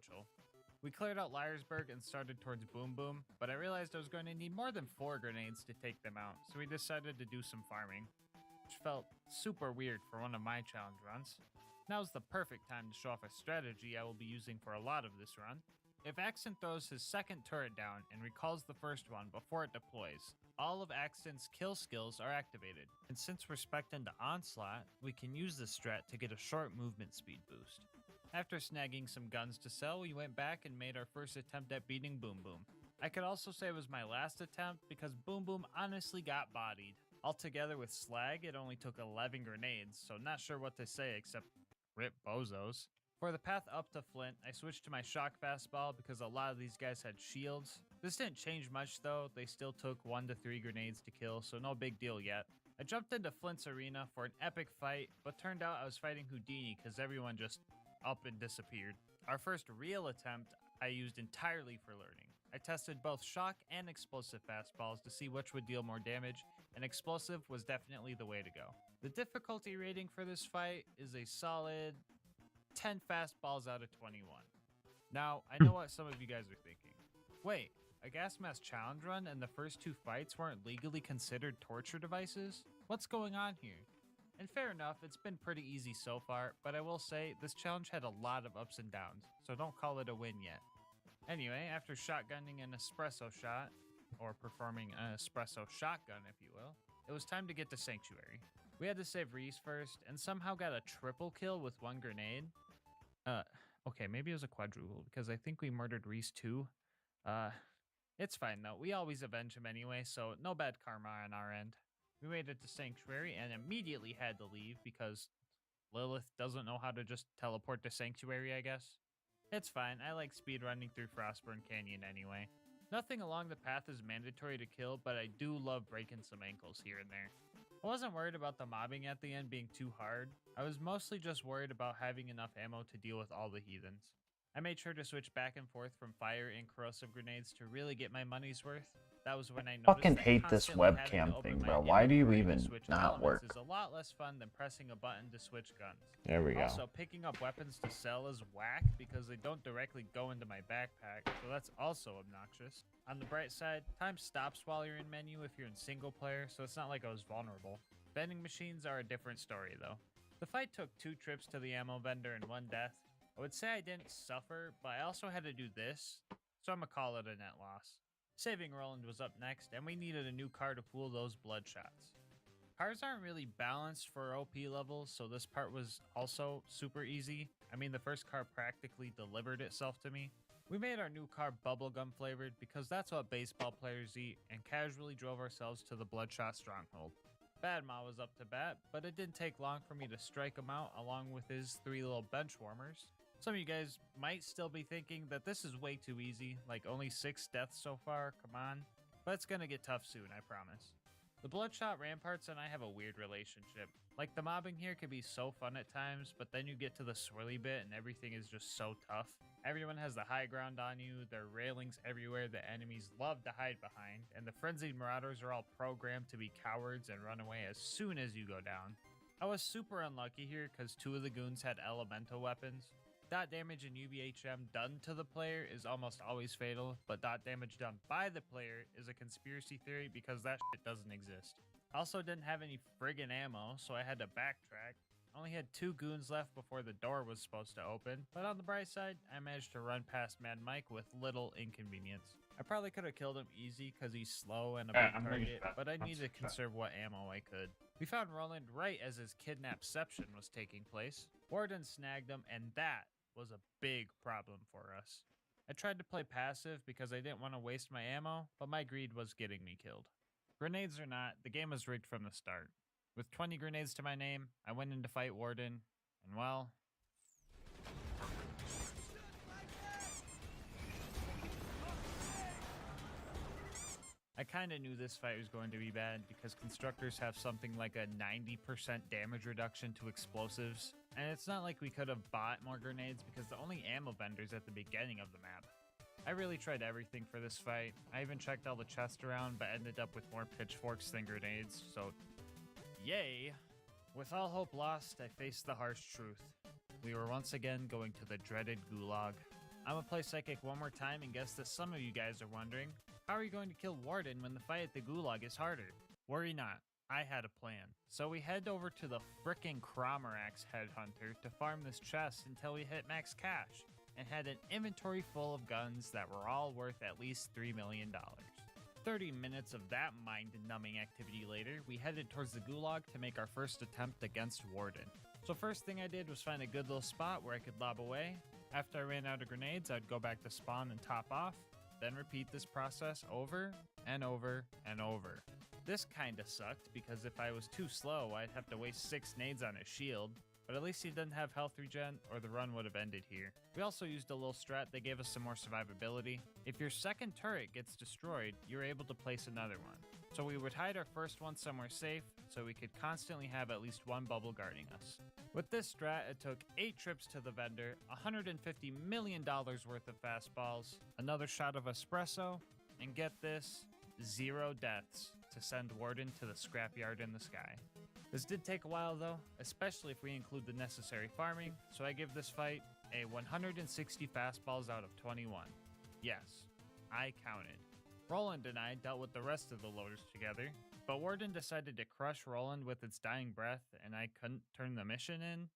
potential. We cleared out Liarsburg and started towards Boom Boom, but I realized I was going to need more than 4 grenades to take them out, so we decided to do some farming, which felt super weird for one of my challenge runs. Now's the perfect time to show off a strategy I will be using for a lot of this run. If Axton throws his second turret down and recalls the first one before it deploys, all of Axton's kill skills are activated. And since we're spec'd into Onslaught, we can use this strat to get a short movement speed boost. After snagging some guns to sell, we went back and made our first attempt at beating Boom Boom. I could also say it was my last attempt because Boom Boom honestly got bodied. Altogether with Slag, it only took 11 grenades, so not sure what to say except rip bozos. For the path up to Flint, I switched to my shock fastball because a lot of these guys had shields. This didn't change much though, they still took 1 to 3 grenades to kill, so no big deal yet. I jumped into Flint's arena for an epic fight, but turned out I was fighting Houdini because everyone just up and disappeared. Our first real attempt I used entirely for learning. I tested both shock and explosive fastballs to see which would deal more damage, and explosive was definitely the way to go. The difficulty rating for this fight is a solid 10 fastballs out of 21. Now, I know what some of you guys are thinking. Wait, a gas mask challenge run and the first 2 fights weren't legally considered torture devices? What's going on here? And fair enough, it's been pretty easy so far, but I will say this challenge had a lot of ups and downs, so don't call it a win yet. Anyway, after shotgunning an espresso shot, or performing an espresso shotgun if you will, it was time to get to Sanctuary. We had to save Reese first, and somehow got a triple kill with 1 grenade. Okay, maybe it was a quadruple, because I think we murdered Reese too. It's fine though, we always avenge him anyway, so no bad karma on our end. We made it to Sanctuary and immediately had to leave because Lilith doesn't know how to just teleport to Sanctuary, I guess. It's fine, I like speedrunning through Frostburn Canyon anyway. Nothing along the path is mandatory to kill, but I do love breaking some ankles here and there. I wasn't worried about the mobbing at the end being too hard. I was mostly just worried about having enough ammo to deal with all the heathens. I made sure to switch back and forth from fire and corrosive grenades to really get my money's worth. That was when I noticed Fucking that hate this constantly having to webcam open thing, my bro. Why do you inventory to even switch not elements work? is a lot less fun than pressing a button to switch guns. There we go. Also, picking up weapons to sell is whack because they don't directly go into my backpack, so that's also obnoxious. On the bright side, time stops while you're in menu if you're in single player, so it's not like I was vulnerable. Vending machines are a different story though. The fight took 2 trips to the ammo vendor and 1 death. I would say I didn't suffer, but I also had to do this, so I'm gonna call it a net loss. Saving Roland was up next, and we needed a new car to pool those bloodshots. Cars aren't really balanced for OP levels, so this part was also super easy. I mean, the first car practically delivered itself to me. We made our new car bubblegum flavored because that's what baseball players eat, and casually drove ourselves to the Bloodshot Stronghold. Badma was up to bat, but it didn't take long for me to strike him out along with his 3 little bench warmers. Some of you guys might still be thinking that this is way too easy, like only 6 deaths so far, come on. But it's gonna get tough soon, I promise. The Bloodshot Ramparts and I have a weird relationship. Like, the mobbing here can be so fun at times, but then you get to the swirly bit and everything is just so tough. Everyone has the high ground on you, there are railings everywhere that enemies love to hide behind, and the frenzied marauders are all programmed to be cowards and run away as soon as you go down. I was super unlucky here because 2 of the goons had elemental weapons. Dot damage in UBHM done to the player is almost always fatal, but dot damage done by the player is a conspiracy theory because that shit doesn't exist. Also didn't have any friggin' ammo, so I had to backtrack. Only had 2 goons left before the door was supposed to open, but on the bright side, I managed to run past Mad Mike with little inconvenience. I probably could have killed him easy because he's slow and a big target, but I needed to conserve what ammo I could. We found Roland right as his kidnapception was taking place. Warden snagged him, and that was a big problem for us. I tried to play passive because I didn't want to waste my ammo, but my greed was getting me killed. Grenades or not, the game was rigged from the start. With 20 grenades to my name, I went in to fight Warden, and well... I kinda knew this fight was going to be bad because constructors have something like a 90% damage reduction to explosives, and it's not like we could have bought more grenades because the only ammo vendor's at the beginning of the map. I really tried everything for this fight. I even checked all the chests around, but ended up with more pitchforks than grenades, so yay! With all hope lost, I faced the harsh truth. We were once again going to the dreaded gulag. I'm gonna play Psychic one more time and guess that some of you guys are wondering, how are you going to kill Warden when the fight at the Gulag is harder? Worry not, I had a plan. So we head over to the frickin' Cromerax headhunter to farm this chest until we hit max cash, and had an inventory full of guns that were all worth at least $3 million. 30 minutes of that mind-numbing activity later, we headed towards the Gulag to make our first attempt against Warden. So first thing I did was find a good little spot where I could lob away. After I ran out of grenades, I'd go back to spawn and top off, then repeat this process over and over and over. This kinda sucked because if I was too slow, I'd have to waste 6 nades on his shield, but at least he didn't have health regen or the run would have ended here. We also used a little strat that gave us some more survivability. If your second turret gets destroyed, you're able to place another one. So we would hide our first one somewhere safe so we could constantly have at least one bubble guarding us. With this strat, it took 8 trips to the vendor, $150 million worth of fastballs, another shot of espresso, and get this, 0 deaths to send Warden to the scrapyard in the sky. This did take a while though, especially if we include the necessary farming, so I give this fight a 160 fastballs out of 21. Yes, I counted. Roland and I dealt with the rest of the loaders together, but Warden decided to crush Roland with its dying breath and I couldn't turn the mission in.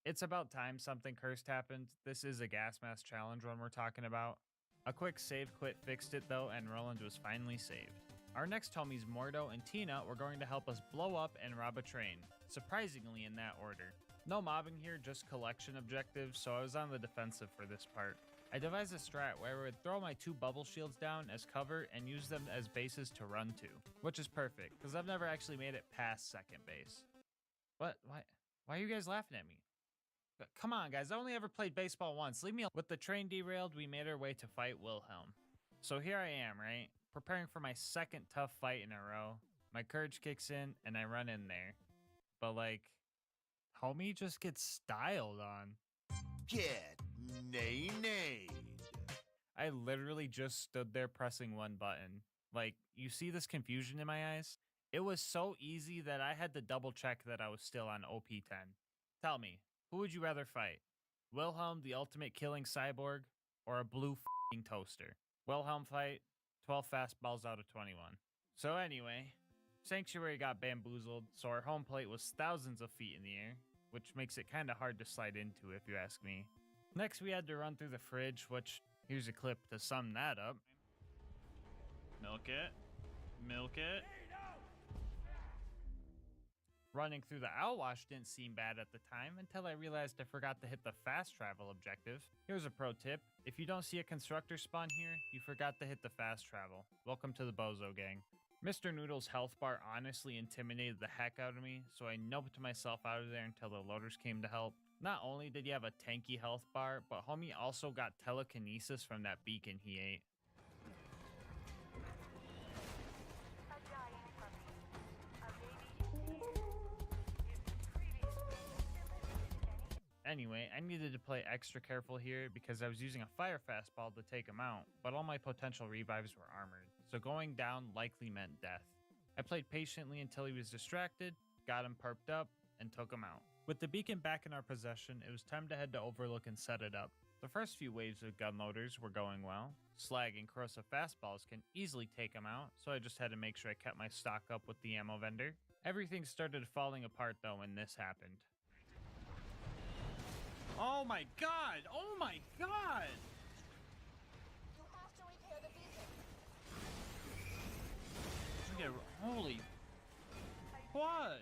It's about time something cursed happened. This is a gas mask challenge one we're talking about. A quick save quit fixed it though, and Roland was finally saved. Our next homies Mordo and Tina were going to help us blow up and rob a train, surprisingly in that order. No mobbing here, just collection objectives, so I was on the defensive for this part. I devised a strat where I would throw my 2 bubble shields down as cover and use them as bases to run to, which is perfect, because I've never actually made it past second base. What? Why are you guys laughing at me? But come on guys, I only ever played baseball once, leave me alone. With the train derailed, we made our way to fight Wilhelm. So here I am, right? Preparing for my second tough fight in a row. My courage kicks in and I run in there. But like, homie just gets styled on. Get nay. I literally just stood there pressing one button. Like, you see this confusion in my eyes? It was so easy that I had to double check that I was still on OP10. Tell me, who would you rather fight? Wilhelm, the ultimate killing cyborg, or a blue f***ing toaster? Wilhelm fight, 12 fastballs out of 21. So anyway, Sanctuary got bamboozled, so our home plate was thousands of feet in the air, which makes it kinda hard to slide into if you ask me. Next we had to run through the fridge, which, here's a clip to sum that up. Milk it. Milk it. Running through the Outwash didn't seem bad at the time until I realized I forgot to hit the fast travel objective. Here's a pro tip. If you don't see a constructor spawn here, you forgot to hit the fast travel. Welcome to the Bozo gang. Mr. Noodle's health bar honestly intimidated the heck out of me, so I noped myself out of there until the loaders came to help. Not only did he have a tanky health bar, but homie also got telekinesis from that beacon he ate. Anyway, I needed to play extra careful here because I was using a fire fastball to take him out, but all my potential revives were armored, so going down likely meant death. I played patiently until he was distracted, got him perked up, and took him out. With the beacon back in our possession, it was time to head to Overlook and set it up. The first few waves of gun loaders were going well. Slag and corrosive fastballs can easily take him out, so I just had to make sure I kept my stock up with the ammo vendor. Everything started falling apart though when this happened. Oh my god! Oh my god! You have to repair the beacon. Holy fudge!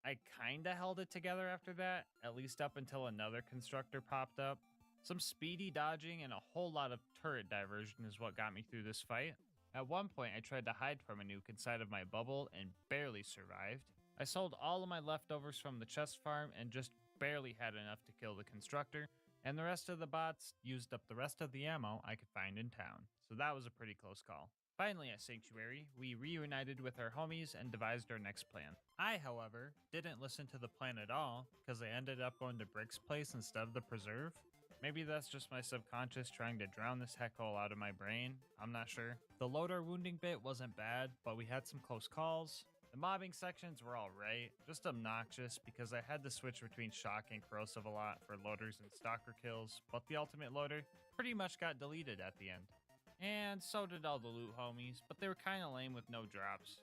I kinda held it together after that, at least up until another constructor popped up. Some speedy dodging and a whole lot of turret diversion is what got me through this fight. At one point I tried to hide from a nuke inside of my bubble and barely survived. I sold all of my leftovers from the chest farm and just barely had enough to kill the constructor, and the rest of the bots used up the rest of the ammo I could find in town, so that was a pretty close call. Finally at Sanctuary, we reunited with our homies and devised our next plan. I, however, didn't listen to the plan at all, because I ended up going to Brick's place instead of the preserve. Maybe that's just my subconscious trying to drown this heck hole out of my brain, I'm not sure. The loader wounding bit wasn't bad, but we had some close calls. The mobbing sections were alright, just obnoxious because I had to switch between shock and corrosive a lot for loaders and stalker kills, but the ultimate loader pretty much got deleted at the end. And so did all the loot homies, but they were kinda lame with no drops.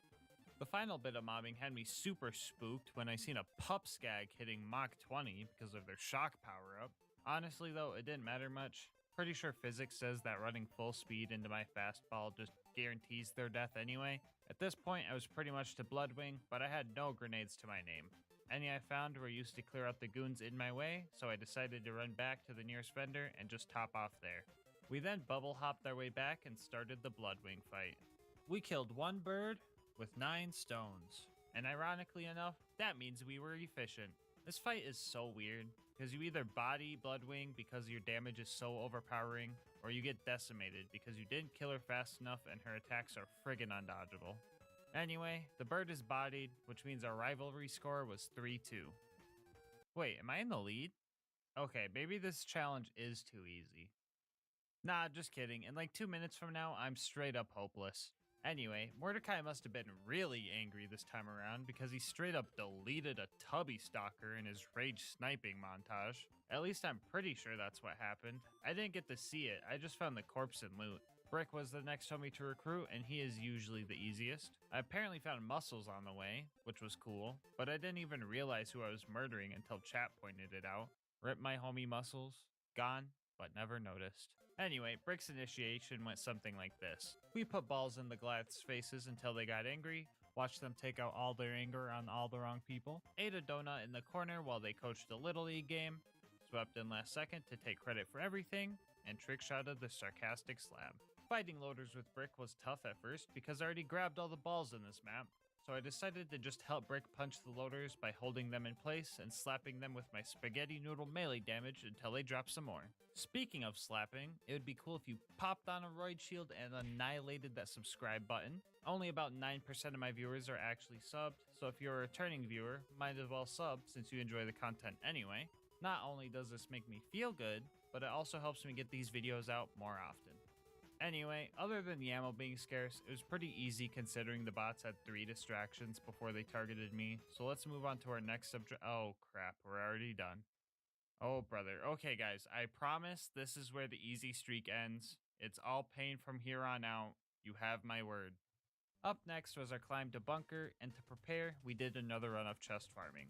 The final bit of mobbing had me super spooked when I seen a pup skag hitting Mach 20 because of their shock power up. Honestly though, it didn't matter much. Pretty sure physics says that running full speed into my fastball just guarantees their death anyway. At this point, I was pretty much to Bloodwing, but I had no grenades to my name. Any I found were used to clear out the goons in my way, so I decided to run back to the nearest vendor and just top off there. We then bubble hopped our way back and started the Bloodwing fight. We killed one bird with 9 stones. And ironically enough, that means we were efficient. This fight is so weird, because you either body Bloodwing because your damage is so overpowering, or you get decimated because you didn't kill her fast enough and her attacks are friggin' undodgeable. Anyway, the bird is bodied, which means our rivalry score was 3-2. Wait, am I in the lead? Okay, maybe this challenge is too easy. Nah, just kidding. In like 2 minutes from now, I'm straight up hopeless. Anyway, Mordecai must have been really angry this time around because he straight up deleted a tubby stalker in his rage sniping montage. At least I'm pretty sure that's what happened. I didn't get to see it, I just found the corpse and loot. Brick was the next homie to recruit, and he is usually the easiest. I apparently found muscles on the way, which was cool, but I didn't even realize who I was murdering until chat pointed it out. Rip my homie muscles. Gone, but never noticed. Anyway, Brick's initiation went something like this. We put balls in the Goliath's faces until they got angry, watched them take out all their anger on all the wrong people, ate a donut in the corner while they coached a Little League game, swept in last second to take credit for everything, and trick-shotted the sarcastic slab. Fighting loaders with Brick was tough at first because I already grabbed all the balls in this map, so I decided to just help Brick punch the loaders by holding them in place and slapping them with my spaghetti noodle melee damage until they drop some more. Speaking of slapping, it would be cool if you popped on a roid shield and annihilated that subscribe button. Only about 9% of my viewers are actually subbed, so if you're a returning viewer, might as well sub since you enjoy the content anyway. Not only does this make me feel good, but it also helps me get these videos out more often. Anyway, other than the ammo being scarce, it was pretty easy considering the bots had 3 distractions before they targeted me, so let's move on to our next subject. Oh crap, we're already done. Oh brother, okay guys, I promise this is where the easy streak ends. It's all pain from here on out, you have my word. Up next was our climb to bunker, and to prepare, we did another run of chest farming.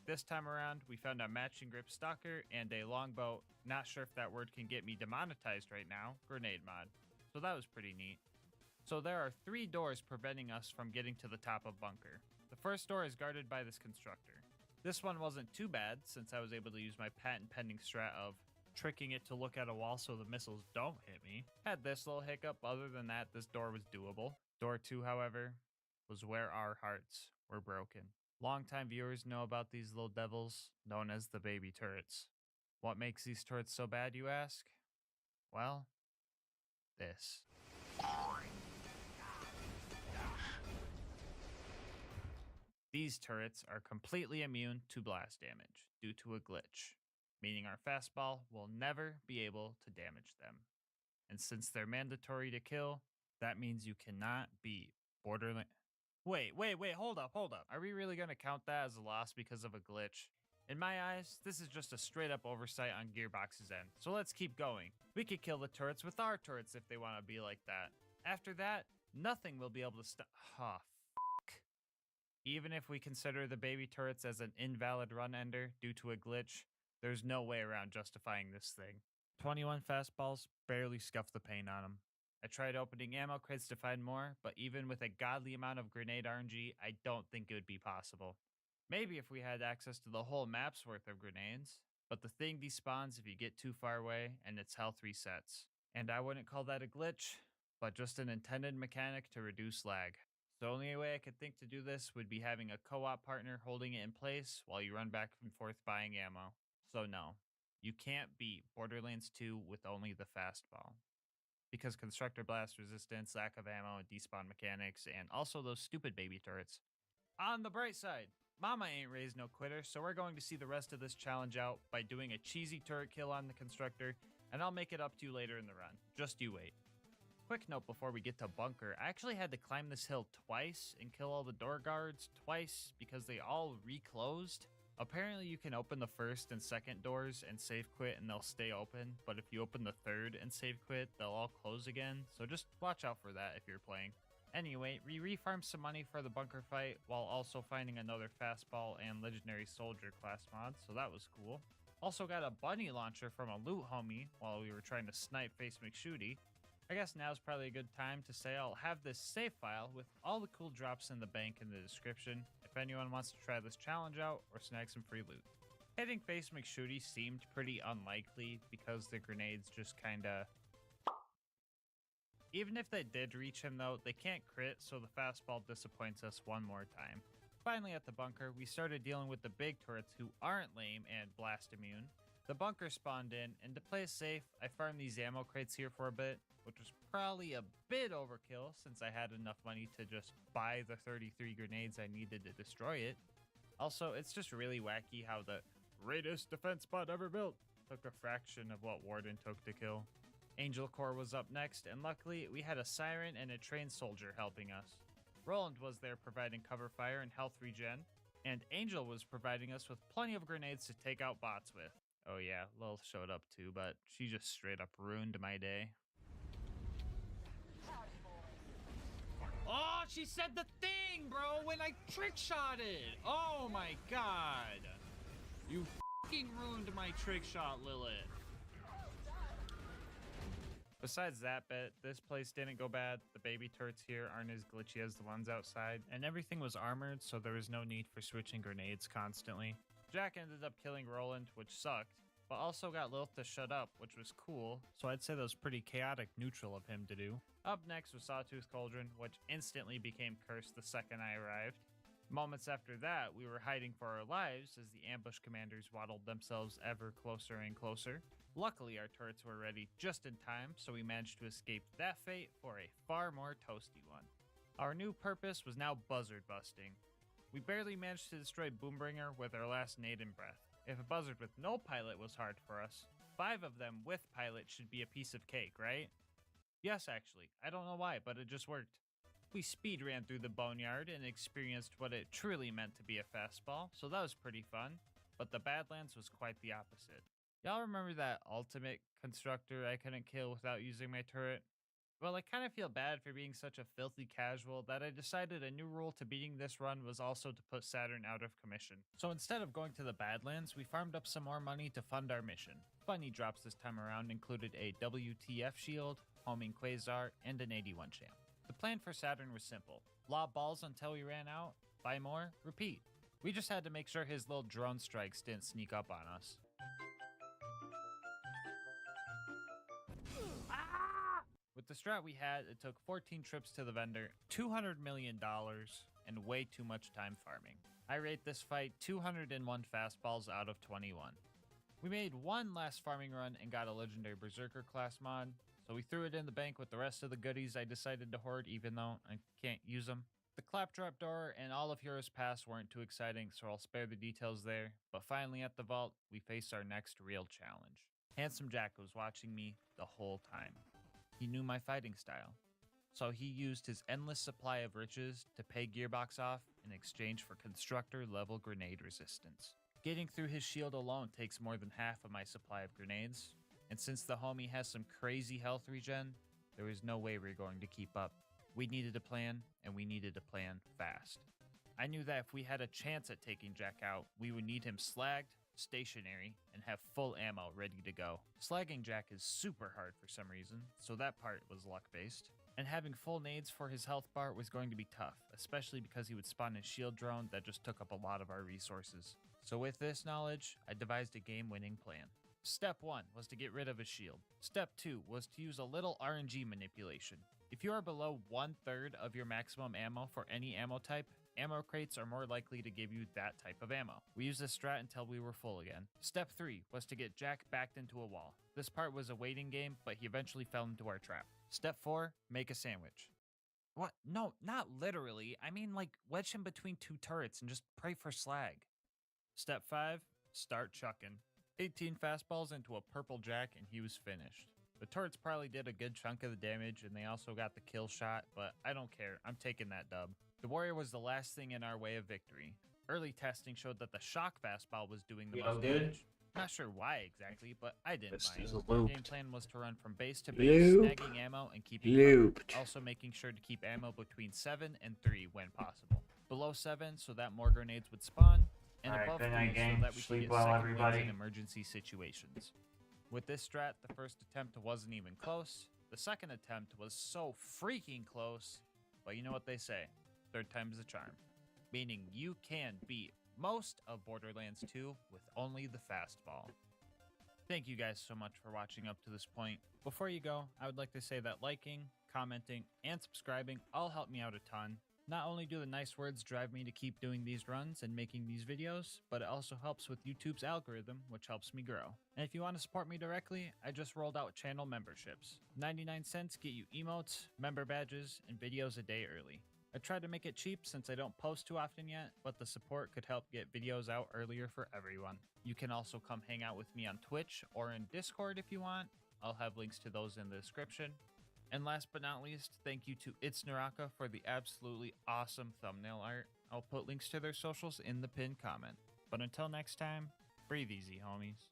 This time around, we found a matching grip stalker and a longbow, not sure if that word can get me demonetized right now, grenade mod. So that was pretty neat. So there are 3 doors preventing us from getting to the top of bunker. The first door is guarded by this constructor. This one wasn't too bad since I was able to use my patent pending strat of tricking it to look at a wall so the missiles don't hit me. Had this little hiccup, other than that this door was doable. Door 2, however, was where our hearts were broken. Longtime viewers know about these little devils, known as the baby turrets. What makes these turrets so bad, you ask? Well, this. These turrets are completely immune to blast damage due to a glitch, meaning our fastball will never be able to damage them. And since they're mandatory to kill, that means you cannot beat Borderlands. Wait, hold up. Are we really gonna count that as a loss because of a glitch? In my eyes, this is just a straight up oversight on Gearbox's end, so let's keep going. We could kill the turrets with our turrets if they want to be like that. After that, nothing will be able to stop. Oh, f***. Even if we consider the baby turrets as an invalid run ender due to a glitch, there's no way around justifying this thing. 21 fastballs barely scuffed the paint on them. I tried opening ammo crates to find more, but even with a godly amount of grenade RNG, I don't think it would be possible. Maybe if we had access to the whole map's worth of grenades, but the thing despawns if you get too far away and its health resets. And I wouldn't call that a glitch, but just an intended mechanic to reduce lag. The only way I could think to do this would be having a co-op partner holding it in place while you run back and forth buying ammo. So no, you can't beat Borderlands 2 with only the fastball. Because constructor blast resistance, lack of ammo, and despawn mechanics, and also those stupid baby turrets. On the bright side, Mama ain't raised no quitter, so we're going to see the rest of this challenge out by doing a cheesy turret kill on the constructor, and I'll make it up to you later in the run. Just you wait. quick note before we get to bunker, I actually had to climb this hill twice and kill all the door guards twice because they all reclosed. Apparently you can open the first and second doors and save quit and they'll stay open, but if you open the third and save quit, they'll all close again, so just watch out for that if you're playing. Anyway, we refarmed some money for the bunker fight while also finding another fastball and legendary soldier class mod, so that was cool. Also got a bunny launcher from a loot homie while we were trying to snipe Face McShooty. I guess now's probably a good time to say I'll have this save file with all the cool drops in the bank in the description if anyone wants to try this challenge out or snag some free loot. Hitting Face McShooty seemed pretty unlikely because the grenades just kinda... Even if they did reach him though, they can't crit, so the fastball disappoints us one more time. Finally at the bunker, we started dealing with the big turrets who aren't lame and blast immune. The bunker spawned in, and to play it safe, I farmed these ammo crates here for a bit, which was probably a bit overkill since I had enough money to just buy the 33 grenades I needed to destroy it. Also, it's just really wacky how the greatest defense spot ever built took a fraction of what Warden took to kill. Angel Corps was up next, and luckily we had a siren and a trained soldier helping us. Roland was there providing cover fire and health regen, and Angel was providing us with plenty of grenades to take out bots with. Oh yeah, Lil showed up too, but she just straight up ruined my day. Oh, she said the thing, bro, when I trick-shotted! Oh my god! You f***ing ruined my trick shot, Lilith. Besides that bit, this place didn't go bad. The baby turrets here aren't as glitchy as the ones outside, and everything was armored, so there was no need for switching grenades constantly. Jack ended up killing Roland, which sucked, but also got Lilith to shut up, which was cool, so I'd say that was pretty chaotic neutral of him to do. Up next was Sawtooth Cauldron, which instantly became cursed the second I arrived. Moments after that, we were hiding for our lives as the ambush commanders waddled themselves ever closer and closer. Luckily, our turrets were ready just in time, so we managed to escape that fate for a far more toasty one. Our new purpose was now buzzard busting. We barely managed to destroy Boombringer with our last nade in breath. If a buzzard with no pilot was hard for us, 5 of them with pilot should be a piece of cake, right? Yes, actually. I don't know why, but it just worked. We speed ran through the boneyard and experienced what it truly meant to be a fastball, so that was pretty fun, but the Badlands was quite the opposite. Y'all remember that ultimate constructor I couldn't kill without using my turret? Well, I kind of feel bad for being such a filthy casual that I decided a new rule to beating this run was also to put Saturn out of commission. So instead of going to the Badlands, we farmed up some more money to fund our mission. Funny drops this time around included a WTF shield, homing Quasar, and an 81 champ. The plan for Saturn was simple. Lob balls until we ran out, buy more, repeat. We just had to make sure his little drone strikes didn't sneak up on us. With the strat we had, it took 14 trips to the vendor, $200 million, and way too much time farming. I rate this fight 201 fastballs out of 21. We made one last farming run and got a legendary Berserker class mod, so we threw it in the bank with the rest of the goodies I decided to hoard even though I can't use them. The claptrap door and all of Heroes Pass weren't too exciting, so I'll spare the details there, but finally at the vault, we face our next real challenge. Handsome Jack was watching me the whole time. He knew my fighting style, so he used his endless supply of riches to pay Gearbox off in exchange for constructor-level grenade resistance. Getting through his shield alone takes more than half of my supply of grenades, and since the homie has some crazy health regen, there was no way we were going to keep up. We needed a plan, and we needed a plan fast. I knew that if we had a chance at taking Jack out, we would need him slagged, stationary, and have full ammo ready to go. Slagging Jack is super hard for some reason, so that part was luck-based. And having full nades for his health bar was going to be tough, especially because he would spawn his shield drone that just took up a lot of our resources. So with this knowledge, I devised a game-winning plan. Step 1 was to get rid of his shield. Step 2 was to use a little RNG manipulation. If you are below 1/3 of your maximum ammo for any ammo type, ammo crates are more likely to give you that type of ammo. We used this strat until we were full again. Step 3 was to get Jack backed into a wall. This part was a waiting game, but he eventually fell into our trap. Step 4, make a sandwich. What? No, not literally. I mean like wedge him between 2 turrets and just pray for slag. Step 5, start chucking. 18 fastballs into a purple Jack and he was finished. The turrets probably did a good chunk of the damage, and they also got the kill shot, but I don't care. I'm taking that dub. The warrior was the last thing in our way of victory. Early testing showed that the shock fastball was doing the most damage. Not sure why exactly, but I didn't mind. Our game plan was to run from base to base, snagging ammo and keeping cover. Also making sure to keep ammo between 7 and 3 when possible. Below 7 so that more grenades would spawn, and above 3 so that we could get second wins in emergency situations. With this strat, the first attempt wasn't even close. The second attempt was so freaking close, but you know what they say, third time's the charm. Meaning you can beat most of Borderlands 2 with only the fastball. Thank you guys so much for watching up to this point. Before you go, I would like to say that liking, commenting, and subscribing all help me out a ton. Not only do the nice words drive me to keep doing these runs and making these videos, but it also helps with YouTube's algorithm, which helps me grow. And if you want to support me directly, I just rolled out channel memberships. 99 cents get you emotes, member badges, and videos a day early. I tried to make it cheap since I don't post too often yet, but the support could help get videos out earlier for everyone. You can also come hang out with me on Twitch or in Discord if you want. I'll have links to those in the description. And last but not least, thank you to It's Naraka for the absolutely awesome thumbnail art. I'll put links to their socials in the pinned comment. But until next time, breathe easy, homies.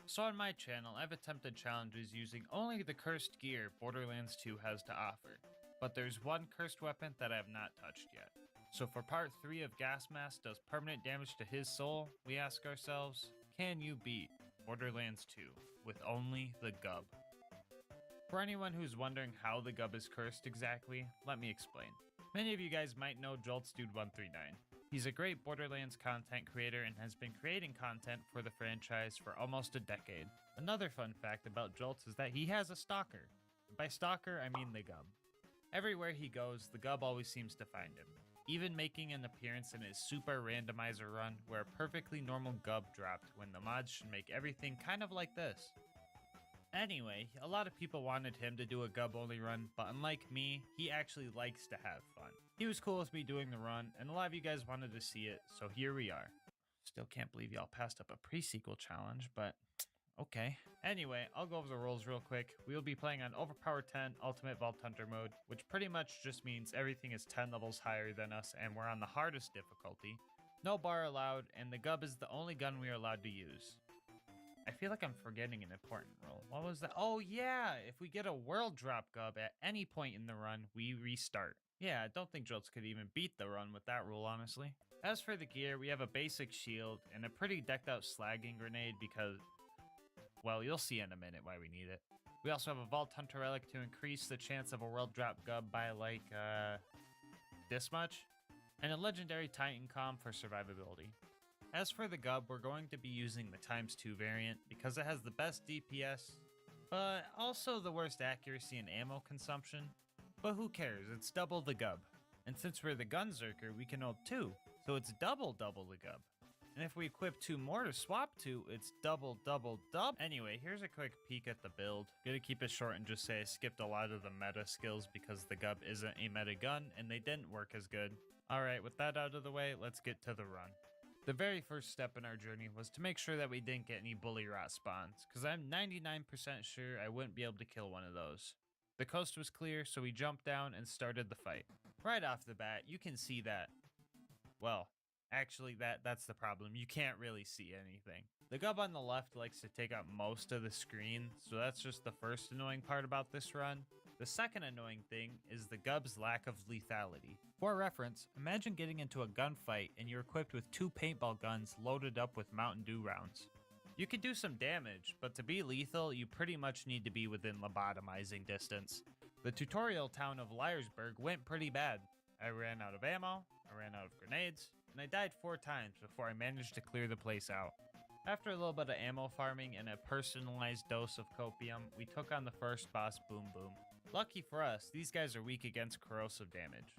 So on my channel, I've attempted challenges using only the cursed gear Borderlands 2 has to offer, but there's one cursed weapon that I have not touched yet. So for part 3 of GASMASK does permanent damage to his soul, we ask ourselves, can you beat Borderlands 2 with only the gub? For anyone who's wondering how the gub is cursed exactly, let me explain. Many of you guys might know JoltsDude139. He's a great Borderlands content creator and has been creating content for the franchise for almost a decade. Another fun fact about Jolts is that he has a stalker. By stalker, I mean the gub. Everywhere he goes, the gub always seems to find him, even making an appearance in his super randomizer run where a perfectly normal gub dropped when the mods should make everything kind of like this. Anyway, a lot of people wanted him to do a gub-only run, but unlike me, he actually likes to have fun. He was cool with me doing the run, and a lot of you guys wanted to see it, so here we are. Still can't believe y'all passed up a pre-sequel challenge, but okay. Anyway, I'll go over the rules real quick. We will be playing on Overpower 10 Ultimate Vault Hunter mode, which pretty much just means everything is 10 levels higher than us, and we're on the hardest difficulty. No bar allowed, and the gub is the only gun we are allowed to use. I feel like I'm forgetting an important rule. What was that? Oh yeah, if we get a world drop gub at any point in the run, we restart. Yeah, I don't think Jolts could even beat the run with that rule, honestly. As for the gear, we have a basic shield and a pretty decked out slagging grenade because, well, you'll see in a minute why we need it. We also have a Vault Hunter relic to increase the chance of a world drop gub by like, this much. And a legendary Titan Comm for survivability. As for the gub, we're going to be using the ×2 variant because it has the best DPS, but also the worst accuracy and ammo consumption. But who cares, it's double the gub. And since we're the Gunzerker, we can hold 2, so it's double the gub. And if we equip 2 more to swap to, it's double. Anyway, here's a quick peek at the build. Gonna keep it short and just say I skipped a lot of the meta skills because the gub isn't a meta gun and they didn't work as good. Alright, with that out of the way, let's get to the run. The very first step in our journey was to make sure that we didn't get any bully rot spawns, because I'm 99% sure I wouldn't be able to kill one of those. The coast was clear, so we jumped down and started the fight. Right off the bat, you can see that. Well, actually that's the problem, you can't really see anything. The gub on the left likes to take up most of the screen, so that's just the first annoying part about this run. The second annoying thing is the gub's lack of lethality. For reference, imagine getting into a gunfight and you're equipped with 2 paintball guns loaded up with Mountain Dew rounds. You could do some damage, but to be lethal, you pretty much need to be within lobotomizing distance. The tutorial town of Liarsburg went pretty bad. I ran out of ammo, I ran out of grenades, and I died 4 times before I managed to clear the place out. After a little bit of ammo farming and a personalized dose of copium, we took on the first boss, Boom Boom. Lucky for us, these guys are weak against corrosive damage.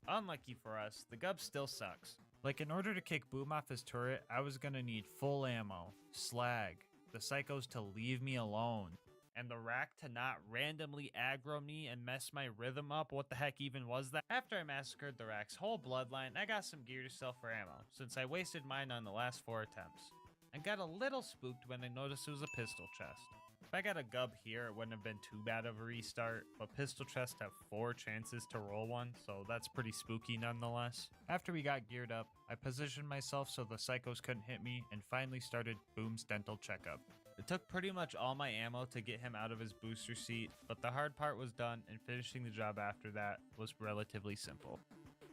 Unlucky for us, the gub still sucks. Like, in order to kick Boom off his turret, I was gonna need full ammo, slag, the psychos to leave me alone, and the rack to not randomly aggro me and mess my rhythm up. What the heck even was that? After I massacred the rack's whole bloodline, I got some gear to sell for ammo, since I wasted mine on the last 4 attempts. I got a little spooked when I noticed it was a pistol chest. If I got a gub here, it wouldn't have been too bad of a restart, but pistol chests have 4 chances to roll one, so that's pretty spooky nonetheless. After we got geared up, I positioned myself so the psychos couldn't hit me and finally started Boom's dental checkup. It took pretty much all my ammo to get him out of his booster seat, but the hard part was done and finishing the job after that was relatively simple.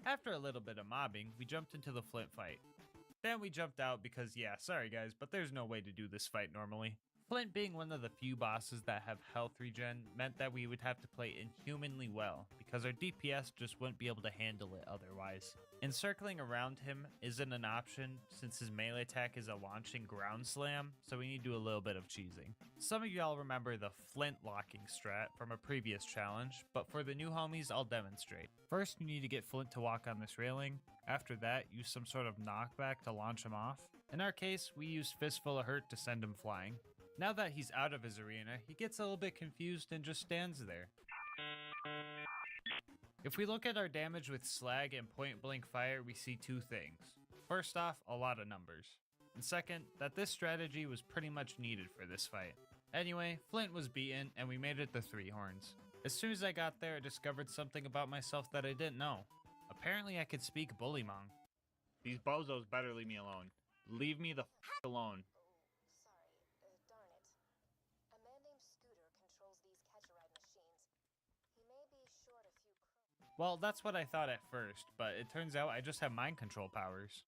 After a little bit of mobbing, we jumped into the Flint fight. Then we jumped out because yeah, sorry guys, but there's no way to do this fight normally. Flint being one of the few bosses that have health regen meant that we would have to play inhumanly well because our DPS just wouldn't be able to handle it otherwise. Encircling around him isn't an option since his melee attack is a launching ground slam, so we need to do a little bit of cheesing. Some of y'all remember the Flint locking strat from a previous challenge, but for the new homies I'll demonstrate. First you need to get Flint to walk on this railing. After that, use some sort of knockback to launch him off. In our case, we used Fistful of Hurt to send him flying. Now that he's out of his arena, he gets a little bit confused and just stands there. If we look at our damage with slag and point blank fire, we see 2 things. First off, a lot of numbers. And second, that this strategy was pretty much needed for this fight. Anyway, Flint was beaten and we made it to 3 horns. As soon as I got there, I discovered something about myself that I didn't know. Apparently I could speak Bullymong. These bozos better leave me alone. Leave me the f alone. Well, that's what I thought at first, but it turns out I just have mind control powers.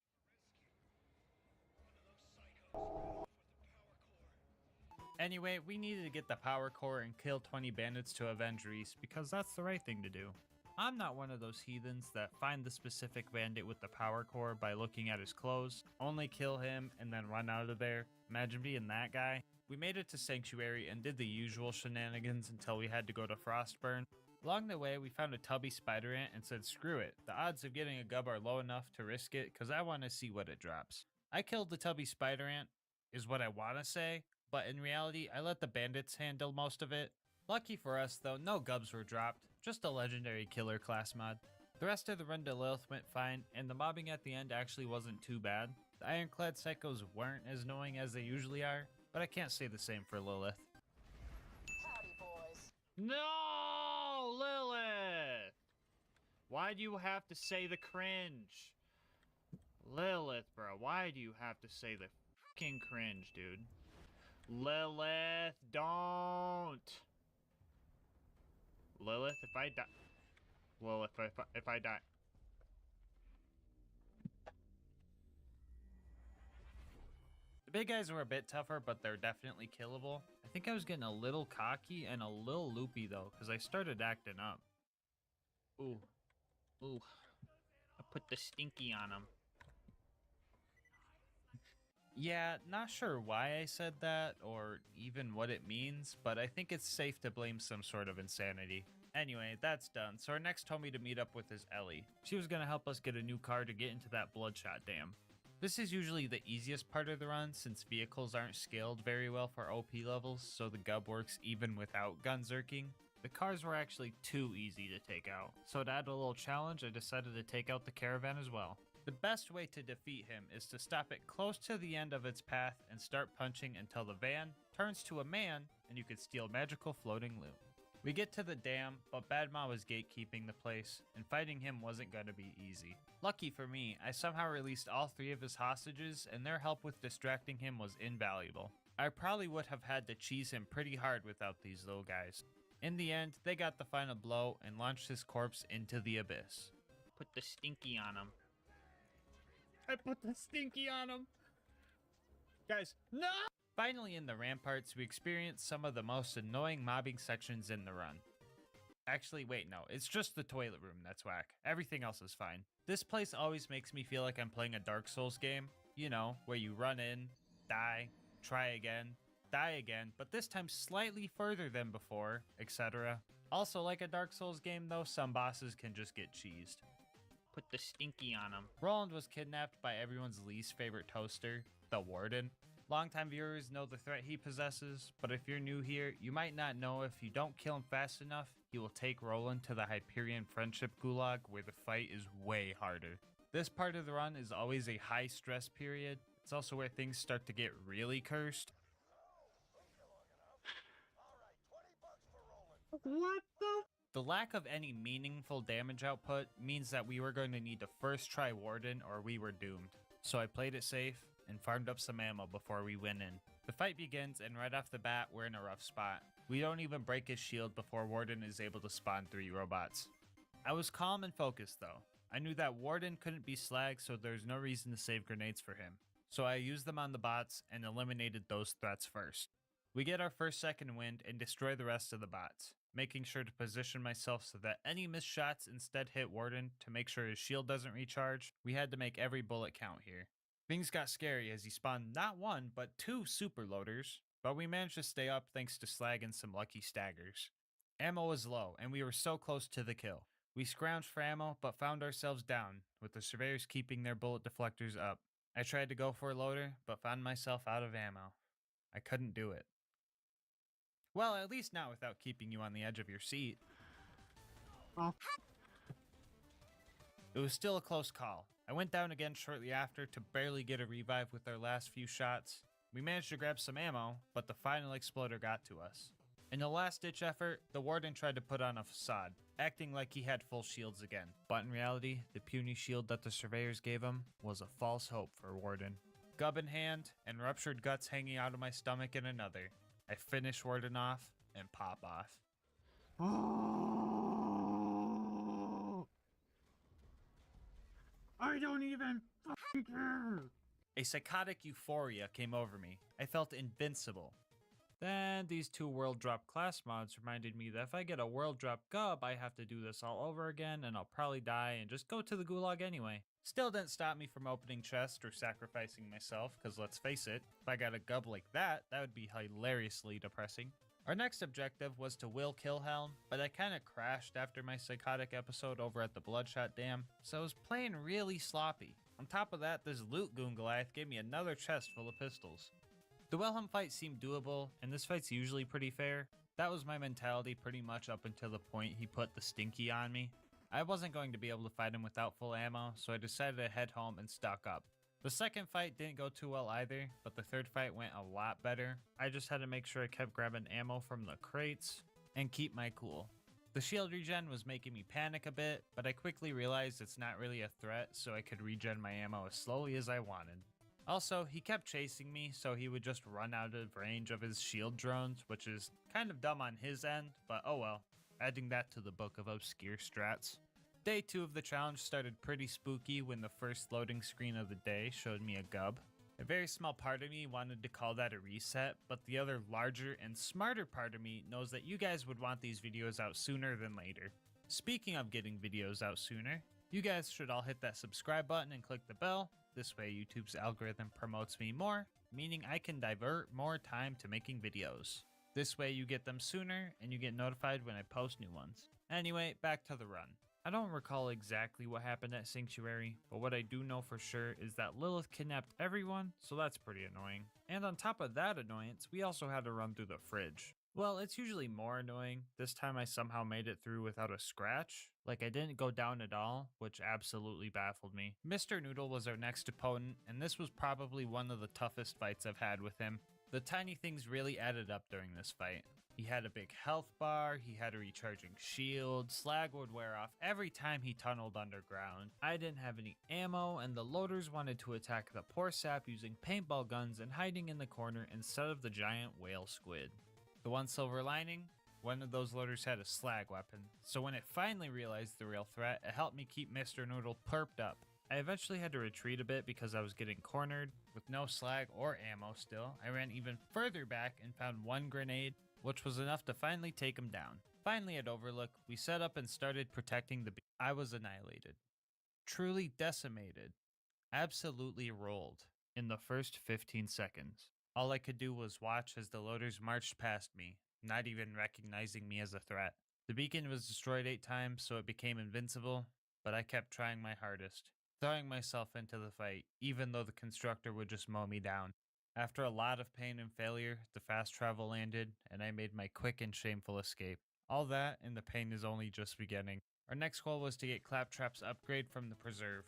Anyway, we needed to get the power core and kill 20 bandits to avenge Reese, because that's the right thing to do. I'm not one of those heathens that find the specific bandit with the power core by looking at his clothes, only kill him, and then run out of there. Imagine being that guy. We made it to Sanctuary and did the usual shenanigans until we had to go to Frostburn. Along the way, we found a tubby spider ant and said screw it, the odds of getting a gub are low enough to risk it because I want to see what it drops. I killed the tubby spider ant, is what I want to say, but in reality, I let the bandits handle most of it. Lucky for us though, no gubs were dropped, just a legendary killer class mod. The rest of the run to Lilith went fine, and the mobbing at the end actually wasn't too bad. The ironclad psychos weren't as annoying as they usually are, but I can't say the same for Lilith. Howdy, boys. No, Lilith! Why do you have to say the cringe? Lilith, bro, why do you have to say the fucking cringe, dude? Lilith, don't! Lilith, if I die... Lilith, if I die... The big guys were a bit tougher, but they're definitely killable. I think I was getting a little cocky and a little loopy though, because I started acting up. Ooh. Ooh. I put the stinky on him. Yeah, not sure why I said that, or even what it means, but I think it's safe to blame some sort of insanity. Anyway, that's done, so our next homie to meet up with is Ellie. She was gonna help us get a new car to get into that Bloodshot Dam. This is usually the easiest part of the run since vehicles aren't scaled very well for OP levels, so the gub works even without gun zerking. The cars were actually too easy to take out, so to add a little challenge I decided to take out the caravan as well. The best way to defeat him is to stop it close to the end of its path and start punching until the van turns to a man and you could steal magical floating loot. We get to the dam, but Badma was gatekeeping the place, and fighting him wasn't going to be easy. Lucky for me, I somehow released all 3 of his hostages, and their help with distracting him was invaluable. I probably would have had to cheese him pretty hard without these little guys. In the end, they got the final blow and launched his corpse into the abyss. Put the stinky on him. I put the stinky on him! Guys, no! Finally in the ramparts, we experienced some of the most annoying mobbing sections in the run. Actually, wait, no, it's just the toilet room that's whack. Everything else is fine. This place always makes me feel like I'm playing a Dark Souls game. You know, where you run in, die, try again, die again, but this time slightly further than before, etc. Also, like a Dark Souls game though, some bosses can just get cheesed. Put the stinky on him. Roland was kidnapped by everyone's least favorite toaster, the Warden. Longtime viewers know the threat he possesses, but if you're new here, you might not know if you don't kill him fast enough, he will take Roland to the Hyperion Friendship Gulag where the fight is way harder. This part of the run is always a high stress period. It's also where things start to get really cursed. What the? The lack of any meaningful damage output means that we were going to need to first try Warden or we were doomed. So I played it safe and farmed up some ammo before we went in. The fight begins and right off the bat we're in a rough spot. We don't even break his shield before Warden is able to spawn 3 robots. I was calm and focused though. I knew that Warden couldn't be slag, so there's no reason to save grenades for him. So I used them on the bots and eliminated those threats first. We get our first second wind and destroy the rest of the bots, making sure to position myself so that any missed shots instead hit Warden to make sure his shield doesn't recharge. We had to make every bullet count here. Things got scary as he spawned not 1 but 2 super loaders, but we managed to stay up thanks to slag and some lucky staggers. Ammo was low and we were so close to the kill. We scrounged for ammo but found ourselves down, with the surveyors keeping their bullet deflectors up. I tried to go for a loader but found myself out of ammo. I couldn't do it. Well, at least not without keeping you on the edge of your seat. Oh. It was still a close call. I went down again shortly after to barely get a revive with our last few shots. We managed to grab some ammo, but the final exploder got to us. In a last-ditch effort, the Warden tried to put on a facade, acting like he had full shields again. But in reality, the puny shield that the surveyors gave him was a false hope for Warden. Gub in hand, and ruptured guts hanging out of my stomach in another. I finish Warden off and pop off. Oh, I don't even fucking care. A psychotic euphoria came over me. I felt invincible. Then these 2 world drop class mods reminded me that if I get a world drop Gub, I have to do this all over again and I'll probably die and just go to the gulag anyway. Still didn't stop me from opening chests or sacrificing myself, cause let's face it, if I got a Gub like that would be hilariously depressing. Our next objective was to will Kilhelm, but I kinda crashed after my psychotic episode over at the Bloodshot Dam, so I was playing really sloppy. On top of that, this loot goon Goliath gave me another chest full of pistols. The Wilhelm fight seemed doable, and this fight's usually pretty fair. That was my mentality pretty much up until the point he put the Stinky on me. I wasn't going to be able to fight him without full ammo, so I decided to head home and stock up. The second fight didn't go too well either, but the third fight went a lot better. I just had to make sure I kept grabbing ammo from the crates and keep my cool. The shield regen was making me panic a bit, but I quickly realized it's not really a threat, so I could regen my ammo as slowly as I wanted. Also, he kept chasing me, so he would just run out of range of his shield drones, which is kind of dumb on his end, but oh well, adding that to the book of obscure strats. Day 2 of the challenge started pretty spooky when the first loading screen of the day showed me a Gub. A very small part of me wanted to call that a reset, but the other larger and smarter part of me knows that you guys would want these videos out sooner than later. Speaking of getting videos out sooner, you guys should all hit that subscribe button and click the bell. This way YouTube's algorithm promotes me more, meaning I can divert more time to making videos. This way you get them sooner and you get notified when I post new ones. Anyway, back to the run. I don't recall exactly what happened at Sanctuary, but what I do know for sure is that Lilith kidnapped everyone, so that's pretty annoying. And on top of that annoyance, we also had to run through the fridge. Well, it's usually more annoying. This time I somehow made it through without a scratch. Like I didn't go down at all, which absolutely baffled me. Mr. Noodle was our next opponent, and this was probably one of the toughest fights I've had with him. The tiny things really added up during this fight. He had a big health bar, he had a recharging shield, slag would wear off every time he tunneled underground. I didn't have any ammo, and the loaders wanted to attack the poor sap using paintball guns and hiding in the corner instead of the giant whale squid. The one silver lining? One of those loaders had a slag weapon, so when it finally realized the real threat, it helped me keep Mr. Noodle perped up. I eventually had to retreat a bit because I was getting cornered. With no slag or ammo still, I ran even further back and found one grenade, which was enough to finally take him down. Finally at Overlook, we set up and started protecting the I was annihilated. Truly decimated. Absolutely rolled in the first 15 seconds. All I could do was watch as the loaders marched past me, not even recognizing me as a threat. The beacon was destroyed 8 times, so it became invincible, but I kept trying my hardest, throwing myself into the fight, even though the constructor would just mow me down. After a lot of pain and failure, the fast travel landed, and I made my quick and shameful escape. All that, and the pain is only just beginning. Our next goal was to get Claptrap's upgrade from the preserve.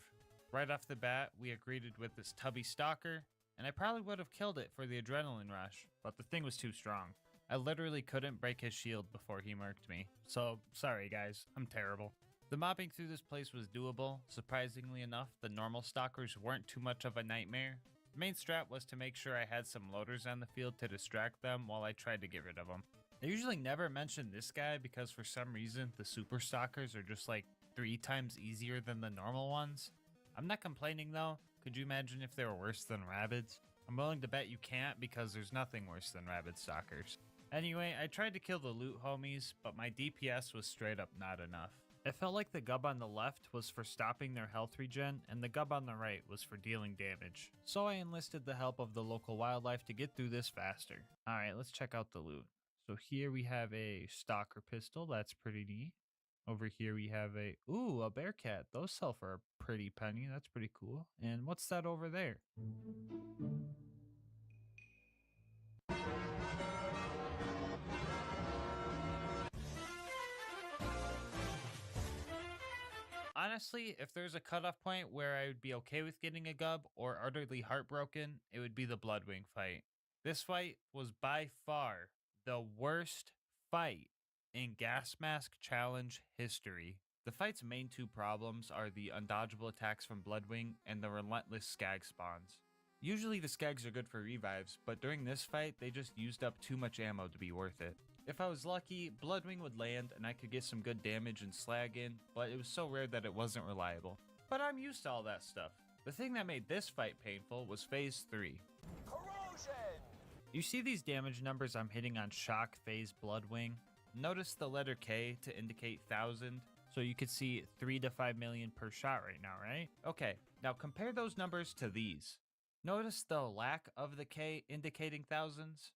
Right off the bat, we agreed with this tubby stalker, and I probably would have killed it for the adrenaline rush, but the thing was too strong. I literally couldn't break his shield before he murked me. So, sorry guys, I'm terrible. The mobbing through this place was doable. Surprisingly enough, the normal stalkers weren't too much of a nightmare. The main strat was to make sure I had some loaders on the field to distract them while I tried to get rid of them. I usually never mention this guy because for some reason the super stalkers are just like 3 times easier than the normal ones. I'm not complaining though. Could you imagine if they were worse than rabbits? I'm willing to bet you can't because there's nothing worse than rabid stalkers. Anyway, I tried to kill the loot homies, but my DPS was straight up not enough. It felt like the gub on the left was for stopping their health regen, and the gub on the right was for dealing damage. So I enlisted the help of the local wildlife to get through this faster. Alright, let's check out the loot. So here we have a stalker pistol, that's pretty neat. Over here we have a bear cat. Those sell for a pretty penny, that's pretty cool. And what's that over there? Honestly, if there's a cutoff point where I would be okay with getting a gub or utterly heartbroken, it would be the Bloodwing fight. This fight was by far the worst fight in Gas Mask Challenge history. The fight's main 2 problems are the undodgeable attacks from Bloodwing and the relentless skag spawns. Usually the skags are good for revives, but during this fight they just used up too much ammo to be worth it. If I was lucky, Bloodwing would land and I could get some good damage and slag in, but it was so rare that it wasn't reliable. But I'm used to all that stuff. The thing that made this fight painful was phase 3. Corrosion! You see these damage numbers I'm hitting on shock phase Bloodwing? Notice the letter K to indicate 1,000, so you could see 3 to 5 million per shot right now, right? Okay, now compare those numbers to these. Notice the lack of the K indicating thousands?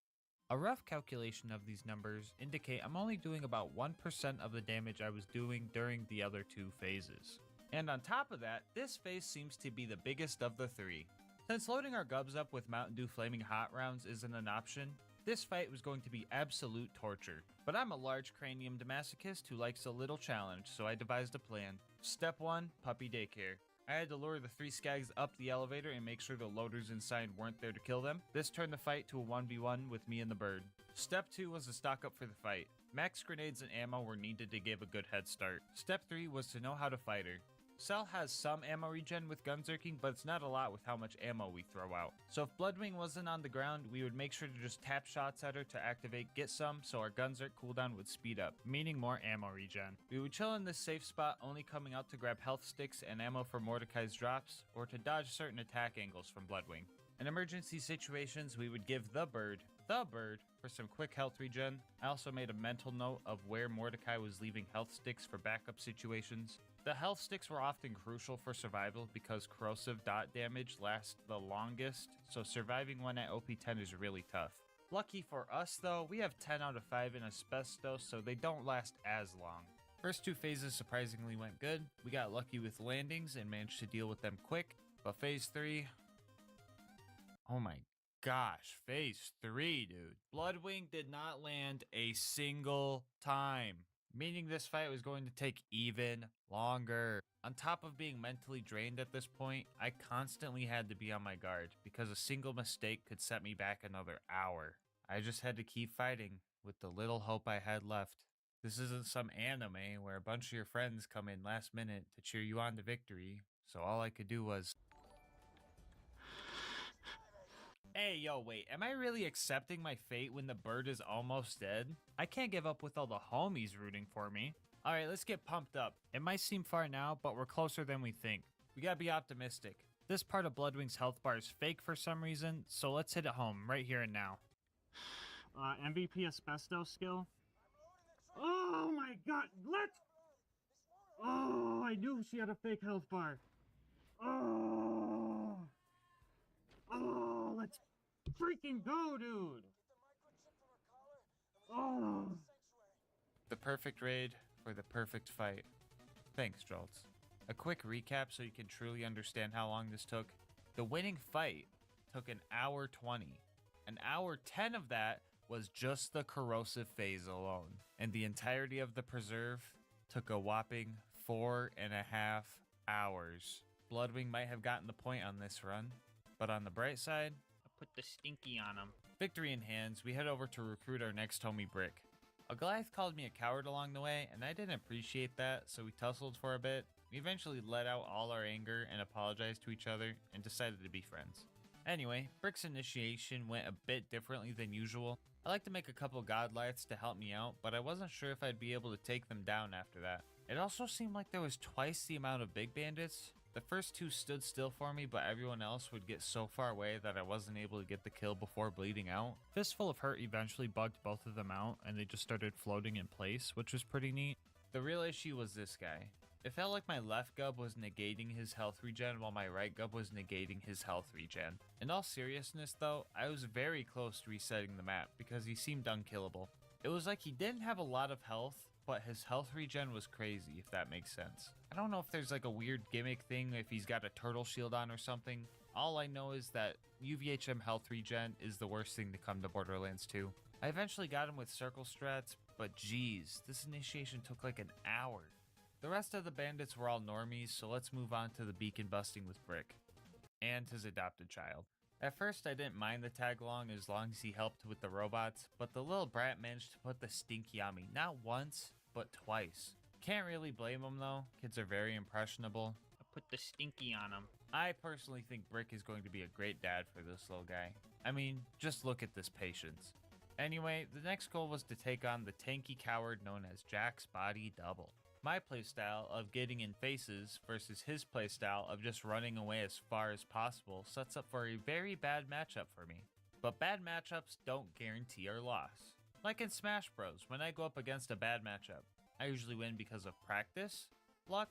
A rough calculation of these numbers indicate I'm only doing about 1% of the damage I was doing during the other 2 phases. And on top of that, this phase seems to be the biggest of the 3. Since loading our gubs up with Mountain Dew Flaming Hot rounds isn't an option, this fight was going to be absolute torture. But I'm a large craniumed masochist who likes a little challenge, so I devised a plan. Step 1, puppy daycare. I had to lure the 3 skags up the elevator and make sure the loaders inside weren't there to kill them. This turned the fight to a 1v1 with me and the bird. Step 2 was to stock up for the fight. Max grenades and ammo were needed to give a good head start. Step 3 was to know how to fight her. Cell has some ammo regen with gunzerking, but it's not a lot with how much ammo we throw out. So if Bloodwing wasn't on the ground, we would make sure to just tap shots at her to activate get some, so our gunzerk cooldown would speed up, meaning more ammo regen. We would chill in this safe spot, only coming out to grab health sticks and ammo for Mordecai's drops, or to dodge certain attack angles from Bloodwing. In emergency situations, we would give the bird, for some quick health regen. I also made a mental note of where Mordecai was leaving health sticks for backup situations. The health sticks were often crucial for survival because corrosive dot damage lasts the longest, so surviving one at OP10 is really tough. Lucky for us though, we have 10 out of 5 in asbestos, so they don't last as long. First 2 phases surprisingly went good. We got lucky with landings and managed to deal with them quick, but phase 3... oh my gosh, phase 3, dude. Bloodwing did not land a single time, meaning this fight was going to take even longer. On top of being mentally drained at this point, I constantly had to be on my guard because a single mistake could set me back another hour. I just had to keep fighting with the little hope I had left. This isn't some anime where a bunch of your friends come in last minute to cheer you on to victory, so all I could do was... Hey, yo, wait, am I really accepting my fate when the bird is almost dead? I can't give up with all the homies rooting for me. Alright, let's get pumped up. It might seem far now, but we're closer than we think. We gotta be optimistic. This part of Bloodwing's health bar is fake for some reason, so let's hit it home, right here and now. MVP asbestos skill. Oh my god, let's... oh, I knew she had a fake health bar. Oh, let's freaking go, dude. Oh. The perfect raid for the perfect fight. Thanks, Jolts. A quick recap so you can truly understand how long this took. The winning fight took an hour 20. An hour 10 of that was just the corrosive phase alone. And the entirety of the preserve took a whopping 4.5 hours. Bloodwing might have gotten the point on this run, but on the bright side, I put the stinky on him. Victory in hands, we head over to recruit our next homie Brick. A Goliath called me a coward along the way, and I didn't appreciate that, so we tussled for a bit. We eventually let out all our anger and apologized to each other, and decided to be friends. Anyway, Brick's initiation went a bit differently than usual. I like to make a couple Godlights to help me out, but I wasn't sure if I'd be able to take them down after that. It also seemed like there was twice the amount of big bandits. The first two stood still for me, but everyone else would get so far away that I wasn't able to get the kill before bleeding out. Fistful of Hurt eventually bugged both of them out, and they just started floating in place, which was pretty neat. The real issue was this guy. It felt like my left gub was negating his health regen while my right gub was negating his health regen. In all seriousness though, I was very close to resetting the map because he seemed unkillable. It was like he didn't have a lot of health, but his health regen was crazy, if that makes sense. I don't know if there's like a weird gimmick thing, if he's got a turtle shield on or something. All I know is that UVHM health regen is the worst thing to come to Borderlands 2. I eventually got him with circle strats, but geez, this initiation took like an hour. The rest of the bandits were all normies, so let's move on to the beacon busting with Brick and his adopted child. At first I didn't mind the tag along as long as he helped with the robots, but the little brat managed to put the stinky on me, not once, but twice. Can't really blame him though, kids are very impressionable. I put the stinky on him. I personally think Brick is going to be a great dad for this little guy. I mean, just look at this patience. Anyway, the next goal was to take on the tanky coward known as Jack's Body Double. My playstyle of getting in faces versus his playstyle of just running away as far as possible sets up for a very bad matchup for me. But bad matchups don't guarantee our loss. Like in Smash Bros, when I go up against a bad matchup, I usually win because of practice, luck,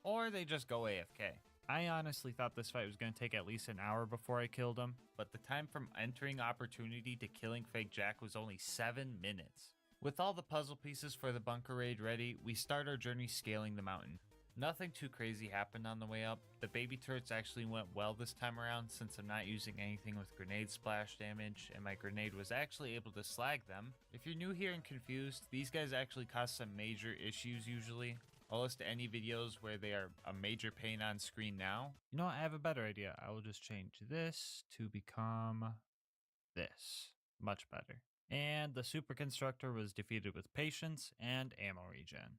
or they just go AFK. I honestly thought this fight was going to take at least an hour before I killed him, but the time from entering opportunity to killing Fake Jack was only 7 minutes. With all the puzzle pieces for the bunker raid ready, we start our journey scaling the mountain. Nothing too crazy happened on the way up. The baby turrets actually went well this time around since I'm not using anything with grenade splash damage, and my grenade was actually able to slag them. If you're new here and confused, these guys actually cause some major issues usually. I'll list any videos where they are a major pain on screen now. You know what, I have a better idea. I will just change this to become this. Much better. And the super constructor was defeated with patience and ammo regen.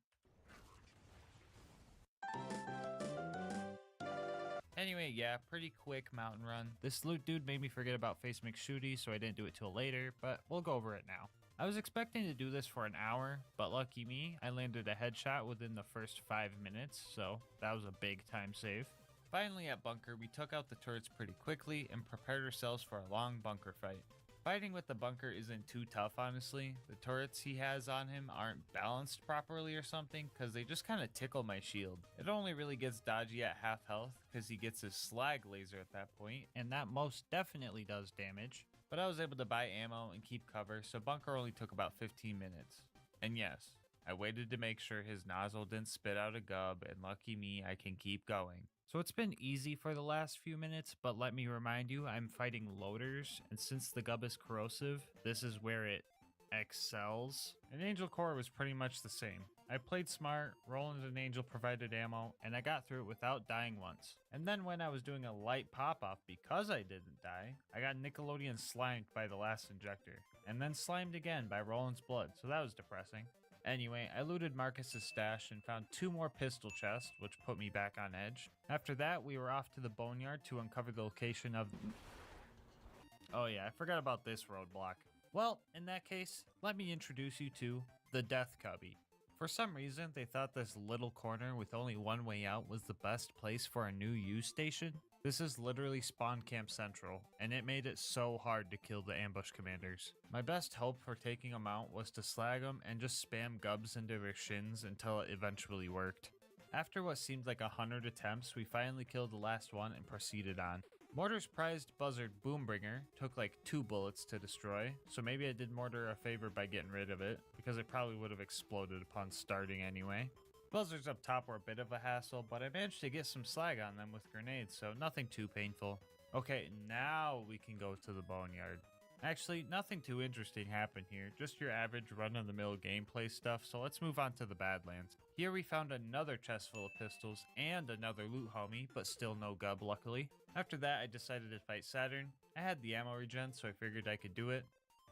Anyway, yeah, pretty quick mountain run. This loot dude made me forget about Face McShooty, so I didn't do it till later, but we'll go over it now. I was expecting to do this for an hour, but lucky me, I landed a headshot within the first 5 minutes, so that was a big time save. Finally at bunker, we took out the turrets pretty quickly and prepared ourselves for a long bunker fight. Fighting with the bunker isn't too tough, honestly. The turrets he has on him aren't balanced properly or something, because they just kind of tickle my shield. It only really gets dodgy at half health, because he gets his slag laser at that point, and that most definitely does damage. But I was able to buy ammo and keep cover, so bunker only took about 15 minutes. And yes, I waited to make sure his nozzle didn't spit out a gub, and lucky me, I can keep going. So it's been easy for the last few minutes, but let me remind you, I'm fighting loaders, and since the gub is corrosive, this is where it excels. And Angel Core was pretty much the same. I played smart, Roland and Angel provided ammo, and I got through it without dying once. And then when I was doing a light pop-off because I didn't die, I got Nickelodeon slimed by the last injector, and then slimed again by Roland's blood, so that was depressing. Anyway, I looted Marcus's stash and found 2 more pistol chests, which put me back on edge. After that, we were off to the boneyard to uncover the location of... Oh yeah, I forgot about this roadblock. Well, in that case, let me introduce you to the Death Cubby. For some reason, they thought this little corner with only one way out was the best place for a new use station. This is literally Spawn Camp Central, and it made it so hard to kill the ambush commanders. My best hope for taking them out was to slag them and just spam gubs into their shins until it eventually worked. After what seemed like 100 attempts, we finally killed the last one and proceeded on. Mortar's prized buzzard Boombringer took like 2 bullets to destroy, so maybe I did Mortar a favor by getting rid of it, because it probably would have exploded upon starting anyway. Buzzards up top were a bit of a hassle, but I managed to get some slag on them with grenades, so nothing too painful. Okay, now we can go to the boneyard. Actually, nothing too interesting happened here, just your average run-of-the-mill gameplay stuff, so let's move on to the Badlands. Here we found another chest full of pistols and another loot homie, but still no gub luckily. After that, I decided to fight Saturn. I had the ammo regen, so I figured I could do it.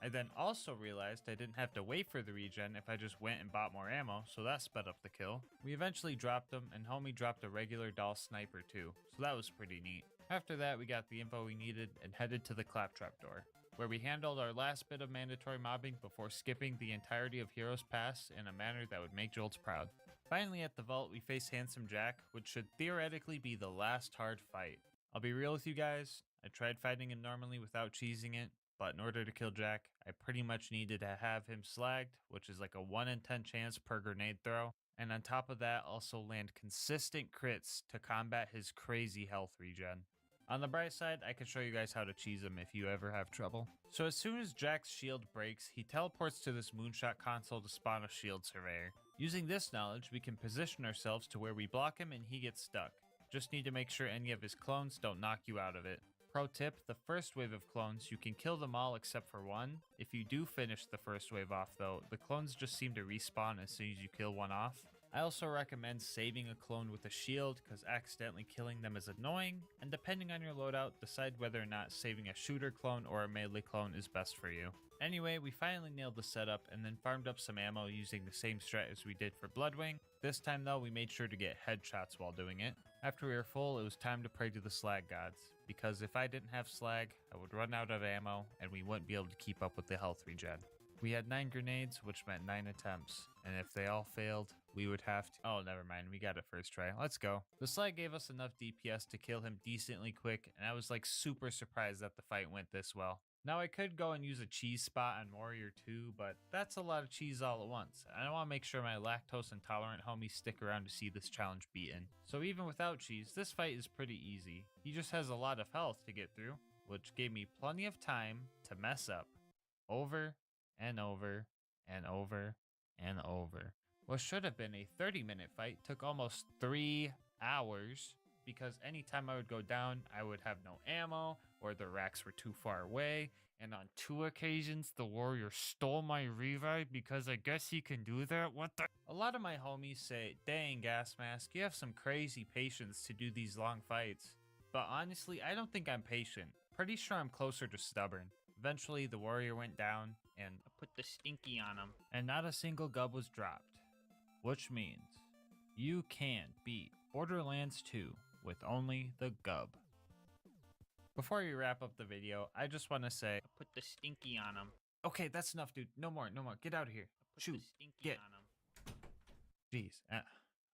I then also realized I didn't have to wait for the regen if I just went and bought more ammo, so that sped up the kill. We eventually dropped them, and homie dropped a regular doll sniper too, so that was pretty neat. After that, we got the info we needed and headed to the claptrap door, where we handled our last bit of mandatory mobbing before skipping the entirety of Heroes Pass in a manner that would make Jolts proud. Finally at the vault, we face Handsome Jack, which should theoretically be the last hard fight. I'll be real with you guys, I tried fighting him normally without cheesing it, but in order to kill Jack, I pretty much needed to have him slagged, which is like a 1 in 10 chance per grenade throw, and on top of that also land consistent crits to combat his crazy health regen. On the bright side, I can show you guys how to cheese him if you ever have trouble. So as soon as Jack's shield breaks, he teleports to this moonshot console to spawn a shield surveyor. Using this knowledge, we can position ourselves to where we block him and he gets stuck. Just need to make sure any of his clones don't knock you out of it. Pro tip, the first wave of clones, you can kill them all except for one. If you do finish the first wave off though, the clones just seem to respawn as soon as you kill one off. I also recommend saving a clone with a shield because accidentally killing them is annoying, and depending on your loadout, decide whether or not saving a shooter clone or a melee clone is best for you. Anyway, we finally nailed the setup and then farmed up some ammo using the same strat as we did for Bloodwing. This time though, we made sure to get headshots while doing it. After we were full, it was time to pray to the slag gods, because if I didn't have slag, I would run out of ammo and we wouldn't be able to keep up with the health regen. We had 9 grenades, which meant 9 attempts, and if they all failed, we would have to— oh, never mind, we got it first try. Let's go. The slag gave us enough DPS to kill him decently quick, and I was like super surprised that the fight went this well. Now I could go and use a cheese spot on Warrior 2, but that's a lot of cheese all at once. I want to make sure my lactose intolerant homies stick around to see this challenge beaten. So even without cheese, this fight is pretty easy. He just has a lot of health to get through, which gave me plenty of time to mess up over and over and over and over. What should have been a 30-minute fight took almost 3 hours because anytime I would go down, I would have no ammo or the racks were too far away. And on 2 occasions, the warrior stole my revive because I guess he can do that. What the— a lot of my homies say, dang, GASMASK, you have some crazy patience to do these long fights. But honestly, I don't think I'm patient. Pretty sure I'm closer to stubborn. Eventually, the warrior went down, and I put the stinky on him. And not a single gub was dropped. Which means you can't beat Borderlands 2 with only the gub. Before we wrap up the video, I just want to say, I put the stinky on him. Okay, that's enough, dude. No more, no more. Get out of here. Shoot. Get on him. Jeez.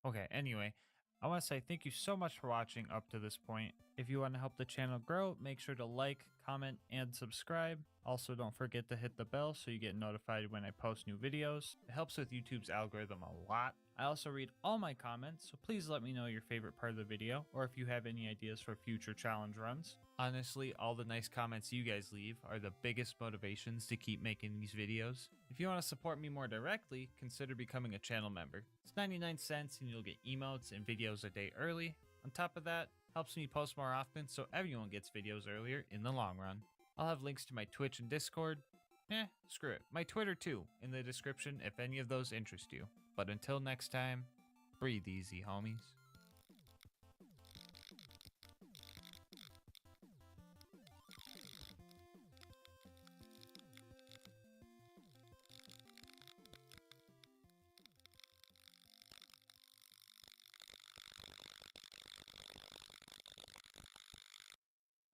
Okay, anyway, I want to say thank you so much for watching up to this point. If you want to help the channel grow, make sure to like, comment, and subscribe. Also, don't forget to hit the bell so you get notified when I post new videos. It helps with YouTube's algorithm a lot. I also read all my comments, so please let me know your favorite part of the video, or if you have any ideas for future challenge runs. Honestly, all the nice comments you guys leave are the biggest motivations to keep making these videos. If you want to support me more directly, consider becoming a channel member. It's 99 cents and you'll get emotes and videos a day early. On top of that, helps me post more often so everyone gets videos earlier in the long run. I'll have links to my Twitch and Discord. Screw it. My Twitter too, in the description if any of those interest you. But until next time, breathe easy, homies.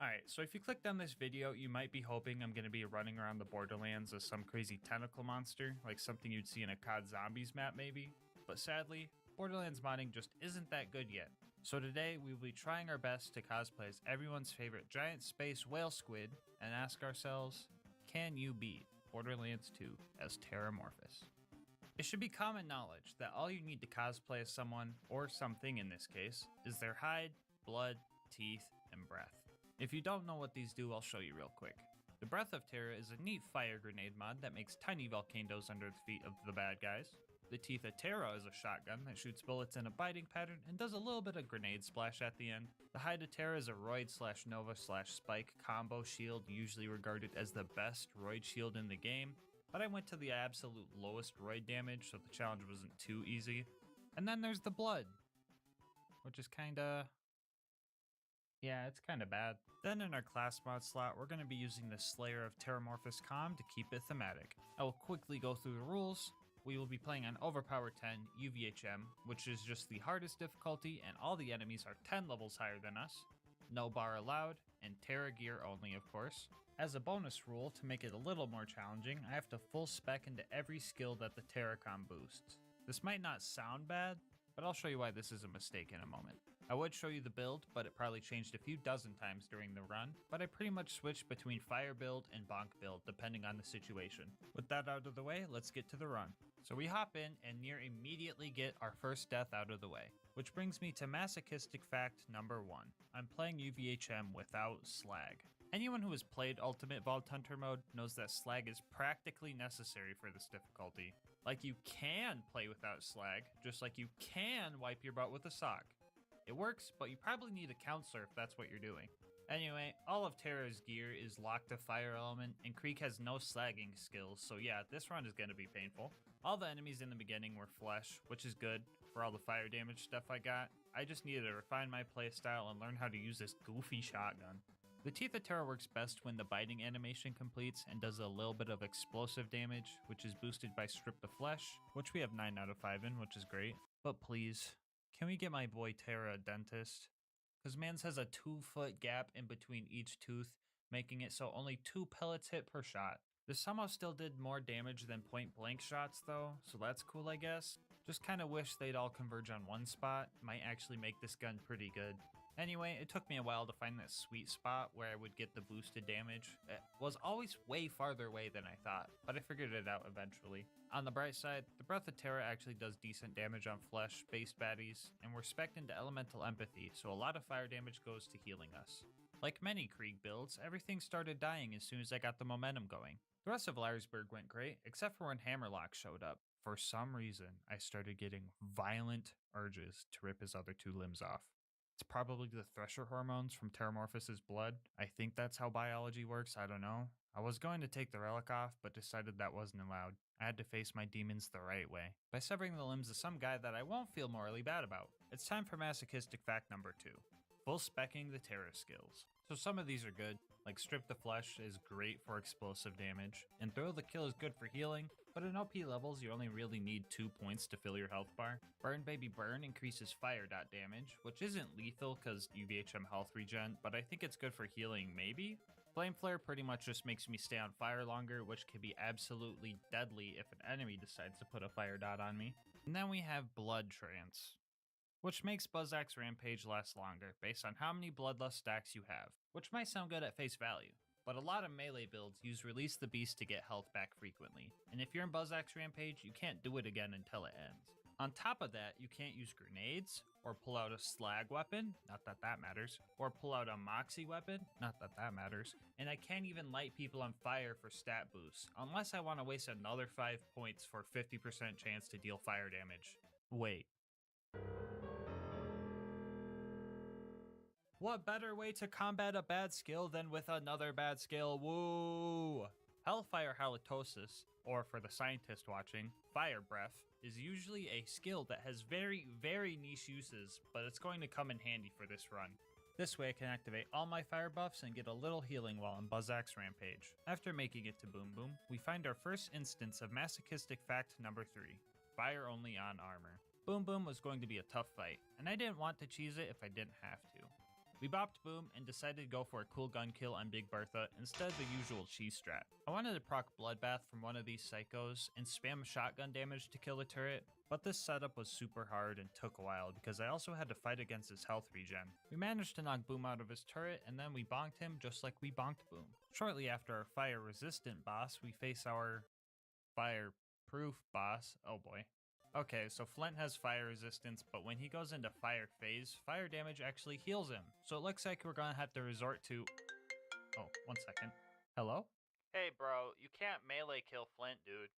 Alright, so if you clicked on this video, you might be hoping I'm going to be running around the Borderlands as some crazy tentacle monster, like something you'd see in a COD Zombies map maybe. But sadly, Borderlands modding just isn't that good yet. So today, we will be trying our best to cosplay as everyone's favorite giant space whale squid, and ask ourselves, can you beat Borderlands 2 as Terramorphous? It should be common knowledge that all you need to cosplay as someone, or something in this case, is their hide, blood, teeth, and breath. If you don't know what these do, I'll show you real quick. The Breath of Terra is a neat fire grenade mod that makes tiny volcanoes under the feet of the bad guys. The Teeth of Terra is a shotgun that shoots bullets in a biting pattern and does a little bit of grenade splash at the end. The Hide of Terra is a Roid/Nova/Spike combo shield, usually regarded as the best Roid shield in the game, but I went to the absolute lowest Roid damage, so the challenge wasn't too easy. And then there's the Blood, which is yeah, it's kinda bad. Then in our class mod slot, we're going to be using the Slayer of Terramorphous Calm to keep it thematic. I will quickly go through the rules. We will be playing on Overpower 10 UVHM, which is just the hardest difficulty, and all the enemies are 10 levels higher than us. No bar allowed, and Terra gear only, of course. As a bonus rule, to make it a little more challenging, I have to full spec into every skill that the Terracom boosts. This might not sound bad, but I'll show you why this is a mistake in a moment. I would show you the build, but it probably changed a few dozen times during the run, but I pretty much switched between fire build and bonk build depending on the situation. With that out of the way, let's get to the run. So we hop in and near immediately get our first death out of the way, which brings me to masochistic fact number 1. I'm playing UVHM without slag. Anyone who has played Ultimate Vault Hunter mode knows that slag is practically necessary for this difficulty. Like, you can play without slag, just like you can wipe your butt with a sock. It works, but you probably need a counselor if that's what you're doing. Anyway, all of Terra's gear is locked to fire element, and Krieg has no slagging skills, so yeah, this run is going to be painful. All the enemies in the beginning were flesh, which is good for all the fire damage stuff I got. I just needed to refine my playstyle and learn how to use this goofy shotgun. The Teeth of Terra works best when the biting animation completes and does a little bit of explosive damage, which is boosted by Strip the Flesh, which we have 9 out of 5 in, which is great. But please, can we get my boy Terra a dentist? Cause mans has a 2-foot gap in between each tooth, making it so only 2 pellets hit per shot. This somehow still did more damage than point blank shots though, so that's cool I guess. Just kinda wish they'd all converge on one spot, might actually make this gun pretty good. Anyway, it took me a while to find that sweet spot where I would get the boosted damage. It was always way farther away than I thought, but I figured it out eventually. On the bright side, the Breath of Terra actually does decent damage on flesh-based baddies, and we're spec'd into Elemental Empathy, so a lot of fire damage goes to healing us. Like many Krieg builds, everything started dying as soon as I got the momentum going. The rest of Liarsburg went great, except for when Hammerlock showed up. For some reason, I started getting violent urges to rip his other 2 limbs off. It's probably the Thresher hormones from Terramorphous' blood. I think that's how biology works, I don't know. I was going to take the relic off, but decided that wasn't allowed. I had to face my demons the right way, by severing the limbs of some guy that I won't feel morally bad about. It's time for masochistic fact number 2. Full specking the Terra skills. So some of these are good, like Strip the Flesh is great for explosive damage, and Thrill the Kill is good for healing, but in OP levels you only really need 2 points to fill your health bar. Burn Baby Burn increases fire dot damage, which isn't lethal cause UVHM health regen, but I think it's good for healing maybe? Flame Flare pretty much just makes me stay on fire longer, which can be absolutely deadly if an enemy decides to put a fire dot on me. And then we have Blood Trance, which makes Buzzak's Rampage last longer based on how many Bloodlust stacks you have, which might sound good at face value, but a lot of melee builds use Release the Beast to get health back frequently, and if you're in Buzzak's Rampage, you can't do it again until it ends. On top of that, you can't use grenades, or pull out a slag weapon, not that that matters, or pull out a moxie weapon, not that that matters, and I can't even light people on fire for stat boosts, unless I want to waste another 5 points for 50% chance to deal fire damage. Wait. What better way to combat a bad skill than with another bad skill? Woo! Hellfire Halitosis, or for the scientist watching, Fire Breath, is usually a skill that has very, very niche uses, but it's going to come in handy for this run. This way I can activate all my fire buffs and get a little healing while on Buzzak's Rampage. After making it to Boom Boom, we find our first instance of masochistic fact number 3, fire only on armor. Boom Boom was going to be a tough fight, and I didn't want to cheese it if I didn't have to. We bopped Boom and decided to go for a cool gun kill on Big Bertha instead of the usual cheese strat. I wanted to proc Bloodbath from one of these psychos and spam shotgun damage to kill the turret, but this setup was super hard and took a while because I also had to fight against his health regen. We managed to knock Boom out of his turret and then we bonked him just like we bonked Boom. Shortly after our fire resistant boss, we face our fireproof boss. Oh boy. Okay, so Flint has fire resistance, but when he goes into fire phase, fire damage actually heals him. So it looks like we're gonna have to resort to... Oh, 1 second. Hello? Hey bro, you can't melee kill Flint, dude.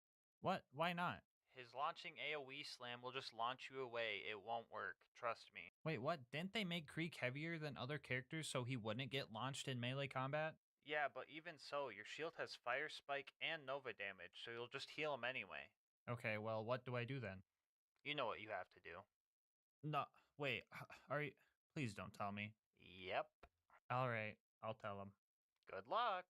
What? Why not? His launching AoE slam will just launch you away. It won't work. Trust me. Wait, what? Didn't they make Creek heavier than other characters so he wouldn't get launched in melee combat? Yeah, but even so, your shield has Fire Spike and Nova damage, so you'll just heal him anyway. Okay, well, what do I do then? You know what you have to do. No, wait, are you... Please don't tell me. Yep. Alright, I'll tell him. Good luck.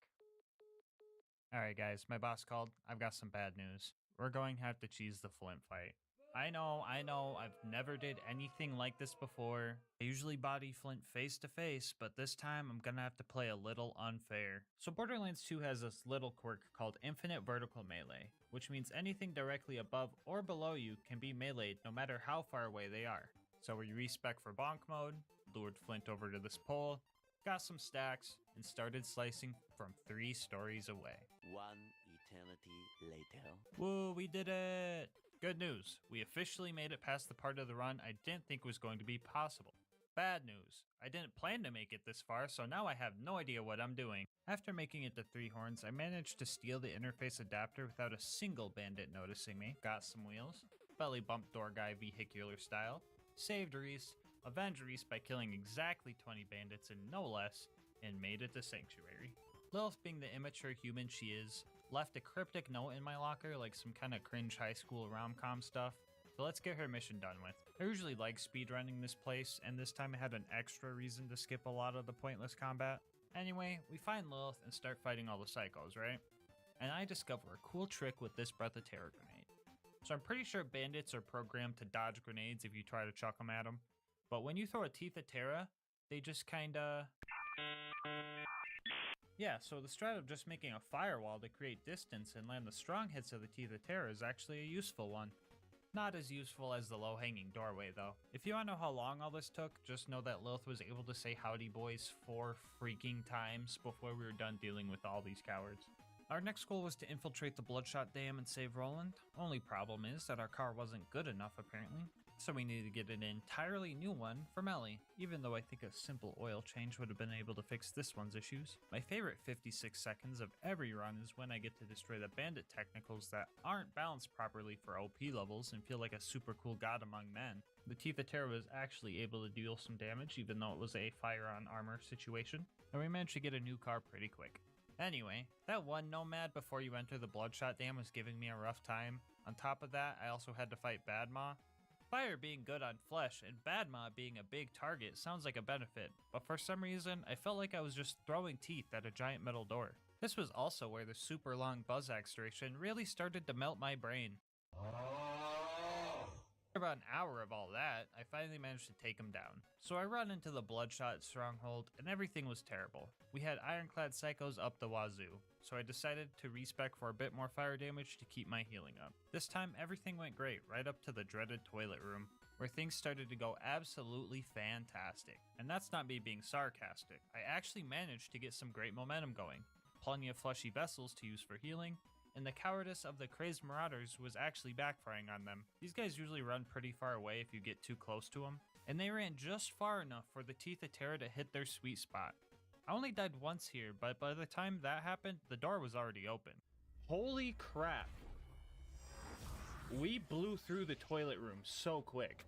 Alright guys, my boss called. I've got some bad news. We're going to have to cheese the Flint fight. I know, I've never did anything like this before. I usually body Flint face to face, but this time I'm gonna have to play a little unfair. So Borderlands 2 has this little quirk called Infinite Vertical Melee, which means anything directly above or below you can be meleeed no matter how far away they are. So we respec for bonk mode, lured Flint over to this pole, got some stacks, and started slicing from 3 stories away. One eternity later. Woo, we did it! Good news, we officially made it past the part of the run I didn't think was going to be possible. Bad news, I didn't plan to make it this far, so now I have no idea what I'm doing. After making it to 3 horns, I managed to steal the interface adapter without a single bandit noticing me. Got some wheels, belly bump door guy vehicular style, saved Reese, avenged Reese by killing exactly 20 bandits and no less, and made it to Sanctuary. Lilith, being the immature human she is, left a cryptic note in my locker like some kind of cringe high school rom-com stuff, so let's get her mission done with. I usually like speedrunning this place, and this time I had an extra reason to skip a lot of the pointless combat. Anyway, we find Lilith and start fighting all the psychos, right? And I discover a cool trick with this Breath of Terror grenade. So I'm pretty sure bandits are programmed to dodge grenades if you try to chuck them at them, but when you throw a Teeth of Terra, they just kinda... Yeah, so the strat of just making a firewall to create distance and land the strong hits of the Teeth of Terror is actually a useful one. Not as useful as the low-hanging doorway, though. If you want to know how long all this took, just know that Lilith was able to say howdy boys 4 freaking times before we were done dealing with all these cowards. Our next goal was to infiltrate the Bloodshot Dam and save Roland. Only problem is that our car wasn't good enough apparently, so we needed to get an entirely new one from Ellie, even though I think a simple oil change would have been able to fix this one's issues. My favorite 56 seconds of every run is when I get to destroy the bandit technicals that aren't balanced properly for OP levels and feel like a super cool god among men. The Teeth of Terror was actually able to deal some damage even though it was a fire on armor situation, and we managed to get a new car pretty quick. Anyway, that one nomad before you enter the Bloodshot Dam was giving me a rough time. On top of that, I also had to fight Badma. Fire being good on flesh and Badma being a big target sounds like a benefit, but for some reason, I felt like I was just throwing teeth at a giant metal door. This was also where the super long buzz axe duration really started to melt my brain. After about an hour of all that, I finally managed to take him down. So I run into the Bloodshot stronghold and everything was terrible. We had ironclad psychos up the wazoo, so I decided to respec for a bit more fire damage to keep my healing up. This time everything went great right up to the dreaded toilet room, where things started to go absolutely fantastic. And that's not me being sarcastic. I actually managed to get some great momentum going. Plenty of fleshy vessels to use for healing, and the cowardice of the crazed marauders was actually backfiring on them. These guys usually run pretty far away if you get too close to them, and they ran just far enough for the Teeth of Terror to hit their sweet spot. I only died once here, but by the time that happened, the door was already open. Holy crap! We blew through the toilet room so quick.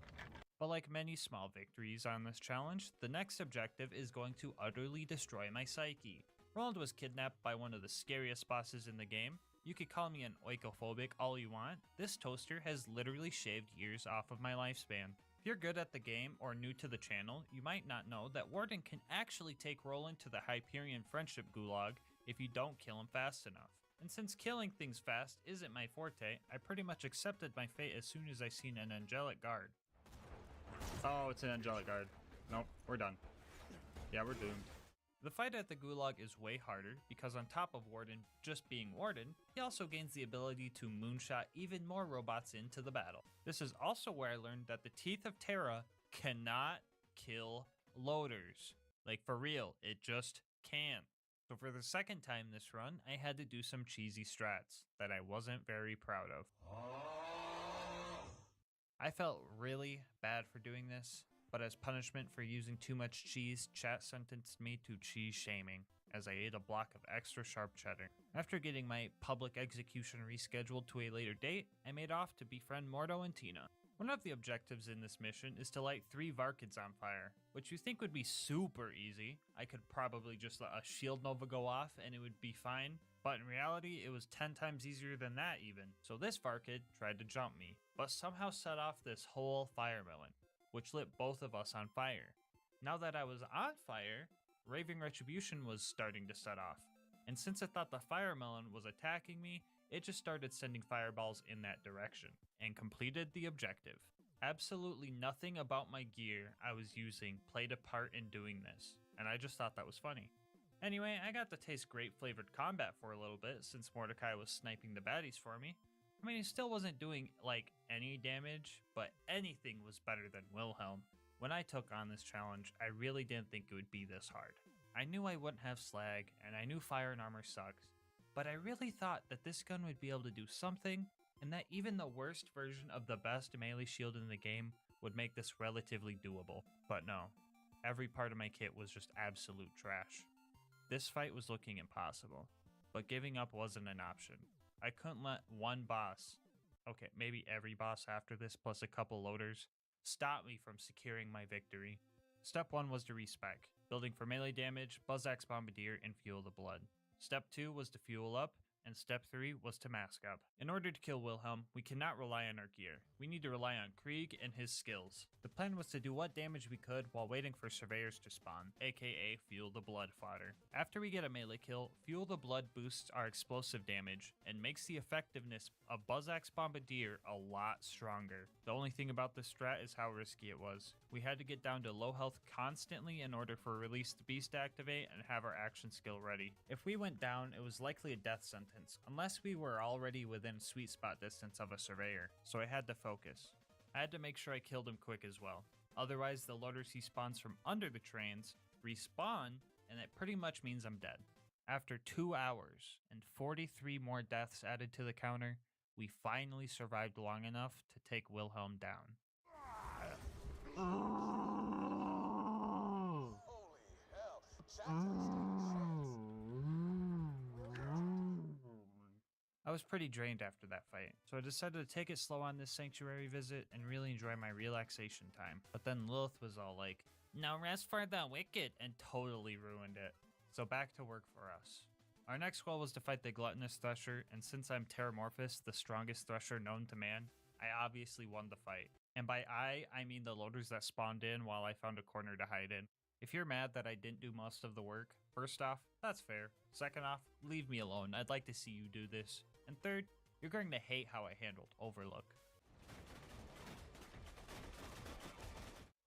But like many small victories on this challenge, the next objective is going to utterly destroy my psyche. Roland was kidnapped by one of the scariest bosses in the game. You could call me an oikophobic all you want. This toaster has literally shaved years off of my lifespan. If you're good at the game or new to the channel, you might not know that Warden can actually take Roland to the Hyperion Friendship Gulag if you don't kill him fast enough. And since killing things fast isn't my forte, I pretty much accepted my fate as soon as I seen an angelic guard. Oh, it's an angelic guard. Nope, we're done. Yeah, we're doomed. The fight at the Gulag is way harder because on top of Warden just being Warden, he also gains the ability to moonshot even more robots into the battle. This is also where I learned that the Teeth of Terra cannot kill loaders. Like for real, it just can't. So for the second time this run, I had to do some cheesy strats that I wasn't very proud of. I felt really bad for doing this, but as punishment for using too much cheese, chat sentenced me to cheese shaming. as I ate a block of extra sharp cheddar. After getting my public execution rescheduled to a later date, I made off to befriend Mordo and Tina. One of the objectives in this mission is to light 3 Varkids on fire, which you think would be super easy. I could probably just let a shield nova go off and it would be fine, but in reality it was 10 times easier than that even. So this Varkid tried to jump me, but somehow set off this whole fire melon, which lit both of us on fire. Now that I was on fire, Raving Retribution was starting to set off, and since it thought the fire melon was attacking me, it just started sending fireballs in that direction, and completed the objective. Absolutely nothing about my gear I was using played a part in doing this, and I just thought that was funny. Anyway, I got to taste grape flavored combat for a little bit since Mordecai was sniping the baddies for me. I mean, he still wasn't doing like any damage, but anything was better than Wilhelm. When I took on this challenge, I really didn't think it would be this hard. I knew I wouldn't have slag, and I knew fire and armor sucks, but I really thought that this gun would be able to do something, and that even the worst version of the best melee shield in the game would make this relatively doable. But no, every part of my kit was just absolute trash. This fight was looking impossible, but giving up wasn't an option. I couldn't let one boss, okay, maybe every boss after this plus a couple loaders, stop me from securing my victory. Step 1 was to respec, building for melee damage, Buzzax Bombardier, and Fuel the Blood. Step 2 was to fuel up, and step 3 was to mask up. In order to kill Wilhelm, we cannot rely on our gear. We need to rely on Krieg and his skills. The plan was to do what damage we could while waiting for surveyors to spawn, aka Fuel the Blood fodder. After we get a melee kill, Fuel the Blood boosts our explosive damage and makes the effectiveness of Buzzax Bombardier a lot stronger. The only thing about this strat is how risky it was. We had to get down to low health constantly in order for Release the Beast to activate and have our action skill ready. If we went down, it was likely a death sentence, unless we were already within sweet spot distance of a surveyor, so I had to focus. I had to make sure I killed him quick as well. Otherwise, the loaders he spawns from under the trains respawn, and it pretty much means I'm dead. After 2 hours and 43 more deaths added to the counter, we finally survived long enough to take Wilhelm down. Oh. Holy hell. Jackson's I was pretty drained after that fight, so I decided to take it slow on this sanctuary visit and really enjoy my relaxation time. But then Lilith was all like, "No rest for the wicked," and totally ruined it. So back to work for us. Our next goal was to fight the Gluttonous Thresher, and since I'm Terramorphous, the strongest Thresher known to man, I obviously won the fight. And by I mean the loaders that spawned in while I found a corner to hide in. If you're mad that I didn't do most of the work, first off, that's fair. Second off, leave me alone. I'd like to see you do this. And third, you're going to hate how I handled Overlook.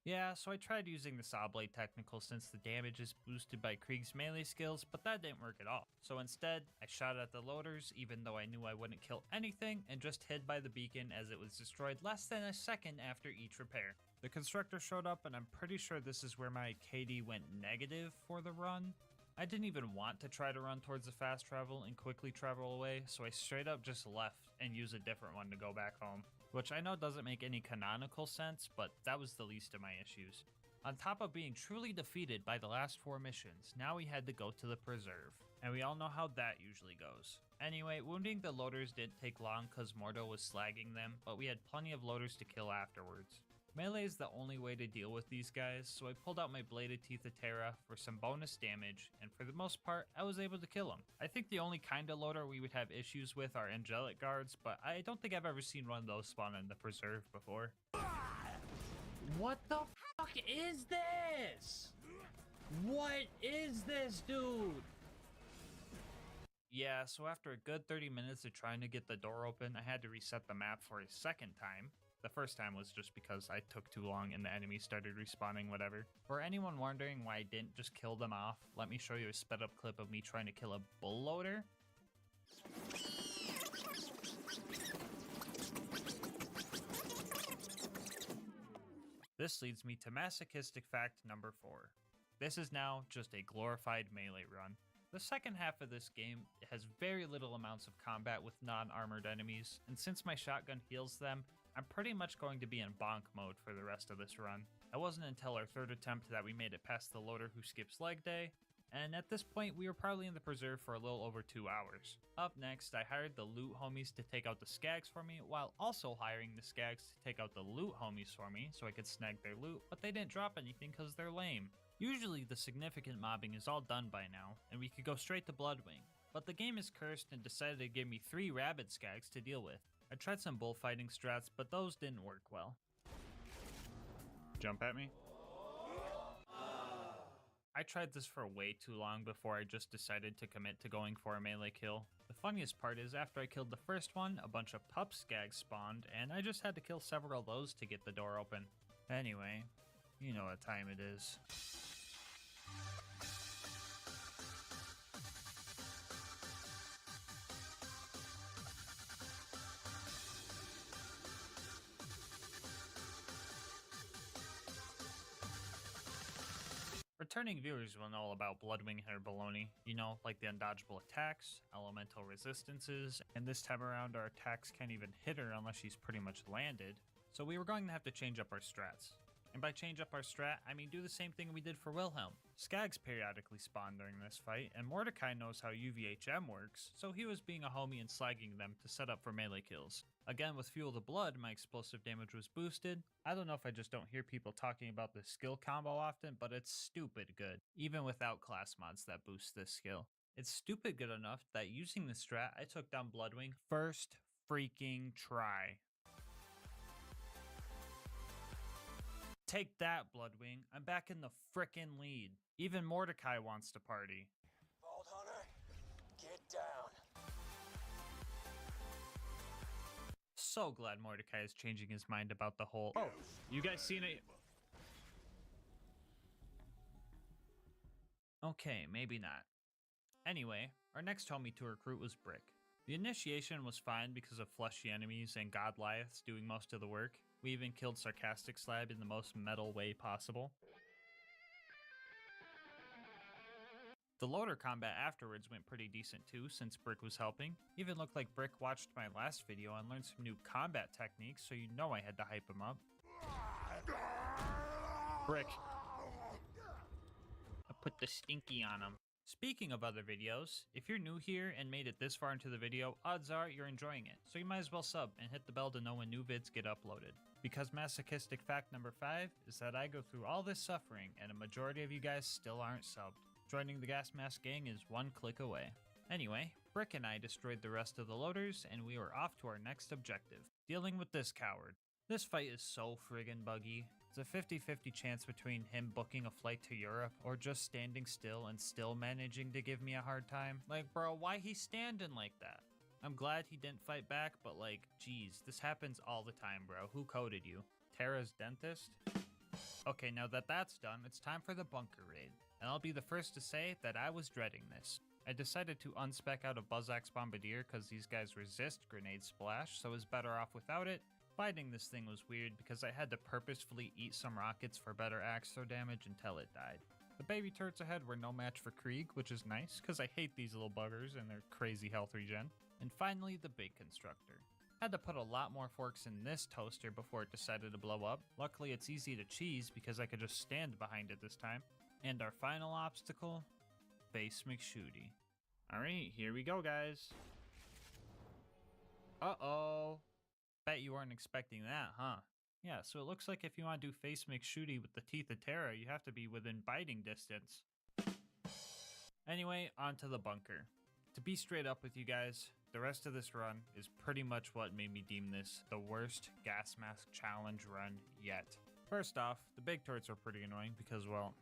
Yeah, so I tried using the Saw Blade technical since the damage is boosted by Krieg's melee skills, but that didn't work at all. So instead, I shot at the loaders even though I knew I wouldn't kill anything and just hid by the beacon as it was destroyed less than a second after each repair. The Constructor showed up and I'm pretty sure this is where my KD went negative for the run. I didn't even want to try to run towards the fast travel and quickly travel away, so I straight up just left and used a different one to go back home. Which I know doesn't make any canonical sense, but that was the least of my issues. On top of being truly defeated by the last 4 missions, now we had to go to the Preserve. And we all know how that usually goes. Anyway, wounding the loaders didn't take long cause Mordo was slagging them, but we had plenty of loaders to kill afterwards. Melee is the only way to deal with these guys, so I pulled out my Bladed Teeth of Terra for some bonus damage, and for the most part, I was able to kill them. I think the only kind of loader we would have issues with are Angelic Guards, but I don't think I've ever seen one of those spawn in the Preserve before. What the fuck is this? What is this, dude? Yeah, so after a good 30 minutes of trying to get the door open, I had to reset the map for a second time. The first time was just because I took too long and the enemies started respawning whatever. For anyone wondering why I didn't just kill them off, let me show you a sped up clip of me trying to kill a bull loader. This leads me to masochistic fact number 4. This is now just a glorified melee run. The second half of this game has very little amounts of combat with non-armored enemies, and since my shotgun heals them, I'm pretty much going to be in bonk mode for the rest of this run. It wasn't until our 3rd attempt that we made it past the loader who skips leg day, and at this point we were probably in the preserve for a little over 2 hours. Up next, I hired the loot homies to take out the skags for me, while also hiring the skags to take out the loot homies for me so I could snag their loot, but they didn't drop anything because they're lame. Usually the significant mobbing is all done by now, and we could go straight to Bloodwing, but the game is cursed and decided to give me 3 rabid skags to deal with. I tried some bullfighting strats, but those didn't work well. Jump at me? I tried this for way too long before I just decided to commit to going for a melee kill. The funniest part is after I killed the first one, a bunch of pup skags spawned, and I just had to kill several of those to get the door open. Anyway, you know what time it is. Returning viewers will know all about Bloodwing hair baloney, you know, like the undodgeable attacks, elemental resistances, and this time around our attacks can't even hit her unless she's pretty much landed, so we were going to have to change up our strats. And by change up our strat, I mean do the same thing we did for Wilhelm. Skags periodically spawn during this fight, and Mordecai knows how UVHM works, so he was being a homie and slagging them to set up for melee kills. Again, with Fuel the Blood, my explosive damage was boosted. I don't know if I just don't hear people talking about this skill combo often, but it's stupid good, even without class mods that boost this skill. It's stupid good enough that using this strat, I took down Bloodwing first freaking try. Take that, Bloodwing. I'm back in the frickin' lead. Even Mordecai wants to party. Vault Hunter, get down. So glad Mordecai is changing his mind about the whole, oh, you guys seen it? Okay, maybe not. Anyway, our next homie to recruit was Brick. The initiation was fine because of fleshy enemies and Godliaths doing most of the work. We even killed Sarcastic Slab in the most metal way possible. The loader combat afterwards went pretty decent too, since Brick was helping. Even looked like Brick watched my last video and learned some new combat techniques, so you know I had to hype him up. Brick. I put the stinky on him. Speaking of other videos, if you're new here and made it this far into the video, odds are you're enjoying it, so you might as well sub and hit the bell to know when new vids get uploaded. Because masochistic fact number 5 is that I go through all this suffering and a majority of you guys still aren't subbed. Joining the GASMASK gang is 1 click away. Anyway, Brick and I destroyed the rest of the loaders and we were off to our next objective, dealing with this coward. This fight is so friggin' buggy. It's a 50-50 chance between him booking a flight to Europe or just standing still and still managing to give me a hard time. Like, bro, why he standing like that? I'm glad he didn't fight back, but like, geez, this happens all the time, bro. Who coded you? Tara's dentist? Okay, now that that's done, it's time for the bunker raid. And I'll be the first to say that I was dreading this. I decided to unspec out a Buzzax Bombardier because these guys resist grenade splash, so I was better off without it. Fighting this thing was weird because I had to purposefully eat some rockets for better axe throw damage until it died. The baby turrets ahead were no match for Krieg, which is nice because I hate these little buggers and their crazy health regen. And finally, the big constructor. Had to put a lot more forks in this toaster before it decided to blow up. Luckily it's easy to cheese because I could just stand behind it this time. And our final obstacle, Face McShooty. Alright, here we go guys. Uh-oh. Bet you weren't expecting that, huh? Yeah, so it looks like if you want to do Face McShooty with the teeth of Terra, you have to be within biting distance. Anyway, on to the bunker. To be straight up with you guys, the rest of this run is pretty much what made me deem this the worst gas mask challenge run yet. First off, the big turrets are pretty annoying because, well,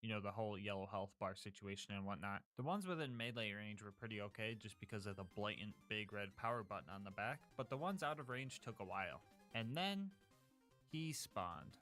you know, the whole yellow health bar situation and whatnot. The ones within melee range were pretty okay just because of the blatant big red power button on the back, but the ones out of range took a while. And then, he spawned.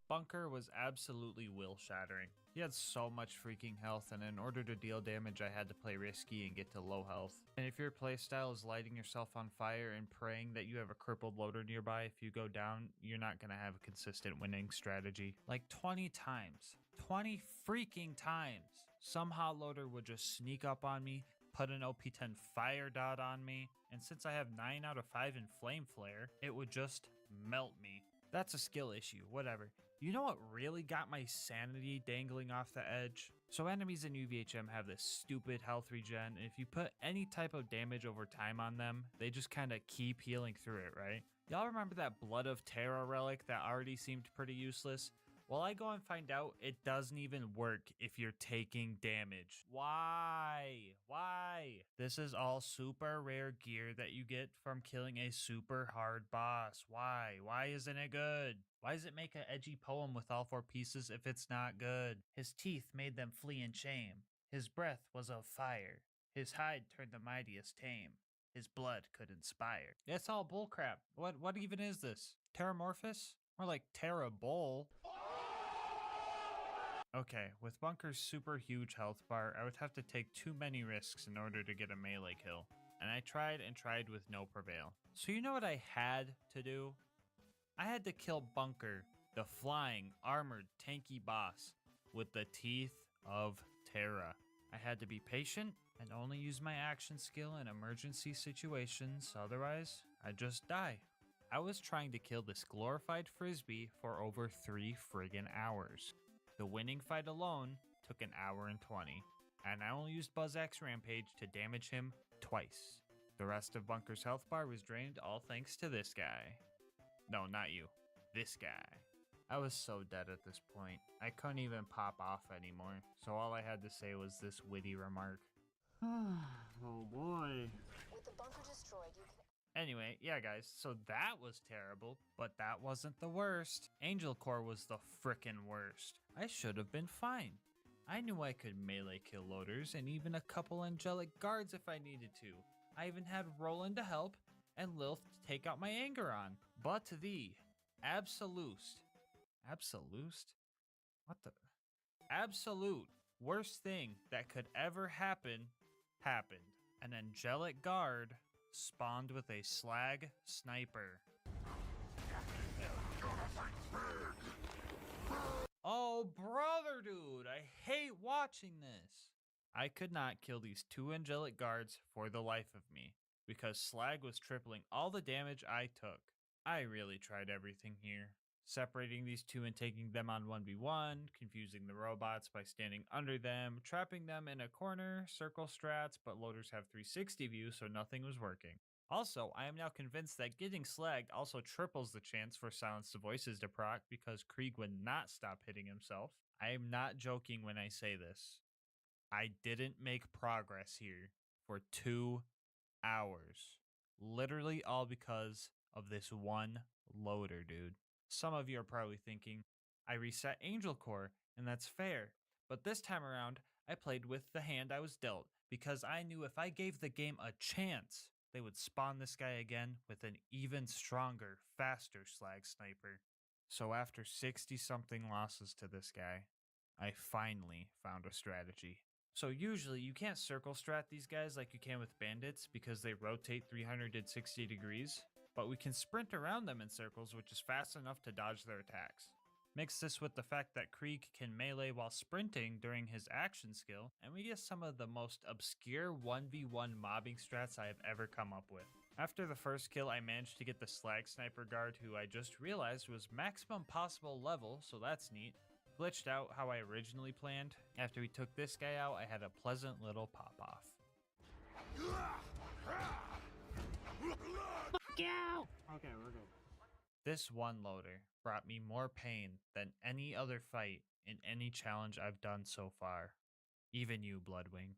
Bunker was absolutely will-shattering. He had so much freaking health, and in order to deal damage I had to play risky and get to low health. And if your playstyle is lighting yourself on fire and praying that you have a crippled loader nearby if you go down, you're not gonna have a consistent winning strategy. Like 20 times. 20 freaking times! Somehow loader would just sneak up on me, put an OP10 fire dot on me, and since I have 9 out of 5 in flame flare, it would just melt me. That's a skill issue, whatever. You know what really got my sanity dangling off the edge? So enemies in UVHM have this stupid health regen, and if you put any type of damage over time on them, they just kind of keep healing through it, right? Y'all remember that Blood of Terra relic that already seemed pretty useless? Well, I go and find out it doesn't even work if you're taking damage. Why? Why? This is all super rare gear that you get from killing a super hard boss. Why? Why isn't it good? Why does it make an edgy poem with all 4 pieces if it's not good? His teeth made them flee in shame. His breath was of fire. His hide turned the mightiest tame. His blood could inspire. It's all bullcrap. What even is this? Terramorphous? More like Terra Bull. Okay, with Bunker's super huge health bar, I would have to take too many risks in order to get a melee kill. And I tried and tried with no prevail. So you know what I had to do? I had to kill Bunker, the flying, armored, tanky boss, with the teeth of Terra. I had to be patient and only use my action skill in emergency situations, otherwise I'd just die. I was trying to kill this glorified frisbee for over 3 friggin' hours. The winning fight alone took an hour and 20, and I only used Buzz X Rampage to damage him twice. The rest of Bunker's health bar was drained all thanks to this guy. No, not you. This guy. I was so dead at this point. I couldn't even pop off anymore, so all I had to say was this witty remark. Oh boy. With the bunker destroyed, you can... Anyway, yeah guys, so that was terrible, but that wasn't the worst. Angel Core was the frickin' worst. I should have been fine. I knew I could melee kill loaders and even a couple angelic guards if I needed to. I even had Roland to help and Lilith to take out my anger on. But the absolute worst thing that could ever happen happened. An angelic guard spawned with a slag sniper. Oh brother dude, I hate watching this. I could not kill these 2 angelic guards for the life of me because slag was tripling all the damage I took. I really tried everything here. Separating these 2 and taking them on 1v1, confusing the robots by standing under them, trapping them in a corner, circle strats, but loaders have 360 view so nothing was working. Also, I am now convinced that getting slagged also triples the chance for Silence the Voices to proc because Krieg would not stop hitting himself. I am not joking when I say this. I didn't make progress here for 2 hours. Literally all because of this one loader, dude. Some of you are probably thinking, I reset Angel Core, and that's fair. But this time around, I played with the hand I was dealt, because I knew if I gave the game a chance, they would spawn this guy again with an even stronger, faster slag sniper. So after 60-something losses to this guy, I finally found a strategy. So usually you can't circle strat these guys like you can with bandits because they rotate 360 degrees, but we can sprint around them in circles, which is fast enough to dodge their attacks. Mix this with the fact that Krieg can melee while sprinting during his action skill, and we get some of the most obscure 1v1 mobbing strats I have ever come up with. After the first kill, I managed to get the slag sniper guard, who I just realized was maximum possible level, so that's neat. Glitched out how I originally planned. After we took this guy out, I had a pleasant little pop-off. Okay, we're good. This one loader brought me more pain than any other fight in any challenge I've done so far. Even you, Bloodwing.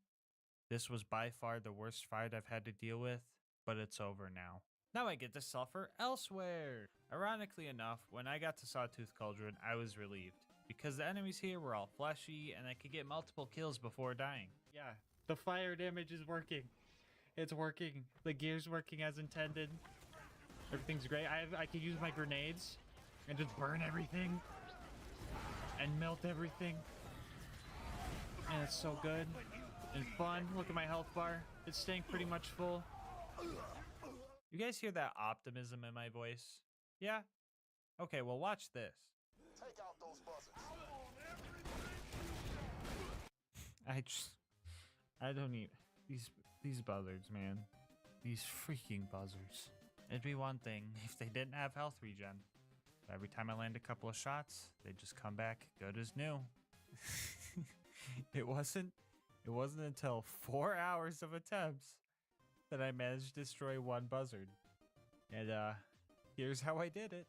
This was by far the worst fight I've had to deal with, but it's over now. Now I get to suffer elsewhere! Ironically enough, when I got to Sawtooth Cauldron, I was relieved, because the enemies here were all fleshy and I could get multiple kills before dying. Yeah, the fire damage is working. It's working. The gear's working as intended. Everything's great. I could use my grenades and just burn everything and melt everything. And it's so good and fun. Look at my health bar. It's staying pretty much full. You guys hear that optimism in my voice? Yeah? Okay, well watch this. Take out those buzzers. I don't need these buzzards, man. These freaking buzzards. It'd be one thing if they didn't have health regen. But every time I land a couple of shots, they just come back good as new. It wasn't until 4 hours of attempts that I managed to destroy one buzzard. And here's how I did it.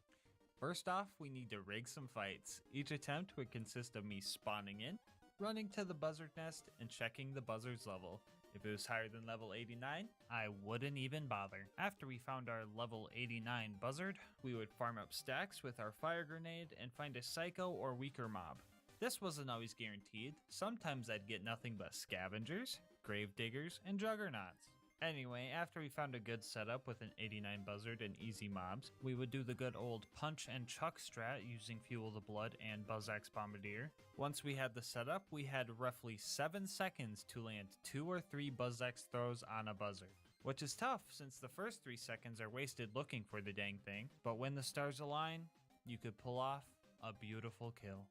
First off, we need to rig some fights. Each attempt would consist of me spawning in, running to the buzzard nest, and checking the buzzard's level. If it was higher than level 89, I wouldn't even bother. After we found our level 89 buzzard, we would farm up stacks with our fire grenade and find a psycho or weaker mob. This wasn't always guaranteed. Sometimes I'd get nothing but scavengers, grave diggers, and juggernauts. Anyway, after we found a good setup with an 89 buzzard and easy mobs, we would do the good old punch and chuck strat using Fuel the Blood and Buzzax Bombardier. Once we had the setup, we had roughly 7 seconds to land 2 or 3 Buzzax throws on a buzzard. Which is tough since the first 3 seconds are wasted looking for the dang thing, but when the stars align, you could pull off a beautiful kill.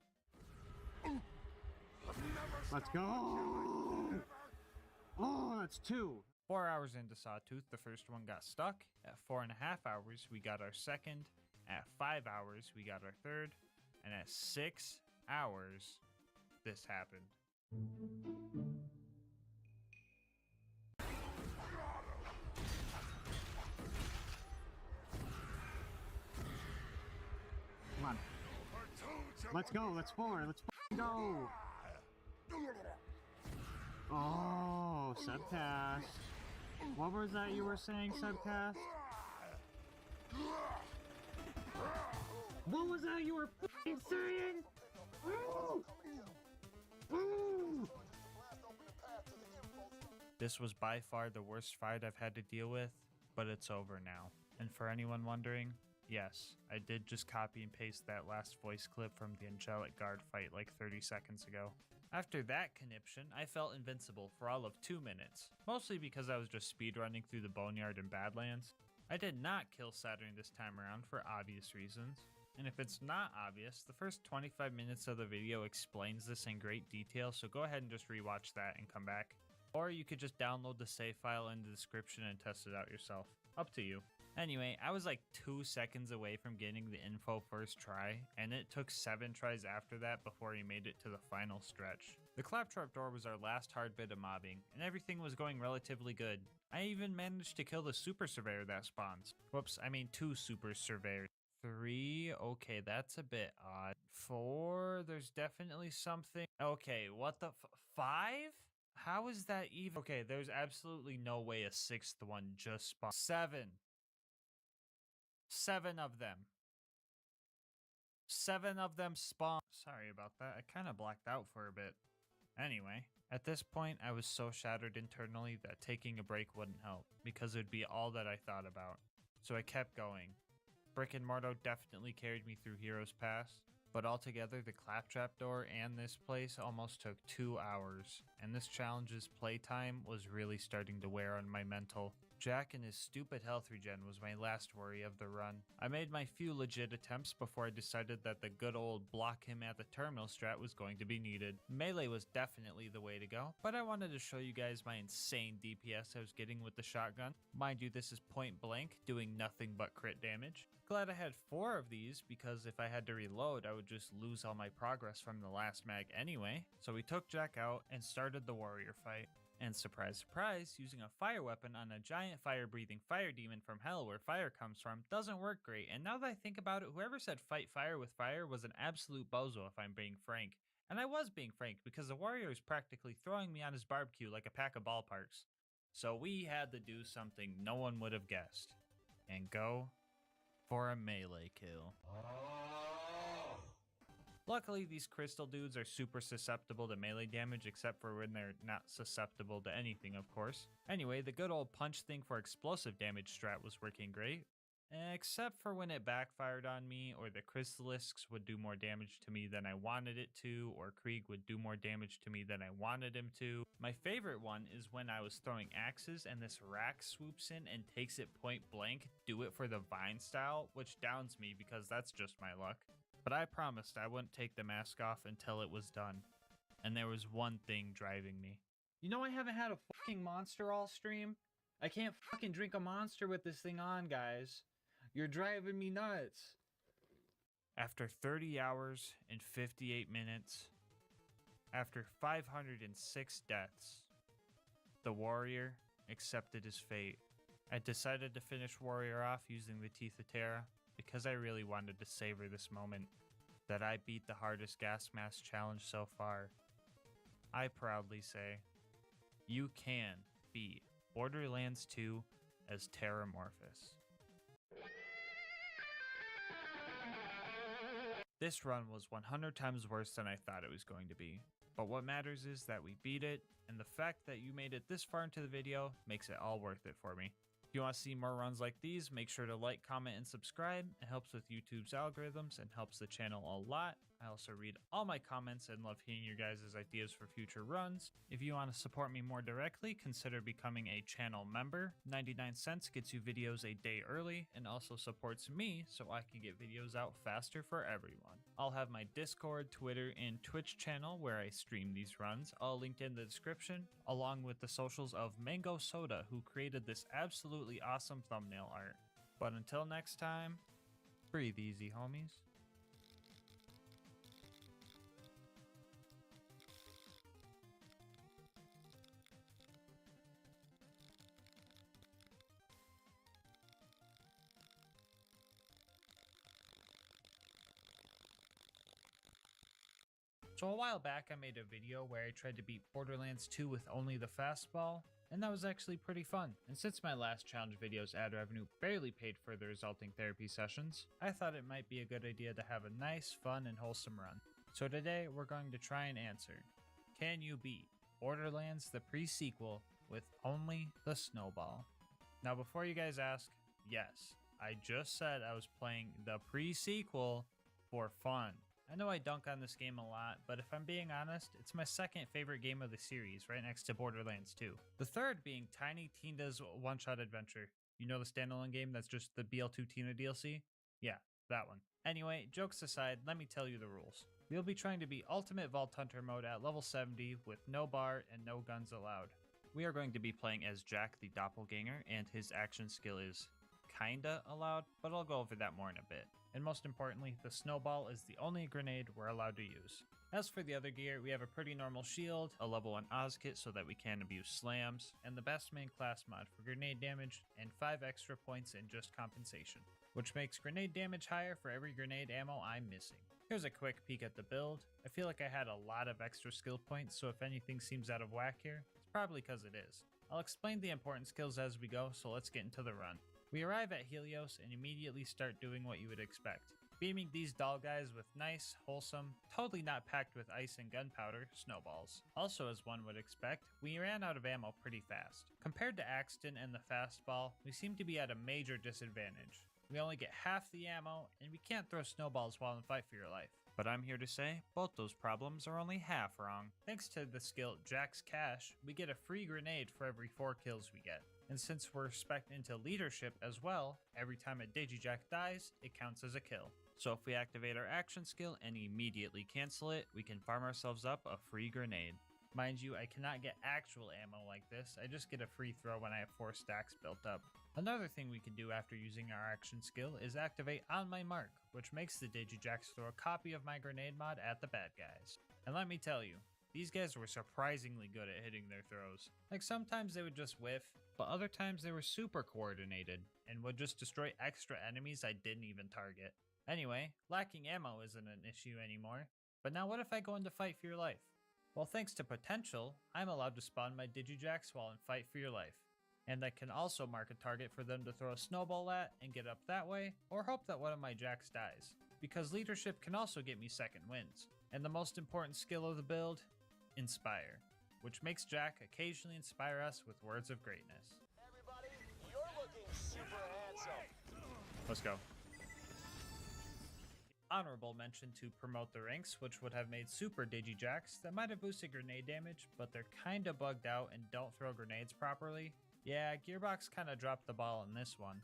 Let's go! Oh, that's 2. 4 hours into Sawtooth, the first one got stuck. At 4.5 hours, we got our second. At 5 hours, we got our third. And at 6 hours, this happened. Come on. Let's go. Let's 4. Let's go. Oh, Subcast. What was that you were saying, Subcast? What was that you were f***ing saying? Ooh. Ooh. This was by far the worst fight I've had to deal with, but it's over now. And for anyone wondering, yes, I did just copy and paste that last voice clip from the Angelic Guard fight like 30 seconds ago. After that conniption, I felt invincible for all of 2 minutes, mostly because I was just speedrunning through the Boneyard and Badlands. I did not kill Saturn this time around for obvious reasons, and if it's not obvious, the first 25 minutes of the video explains this in great detail, so go ahead and just rewatch that and come back. Or you could just download the save file in the description and test it out yourself. Up to you. Anyway, I was like 2 seconds away from getting the info first try, and it took 7 tries after that before he made it to the final stretch. The claptrap door was our last hard bit of mobbing, and everything was going relatively good. I even managed to kill the super surveyor that spawns. Whoops, I mean 2 super surveyors. 3, okay, that's a bit odd. 4, there's definitely something. Okay, what the 5? How is that even? Okay, there's absolutely no way a 6th one just spawned. 7. 7 of them. 7 of them spawn. Sorry about that. I kind of blacked out for a bit. Anyway, at this point, I was so shattered internally that taking a break wouldn't help, because it would be all that I thought about. So I kept going. Brick and Mortar definitely carried me through Heroes Pass, but altogether the claptrap door and this place almost took 2 hours, and this challenge's playtime was really starting to wear on my mental. Jack and his stupid health regen was my last worry of the run. I made my few legit attempts before I decided that the good old block him at the terminal strat was going to be needed. Melee was definitely the way to go, but I wanted to show you guys my insane DPS I was getting with the shotgun. Mind you, this is point blank, doing nothing but crit damage. Glad I had 4 of these, because if I had to reload, I would just lose all my progress from the last mag anyway. So we took Jack out and started the warrior fight. And surprise, surprise, using a fire weapon on a giant fire-breathing fire demon from hell where fire comes from doesn't work great, and now that I think about it, whoever said fight fire with fire was an absolute bozo if I'm being frank. And I was being frank, because the warrior is practically throwing me on his barbecue like a pack of ballparks. So we had to do something no one would have guessed, and go for a melee kill. Luckily, these crystal dudes are super susceptible to melee damage, except for when they're not susceptible to anything, of course. Anyway, the good old punch thing for explosive damage strat was working great, except for when it backfired on me, or the crystalisks would do more damage to me than I wanted it to, or Krieg would do more damage to me than I wanted him to. My favorite one is when I was throwing axes and this rack swoops in and takes it point blank, do it for the vine style, which downs me because that's just my luck. But I promised I wouldn't take the mask off until it was done. And there was one thing driving me. You know I haven't had a fucking monster all stream? I can't fucking drink a monster with this thing on, guys. You're driving me nuts. After 30 hours and 58 minutes, after 506 deaths, the warrior accepted his fate. I decided to finish Warrior off using the Teeth of Terra because I really wanted to savor this moment that I beat the hardest gas mask challenge so far. I proudly say, you can beat Borderlands 2 as Terramorphous. This run was 100 times worse than I thought it was going to be. But what matters is that we beat it, and the fact that you made it this far into the video makes it all worth it for me. If you want to see more runs like these, make sure to like, comment, and subscribe. It helps with YouTube's algorithms and helps the channel a lot. I also read all my comments and love hearing your guys' ideas for future runs. If you want to support me more directly, consider becoming a channel member. 99 cents gets you videos a day early and also supports me so I can get videos out faster for everyone. I'll have my Discord, Twitter, and Twitch channel where I stream these runs, all linked in the description, along with the socials of Mango Soda, who created this absolutely awesome thumbnail art. But until next time, breathe easy, homies. So a while back I made a video where I tried to beat Borderlands 2 with only the fastball, and that was actually pretty fun. And since my last challenge video's ad revenue barely paid for the resulting therapy sessions, I thought it might be a good idea to have a nice, fun, and wholesome run. So today we're going to try and answer, can you beat Borderlands the pre-sequel with only the snowball? Now before you guys ask, yes, I just said I was playing the pre-sequel for fun. I know I dunk on this game a lot, but if I'm being honest, it's my second favorite game of the series, right next to Borderlands 2. The third being Tiny Tina's One-Shot Adventure. You know the standalone game that's just the BL2 Tina DLC? Yeah, that one. Anyway, jokes aside, let me tell you the rules. We'll be trying to beat Ultimate Vault Hunter mode at level 70 with no bar and no guns allowed. We are going to be playing as Jack the Doppelganger, and his action skill is kinda allowed, but I'll go over that more in a bit. And most importantly, the snowball is the only grenade we're allowed to use. As for the other gear, we have a pretty normal shield, a level 1 Oz kit so that we can abuse slams, and the best main class mod for grenade damage, and 5 extra points in just compensation, which makes grenade damage higher for every grenade ammo I'm missing. Here's a quick peek at the build. I feel like I had a lot of extra skill points, so if anything seems out of whack here, it's probably because it is. I'll explain the important skills as we go, so let's get into the run. We arrive at Helios and immediately start doing what you would expect. Beaming these doll guys with nice, wholesome, totally not packed with ice and gunpowder, snowballs. Also, as one would expect, we ran out of ammo pretty fast. Compared to Axton and the fastball, we seem to be at a major disadvantage. We only get half the ammo, and we can't throw snowballs while in Fight for Your Life. But I'm here to say, both those problems are only half wrong. Thanks to the skill Jack's Cash, we get a free grenade for every 4 kills we get. And since we're spec'd into leadership as well, every time a Digijack dies, it counts as a kill. So if we activate our action skill and immediately cancel it, we can farm ourselves up a free grenade. Mind you, I cannot get actual ammo like this, I just get a free throw when I have 4 stacks built up. Another thing we can do after using our action skill is activate On My Mark, which makes the Digijacks throw a copy of my grenade mod at the bad guys. And let me tell you, these guys were surprisingly good at hitting their throws. Like sometimes they would just whiff, but other times they were super coordinated and would just destroy extra enemies I didn't even target. Anyway, lacking ammo isn't an issue anymore, but now what if I go into Fight for Your Life? Well, thanks to Potential, I'm allowed to spawn my Digijacks while in Fight for Your Life. And I can also mark a target for them to throw a snowball at and get up that way, or hope that one of my jacks dies. Because leadership can also get me second wins. And the most important skill of the build, Inspire, which makes Jack occasionally inspire us with words of greatness. Everybody, you're looking super handsome. Let's go. Honorable mention to promote the ranks, which would have made super Digijacks that might have boosted grenade damage, but they're kinda bugged out and don't throw grenades properly. Yeah, Gearbox kinda dropped the ball in this one.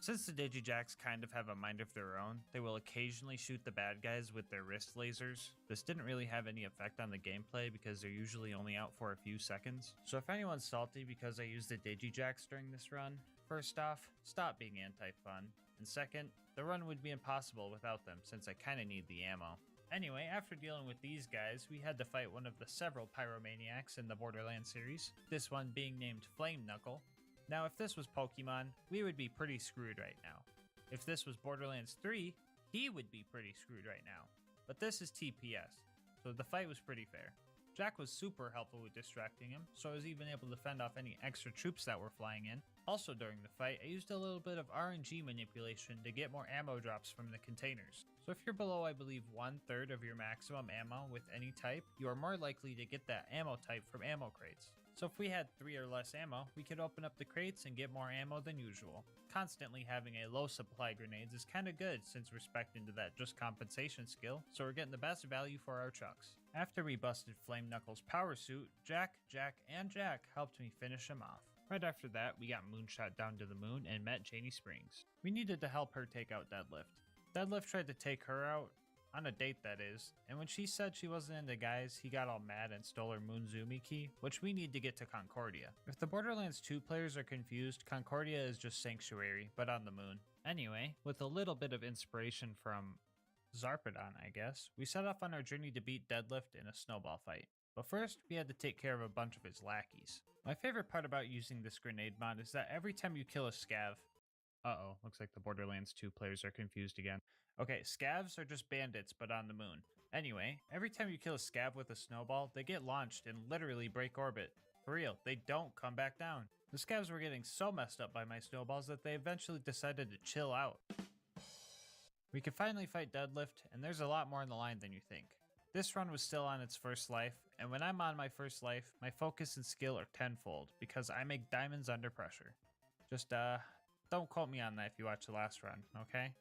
Since the Digijacks kind of have a mind of their own, they will occasionally shoot the bad guys with their wrist lasers. This didn't really have any effect on the gameplay because they're usually only out for a few seconds. So if anyone's salty because I used the Digijacks during this run, first off, stop being anti-fun. And second, The run would be impossible without them since I kinda need the ammo. Anyway, after dealing with these guys, we had to fight one of the several pyromaniacs in the Borderlands series, this one being named Flame Knuckle. Now if this was Pokemon, we would be pretty screwed right now. If this was Borderlands 3, he would be pretty screwed right now. But this is TPS, so the fight was pretty fair. Jack was super helpful with distracting him, so I was even able to fend off any extra troops that were flying in. Also during the fight, I used a little bit of RNG manipulation to get more ammo drops from the containers. So if you're below, I believe, 1/3 of your maximum ammo with any type, you are more likely to get that ammo type from ammo crates. So if we had 3 or less ammo, we could open up the crates and get more ammo than usual. Constantly having a low supply of grenades is kinda good since we're spec'd into that just compensation skill, so we're getting the best value for our chucks. After we busted Flame Knuckle's power suit, Jack helped me finish him off. Right after that, we got moonshot down to the moon and met Janie Springs. We needed to help her take out Deadlift. Deadlift tried to take her out, on a date that is, and when she said she wasn't into guys, he got all mad and stole her Moonzumi key, which we need to get to Concordia. If the Borderlands 2 players are confused, Concordia is just Sanctuary, but on the moon. Anyway, with a little bit of inspiration from Zarpedon, I guess, we set off on our journey to beat Deadlift in a snowball fight. But first, we had to take care of a bunch of his lackeys. My favorite part about using this grenade mod is that every time you kill a scav... Uh-oh, looks like the Borderlands 2 players are confused again. Okay, scavs are just bandits, but on the moon. Anyway, every time you kill a scav with a snowball, they get launched and literally break orbit. For real, they don't come back down. The scavs were getting so messed up by my snowballs that they eventually decided to chill out. We could finally fight Deadlift, and there's a lot more on the line than you think. This run was still on its first life, and when I'm on my first life, my focus and skill are tenfold, because I make diamonds under pressure. Just, don't quote me on that if you watch the last run, okay?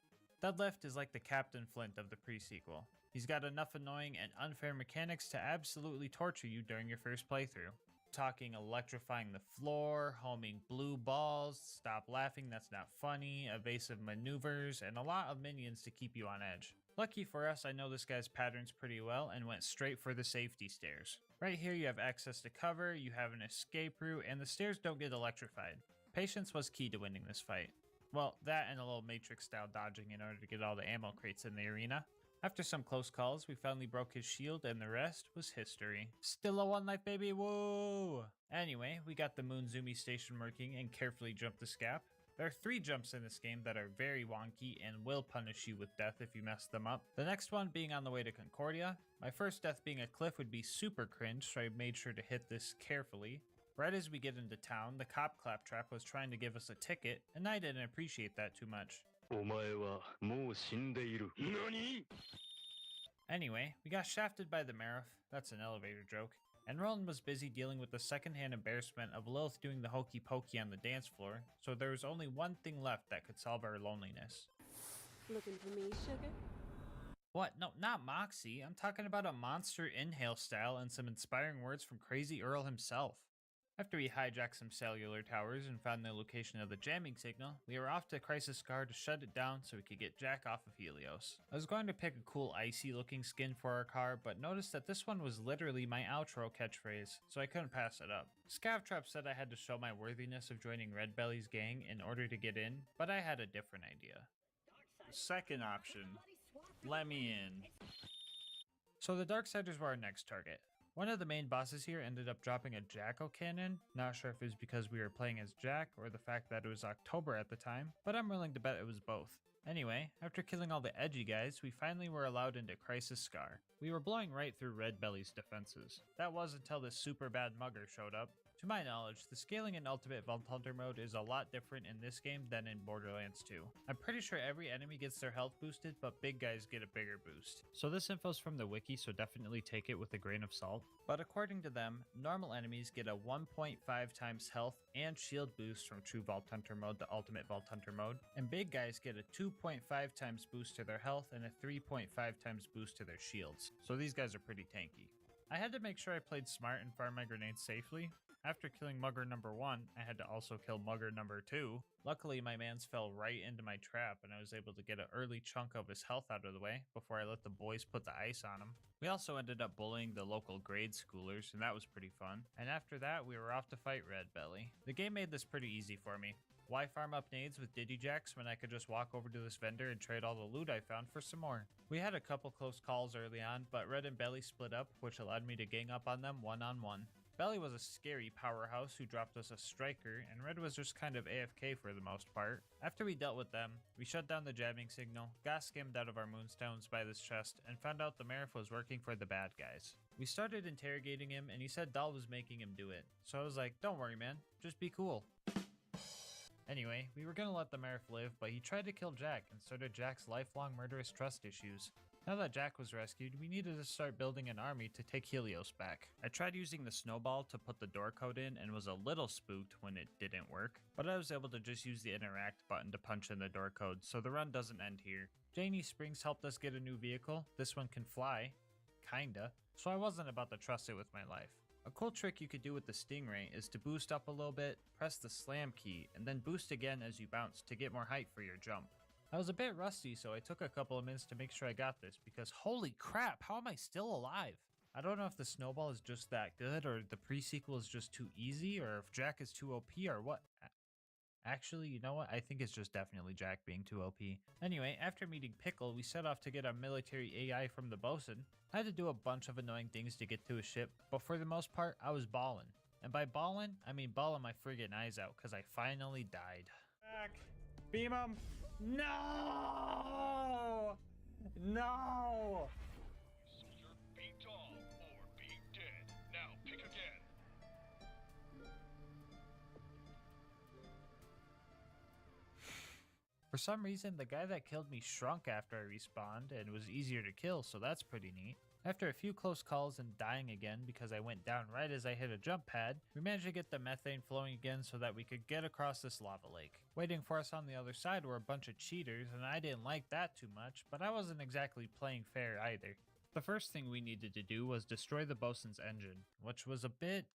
Deadlift is like the Captain Flint of the pre-sequel. He's got enough annoying and unfair mechanics to absolutely torture you during your first playthrough. Talking electrifying the floor, homing blue balls, stop laughing that's not funny, evasive maneuvers, and a lot of minions to keep you on edge. Lucky for us, I know this guy's patterns pretty well and went straight for the safety stairs. Right here you have access to cover, you have an escape route, and the stairs don't get electrified. Patience was key to winning this fight. Well, that and a little Matrix style dodging in order to get all the ammo crates in the arena. After some close calls, we finally broke his shield and the rest was history. Still a 1 life, baby, woo! Anyway, we got the Moonzumi station working and carefully jumped the scap. There are 3 jumps in this game that are very wonky and will punish you with death if you mess them up. The next one being on the way to Concordia. My first death being a cliff would be super cringe, so I made sure to hit this carefully. Right as we get into town, the cop claptrap was trying to give us a ticket, and I didn't appreciate that too much. Anyway, we got shafted by the Marif, that's an elevator joke, and Roland was busy dealing with the secondhand embarrassment of Lilith doing the hokey pokey on the dance floor, so there was only one thing left that could solve our loneliness. Looking for me, sugar? What? No, not Moxie. I'm talking about a monster inhale style and some inspiring words from Crazy Earl himself. After we hijacked some cellular towers and found the location of the jamming signal, we were off to Crisis Scar to shut it down so we could get Jack off of Helios. I was going to pick a cool icy looking skin for our car, but noticed that this one was literally my outro catchphrase, so I couldn't pass it up. Scavtrap said I had to show my worthiness of joining Red Belly's gang in order to get in, but I had a different idea. Second option, let me in. So the Darksiders were our next target. One of the main bosses here ended up dropping a Jackal cannon. Not sure if it was because we were playing as Jack or the fact that it was October at the time, but I'm willing to bet it was both. Anyway, after killing all the edgy guys, we finally were allowed into Crisis Scar. We were blowing right through Red Belly's defenses. That was until this super bad mugger showed up. To my knowledge, the scaling in Ultimate Vault Hunter mode is a lot different in this game than in Borderlands 2. I'm pretty sure every enemy gets their health boosted, but big guys get a bigger boost. So this info's from the wiki, so definitely take it with a grain of salt. But according to them, normal enemies get a 1.5 times health and shield boost from True Vault Hunter mode to Ultimate Vault Hunter mode, and big guys get a 2.5 times boost to their health and a 3.5 times boost to their shields. So these guys are pretty tanky. I had to make sure I played smart and farmed my grenades safely. After killing Mugger number 1, I had to also kill Mugger number 2. Luckily, my mans fell right into my trap and I was able to get an early chunk of his health out of the way before I let the boys put the ice on him. We also ended up bullying the local grade schoolers, and that was pretty fun. And after that, we were off to fight Red Belly. The game made this pretty easy for me. Why farm up nades with Digijacks when I could just walk over to this vendor and trade all the loot I found for some more? We had a couple close calls early on, but Red and Belly split up, which allowed me to gang up on them one-on-one. Belly was a scary powerhouse who dropped us a striker, and Red was just kind of AFK for the most part. After we dealt with them, we shut down the jamming signal, got skimmed out of our moonstones by this chest, and found out the Marif was working for the bad guys. We started interrogating him, and he said Dahl was making him do it. So I was like, don't worry man, just be cool. Anyway, we were gonna let the Marif live, but he tried to kill Jack and started Jack's lifelong murderous trust issues. Now that Jack was rescued, we needed to start building an army to take Helios back. I tried using the snowball to put the door code in and was a little spooked when it didn't work, but I was able to just use the interact button to punch in the door code, so the run doesn't end here. Janie Springs helped us get a new vehicle. This one can fly. Kinda. So I wasn't about to trust it with my life. A cool trick you could do with the Stingray is to boost up a little bit, press the slam key, and then boost again as you bounce to get more height for your jump. I was a bit rusty, so I took a couple of minutes to make sure I got this, because holy crap, how am I still alive? I don't know if the snowball is just that good, or the pre-sequel is just too easy, or if Jack is too OP, or what. Actually, you know what? I think it's just definitely Jack being too OP. Anyway, after meeting Pickle, we set off to get our military AI from the bosun. I had to do a bunch of annoying things to get to his ship, but for the most part, I was ballin'. And by ballin', I mean bawling my friggin' eyes out, because I finally died. Back. Beam him. No! No! Soldier, be tall or be dead. Now pick again. For some reason, the guy that killed me shrunk after I respawned and was easier to kill, so that's pretty neat. After a few close calls and dying again because I went down right as I hit a jump pad, we managed to get the methane flowing again so that we could get across this lava lake. Waiting for us on the other side were a bunch of cheaters, and I didn't like that too much, but I wasn't exactly playing fair either. The first thing we needed to do was destroy the bosun's engine, which was a bit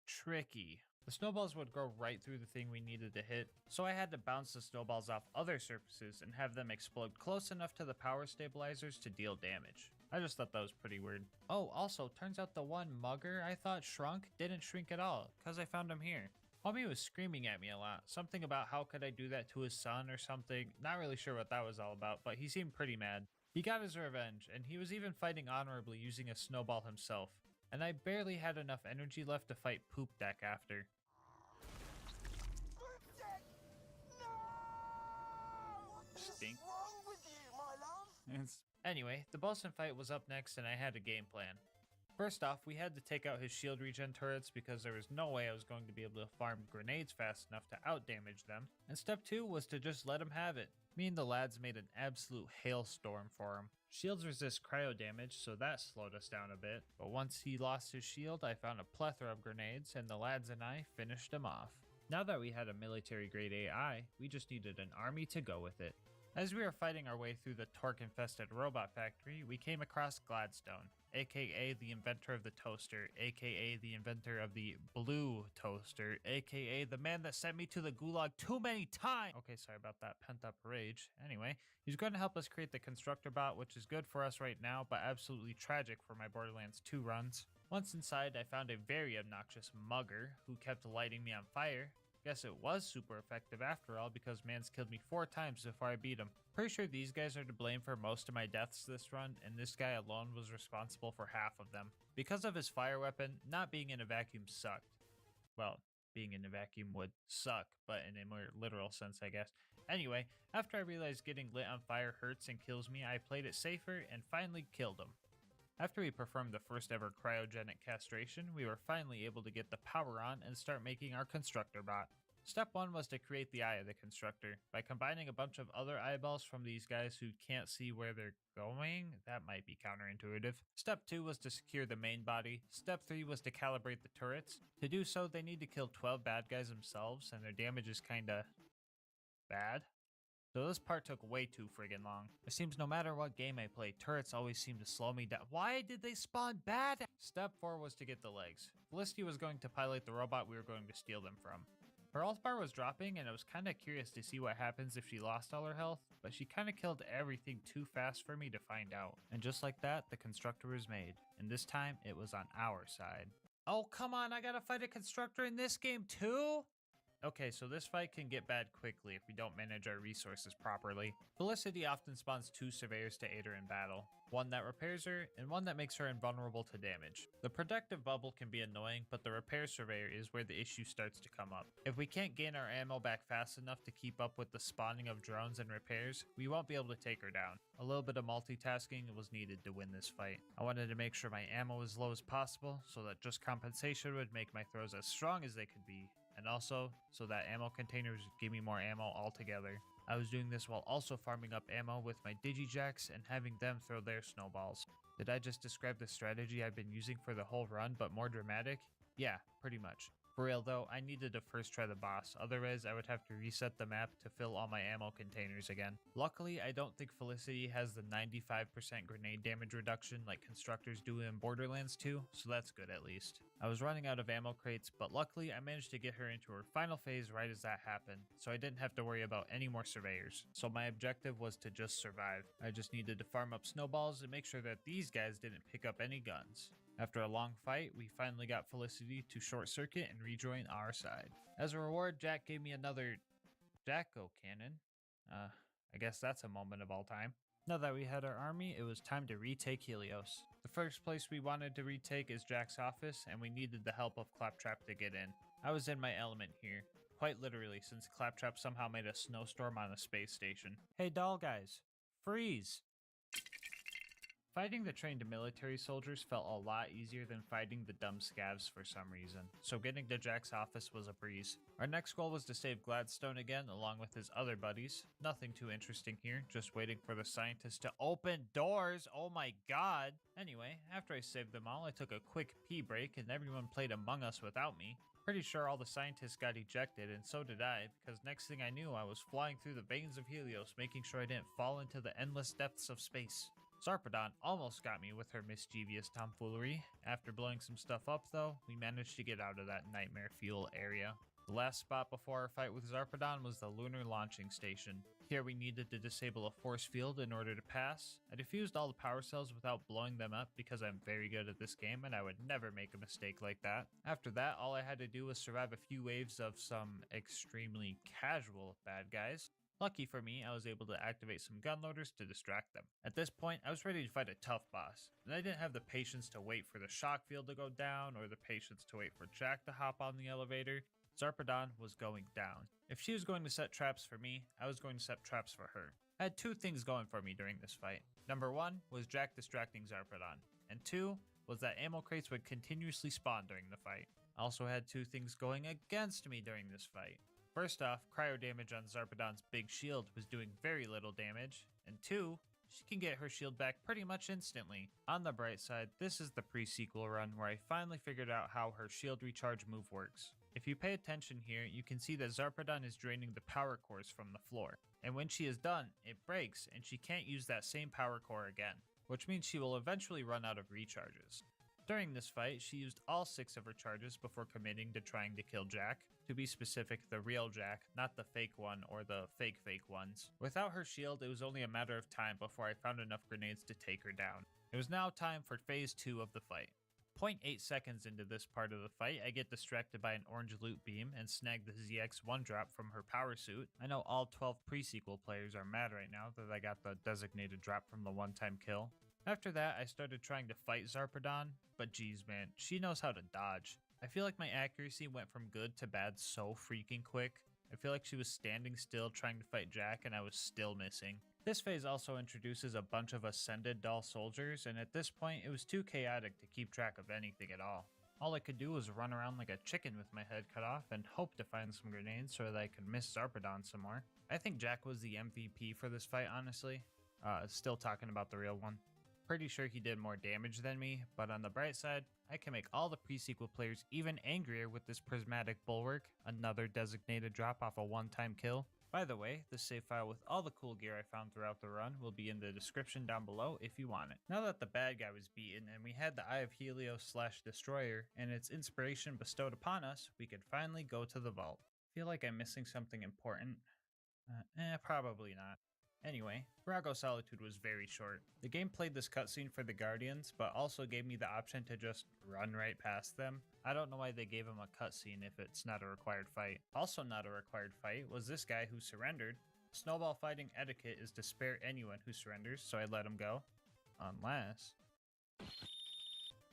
tricky. The snowballs would go right through the thing we needed to hit, so I had to bounce the snowballs off other surfaces and have them explode close enough to the power stabilizers to deal damage. I just thought that was pretty weird. Oh, also, turns out the one mugger I thought shrunk didn't shrink at all, cause I found him here. Homie was screaming at me a lot, something about how could I do that to his son or something, not really sure what that was all about, but he seemed pretty mad. He got his revenge, and he was even fighting honorably using a snowball himself, and I barely had enough energy left to fight Poop Deck after. Stink. What's wrong with you, my love? Anyway, the bosun fight was up next and I had a game plan. First off, we had to take out his shield regen turrets because there was no way I was going to be able to farm grenades fast enough to outdamage them. And step 2 was to just let him have it. Me and the lads made an absolute hailstorm for him. Shields resist cryo damage, so that slowed us down a bit. But once he lost his shield, I found a plethora of grenades and the lads and I finished him off. Now that we had a military grade AI, we just needed an army to go with it. As we were fighting our way through the torque-infested robot factory, we came across Gladstone, aka the inventor of the toaster, aka the inventor of the blue toaster, aka the man that sent me to the gulag too many times! Okay, sorry about that pent-up rage. Anyway, he's going to help us create the constructor bot, which is good for us right now, but absolutely tragic for my Borderlands 2 runs. Once inside, I found a very obnoxious mugger who kept lighting me on fire. Guess it was super effective after all because man's killed me 4 times before I beat him. Pretty sure these guys are to blame for most of my deaths this run, and this guy alone was responsible for half of them. Because of his fire weapon, not being in a vacuum sucked. Well, being in a vacuum would suck, but in a more literal sense, I guess. Anyway, after I realized getting lit on fire hurts and kills me, I played it safer and finally killed him. After we performed the first ever cryogenic castration, we were finally able to get the power on and start making our constructor bot. Step 1 was to create the eye of the constructor. By combining a bunch of other eyeballs from these guys who can't see where they're going, that might be counterintuitive. Step 2 was to secure the main body. Step 3 was to calibrate the turrets. To do so, they need to kill 12 bad guys themselves, and their damage is kinda bad. So this part took way too friggin' long. It seems no matter what game I play, turrets always seem to slow me down. Why did they spawn bad? Step 4 was to get the legs. Felicity was going to pilot the robot we were going to steal them from. Her health bar was dropping and I was kinda curious to see what happens if she lost all her health, but she kinda killed everything too fast for me to find out. And just like that, the constructor was made. And this time, it was on our side. Oh come on, I gotta fight a constructor in this game too? Okay, so this fight can get bad quickly if we don't manage our resources properly. Felicity often spawns 2 surveyors to aid her in battle, one that repairs her and one that makes her invulnerable to damage. The protective bubble can be annoying, but the repair surveyor is where the issue starts to come up. If we can't gain our ammo back fast enough to keep up with the spawning of drones and repairs, we won't be able to take her down. A little bit of multitasking was needed to win this fight. I wanted to make sure my ammo was as low as possible, so that just compensation would make my throws as strong as they could be, and also so that ammo containers would give me more ammo altogether. I was doing this while also farming up ammo with my Digijacks and having them throw their snowballs. Did I just describe the strategy I've been using for the whole run but more dramatic? Yeah, pretty much. For real though, I needed to first try the boss, otherwise I would have to reset the map to fill all my ammo containers again. Luckily, I don't think Felicity has the 95% grenade damage reduction like constructors do in Borderlands 2, so that's good at least. I was running out of ammo crates, but luckily I managed to get her into her final phase right as that happened, so I didn't have to worry about any more surveyors. So my objective was to just survive. I just needed to farm up snowballs and make sure that these guys didn't pick up any guns. After a long fight, we finally got Felicity to short circuit and rejoin our side. As a reward, Jack gave me another Jacko cannon. I guess that's a moment of all time. Now that we had our army, it was time to retake Helios. The first place we wanted to retake is Jack's office, and we needed the help of Claptrap to get in. I was in my element here, quite literally, since Claptrap somehow made a snowstorm on a space station. Hey doll guys, freeze! Fighting the trained military soldiers felt a lot easier than fighting the dumb scavs for some reason, so getting to Jack's office was a breeze. Our next goal was to save Gladstone again along with his other buddies. Nothing too interesting here, just waiting for the scientists to open doors, oh my god! Anyway, after I saved them all, I took a quick pee break and everyone played Among Us without me. Pretty sure all the scientists got ejected, and so did I, because next thing I knew I was flying through the veins of Helios, making sure I didn't fall into the endless depths of space. Zarpedon almost got me with her mischievous tomfoolery. After blowing some stuff up though, we managed to get out of that nightmare fuel area. The last spot before our fight with Zarpedon was the lunar launching station. Here we needed to disable a force field in order to pass. I defused all the power cells without blowing them up because I'm very good at this game and I would never make a mistake like that. After that, all I had to do was survive a few waves of some extremely casual bad guys. Lucky for me, I was able to activate some gun loaders to distract them. At this point, I was ready to fight a tough boss, and I didn't have the patience to wait for the shock field to go down or the patience to wait for Jack to hop on the elevator. Zarpedon was going down. If she was going to set traps for me, I was going to set traps for her. I had 2 things going for me during this fight. Number 1 was Jack distracting Zarpedon, and 2 was that ammo crates would continuously spawn during the fight. I also had 2 things going against me during this fight. First off, cryo damage on Zarpedon's big shield was doing very little damage, and 2, she can get her shield back pretty much instantly. On the bright side, this is the pre-sequel run where I finally figured out how her shield recharge move works. If you pay attention here, you can see that Zarpedon is draining the power cores from the floor, and when she is done, it breaks and she can't use that same power core again, which means she will eventually run out of recharges. During this fight, she used all 6 of her charges before committing to trying to kill Jack. To be specific, the real Jack, not the fake one or the fake ones. Without her shield, it was only a matter of time before I found enough grenades to take her down. It was now time for phase 2 of the fight. 0.8 seconds into this part of the fight, I get distracted by an orange loot beam and snag the ZX-1 drop from her power suit. I know all 12 pre-sequel players are mad right now that I got the designated drop from the one-time kill. After that, I started trying to fight Zarpedon, but geez man, she knows how to dodge. I feel like my accuracy went from good to bad so freaking quick. I feel like she was standing still trying to fight Jack and I was still missing. This phase also introduces a bunch of ascended doll soldiers, and at this point it was too chaotic to keep track of anything at all. All I could do was run around like a chicken with my head cut off and hope to find some grenades so that I could miss Zarpedon some more. I think Jack was the MVP for this fight, honestly. Still talking about the real one. Pretty sure he did more damage than me, but on the bright side, I can make all the pre-sequel players even angrier with this prismatic bulwark, another designated drop off a one-time kill. By the way, the save file with all the cool gear I found throughout the run will be in the description down below if you want it. Now that the bad guy was beaten and we had the Eye of Helios / Destroyer and its inspiration bestowed upon us, we could finally go to the vault. Feel like I'm missing something important? Probably not. Anyway, Virago Solitude was very short. The game played this cutscene for the Guardians, but also gave me the option to just run right past them. I don't know why they gave him a cutscene if it's not a required fight. Also not a required fight was this guy who surrendered. Snowball fighting etiquette is to spare anyone who surrenders, so I let him go. Unless...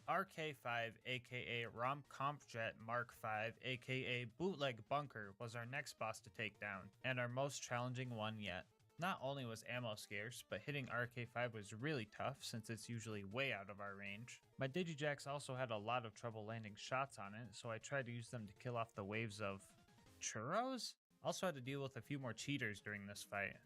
RK5 aka Romcompjet Mark V aka Bootleg Bunker was our next boss to take down, and our most challenging one yet. Not only was ammo scarce, but hitting RK5 was really tough since it's usually way out of our range. My Digijax also had a lot of trouble landing shots on it, so I tried to use them to kill off the waves of churros? Also had to deal with a few more cheaters during this fight.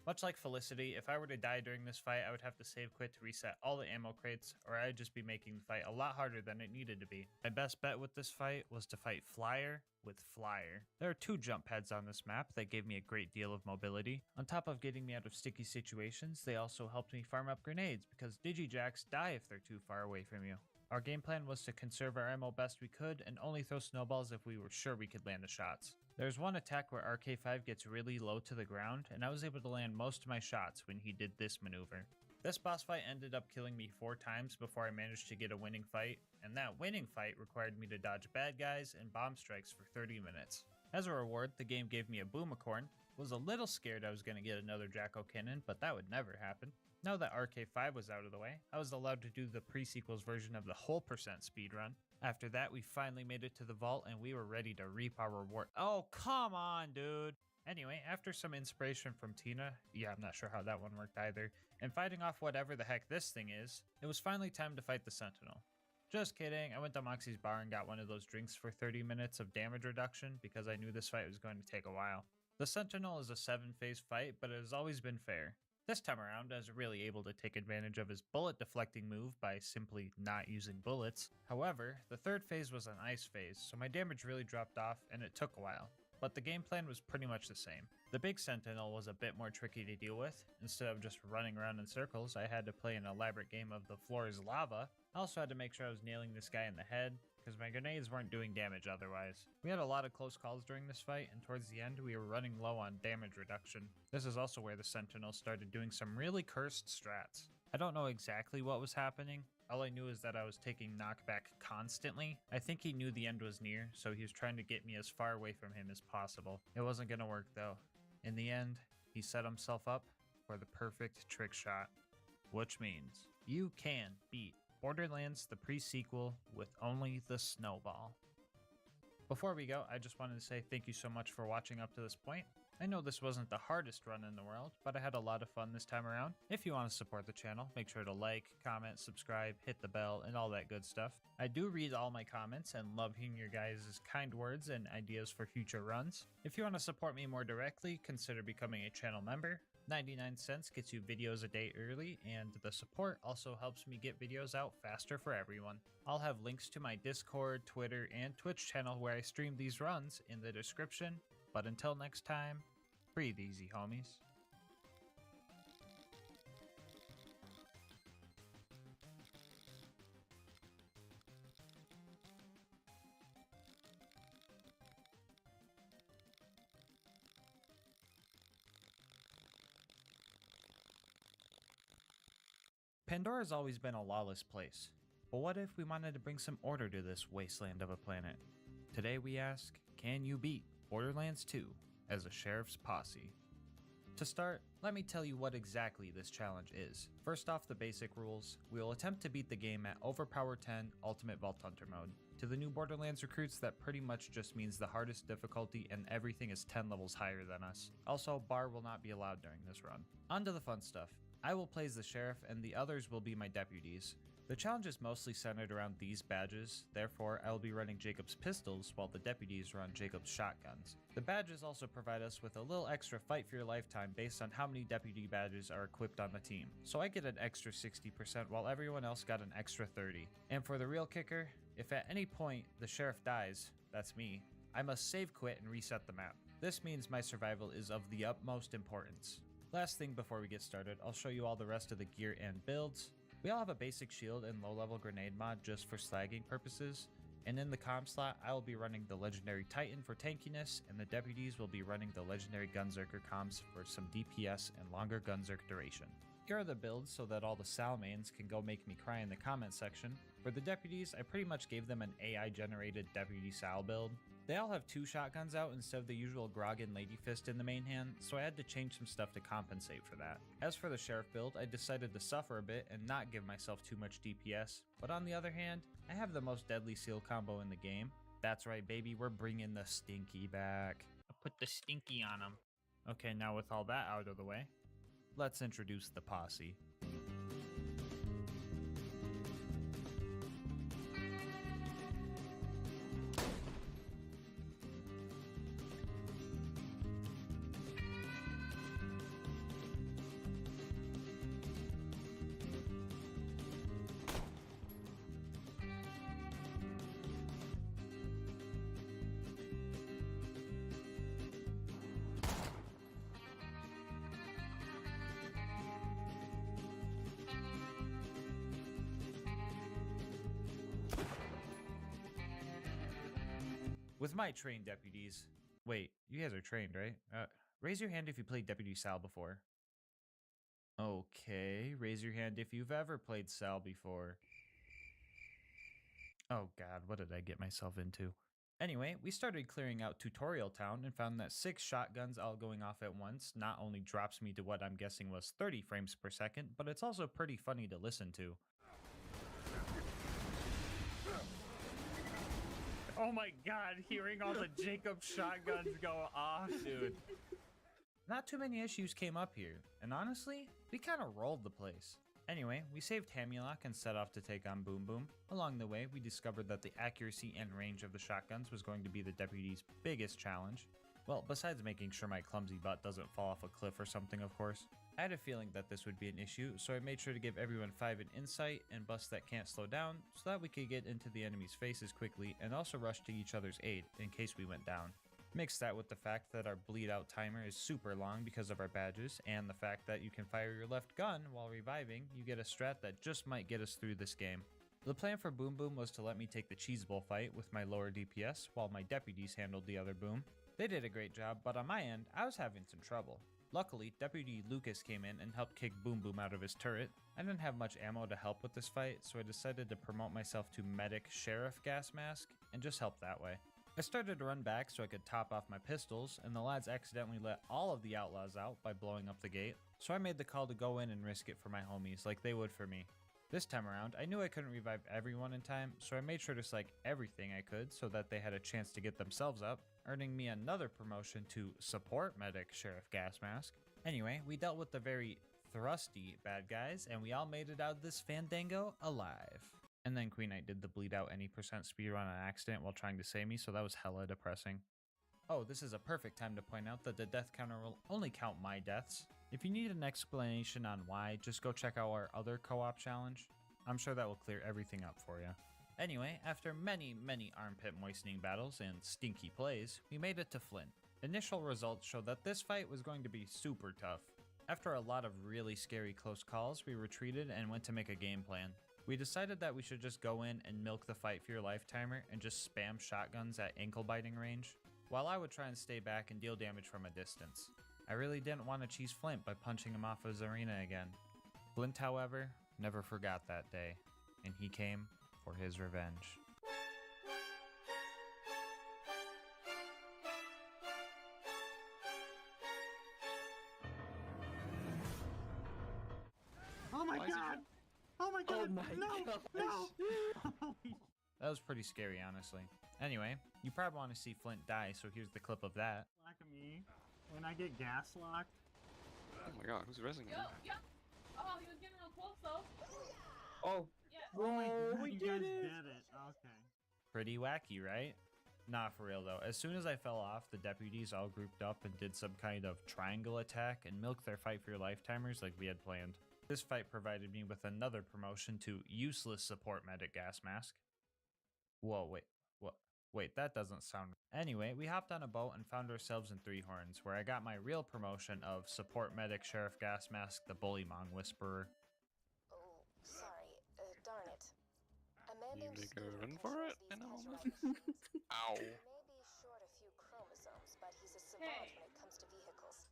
Much like Felicity, if I were to die during this fight, I would have to save quit to reset all the ammo crates, or I'd just be making the fight a lot harder than it needed to be. My best bet with this fight was to fight Flyer with Flyer. There are 2 jump pads on this map that gave me a great deal of mobility. On top of getting me out of sticky situations, they also helped me farm up grenades, because Digijax die if they're too far away from you. Our game plan was to conserve our ammo best we could and only throw snowballs if we were sure we could land the shots. There's one attack where RK5 gets really low to the ground, and I was able to land most of my shots when he did this maneuver. This boss fight ended up killing me 4 times before I managed to get a winning fight, and that winning fight required me to dodge bad guys and bomb strikes for 30 minutes. As a reward, the game gave me a Boomicorn. Was a little scared I was going to get another Jacko Cannon, but that would never happen. Now that RK5 was out of the way, I was allowed to do the pre-sequels version of the whole percent speedrun. After that, we finally made it to the vault and we were ready to reap our reward. Oh, come on, dude! Anyway, after some inspiration from Tina, yeah, I'm not sure how that one worked either, and fighting off whatever the heck this thing is, it was finally time to fight the Sentinel. Just kidding, I went to Moxie's bar and got one of those drinks for 30 minutes of damage reduction because I knew this fight was going to take a while. The Sentinel is a 7-phase fight, but it has always been fair. This time around, I was really able to take advantage of his bullet deflecting move by simply not using bullets. However, the 3rd phase was an ice phase, so my damage really dropped off and it took a while. But the game plan was pretty much the same. The big Sentinel was a bit more tricky to deal with. Instead of just running around in circles, I had to play an elaborate game of the floor is lava. I also had to make sure I was nailing this guy in the head, because my grenades weren't doing damage otherwise. We had a lot of close calls during this fight, and towards the end we were running low on damage reduction. This is also where the Sentinel started doing some really cursed strats. I don't know exactly what was happening. All I knew is that I was taking knockback constantly. I think he knew the end was near, so he was trying to get me as far away from him as possible. It wasn't gonna work though. In the end, he set himself up for the perfect trick shot, which means you can beat Borderlands the pre-sequel with only the snowball. Before we go, I just wanted to say thank you so much for watching up to this point. I know this wasn't the hardest run in the world, but I had a lot of fun this time around. If you want to support the channel, make sure to like, comment, subscribe, hit the bell, and all that good stuff. I do read all my comments and love hearing your guys' kind words and ideas for future runs. If you want to support me more directly, consider becoming a channel member. 99 cents gets you videos a day early, and the support also helps me get videos out faster for everyone. I'll have links to my Discord, Twitter, and Twitch channel where I stream these runs in the description. But until next time, breathe easy, homies. Pandora's always been a lawless place, but what if we wanted to bring some order to this wasteland of a planet? Today we ask, can you beat Borderlands 2 as a sheriff's posse? To start, let me tell you what exactly this challenge is. First off, the basic rules. We will attempt to beat the game at Overpower 10 Ultimate Vault Hunter mode. To the new Borderlands recruits, that pretty much just means the hardest difficulty and everything is 10 levels higher than us. Also, bar will not be allowed during this run. On to the fun stuff. I will play as the sheriff and the others will be my deputies. The challenge is mostly centered around these badges, therefore I will be running Jacob's pistols while the deputies run Jacob's shotguns. The badges also provide us with a little extra fight for your lifetime based on how many deputy badges are equipped on the team. So I get an extra 60% while everyone else got an extra 30%. And for the real kicker, if at any point the sheriff dies, that's me, I must save quit and reset the map. This means my survival is of the utmost importance. Last thing before we get started, I'll show you all the rest of the gear and builds. We all have a basic shield and low-level grenade mod just for slagging purposes. And in the comm slot, I will be running the Legendary Titan for tankiness, and the deputies will be running the Legendary Gunzerker comms for some DPS and longer Gunzerk duration. Here are the builds so that all the Sal mains can go make me cry in the comment section. For the deputies, I pretty much gave them an AI generated Deputy Sal build. They all have 2 shotguns out instead of the usual Grogan Lady Fist in the main hand, so I had to change some stuff to compensate for that. As for the Sheriff build, I decided to suffer a bit and not give myself too much DPS, but on the other hand, I have the most deadly seal combo in the game. That's right baby, we're bringing the Stinky back. I put the Stinky on him. Okay, now with all that out of the way, let's introduce the posse. With my trained deputies, wait, you guys are trained, right? Raise your hand if you played Deputy Sal before. Okay, raise your hand if you've ever played Sal before. Oh god, what did I get myself into? Anyway, we started clearing out Tutorial Town and found that 6 shotguns all going off at once not only drops me to what I'm guessing was 30 frames per second, but it's also pretty funny to listen to. Oh my god, hearing all the Jacob shotguns go off, dude. Not too many issues came up here, and honestly, we kind of rolled the place. Anyway, we saved Hamulok and set off to take on Boom Boom. Along the way, we discovered that the accuracy and range of the shotguns was going to be the deputy's biggest challenge. Well, besides making sure my clumsy butt doesn't fall off a cliff or something, of course. I had a feeling that this would be an issue, so I made sure to give everyone 5 in insight and busts that can't slow down, so that we could get into the enemy's faces quickly and also rush to each other's aid in case we went down. Mix that with the fact that our bleed out timer is super long because of our badges, and the fact that you can fire your left gun while reviving, you get a strat that just might get us through this game. The plan for Boom Boom was to let me take the Cheese Bowl fight with my lower DPS while my deputies handled the other boom. They did a great job, but on my end, I was having some trouble. Luckily, Deputy Lucas came in and helped kick Boom Boom out of his turret. I didn't have much ammo to help with this fight, so I decided to promote myself to Medic Sheriff GASMASK and just help that way. I started to run back so I could top off my pistols, and the lads accidentally let all of the outlaws out by blowing up the gate, so I made the call to go in and risk it for my homies like they would for me. This time around, I knew I couldn't revive everyone in time, so I made sure to psych everything I could so that they had a chance to get themselves up, earning me another promotion to Support Medic Sheriff GASMASK. Anyway, we dealt with the very thrusty bad guys, and we all made it out of this fandango alive. And then Queen Knight did the bleed out any percent speedrun on accident while trying to save me, so that was hella depressing. Oh, this is a perfect time to point out that the death counter will only count my deaths. If you need an explanation on why, just go check out our other co-op challenge. I'm sure that will clear everything up for you. Anyway, after many armpit moistening battles and stinky plays, we made it to Flint. Initial results showed that this fight was going to be super tough. After a lot of really scary close calls, we retreated and went to make a game plan. We decided that we should just go in and milk the fight for your life timer and just spam shotguns at ankle biting range, while I would try and stay back and deal damage from a distance. I really didn't want to cheese Flint by punching him off his arena again. Flint, however, never forgot that day, and he came for his revenge. Oh my god! Oh my god! No! That was pretty scary, honestly. Anyway, you probably want to see Flint die, so here's the clip of that. Lock me. When I get gas locked. Oh my god, who's resing him? Yo! Oh, he was getting real close though. Oh, Yeah. Oh my god, we you did guys it! did it. Okay. Pretty wacky, right? Nah, for real though. As soon as I fell off, the deputies all grouped up and did some kind of triangle attack and milked their fight for your life timers like we had planned. This fight provided me with another promotion to Useless Support Medic GASMASK. Whoa, wait, that doesn't sound... Anyway, we hopped on a boat and found ourselves in Three Horns, where I got my real promotion of Support Medic Sheriff GASMASK, the Bullymong Whisperer. Oh, sorry. Darn it. A man You named make a Scooter run for it controls in a these moment? measurations. Ow. He may be short a few chromosomes, but he's a savant Hey. when it comes to vehicles.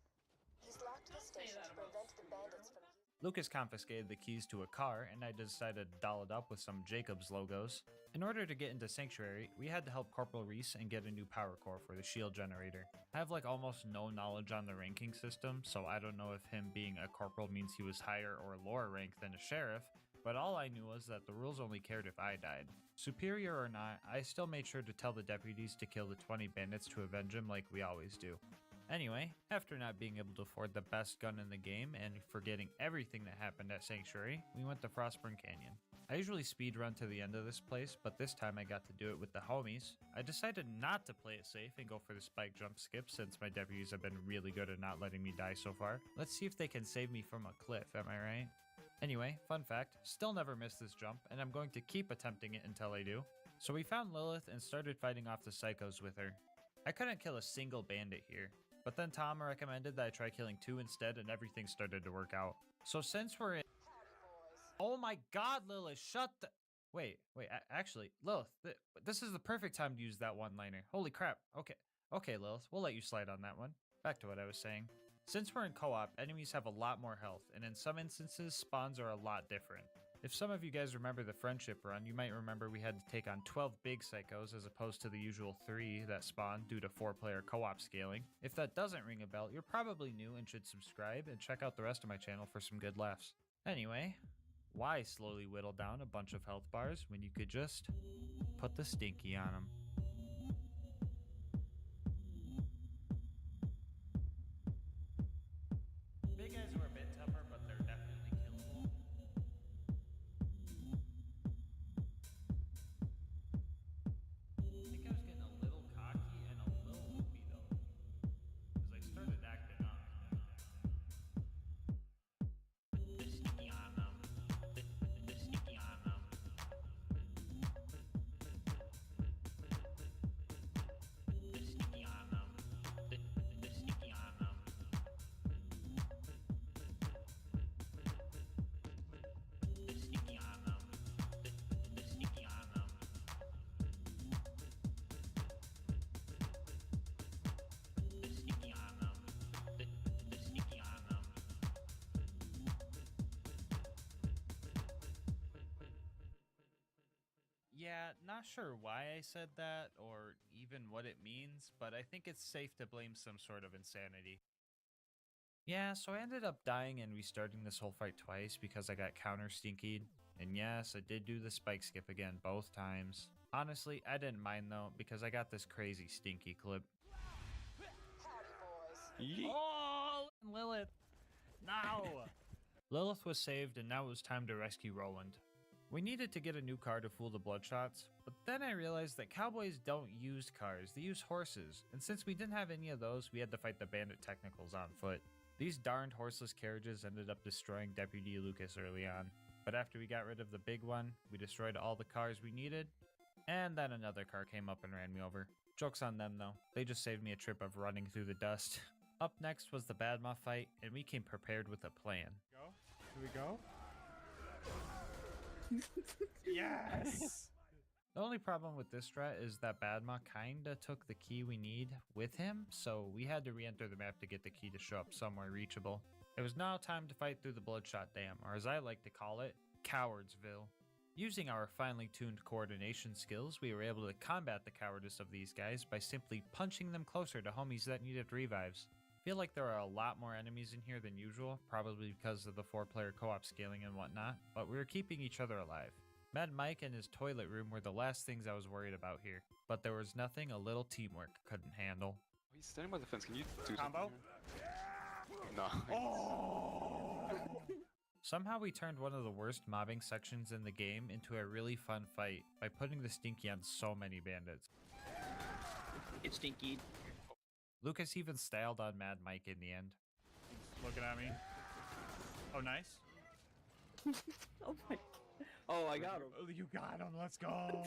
He's locked the Don't say station that to about prevent the Scooter. bandits from Lucas confiscated the keys to a car, and I decided to doll it up with some Jacobs logos. In order to get into Sanctuary, we had to help Corporal Reese and get a new power core for the shield generator. I have like almost no knowledge on the ranking system, so I don't know if him being a corporal means he was higher or lower rank than a sheriff, but all I knew was that the rules only cared if I died. Superior or not, I still made sure to tell the deputies to kill the 20 bandits to avenge him like we always do. Anyway, after not being able to afford the best gun in the game and forgetting everything that happened at Sanctuary, we went to Frostburn Canyon. I usually speedrun to the end of this place, but this time I got to do it with the homies. I decided not to play it safe and go for the spike jump skip since my deputies have been really good at not letting me die so far. Let's see if they can save me from a cliff, am I right? Anyway, fun fact, still never missed this jump, and I'm going to keep attempting it until I do. So we found Lilith and started fighting off the psychos with her. I couldn't kill a single bandit here, but then Tom recommended that I try killing 2 instead and everything started to work out. So since we're in... Oh my god, Lilith, shut the... Wait, actually, Lilith, this is the perfect time to use that one-liner. Holy crap, okay Lilith, we'll let you slide on that one. Back to what I was saying. Since we're in co-op, enemies have a lot more health, and in some instances, spawns are a lot different. If some of you guys remember the friendship run, you might remember we had to take on 12 big psychos as opposed to the usual 3 that spawn due to 4-player co-op scaling. If that doesn't ring a bell, you're probably new and should subscribe and check out the rest of my channel for some good laughs. Anyway, why slowly whittle down a bunch of health bars when you could just put the stinky on them? Big guys were a bit tougher, but they're definitely killable. I think I was getting a little cocky and a little loopy though, because I started acting up. The sneaky on them. The sneaky on them. The sneaky on them. The sneaky on them. The sneaky on them. The sneaky on them. The sneaky on them. The sneaky on them. Yeah, not sure why I said that or even what it means, but I think it's safe to blame some sort of insanity. Yeah, so I ended up dying and restarting this whole fight twice because I got counter stinkied. And yes, I did do the spike skip again both times. Honestly, I didn't mind though because I got this crazy stinky clip. Yeet. Oh, Lilith! Now! Lilith was saved and now it was time to rescue Roland. We needed to get a new car to fool the Bloodshots, but then I realized that cowboys don't use cars, they use horses, and since we didn't have any of those, we had to fight the bandit technicals on foot. These darned horseless carriages ended up destroying Deputy Lucas early on, but after we got rid of the big one, we destroyed all the cars we needed, and then another car came up and ran me over. Joke's on them though, they just saved me a trip of running through the dust. Up next was the Badma fight, and we came prepared with a plan. Go? Do we go? Yes! The only problem with this strat is that Badma kinda took the key we need with him, so we had to re-enter the map to get the key to show up somewhere reachable. It was now time to fight through the Bloodshot Dam, or as I like to call it, Cowardsville. Using our finely tuned coordination skills, we were able to combat the cowardice of these guys by simply punching them closer to homies that needed revives. I feel like there are a lot more enemies in here than usual, probably because of the 4-player co-op scaling and whatnot, but we were keeping each other alive. Mad Mike and his toilet room were the last things I was worried about here, but there was nothing a little teamwork couldn't handle. He's standing by the fence. Can you do Combo? something? No. Somehow we turned one of the worst mobbing sections in the game into a really fun fight by putting the Stinky on so many bandits. It's stinky. Lucas even styled on Mad Mike in the end. He's looking at me. Oh, nice. Oh my. Oh, I got him. Oh, you got him. Let's go.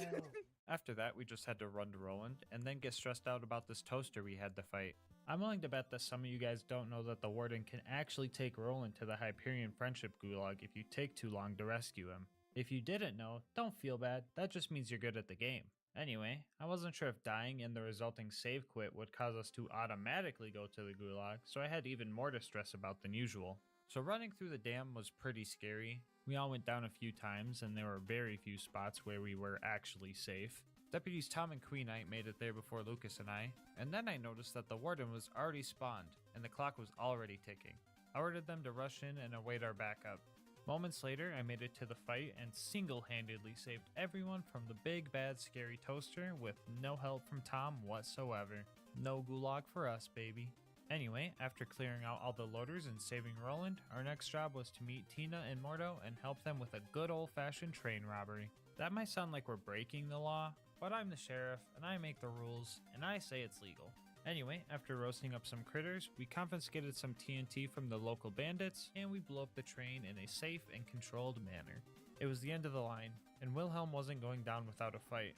After that, we just had to run to Roland and then get stressed out about this toaster we had to fight. I'm willing to bet that some of you guys don't know that the Warden can actually take Roland to the Hyperion Friendship Gulag if you take too long to rescue him. If you didn't know, don't feel bad, that just means you're good at the game. Anyway, I wasn't sure if dying and the resulting save quit would cause us to automatically go to the gulag, so I had even more to stress about than usual. So running through the dam was pretty scary. We all went down a few times and there were very few spots where we were actually safe. Deputies Tom and Queen Knight made it there before Lucas and I, and then I noticed that the warden was already spawned and the clock was already ticking. I ordered them to rush in and await our backup. Moments later, I made it to the fight and single-handedly saved everyone from the big bad scary toaster with no help from Tom whatsoever. No gulag for us, baby. Anyway, after clearing out all the loaders and saving Roland, our next job was to meet Tina and Mordo and help them with a good old-fashioned train robbery. That might sound like we're breaking the law, but I'm the sheriff and I make the rules and I say it's legal. Anyway, after roasting up some critters, we confiscated some TNT from the local bandits, and we blew up the train in a safe and controlled manner. It was the end of the line, and Wilhelm wasn't going down without a fight.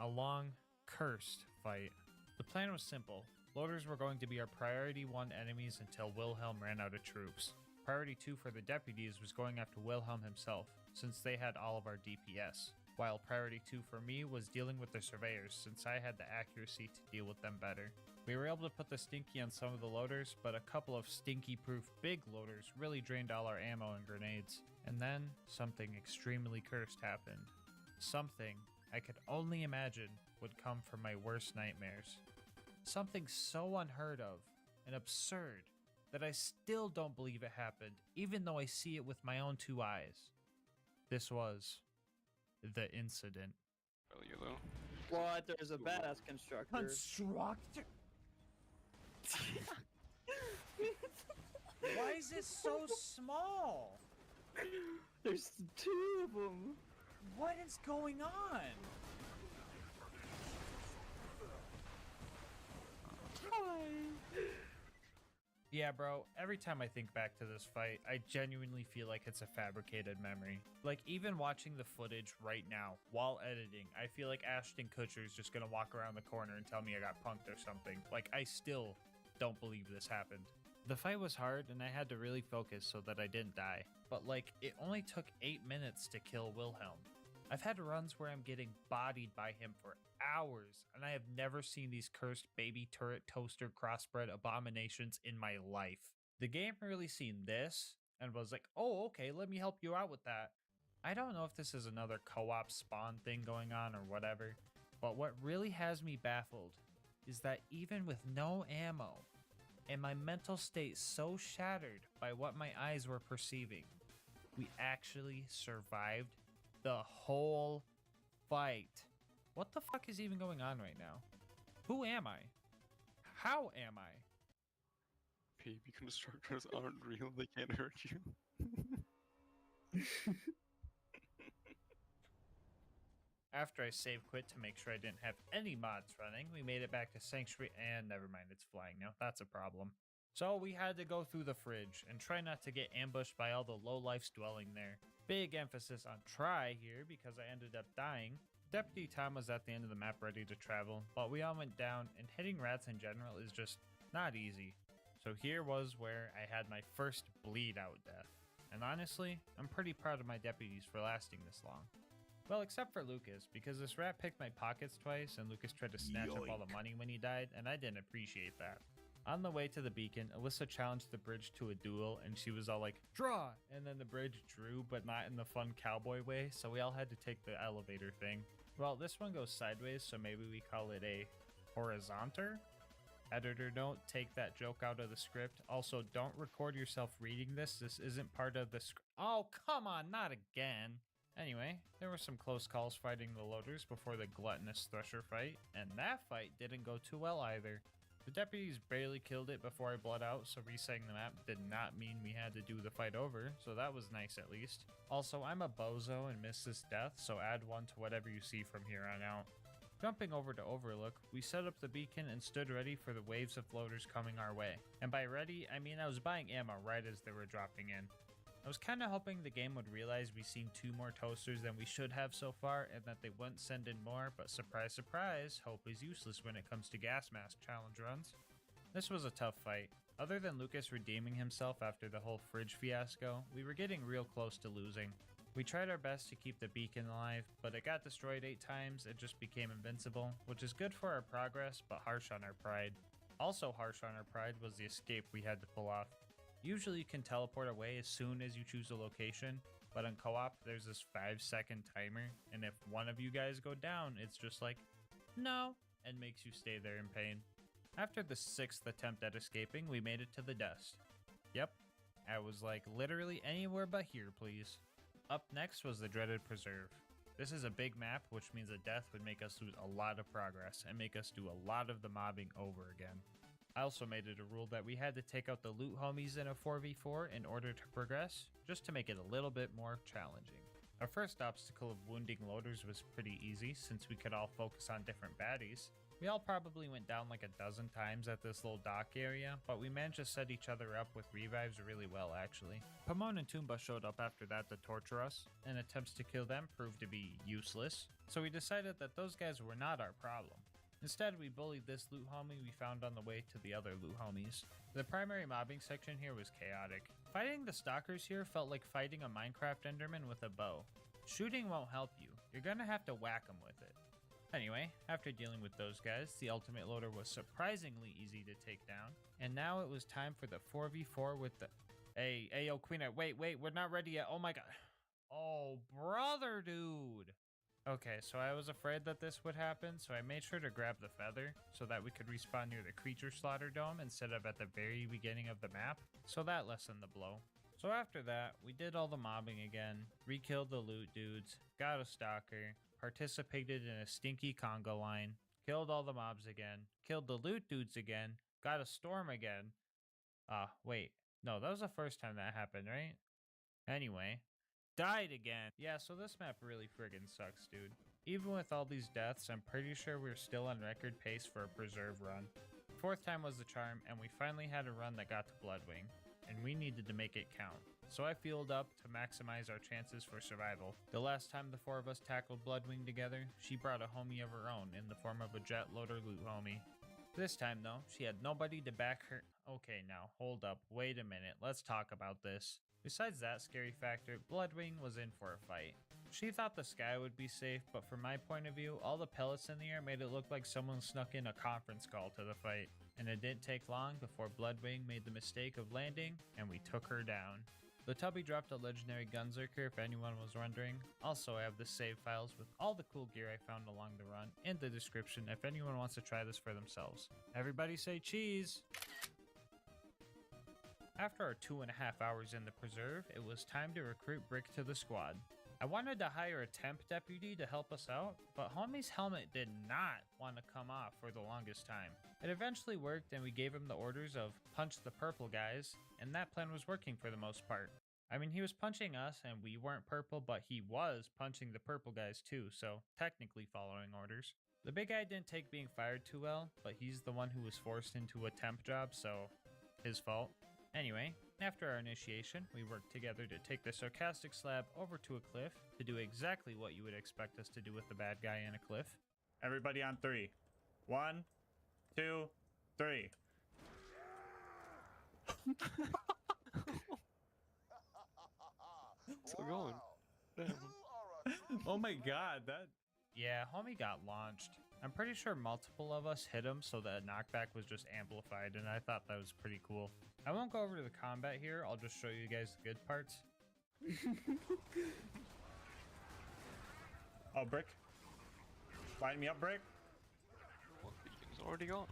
A long, cursed fight. The plan was simple. Loaders were going to be our priority 1 enemies until Wilhelm ran out of troops. Priority 2 for the deputies was going after Wilhelm himself, since they had all of our DPS. While priority 2 for me was dealing with the surveyors, since I had the accuracy to deal with them better. We were able to put the stinky on some of the loaders, but a couple of stinky-proof big loaders really drained all our ammo and grenades. And then, something extremely cursed happened. Something I could only imagine would come from my worst nightmares. Something so unheard of and absurd that I still don't believe it happened, even though I see it with my own 2 eyes. This was the incident. Well, yellow. What? There's a badass constructor. Constructor? Why is it so small? There's 2 of them. What is going on? Yeah, bro, every time I think back to this fight, I genuinely feel like it's a fabricated memory. Like, even watching the footage right now, while editing, I feel like Ashton Kutcher is just gonna walk around the corner and tell me I got punked or something. Like, I still don't believe this happened. The fight was hard, and I had to really focus so that I didn't die. But, like, it only took 8 minutes to kill Wilhelm. I've had runs where I'm getting bodied by him for hours, and I have never seen these cursed baby turret toaster crossbred abominations in my life. The game really seen this and was like, oh, okay, let me help you out with that. I don't know if this is another co-op spawn thing going on or whatever, but what really has me baffled is that even with no ammo, and my mental state so shattered by what my eyes were perceiving, we actually survived the whole fight. What the fuck is even going on right now? Who am I? How am I? Baby constructors aren't real, they can't hurt you. After I save quit to make sure I didn't have any mods running, we made it back to Sanctuary, and never mind, it's flying now. That's a problem. So we had to go through the fridge and try not to get ambushed by all the lowlifes dwelling there. Big emphasis on try here because I ended up dying. Deputy Tom was at the end of the map ready to travel, but we all went down, and hitting rats in general is just not easy. So here was where I had my first bleed out death. And honestly, I'm pretty proud of my deputies for lasting this long. Well, except for Lucas, because this rat picked my pockets twice and Lucas tried to snatch up all the money when he died, and I didn't appreciate that. On the way to the beacon, Alyssa challenged the bridge to a duel, and she was all like, draw! And then the bridge drew, but not in the fun cowboy way, so we all had to take the elevator thing. Well, this one goes sideways, so maybe we call it a horizontal? Editor, don't take that joke out of the script. Also, don't record yourself reading this. This isn't part of the script. Oh, come on, not again. Anyway, there were some close calls fighting the loaders before the gluttonous Thresher fight, and that fight didn't go too well either. The deputies barely killed it before I bled out, so resetting the map did not mean we had to do the fight over, so that was nice at least. Also, I'm a bozo and missed this death, so add 1 to whatever you see from here on out. Jumping over to Overlook, we set up the beacon and stood ready for the waves of loaders coming our way. And by ready, I mean I was buying ammo right as they were dropping in. I was kinda hoping the game would realize we seen 2 more toasters than we should have so far and that they wouldn't send in more, but surprise surprise, hope is useless when it comes to gas mask challenge runs. This was a tough fight. Other than Lucas redeeming himself after the whole fridge fiasco, we were getting real close to losing. We tried our best to keep the beacon alive, but it got destroyed 8 times and just became invincible, which is good for our progress, but harsh on our pride. Also harsh on our pride was the escape we had to pull off. Usually you can teleport away as soon as you choose a location, but in co-op there's this 5-second timer, and if one of you guys go down, it's just like, no, and makes you stay there in pain. After the 6th attempt at escaping, we made it to the dust. Yep, I was like, literally anywhere but here, please. Up next was the dreaded preserve. This is a big map, which means a death would make us lose a lot of progress and make us do a lot of the mobbing over again. I also made it a rule that we had to take out the loot homies in a 4v4 in order to progress, just to make it a little bit more challenging. Our first obstacle of wounding loaders was pretty easy since we could all focus on different baddies. We all probably went down like a dozen times at this little dock area, but we managed to set each other up with revives really well actually. Pomone and Toomba showed up after that to torture us, and attempts to kill them proved to be useless, so we decided that those guys were not our problem. Instead, we bullied this loot homie we found on the way to the other loot homies. The primary mobbing section here was chaotic. Fighting the stalkers here felt like fighting a Minecraft Enderman with a bow. Shooting won't help you, you're gonna have to whack them with it. Anyway, after dealing with those guys, the ultimate loader was surprisingly easy to take down, and now it was time for the 4v4 with the... Hey, yo, Queen, wait, we're not ready yet, oh my god. Oh, brother, dude. Okay, so I was afraid that this would happen, so I made sure to grab the feather so that we could respawn near the creature slaughter dome instead of at the very beginning of the map, so that lessened the blow. So after that, we did all the mobbing again, re-killed the loot dudes, got a stalker, participated in a stinky conga line, killed all the mobs again, killed the loot dudes again, got a storm again. Wait, no, that was the first time that happened, right? Anyway, died again. Yeah, so this map really friggin' sucks, dude. Even with all these deaths, I'm pretty sure we're still on record pace for a preserve run. 4th time was the charm, and we finally had a run that got to Bloodwing, and we needed to make it count. So I fueled up to maximize our chances for survival. The last time the 4 of us tackled Bloodwing together, she brought a homie of her own in the form of a jet loader loot homie. This time though, she had nobody to back her. Okay, now hold up, wait a minute, let's talk about this. Besides that scary factor, Bloodwing was in for a fight. She thought the sky would be safe, but from my point of view, all the pellets in the air made it look like someone snuck in a conference call to the fight. And it didn't take long before Bloodwing made the mistake of landing, and we took her down. The Tubby dropped a legendary Gunzerker if anyone was wondering. Also, I have the save files with all the cool gear I found along the run in the description if anyone wants to try this for themselves. Everybody say cheese! After our 2.5 hours in the preserve, it was time to recruit Brick to the squad. I wanted to hire a temp deputy to help us out, but homie's helmet did not want to come off for the longest time. It eventually worked and we gave him the orders of punch the purple guys, and that plan was working for the most part. I mean, he was punching us and we weren't purple, but he was punching the purple guys too, so technically following orders. The big guy didn't take being fired too well, but he's the one who was forced into a temp job, so his fault. Anyway, after our initiation, we worked together to take the sarcastic slab over to a cliff to do exactly what you would expect us to do with the bad guy in a cliff. Everybody on 3. 1, 2, 3. Still going. Damn. Oh my god, that... Yeah, homie got launched. I'm pretty sure multiple of us hit him, so the knockback was just amplified, and I thought that was pretty cool. I won't go over to the combat here, I'll just show you guys the good parts. Oh, Brick. Line me up, Brick. What beacon's already gone?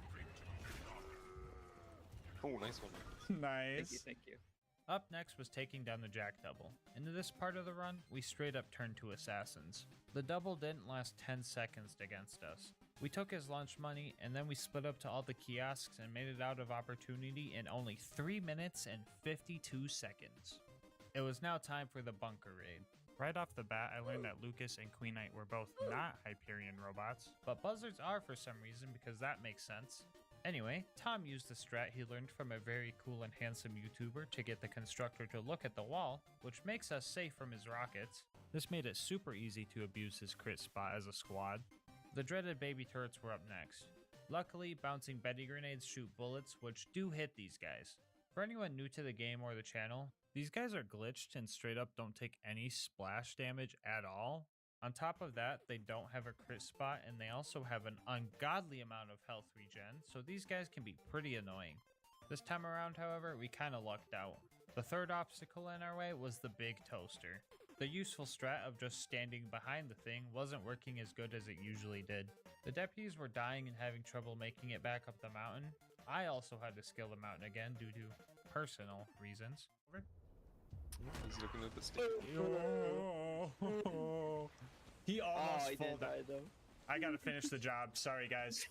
Oh, nice one. Nice. Thank you. Up next was taking down the Jack Double. Into this part of the run, we straight up turned to assassins. The double didn't last 10 seconds against us. We took his lunch money and then we split up to all the kiosks and made it out of opportunity in only 3 minutes and 52 seconds. It was now time for the bunker raid. Right off the bat, I learned that Lucas and Queen Knight were both not Hyperion robots, but buzzards are for some reason because that makes sense. Anyway, Tom used the strat he learned from a very cool and handsome YouTuber to get the constructor to look at the wall, which makes us safe from his rockets. This made it super easy to abuse his crit spot as a squad. The dreaded baby turrets were up next. Luckily, bouncing Betty grenades shoot bullets which do hit these guys. For anyone new to the game or the channel, these guys are glitched and straight up don't take any splash damage at all. On top of that, they don't have a crit spot and they also have an ungodly amount of health regen, so these guys can be pretty annoying. This time around, however, we kinda lucked out. The third obstacle in our way was the big toaster. The useful strat of just standing behind the thing wasn't working as good as it usually did. The deputies were dying and having trouble making it back up the mountain. I also had to scale the mountain again due to personal reasons. He's looking at the stick. He almost he did pulled out. die though. I gotta finish the job. Sorry, guys.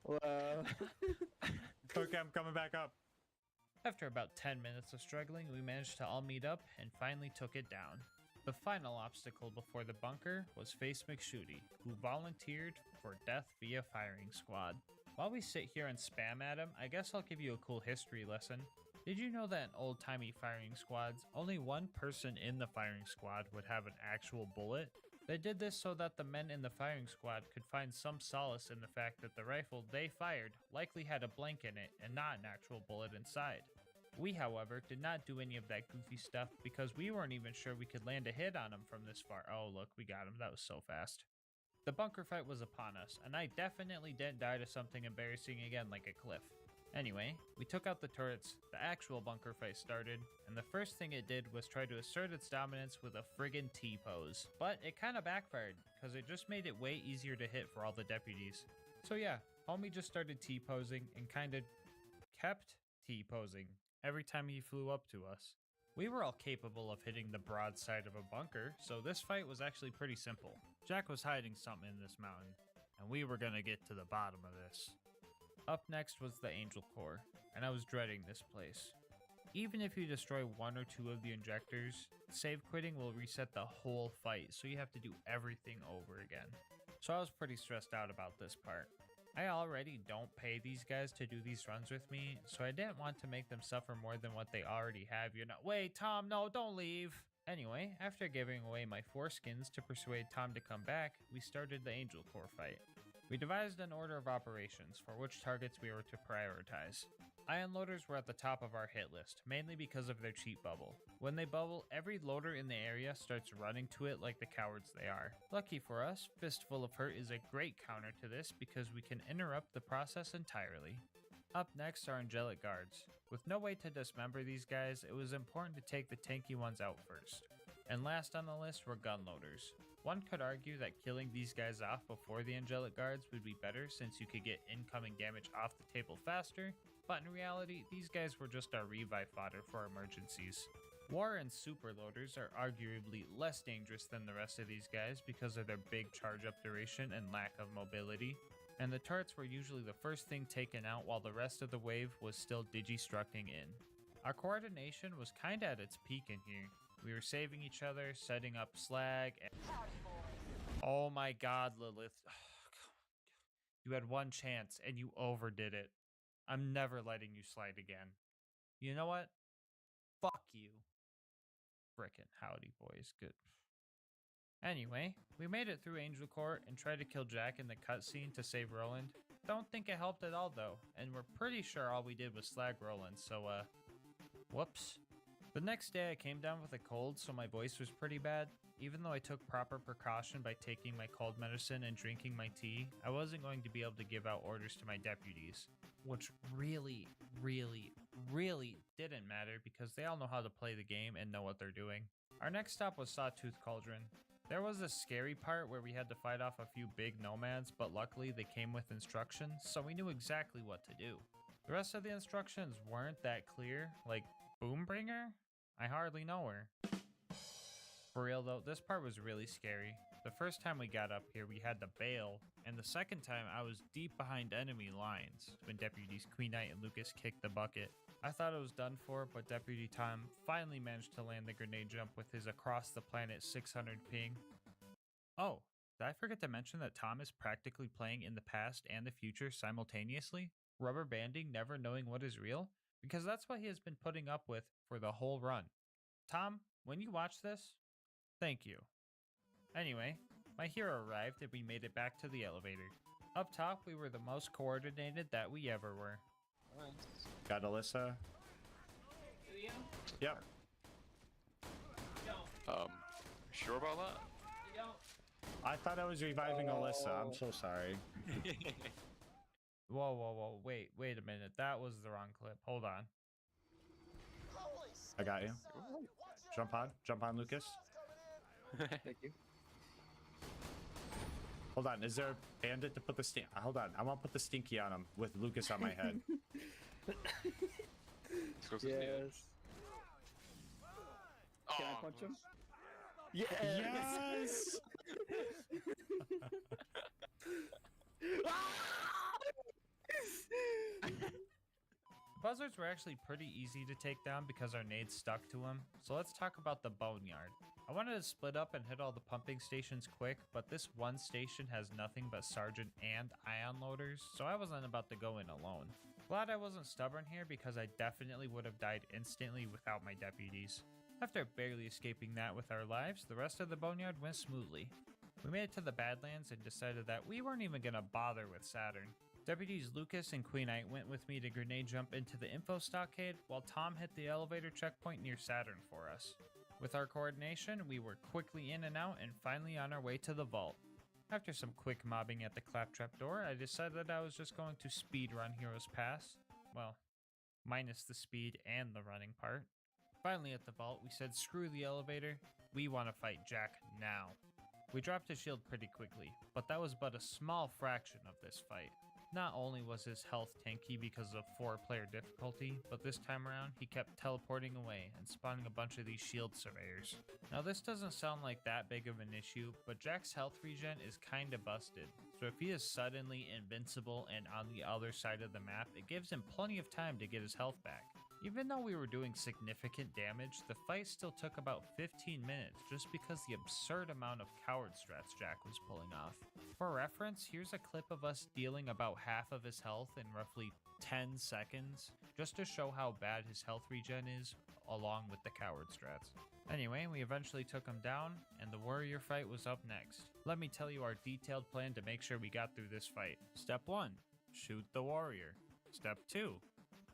Wow. Okay, I'm coming back up. After about 10 minutes of struggling, we managed to all meet up and finally took it down. The final obstacle before the bunker was Face McShooty, who volunteered for death via firing squad. While we sit here and spam at him, I guess I'll give you a cool history lesson. Did you know that in old-timey firing squads, only one person in the firing squad would have an actual bullet? They did this so that the men in the firing squad could find some solace in the fact that the rifle they fired likely had a blank in it and not an actual bullet inside. We, however, did not do any of that goofy stuff because we weren't even sure we could land a hit on him from this far. Oh, look, we got him. That was so fast. The bunker fight was upon us, and I definitely didn't die to something embarrassing again like a cliff. Anyway, we took out the turrets, the actual bunker fight started, and the first thing it did was try to assert its dominance with a friggin' T-pose. But it kinda backfired, cause it just made it way easier to hit for all the deputies. So yeah, homie just started T-posing and kinda kept T-posing every time he flew up to us. We were all capable of hitting the broad side of a bunker, so this fight was actually pretty simple. Jack was hiding something in this mountain, and we were gonna get to the bottom of this. Up next was the Angel Core, and I was dreading this place. Even if you destroy one or two of the injectors, save quitting will reset the whole fight, so you have to do everything over again. So I was pretty stressed out about this part. I already don't pay these guys to do these runs with me, so I didn't want to make them suffer more than what they already have, you know. Wait, Tom, no, don't leave! Anyway, after giving away my foreskins to persuade Tom to come back, we started the Angel Core fight. We devised an order of operations for which targets we were to prioritize. Ion loaders were at the top of our hit list, mainly because of their cheap bubble. When they bubble, every loader in the area starts running to it like the cowards they are. Lucky for us, Fistful of Hurt is a great counter to this because we can interrupt the process entirely. Up next are Angelic Guards. With no way to dismember these guys, it was important to take the tanky ones out first. And last on the list were gun loaders. One could argue that killing these guys off before the Angelic Guards would be better since you could get incoming damage off the table faster, but in reality, these guys were just our revive fodder for emergencies. War and super loaders are arguably less dangerous than the rest of these guys because of their big charge up duration and lack of mobility, and the turrets were usually the first thing taken out while the rest of the wave was still digistructing in. Our coordination was kinda at its peak in here. We were saving each other, setting up slag, and oh my god, Lilith. You had one chance and you overdid it. I'm never letting you slide again. You know what? Fuck you. Frickin' howdy, boys. Good. Anyway, we made it through Angel Court and tried to kill Jack in the cutscene to save Roland. Don't think it helped at all though, and we're pretty sure all we did was slag Roland, so whoops. The next day I came down with a cold, so my voice was pretty bad. Even though I took proper precaution by taking my cold medicine and drinking my tea, I wasn't going to be able to give out orders to my deputies. Which really didn't matter because they all know how to play the game and know what they're doing. Our next stop was Sawtooth Cauldron. There was a scary part where we had to fight off a few big nomads, but luckily they came with instructions, so we knew exactly what to do. The rest of the instructions weren't that clear, like Boombringer? I hardly know her. For real though, this part was really scary. The first time we got up here, we had to bail, and the second time I was deep behind enemy lines when Deputies Queen Knight and Lucas kicked the bucket. I thought it was done for, but Deputy Tom finally managed to land the grenade jump with his across the planet 600 ping. Oh, did I forget to mention that Tom is practically playing in the past and the future simultaneously? Rubber banding, never knowing what is real? Because that's what he has been putting up with for the whole run. Tom, when you watch this, thank you. Anyway, my hero arrived and we made it back to the elevator. Up top, we were the most coordinated that we ever were. Got Alyssa. Do you? Yep. Don't. Sure about that? You don't. I thought I was reviving Alyssa. I'm so sorry. Whoa. Wait a minute. That was the wrong clip. Hold on. I got you. Jump on, Lucas. Thank you. Hold on. Is there a bandit to put the stink? Hold on. I want to put the stinky on him with Lucas on my head. Yes. Can I punch him? Yes! Yes! Buzzards were actually pretty easy to take down because our nades stuck to them, so let's talk about the boneyard. I wanted to split up and hit all the pumping stations quick, but this one station has nothing but sergeant and ion loaders, so I wasn't about to go in alone. Glad I wasn't stubborn here because I definitely would have died instantly without my deputies. After barely escaping that with our lives, the rest of the boneyard went smoothly. We made it to the Badlands and decided that we weren't even gonna bother with Saturn. Deputies Lucas and Queenite went with me to grenade jump into the info stockade, while Tom hit the elevator checkpoint near Saturn for us. With our coordination, we were quickly in and out and finally on our way to the vault. After some quick mobbing at the claptrap door, I decided that I was just going to speedrun Heroes Pass. Well, minus the speed and the running part. Finally at the vault, we said screw the elevator, we want to fight Jack now. We dropped his shield pretty quickly, but that was but a small fraction of this fight. Not only was his health tanky because of 4-player difficulty, but this time around he kept teleporting away and spawning a bunch of these shield surveyors. Now this doesn't sound like that big of an issue, but Jack's health regen is kinda busted, so if he is suddenly invincible and on the other side of the map, it gives him plenty of time to get his health back. Even though we were doing significant damage, the fight still took about 15 minutes just because the absurd amount of coward strats Jack was pulling off. For reference, here's a clip of us dealing about half of his health in roughly 10 seconds, just to show how bad his health regen is, along with the coward strats. Anyway, we eventually took him down, and the warrior fight was up next. Let me tell you our detailed plan to make sure we got through this fight. Step 1, shoot the warrior. Step 2,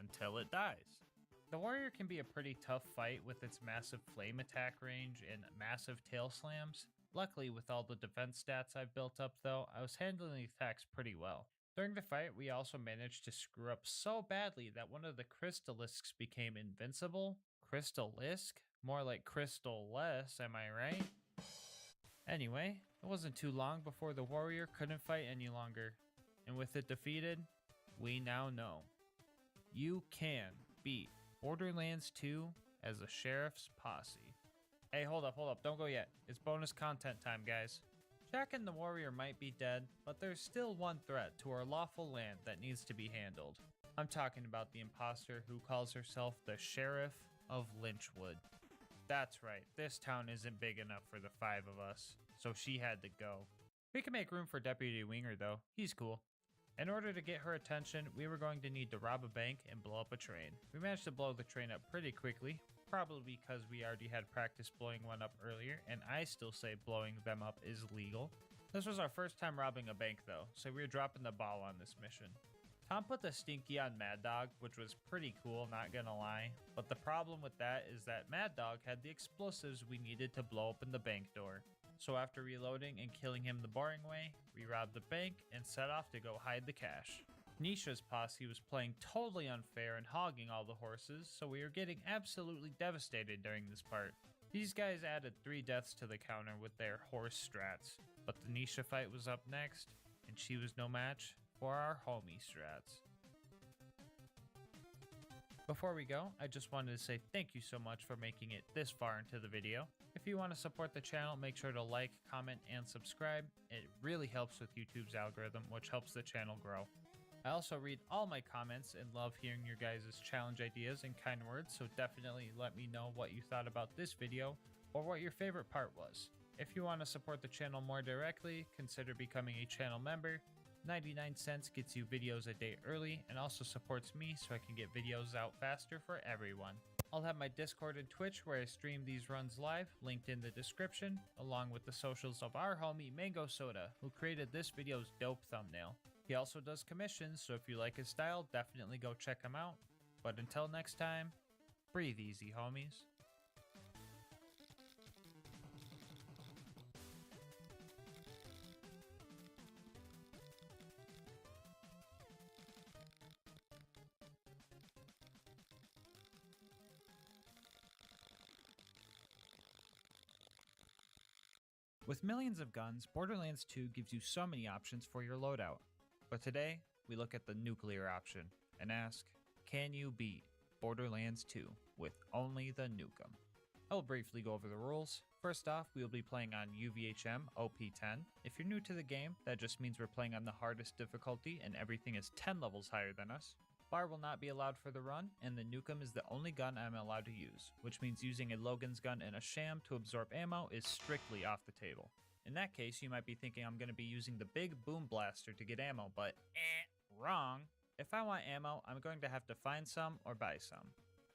until it dies. The warrior can be a pretty tough fight with its massive flame attack range and massive tail slams. Luckily, with all the defense stats I've built up though, I was handling the attacks pretty well. During the fight, we also managed to screw up so badly that one of the crystalisks became invincible. Crystalisk? More like crystal-less, am I right? Anyway, it wasn't too long before the warrior couldn't fight any longer. And with it defeated, we now know. You can beat Borderlands 2 as a sheriff's posse. Hey, hold up, don't go yet. It's bonus content time, guys. Jack and the warrior might be dead, but there's still one threat to our lawful land that needs to be handled. I'm talking about the imposter who calls herself the Sheriff of Lynchwood. That's right, this town isn't big enough for the 5 of us, so she had to go. We can make room for Deputy Winger though, he's cool. In order to get her attention, we were going to need to rob a bank and blow up a train. We managed to blow the train up pretty quickly, probably because we already had practice blowing one up earlier, and I still say blowing them up is legal. This was our first time robbing a bank though, so we were dropping the ball on this mission. Tom put the stinky on Mad Dog, which was pretty cool, not gonna lie, but the problem with that is that Mad Dog had the explosives we needed to blow open the bank door. So after reloading and killing him the boring way, we robbed the bank and set off to go hide the cash. Nisha's posse was playing totally unfair and hogging all the horses, so we were getting absolutely devastated during this part. These guys added 3 deaths to the counter with their horse strats, but the Nisha fight was up next, and she was no match for our homie strats. Before we go, I just wanted to say thank you so much for making it this far into the video. If you want to support the channel, make sure to like, comment, and subscribe. It really helps with YouTube's algorithm, which helps the channel grow. I also read all my comments and love hearing your guys' challenge ideas and kind words, so definitely let me know what you thought about this video or what your favorite part was. If you want to support the channel more directly, consider becoming a channel member. 99 cents gets you videos a day early and also supports me so I can get videos out faster for everyone. I'll have my Discord and Twitch where I stream these runs live, linked in the description, along with the socials of our homie Mango Soda, who created this video's dope thumbnail. He also does commissions, so if you like his style, definitely go check him out. But until next time, breathe easy, homies. With millions of guns, Borderlands 2 gives you so many options for your loadout. But today, we look at the nuclear option and ask, can you beat Borderlands 2 with only the nukem? I will briefly go over the rules. First off, we will be playing on UVHM OP10. If you're new to the game, that just means we're playing on the hardest difficulty and everything is 10 levels higher than us. Bar will not be allowed for the run, and the nukem is the only gun I'm allowed to use, which means using a Logan's gun and a sham to absorb ammo is strictly off the table. In that case, you might be thinking I'm going to be using the big boom blaster to get ammo, but wrong. If I want ammo, I'm going to have to find some or buy some.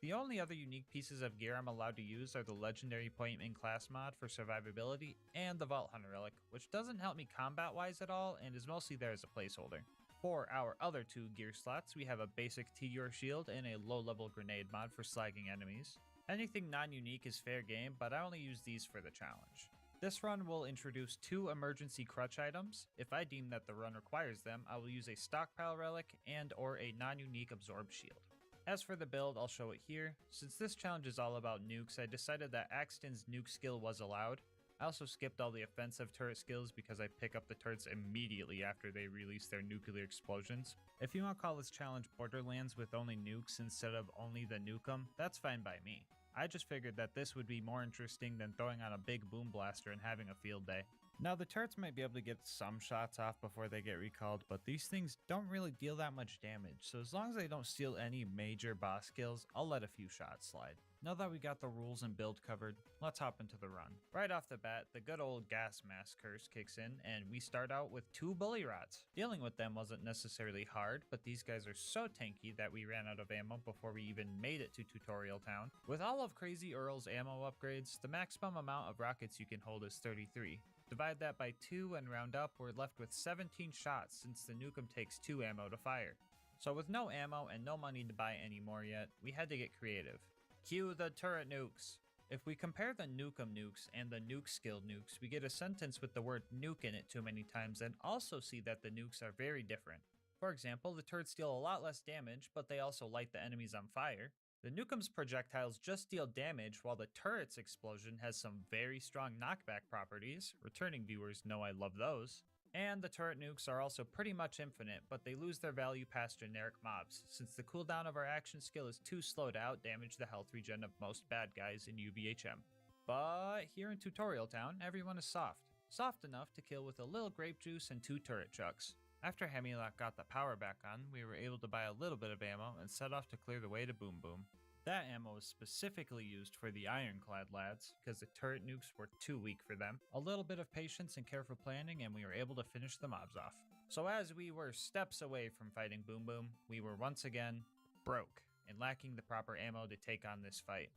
The only other unique pieces of gear I'm allowed to use are the legendary point in class mod for survivability and the Vault Hunter relic, which doesn't help me combat wise at all and is mostly there as a placeholder. For our other two gear slots, we have a basic T-Yor shield and a low-level grenade mod for slagging enemies. Anything non-unique is fair game, but I only use these for the challenge. This run will introduce 2 emergency crutch items. If I deem that the run requires them, I will use a stockpile relic and or a non-unique absorb shield. As for the build, I'll show it here. Since this challenge is all about nukes, I decided that Axton's nuke skill was allowed. I also skipped all the offensive turret skills because I pick up the turrets immediately after they release their nuclear explosions. If you want to call this challenge Borderlands with only nukes instead of only the nukem, that's fine by me. I just figured that this would be more interesting than throwing on a big boom blaster and having a field day. Now the turrets might be able to get some shots off before they get recalled, but these things don't really deal that much damage, so as long as they don't steal any major boss kills, I'll let a few shots slide. Now that we got the rules and build covered, let's hop into the run. Right off the bat, the good old gas mask curse kicks in, and we start out with 2 bully rods. Dealing with them wasn't necessarily hard, but these guys are so tanky that we ran out of ammo before we even made it to Tutorial Town. With all of Crazy Earl's ammo upgrades, the maximum amount of rockets you can hold is 33. Divide that by 2 and round up, we're left with 17 shots since the nukem takes 2 ammo to fire. So with no ammo and no money to buy any more yet, we had to get creative. Cue the turret nukes. If we compare the nukem nukes and the nuke skilled nukes, we get a sentence with the word nuke in it too many times and also see that the nukes are very different. For example, the turrets deal a lot less damage, but they also light the enemies on fire. The nukem's projectiles just deal damage, while the turret's explosion has some very strong knockback properties. Returning viewers know I love those. And the turret nukes are also pretty much infinite, but they lose their value past generic mobs, since the cooldown of our action skill is too slow to outdamage the health regen of most bad guys in UVHM. But here in Tutorial Town, everyone is soft. Soft enough to kill with a little grape juice and 2 turret chucks. After Hemlock got the power back on, we were able to buy a little bit of ammo and set off to clear the way to Boom Boom. That ammo was specifically used for the Ironclad lads, because the turret nukes were too weak for them. A little bit of patience and careful planning and we were able to finish the mobs off. So as we were steps away from fighting Boom Boom, we were once again broke and lacking the proper ammo to take on this fight.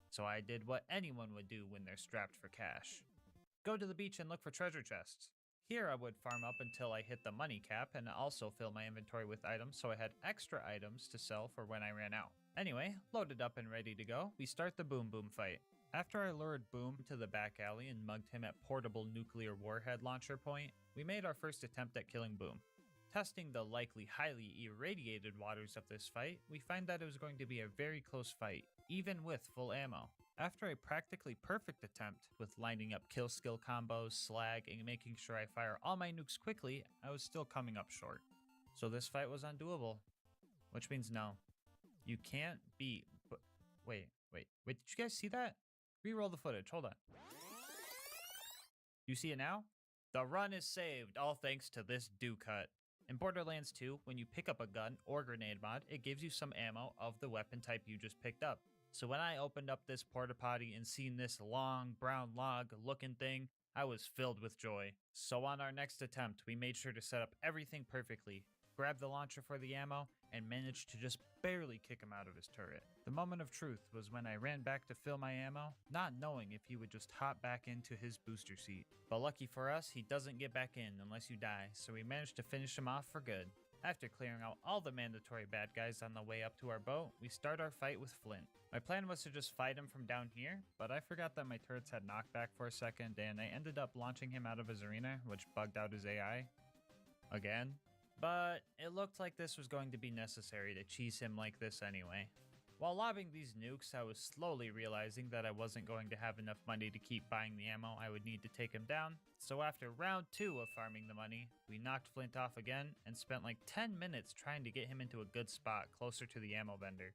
So I did what anyone would do when they're strapped for cash. Go to the beach and look for treasure chests. Here I would farm up until I hit the money cap and also fill my inventory with items so I had extra items to sell for when I ran out. Anyway, loaded up and ready to go, we start the Boom Boom fight. After I lured Boom to the back alley and mugged him at portable nuclear warhead launcher point, we made our first attempt at killing Boom. Testing the likely highly irradiated waters of this fight, we find that it was going to be a very close fight, even with full ammo. After a practically perfect attempt with lining up kill skill combos, slag, and making sure I fire all my nukes quickly, I was still coming up short. So this fight was undoable. Which means no. You can't beat... But wait, did you guys see that? Reroll the footage, hold on. You see it now? The run is saved, all thanks to this do-cut. In Borderlands 2, when you pick up a gun or grenade mod, it gives you some ammo of the weapon type you just picked up. So when I opened up this porta potty and seen this long brown log looking thing, I was filled with joy. So on our next attempt, we made sure to set up everything perfectly. grabbed the launcher for the ammo, and managed to just barely kick him out of his turret. The moment of truth was when I ran back to fill my ammo, not knowing if he would just hop back into his booster seat. But lucky for us, he doesn't get back in unless you die, so we managed to finish him off for good. After clearing out all the mandatory bad guys on the way up to our boat, we start our fight with Flint. My plan was to just fight him from down here, but I forgot that my turrets had knockback for a second, and I ended up launching him out of his arena, which bugged out his AI. Again. But it looked like this was going to be necessary to cheese him like this anyway. While lobbing these nukes, I was slowly realizing that I wasn't going to have enough money to keep buying the ammo I would need to take him down, so after round 2 of farming the money, we knocked Flint off again and spent like 10 minutes trying to get him into a good spot closer to the ammo vendor.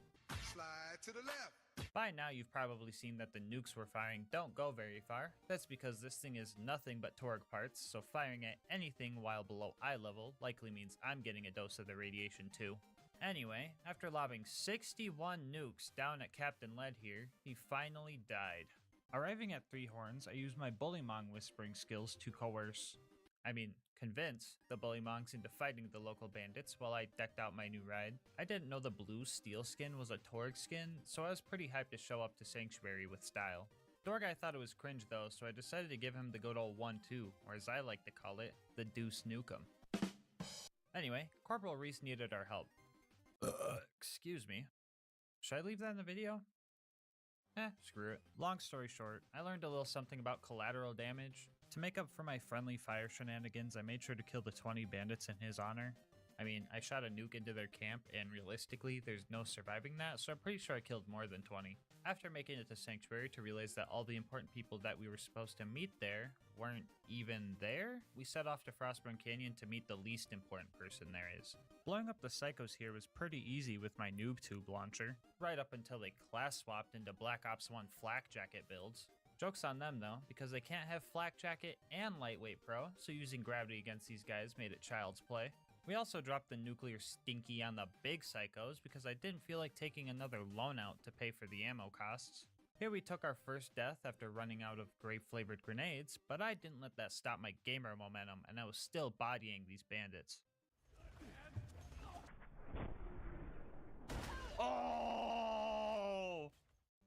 Slide to the left. By now you've probably seen that the nukes we're firing don't go very far. That's because this thing is nothing but Torgue parts, so firing at anything while below eye level likely means I'm getting a dose of the radiation too. Anyway, after lobbing 61 nukes down at Captain Lead here, he finally died. Arriving at 3 Horns, I used my Bullymong whispering skills to convince the Bullymongs into fighting the local bandits while I decked out my new ride. I didn't know the blue steel skin was a Torgue skin, so I was pretty hyped to show up to Sanctuary with style. Dorguy thought it was cringe though, so I decided to give him the good old 1-2, or as I like to call it, the Deuce Nukem. Anyway, Corporal Reese needed our help. Excuse me. Should I leave that in the video? Screw it. Long story short, I learned a little something about collateral damage. To make up for my friendly fire shenanigans, I made sure to kill the 20 bandits in his honor. I shot a nuke into their camp, and realistically, there's no surviving that, so I'm pretty sure I killed more than 20. After making it to Sanctuary to realize that all the important people that we were supposed to meet there weren't even there, we set off to Frostburn Canyon to meet the least important person there is. Blowing up the psychos here was pretty easy with my noob tube launcher, right up until they class swapped into Black Ops 1 flak jacket builds. Joke's on them though, because they can't have flak jacket and lightweight pro, so using gravity against these guys made it child's play. We also dropped the nuclear stinky on the big psychos because I didn't feel like taking another loadout to pay for the ammo costs. Here we took our first death after running out of grape-flavored grenades, but I didn't let that stop my gamer momentum, and I was still bodying these bandits. Oh!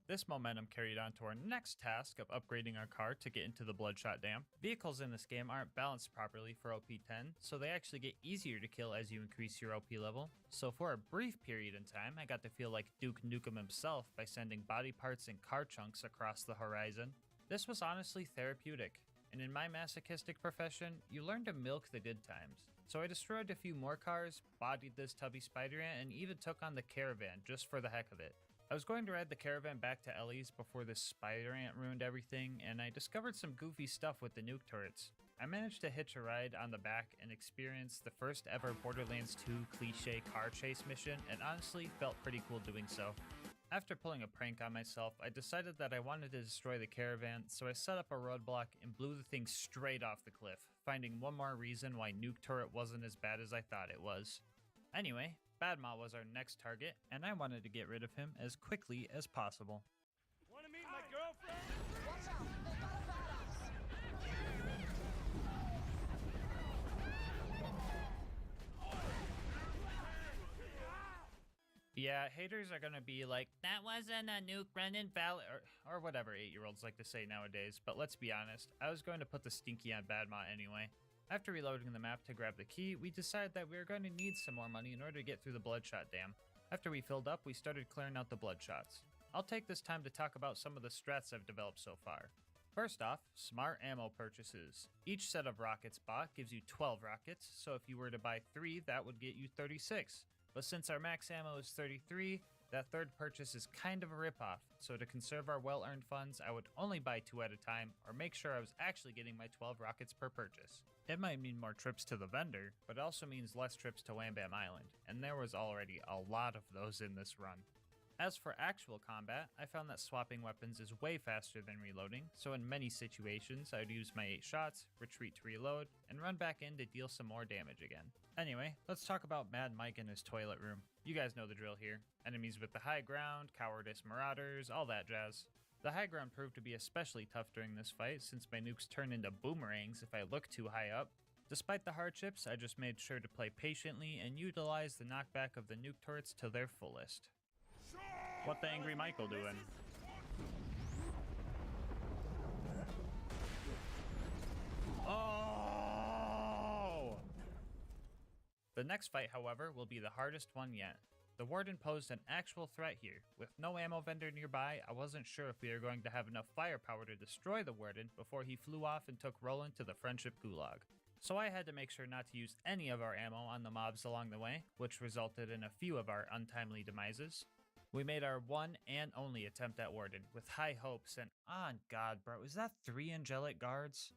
This momentum carried on to our next task of upgrading our car to get into the Bloodshot Dam. Vehicles in this game aren't balanced properly for OP10, so they actually get easier to kill as you increase your OP level. So for a brief period in time, I got to feel like Duke Nukem himself by sending body parts and car chunks across the horizon. This was honestly therapeutic, and in my masochistic profession, you learn to milk the good times. So I destroyed a few more cars, bodied this tubby spider ant, and even took on the caravan just for the heck of it. I was going to ride the caravan back to Ellie's before this spider ant ruined everything, and I discovered some goofy stuff with the nuke turrets. I managed to hitch a ride on the back and experience the first ever Borderlands 2 cliche car chase mission, and honestly felt pretty cool doing so. After pulling a prank on myself, I decided that I wanted to destroy the caravan, so I set up a roadblock and blew the thing straight off the cliff, finding one more reason why nuke turret wasn't as bad as I thought it was. Anyway, Badma was our next target, and I wanted to get rid of him as quickly as possible. Wanna meet my girlfriend? Watch out! They got a badass! Yeah, haters are gonna be like, that wasn't a nuke, Brendan Valid, or whatever 8-year-olds like to say nowadays, but let's be honest, I was going to put the stinky on Badma anyway. After reloading the map to grab the key, we decided that we were going to need some more money in order to get through the Bloodshot Dam. After we filled up, we started clearing out the Bloodshots. I'll take this time to talk about some of the strats I've developed so far. First off, smart ammo purchases. Each set of rockets bought gives you 12 rockets, so if you were to buy 3, that would get you 36. But since our max ammo is 33, that third purchase is kind of a ripoff, so to conserve our well-earned funds, I would only buy 2 at a time, or make sure I was actually getting my 12 rockets per purchase. It might mean more trips to the vendor, but it also means less trips to Wham Bam Island, and there was already a lot of those in this run. As for actual combat, I found that swapping weapons is way faster than reloading, so in many situations I would use my 8 shots, retreat to reload, and run back in to deal some more damage again. Anyway, let's talk about Mad Mike in his toilet room. You guys know the drill here. Enemies with the high ground, cowardice marauders, all that jazz. The high ground proved to be especially tough during this fight since my nukes turn into boomerangs if I look too high up. Despite the hardships, I just made sure to play patiently and utilize the knockback of the nuke turrets to their fullest. What the Angry Michael doing? Oh! The next fight, however, will be the hardest one yet. The Warden posed an actual threat here. With no ammo vendor nearby, I wasn't sure if we were going to have enough firepower to destroy the Warden before he flew off and took Roland to the Friendship Gulag. So I had to make sure not to use any of our ammo on the mobs along the way, which resulted in a few of our untimely demises. We made our one and only attempt at Warden, with high hopes and on God, bro, is that 3 angelic guards?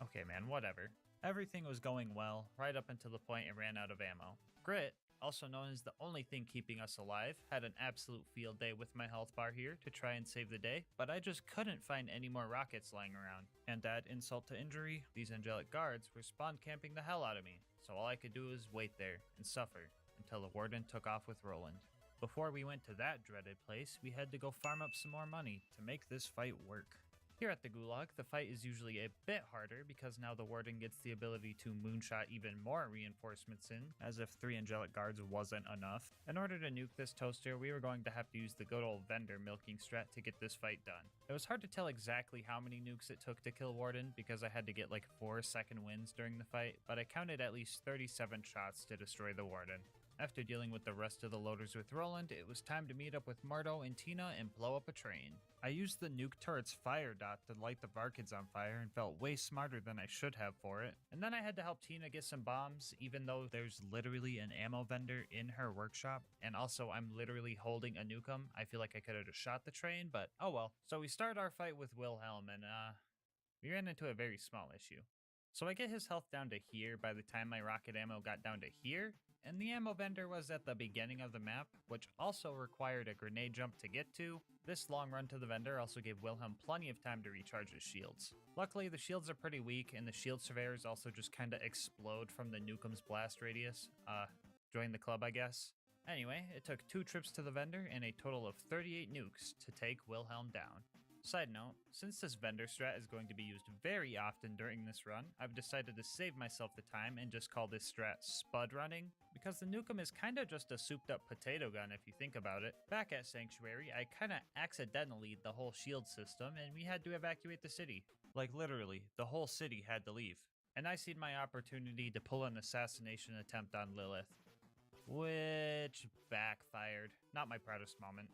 Okay man, whatever. Everything was going well, right up until the point it ran out of ammo. Grit, also known as the only thing keeping us alive, had an absolute field day with my health bar here to try and save the day, but I just couldn't find any more rockets lying around. And add insult to injury, these angelic guards were spawn camping the hell out of me, so all I could do was wait there and suffer until the Warden took off with Roland. Before we went to that dreaded place, we had to go farm up some more money to make this fight work. Here at the Gulag, the fight is usually a bit harder because now the Warden gets the ability to moonshot even more reinforcements in, as if 3 angelic guards wasn't enough. In order to nuke this toaster, we were going to have to use the good old vendor milking strat to get this fight done. It was hard to tell exactly how many nukes it took to kill Warden because I had to get like 4 second wins during the fight, but I counted at least 37 shots to destroy the Warden. After dealing with the rest of the loaders with Roland, it was time to meet up with Marto and Tina and blow up a train. I used the nuke turret's fire dot to light the Varkids on fire and felt way smarter than I should have for it. And then I had to help Tina get some bombs, even though there's literally an ammo vendor in her workshop, and also I'm literally holding a nukem. I feel like I could have just shot the train, but oh well. So we start our fight with Wilhelm, and we ran into a very small issue. So I get his health down to here by the time my rocket ammo got down to here, and the ammo vendor was at the beginning of the map, which also required a grenade jump to get to. This long run to the vendor also gave Wilhelm plenty of time to recharge his shields. Luckily, the shields are pretty weak, and the shield surveyors also just kinda explode from the nukem's blast radius. Join the club, I guess. Anyway, it took 2 trips to the vendor and a total of 38 nukes to take Wilhelm down. Side note, since this vendor strat is going to be used very often during this run, I've decided to save myself the time and just call this strat spud running, because the nukem is kinda just a souped up potato gun if you think about it. Back at Sanctuary, I kinda accidentally the whole shield system and we had to evacuate the city. Like literally, the whole city had to leave. And I seen my opportunity to pull an assassination attempt on Lilith, which backfired. Not my proudest moment.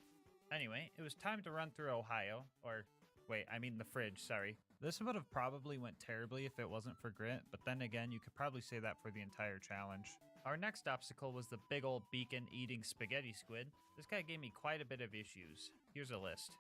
Anyway, it was time to run through Ohio, or wait, I mean the fridge, sorry. This would have probably went terribly if it wasn't for Grit, but then again, you could probably say that for the entire challenge. Our next obstacle was the big old beacon-eating spaghetti squid. This guy gave me quite a bit of issues. Here's a list.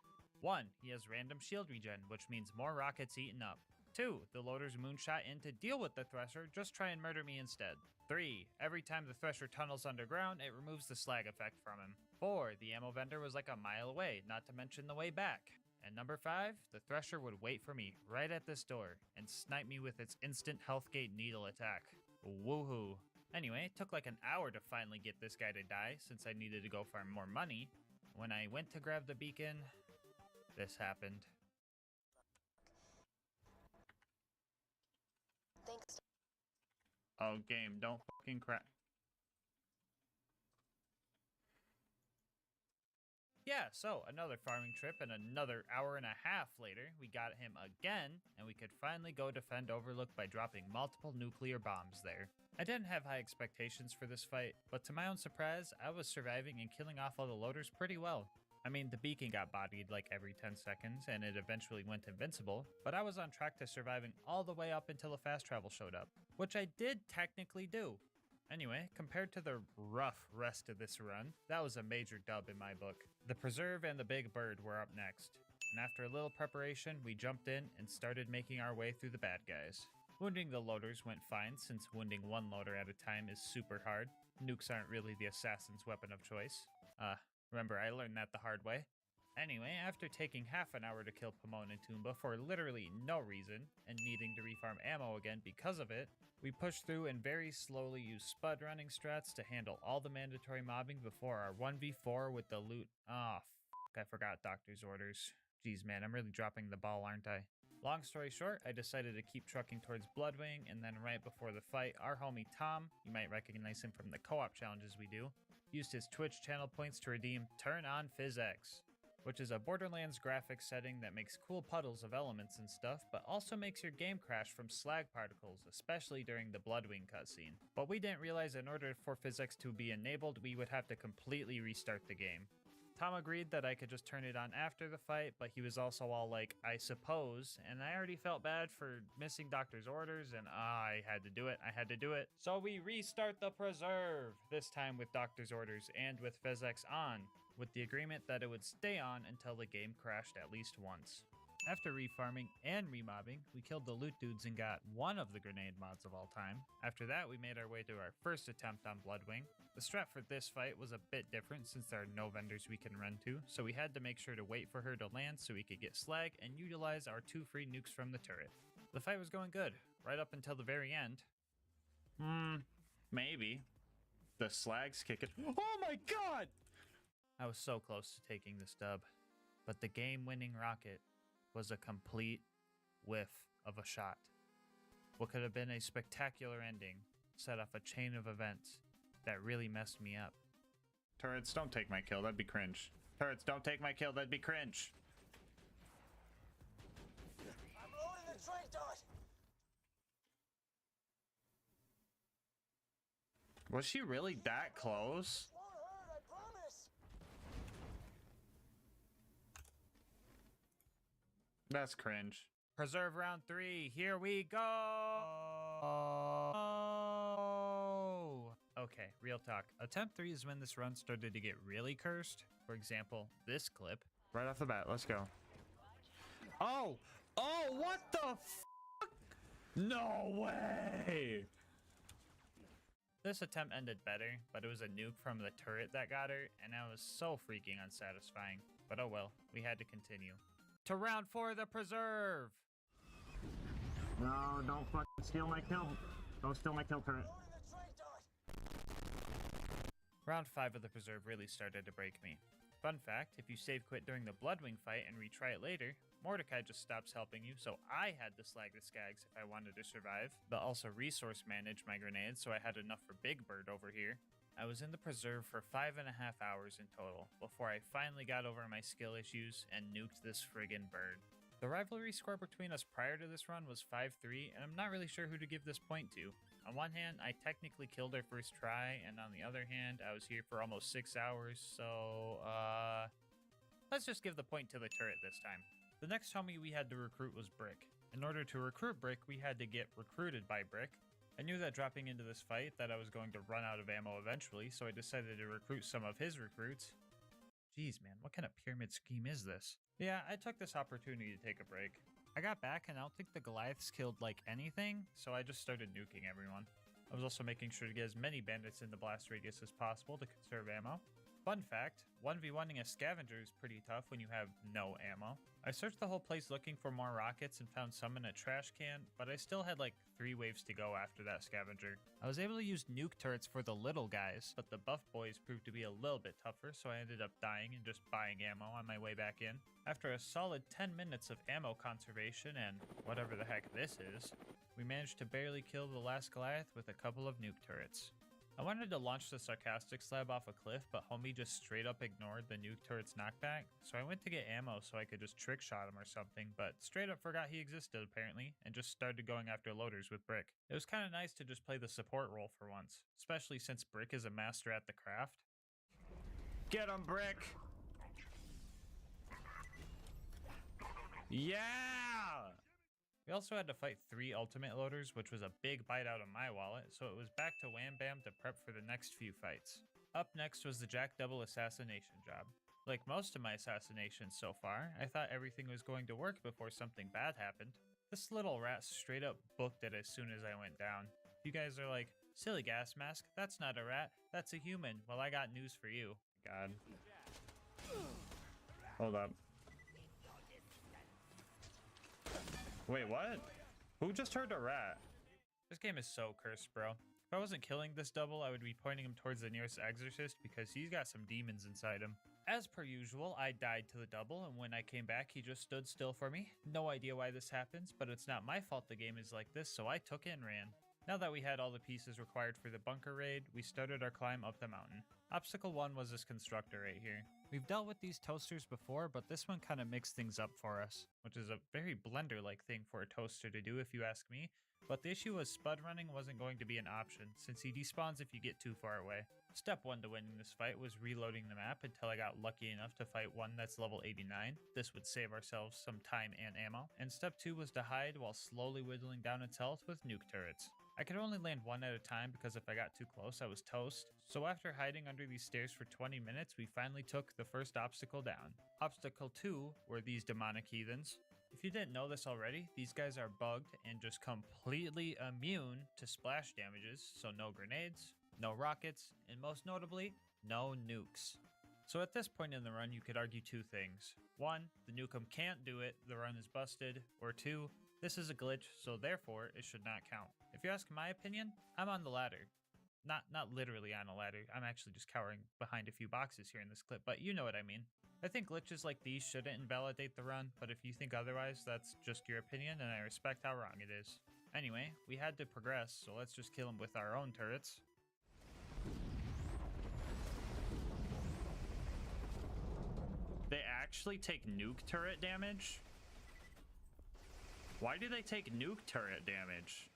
1. He has random shield regen, which means more rockets eaten up. 2. The loaders moonshot in to deal with the Thresher, just try and murder me instead. 3. Every time the Thresher tunnels underground, it removes the slag effect from him. 4. The ammo vendor was like a mile away, not to mention the way back. And number 5, the Thresher would wait for me right at this door and snipe me with its instant health gate needle attack. Woohoo. Anyway, it took like an hour to finally get this guy to die since I needed to go farm more money. When I went to grab the beacon, this happened. Thanks. Oh, game, don't fucking crap. Yeah, so another farming trip and another hour and a half later, we got him again, and we could finally go defend Overlook by dropping multiple nuclear bombs there. I didn't have high expectations for this fight, but to my own surprise, I was surviving and killing off all the loaders pretty well. I mean, the beacon got bodied like every 10 seconds, and it eventually went invincible, but I was on track to surviving all the way up until the fast travel showed up, which I did technically do. Anyway, compared to the rough rest of this run, that was a major dub in my book. The Preserve and the Big Bird were up next, and after a little preparation, we jumped in and started making our way through the bad guys. Wounding the loaders went fine, since wounding one loader at a time is super hard. Nukes aren't really the assassin's weapon of choice. Remember, I learned that the hard way. Anyway, after taking half an hour to kill Pomone and Toomba for literally no reason, and needing to refarm ammo again because of it, we pushed through and very slowly used spud running strats to handle all the mandatory mobbing before our 1v4 with the loot. Ah, I forgot doctor's orders. Jeez man, I'm really dropping the ball, aren't I? Long story short, I decided to keep trucking towards Bloodwing, and then right before the fight, our homie Tom, you might recognize him from the co-op challenges we do, used his Twitch channel points to redeem Turn On PhysX, which is a Borderlands graphics setting that makes cool puddles of elements and stuff, but also makes your game crash from slag particles, especially during the Bloodwing cutscene. But we didn't realize in order for PhysX to be enabled, we would have to completely restart the game. Tom agreed that I could just turn it on after the fight, but he was also all like, I suppose, and I already felt bad for missing Doctor's orders, and I had to do it. So we restart the preserve, this time with Doctor's orders and with PhysX on, with the agreement that it would stay on until the game crashed at least once. After refarming and remobbing, we killed the loot dudes and got one of the grenade mods of all time. After that, we made our way to our first attempt on Bloodwing. The strat for this fight was a bit different since there are no vendors we can run to, so we had to make sure to wait for her to land so we could get slag and utilize our 2 free nukes from the turret. The fight was going good, right up until the very end. Maybe. The slag's kicking. Oh my god! I was so close to taking this dub, but the game-winning rocket was a complete whiff of a shot. What could have been a spectacular ending set off a chain of events that really messed me up. Turrets, don't take my kill, that'd be cringe. Turrets, don't take my kill, that'd be cringe. I'm loading the trade dot. Was she really that close? Won't hurt, I promise. That's cringe. Preserve round 3, here we go! Okay, real talk. Attempt 3 is when this run started to get really cursed. For example, this clip. Right off the bat, let's go. Oh! Oh, what the fuck? No way! This attempt ended better, but it was a nuke from the turret that got her, and that was so freaking unsatisfying. But oh well, we had to continue. To round 4, the preserve! No, don't fucking steal my kill. Don't steal my kill turret. Loading the trade dot. Round 5 of the preserve really started to break me. Fun fact, if you save quit during the Bloodwing fight and retry it later, Mordecai just stops helping you, so I had to slag the skags if I wanted to survive, but also resource manage my grenades so I had enough for Big Bird over here. I was in the preserve for 5.5 hours in total, before I finally got over my skill issues and nuked this friggin' bird. The rivalry score between us prior to this run was 5-3, and I'm not really sure who to give this point to. On one hand, I technically killed her first try, and on the other hand, I was here for almost 6 hours, so, let's just give the point to the turret this time. The next homie we had to recruit was Brick. In order to recruit Brick, we had to get recruited by Brick. I knew that dropping into this fight that I was going to run out of ammo eventually, so I decided to recruit some of his recruits. Jeez, man, what kind of pyramid scheme is this? Yeah, I took this opportunity to take a break. I got back and I don't think the Goliaths killed like anything, so I just started nuking everyone. I was also making sure to get as many bandits in the blast radius as possible to conserve ammo. Fun fact, 1v1ing a scavenger is pretty tough when you have no ammo. I searched the whole place looking for more rockets and found some in a trash can, but I still had like 3 waves to go after that scavenger. I was able to use nuke turrets for the little guys, but the buff boys proved to be a little bit tougher, so I ended up dying and just buying ammo on my way back in. After a solid 10 minutes of ammo conservation and whatever the heck this is, we managed to barely kill the last Goliath with a couple of nuke turrets. I wanted to launch the sarcastic slab off a cliff, but homie just straight up ignored the nuke turret's knockback, so I went to get ammo so I could just trick shot him or something, but straight up forgot he existed apparently, and just started going after loaders with Brick. It was kinda nice to just play the support role for once, especially since Brick is a master at the craft. Get him, Brick! Yeah! We also had to fight 3 ultimate loaders, which was a big bite out of my wallet, so it was back to Wham Bam to prep for the next few fights. Up next was the Jack Double assassination job. Like most of my assassinations so far, I thought everything was going to work before something bad happened. This little rat straight up booked it as soon as I went down. You guys are like, silly gas mask, that's not a rat, that's a human. Well, I got news for you. God. Hold up. Wait, what? Who just heard a rat? This game is so cursed, bro. If I wasn't killing this double, I would be pointing him towards the nearest exorcist because he's got some demons inside him. As per usual, I died to the double, and when I came back, he just stood still for me. No idea why this happens, but it's not my fault the game is like this, so I took it and ran. Now that we had all the pieces required for the bunker raid, we started our climb up the mountain. Obstacle 1 was this constructor right here. We've dealt with these toasters before, but this one kind of mixed things up for us, which is a very Blender-like thing for a toaster to do if you ask me. But the issue was spud running wasn't going to be an option, since he despawns if you get too far away. Step 1 to winning this fight was reloading the map until I got lucky enough to fight one that's level 89. This would save ourselves some time and ammo. And step 2 was to hide while slowly whittling down its health with nuke turrets. I could only land one at a time because if I got too close I was toast. So after hiding under these stairs for 20 minutes, we finally took the first obstacle down. Obstacle 2 were these demonic heathens. If you didn't know this already, these guys are bugged and just completely immune to splash damages, so no grenades, no rockets, and most notably, no nukes. So at this point in the run, you could argue two things. 1, the nukem can't do it, the run is busted, or 2, this is a glitch, so therefore it should not count. If you ask my opinion, I'm on the ladder. Not literally on a ladder, I'm actually just cowering behind a few boxes here in this clip, but you know what I mean. I think glitches like these shouldn't invalidate the run, but if you think otherwise, that's just your opinion and I respect how wrong it is. Anyway, we had to progress, so let's just kill them with our own turrets. They actually take nuke turret damage? Why do they take nuke turret damage?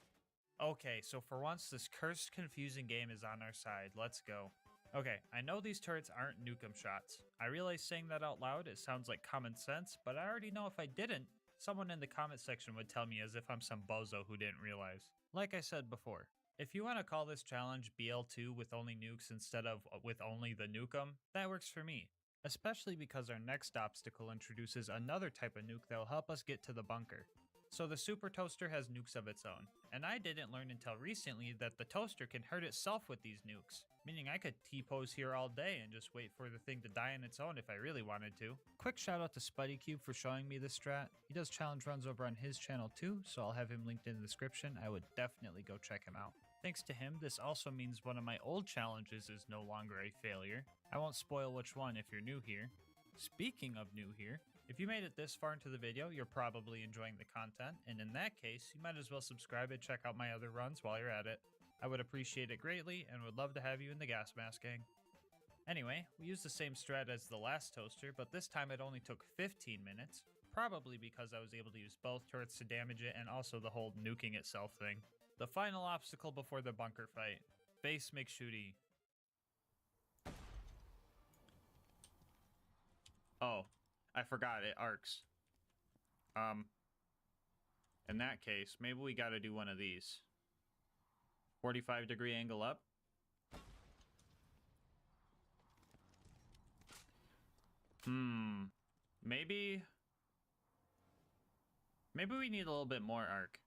Okay, so for once, this cursed, confusing game is on our side. Let's go. Okay, I know these turrets aren't nukem shots. I realize saying that out loud, it sounds like common sense, but I already know if I didn't, someone in the comment section would tell me as if I'm some bozo who didn't realize. Like I said before, if you want to call this challenge BL2 with only nukes instead of with only the nukem, that works for me. Especially because our next obstacle introduces another type of nuke that will help us get to the bunker. So the super toaster has nukes of its own, and I didn't learn until recently that the toaster can hurt itself with these nukes, meaning I could T-pose here all day and just wait for the thing to die on its own if I really wanted to. Quick shout out to SpuddyCube for showing me this strat. He does challenge runs over on his channel too, so I'll have him linked in the description. I would definitely go check him out. Thanks to him, this also means one of my old challenges is no longer a failure. I won't spoil which one if you're new here. Speaking of new here, if you made it this far into the video, you're probably enjoying the content, and in that case, you might as well subscribe and check out my other runs while you're at it. I would appreciate it greatly, and would love to have you in the GASMASK gang. Anyway, we used the same strat as the last toaster, but this time it only took 15 minutes, probably because I was able to use both turrets to damage it and also the whole nuking itself thing. The final obstacle before the bunker fight. Face McShooty. Oh, I forgot it arcs. In that case, maybe we gotta do one of these. 45-degree angle up. Maybe we need a little bit more arc.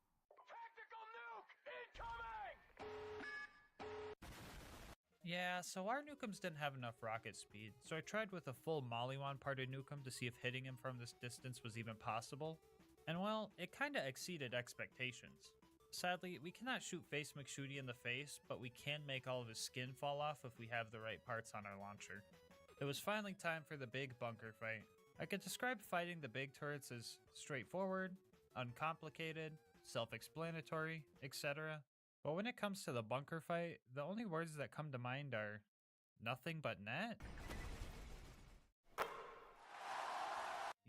Tactical nuke incoming! Yeah, so our nukums didn't have enough rocket speed, so I tried with a full Mollywan parted nukem to see if hitting him from this distance was even possible. And well, it kinda exceeded expectations. Sadly, we cannot shoot Face McShooty in the face, but we can make all of his skin fall off if we have the right parts on our launcher. It was finally time for the big bunker fight. I could describe fighting the big turrets as straightforward, uncomplicated, self-explanatory, etc. But when it comes to the bunker fight, the only words that come to mind are nothing but net.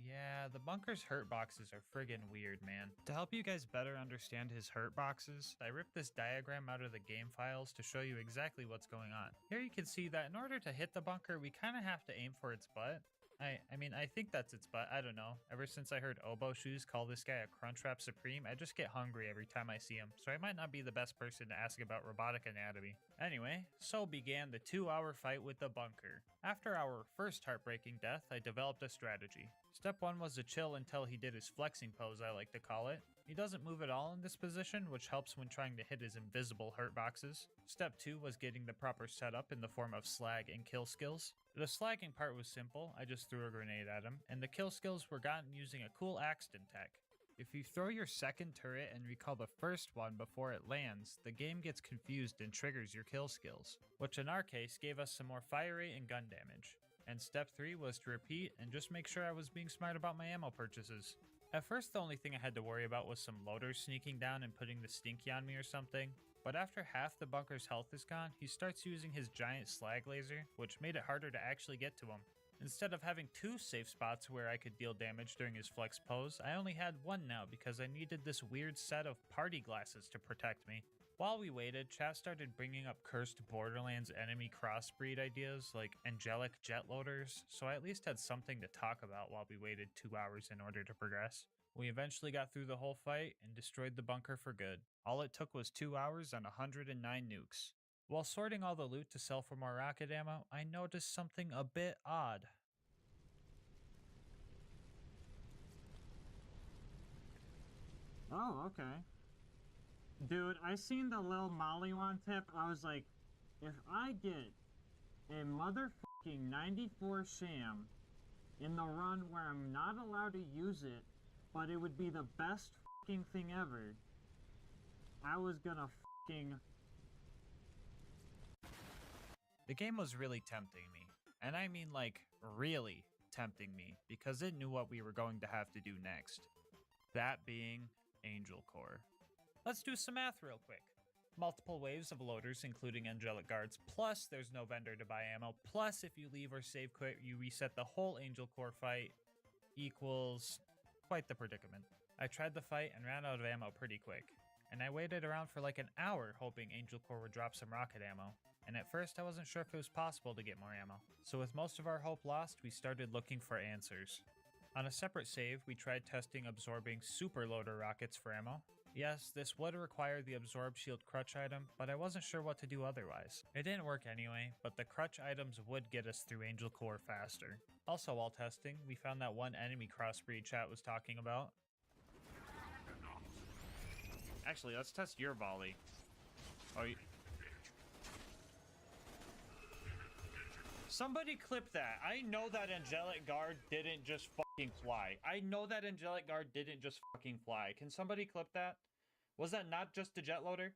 Yeah, the bunker's hurt boxes are friggin' weird, man. To help you guys better understand his hurt boxes, I ripped this diagram out of the game files to show you exactly what's going on. Here you can see that in order to hit the bunker, we kinda have to aim for its butt. I mean, I think that's its butt, I don't know. Ever since I heard Oboe Shoes call this guy a Crunchwrap Supreme, I just get hungry every time I see him, so I might not be the best person to ask about robotic anatomy. Anyway, so began the 2-hour fight with the bunker. After our first heartbreaking death, I developed a strategy. Step 1 was to chill until he did his flexing pose, I like to call it. He doesn't move at all in this position, which helps when trying to hit his invisible hurt boxes. Step 2 was getting the proper setup in the form of slag and kill skills. The slagging part was simple, I just threw a grenade at him, and the kill skills were gotten using a cool Axton tech. If you throw your second turret and recall the first one before it lands, the game gets confused and triggers your kill skills, which in our case gave us some more fire rate and gun damage. And step 3 was to repeat and just make sure I was being smart about my ammo purchases. At first the only thing I had to worry about was some loaders sneaking down and putting the stinky on me or something, but after half the bunker's health is gone, he starts using his giant slag laser, which made it harder to actually get to him. Instead of having 2 safe spots where I could deal damage during his flex pose, I only had 1 now because I needed this weird set of party glasses to protect me. While we waited, chat started bringing up cursed Borderlands enemy crossbreed ideas like angelic jet loaders, so I at least had something to talk about while we waited 2 hours in order to progress. We eventually got through the whole fight and destroyed the bunker for good. All it took was 2 hours and 109 nukes. While sorting all the loot to sell for more rocket ammo, I noticed something a bit odd. Oh, okay. Dude, I seen the Lil Molly one tip. I was like, if I get a motherfucking 94 sham in the run where I'm not allowed to use it, but it would be the best fucking thing ever, I was gonna fucking... The game was really tempting me, and I mean like really tempting me, because it knew what we were going to have to do next. That being Angel Core. Let's do some math real quick. Multiple waves of loaders including angelic guards, plus there's no vendor to buy ammo, plus if you leave or save quit you reset the whole Angel Core fight, equals quite the predicament. I tried the fight and ran out of ammo pretty quick, and I waited around for like an hour hoping Angel Core would drop some rocket ammo, and at first I wasn't sure if it was possible to get more ammo. So with most of our hope lost, we started looking for answers. On a separate save, we tried testing absorbing super loader rockets for ammo. Yes, this would require the absorb shield crutch item, but I wasn't sure what to do otherwise. It didn't work anyway, but the crutch items would get us through Angel Core faster. Also while testing, we found that one enemy crossbreed chat was talking about. Actually, let's test your volley. Oh, somebody clip that. I know that angelic guard didn't just fucking fly. I know that angelic guard didn't just fucking fly. Can somebody clip that? Was that not just a jet loader?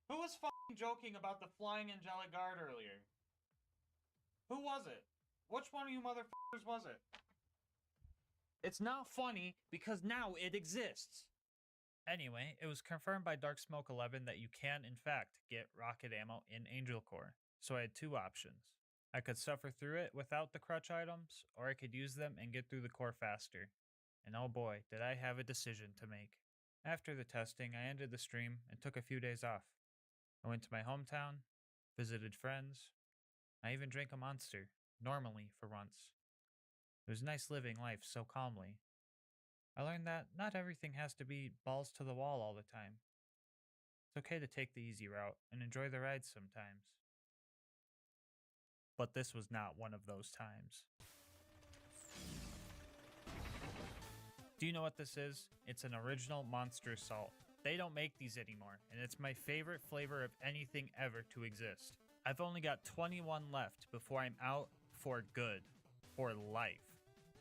Who was fucking joking about the flying angelic guard earlier? Who was it? Which one of you motherfuckers was it? It's not funny because now it exists. Anyway, it was confirmed by Dark Smoke 11 that you can, in fact, get rocket ammo in Angel Core. So I had 2 options. I could suffer through it without the crutch items, or I could use them and get through the core faster. And oh boy, did I have a decision to make. After the testing, I ended the stream and took a few days off. I went to my hometown, visited friends. I even drank a Monster, normally for once. It was nice living life so calmly. I learned that not everything has to be balls to the wall all the time. It's okay to take the easy route and enjoy the ride sometimes. But this was not one of those times. Do you know what this is? It's an original Monster Assault. They don't make these anymore, and it's my favorite flavor of anything ever to exist. I've only got 21 left before I'm out for good, for life.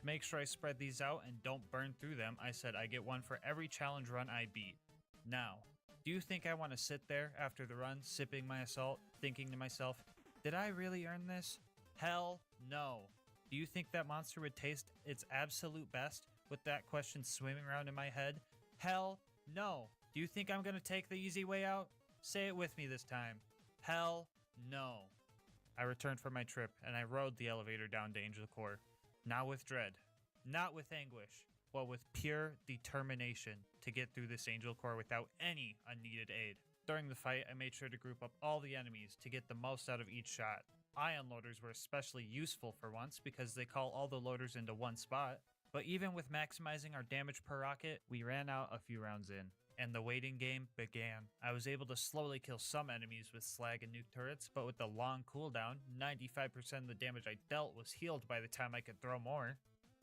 To make sure I spread these out and don't burn through them, I said I get one for every challenge run I beat. Now, do you think I want to sit there after the run, sipping my assault, thinking to myself, did I really earn this? Hell no. Do you think that monster would taste its absolute best with that question swimming around in my head? Hell no. Do you think I'm gonna take the easy way out? Say it with me this time. Hell no. I returned from my trip and I rode the elevator down to Angel Core. Not with dread, not with anguish, but with pure determination to get through this Angel Core without any unneeded aid. During the fight, I made sure to group up all the enemies to get the most out of each shot. Ion loaders were especially useful for once because they call all the loaders into one spot. But even with maximizing our damage per rocket, we ran out a few rounds in, and the waiting game began. I was able to slowly kill some enemies with slag and nuke turrets, but with the long cooldown, 95% of the damage I dealt was healed by the time I could throw more.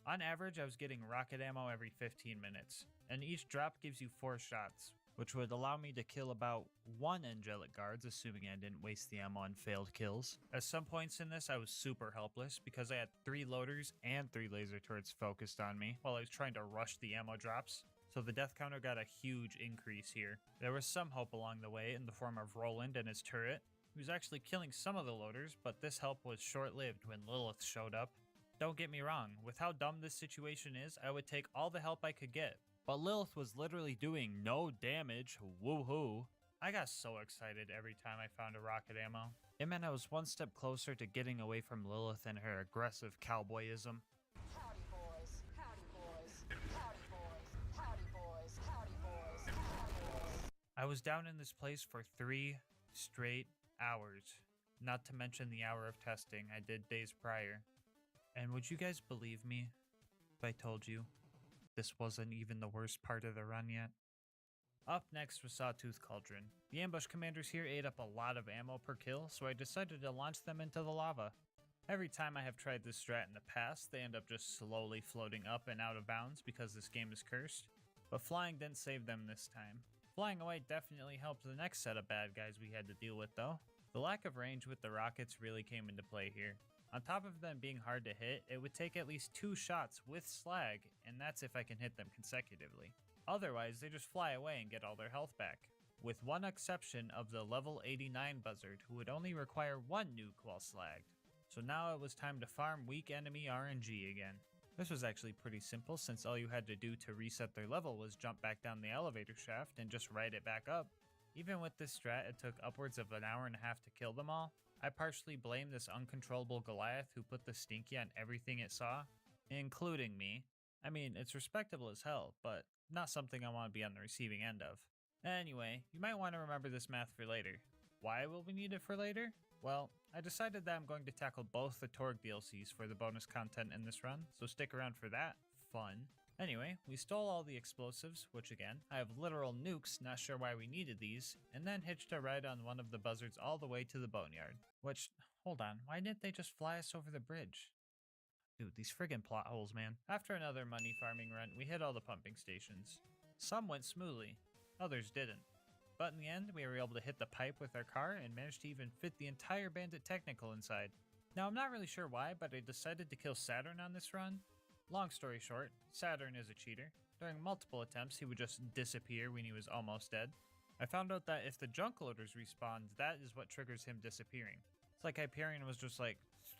On average, I was getting rocket ammo every 15 minutes, and each drop gives you 4 shots, which would allow me to kill about 1 angelic guards, assuming I didn't waste the ammo on failed kills. At some points in this, I was super helpless because I had 3 loaders and 3 laser turrets focused on me while I was trying to rush the ammo drops. So the death counter got a huge increase here. There was some hope along the way in the form of Roland and his turret. He was actually killing some of the loaders, but this help was short-lived when Lilith showed up. Don't get me wrong, with how dumb this situation is, I would take all the help I could get. But Lilith was literally doing no damage, woohoo. I got so excited every time I found a rocket ammo. It meant I was one step closer to getting away from Lilith and her aggressive cowboyism. Howdy, boys. Howdy, boys. Howdy, boys. Howdy, boys. Howdy, boys. Howdy, boys. I was down in this place for 3 straight hours, not to mention the hour of testing I did days prior. And would you guys believe me if I told you this wasn't even the worst part of the run yet? Up next was Sawtooth Cauldron. The ambush commanders here ate up a lot of ammo per kill, so I decided to launch them into the lava. Every time I have tried this strat in the past, they end up just slowly floating up and out of bounds because this game is cursed. But flying didn't save them this time. Flying away definitely helped the next set of bad guys we had to deal with though. The lack of range with the rockets really came into play here. On top of them being hard to hit, it would take at least 2 shots with slag, and that's if I can hit them consecutively. Otherwise, they just fly away and get all their health back. With one exception of the level 89 buzzard, who would only require 1 nuke while slagged. So now it was time to farm weak enemy RNG again. This was actually pretty simple since all you had to do to reset their level was jump back down the elevator shaft and just ride it back up. Even with this strat, it took upwards of an hour and a half to kill them all. I partially blame this uncontrollable Goliath who put the stinky on everything it saw, including me. I mean, it's respectable as hell, but not something I want to be on the receiving end of. Anyway, you might want to remember this math for later. Why will we need it for later? Well, I decided that I'm going to tackle both the Torg DLCs for the bonus content in this run, so stick around for that. Fun. Anyway, we stole all the explosives, which again, I have literal nukes, not sure why we needed these, and then hitched a ride on one of the buzzards all the way to the boneyard. Which, hold on, why didn't they just fly us over the bridge? Dude, these friggin' plot holes, man. After another money farming run, we hit all the pumping stations. Some went smoothly, others didn't. But in the end, we were able to hit the pipe with our car and managed to even fit the entire Bandit Technical inside. Now, I'm not really sure why, but I decided to kill Saturn on this run. Long story short, Saturn is a cheater. During multiple attempts, he would just disappear when he was almost dead. I found out that if the junk loaders respawned, that is what triggers him disappearing. It's like Hyperion was just like,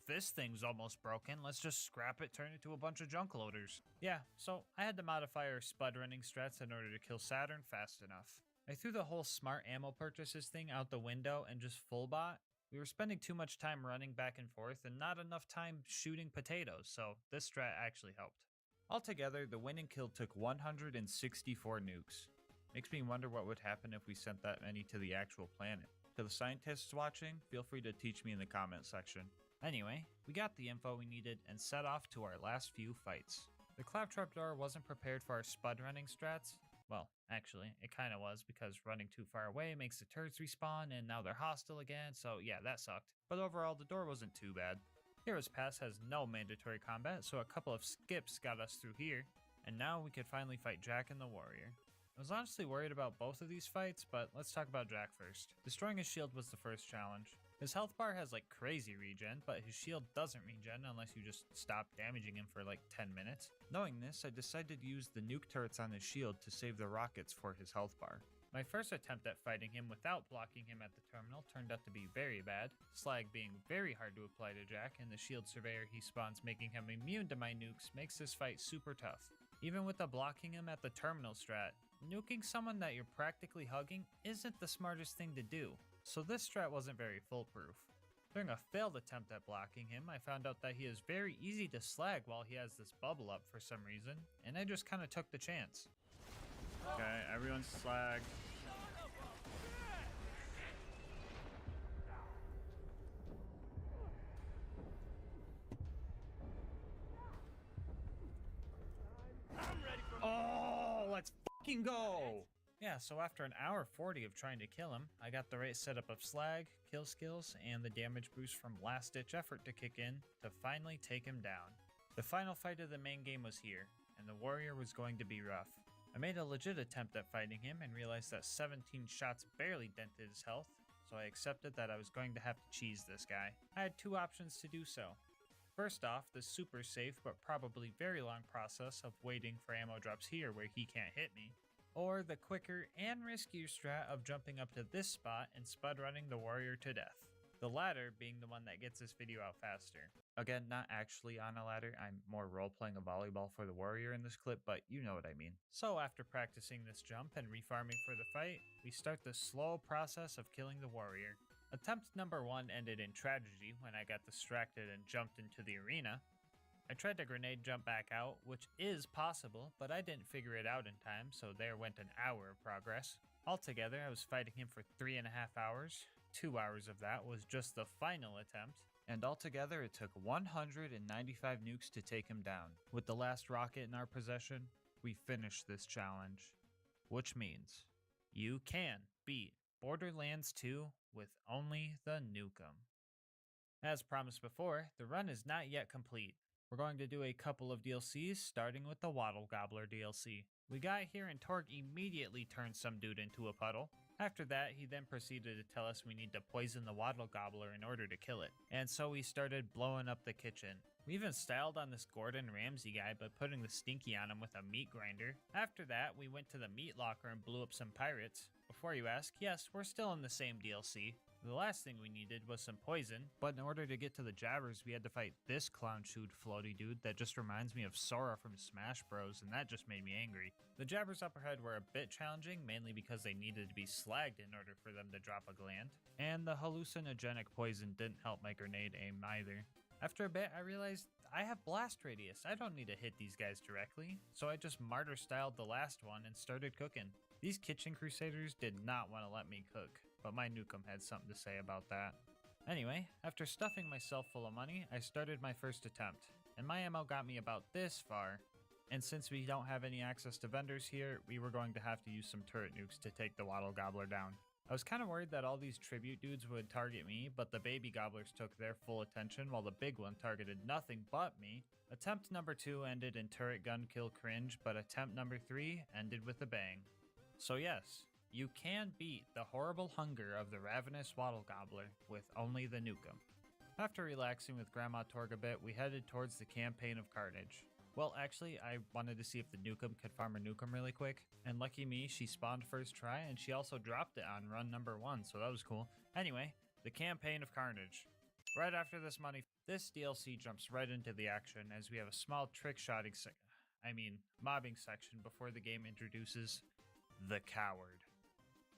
this thing's almost broken, let's just scrap it, turn it to a bunch of junk loaders. Yeah, so I had to modify our spud running strats in order to kill Saturn fast enough. I threw the whole smart ammo purchases thing out the window and just full bot. We were spending too much time running back and forth and not enough time shooting potatoes, so this strat actually helped. Altogether, the win and kill took 164 nukes. Makes me wonder what would happen if we sent that many to the actual planet. To the scientists watching, feel free to teach me in the comment section. Anyway, we got the info we needed and set off to our last few fights. The claptrap door wasn't prepared for our spud running strats. Well, actually, it kinda was because running too far away makes the turrets respawn and now they're hostile again, so yeah, that sucked. But overall, the door wasn't too bad. Hero's Pass has no mandatory combat, so a couple of skips got us through here, and now we could finally fight Jack and the Warrior. I was honestly worried about both of these fights, but let's talk about Jack first. Destroying his shield was the first challenge. His health bar has like crazy regen, but his shield doesn't regen unless you just stop damaging him for like 10 minutes. Knowing this, I decided to use the nuke turrets on his shield to save the rockets for his health bar. My first attempt at fighting him without blocking him at the terminal turned out to be very bad, slag being very hard to apply to Jack, and the shield surveyor he spawns making him immune to my nukes makes this fight super tough. Even with the blocking him at the terminal strat, nuking someone that you're practically hugging isn't the smartest thing to do, so this strat wasn't very foolproof. During a failed attempt at blocking him, I found out that he is very easy to slag while he has this bubble up for some reason, and I just kinda took the chance. Okay, everyone's slagged. Oh, let's fucking go! Yeah, so after an hour 40 of trying to kill him, I got the right setup of slag, kill skills, and the damage boost from last ditch effort to kick in to finally take him down. The final fight of the main game was here, and the Warrior was going to be rough. I made a legit attempt at fighting him and realized that 17 shots barely dented his health, so I accepted that I was going to have to cheese this guy. I had two options to do so. First off, the super safe but probably very long process of waiting for ammo drops here where he can't hit me, or the quicker and riskier strat of jumping up to this spot and spud running the warrior to death. The latter being the one that gets this video out faster. Again, not actually on a ladder, I'm more role-playing a volleyball for the warrior in this clip, but you know what I mean. So after practicing this jump and refarming for the fight, we start the slow process of killing the warrior. Attempt number 1 ended in tragedy when I got distracted and jumped into the arena. I tried to grenade jump back out, which is possible, but I didn't figure it out in time, so there went an hour of progress. Altogether, I was fighting him for 3.5 hours. 2 hours of that was just the final attempt, and altogether it took 195 nukes to take him down. With the last rocket in our possession, we finished this challenge. Which means, you can beat Borderlands 2 with only the Nukem. As promised before, the run is not yet complete. We're going to do a couple of DLCs, starting with the Waddle Gobbler DLC. We got here and Torg immediately turned some dude into a puddle. After that, he then proceeded to tell us we need to poison the Waddle Gobbler in order to kill it. And so we started blowing up the kitchen. We even styled on this Gordon Ramsay guy by putting the stinky on him with a meat grinder. After that, we went to the meat locker and blew up some pirates. Before you ask, yes, we're still in the same DLC. The last thing we needed was some poison, but in order to get to the jabbers, we had to fight this clown-shoed floaty dude that just reminds me of Sora from Smash Bros, and that just made me angry. The jabbers up ahead were a bit challenging, mainly because they needed to be slagged in order for them to drop a gland, and the hallucinogenic poison didn't help my grenade aim either. After a bit, I realized I have blast radius. I don't need to hit these guys directly, so I just martyr-styled the last one and started cooking. These kitchen crusaders did not want to let me cook, but my Nukem had something to say about that. Anyway, after stuffing myself full of money, I started my first attempt, and my ammo got me about this far. And since we don't have any access to vendors here, we were going to have to use some turret nukes to take the Waddle Gobbler down. I was kind of worried that all these tribute dudes would target me, but the baby gobblers took their full attention while the big one targeted nothing but me. Attempt number 2 ended in turret gun kill cringe, but attempt number 3 ended with a bang. So yes, you can beat the horrible hunger of the ravenous Waddle Gobbler with only the Nukem. After relaxing with Grandma Torg a bit, we headed towards the Campaign of Carnage. Well, actually, I wanted to see if the Nukem could farm a Nukem really quick, and lucky me, she spawned first try, and she also dropped it on run number 1, so that was cool. Anyway, the Campaign of Carnage. Right after this this DLC jumps right into the action, as we have a small mobbing section before the game introduces the Coward.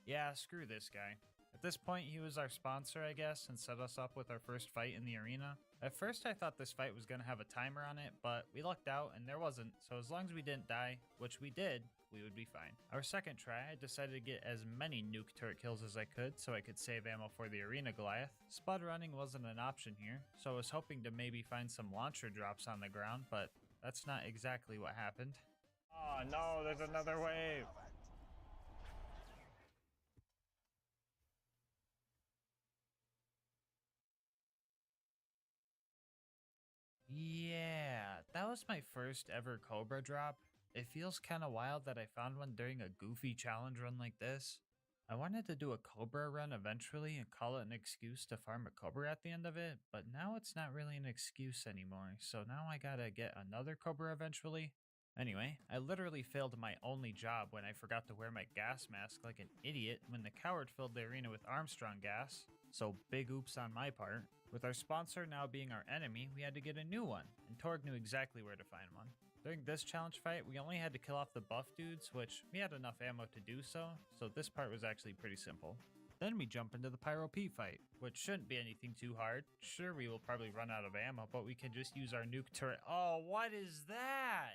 Yeah, screw this guy. At this point, he was our sponsor, I guess, and set us up with our first fight in the arena. At first, I thought this fight was going to have a timer on it, but we lucked out and there wasn't, so as long as we didn't die, which we did, we would be fine. Our second try, I decided to get as many nuke turret kills as I could so I could save ammo for the arena Goliath. Spud running wasn't an option here, so I was hoping to maybe find some launcher drops on the ground, but that's not exactly what happened. Oh no, there's another wave! Yeah, that was my first ever Cobra drop. It feels kinda wild that I found one during a goofy challenge run like this. I wanted to do a Cobra run eventually and call it an excuse to farm a Cobra at the end of it, but now it's not really an excuse anymore, so now I gotta get another Cobra eventually. Anyway, I literally failed my only job when I forgot to wear my gas mask like an idiot when the Coward filled the arena with Armstrong gas, so big oops on my part. With our sponsor now being our enemy, we had to get a new one, and Torg knew exactly where to find one. During this challenge fight, we only had to kill off the buff dudes, which we had enough ammo to do so this part was actually pretty simple. Then we jump into the Pyro Pete fight, which shouldn't be anything too hard. Sure, we will probably run out of ammo, but we can just use our nuke turret. Oh, what is that?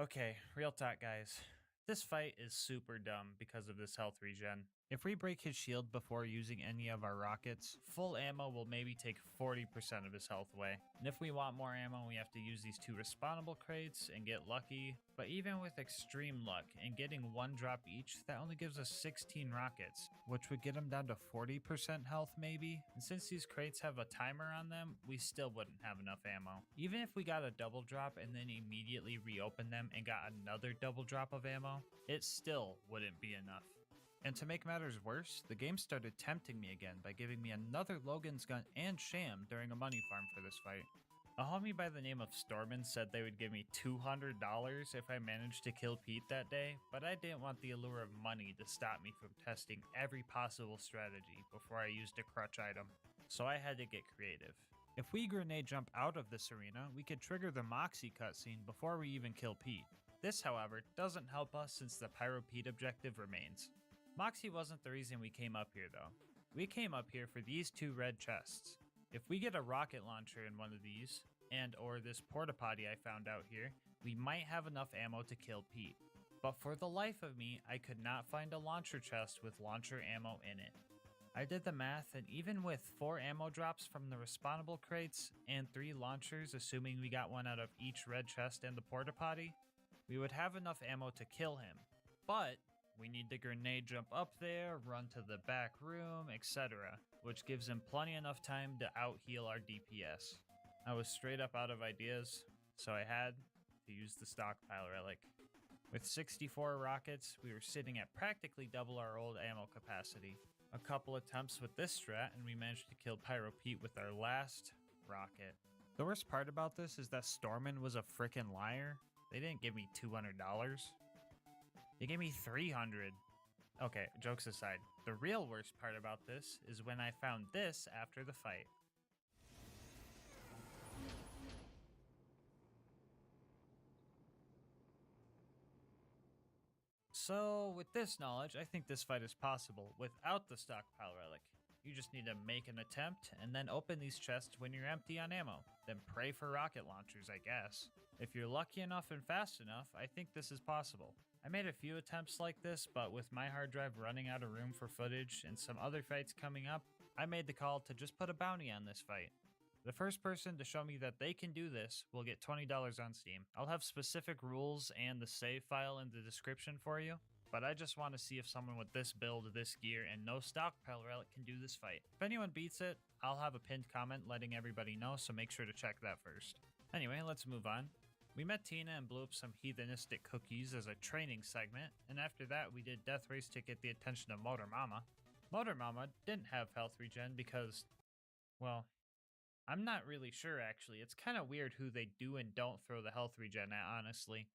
Okay, real talk guys. This fight is super dumb because of this health regen. If we break his shield before using any of our rockets, full ammo will maybe take 40% of his health away. And if we want more ammo, we have to use these 2 respawnable crates and get lucky. But even with extreme luck and getting 1 drop each, that only gives us 16 rockets, which would get him down to 40% health maybe. And since these crates have a timer on them, we still wouldn't have enough ammo. Even if we got a double drop and then immediately reopened them and got another double drop of ammo, it still wouldn't be enough. And to make matters worse, the game started tempting me again by giving me another Logan's gun and sham during a money farm for this fight. A homie by the name of Stormin said they would give me $200 if I managed to kill Pete that day, but I didn't want the allure of money to stop me from testing every possible strategy before I used a crutch item. So I had to get creative. If we grenade jump out of this arena, we could trigger the Moxie cutscene before we even kill Pete. This, however, doesn't help us since the Pyro Pete objective remains. Moxie wasn't the reason we came up here though. We came up here for these 2 red chests. If we get a rocket launcher in one of these, and or this porta potty I found out here, we might have enough ammo to kill Pete. But for the life of me, I could not find a launcher chest with launcher ammo in it. I did the math, and even with 4 ammo drops from the respawnable crates and 3 launchers, assuming we got one out of each red chest and the porta potty, we would have enough ammo to kill him. But we need to grenade jump up there, run to the back room, etc., which gives him plenty enough time to out-heal our DPS. I was straight up out of ideas, so I had to use the stockpile relic. With 64 rockets, we were sitting at practically double our old ammo capacity. A couple attempts with this strat, and we managed to kill Pyro Pete with our last rocket. The worst part about this is that Stormin was a frickin' liar. They didn't give me $200. They gave me 300. Okay, jokes aside, the real worst part about this is when I found this after the fight. So, with this knowledge, I think this fight is possible without the stockpile relic. You just need to make an attempt and then open these chests when you're empty on ammo. Then pray for rocket launchers, I guess. If you're lucky enough and fast enough, I think this is possible. I made a few attempts like this, but with my hard drive running out of room for footage and some other fights coming up, I made the call to just put a bounty on this fight. The first person to show me that they can do this will get $20 on Steam. I'll have specific rules and the save file in the description for you, but I just want to see if someone with this build, this gear, and no stockpile relic can do this fight. If anyone beats it, I'll have a pinned comment letting everybody know, so make sure to check that first. Anyway, let's move on. We met Tina and blew up some heathenistic cookies as a training segment, and after that we did Death Race to get the attention of Motor Mama. Motor Mama didn't have health regen because, well, I'm not really sure actually. It's kind of weird who they do and don't throw the health regen at, honestly.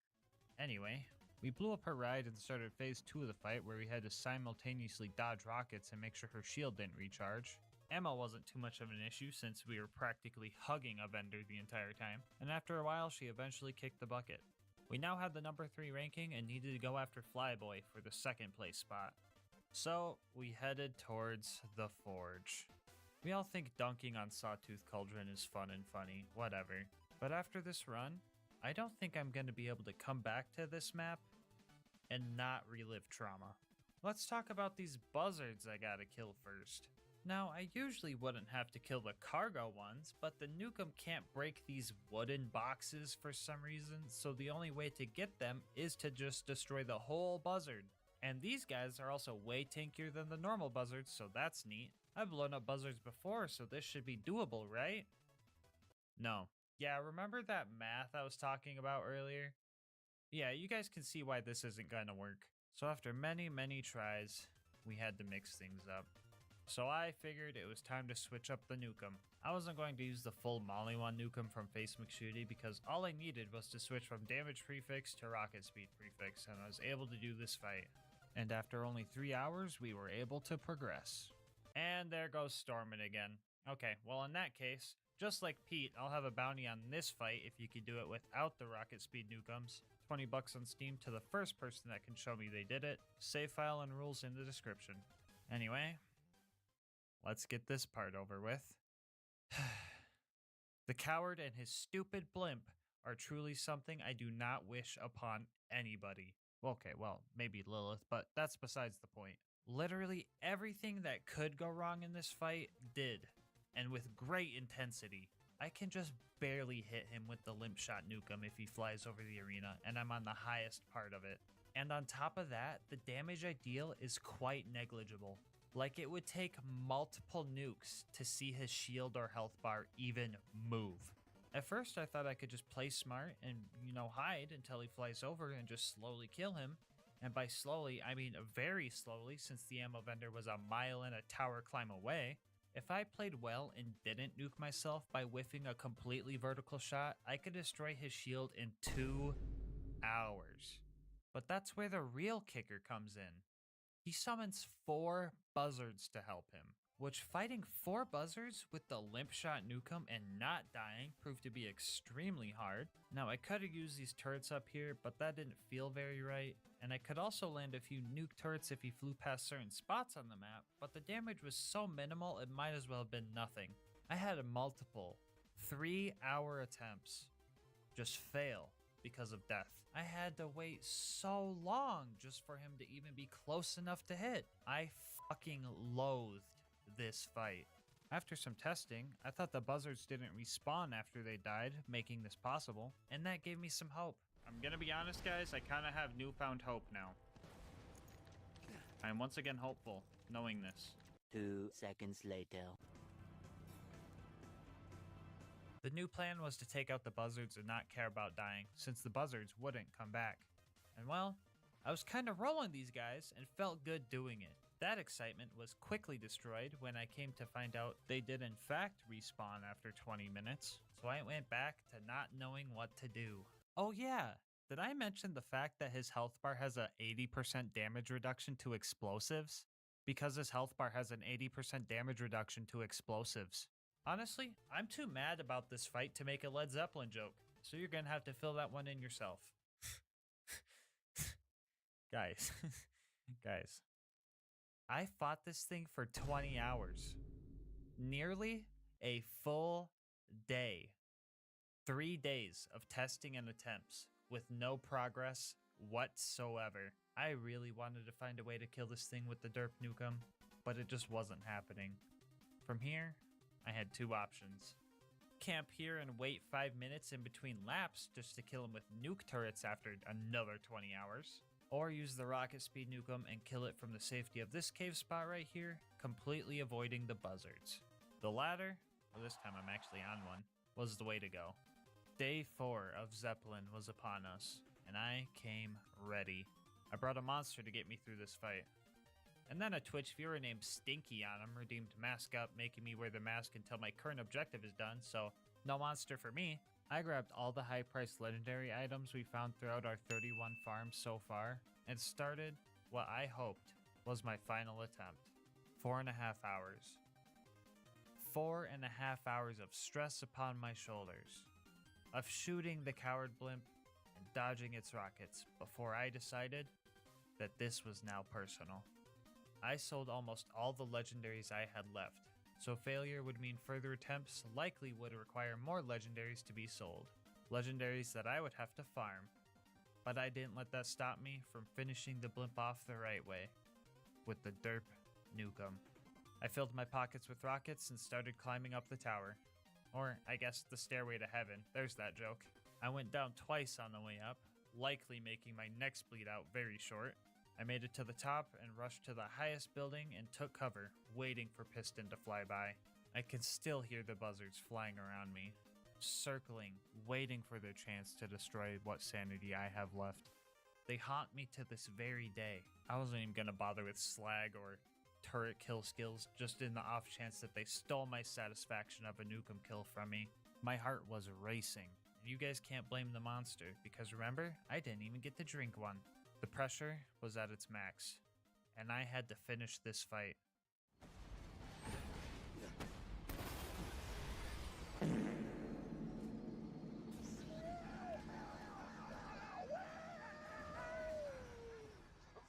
Anyway, we blew up her ride and started phase 2 of the fight where we had to simultaneously dodge rockets and make sure her shield didn't recharge. Ammo wasn't too much of an issue since we were practically hugging a vendor the entire time, and after a while she eventually kicked the bucket. We now had the number 3 ranking and needed to go after Flyboy for the 2nd place spot. So we headed towards the Forge. We all think dunking on Sawtooth Cauldron is fun and funny, whatever. But after this run, I don't think I'm going to be able to come back to this map and not relive trauma. Let's talk about these buzzards I gotta kill first. Now, I usually wouldn't have to kill the cargo ones, but the Nukem can't break these wooden boxes for some reason, so the only way to get them is to just destroy the whole buzzard. And these guys are also way tankier than the normal buzzards, so that's neat. I've blown up buzzards before, so this should be doable, right? No. Yeah, remember that math I was talking about earlier? Yeah, you guys can see why this isn't gonna work. So after many tries, we had to mix things up. So I figured it was time to switch up the Nukem. I wasn't going to use the full Molly 1 Nukem from Face McShooty because all I needed was to switch from damage prefix to rocket speed prefix, and I was able to do this fight. And after only 3 hours, we were able to progress. And there goes Stormin again. Okay, well in that case, just like Pete, I'll have a bounty on this fight if you can do it without the rocket speed Nukums. $20 on Steam to the first person that can show me they did it. Save file and rules in the description. Anyway, let's get this part over with. The coward and his stupid blimp are truly something I do not wish upon anybody. Okay, well, maybe Lilith, but that's besides the point. Literally everything that could go wrong in this fight did, and with great intensity. I can just barely hit him with the limp shot nukem if he flies over the arena, and I'm on the highest part of it. And on top of that, the damage I deal is quite negligible. Like it would take multiple nukes to see his shield or health bar even move. At first I thought I could just play smart and, hide until he flies over and just slowly kill him. And by slowly, I mean very slowly, since the ammo vendor was a mile and a tower climb away. If I played well and didn't nuke myself by whiffing a completely vertical shot, I could destroy his shield in 2 hours. But that's where the real kicker comes in. He summons 4 buzzards to help him, which fighting 4 buzzards with the limp shot nukem and not dying proved to be extremely hard. Now I could have used these turrets up here, but that didn't feel very right, and I could also land a few nuke turrets if he flew past certain spots on the map, but the damage was so minimal it might as well have been nothing. I had multiple 3-hour attempts just fail because of death. I had to wait so long just for him to even be close enough to hit. I fucking loathed this fight. After some testing, I thought the buzzards didn't respawn after they died, making this possible, and that gave me some hope. I'm gonna be honest, guys, I kinda have newfound hope now. I am once again hopeful, knowing this. 2 seconds later. The new plan was to take out the buzzards and not care about dying, since the buzzards wouldn't come back. And well, I was kinda rolling these guys and felt good doing it. That excitement was quickly destroyed when I came to find out they did in fact respawn after 20 minutes, so I went back to not knowing what to do. Oh yeah, did I mention the fact that his health bar has a 80% damage reduction to explosives? Because his health bar has an 80% damage reduction to explosives. Honestly, I'm too mad about this fight to make a Led Zeppelin joke, so you're gonna have to fill that one in yourself. Guys, I fought this thing for 20 hours. Nearly a full day. 3 days of testing and attempts with no progress whatsoever. I really wanted to find a way to kill this thing with the derp nukem, but it just wasn't happening. From here, I had 2 options. Camp here and wait 5 minutes in between laps just to kill him with nuke turrets after another 20 hours. Or use the rocket speed nukem and kill it from the safety of this cave spot right here, completely avoiding the buzzards. The latter, well this time I'm actually on one, was the way to go. Day 4 of Zeppelin was upon us, and I came ready. I brought a monster to get me through this fight. And then a Twitch viewer named Stinky on him redeemed Mask Up, making me wear the mask until my current objective is done, so no monster for me. I grabbed all the high-priced legendary items we found throughout our 31 farms so far, and started what I hoped was my final attempt. 4.5 hours. 4.5 hours of stress upon my shoulders, of shooting the coward blimp and dodging its rockets before I decided that this was now personal. I sold almost all the legendaries I had left, so failure would mean further attempts likely would require more legendaries to be sold. Legendaries that I would have to farm. But I didn't let that stop me from finishing the blimp off the right way, with the derp nukem. I filled my pockets with rockets and started climbing up the tower. Or, I guess, the stairway to heaven. There's that joke. I went down twice on the way up, likely making my next bleed out very short. I made it to the top and rushed to the highest building and took cover, waiting for Piston to fly by. I can still hear the buzzards flying around me, circling, waiting for their chance to destroy what sanity I have left. They haunt me to this very day. I wasn't even gonna bother with slag or turret kill skills, just in the off chance that they stole my satisfaction of a nukem kill from me. My heart was racing, and you guys can't blame the monster, because remember, I didn't even get to drink one. The pressure was at its max, and I had to finish this fight.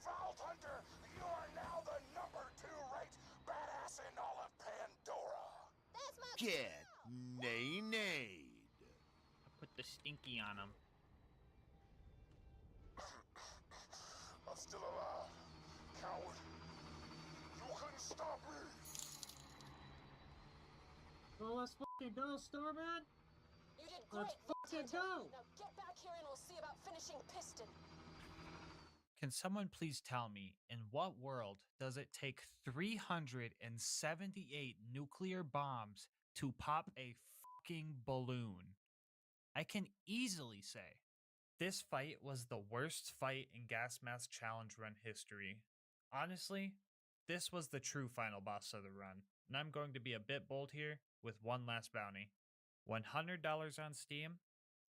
Vault Hunter, you are now the #2 ranked badass in all of Pandora. That's my Get nay. I put the stinky on him. I'm still alive, coward. stop me! Well, let's fucking go, Starman! You did great, Let's fucking Tintin. go! Now get back here and we'll see about finishing Piston. Can someone please tell me, in what world does it take 378 nuclear bombs to pop a fucking balloon? I can easily say this fight was the worst fight in Gas Mask Challenge Run history. Honestly, this was the true final boss of the run, and I'm going to be a bit bold here with one last bounty. $100 on Steam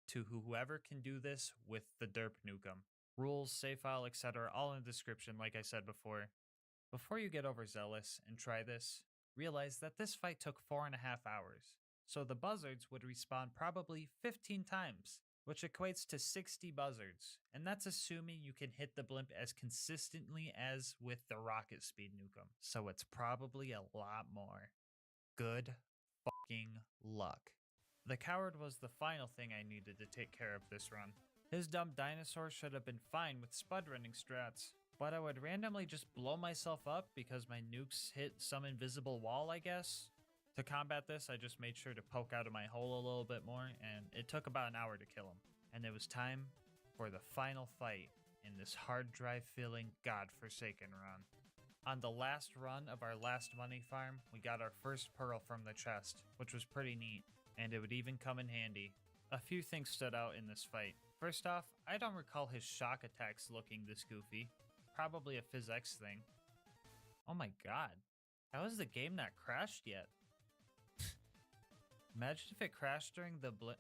to whoever can do this with the Derp Nukem. Rules, save file, etc. all in the description like I said before. Before you get overzealous and try this, realize that this fight took 4.5 hours, so the buzzards would respawn probably 15 times, which equates to 60 buzzards, and that's assuming you can hit the blimp as consistently as with the rocket speed nukem, so it's probably a lot more. Good fucking luck. The coward was the final thing I needed to take care of this run. His dumb dinosaur should have been fine with spud running strats, but I would randomly just blow myself up because my nukes hit some invisible wall, I guess. To combat this, I just made sure to poke out of my hole a little bit more, and it took about an hour to kill him. And it was time for the final fight in this hard drive filling godforsaken run. On the last run of our last money farm, we got our first pearl from the chest, which was pretty neat, and it would even come in handy. A few things stood out in this fight. First off, I don't recall his shock attacks looking this goofy. Probably a PhysX thing. Oh my god, how has the game not crashed yet? Imagine if it crashed during the blip.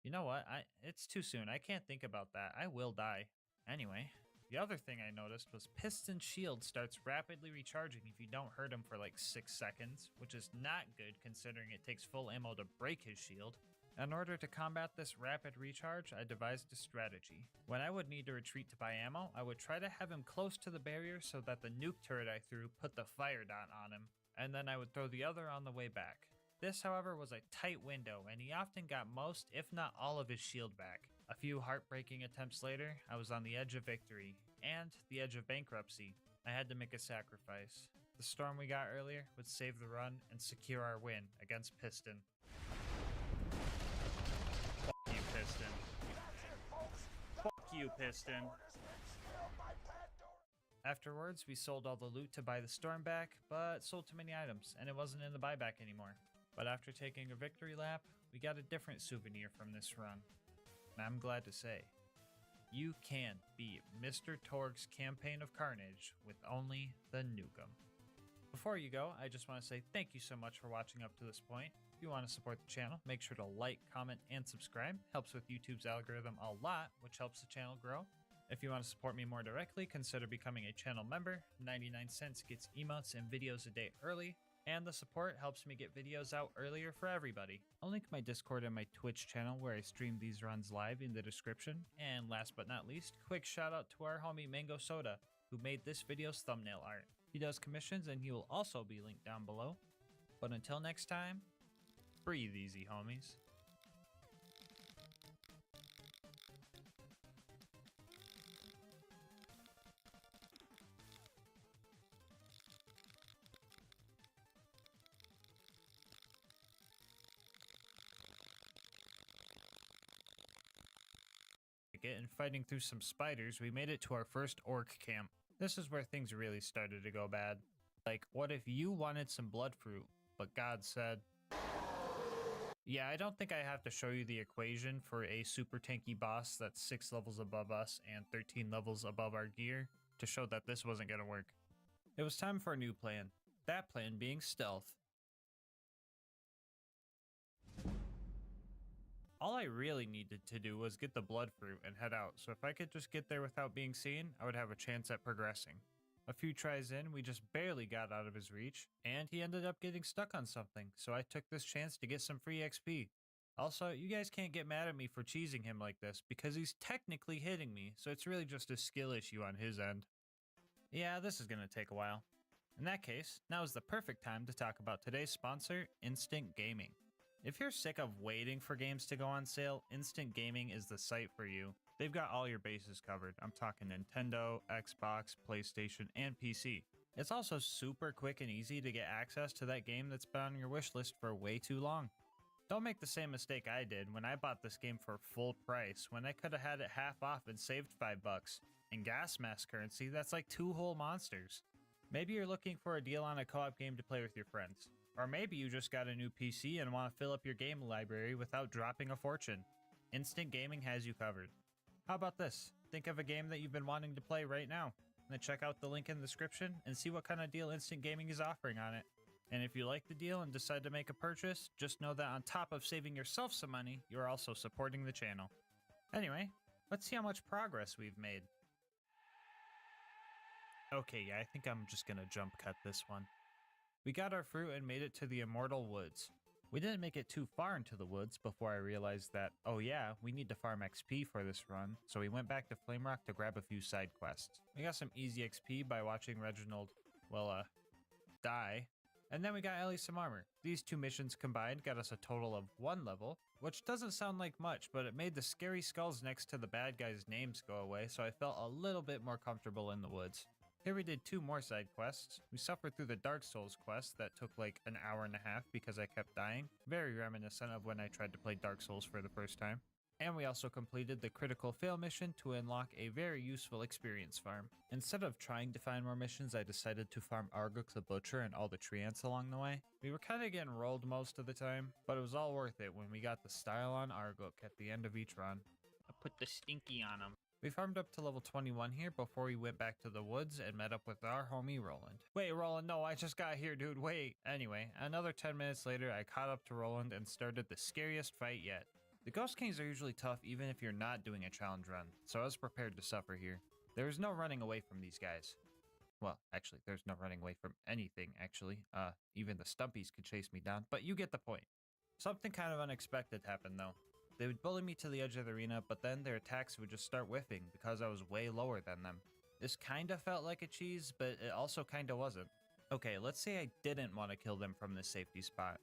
You know what? It's too soon. I can't think about that. I will die. Anyway, the other thing I noticed was Piston's shield starts rapidly recharging if you don't hurt him for like 6 seconds, which is not good considering it takes full ammo to break his shield. In order to combat this rapid recharge, I devised a strategy. When I would need to retreat to buy ammo, I would try to have him close to the barrier so that the nuke turret I threw put the fire dot on him, and then I would throw the other on the way back. This, however, was a tight window, and he often got most, if not all, of his shield back. A few heartbreaking attempts later, I was on the edge of victory, and the edge of bankruptcy. I had to make a sacrifice. The storm we got earlier would save the run and secure our win against Piston. Fuck you, Piston. Fuck you, Piston. Afterwards, we sold all the loot to buy the storm back, but sold too many items, and it wasn't in the buyback anymore. But after taking a victory lap, we got a different souvenir from this run. And I'm glad to say, you can beat Mr. Torg's campaign of carnage with only the Nukem. Before you go, I just want to say thank you so much for watching up to this point. If you want to support the channel, make sure to like, comment, and subscribe. Helps with YouTube's algorithm a lot, which helps the channel grow. If you want to support me more directly, consider becoming a channel member. 99 cents gets emotes and videos a day early, and the support helps me get videos out earlier for everybody. I'll link my Discord and my Twitch channel where I stream these runs live in the description. And last but not least, quick shout out to our homie Mango Soda, who made this video's thumbnail art. He does commissions and he will also be linked down below. But until next time, breathe easy, homies. And fighting through some spiders, we made it to our first orc camp. This is where things really started to go bad. Like, what if you wanted some blood fruit, but God said... Yeah, I don't think I have to show you the equation for a super tanky boss that's 6 levels above us and 13 levels above our gear to show that this wasn't gonna work. It was time for a new plan. That plan being stealth. All I really needed to do was get the blood fruit and head out, so if I could just get there without being seen, I would have a chance at progressing. A few tries in, we just barely got out of his reach, and he ended up getting stuck on something, so I took this chance to get some free XP. Also, you guys can't get mad at me for cheesing him like this, because he's technically hitting me, so it's really just a skill issue on his end. Yeah, this is gonna take a while. In that case, now is the perfect time to talk about today's sponsor, Instant Gaming. If you're sick of waiting for games to go on sale, Instant Gaming is the site for you. They've got all your bases covered. I'm talking Nintendo, Xbox, PlayStation, and PC. It's also super quick and easy to get access to that game that's been on your wish list for way too long. Don't make the same mistake I did when I bought this game for full price when I could have had it half off and saved $5. In GASMASK currency, that's like 2 whole monsters. Maybe you're looking for a deal on a co-op game to play with your friends. Or maybe you just got a new PC and want to fill up your game library without dropping a fortune. Instant Gaming has you covered. How about this? Think of a game that you've been wanting to play right now. Then check out the link in the description and see what kind of deal Instant Gaming is offering on it. And if you like the deal and decide to make a purchase, just know that on top of saving yourself some money, you're also supporting the channel. Anyway, let's see how much progress we've made. Okay, yeah, I think I'm just gonna jump cut this one. We got our fruit and made it to the Immortal Woods. We didn't make it too far into the woods before I realized that, oh yeah, we need to farm XP for this run, so we went back to Flame Rock to grab a few side quests. We got some easy XP by watching Reginald, die, and then we got Ellie some armor. These 2 missions combined got us a total of 1 level, which doesn't sound like much, but it made the scary skulls next to the bad guys' names go away, so I felt a little bit more comfortable in the woods. Here we did 2 more side quests. We suffered through the Dark Souls quest that took like an hour and a half because I kept dying. Very reminiscent of when I tried to play Dark Souls for the first time. And we also completed the critical fail mission to unlock a very useful experience farm. Instead of trying to find more missions, I decided to farm Arguk the Butcher and all the tree ants along the way. We were kind of getting rolled most of the time, but it was all worth it when we got the style on Arguk at the end of each run. I put the stinky on him. We farmed up to level 21 here before we went back to the woods and met up with our homie Roland. Wait, Roland, no, I just got here, dude, wait. Anyway, another 10 minutes later, I caught up to Roland and started the scariest fight yet. The Ghost Kings are usually tough even if you're not doing a challenge run, so I was prepared to suffer here. There is no running away from these guys. Well, actually, there's no running away from anything, actually. Even the Stumpies could chase me down, but you get the point. Something kind of unexpected happened, though. They would bully me to the edge of the arena, but then their attacks would just start whiffing because I was way lower than them. This kinda felt like a cheese, but it also kinda wasn't. Okay, let's say I didn't want to kill them from this safety spot.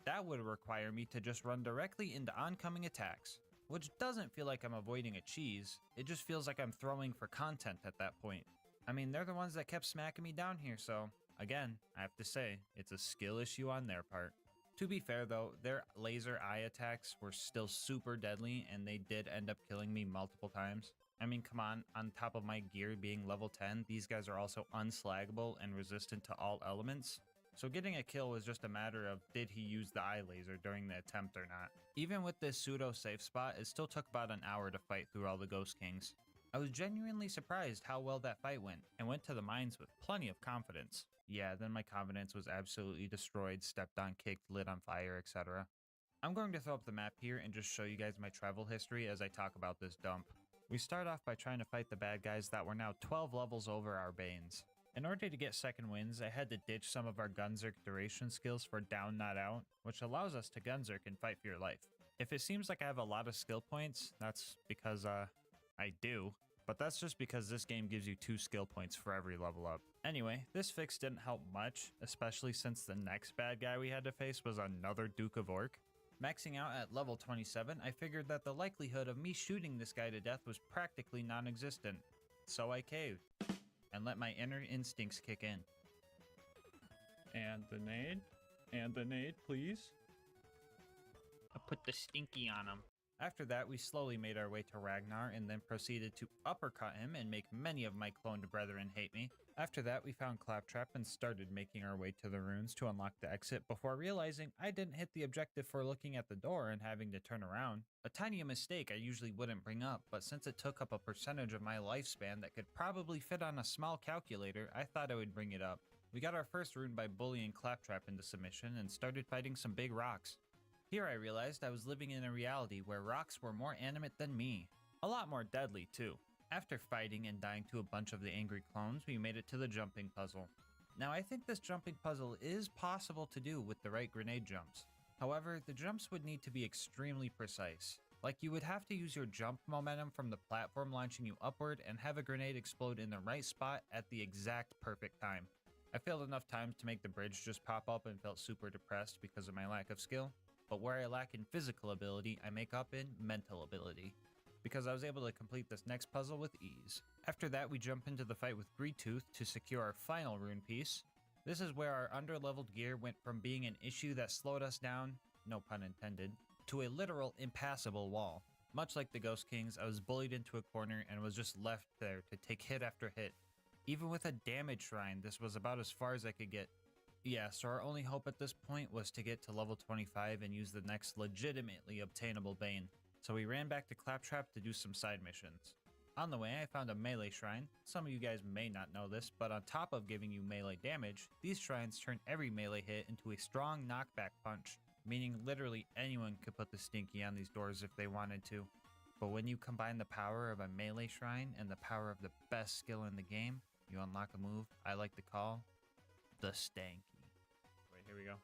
That would require me to just run directly into oncoming attacks, which doesn't feel like I'm avoiding a cheese, it just feels like I'm throwing for content at that point. I mean, they're the ones that kept smacking me down here, so again, I have to say, it's a skill issue on their part. To be fair though, their laser eye attacks were still super deadly and they did end up killing me multiple times. I mean, come on top of my gear being level 10, these guys are also unslaggable and resistant to all elements. So getting a kill was just a matter of did he use the eye laser during the attempt or not. Even with this pseudo safe spot, it still took about an hour to fight through all the Ghost Kings. I was genuinely surprised how well that fight went and went to the mines with plenty of confidence. Yeah, then my confidence was absolutely destroyed, stepped on, kicked, lit on fire, etc. I'm going to throw up the map here and just show you guys my travel history as I talk about this dump. We start off by trying to fight the bad guys that were now 12 levels over our Banes. In order to get second wins, I had to ditch some of our Gunzerk duration skills for down not out, which allows us to Gunzerk and fight for your life. If it seems like I have a lot of skill points, that's because I do. But that's just because this game gives you 2 skill points for every level up. Anyway, this fix didn't help much, especially since the next bad guy we had to face was another Duke of Orc. Maxing out at level 27, I figured that the likelihood of me shooting this guy to death was practically non-existent. So I caved, and let my inner instincts kick in. And the nade, please. I put the stinky on him. After that, we slowly made our way to Ragnar and then proceeded to uppercut him and make many of my cloned brethren hate me. After that, we found Claptrap and started making our way to the runes to unlock the exit before realizing I didn't hit the objective for looking at the door and having to turn around. A tiny mistake I usually wouldn't bring up, but since it took up a percentage of my lifespan that could probably fit on a small calculator, I thought I would bring it up. We got our first rune by bullying Claptrap into submission and started fighting some big rocks. Here I realized I was living in a reality where rocks were more animate than me. A lot more deadly too. After fighting and dying to a bunch of the angry clones, we made it to the jumping puzzle. Now I think this jumping puzzle is possible to do with the right grenade jumps. However, the jumps would need to be extremely precise. Like you would have to use your jump momentum from the platform launching you upward and have a grenade explode in the right spot at the exact perfect time. I failed enough times to make the bridge just pop up and felt super depressed because of my lack of skill. But where I lack in physical ability, I make up in mental ability, because I was able to complete this next puzzle with ease. After that, we jump into the fight with Greedtooth to secure our final rune piece. This is where our underleveled gear went from being an issue that slowed us down, no pun intended, to a literal impassable wall. Much like the Ghost Kings, I was bullied into a corner and was just left there to take hit after hit. Even with a damage shrine, this was about as far as I could get. Yeah, so our only hope at this point was to get to level 25 and use the next legitimately obtainable Bane. So we ran back to Claptrap to do some side missions. On the way, I found a melee shrine. Some of you guys may not know this, but on top of giving you melee damage, these shrines turn every melee hit into a strong knockback punch, meaning literally anyone could put the stinky on these doors if they wanted to. But when you combine the power of a melee shrine and the power of the best skill in the game, you unlock a move I like to call the stanky. Wait, here we go.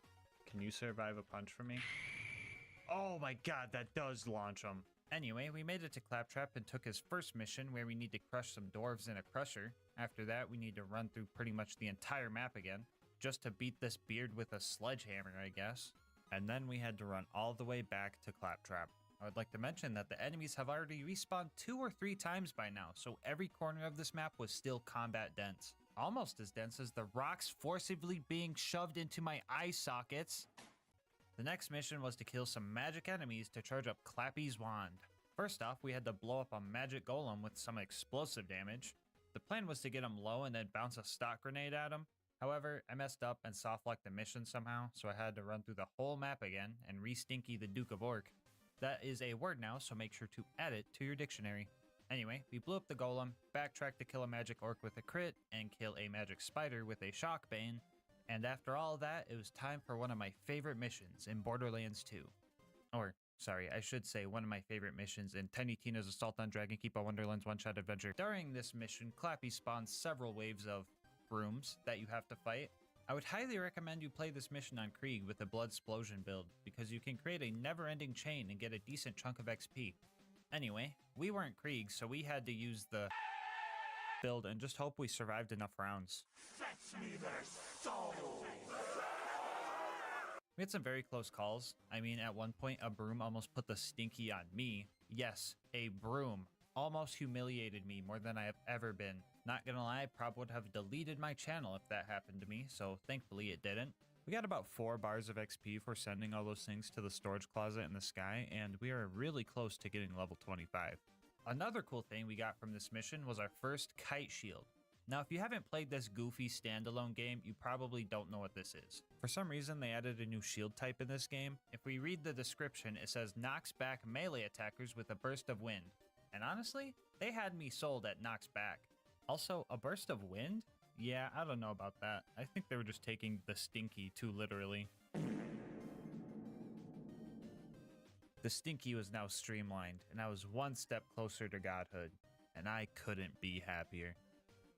Can you survive a punch from me? Oh my god, that does launch him. Anyway, we made it to Claptrap and took his first mission where we need to crush some dwarves in a crusher. After that, we need to run through pretty much the entire map again, just to beat this beard with a sledgehammer, I guess. And then we had to run all the way back to Claptrap. I would like to mention that the enemies have already respawned 2 or 3 times by now, so every corner of this map was still combat dense. Almost as dense as the rocks forcibly being shoved into my eye sockets. The next mission was to kill some magic enemies to charge up Clappy's wand. First off, we had to blow up a magic golem with some explosive damage. The plan was to get him low and then bounce a stock grenade at him. However, I messed up and soft-locked the mission somehow, so I had to run through the whole map again and re-stinky the Duke of Orc. That is a word now, so make sure to add it to your dictionary. Anyway, we blew up the golem, backtracked to kill a magic orc with a crit, and kill a magic spider with a shock bane. And after all that, it was time for one of my favorite missions in Borderlands 2. Or, sorry, I should say one of my favorite missions in Tiny Tina's Assault on Dragon Keep a Wonderland's one-shot adventure. During this mission, Clappy spawns several waves of brooms that you have to fight. I would highly recommend you play this mission on Krieg with a Bloodsplosion build, because you can create a never-ending chain and get a decent chunk of XP. Anyway, we weren't Krieg, so we had to use the build and just hope we survived enough rounds. Fetch me their souls! We had some very close calls. I mean, at one point, a broom almost put the stinky on me. Yes, a broom almost humiliated me more than I have ever been. Not gonna lie, I probably would have deleted my channel if that happened to me, so thankfully it didn't. We got about 4 bars of XP for sending all those things to the storage closet in the sky, and we are really close to getting level 25. Another cool thing we got from this mission was our first kite shield. Now, if you haven't played this goofy standalone game, you probably don't know what this is. For some reason, they added a new shield type in this game. If we read the description, it says knocks back melee attackers with a burst of wind. And honestly, they had me sold at knocks back. Also, a burst of wind? Yeah, I don't know about that. I think they were just taking the stinky too literally. The stinky was now streamlined, and I was one step closer to godhood, and I couldn't be happier.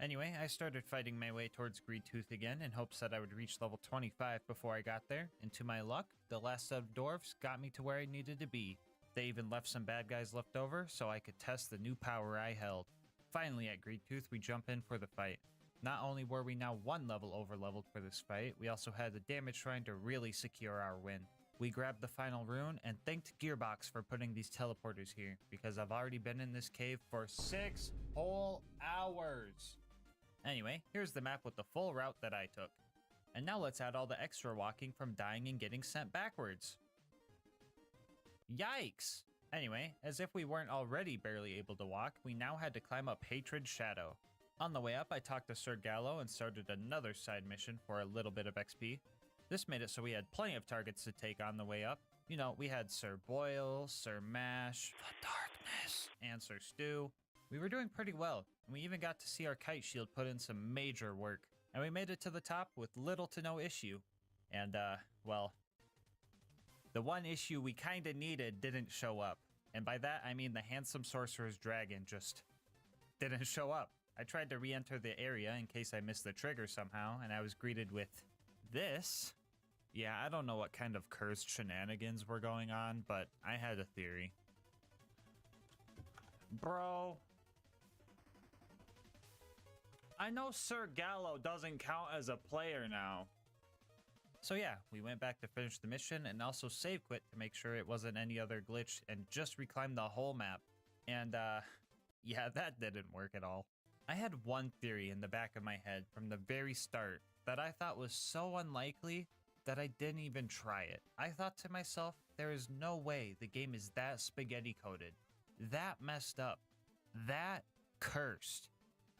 Anyway, I started fighting my way towards Greedtooth again in hopes that I would reach level 25 before I got there, and to my luck, the last set of dwarves got me to where I needed to be. They even left some bad guys left over so I could test the new power I held. Finally, at Greedtooth, we jump in for the fight. Not only were we now 1 level over-leveled for this fight, we also had the damage shrine to really secure our win. We grabbed the final rune and thanked Gearbox for putting these teleporters here, because I've already been in this cave for 6 whole hours. Anyway, here's the map with the full route that I took. And now let's add all the extra walking from dying and getting sent backwards. Yikes! Anyway, as if we weren't already barely able to walk, we now had to climb up Hatred's Shadow. On the way up, I talked to Sir Gallo and started another side mission for a little bit of XP. This made it so we had plenty of targets to take on the way up. You know, we had Sir Boyle, Sir Mash, the Darkness, and Sir Stew. We were doing pretty well, and we even got to see our kite shield put in some major work. And we made it to the top with little to no issue. And, well, the one issue we kinda needed didn't show up. And by that, I mean the handsome sorcerer's dragon just didn't show up. I tried to re-enter the area in case I missed the trigger somehow, and I was greeted with this. Yeah, I don't know what kind of cursed shenanigans were going on, but I had a theory. Bro, I know Sir Gallo doesn't count as a player now. So yeah, we went back to finish the mission and also save quit to make sure it wasn't any other glitch and just reclimbed the whole map. And yeah, that didn't work at all. I had one theory in the back of my head from the very start that I thought was so unlikely that I didn't even try it. I thought to myself, there is no way the game is that spaghetti coated, that messed up, that cursed.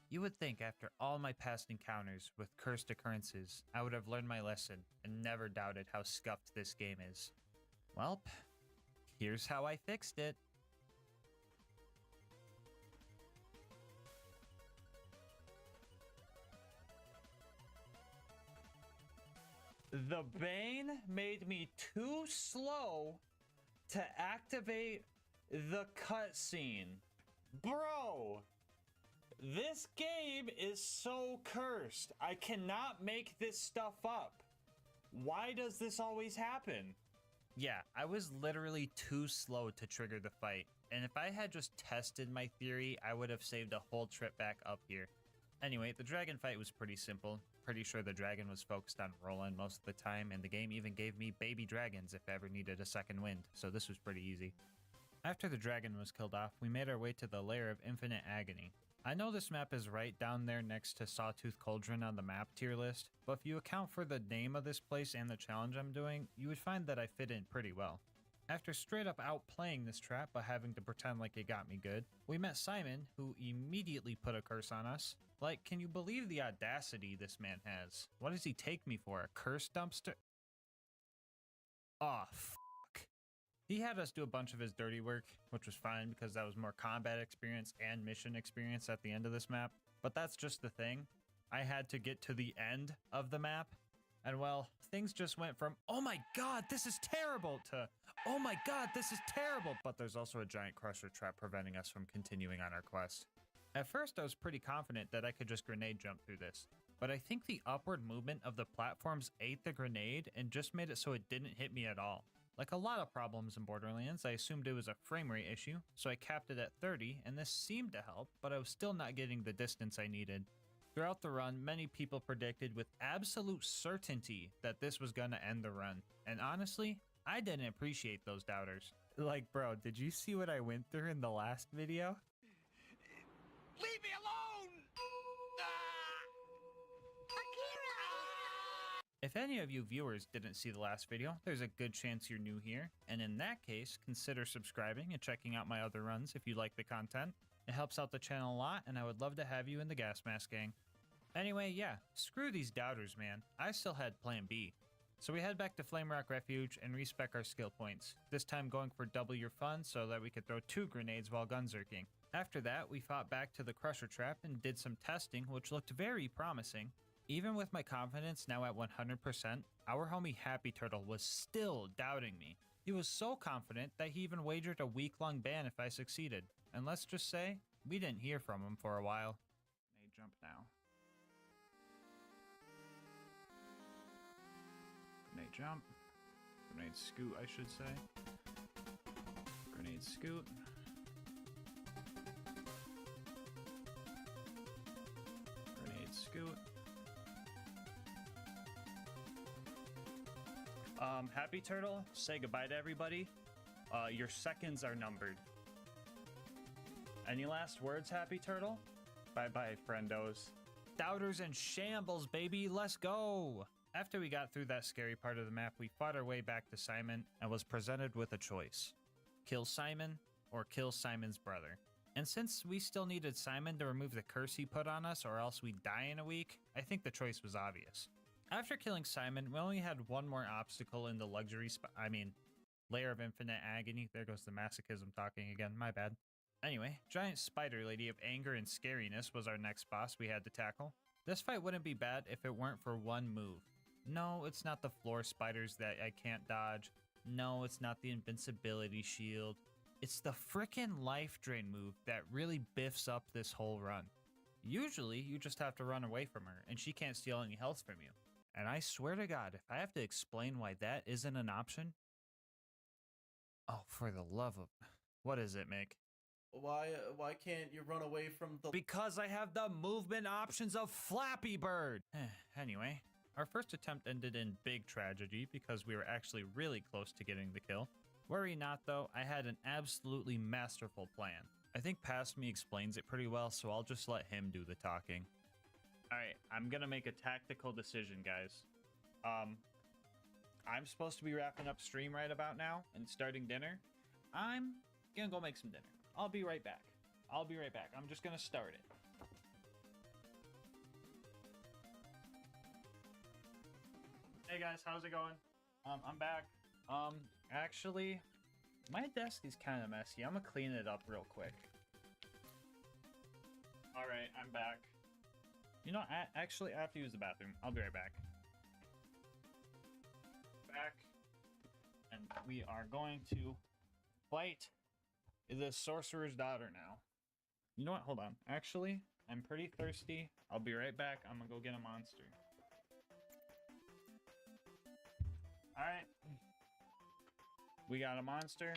You would think after all my past encounters with cursed occurrences, I would have learned my lesson and never doubted how scuffed this game is. Welp, here's how I fixed it. The Bane made me too slow to activate the cutscene. Bro, this game is so cursed. I cannot make this stuff up. Why does this always happen? Yeah, I was literally too slow to trigger the fight. And if I had just tested my theory, I would have saved a whole trip back up here. Anyway, the dragon fight was pretty simple. Pretty sure the dragon was focused on Roland most of the time, and the game even gave me baby dragons if I ever needed a second wind, so this was pretty easy. After the dragon was killed off, we made our way to the Lair of Infinite Agony. I know this map is right down there next to Sawtooth Cauldron on the map tier list, but if you account for the name of this place and the challenge I'm doing, you would find that I fit in pretty well. After straight up outplaying this trap by having to pretend like it got me good, we met Simon, who immediately put a curse on us. Like, can you believe the audacity this man has? What does he take me for, a curse dumpster? Aw, fuck. He had us do a bunch of his dirty work, which was fine because that was more combat experience and mission experience at the end of this map. But that's just the thing. I had to get to the end of the map. And well, things just went from, oh my god, this is terrible, to, oh my god, this is terrible. But there's also a giant crusher trap preventing us from continuing on our quest. At first, I was pretty confident that I could just grenade jump through this, but I think the upward movement of the platforms ate the grenade and just made it so it didn't hit me at all. Like a lot of problems in Borderlands, I assumed it was a frame rate issue, so I capped it at 30, and this seemed to help, but I was still not getting the distance I needed. Throughout the run, many people predicted with absolute certainty that this was gonna end the run, and honestly, I didn't appreciate those doubters. Like, bro, did you see what I went through in the last video? Leave me alone! If any of you viewers didn't see the last video, there's a good chance you're new here, and in that case, consider subscribing and checking out my other runs if you like the content. It helps out the channel a lot, and I would love to have you in the GASMASK gang. Anyway, yeah, screw these doubters, man. I still had plan B. So we head back to Flamerock Refuge and respec our skill points, this time going for double your fun so that we could throw 2 grenades while gunzerking. After that, we fought back to the Crusher Trap and did some testing, which looked very promising. Even with my confidence now at 100%, our homie Happy Turtle was still doubting me. He was so confident that he even wagered a week-long ban if I succeeded. And let's just say, we didn't hear from him for a while. Grenade jump now. Grenade jump. Grenade scoot, I should say. Grenade scoot. Grenade scoot. Happy Turtle, say goodbye to everybody. Your seconds are numbered. Any last words, Happy Turtle? Bye-bye, friendos. Doubters and shambles, baby, let's go! After we got through that scary part of the map, we fought our way back to Simon and was presented with a choice. Kill Simon or kill Simon's brother. And since we still needed Simon to remove the curse he put on us or else we'd die in a week, I think the choice was obvious. After killing Simon, we only had one more obstacle in the Lair of Infinite Agony. There goes the masochism talking again, my bad. Anyway, Giant Spider Lady of Anger and Scariness was our next boss we had to tackle. This fight wouldn't be bad if it weren't for one move. No, it's not the floor spiders that I can't dodge. No, it's not the invincibility shield. It's the frickin' life drain move that really biffs up this whole run. Usually, you just have to run away from her, and she can't steal any health from you. And I swear to God, if I have to explain why that isn't an option... Oh, for the love of... What is it, Mick? Why can't you run away from the... Because I have the movement options of Flappy Bird! Anyway, our first attempt ended in big tragedy because we were actually really close to getting the kill. Worry not though, I had an absolutely masterful plan. I think Past Me explains it pretty well, so I'll just let him do the talking. Alright, I'm gonna make a tactical decision, guys. I'm supposed to be wrapping up stream right about now and starting dinner. I'm gonna go make some dinner. I'll be right back. I'm just gonna start it. Hey guys, how's it going? I'm back. Actually, my desk is kind of messy. I'm gonna clean it up real quick. Alright, I'm back. You know, actually, I have to use the bathroom. I'll be right back. And we are going to fight the sorcerer's daughter now. You know what? Hold on. Actually, I'm pretty thirsty. I'll be right back. I'm gonna go get a monster. Alright. We got a monster.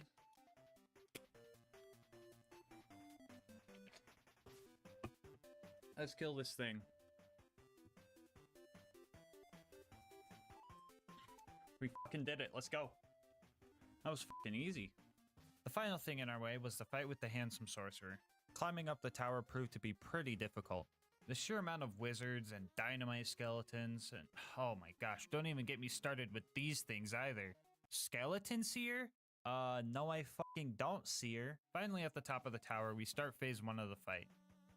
Let's kill this thing. We fucking did it. Let's go. That was fucking easy. The final thing in our way was the fight with the handsome sorcerer. Climbing up the tower proved to be pretty difficult. The sheer amount of wizards and dynamite skeletons and oh my gosh, don't even get me started with these things either. Skeleton seer? No I fucking don't, seer. Finally at the top of the tower, we start phase 1 of the fight.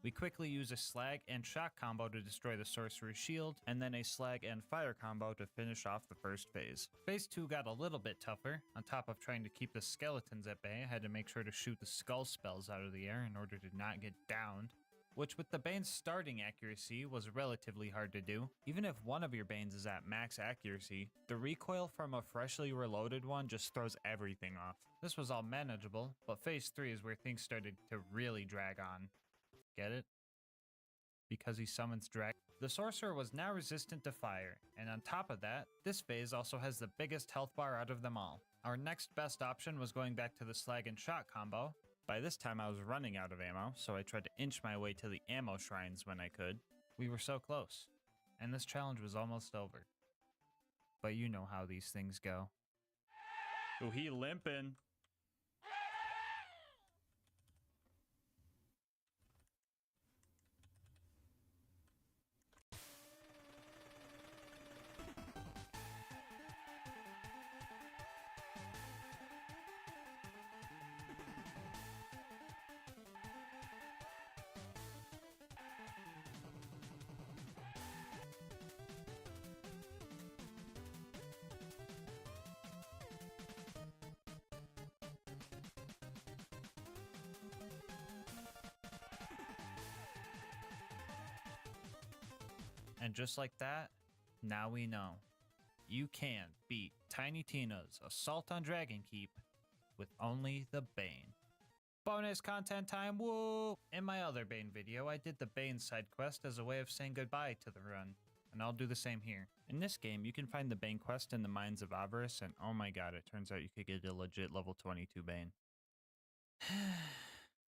We quickly use a slag and shock combo to destroy the sorcerer's shield, and then a slag and fire combo to finish off the first phase. Phase 2 got a little bit tougher. On top of trying to keep the skeletons at bay, I had to make sure to shoot the skull spells out of the air in order to not get downed, which with the Bane's starting accuracy was relatively hard to do. Even if one of your Banes is at max accuracy, the recoil from a freshly reloaded one just throws everything off. This was all manageable, but phase 3 is where things started to really drag on. Get it? Because he summons drag. The sorcerer was now resistant to fire, and on top of that, this phase also has the biggest health bar out of them all. Our next best option was going back to the slag and shot combo. By this time I was running out of ammo, so I tried to inch my way to the ammo shrines when I could. We were so close, and this challenge was almost over. But you know how these things go. Oh, he limping. And just like that, now we know. You can beat Tiny Tina's Assault on Dragon Keep with only the Bane. Bonus content time, woo! In my other Bane video, I did the Bane side quest as a way of saying goodbye to the run, and I'll do the same here. In this game, you can find the Bane quest in the Mines of Avarice, and oh my god, it turns out you could get a legit level 22 Bane.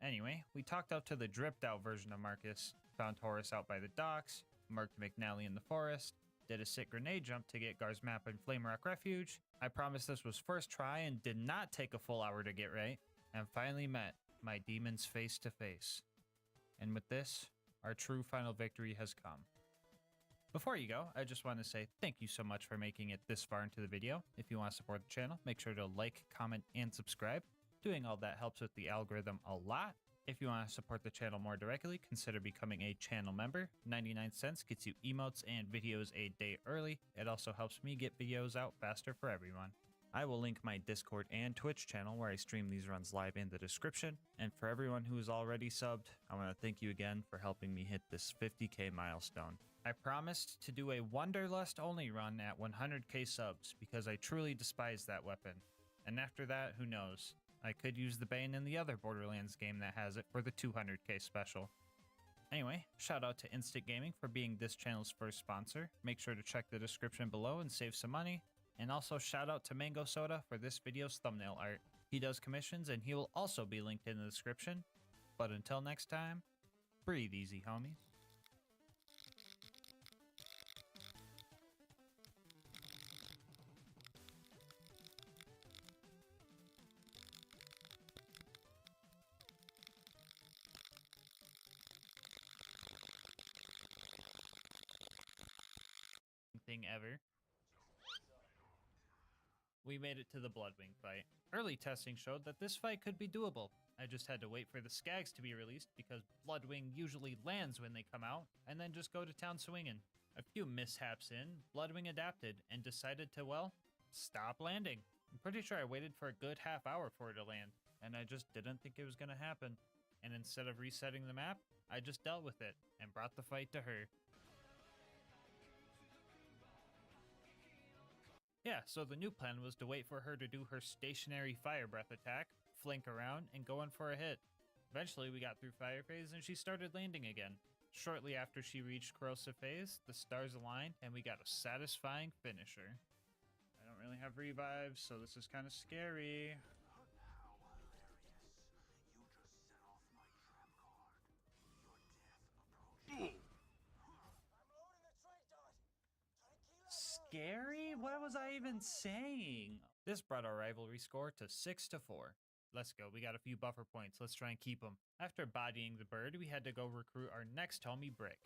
Anyway, we talked out to the dripped out version of Marcus, found Horus out by the docks, marked McNally in the forest, did a sick grenade jump to get Gar's map and Flame Rock Refuge. I promised this was first try and did not take a full hour to get right, and finally met my demons face to face. And with this, our true final victory has come. Before you go, I just want to say thank you so much for making it this far into the video. If you want to support the channel, make sure to like, comment, and subscribe. Doing all that helps with the algorithm a lot. If you want to support the channel more directly, consider becoming a channel member. 99 cents gets you emotes and videos a day early. It also helps me get videos out faster for everyone. I will link my Discord and Twitch channel where I stream these runs live in the description. And for everyone who is already subbed, I want to thank you again for helping me hit this 50k milestone. I promised to do a Wanderlust only run at 100k subs because I truly despise that weapon. And after that, who knows? I could use the Bane in the other Borderlands game that has it for the 200k special. Anyway, shout out to Instant Gaming for being this channel's first sponsor. Make sure to check the description below and save some money. And also shout out to Mango Soda for this video's thumbnail art. He does commissions and he will also be linked in the description. But until next time, breathe easy, homies. thing ever. We made it to the Bloodwing fight. Early testing showed that this fight could be doable. I just had to wait for the Skags to be released because Bloodwing usually lands when they come out, and then just go to town swinging. A few mishaps in, Bloodwing adapted and decided to, well, stop landing. I'm pretty sure I waited for a good half hour for it to land, and I just didn't think it was gonna happen. And instead of resetting the map, I just dealt with it and brought the fight to her. Yeah, so the new plan was to wait for her to do her stationary fire breath attack, flank around, and go in for a hit. Eventually we got through fire phase and she started landing again. Shortly after she reached corrosive phase, the stars aligned and we got a satisfying finisher. I don't really have revives, so this is kind of scary. Scary? What was I even saying? This brought our rivalry score to 6-4. Let's go, we got a few buffer points, let's try and keep them. After bodying the bird, we had to go recruit our next homie, Brick.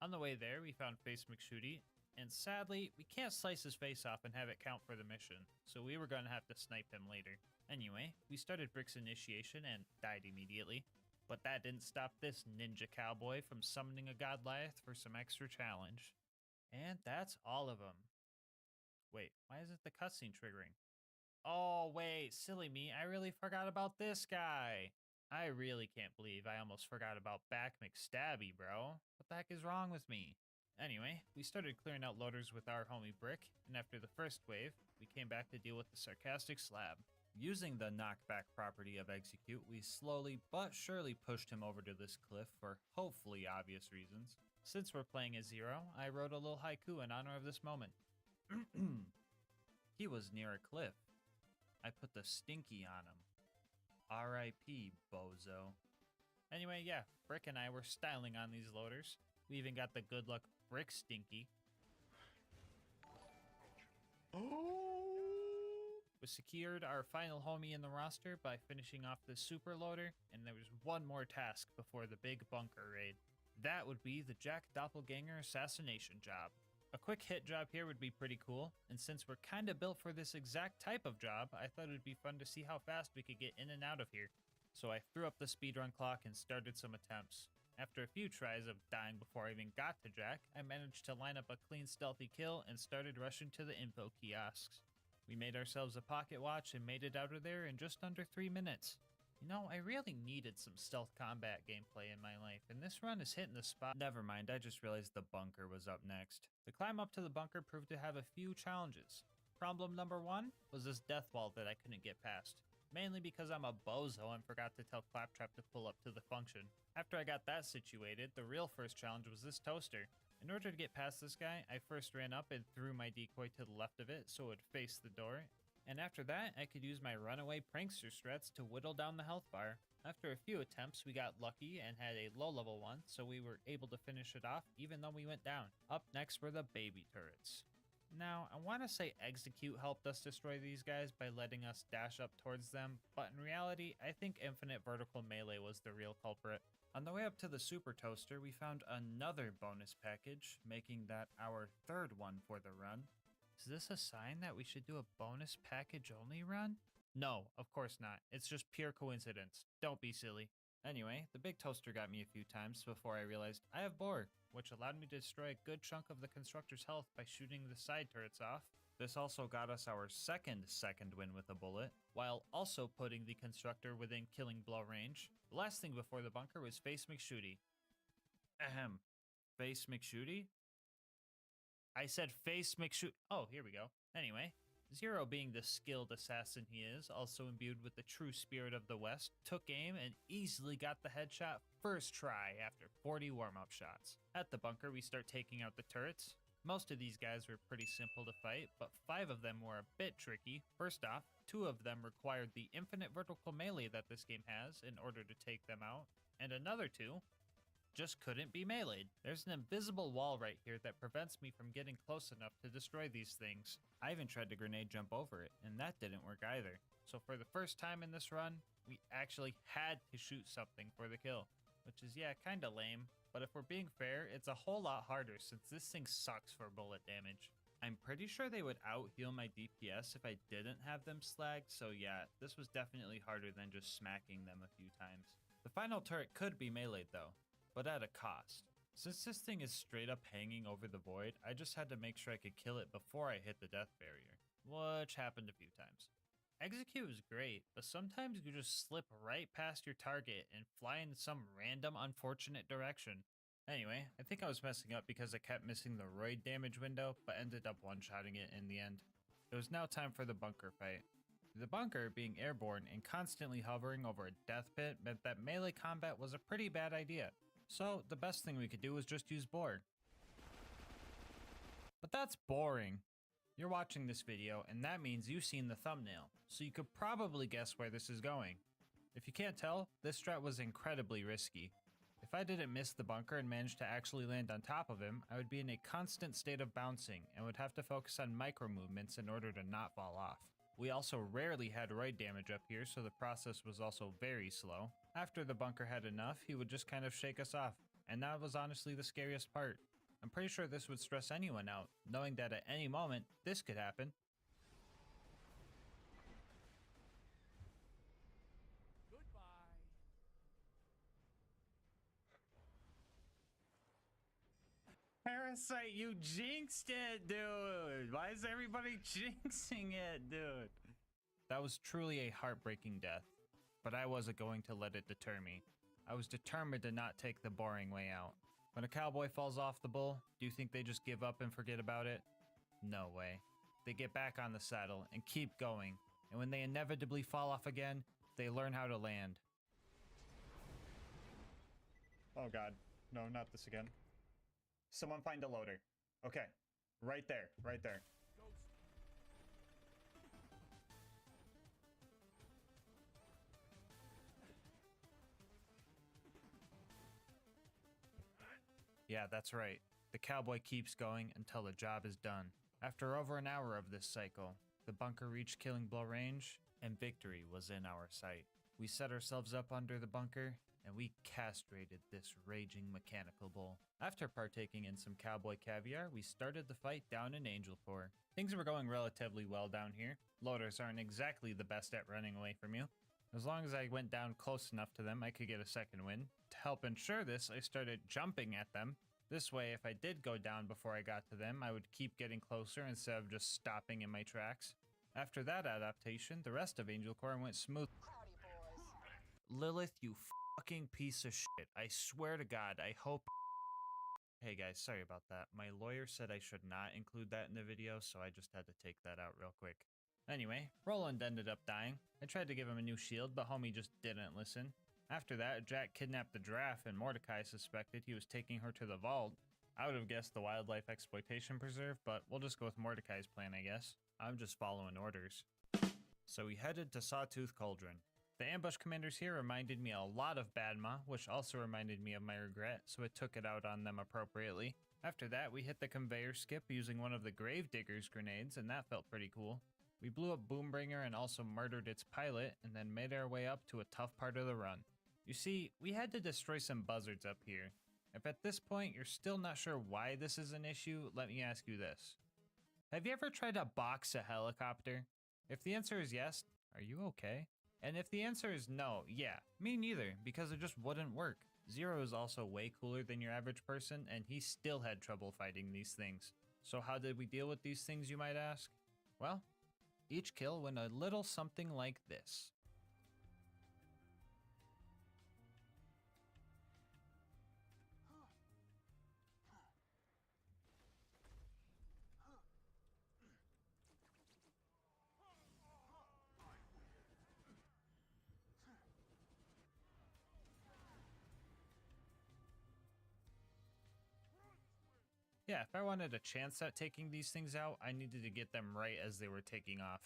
On the way there, we found Face McShooty, and sadly, we can't slice his face off and have it count for the mission, so we were gonna have to snipe him later. Anyway, we started Brick's initiation and died immediately, but that didn't stop this ninja cowboy from summoning a Godliath for some extra challenge. And that's all of them. Wait, why isn't the cutscene triggering? Oh, wait, silly me, I really forgot about this guy. I really can't believe I almost forgot about Back McStabby, bro. What the heck is wrong with me? Anyway, we started clearing out loaders with our homie Brick, and after the first wave, we came back to deal with the sarcastic slab. Using the knockback property of Execute, we slowly but surely pushed him over to this cliff for hopefully obvious reasons. Since we're playing as Zero, I wrote a little haiku in honor of this moment. He was near a cliff. I put the stinky on him. R.I.P. bozo. Anyway, yeah, Brick and I were styling on these loaders. We even got the good luck Brick stinky. We secured our final homie in the roster by finishing off the super loader, and there was one more task before the big bunker raid. That would be the Jack Doppelganger assassination job. A quick hit job here would be pretty cool, and since we're kinda built for this exact type of job, I thought it'd be fun to see how fast we could get in and out of here. So I threw up the speedrun clock and started some attempts. After a few tries of dying before I even got to Jack, I managed to line up a clean stealthy kill and started rushing to the info kiosks. We made ourselves a pocket watch and made it out of there in just under 3 minutes. You know, I really needed some stealth combat gameplay in my life, and this run is hitting the spot. Never mind, I just realized the bunker was up next. The climb up to the bunker proved to have a few challenges. Problem number 1 was this death wall that I couldn't get past. Mainly because I'm a bozo and forgot to tell Claptrap to pull up to the function. After I got that situated, the real first challenge was this toaster. In order to get past this guy, I first ran up and threw my decoy to the left of it so it would face the door. And after that, I could use my runaway prankster strats to whittle down the health bar. After a few attempts, we got lucky and had a low level one, so we were able to finish it off even though we went down. Up next were the baby turrets. Now, I want to say Execute helped us destroy these guys by letting us dash up towards them, but in reality, I think Infinite Vertical Melee was the real culprit. On the way up to the Super Toaster, we found another bonus package, making that our third one for the run. Is this a sign that we should do a bonus package only run? No, of course not. It's just pure coincidence. Don't be silly. Anyway, the big toaster got me a few times before I realized I have Boar, which allowed me to destroy a good chunk of the constructor's health by shooting the side turrets off. This also got us our second win with a bullet, while also putting the constructor within killing blow range. The last thing before the bunker was Face McShooty. Ahem. Face McShooty? I said Face McShooty. Oh, here we go. Anyway, Zero, being the skilled assassin he is, also imbued with the true spirit of the West, took aim and easily got the headshot first try after 40 warm-up shots. At the bunker, we start taking out the turrets. Most of these guys were pretty simple to fight, but 5 of them were a bit tricky. First off, 2 of them required the infinite vertical melee that this game has in order to take them out, and another 2 just couldn't be meleeed. There's an invisible wall right here that prevents me from getting close enough to destroy these things. I even tried to grenade jump over it, and that didn't work either. So for the first time in this run, we actually had to shoot something for the kill, which is, yeah, kinda lame. But if we're being fair, it's a whole lot harder since this thing sucks for bullet damage. I'm pretty sure they would out-heal my DPS if I didn't have them slagged, so yeah, this was definitely harder than just smacking them a few times. The final turret could be meleeed though, but at a cost. Since this thing is straight up hanging over the void, I just had to make sure I could kill it before I hit the death barrier, which happened a few times. Execute was great, but sometimes you just slip right past your target and fly in some random unfortunate direction. Anyway, I think I was messing up because I kept missing the roid damage window, but ended up one-shotting it in the end. It was now time for the bunker fight. The bunker, being airborne and constantly hovering over a death pit, meant that melee combat was a pretty bad idea. So, the best thing we could do was just use bore. But that's boring. You're watching this video, and that means you've seen the thumbnail, so you could probably guess where this is going. If you can't tell, this strat was incredibly risky. If I didn't miss the bunker and managed to actually land on top of him, I would be in a constant state of bouncing and would have to focus on micro movements in order to not fall off. We also rarely had roid damage up here, so the process was also very slow. After the bunker had enough, he would just kind of shake us off, and that was honestly the scariest part. I'm pretty sure this would stress anyone out, knowing that at any moment, this could happen. Parasite, you jinxed it, dude! Why is everybody jinxing it, dude? That was truly a heartbreaking death, but I wasn't going to let it deter me. I was determined to not take the boring way out. When a cowboy falls off the bull, do you think they just give up and forget about it? No way. They get back on the saddle and keep going, and when they inevitably fall off again, they learn how to land. Oh god, no, not this again. Someone find a loader. Okay, right there, right there. Yeah, that's right. The cowboy keeps going until the job is done. After over an hour of this cycle, the bunker reached killing blow range, and victory was in our sight. We set ourselves up under the bunker, and we castrated this raging mechanical bull. After partaking in some cowboy caviar, we started the fight down in Angelport. Things were going relatively well down here. Loaders aren't exactly the best at running away from you. As long as I went down close enough to them, I could get a second win. To help ensure this, I started jumping at them. This way, if I did go down before I got to them, I would keep getting closer instead of just stopping in my tracks. After that adaptation, the rest of Angelport went smooth. Howdy, boys. Lilith, you fucking piece of shit. I swear to God, I hope... Hey guys, sorry about that. My lawyer said I should not include that in the video, so I just had to take that out real quick. Anyway, Roland ended up dying. I tried to give him a new shield, but homie just didn't listen. After that, Jack kidnapped the giraffe, and Mordecai suspected he was taking her to the vault. I would have guessed the wildlife exploitation preserve, but we'll just go with Mordecai's plan, I guess. I'm just following orders. So we headed to Sawtooth Cauldron. The ambush commanders here reminded me a lot of Badma, which also reminded me of my regret, so I took it out on them appropriately. After that, we hit the conveyor skip using one of the Gravedigger's grenades, and that felt pretty cool. We blew up Boombringer and also murdered its pilot, and then made our way up to a tough part of the run. You see, we had to destroy some buzzards up here. If at this point you're still not sure why this is an issue, let me ask you this. Have you ever tried to box a helicopter? If the answer is yes, are you okay? And if the answer is no, yeah, me neither, because it just wouldn't work. Zero is also way cooler than your average person, and he still had trouble fighting these things. So how did we deal with these things, you might ask? Well, each kill went a little something like this. Yeah, if I wanted a chance at taking these things out, I needed to get them right as they were taking off.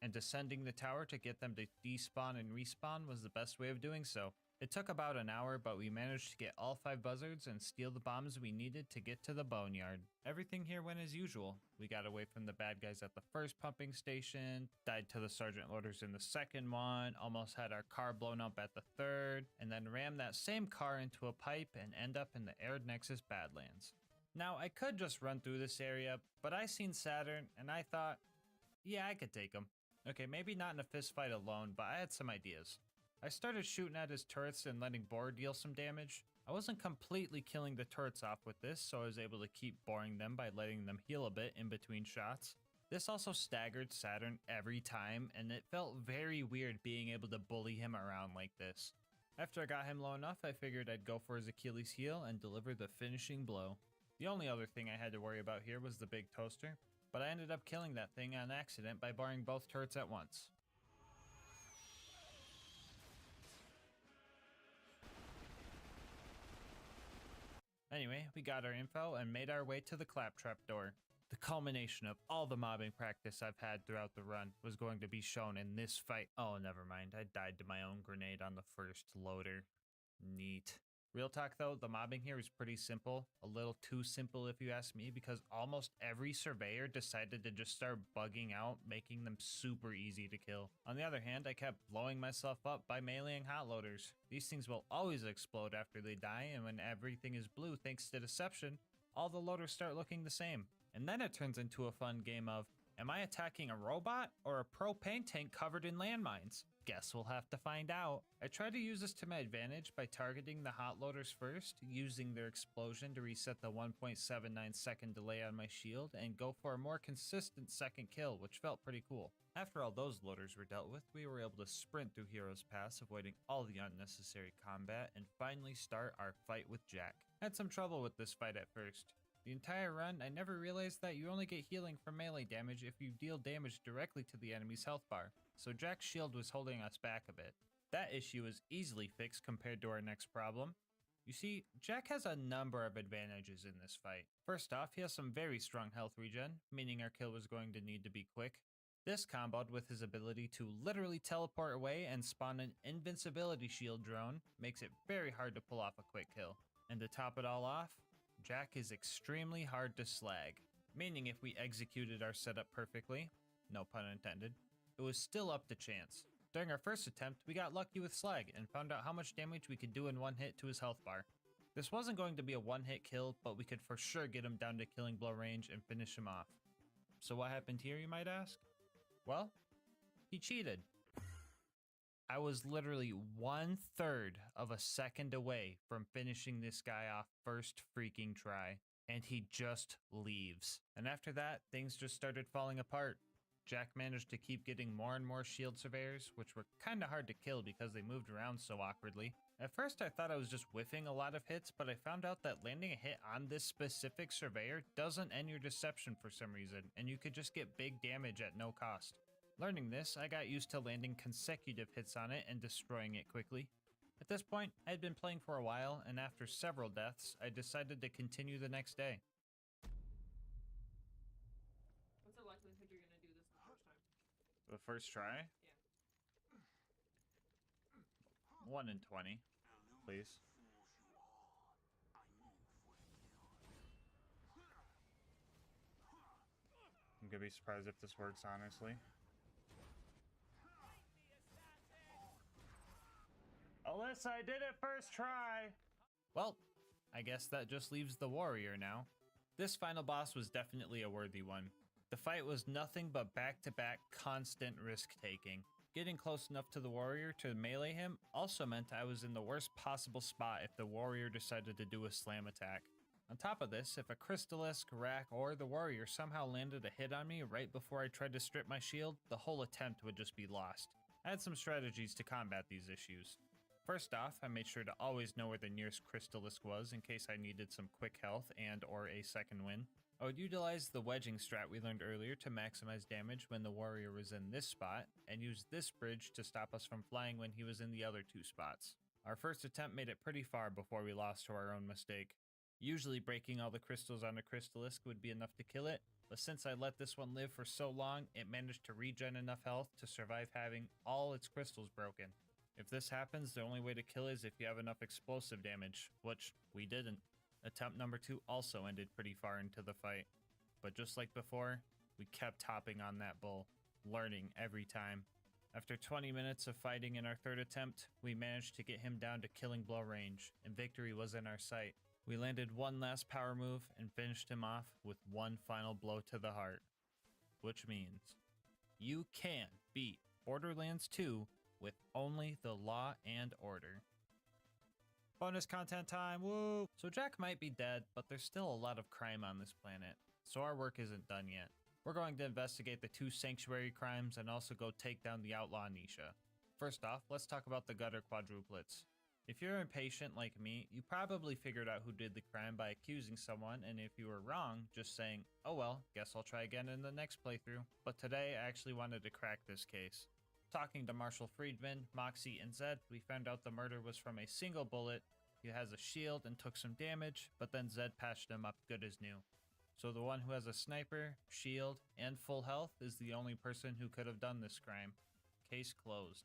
And descending the tower to get them to despawn and respawn was the best way of doing so. It took about an hour, but we managed to get all 5 buzzards and steal the bombs we needed to get to the boneyard. Everything here went as usual. We got away from the bad guys at the first pumping station, died to the sergeant loaders in the second one, almost had our car blown up at the third, and then rammed that same car into a pipe and end up in the Arid Nexus Badlands. Now, I could just run through this area, but I seen Saturn, and I thought, yeah, I could take him. Okay, maybe not in a fist fight alone, but I had some ideas. I started shooting at his turrets and letting Boar deal some damage. I wasn't completely killing the turrets off with this, so I was able to keep boring them by letting them heal a bit in between shots. This also staggered Saturn every time, and it felt very weird being able to bully him around like this. After I got him low enough, I figured I'd go for his Achilles heel and deliver the finishing blow. The only other thing I had to worry about here was the big toaster, but I ended up killing that thing on accident by barring both turrets at once. Anyway, we got our info and made our way to the claptrap door. The culmination of all the mobbing practice I've had throughout the run was going to be shown in this fight. Oh, never mind. I died to my own grenade on the first loader. Neat. Real talk though, the mobbing here is pretty simple. A little too simple if you ask me, because almost every surveyor decided to just start bugging out, making them super easy to kill. On the other hand, I kept blowing myself up by meleeing hot loaders. These things will always explode after they die, and when everything is blue thanks to deception, all the loaders start looking the same. And then it turns into a fun game of, am I attacking a robot or a propane tank covered in landmines? Guess we'll have to find out. I tried to use this to my advantage by targeting the hot loaders first, using their explosion to reset the 1.79 second delay on my shield, and go for a more consistent second kill, which felt pretty cool. After all those loaders were dealt with, we were able to sprint through Hero's Pass, avoiding all the unnecessary combat, and finally start our fight with Jack. I had some trouble with this fight at first. The entire run, I never realized that you only get healing from melee damage if you deal damage directly to the enemy's health bar, so Jack's shield was holding us back a bit. That issue is easily fixed compared to our next problem. You see, Jack has a number of advantages in this fight. First off, he has some very strong health regen, meaning our kill was going to need to be quick. This comboed with his ability to literally teleport away and spawn an invincibility shield drone makes it very hard to pull off a quick kill. And to top it all off, Jack is extremely hard to slag, meaning if we executed our setup perfectly, no pun intended, it was still up to chance. During our first attempt, we got lucky with slag and found out how much damage we could do in one hit to his health bar. This wasn't going to be a one-hit kill, but we could for sure get him down to killing blow range and finish him off. So what happened here, you might ask? Well, he cheated. I was literally 1/3 of a second away from finishing this guy off first freaking try, and he just leaves. And after that, things just started falling apart. Jack managed to keep getting more and more shield surveyors, which were kinda hard to kill because they moved around so awkwardly. At first I thought I was just whiffing a lot of hits, but I found out that landing a hit on this specific surveyor doesn't end your deception for some reason, and you could just get big damage at no cost. Learning this, I got used to landing consecutive hits on it and destroying it quickly. At this point, I had been playing for a while, and after several deaths, I decided to continue the next day. What's the likelihood you're gonna do this the first time? The first try? Yeah. 1 in 20, please. I'm gonna be surprised if this works, honestly. Alyssa, I did it first try! Well, I guess that just leaves the warrior now. This final boss was definitely a worthy one. The fight was nothing but back-to-back constant risk-taking. Getting close enough to the warrior to melee him also meant I was in the worst possible spot if the warrior decided to do a slam attack. On top of this, if a Crystallisk, Rack, or the warrior somehow landed a hit on me right before I tried to strip my shield, the whole attempt would just be lost. I had some strategies to combat these issues. First off, I made sure to always know where the nearest Crystallisk was in case I needed some quick health and or a second win. I would utilize the wedging strat we learned earlier to maximize damage when the warrior was in this spot, and use this bridge to stop us from flying when he was in the other two spots. Our first attempt made it pretty far before we lost to our own mistake. Usually breaking all the crystals on a Crystallisk would be enough to kill it, but since I let this one live for so long, it managed to regen enough health to survive having all its crystals broken. If this happens, the only way to kill is if you have enough explosive damage, which we didn't. Attempt number 2 also ended pretty far into the fight. But just like before, we kept hopping on that bull, learning every time. After 20 minutes of fighting in our third attempt, we managed to get him down to killing blow range, and victory was in our sight. We landed one last power move and finished him off with one final blow to the heart. Which means you can beat Borderlands 2 with only the law and order. Bonus content time, woo! So Jack might be dead, but there's still a lot of crime on this planet, so our work isn't done yet. We're going to investigate the 2 sanctuary crimes and also go take down the outlaw Nisha. First off, let's talk about the gutter quadruplets. If you're impatient like me, you probably figured out who did the crime by accusing someone, and if you were wrong, just saying, oh well, guess I'll try again in the next playthrough. But today I actually wanted to crack this case. Talking to Marshall Friedman, Moxie, and Zed, we found out the murder was from a single bullet. He has a shield and took some damage, but then Zed patched him up good as new. So the one who has a sniper, shield, and full health is the only person who could have done this crime. Case closed.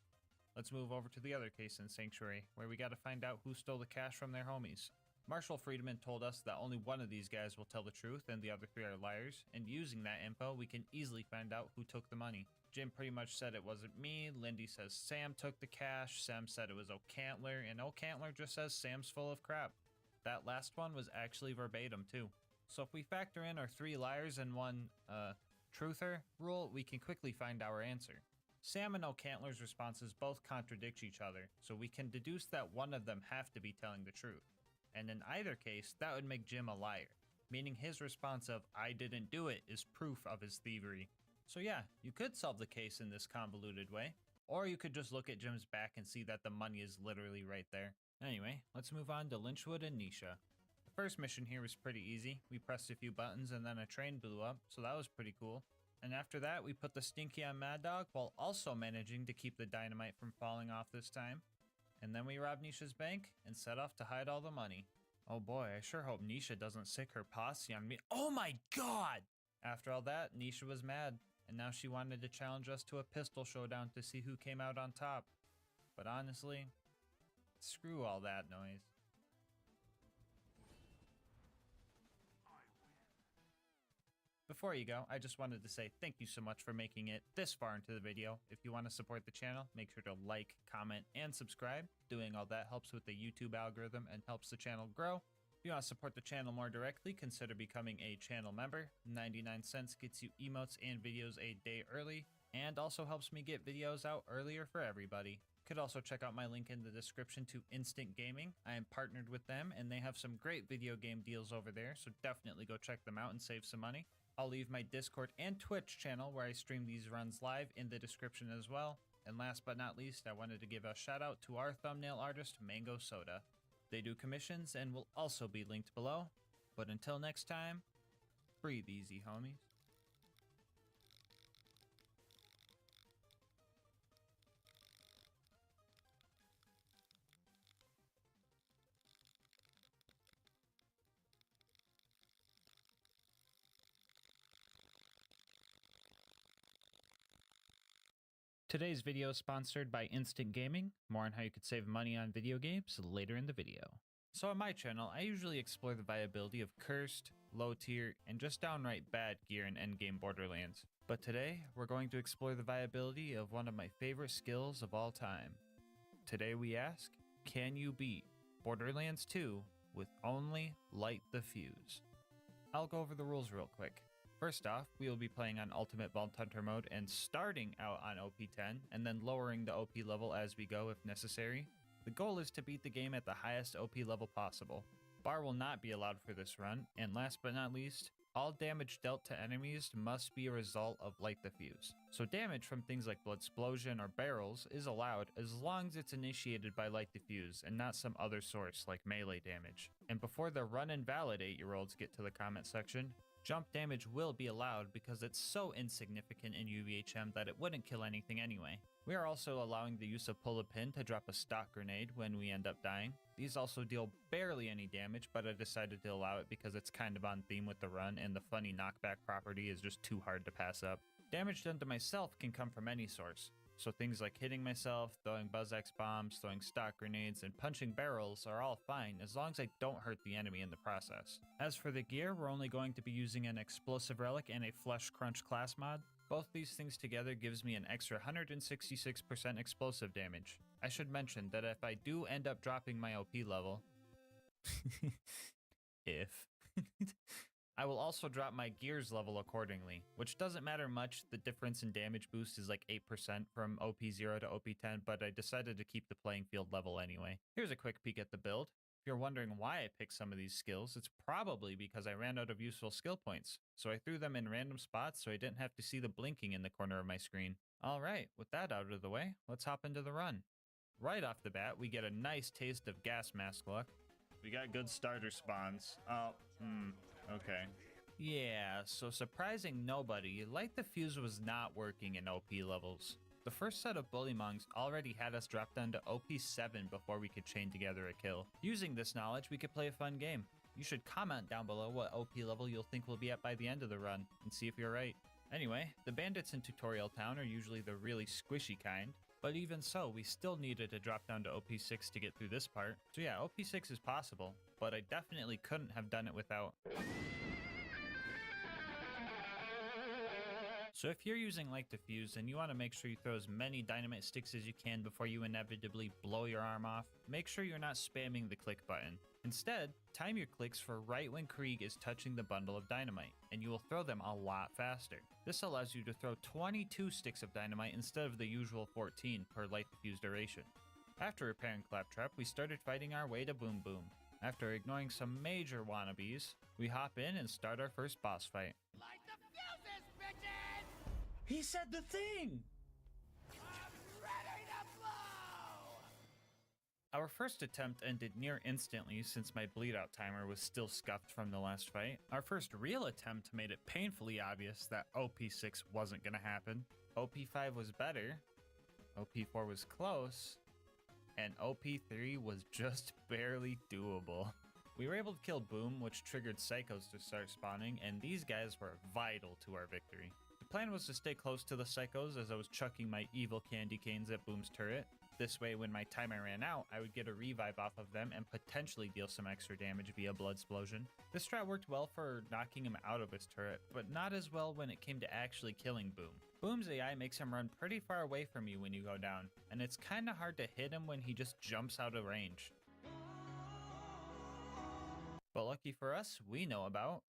Let's move over to the other case in Sanctuary, where we gotta find out who stole the cash from their homies. Marshall Friedman told us that only one of these guys will tell the truth and the other 3 are liars, and using that info, we can easily find out who took the money. Jim pretty much said it wasn't me, Lindy says Sam took the cash, Sam said it was O'Cantler, and O'Cantler just says Sam's full of crap. That last one was actually verbatim too. So if we factor in our 3 liars and 1, truther rule, we can quickly find our answer. Sam and O'Cantler's responses both contradict each other, so we can deduce that one of them have to be telling the truth. And in either case, that would make Jim a liar, meaning his response of, I didn't do it, is proof of his thievery. So yeah, you could solve the case in this convoluted way, or you could just look at Jim's back and see that the money is literally right there. Anyway, let's move on to Lynchwood and Nisha. The first mission here was pretty easy. We pressed a few buttons and then a train blew up, so that was pretty cool. And after that, we put the Stinky on Mad Dog while also managing to keep the dynamite from falling off this time. And then we robbed Nisha's bank and set off to hide all the money. Oh boy, I sure hope Nisha doesn't sick her posse on me. Oh my god! After all that, Nisha was mad, and now she wanted to challenge us to a pistol showdown to see who came out on top. But honestly, screw all that noise. Before you go, I just wanted to say thank you so much for making it this far into the video. If you want to support the channel, make sure to like, comment, and subscribe. Doing all that helps with the YouTube algorithm and helps the channel grow. If you want to support the channel more directly, consider becoming a channel member. 99 cents gets you emotes and videos a day early, and also helps me get videos out earlier for everybody. You could also check out my link in the description to Instant Gaming. I am partnered with them, and they have some great video game deals over there, so definitely go check them out and save some money. I'll leave my Discord and Twitch channel where I stream these runs live in the description as well. And last but not least, I wanted to give a shout out to our thumbnail artist, Mango Soda. They do commissions and will also be linked below. But until next time, breathe easy, homies. Today's video is sponsored by Instant Gaming. More on how you could save money on video games later in the video. So on my channel, I usually explore the viability of cursed, low tier, and just downright bad gear in endgame Borderlands. But today, we're going to explore the viability of one of my favorite skills of all time. Today we ask, can you beat Borderlands 2 with only light the fuse? I'll go over the rules real quick. First off, we will be playing on Ultimate Vault Hunter mode and starting out on OP10, and then lowering the OP level as we go if necessary. The goal is to beat the game at the highest OP level possible. Bar will not be allowed for this run, and last but not least, all damage dealt to enemies must be a result of light the fuse. So damage from things like Bloodsplosion or barrels is allowed as long as it's initiated by light the fuse and not some other source like melee damage. And before the run and valid 8-year-olds get to the comment section, jump damage will be allowed because it's so insignificant in UVHM that it wouldn't kill anything anyway. We are also allowing the use of pull a pin to drop a stock grenade when we end up dying. These also deal barely any damage, but I decided to allow it because it's kind of on theme with the run and the funny knockback property is just too hard to pass up. Damage done to myself can come from any source. So things like hitting myself, throwing Buzz-X bombs, throwing stock grenades, and punching barrels are all fine as long as I don't hurt the enemy in the process. As for the gear, we're only going to be using an explosive relic and a flesh crunch class mod. Both these things together gives me an extra 166% explosive damage. I should mention that if I do end up dropping my OP level, If. I will also drop my gears level accordingly, which doesn't matter much. The difference in damage boost is like 8% from OP0 to OP10, but I decided to keep the playing field level anyway. Here's a quick peek at the build. If you're wondering why I picked some of these skills, it's probably because I ran out of useful skill points, so I threw them in random spots so I didn't have to see the blinking in the corner of my screen. Alright, with that out of the way, let's hop into the run. Right off the bat, we get a nice taste of gas mask luck. We got good starter spawns. Okay. Yeah, so surprising nobody, Light the Fuse was not working in OP levels. The first set of Bullymongs already had us drop down to OP7 before we could chain together a kill. Using this knowledge, we could play a fun game. You should comment down below what OP level you'll think we'll be at by the end of the run, and see if you're right. Anyway, the bandits in Tutorial Town are usually the really squishy kind, but even so, we still needed to drop down to OP6 to get through this part. So yeah, OP6 is possible, but I definitely couldn't have done it without. So if you're using Light the Fuse and you want to make sure you throw as many dynamite sticks as you can before you inevitably blow your arm off, make sure you're not spamming the click button. Instead, time your clicks for right when Krieg is touching the bundle of dynamite, and you will throw them a lot faster. This allows you to throw 22 sticks of dynamite instead of the usual 14 per Light the Fuse duration. After repairing Claptrap, we started fighting our way to Boom Boom. After ignoring some major wannabes, we hop in and start our first boss fight. Light the fuses, bitches! He said the thing! I'm ready to blow! Our first attempt ended near instantly since my bleed out timer was still scuffed from the last fight. Our first real attempt made it painfully obvious that OP6 wasn't gonna happen. OP5 was better, OP4 was close, and OP3 was just barely doable. We were able to kill Boom, which triggered Psychos to start spawning, and these guys were vital to our victory. The plan was to stay close to the Psychos as I was chucking my evil candy canes at Boom's turret. This way, when my timer ran out, I would get a revive off of them and potentially deal some extra damage via Bloodsplosion. This strat worked well for knocking him out of his turret, but not as well when it came to actually killing Boom. Boom's AI makes him run pretty far away from you when you go down, and it's kinda hard to hit him when he just jumps out of range. But lucky for us, we know about...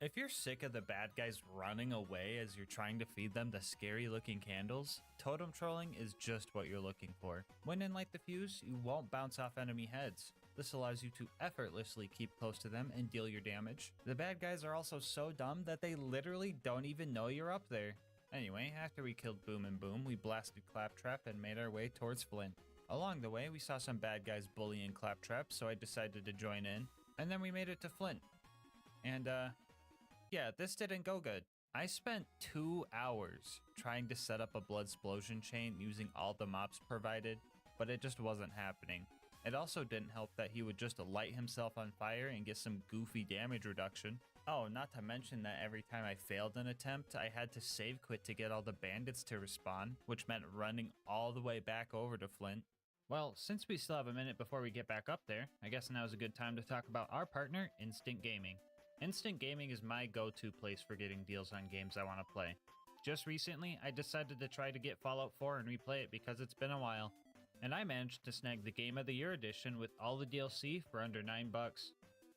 If you're sick of the bad guys running away as you're trying to feed them the scary looking candles, totem trolling is just what you're looking for. When in Light the Fuse, you won't bounce off enemy heads. This allows you to effortlessly keep close to them and deal your damage. The bad guys are also so dumb that they literally don't even know you're up there. Anyway, after we killed Boom and Boom, we blasted Claptrap and made our way towards Flint. Along the way, we saw some bad guys bullying Claptrap, so I decided to join in, and then we made it to Flint. And yeah, this didn't go good. I spent 2 hours trying to set up a Bloodsplosion chain using all the mobs provided, but it just wasn't happening. It also didn't help that he would just light himself on fire and get some goofy damage reduction. Oh, not to mention that every time I failed an attempt, I had to save quit to get all the bandits to respawn, which meant running all the way back over to Flint. Well, since we still have a minute before we get back up there, I guess now is a good time to talk about our partner, Instant Gaming. Instant Gaming is my go-to place for getting deals on games I want to play. Just recently, I decided to try to get Fallout 4 and replay it because it's been a while, and I managed to snag the Game of the Year edition with all the DLC for under $9.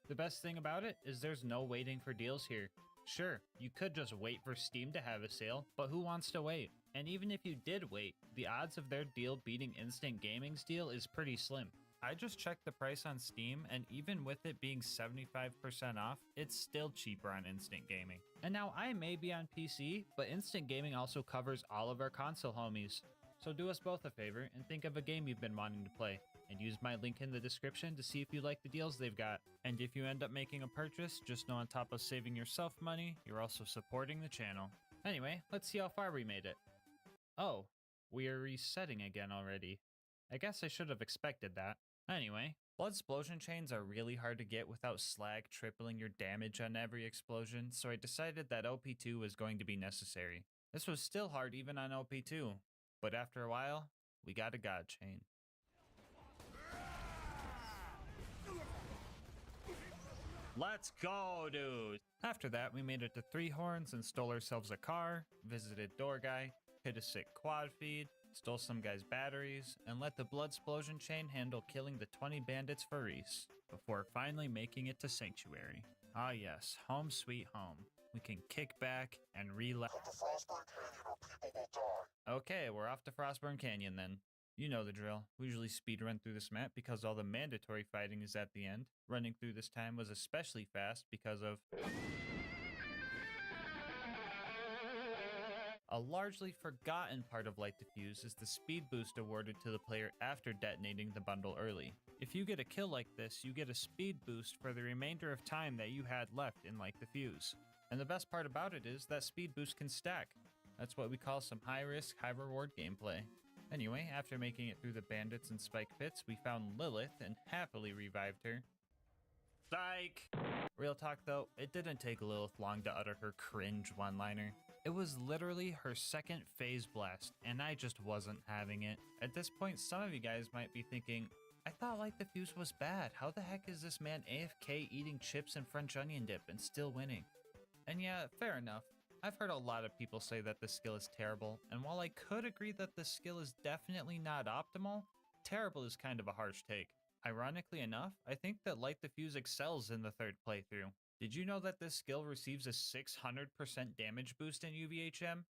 The best thing about it is there's no waiting for deals here. Sure, you could just wait for Steam to have a sale, but who wants to wait? And even if you did wait, the odds of their deal beating Instant Gaming's deal is pretty slim. I just checked the price on Steam, and even with it being 75% off, it's still cheaper on Instant Gaming. And now I may be on PC, but Instant Gaming also covers all of our console homies. So do us both a favor and think of a game you've been wanting to play, and use my link in the description to see if you like the deals they've got. And if you end up making a purchase, just know on top of saving yourself money, you're also supporting the channel. Anyway, let's see how far we made it. Oh, we are resetting again already. I guess I should have expected that. Anyway, Bloodsplosion chains are really hard to get without slag tripling your damage on every explosion, so I decided that OP2 was going to be necessary. This was still hard even on OP2, but after a while, we got a god chain. Let's go, dude! After that, we made it to 3 Horns and stole ourselves a car, visited Door Guy, hit a sick quad feed, stole some guy's batteries, and let the blood explosion chain handle killing the 20 bandits for Reese, before finally making it to Sanctuary. Ah yes, home sweet home. We can kick back and relax. Come to Frostburn Canyon or people will die. Okay, we're off to Frostburn Canyon then. You know the drill. We usually speedrun through this map because all the mandatory fighting is at the end. Running through this time was especially fast because of a largely forgotten part of Light Diffuse is the speed boost awarded to the player after detonating the bundle early. If you get a kill like this, you get a speed boost for the remainder of time that you had left in Light Diffuse. And the best part about it is that speed boost can stack. That's what we call some high risk, high reward gameplay. Anyway, after making it through the bandits and spike pits, we found Lilith and happily revived her. Psych! Real talk though, it didn't take Lilith long to utter her cringe one-liner. It was literally her second phase blast, and I just wasn't having it. At this point, some of you guys might be thinking, I thought Light Diffuse was bad. How the heck is this man AFK eating chips and French onion dip and still winning? And yeah, fair enough. I've heard a lot of people say that this skill is terrible, and while I could agree that this skill is definitely not optimal, terrible is kind of a harsh take. Ironically enough, I think that Light Diffuse excels in the third playthrough. Did you know that this skill receives a 600% damage boost in UVHM?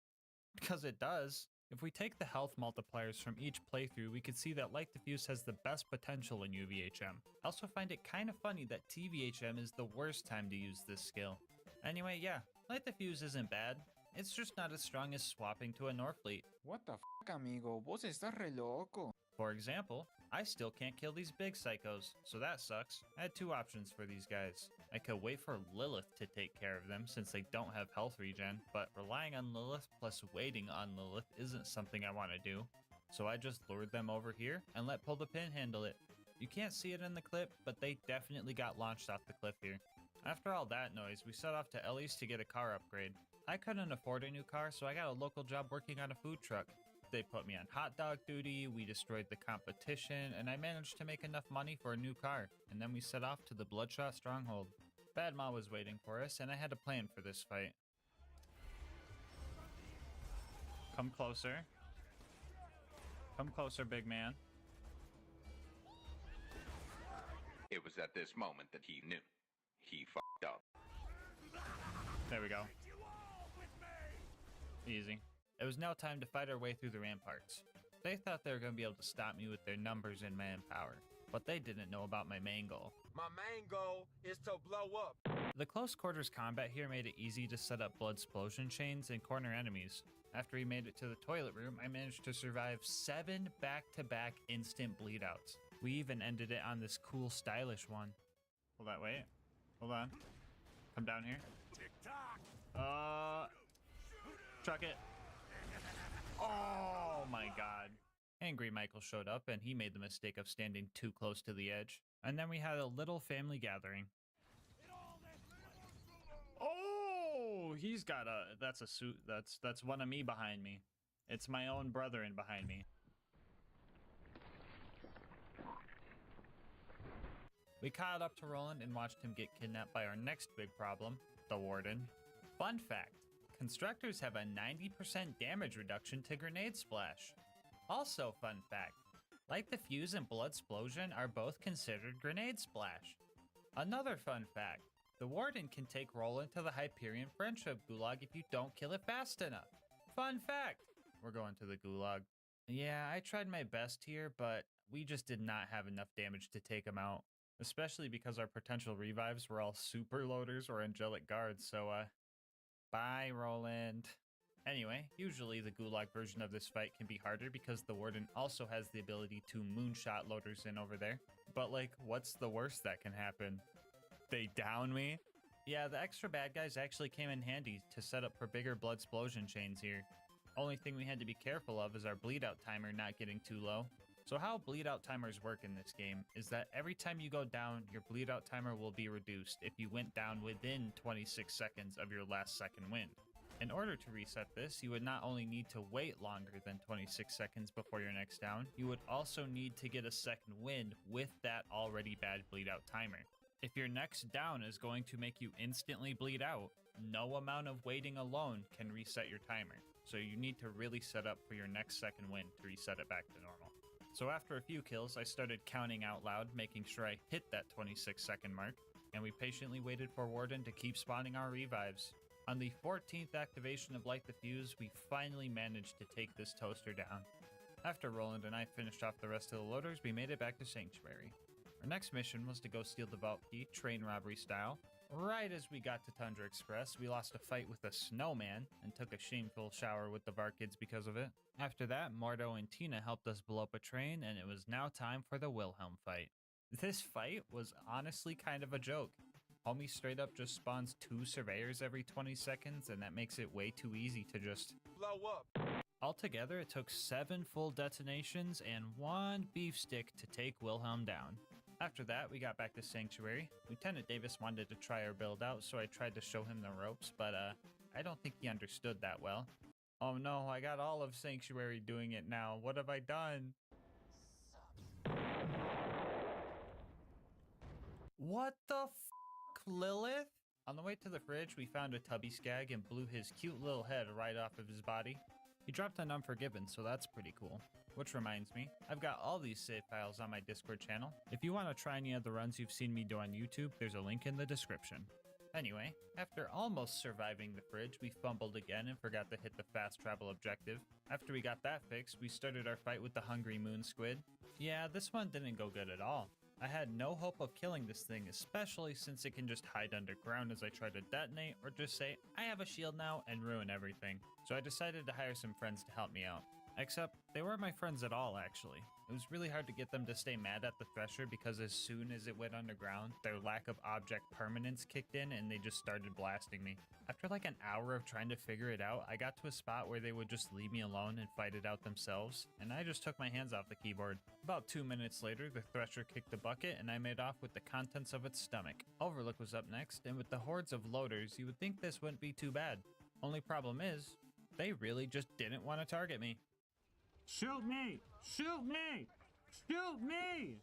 Because it does. If we take the health multipliers from each playthrough, we can see that Light Diffuse has the best potential in UVHM. I also find it kind of funny that TVHM is the worst time to use this skill. Anyway, yeah, Light Diffuse isn't bad. It's just not as strong as swapping to a Norfleet. What the f, amigo? Vos estás re loco. For example, I still can't kill these big psychos, so that sucks. I had two options for these guys. I could wait for Lilith to take care of them since they don't have health regen, but relying on Lilith plus waiting on Lilith isn't something I want to do. So I just lured them over here and let Pull the Pin handle it. You can't see it in the clip, but they definitely got launched off the cliff here. After all that noise, we set off to Ellie's to get a car upgrade. I couldn't afford a new car, so I got a local job working on a food truck. They put me on hot dog duty, we destroyed the competition, and I managed to make enough money for a new car, and then we set off to the Bloodshot Stronghold. Bad Ma was waiting for us, and I had a plan for this fight. Come closer. Come closer, big man. It was at this moment that he knew. He f***ed up. There we go. Easy. It was now time to fight our way through the ramparts. They thought they were going to be able to stop me with their numbers and manpower, but they didn't know about my main goal. My main goal is to blow up. The close quarters combat here made it easy to set up blood explosion chains and corner enemies. After we made it to the toilet room, I managed to survive 7 back-to-back instant bleedouts. We even ended it on this cool stylish one. Hold that, wait. Hold on. Come down here. Truck it. Oh my god. Angry Michael showed up and he made the mistake of standing too close to the edge. And then we had a little family gathering. Oh, he's got a, that's a suit, that's one of me behind me. It's my own brethren behind me. We caught up to Roland and watched him get kidnapped by our next big problem, the Warden. Fun fact, Constructors have a 90% damage reduction to Grenade Splash. Also fun fact, Light Diffuse and Blood Explosion are both considered Grenade Splash. Another fun fact, the Warden can take Roland to the Hyperion Friendship Gulag if you don't kill it fast enough. Fun fact, we're going to the Gulag. Yeah, I tried my best here, but we just did not have enough damage to take him out. Especially because our potential revives were all super loaders or angelic guards, so bye, Roland. Anyway, usually the Gulag version of this fight can be harder because the Warden also has the ability to moonshot loaders in over there. But like, what's the worst that can happen? They down me? Yeah, the extra bad guys actually came in handy to set up for bigger blood explosion chains here. Only thing we had to be careful of is our bleed out timer not getting too low. So how bleed out timers work in this game is that every time you go down, your bleed out timer will be reduced if you went down within 26 seconds of your last second wind. In order to reset this, you would not only need to wait longer than 26 seconds before your next down, you would also need to get a second wind with that already bad bleed out timer. If your next down is going to make you instantly bleed out, no amount of waiting alone can reset your timer. so you need to really set up for your next second wind to reset it back to normal. So after a few kills, I started counting out loud, making sure I hit that 26-second mark, and we patiently waited for Warden to keep spawning our revives. On the 14th activation of Light the Fuse, we finally managed to take this toaster down. After Roland and I finished off the rest of the loaders, we made it back to Sanctuary. Our next mission was to go steal the vault key, train robbery style. Right as we got to Tundra Express, we lost a fight with a snowman and took a shameful shower with the VAR kids because of it. After that, Mordo and Tina helped us blow up a train, and it was now time for the Wilhelm fight. This fight was honestly kind of a joke. Homie straight up just spawns 2 surveyors every 20 seconds, and that makes it way too easy to just blow up. Altogether, it took 7 full detonations and 1 beef stick to take Wilhelm down. After that, we got back to Sanctuary. Lieutenant Davis wanted to try our build out, so I tried to show him the ropes, but I don't think he understood that well. Oh no, I got all of Sanctuary doing it now. What have I done? What the f***, Lilith? On the way to the fridge, we found a tubby skag and blew his cute little head right off of his body. He dropped an Unforgiven, so that's pretty cool. Which reminds me, I've got all these save files on my Discord channel. If you want to try any of the runs you've seen me do on YouTube, there's a link in the description. Anyway, after almost surviving the fridge, we fumbled again and forgot to hit the fast travel objective. After we got that fixed, we started our fight with the hungry moon squid. Yeah, this one didn't go good at all. I had no hope of killing this thing, especially since it can just hide underground as I try to detonate, or just say, I have a shield now, and ruin everything. So I decided to hire some friends to help me out. Except, they weren't my friends at all, actually. It was really hard to get them to stay mad at the Thresher because as soon as it went underground, their lack of object permanence kicked in and they just started blasting me. After like an hour of trying to figure it out, I got to a spot where they would just leave me alone and fight it out themselves, and I just took my hands off the keyboard. About 2 minutes later, the Thresher kicked the bucket and I made off with the contents of its stomach. Overlook was up next, and with the hordes of loaders, you would think this wouldn't be too bad. Only problem is, they really just didn't want to target me. Shoot me! Shoot me! Shoot me!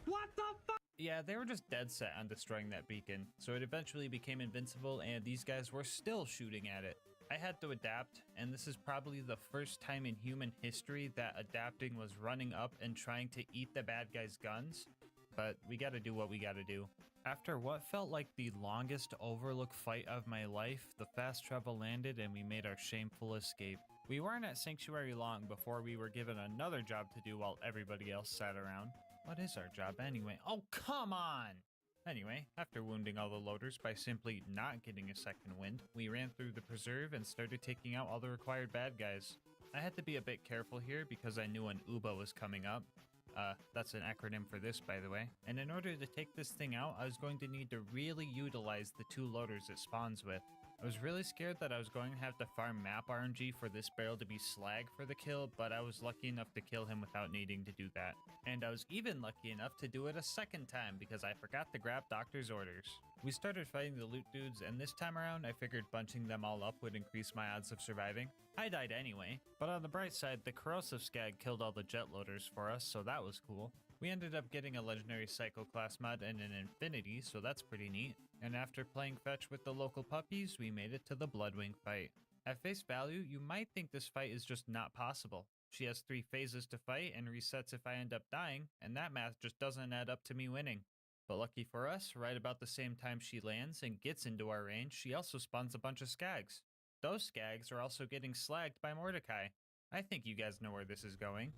What the fuck? Yeah, they were just dead set on destroying that beacon, so it eventually became invincible and these guys were still shooting at it. I had to adapt, and this is probably the first time in human history that adapting was running up and trying to eat the bad guys' guns, but we gotta do what we gotta do. After what felt like the longest Overlook fight of my life, the fast travel landed and we made our shameful escape. We weren't at Sanctuary long before we were given another job to do while everybody else sat around. What is our job anyway? Oh, come on! Anyway, after wounding all the loaders by simply not getting a second wind, we ran through the preserve and started taking out all the required bad guys. I had to be a bit careful here because I knew an UBA was coming up. That's an acronym for this, by the way. And in order to take this thing out, I was going to need to really utilize the 2 loaders it spawns with. I was really scared that I was going to have to farm map RNG for this barrel to be slag for the kill, but I was lucky enough to kill him without needing to do that. And I was even lucky enough to do it a second time because I forgot to grab Doctor's orders. We started fighting the loot dudes, and this time around I figured bunching them all up would increase my odds of surviving. I died anyway, but on the bright side, the corrosive skag killed all the jet loaders for us, so that was cool. We ended up getting a legendary Psycho class mod and an Infinity, so that's pretty neat. And after playing fetch with the local puppies, we made it to the Bloodwing fight. At face value, you might think this fight is just not possible. She has 3 phases to fight and resets if I end up dying, and that math just doesn't add up to me winning. But lucky for us, right about the same time she lands and gets into our range, she also spawns a bunch of skags. Those skags are also getting slagged by Mordecai. I think you guys know where this is going.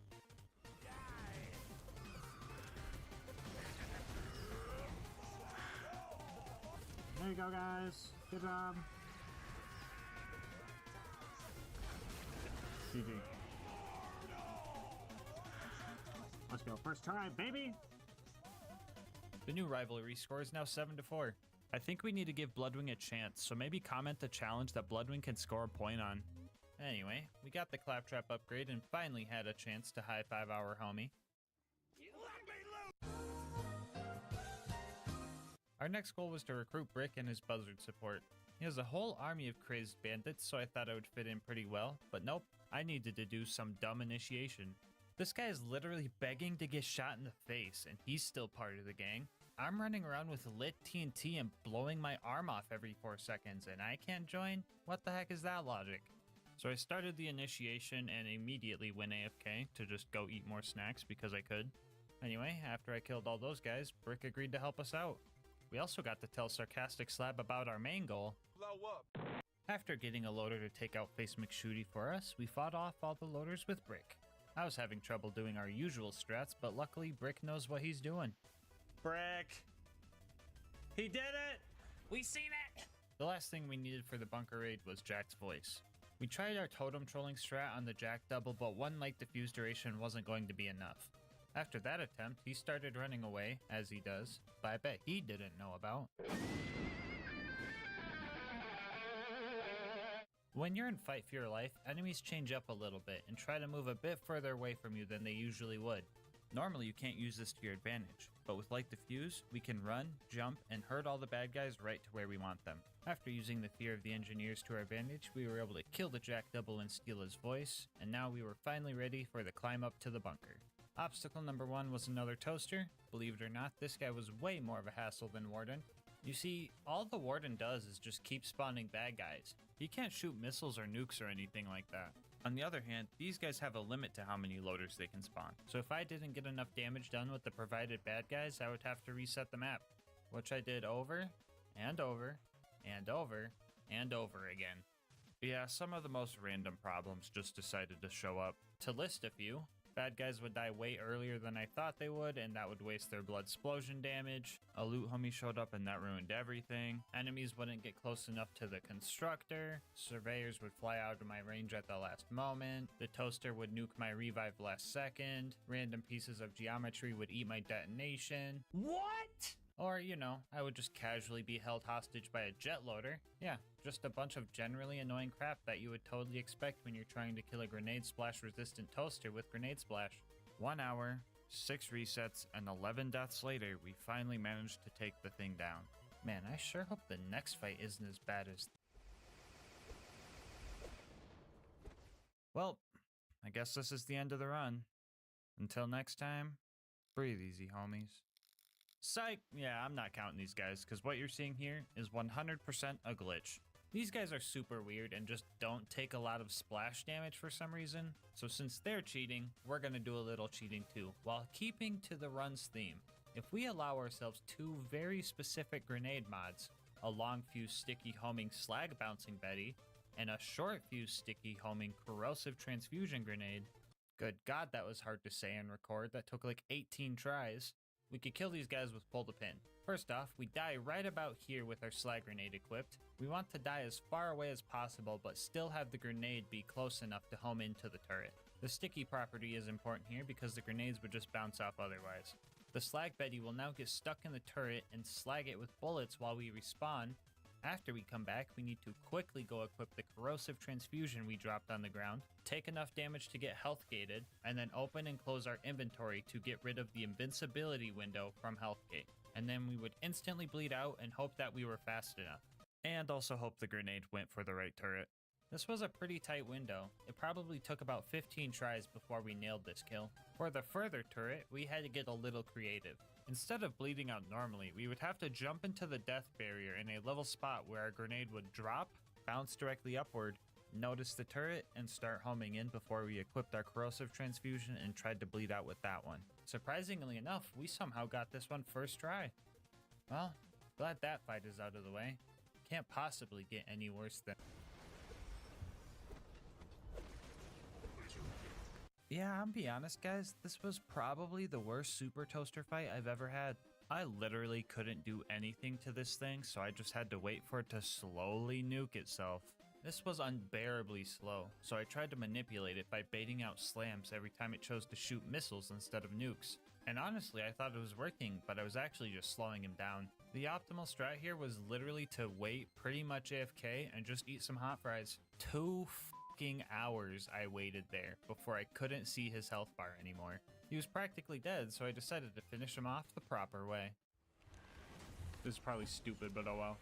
There you go, guys. Good job. GG. Let's go. First try, baby! The new rivalry score is now 7-4. I think we need to give Bloodwing a chance, so maybe comment a challenge that Bloodwing can score a point on. Anyway, we got the Claptrap upgrade and finally had a chance to high-five our homie. Our next goal was to recruit Brick and his buzzard support. He has a whole army of crazed bandits, so I thought I would fit in pretty well, but nope, I needed to do some dumb initiation. This guy is literally begging to get shot in the face, and he's still part of the gang. I'm running around with lit TNT and blowing my arm off every 4 seconds, and I can't join? What the heck is that logic? So I started the initiation and immediately went AFK to just go eat more snacks because I could. Anyway, after I killed all those guys, Brick agreed to help us out. We also got to tell Sarcastic Slab about our main goal. Blow up. After getting a loader to take out Face McShooty for us, we fought off all the loaders with Brick. I was having trouble doing our usual strats, but luckily Brick knows what he's doing. Brick! He did it! We seen it! The last thing we needed for the bunker raid was Jack's voice. We tried our totem trolling strat on the Jack double, but one light diffuse duration wasn't going to be enough. After that attempt, he started running away, as he does, but I bet he didn't know about. When you're in Fight for Your Life, enemies change up a little bit and try to move a bit further away from you than they usually would. Normally you can't use this to your advantage, but with Light Diffuse, we can run, jump, and herd all the bad guys right to where we want them. After using the fear of the engineers to our advantage, we were able to kill the Jack double and steal his voice, and now we were finally ready for the climb up to the bunker. Obstacle number 1 was another toaster. Believe it or not, this guy was way more of a hassle than Warden. You see, all the Warden does is just keep spawning bad guys. He can't shoot missiles or nukes or anything like that. On the other hand, these guys have a limit to how many loaders they can spawn. So if I didn't get enough damage done with the provided bad guys, I would have to reset the map. Which I did over, and over, and over, and over again. Yeah, some of the most random problems just decided to show up. To list a few, bad guys would die way earlier than I thought they would, and that would waste their blood explosion damage. A loot homie showed up and that ruined everything. Enemies wouldn't get close enough to the constructor. Surveyors would fly out of my range at the last moment. The toaster would nuke my revive last second. Random pieces of geometry would eat my detonation. What? Or, you know, I would just casually be held hostage by a jet loader. Yeah, just a bunch of generally annoying crap that you would totally expect when you're trying to kill a grenade splash resistant toaster with grenade splash. 1 hour, 6 resets, and 11 deaths later, we finally managed to take the thing down. Man, I sure hope the next fight isn't as bad as... Well, I guess this is the end of the run. Until next time, breathe easy, homies. Psych! Yeah, I'm not counting these guys, because what you're seeing here is 100% a glitch. These guys are super weird and just don't take a lot of splash damage for some reason, so since they're cheating, we're gonna do a little cheating too, while keeping to the run's theme. If we allow ourselves 2 very specific grenade mods, a long fuse sticky homing slag bouncing Betty, and a short fuse sticky homing corrosive transfusion grenade, good god that was hard to say and record, that took like 18 tries, we could kill these guys with pull the pin. First off, we die right about here with our slag grenade equipped. We want to die as far away as possible, but still have the grenade be close enough to home into the turret. The sticky property is important here because the grenades would just bounce off otherwise. The slag Betty will now get stuck in the turret and slag it with bullets while we respawn. After we come back, we need to quickly go equip the corrosive transfusion we dropped on the ground, take enough damage to get health gated, and then open and close our inventory to get rid of the invincibility window from health gate. And then we would instantly bleed out and hope that we were fast enough. And also hope the grenade went for the right turret. This was a pretty tight window. It probably took about 15 tries before we nailed this kill. For the further turret, we had to get a little creative. Instead of bleeding out normally, we would have to jump into the death barrier in a level spot where our grenade would drop, bounce directly upward, notice the turret, and start homing in before we equipped our corrosive transfusion and tried to bleed out with that one. Surprisingly enough, we somehow got this one first try. Well, glad that fight is out of the way. Can't possibly get any worse than... Yeah, I'll be honest guys, this was probably the worst super toaster fight I've ever had. I literally couldn't do anything to this thing, so I just had to wait for it to slowly nuke itself. This was unbearably slow, so I tried to manipulate it by baiting out slams every time it chose to shoot missiles instead of nukes. And honestly, I thought it was working, but I was actually just slowing him down. The optimal strat here was literally to wait pretty much AFK and just eat some hot fries. 2 fucking hours I waited there before I couldn't see his health bar anymore. He was practically dead, so I decided to finish him off the proper way. This is probably stupid, but oh well.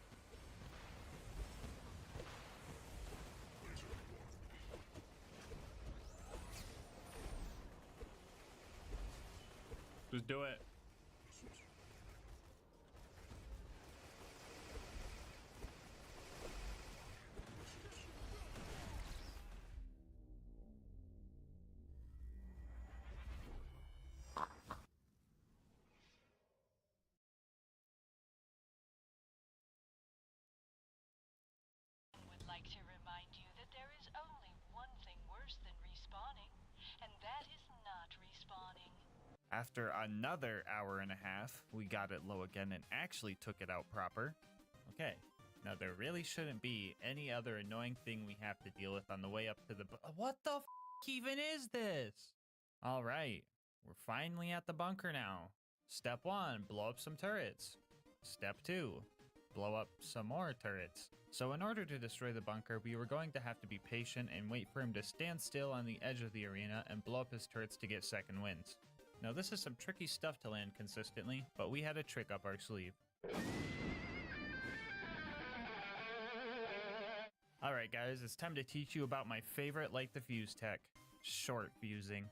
Just do it. After another hour and a half, we got it low again and actually took it out proper. Okay, now there really shouldn't be any other annoying thing we have to deal with on the way up to the what the f even is this? Alright, we're finally at the bunker now. Step 1, blow up some turrets. Step 2, blow up some more turrets. So in order to destroy the bunker, we were going to have to be patient and wait for him to stand still on the edge of the arena and blow up his turrets to get second wins. Now this is some tricky stuff to land consistently, but we had a trick up our sleeve. Alright guys, it's time to teach you about my favorite light the fuse tech, short fusing.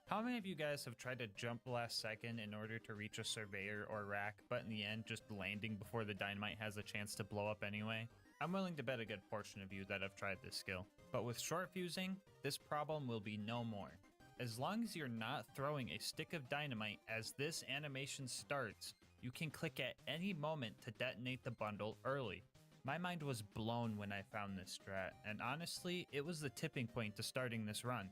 How many of you guys have tried to jump last second in order to reach a surveyor or rack, but in the end just landing before the dynamite has a chance to blow up anyway? I'm willing to bet a good portion of you that have tried this skill. But with short fusing, this problem will be no more. As long as you're not throwing a stick of dynamite as this animation starts, you can click at any moment to detonate the bundle early. My mind was blown when I found this strat, and honestly, it was the tipping point to starting this run.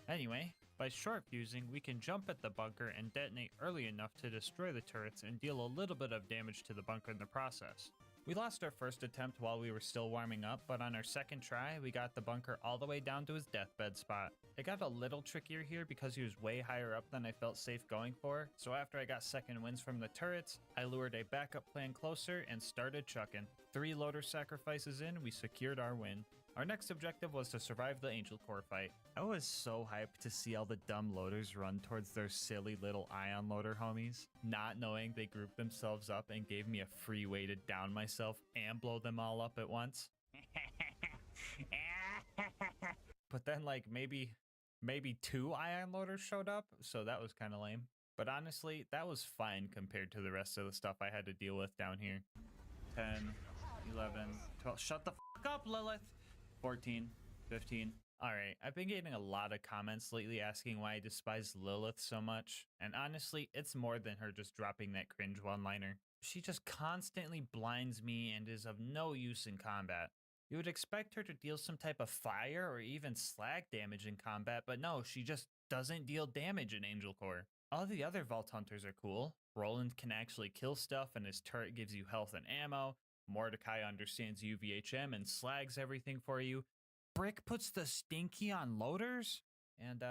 Anyway, by short fusing, we can jump at the bunker and detonate early enough to destroy the turrets and deal a little bit of damage to the bunker in the process. We lost our first attempt while we were still warming up, but on our second try, we got the bunker all the way down to his deathbed spot. It got a little trickier here because he was way higher up than I felt safe going for, so after I got second wins from the turrets, I lured a backup plan closer and started chucking. 3 loader sacrifices in, we secured our win. Our next objective was to survive the Angel Core fight. I was so hyped to see all the dumb loaders run towards their silly little ion loader homies, not knowing they grouped themselves up and gave me a free way to down myself and blow them all up at once. But then like maybe 2 ion loaders showed up, so that was kind of lame. But honestly, that was fine compared to the rest of the stuff I had to deal with down here. 10, 11, 12, shut the f up, Lilith! 14, 15. Alright, I've been getting a lot of comments lately asking why I despise Lilith so much, and honestly, it's more than her just dropping that cringe one-liner. She just constantly blinds me and is of no use in combat. You would expect her to deal some type of fire or even slag damage in combat, but no, she just doesn't deal damage in Angel Core. All the other Vault Hunters are cool. Roland can actually kill stuff and his turret gives you health and ammo. Mordecai understands UVHM and slags everything for you. Brick puts the stinky on loaders? And,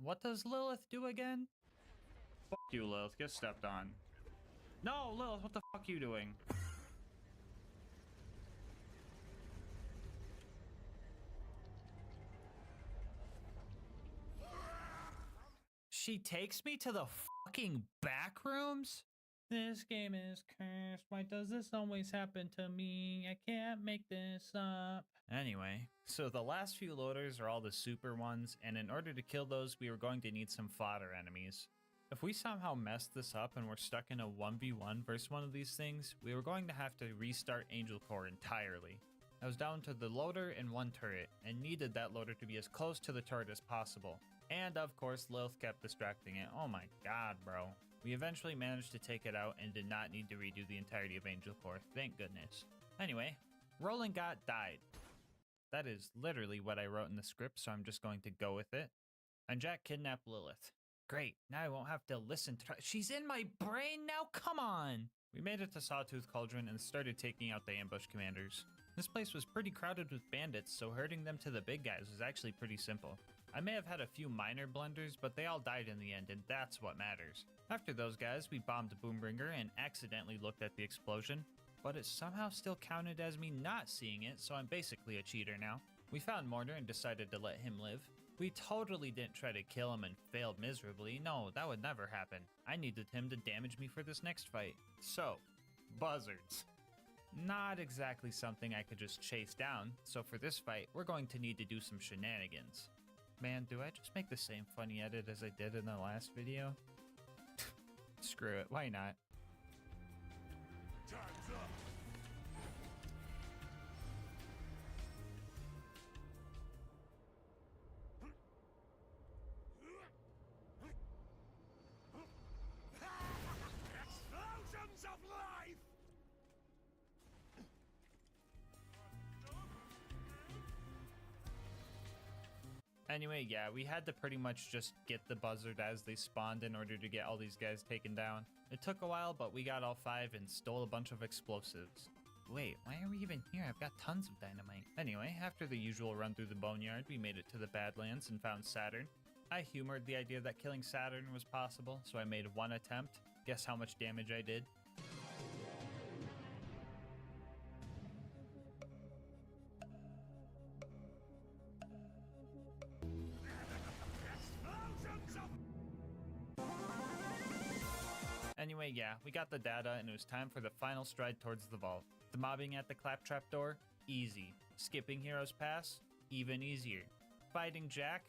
what does Lilith do again? Fuck you, Lilith. Get stepped on. No, Lilith, what the fuck are you doing? She takes me to the fucking back rooms? This game is cursed. Why does this always happen to me? I can't make this up. Anyway, so the last few loaders are all the super ones, and in order to kill those, we were going to need some fodder enemies. If we somehow messed this up and we're stuck in a 1v1 versus one of these things, we were going to have to restart Angel Core entirely. I was down to the loader and 1 turret, and needed that loader to be as close to the turret as possible. And of course, Lilith kept distracting it. Oh my god, bro. We eventually managed to take it out and did not need to redo the entirety of Angel Core, thank goodness. Anyway, Roland died. That is literally what I wrote in the script, so I'm just going to go with it. And Jack kidnapped Lilith. Great, now I won't have to listen to her. She's in my brain now, come on! We made it to Sawtooth Cauldron and started taking out the ambush commanders. This place was pretty crowded with bandits, so herding them to the big guys was actually pretty simple. I may have had a few minor blunders, but they all died in the end, and that's what matters. After those guys, we bombed Boombringer and accidentally looked at the explosion, but it somehow still counted as me not seeing it, so I'm basically a cheater now. We found Mortar and decided to let him live. We totally didn't try to kill him and failed miserably. No, that would never happen. I needed him to damage me for this next fight. So, buzzards. Not exactly something I could just chase down, so for this fight, we're going to need to do some shenanigans. Man, do I just make the same funny edit as I did in the last video? Screw it, why not? Time's up. Explosions of life! Anyway, yeah, we had to pretty much just get the buzzard as they spawned in order to get all these guys taken down. It took a while, but we got all 5 and stole a bunch of explosives. Wait, why are we even here? I've got tons of dynamite. Anyway, after the usual run through the boneyard, we made it to the Badlands and found Saturn. I humored the idea that killing Saturn was possible, so I made 1 attempt. Guess how much damage I did? Anyway, yeah, we got the data and it was time for the final stride towards the vault. The mobbing at the claptrap door? Easy. Skipping Heroes Pass? Even easier. Fighting Jack?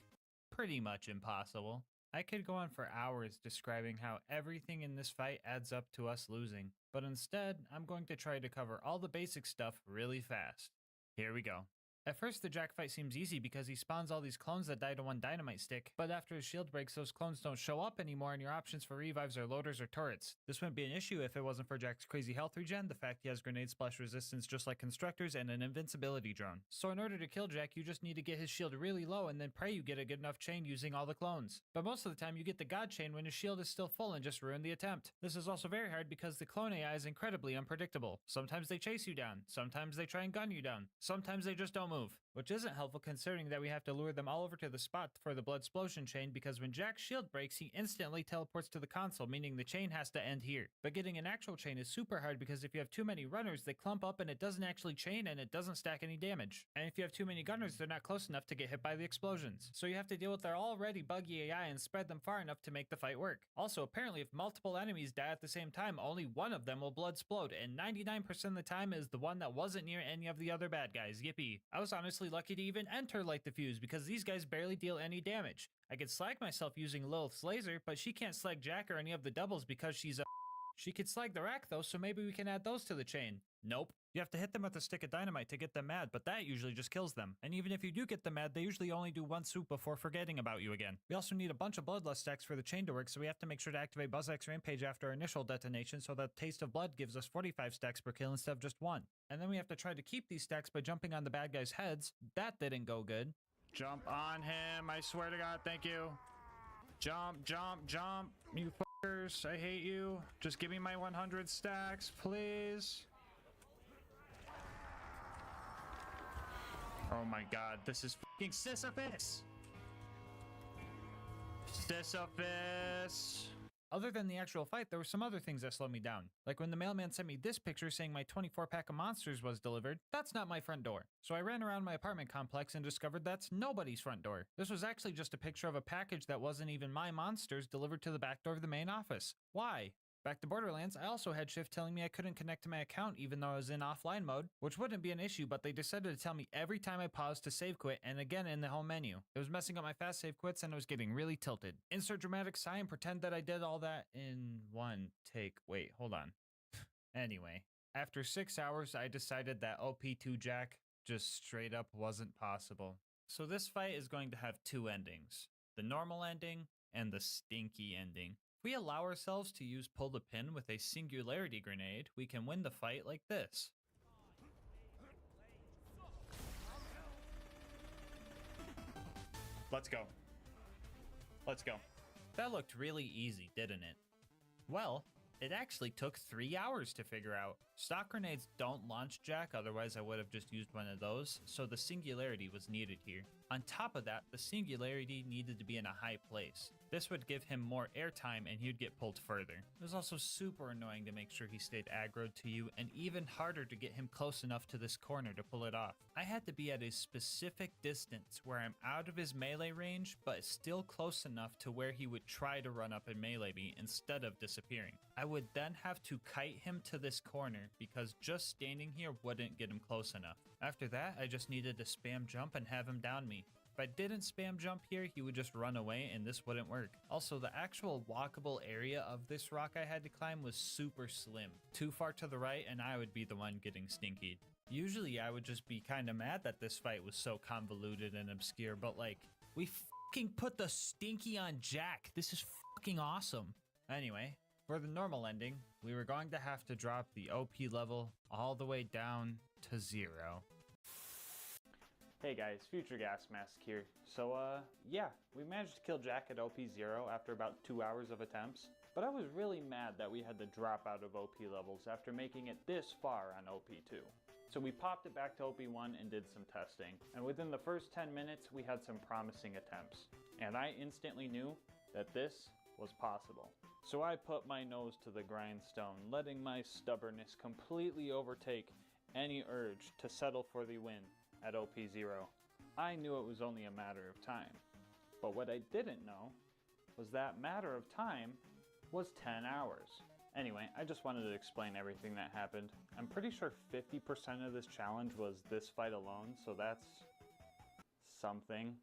Pretty much impossible. I could go on for hours describing how everything in this fight adds up to us losing, but instead, I'm going to try to cover all the basic stuff really fast. Here we go. At first, the Jack fight seems easy because he spawns all these clones that die to 1 dynamite stick, but after his shield breaks, those clones don't show up anymore and your options for revives are loaders or turrets. This wouldn't be an issue if it wasn't for Jack's crazy health regen, the fact he has grenade splash resistance just like constructors, and an invincibility drone. So in order to kill Jack, you just need to get his shield really low and then pray you get a good enough chain using all the clones. But most of the time, you get the god chain when his shield is still full and just ruin the attempt. This is also very hard because the clone AI is incredibly unpredictable. Sometimes they chase you down, sometimes they try and gun you down, sometimes they just don't move. Which isn't helpful considering that we have to lure them all over to the spot for the blood explosion chain, because when Jack's shield breaks, he instantly teleports to the console, meaning the chain has to end here. But getting an actual chain is super hard because if you have too many runners, they clump up and it doesn't actually chain and it doesn't stack any damage. And if you have too many gunners, they're not close enough to get hit by the explosions. So you have to deal with their already buggy AI and spread them far enough to make the fight work. Also, apparently if multiple enemies die at the same time, only one of them will blood explode, and 99% of the time is the one that wasn't near any of the other bad guys. Yippee. I was honestly lucky to even enter Light the Fuse because these guys barely deal any damage. I could slag myself using Lilith's laser, but she can't slag Jack or any of the doubles because she's a She could slag the rack though, so maybe we can add those to the chain. Nope. You have to hit them with a stick of dynamite to get them mad, but that usually just kills them. And even if you do get them mad, they usually only do 1 swoop before forgetting about you again. We also need a bunch of bloodlust stacks for the chain to work, so we have to make sure to activate BuzzX Rampage after our initial detonation so that Taste of Blood gives us 45 stacks per kill instead of just 1. And then we have to try to keep these stacks by jumping on the bad guys' heads. That didn't go good. Jump on him, I swear to God, thank you. Jump, jump, jump, you fuckers, I hate you. Just give me my 100 stacks, please. Oh my God, this is fucking Sisyphus! Sisyphus! Other than the actual fight, there were some other things that slowed me down. Like when the mailman sent me this picture saying my 24-pack of monsters was delivered, that's not my front door. So I ran around my apartment complex and discovered that's nobody's front door. This was actually just a picture of a package that wasn't even my monsters delivered to the back door of the main office. Why? Back to Borderlands, I also had Shift telling me I couldn't connect to my account even though I was in offline mode, which wouldn't be an issue, but they decided to tell me every time I paused to save quit and again in the home menu. It was messing up my fast save quits and I was getting really tilted. Insert dramatic sigh and pretend that I did all that in 1 take. Wait, hold on. Anyway, after 6 hours, I decided that OP2 Jack just straight up wasn't possible. So this fight is going to have 2 endings. The normal ending and the stinky ending. If we allow ourselves to use pull the pin with a singularity grenade, we can win the fight like this. Let's go. Let's go. That looked really easy, didn't it? Well, it actually took 3 hours to figure out. Stock grenades don't launch Jack, otherwise I would have just used one of those, so the singularity was needed here. On top of that, the singularity needed to be in a high place. This would give him more airtime and he'd get pulled further. It was also super annoying to make sure he stayed aggroed to you, and even harder to get him close enough to this corner to pull it off. I had to be at a specific distance where I'm out of his melee range, but still close enough to where he would try to run up and melee me instead of disappearing. I would then have to kite him to this corner because just standing here wouldn't get him close enough. After that, I just needed to spam jump and have him down me. If I didn't spam jump here, he would just run away and this wouldn't work. Also, the actual walkable area of this rock I had to climb was super slim. Too far to the right and I would be the one getting stinkied. Usually I would just be kinda mad that this fight was so convoluted and obscure, but like, we fucking put the stinky on Jack. This is fucking awesome. Anyway, for the normal ending, we were going to have to drop the OP level all the way down to 0. Hey guys, Future GASMASK here. So yeah, we managed to kill Jack at OP0 after about 2 hours of attempts, but I was really mad that we had to drop out of OP levels after making it this far on OP2. So we popped it back to OP1 and did some testing, and within the first 10 minutes we had some promising attempts, and I instantly knew that this was possible. So I put my nose to the grindstone, letting my stubbornness completely overtake any urge to settle for the win at OP0. I knew it was only a matter of time, but what I didn't know was that matter of time was 10 hours. Anyway, I just wanted to explain everything that happened. I'm pretty sure 50% of this challenge was this fight alone, so that's something.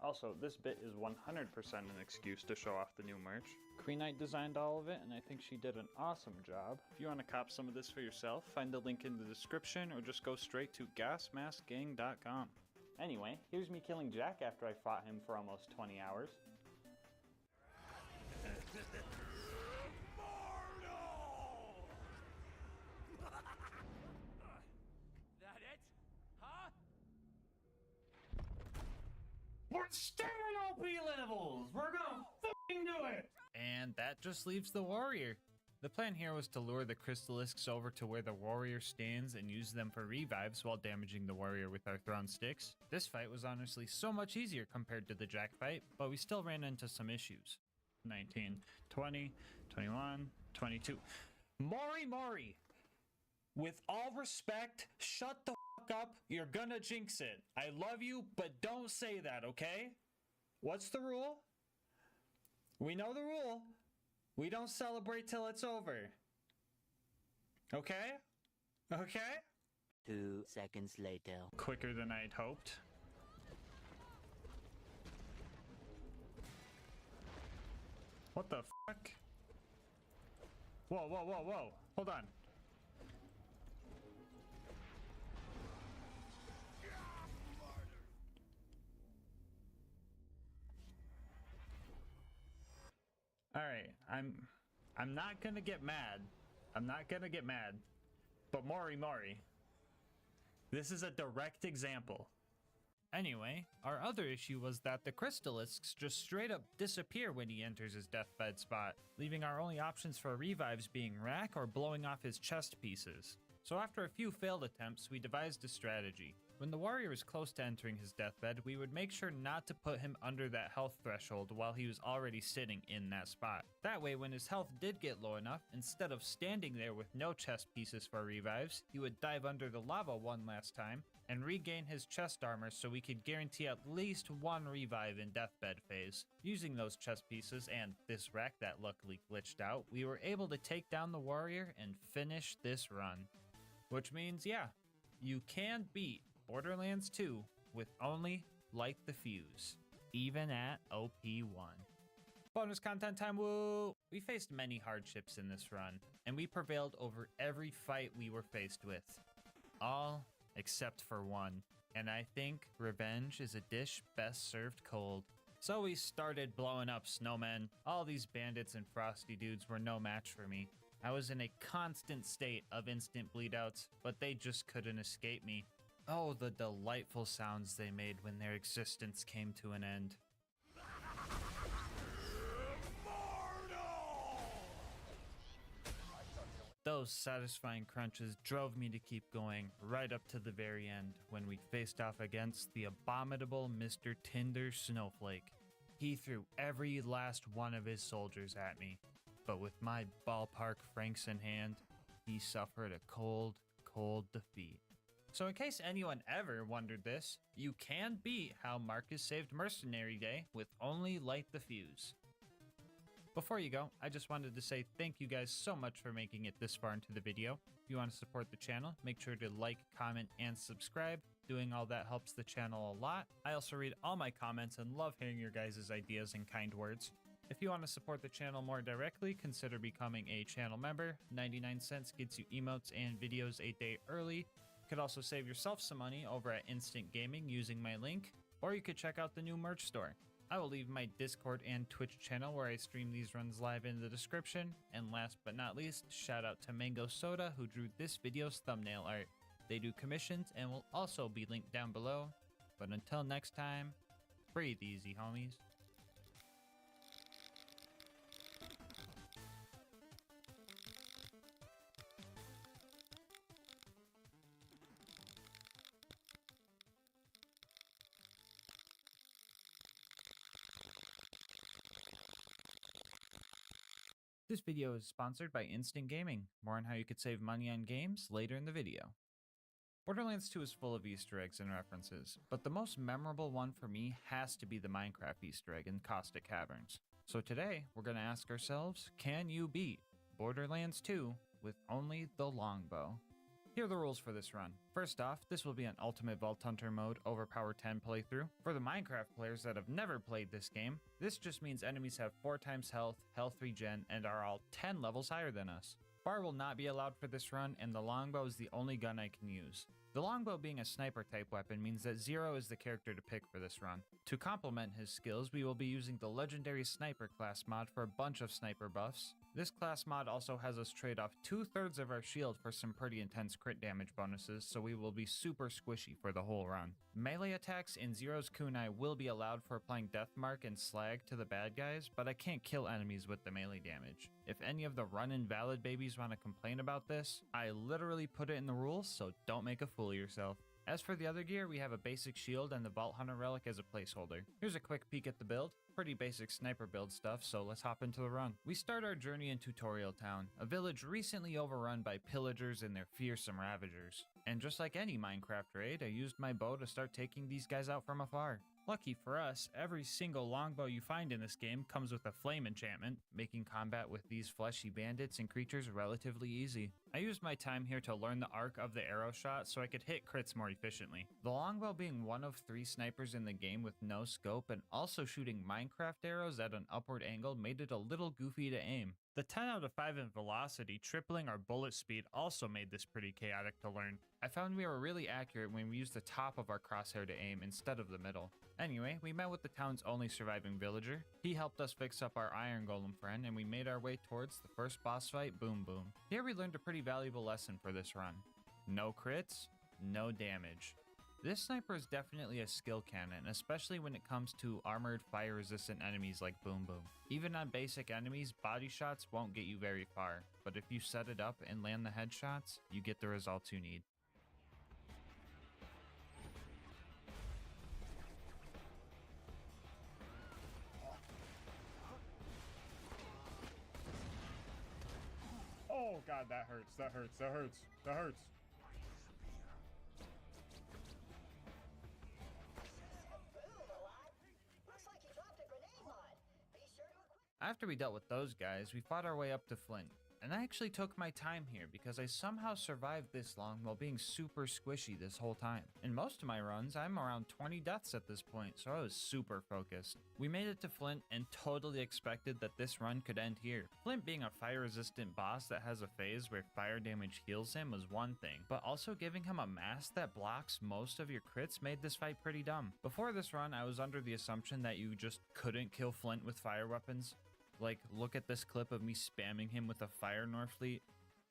Also, this bit is 100% an excuse to show off the new merch. Queenite designed all of it, and I think she did an awesome job. If you want to cop some of this for yourself, find the link in the description or just go straight to GASMASK'S.com. Anyway, here's me killing Jack after I fought him for almost 20 hours. That it? Huh? We're staying OP levels! We're gonna f***ing do it! And that just leaves the warrior. The plan here was to lure the crystalisks over to where the warrior stands and use them for revives while damaging the warrior with our thrown sticks. This fight was honestly so much easier compared to the Jack fight, but we still ran into some issues. 19, 20, 21, 22. Mori! With all respect, shut the f*** up, you're gonna jinx it. I love you, but don't say that, okay? What's the rule? We know the rule. We don't celebrate till it's over. Okay? Okay? 2 seconds later. Quicker than I'd hoped. What the fuck? Whoa. Hold on. Alright, I'm not gonna get mad. But Mori. This is a direct example. Anyway, our other issue was that the crystalisks just straight up disappear when he enters his deathbed spot, leaving our only options for revives being Rack or blowing off his chest pieces. So after a few failed attempts, we devised a strategy. When the warrior was close to entering his deathbed, we would make sure not to put him under that health threshold while he was already sitting in that spot. That way, when his health did get low enough, instead of standing there with no chest pieces for revives, he would dive under the lava one last time and regain his chest armor so we could guarantee at least one revive in deathbed phase. Using those chest pieces and this rack that luckily glitched out, we were able to take down the warrior and finish this run. Which means, yeah, you can beat Borderlands 2 with only Light the Fuse, even at OP1. Bonus content time, woo! We faced many hardships in this run, and we prevailed over every fight we were faced with. All except for one, and I think revenge is a dish best served cold. So we started blowing up snowmen. All these bandits and frosty dudes were no match for me. I was in a constant state of instant bleedouts, but they just couldn't escape me. Oh, the delightful sounds they made when their existence came to an end. Those satisfying crunches drove me to keep going right up to the very end when we faced off against the abominable Mr. Tinder Snowflake. He threw every last one of his soldiers at me, but with my ballpark Franks in hand, he suffered a cold, cold defeat. So in case anyone ever wondered this, you can beat how Marcus saved Mercenary Day with only Light the Fuse. Before you go, I just wanted to say thank you guys so much for making it this far into the video. If you want to support the channel, make sure to like, comment, and subscribe. Doing all that helps the channel a lot. I also read all my comments and love hearing your guys' ideas and kind words. If you want to support the channel more directly, consider becoming a channel member. 99 cents gets you emotes and videos a day early. You could also save yourself some money over at Instant Gaming using my link, or you could check out the new merch store. I will leave my Discord and Twitch channel where I stream these runs live in the description. And last but not least, shout out to Mango Soda who drew this video's thumbnail art. They do commissions and will also be linked down below. But until next time, breathe easy, homies. This video is sponsored by Instant Gaming. More on how you could save money on games later in the video. Borderlands 2 is full of Easter eggs and references, but the most memorable one for me has to be the Minecraft Easter egg in Caustic Caverns. So today, we're going to ask ourselves, can you beat Borderlands 2 with only the longbow? Here are the rules for this run. First off, this will be an Ultimate Vault Hunter mode Overpower 10 playthrough. For the Minecraft players that have never played this game, this just means enemies have 4 times health, health regen, and are all 10 levels higher than us. Fire will not be allowed for this run, and the longbow is the only gun I can use. The longbow being a sniper type weapon means that Zero is the character to pick for this run. To complement his skills, we will be using the legendary sniper class mod for a bunch of sniper buffs. This class mod also has us trade off 2/3 of our shield for some pretty intense crit damage bonuses, so we will be super squishy for the whole run. Melee attacks in Zero's kunai will be allowed for applying Deathmark and Slag to the bad guys, but I can't kill enemies with the melee damage. If any of the run invalid babies want to complain about this, I literally put it in the rules, so don't make a fool of yourself. As for the other gear, we have a basic shield and the Vault Hunter relic as a placeholder. Here's a quick peek at the build. Pretty basic sniper build stuff, so let's hop into the run. We start our journey in Tutorial Town, a village recently overrun by pillagers and their fearsome ravagers. And just like any Minecraft raid, I used my bow to start taking these guys out from afar. Lucky for us, every single longbow you find in this game comes with a flame enchantment, making combat with these fleshy bandits and creatures relatively easy. I used my time here to learn the arc of the arrow shot so I could hit crits more efficiently. The longbow being one of 3 snipers in the game with no scope and also shooting Minecraft arrows at an upward angle made it a little goofy to aim. The 10 out of 5 in velocity, tripling our bullet speed, also made this pretty chaotic to learn. I found we were really accurate when we used the top of our crosshair to aim instead of the middle. Anyway, we met with the town's only surviving villager. He helped us fix up our iron golem friend, and we made our way towards the first boss fight, Boom Boom. Here we learned a pretty valuable lesson for this run. No crits, no damage. This sniper is definitely a skill cannon, especially when it comes to armored fire-resistant enemies like Boom Boom. Even on basic enemies, body shots won't get you very far, but if you set it up and land the headshots, you get the results you need. Oh god, that hurts, that hurts, that hurts, that hurts. After we dealt with those guys, we fought our way up to Flint. And I actually took my time here because I somehow survived this long while being super squishy this whole time. In most of my runs, I'm around 20 deaths at this point, so I was super focused. We made it to Flint and totally expected that this run could end here. Flint being a fire-resistant boss that has a phase where fire damage heals him was one thing, but also giving him a mask that blocks most of your crits made this fight pretty dumb. Before this run, I was under the assumption that you just couldn't kill Flint with fire weapons. Like, look at this clip of me spamming him with a fire Norfleet.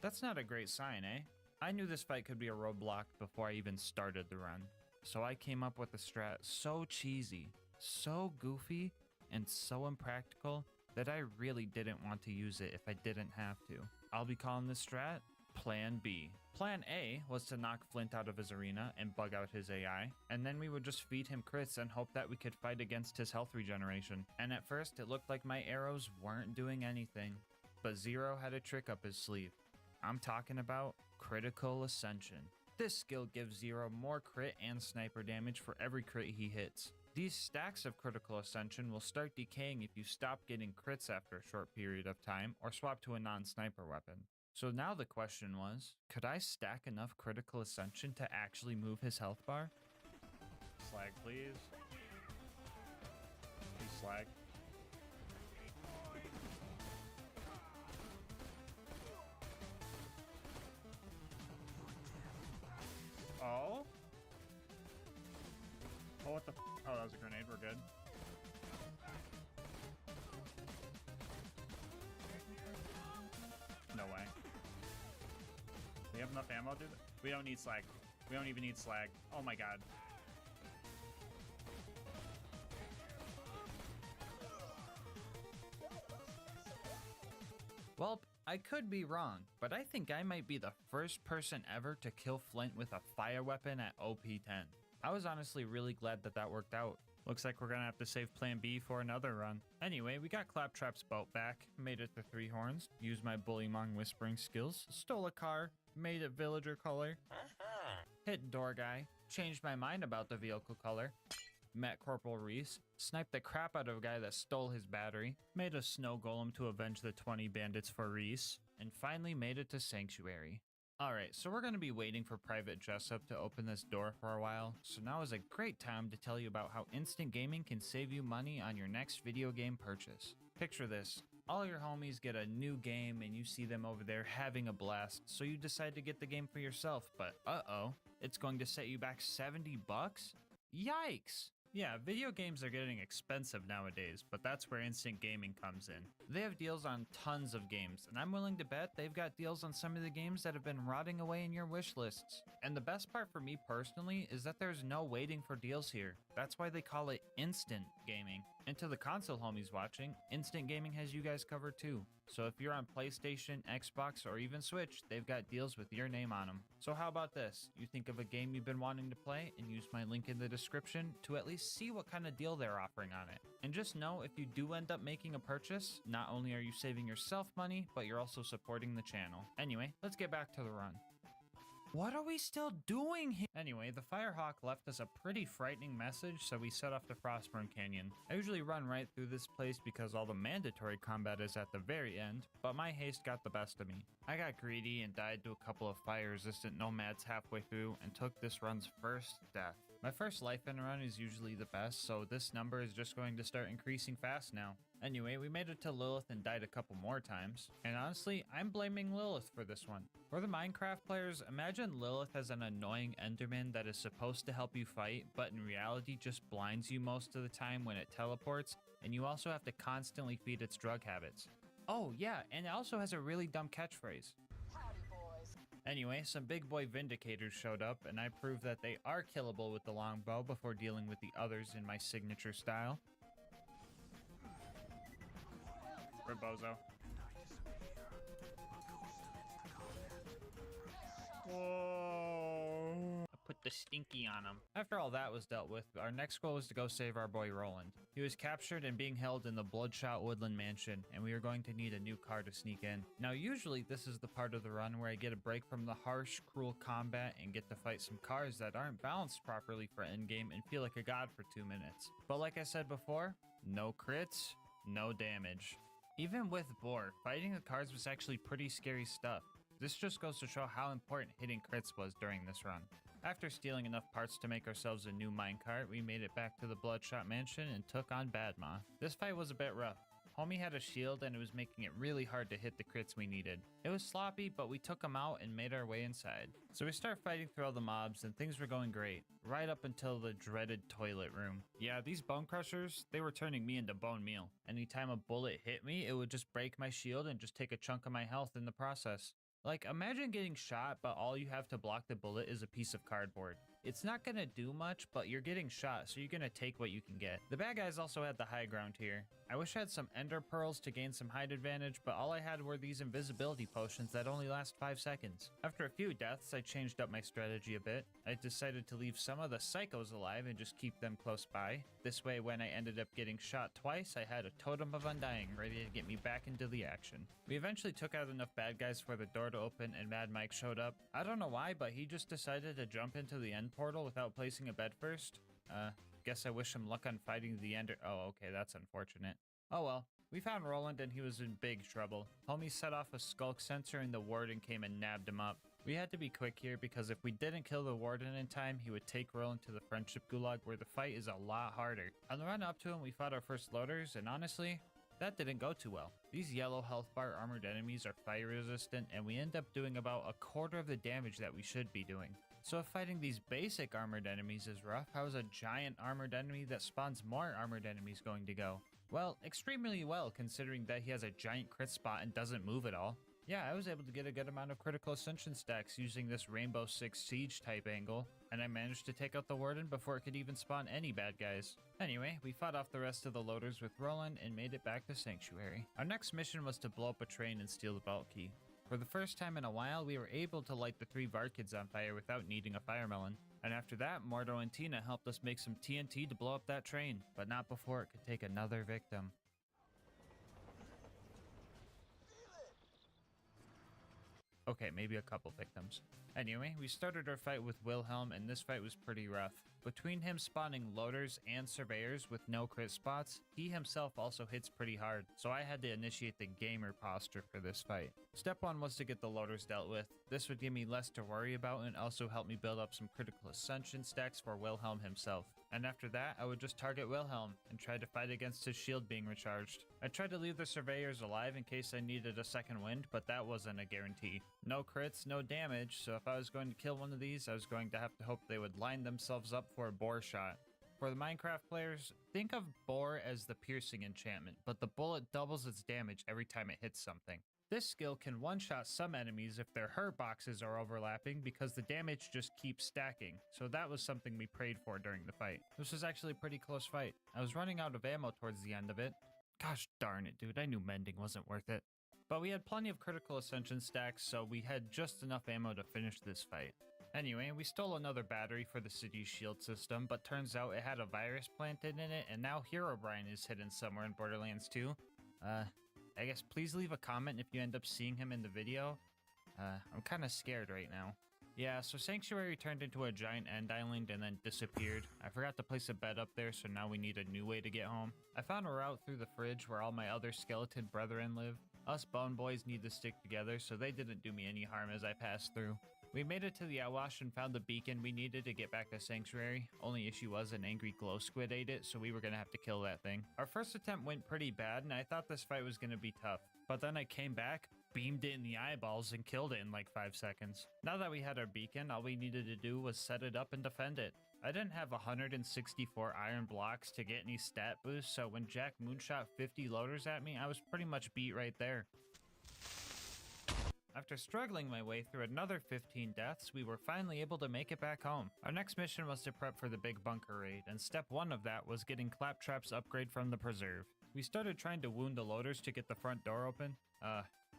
That's not a great sign, eh? I knew this fight could be a roadblock before I even started the run. So I came up with a strat so cheesy, so goofy, and so impractical that I really didn't want to use it if I didn't have to. I'll be calling this strat Plan B. Plan A was to knock Flint out of his arena and bug out his AI, and then we would just feed him crits and hope that we could fight against his health regeneration. And at first, it looked like my arrows weren't doing anything, but Zero had a trick up his sleeve. I'm talking about Critical Ascension. This skill gives Zero more crit and sniper damage for every crit he hits. These stacks of Critical Ascension will start decaying if you stop getting crits after a short period of time or swap to a non-sniper weapon. So now the question was, could I stack enough Critical Ascension to actually move his health bar? Slag, please. Please slag. Oh? Oh, what the f? Oh, that was a grenade. We're good. No way. We have enough ammo, dude? We don't need slag. We don't even need slag. Oh my god. Well, I could be wrong, but I think I might be the first person ever to kill Flint with a fire weapon at OP10. I was honestly really glad that that worked out. Looks like we're gonna have to save Plan B for another run. Anyway, we got Claptrap's boat back, made it to 3 horns, used my Bullymong whispering skills, stole a car, made it villager color, hit door guy, changed my mind about the vehicle color, met Corporal Reese, sniped the crap out of a guy that stole his battery, made a snow golem to avenge the 20 bandits for Reese, and finally made it to Sanctuary. Alright, so we're going to be waiting for Private Jessup to open this door for a while, so now is a great time to tell you about how instant gaming can save you money on your next video game purchase. Picture this. All your homies get a new game and you see them over there having a blast, so you decide to get the game for yourself, but uh-oh, it's going to set you back $70? Yikes! Yeah, video games are getting expensive nowadays, but that's where instant gaming comes in. They have deals on tons of games, and I'm willing to bet they've got deals on some of the games that have been rotting away in your wish lists. And the best part for me personally is that there's no waiting for deals here. That's why they call it instant gaming. And to the console homies watching, instant gaming has you guys covered too. So if you're on PlayStation, Xbox, or even Switch, they've got deals with your name on them. So how about this? You think of a game you've been wanting to play and use my link in the description to at least see what kind of deal they're offering on it. And just know, if you do end up making a purchase, not only are you saving yourself money, but you're also supporting the channel. Anyway, let's get back to the run. What are we still doing here? Anyway, the Firehawk left us a pretty frightening message, so we set off to Frostburn Canyon. I usually run right through this place because all the mandatory combat is at the very end, but my haste got the best of me. I got greedy and died to a couple of fire-resistant nomads halfway through and took this run's first death. My first life in a run is usually the best, so this number is just going to start increasing fast now. Anyway, we made it to Lilith and died a couple more times, and honestly, I'm blaming Lilith for this one. For the Minecraft players, imagine Lilith as an annoying Enderman that is supposed to help you fight, but in reality just blinds you most of the time when it teleports, and you also have to constantly feed its drug habits. Oh yeah, and it also has a really dumb catchphrase. Anyway, some big boy Vindicators showed up, and I proved that they are killable with the longbow before dealing with the others in my signature style. Rebozo. Whoa. I put the stinky on him. After all that was dealt with, our next goal was to go save our boy Roland. He was captured and being held in the Bloodshot Woodland Mansion, and we are going to need a new car to sneak in. Now usually this is the part of the run where I get a break from the harsh, cruel combat and get to fight some cars that aren't balanced properly for endgame and feel like a god for 2 minutes. But like I said before, no crits, no damage. Even with Boar, fighting the cars was actually pretty scary stuff. This just goes to show how important hitting crits was during this run. After stealing enough parts to make ourselves a new minecart, we made it back to the Bloodshot Mansion and took on Badma. This fight was a bit rough. Homie had a shield and it was making it really hard to hit the crits we needed. It was sloppy, but we took him out and made our way inside. So we start fighting through all the mobs and things were going great, right up until the dreaded toilet room. Yeah, these bone crushers, they were turning me into bone meal. Anytime a bullet hit me, it would just break my shield and just take a chunk of my health in the process. Like, imagine getting shot, but all you have to block the bullet is a piece of cardboard. It's not gonna do much, but you're getting shot, so you're gonna take what you can get. The bad guys also had the high ground here. I wish I had some ender pearls to gain some height advantage, but all I had were these invisibility potions that only last 5 seconds. After a few deaths, I changed up my strategy a bit. I decided to leave some of the psychos alive and just keep them close by. This way, when I ended up getting shot twice, I had a totem of undying ready to get me back into the action. We eventually took out enough bad guys for the door to open and Mad Mike showed up. I don't know why, but he just decided to jump into the end portal without placing a bed first. Guess I wish him luck on fighting the ender. Oh, okay, that's unfortunate. Oh well. We found Roland and he was in big trouble. Homie set off a skulk sensor and the warden came and nabbed him up. We had to be quick here because if we didn't kill the warden in time, he would take Roland to the friendship gulag where the fight is a lot harder. On the run up to him, we fought our first loaders and honestly, that didn't go too well. These yellow health bar armored enemies are fire resistant and we end up doing about a quarter of the damage that we should be doing. So if fighting these basic armored enemies is rough, how is a giant armored enemy that spawns more armored enemies going to go? Well, extremely well considering that he has a giant crit spot and doesn't move at all. Yeah, I was able to get a good amount of critical ascension stacks using this Rainbow Six Siege type angle, and I managed to take out the Warden before it could even spawn any bad guys. Anyway, we fought off the rest of the loaders with Roland and made it back to Sanctuary. Our next mission was to blow up a train and steal the vault key. For the first time in a while, we were able to light the 3 Varkids on fire without needing a fire melon. And after that, Mordo and Tina helped us make some TNT to blow up that train, but not before it could take another victim. Okay, maybe a couple victims. Anyway, we started our fight with Wilhelm, and this fight was pretty rough. Between him spawning loaders and surveyors with no crit spots, he himself also hits pretty hard, so I had to initiate the gamer posture for this fight. Step 1 was to get the loaders dealt with. This would give me less to worry about and also help me build up some critical ascension stacks for Wilhelm himself. And after that, I would just target Wilhelm and try to fight against his shield being recharged. I tried to leave the surveyors alive in case I needed a second wind, but that wasn't a guarantee. No crits, no damage, so if I was going to kill one of these, I was going to have to hope they would line themselves up for a boar shot. For the Minecraft players, think of boar as the piercing enchantment, but the bullet doubles its damage every time it hits something. This skill can one-shot some enemies if their hurt boxes are overlapping because the damage just keeps stacking, so that was something we prayed for during the fight. This was actually a pretty close fight. I was running out of ammo towards the end of it. Gosh darn it, dude, I knew mending wasn't worth it. But we had plenty of critical ascension stacks, so we had just enough ammo to finish this fight. Anyway, we stole another battery for the city's shield system, but turns out it had a virus planted in it, and now Herobrine is hidden somewhere in Borderlands 2. I guess please leave a comment if you end up seeing him in the video. I'm kind of scared right now. Yeah, so Sanctuary turned into a giant end island and then disappeared. I forgot to place a bed up there, so now we need a new way to get home. I found a route through the fridge where all my other skeleton brethren live. Us bone boys need to stick together, so they didn't do me any harm as I passed through. We made it to the outwash and found the beacon we needed to get back to Sanctuary. Only issue was an angry glow squid ate it, so we were gonna have to kill that thing. Our first attempt went pretty bad, and I thought this fight was gonna be tough. But then I came back, beamed it in the eyeballs, and killed it in like 5 seconds. Now that we had our beacon, all we needed to do was set it up and defend it. I didn't have 164 iron blocks to get any stat boosts, so when Jack moonshot 50 loaders at me, I was pretty much beat right there. After struggling my way through another 15 deaths, we were finally able to make it back home. Our next mission was to prep for the big bunker raid, and step 1 of that was getting Claptrap's upgrade from the preserve. We started trying to wound the loaders to get the front door open.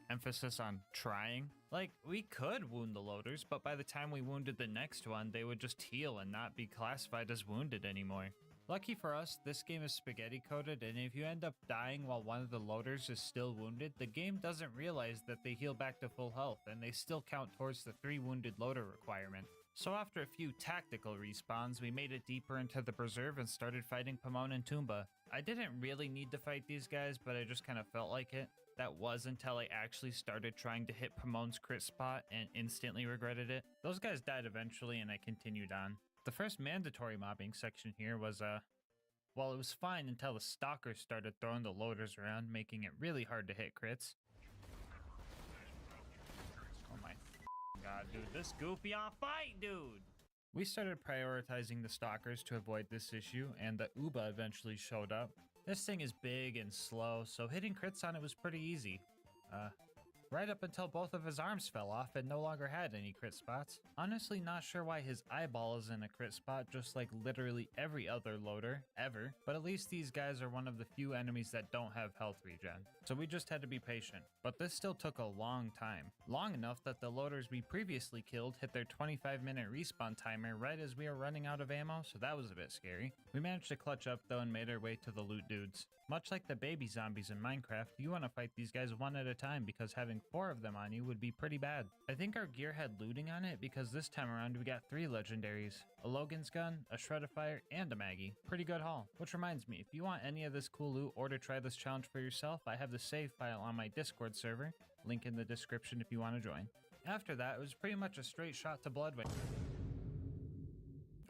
Emphasis on trying. Like, we could wound the loaders, but by the time we wounded the next one, they would just heal and not be classified as wounded anymore. Lucky for us, this game is spaghetti coded, and if you end up dying while one of the loaders is still wounded, the game doesn't realize that they heal back to full health, and they still count towards the 3 wounded loader requirement. So after a few tactical respawns, we made it deeper into the preserve and started fighting Pomone and Toomba. I didn't really need to fight these guys, but I just kind of felt like it. That was until I actually started trying to hit Pomone's crit spot and instantly regretted it. Those guys died eventually, and I continued on. The first mandatory mobbing section here was, well, it was fine until the stalkers started throwing the loaders around, making it really hard to hit crits. Oh my god, dude, this goofy off fight, dude! We started prioritizing the stalkers to avoid this issue, and the Uba eventually showed up. This thing is big and slow, so hitting crits on it was pretty easy. Right up until both of his arms fell off and no longer had any crit spots. Honestly not sure why his eyeball is in a crit spot just like literally every other loader, ever, but at least these guys are one of the few enemies that don't have health regen. So we just had to be patient. But this still took a long time. Long enough that the loaders we previously killed hit their 25-minute respawn timer right as we were running out of ammo, so that was a bit scary. We managed to clutch up though and made our way to the loot dudes. Much like the baby zombies in Minecraft, you want to fight these guys one at a time because having 4 of them on you would be pretty bad. I think our gear had looting on it because this time around we got 3 legendaries. A Logan's gun, a Shred-a-Fire, and a Maggie. Pretty good haul. Which reminds me, if you want any of this cool loot or to try this challenge for yourself, I have the save file on my Discord server. Link in the description if you want to join. After that, it was pretty much a straight shot to Bloodwing.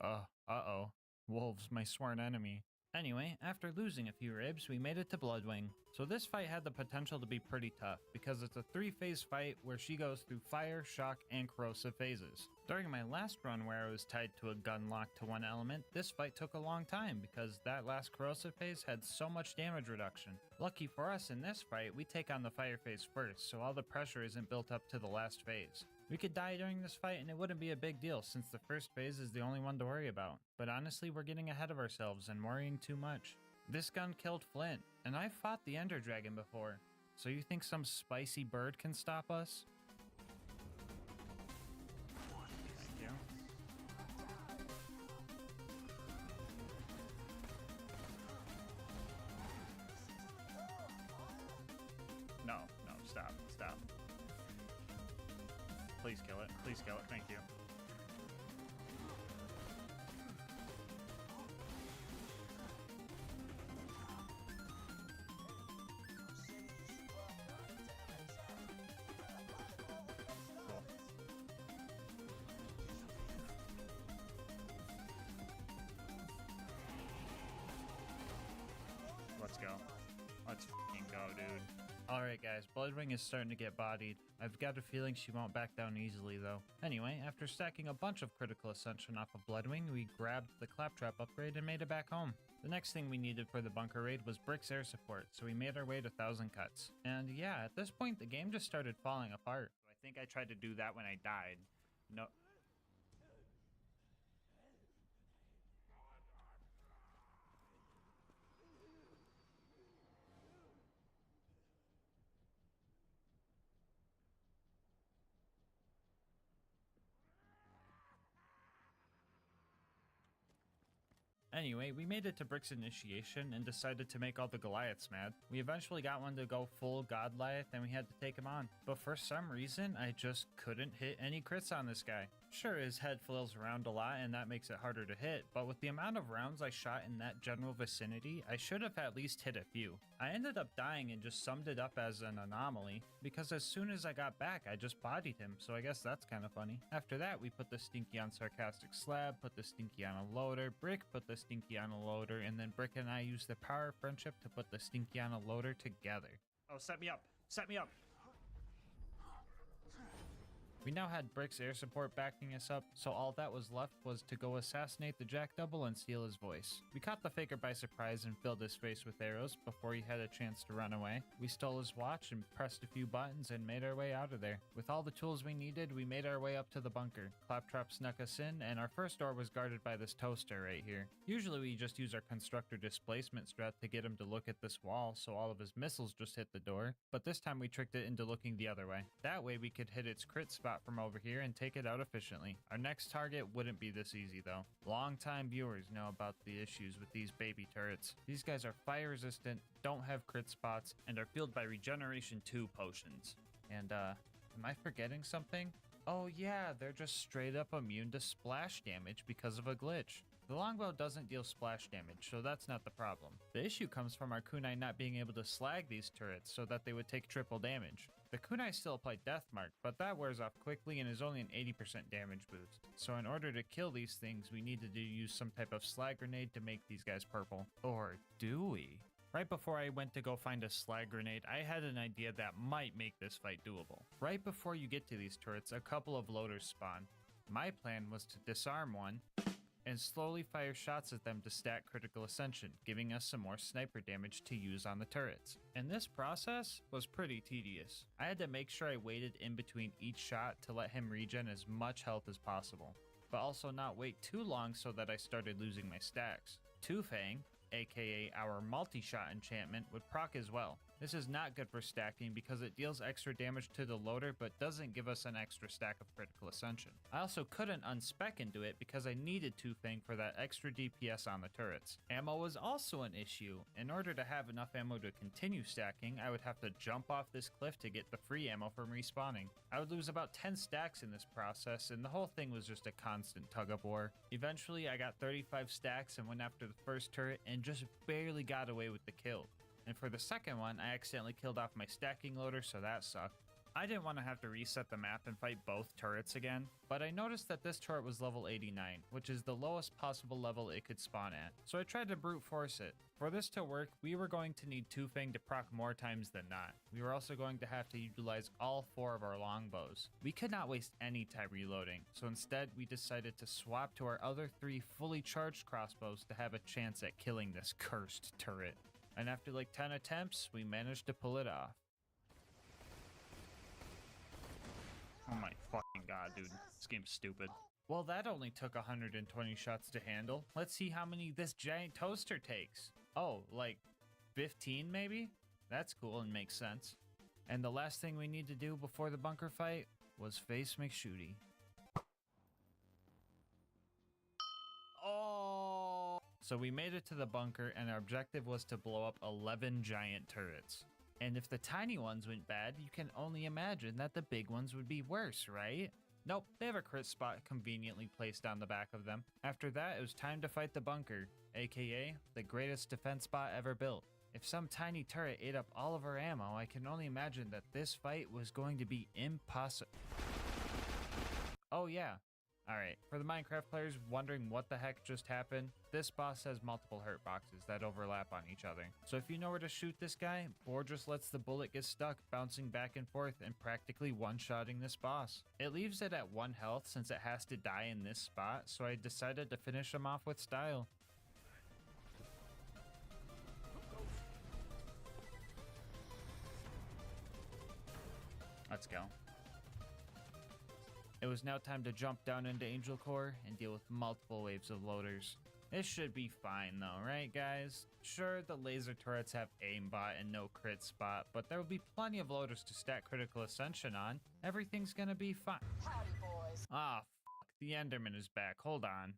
Uh-oh. Wolves, my sworn enemy. Anyway, after losing a few ribs, we made it to Bloodwing. So this fight had the potential to be pretty tough, because it's a 3-phase fight where she goes through fire, shock, and corrosive phases. During my last run where I was tied to a gun lock to one element, this fight took a long time because that last corrosive phase had so much damage reduction. Lucky for us in this fight, we take on the fire phase first, so all the pressure isn't built up to the last phase. We could die during this fight and it wouldn't be a big deal since the first phase is the only one to worry about. But honestly, we're getting ahead of ourselves and worrying too much. This gun killed Flint, and I've fought the Ender Dragon before. So you think some spicy bird can stop us? Thank you. No, stop. Please kill it. Please kill it. Thank you. Let's go. Let's fucking go, dude. Alright guys, Bloodwing is starting to get bodied. I've got a feeling she won't back down easily though. Anyway, after stacking a bunch of critical ascension off of Bloodwing, we grabbed the Claptrap upgrade and made it back home. The next thing we needed for the bunker raid was Brick's air support, so we made our way to 1000 Cuts. And yeah, at this point the game just started falling apart. I think I tried to do that when I died. No. Anyway, we made it to Brick's initiation and decided to make all the Goliaths mad. We eventually got one to go full Godliath and we had to take him on. But for some reason, I just couldn't hit any crits on this guy. Sure, his head flails around a lot and that makes it harder to hit, but with the amount of rounds I shot in that general vicinity, I should have at least hit a few. I ended up dying and just summed it up as an anomaly, because as soon as I got back, I just bodied him, so I guess that's kind of funny. After that, we put the Stinky on Sarcastic Slab, put the Stinky on a loader, Brick put the Stinky on a loader, and then Brick and I used the power of friendship to put the Stinky on a loader together. Oh, set me up! Set me up! We now had Brick's air support backing us up, so all that was left was to go assassinate the Jack Double and steal his voice. We caught the faker by surprise and filled his face with arrows before he had a chance to run away. We stole his watch and pressed a few buttons and made our way out of there. With all the tools we needed, we made our way up to the bunker. Claptrap snuck us in, and our first door was guarded by this toaster right here. Usually we just use our constructor displacement strat to get him to look at this wall so all of his missiles just hit the door, but this time we tricked it into looking the other way. That way we could hit its crit spot from over here and take it out efficiently. Our next target wouldn't be this easy though. Long-time viewers know about the issues with these baby turrets. These guys are fire resistant, don't have crit spots, and are fueled by Regeneration 2 potions. And am I forgetting something? Oh yeah, they're just straight up immune to splash damage because of a glitch. The longbow doesn't deal splash damage, so that's not the problem. The issue comes from our kunai not being able to slag these turrets so that they would take triple damage. The kunai still apply Death Mark, but that wears off quickly and is only an 80% damage boost. So in order to kill these things, we needed to use some type of slag grenade to make these guys purple. Or do we? Right before I went to go find a slag grenade, I had an idea that might make this fight doable. Right before you get to these turrets, a couple of loaders spawn. My plan was to disarm one and slowly fire shots at them to stack critical ascension, giving us some more sniper damage to use on the turrets. And this process was pretty tedious. I had to make sure I waited in between each shot to let him regen as much health as possible, but also not wait too long so that I started losing my stacks. Two-Fang, aka our multi-shot enchantment, would proc as well. This is not good for stacking because it deals extra damage to the loader but doesn't give us an extra stack of critical ascension. I also couldn't unspec into it because I needed Two-Fang for that extra DPS on the turrets. Ammo was also an issue. In order to have enough ammo to continue stacking, I would have to jump off this cliff to get the free ammo from respawning. I would lose about 10 stacks in this process, and the whole thing was just a constant tug of war. Eventually I got 35 stacks and went after the first turret and just barely got away with the kill. And for the second one, I accidentally killed off my stacking loader, so that sucked. I didn't want to have to reset the map and fight both turrets again, but I noticed that this turret was level 89, which is the lowest possible level it could spawn at, so I tried to brute force it. For this to work, we were going to need Two-Fang to proc more times than not. We were also going to have to utilize all 4 of our longbows. We could not waste any time reloading, so instead we decided to swap to our other 3 fully charged crossbows to have a chance at killing this cursed turret. And after like 10 attempts, we managed to pull it off. Oh my fucking god, dude. This game's stupid. Well, that only took 120 shots to handle. Let's see how many this giant toaster takes. Oh, like 15 maybe? That's cool and makes sense. And the last thing we need to do before the bunker fight was face McShooty. Oh! So we made it to the bunker and our objective was to blow up 11 giant turrets. And if the tiny ones went bad, you can only imagine that the big ones would be worse, right? Nope, they have a crit spot conveniently placed on the back of them. After that, it was time to fight the bunker, aka the greatest defense spot ever built. If some tiny turret ate up all of our ammo, I can only imagine that this fight was going to be impossible. Oh yeah. Alright, for the Minecraft players wondering what the heck just happened, this boss has multiple hurt boxes that overlap on each other. So if you know where to shoot this guy, Boar just lets the bullet get stuck, bouncing back and forth and practically one-shotting this boss. It leaves it at 1 health since it has to die in this spot, so I decided to finish him off with style. Let's go. It was now time to jump down into Angel Core and deal with multiple waves of loaders. This should be fine though, right guys? Sure, the laser turrets have aimbot and no crit spot, but there will be plenty of loaders to stack critical ascension on. Everything's gonna be fine. Howdy, boys. Ah, fuck, the Enderman is back, hold on.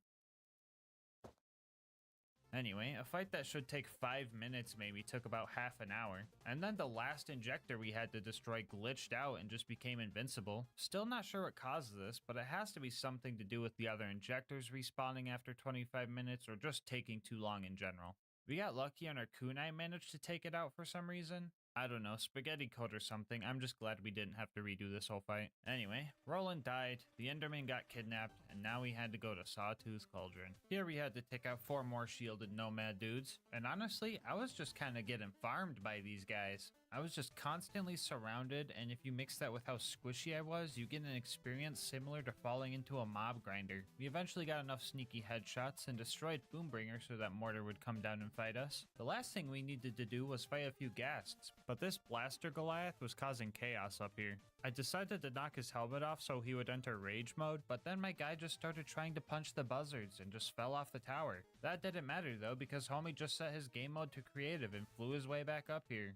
Anyway, a fight that should take 5 minutes maybe took about half an hour, and then the last injector we had to destroy glitched out and just became invincible. Still not sure what caused this, but it has to be something to do with the other injectors respawning after 25 minutes or just taking too long in general. We got lucky and our kunai managed to take it out for some reason. I don't know, spaghetti code or something. I'm just glad we didn't have to redo this whole fight. Anyway, Roland died, the Enderman got kidnapped, and now we had to go to Sawtooth Cauldron. Here we had to take out 4 more shielded nomad dudes, and honestly, I was just kind of getting farmed by these guys. I was just constantly surrounded, and if you mix that with how squishy I was, you get an experience similar to falling into a mob grinder. We eventually got enough sneaky headshots and destroyed Boombringer so that Mortar would come down and fight us. The last thing we needed to do was fight a few ghasts, but this blaster Goliath was causing chaos up here. I decided to knock his helmet off so he would enter rage mode, but then my guy just started trying to punch the buzzards and just fell off the tower. That didn't matter though, because homie just set his game mode to creative and flew his way back up here.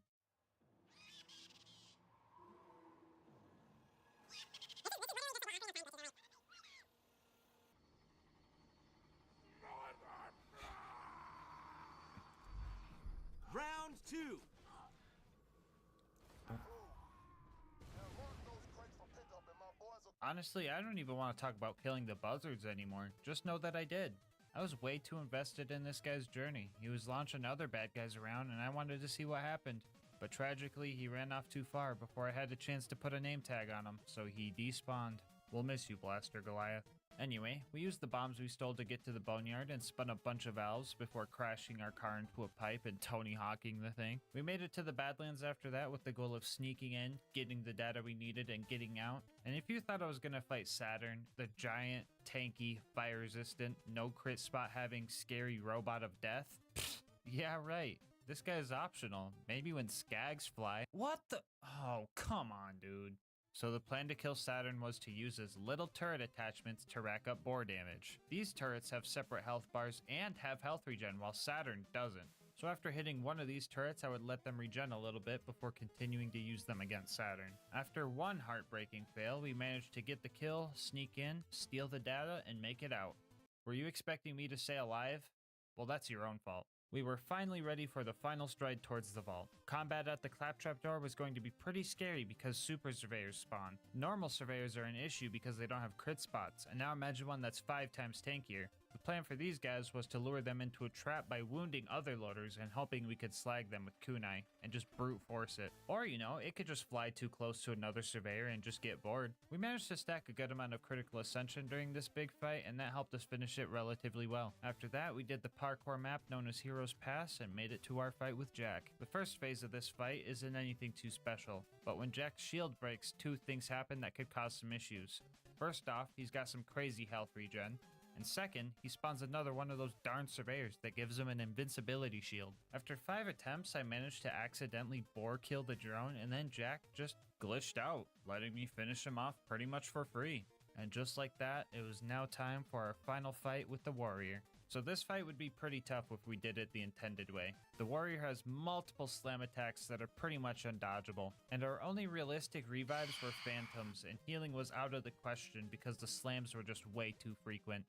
Round 2. Honestly, I don't even want to talk about killing the buzzards anymore. Just know that I did. I was way too invested in this guy's journey. He was launching other bad guys around and I wanted to see what happened. But tragically, he ran off too far before I had a chance to put a name tag on him, so he despawned. We'll miss you, Blaster Goliath. Anyway, we used the bombs we stole to get to the boneyard and spun a bunch of valves before crashing our car into a pipe and Tony Hawking the thing. We made it to the Badlands after that with the goal of sneaking in, getting the data we needed, and getting out. And if you thought I was gonna fight Saturn, the giant, tanky, fire-resistant, no crit spot having scary robot of death, yeah right. This guy is optional. Maybe when skags fly. What the? Oh, come on, dude. So the plan to kill Saturn was to use his little turret attachments to rack up boar damage. These turrets have separate health bars and have health regen, while Saturn doesn't. So after hitting one of these turrets, I would let them regen a little bit before continuing to use them against Saturn. After one heartbreaking fail, we managed to get the kill, sneak in, steal the data, and make it out. Were you expecting me to stay alive? Well, that's your own fault. We were finally ready for the final stride towards the vault. Combat at the claptrap door was going to be pretty scary because super surveyors spawn. Normal surveyors are an issue because they don't have crit spots, and now imagine one that's 5 times tankier. The The plan for these guys was to lure them into a trap by wounding other loaders and hoping we could slag them with kunai and just brute force it. Or, you know, it could just fly too close to another surveyor and just get bored. We managed to stack a good amount of critical ascension during this big fight, and that helped us finish it relatively well. After that, we did the parkour map known as Heroes Pass and made it to our fight with Jack. The first phase of this fight isn't anything too special, but when Jack's shield breaks, two things happen that could cause some issues. First off, he's got some crazy health regen. And second, he spawns another one of those darn surveyors that gives him an invincibility shield. After 5 attempts, I managed to accidentally boar kill the drone, and then Jack just glitched out, letting me finish him off pretty much for free. And just like that, it was now time for our final fight with the warrior. So this fight would be pretty tough if we did it the intended way. The warrior has multiple slam attacks that are pretty much undodgeable, and our only realistic revives were phantoms, and healing was out of the question because the slams were just way too frequent.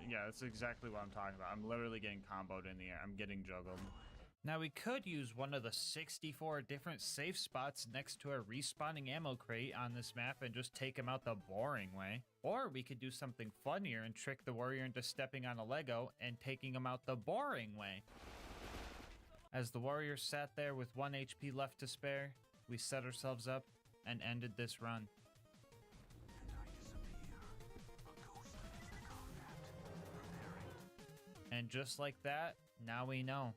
Yeah, that's exactly what I'm talking about. I'm literally getting comboed in the air. I'm getting juggled. Now we could use one of the 64 different safe spots next to a respawning ammo crate on this map and just take him out the boring way. Or we could do something funnier and trick the warrior into stepping on a Lego and taking him out the boring way. As the warrior sat there with 1 HP left to spare, we set ourselves up and ended this run. And just like that, now we know.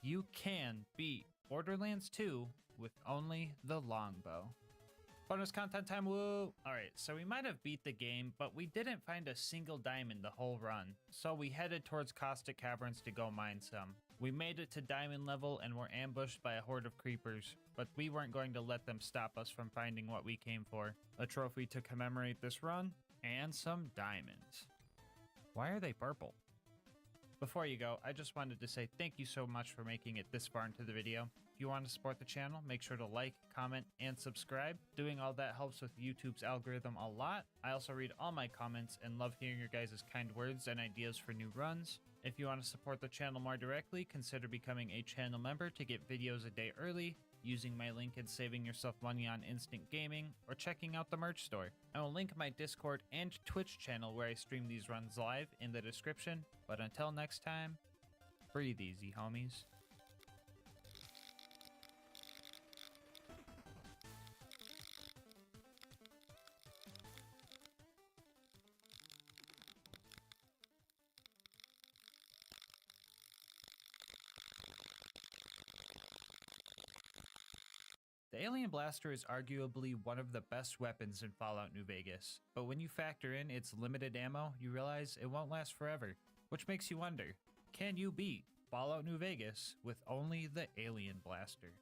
You can beat Borderlands 2 with only the longbow. Bonus content time, woo! Alright, so we might have beat the game, but we didn't find a single diamond the whole run. So we headed towards Caustic Caverns to go mine some. We made it to diamond level and were ambushed by a horde of creepers, but we weren't going to let them stop us from finding what we came for. A trophy to commemorate this run, and some diamonds. Why are they purple? Before you go, I just wanted to say thank you so much for making it this far into the video. If you want to support the channel, make sure to like, comment, and subscribe. Doing all that helps with YouTube's algorithm a lot. I also read all my comments and love hearing your guys' kind words and ideas for new runs. If you want to support the channel more directly, consider becoming a channel member to get videos a day early, using my link and saving yourself money on instant gaming, or checking out the merch store. I will link my Discord and Twitch channel where I stream these runs live in the description, but until next time, breathe easy, homies. The Alien Blaster is arguably one of the best weapons in Fallout New Vegas, but when you factor in its limited ammo, you realize it won't last forever. Which makes you wonder, can you beat Fallout New Vegas with only the Alien Blaster?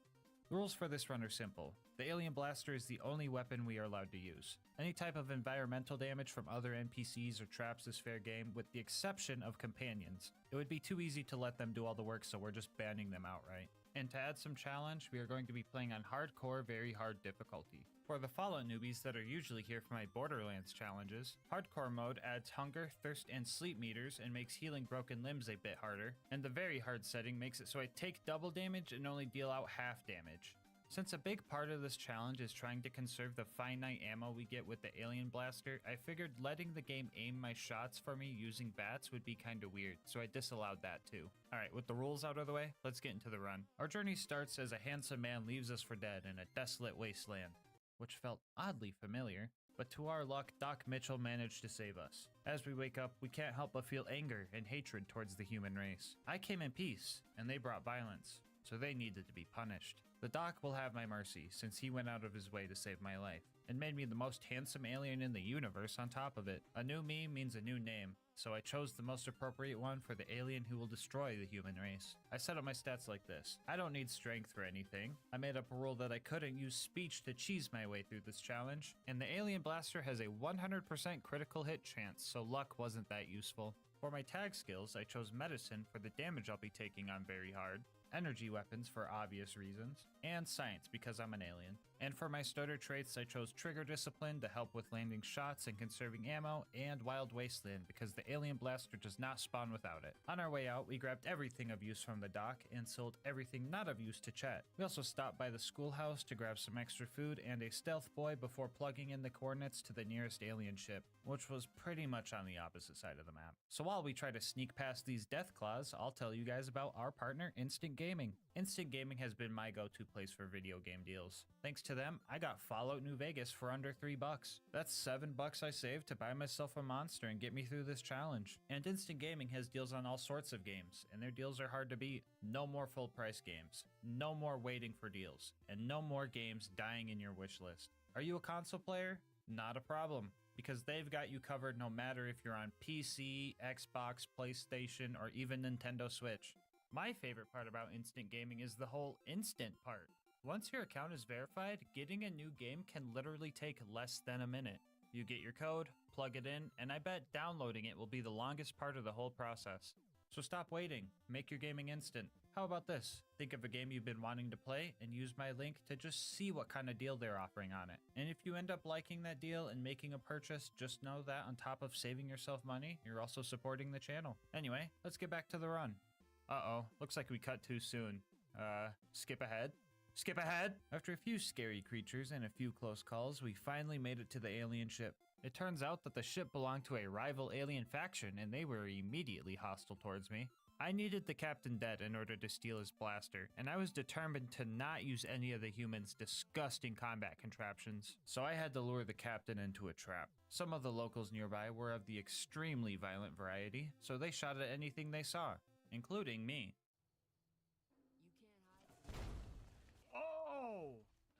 The rules for this run are simple. The Alien Blaster is the only weapon we are allowed to use. Any type of environmental damage from other NPCs or traps is fair game, with the exception of companions. It would be too easy to let them do all the work, so we're just banning them outright. And to add some challenge, we are going to be playing on hardcore, very hard difficulty. For the Fallout newbies that are usually here for my Borderlands challenges, hardcore mode adds hunger, thirst, and sleep meters and makes healing broken limbs a bit harder, and the very hard setting makes it so I take double damage and only deal out half damage. Since a big part of this challenge is trying to conserve the finite ammo we get with the Alien Blaster, I figured letting the game aim my shots for me using bats would be kinda weird, so I disallowed that too. Alright, with the rules out of the way, let's get into the run. Our journey starts as a handsome man leaves us for dead in a desolate wasteland, which felt oddly familiar, but to our luck, Doc Mitchell managed to save us. As we wake up, we can't help but feel anger and hatred towards the human race. I came in peace, and they brought violence, so they needed to be punished. The Doc will have my mercy, since he went out of his way to save my life, and made me the most handsome alien in the universe on top of it. A new me means a new name, so I chose the most appropriate one for the alien who will destroy the human race. I set up my stats like this. I don't need strength for anything. I made up a rule that I couldn't use speech to cheese my way through this challenge, and the Alien Blaster has a 100% critical hit chance, so luck wasn't that useful. For my tag skills, I chose Medicine for the damage I'll be taking on very hard, energy weapons for obvious reasons, and science because I'm an alien. And for my starter traits, I chose trigger discipline to help with landing shots and conserving ammo, and wild wasteland because the alien blaster does not spawn without it. On our way out, we grabbed everything of use from the dock and sold everything not of use to Chet. We also stopped by the schoolhouse to grab some extra food and a stealth boy before plugging in the coordinates to the nearest alien ship, which was pretty much on the opposite side of the map. So while we try to sneak past these death claws, I'll tell you guys about our partner, Instant Gaming. Instant Gaming has been my go-to place for video game deals. Thanks to them, I got Fallout New Vegas for under $3. That's $7 I saved to buy myself a monster and get me through this challenge. And Instant Gaming has deals on all sorts of games, and their deals are hard to beat. No more full price games, no more waiting for deals, and no more games dying in your wish list. Are you a console player? Not a problem, because they've got you covered no matter if you're on PC, Xbox, PlayStation, or even Nintendo Switch. My favorite part about Instant Gaming is the whole instant part. Once your account is verified, getting a new game can literally take less than a minute. You get your code, plug it in, and I bet downloading it will be the longest part of the whole process. So stop waiting, make your gaming instant. How about this? Think of a game you've been wanting to play and use my link to just see what kind of deal they're offering on it. And if you end up liking that deal and making a purchase, just know that on top of saving yourself money, you're also supporting the channel. Anyway, let's get back to the run. Uh-oh, looks like we cut too soon. Skip ahead? Skip ahead! After a few scary creatures and a few close calls, we finally made it to the alien ship. It turns out that the ship belonged to a rival alien faction and they were immediately hostile towards me. I needed the captain dead in order to steal his blaster, and I was determined to not use any of the humans' disgusting combat contraptions, so I had to lure the captain into a trap. Some of the locals nearby were of the extremely violent variety, so they shot at anything they saw, including me. Oh!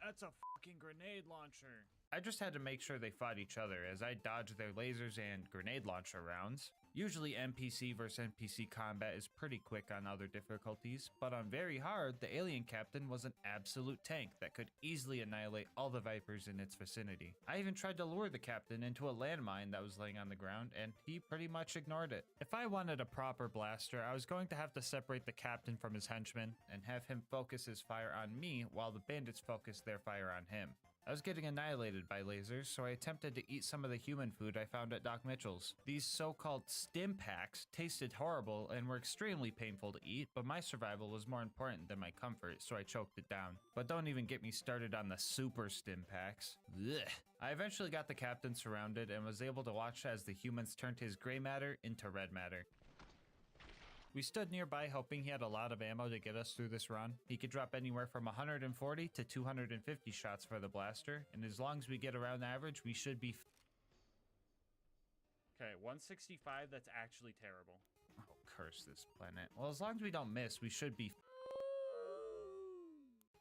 That's a fucking grenade launcher! I just had to make sure they fought each other as I dodged their lasers and grenade launcher rounds. Usually NPC versus NPC combat is pretty quick on other difficulties, but on very hard, the alien captain was an absolute tank that could easily annihilate all the Vipers in its vicinity. I even tried to lure the captain into a landmine that was laying on the ground, and he pretty much ignored it. If I wanted a proper blaster, I was going to have to separate the captain from his henchmen and have him focus his fire on me while the bandits focused their fire on him. I was getting annihilated by lasers, so I attempted to eat some of the human food I found at Doc Mitchell's. These so-called stim packs tasted horrible and were extremely painful to eat, but my survival was more important than my comfort, so I choked it down. But don't even get me started on the super stim packs. Ugh. I eventually got the captain surrounded and was able to watch as the humans turned his gray matter into red matter. We stood nearby hoping he had a lot of ammo to get us through this run. He could drop anywhere from 140 to 250 shots for the blaster, and as long as we get around average, we should be Okay, 165, that's actually terrible. Oh, curse this planet. Well, as long as we don't miss, we should be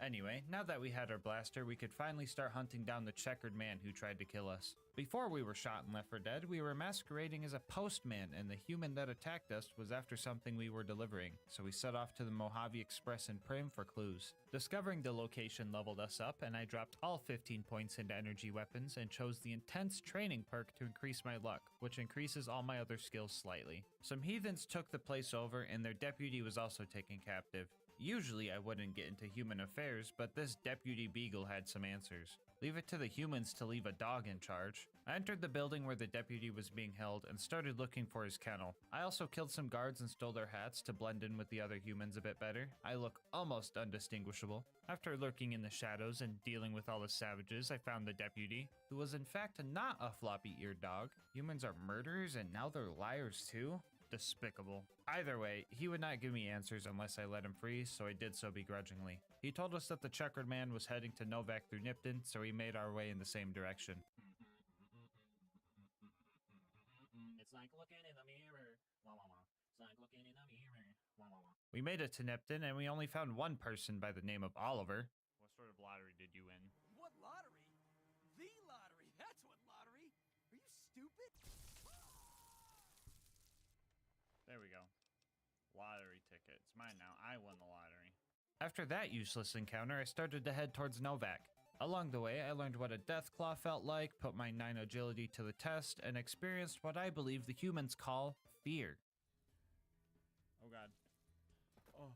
Anyway, now that we had our blaster, we could finally start hunting down the checkered man who tried to kill us. Before we were shot and left for dead, we were masquerading as a postman, and the human that attacked us was after something we were delivering, so we set off to the Mojave Express in Prim for clues. Discovering the location leveled us up, and I dropped all 15 points into energy weapons and chose the intense training perk to increase my luck, which increases all my other skills slightly. Some heathens took the place over, and their deputy was also taken captive. Usually I wouldn't get into human affairs, but this deputy beagle had some answers. Leave it to the humans to leave a dog in charge. I entered the building where the deputy was being held and started looking for his kennel. I also killed some guards and stole their hats to blend in with the other humans a bit better. I look almost undistinguishable. After lurking in the shadows and dealing with all the savages, I found the deputy, who was in fact not a floppy-eared dog. Humans are murderers and now they're liars too? Despicable. Either way, he would not give me answers unless I let him free, so I did so begrudgingly. He told us that the checkered man was heading to Novak through Nipton, so we made our way in the same direction. It's like looking in the mirror. Wah, wah, wah. It's like looking in the mirror. Wah, wah, wah. We made it to Nipton, and we only found one person by the name of Oliver. What sort of lottery did you win? What lottery? The lottery. That's what lottery. Are you stupid? There we go. Lottery ticket. It's mine now. I won the lottery. After that useless encounter, I started to head towards Novak. Along the way, I learned what a Deathclaw felt like, put my 9 agility to the test, and experienced what I believe the humans call fear. Oh god. Oh.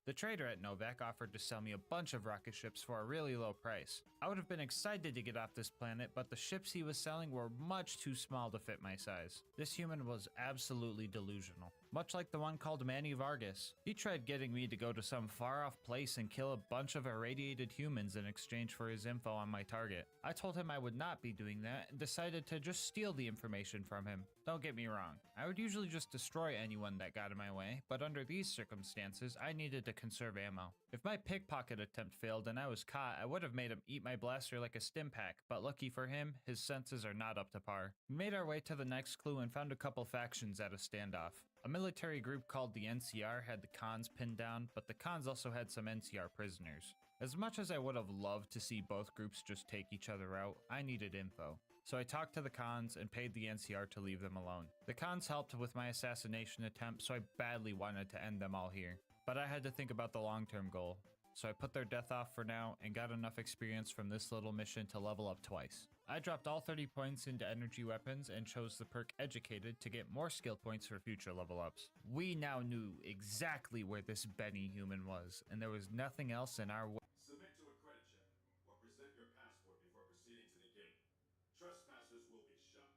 The trader at Novak offered to sell me a bunch of rocket ships for a really low price. I would have been excited to get off this planet, but the ships he was selling were much too small to fit my size. This human was absolutely delusional, much like the one called Manny Vargas. He tried getting me to go to some far-off place and kill a bunch of irradiated humans in exchange for his info on my target. I told him I would not be doing that and decided to just steal the information from him. Don't get me wrong, I would usually just destroy anyone that got in my way, but under these circumstances, I needed to conserve ammo. If my pickpocket attempt failed and I was caught, I would have made him eat my blaster like a stim pack, but lucky for him, his senses are not up to par. We made our way to the next clue and found a couple factions at a standoff. A military group called the NCR had the Khans pinned down, but the Khans also had some NCR prisoners. As much as I would have loved to see both groups just take each other out, I needed info. So I talked to the Khans and paid the NCR to leave them alone. The Khans helped with my assassination attempt, so I badly wanted to end them all here. But I had to think about the long-term goal. So I put their death off for now and got enough experience from this little mission to level up twice. I dropped all 30 points into energy weapons and chose the perk Educated to get more skill points for future level ups. We now knew exactly where this Benny human was, and there was nothing else in our way. Submit to a credit check or present your passport before proceeding to the gate. Trespassers will be shot.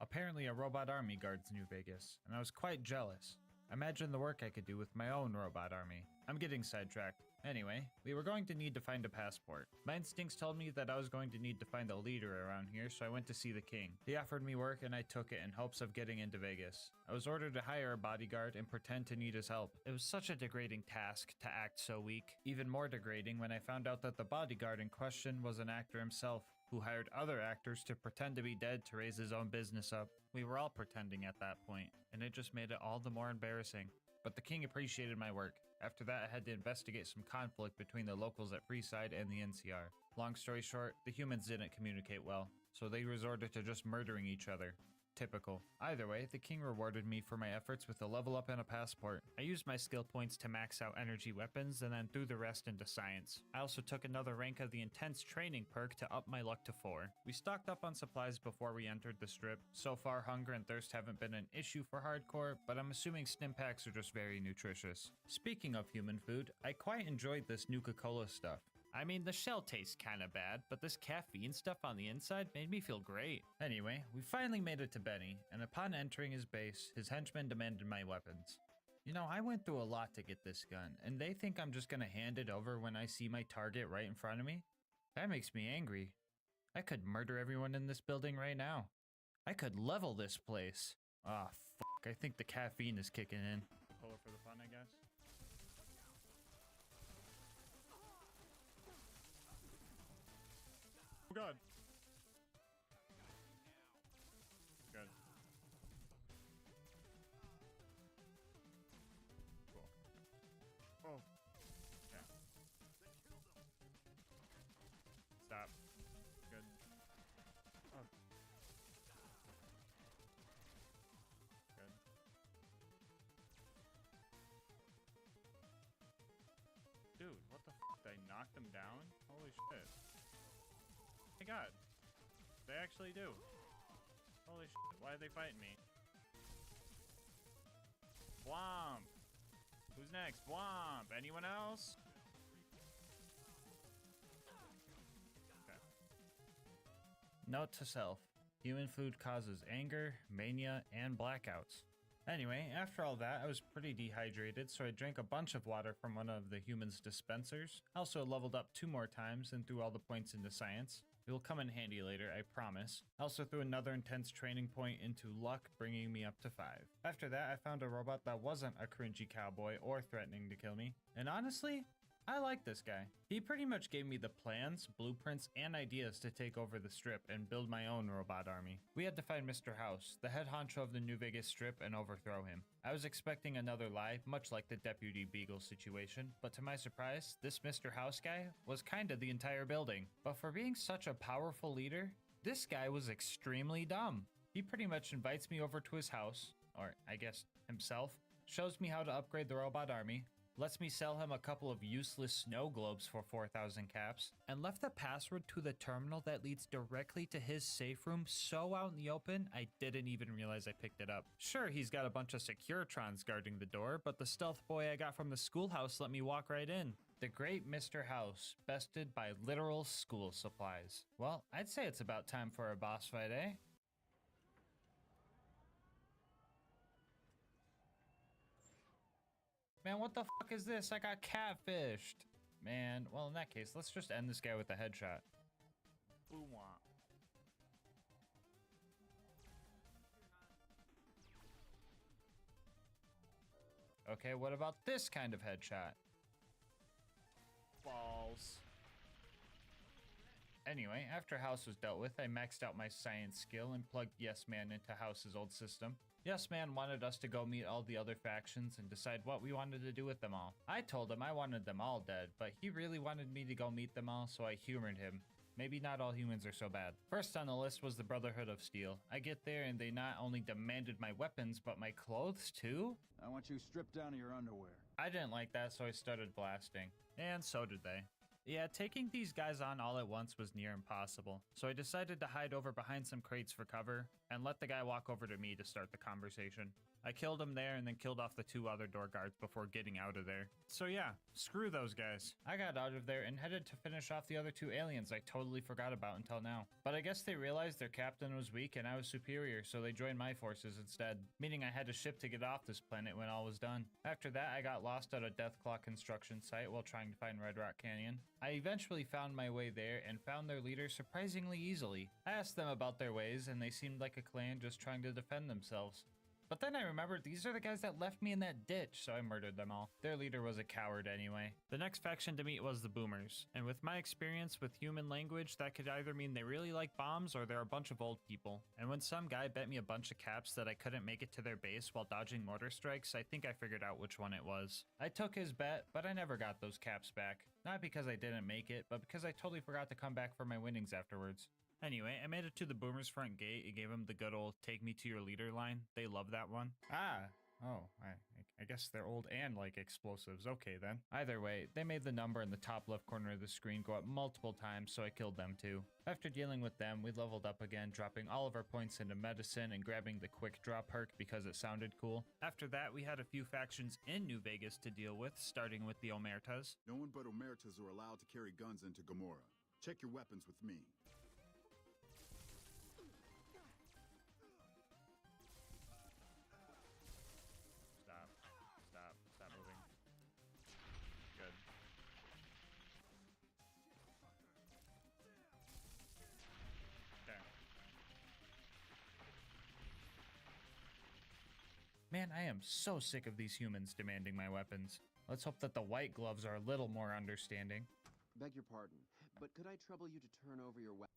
Apparently a robot army guards New Vegas, and I was quite jealous. Imagine the work I could do with my own robot army. I'm getting sidetracked. Anyway, we were going to need to find a passport. My instincts told me that I was going to need to find a leader around here, so I went to see the king. He offered me work and I took it in hopes of getting into Vegas. I was ordered to hire a bodyguard and pretend to need his help. It was such a degrading task to act so weak. Even more degrading when I found out that the bodyguard in question was an actor himself, who hired other actors to pretend to be dead to raise his own business up. We were all pretending at that point, and it just made it all the more embarrassing. But the king appreciated my work. After that, I had to investigate some conflict between the locals at Freeside and the NCR. Long story short, the humans didn't communicate well, so they resorted to just murdering each other. Typical. Either way, the king rewarded me for my efforts with a level up and a passport. I used my skill points to max out energy weapons and then threw the rest into science. I also took another rank of the intense training perk to up my luck to 4. We stocked up on supplies before we entered the strip. So far, hunger and thirst haven't been an issue for hardcore, but I'm assuming stim packs are just very nutritious. Speaking of human food, I quite enjoyed this Nuka-Cola stuff. I mean, the shell tastes kinda bad, but this caffeine stuff on the inside made me feel great. Anyway, we finally made it to Benny, and upon entering his base, his henchmen demanded my weapons. You know, I went through a lot to get this gun, and they think I'm just gonna hand it over when I see my target right in front of me? That makes me angry. I could murder everyone in this building right now. I could level this place. Ah, fuck, I think the caffeine is kicking in. Pull it for the fun, I guess. Oh god. Good. Cool. Oh. Yeah. Stop. Good. Oh. Good. Dude, what the f***? Did I knock them down? Holy shit. Oh my god. They actually do. Holy shit. Why are they fighting me? Womp. Who's next? Womp. Anyone else? Okay. Note to self. Human food causes anger, mania, and blackouts. Anyway, after all that, I was pretty dehydrated, so I drank a bunch of water from one of the humans' dispensers. I also leveled up 2 more times and threw all the points into science. It will come in handy later, I promise. I also threw another intense training point into luck, bringing me up to 5. After that, I found a robot that wasn't a cringy cowboy or threatening to kill me. And honestly, I like this guy. He pretty much gave me the plans, blueprints, and ideas to take over the strip and build my own robot army. We had to find Mr. House, the head honcho of the New Vegas strip, and overthrow him. I was expecting another lie, much like the Deputy Beagle situation, but to my surprise, this Mr. House guy was kinda the entire building. But for being such a powerful leader, this guy was extremely dumb. He pretty much invites me over to his house, or I guess himself, shows me how to upgrade the robot army, lets me sell him a couple of useless snow globes for 4,000 caps, and left the password to the terminal that leads directly to his safe room so out in the open, I didn't even realize I picked it up. Sure, he's got a bunch of Securitrons guarding the door, but the stealth boy I got from the schoolhouse let me walk right in. The great Mr. House, bested by literal school supplies. Well, I'd say it's about time for a boss fight, eh? Man, what the fuck is this? I got catfished. Man, well, in that case, let's just end this guy with a headshot. Okay, what about this kind of headshot? Balls. Anyway, after House was dealt with, I maxed out my science skill and plugged Yes Man into House's old system. Yes Man wanted us to go meet all the other factions and decide what we wanted to do with them all. I told him I wanted them all dead, but he really wanted me to go meet them all, so I humored him. Maybe not all humans are so bad. First on the list was the Brotherhood of Steel. I get there and they not only demanded my weapons, but my clothes too? I want you stripped down to your underwear. I didn't like that, so I started blasting. And so did they. Yeah, taking these guys on all at once was near impossible, so I decided to hide over behind some crates for cover and let the guy walk over to me to start the conversation. I killed him there and then killed off the 2 other door guards before getting out of there. So yeah, screw those guys. I got out of there and headed to finish off the other 2 aliens I totally forgot about until now. But I guess they realized their captain was weak and I was superior, so they joined my forces instead, meaning I had a ship to get off this planet when all was done. After that, I got lost at a Deathclaw construction site while trying to find Red Rock Canyon. I eventually found my way there and found their leader surprisingly easily. I asked them about their ways and they seemed like a clan just trying to defend themselves. But then I remembered these are the guys that left me in that ditch, so I murdered them all. Their leader was a coward anyway. The next faction to meet was the Boomers, and with my experience with human language, that could either mean they really like bombs or they're a bunch of old people. And when some guy bet me a bunch of caps that I couldn't make it to their base while dodging mortar strikes, I think I figured out which one it was. I took his bet, but I never got those caps back. Not because I didn't make it, but because I totally forgot to come back for my winnings afterwards. Anyway, I made it to the Boomers' front gate and gave them the good old "take me to your leader" line. They love that one. I guess they're old and like explosives. Okay then. Either way, they made the number in the top left corner of the screen go up multiple times, so I killed them too. After dealing with them, we leveled up again, dropping all of our points into medicine and grabbing the quick draw perk because it sounded cool. After that, we had a few factions in New Vegas to deal with, starting with the Omertas. No one but Omertas are allowed to carry guns into Gamora. Check your weapons with me. Stop moving. Good. Okay. Man, I am so sick of these humans demanding my weapons. Let's hope that the white gloves are a little more understanding. Beg your pardon, but could I trouble you to turn over your weapon?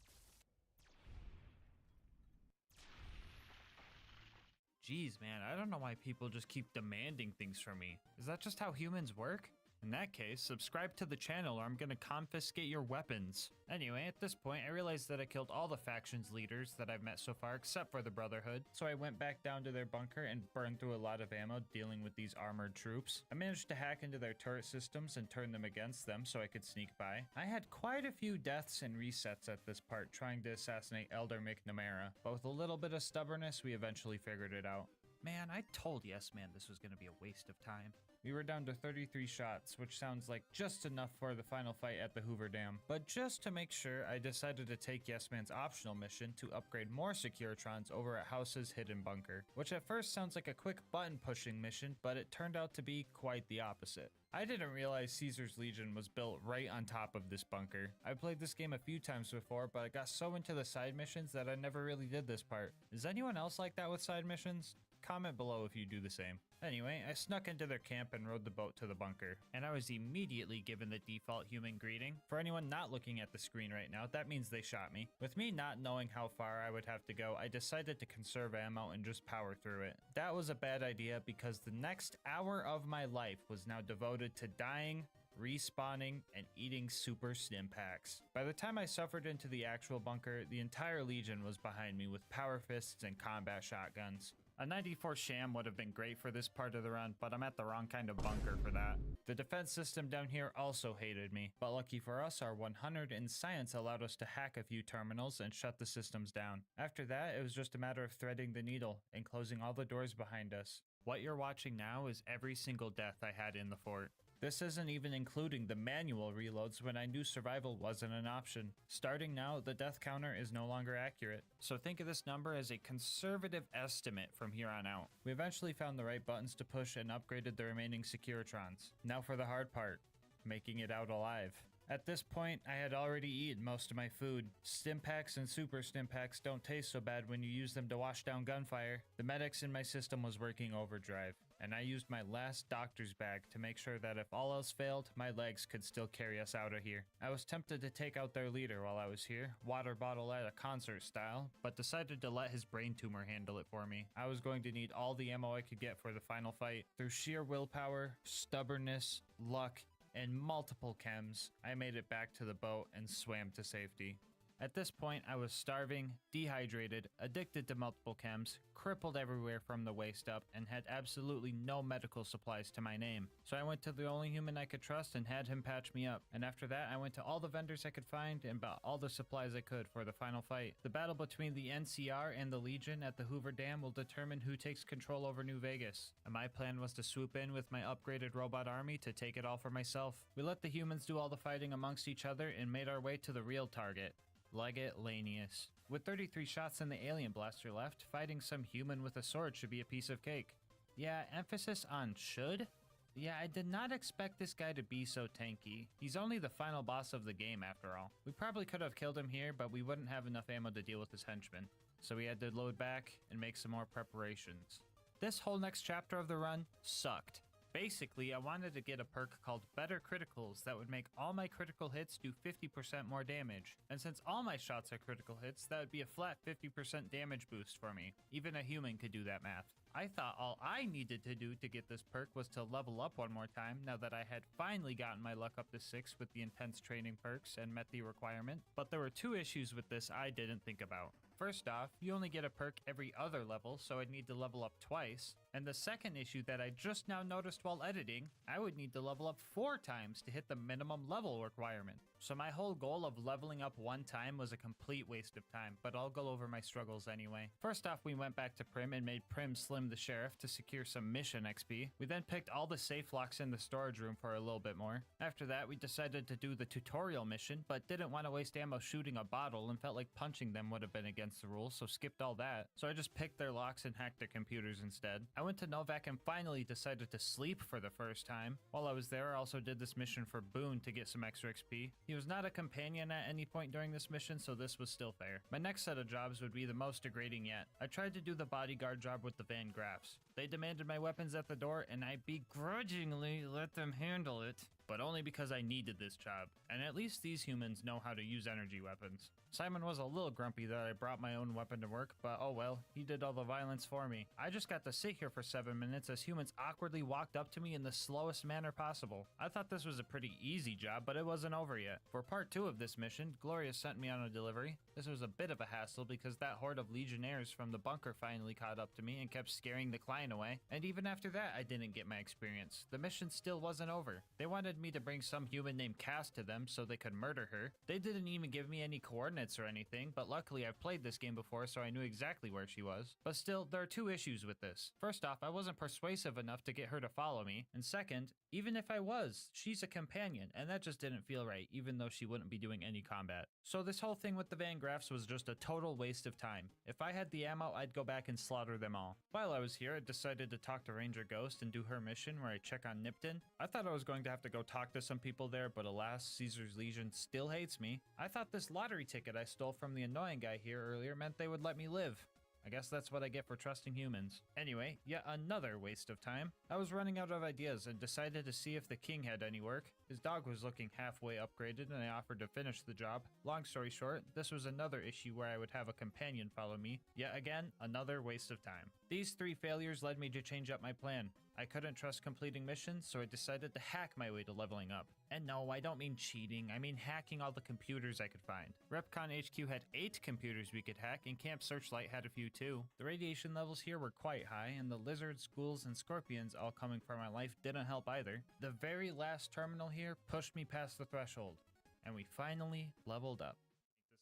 Jeez, man, I don't know why people just keep demanding things from me. Is that just how humans work? In that case, subscribe to the channel or I'm gonna confiscate your weapons. Anyway, at this point, I realized that I killed all the factions leaders that I've met so far except for the Brotherhood, so I went back down to their bunker and burned through a lot of ammo dealing with these armored troops. I managed to hack into their turret systems and turn them against them so I could sneak by. I had quite a few deaths and resets at this part trying to assassinate Elder McNamara, but with a little bit of stubbornness, we eventually figured it out. Man, I told Yes Man this was gonna be a waste of time. We were down to 33 shots, which sounds like just enough for the final fight at the Hoover Dam. But just to make sure, I decided to take Yes Man's optional mission to upgrade more Securitrons over at House's hidden bunker, which at first sounds like a quick button pushing mission, but it turned out to be quite the opposite. I didn't realize Caesar's Legion was built right on top of this bunker. I played this game a few times before, but I got so into the side missions that I never really did this part. Is anyone else like that with side missions? Comment below if you do the same. Anyway, I snuck into their camp and rode the boat to the bunker, and I was immediately given the default human greeting. For anyone not looking at the screen right now, that means they shot me. With me not knowing how far I would have to go, I decided to conserve ammo and just power through it. That was a bad idea because the next hour of my life was now devoted to dying, respawning, and eating super stim packs. By the time I suffered into the actual bunker, the entire Legion was behind me with power fists and combat shotguns. A 94 sham would have been great for this part of the run, but I'm at the wrong kind of bunker for that. The defense system down here also hated me, but lucky for us, our 100 in science allowed us to hack a few terminals and shut the systems down. After that, it was just a matter of threading the needle and closing all the doors behind us. What you're watching now is every single death I had in the fort. This isn't even including the manual reloads when I knew survival wasn't an option. Starting now, the death counter is no longer accurate, so think of this number as a conservative estimate from here on out. We eventually found the right buttons to push and upgraded the remaining Securitrons. Now for the hard part, making it out alive. At this point, I had already eaten most of my food. Stimpaks and super Stimpaks don't taste so bad when you use them to wash down gunfire. The medics in my system was working overdrive, and I used my last doctor's bag to make sure that if all else failed, my legs could still carry us out of here. I was tempted to take out their leader while I was here, water bottle at a concert style, but decided to let his brain tumor handle it for me. I was going to need all the ammo I could get for the final fight. Through sheer willpower, stubbornness, luck, and multiple chems, I made it back to the boat and swam to safety. At this point, I was starving, dehydrated, addicted to multiple chems, crippled everywhere from the waist up, and had absolutely no medical supplies to my name. So I went to the only human I could trust and had him patch me up. And after that, I went to all the vendors I could find and bought all the supplies I could for the final fight. The battle between the NCR and the Legion at the Hoover Dam will determine who takes control over New Vegas. And my plan was to swoop in with my upgraded robot army to take it all for myself. We let the humans do all the fighting amongst each other and made our way to the real target, Leggett Lanius. With 33 shots in the alien blaster left, fighting some human with a sword should be a piece of cake. Yeah, emphasis on should? Yeah, I did not expect this guy to be so tanky. He's only the final boss of the game after all. We probably could have killed him here, but we wouldn't have enough ammo to deal with his henchmen. So we had to load back and make some more preparations. This whole next chapter of the run sucked. Basically, I wanted to get a perk called Better Criticals that would make all my critical hits do 50% more damage. And since all my shots are critical hits, that would be a flat 50% damage boost for me. Even a human could do that math. I thought all I needed to do to get this perk was to level up one more time now that I had finally gotten my luck up to 6 with the intense training perks and met the requirement. But there were two issues with this I didn't think about. First off, you only get a perk every other level, so I'd need to level up twice. And the second issue that I just now noticed while editing, I would need to level up 4 times to hit the minimum level requirement. So my whole goal of leveling up 1 time was a complete waste of time, but I'll go over my struggles anyway. First off, we went back to Prim and made Prim slim the sheriff to secure some mission XP. We then picked all the safe locks in the storage room for a little bit more. After that, we decided to do the tutorial mission, but didn't want to waste ammo shooting a bottle and felt like punching them would have been against the rules, so skipped all that. So I just picked their locks and hacked their computers instead. I went to Novak and finally decided to sleep for the first time. While I was there, I also did this mission for Boone to get some extra XP. He was not a companion at any point during this mission, so this was still fair. My next set of jobs would be the most degrading yet. I tried to do the bodyguard job with the Van Graffs. They demanded my weapons at the door, and I begrudgingly let them handle it. But only because I needed this job, and at least these humans know how to use energy weapons. Simon was a little grumpy that I brought my own weapon to work, but oh well, he did all the violence for me. I just got to sit here for 7 minutes as humans awkwardly walked up to me in the slowest manner possible. I thought this was a pretty easy job, but it wasn't over yet. For part 2 of this mission, Gloria sent me on a delivery. This was a bit of a hassle because that horde of legionnaires from the bunker finally caught up to me and kept scaring the client away, and even after that I didn't get my experience. The mission still wasn't over. They wanted me to bring some human named Cass to them so they could murder her. They didn't even give me any coordinates or anything, but luckily I've played this game before so I knew exactly where she was. But still, there are 2 issues with this. First off, I wasn't persuasive enough to get her to follow me, and second, even if I was, she's a companion, and that just didn't feel right, even though she wouldn't be doing any combat. So this whole thing with the Van Graffs was just a total waste of time. If I had the ammo, I'd go back and slaughter them all. While I was here, I decided to talk to Ranger Ghost and do her mission where I check on Nipton. I thought I was going to have to go talk to some people there, but alas, Caesar's Legion still hates me. I thought this lottery ticket I stole from the annoying guy here earlier meant they would let me live. I guess that's what I get for trusting humans. Anyway, yet another waste of time. I was running out of ideas and decided to see if the king had any work. His dog was looking halfway upgraded and I offered to finish the job. Long story short, this was another issue where I would have a companion follow me. Yet again, another waste of time. These 3 failures led me to change up my plan. I couldn't trust completing missions, so I decided to hack my way to leveling up. And no, I don't mean cheating, I mean hacking all the computers I could find. Repcon HQ had 8 computers we could hack, and Camp Searchlight had a few too. The radiation levels here were quite high, and the lizards, ghouls, and scorpions all coming for my life didn't help either. The very last terminal here pushed me past the threshold, and we finally leveled up.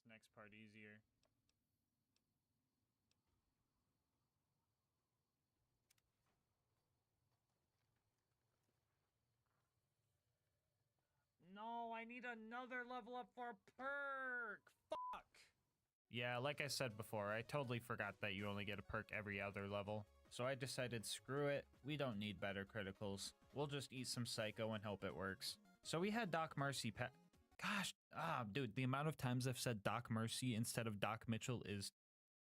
Make this next part easier. No, I need another level up for a perk! Fuck! Yeah, like I said before, I totally forgot that you only get a perk every other level. So I decided screw it, we don't need better criticals. We'll just eat some Psycho and hope it works. So we had Doc Mercy Gosh, dude, the amount of times I've said Doc Mercy instead of Doc Mitchell is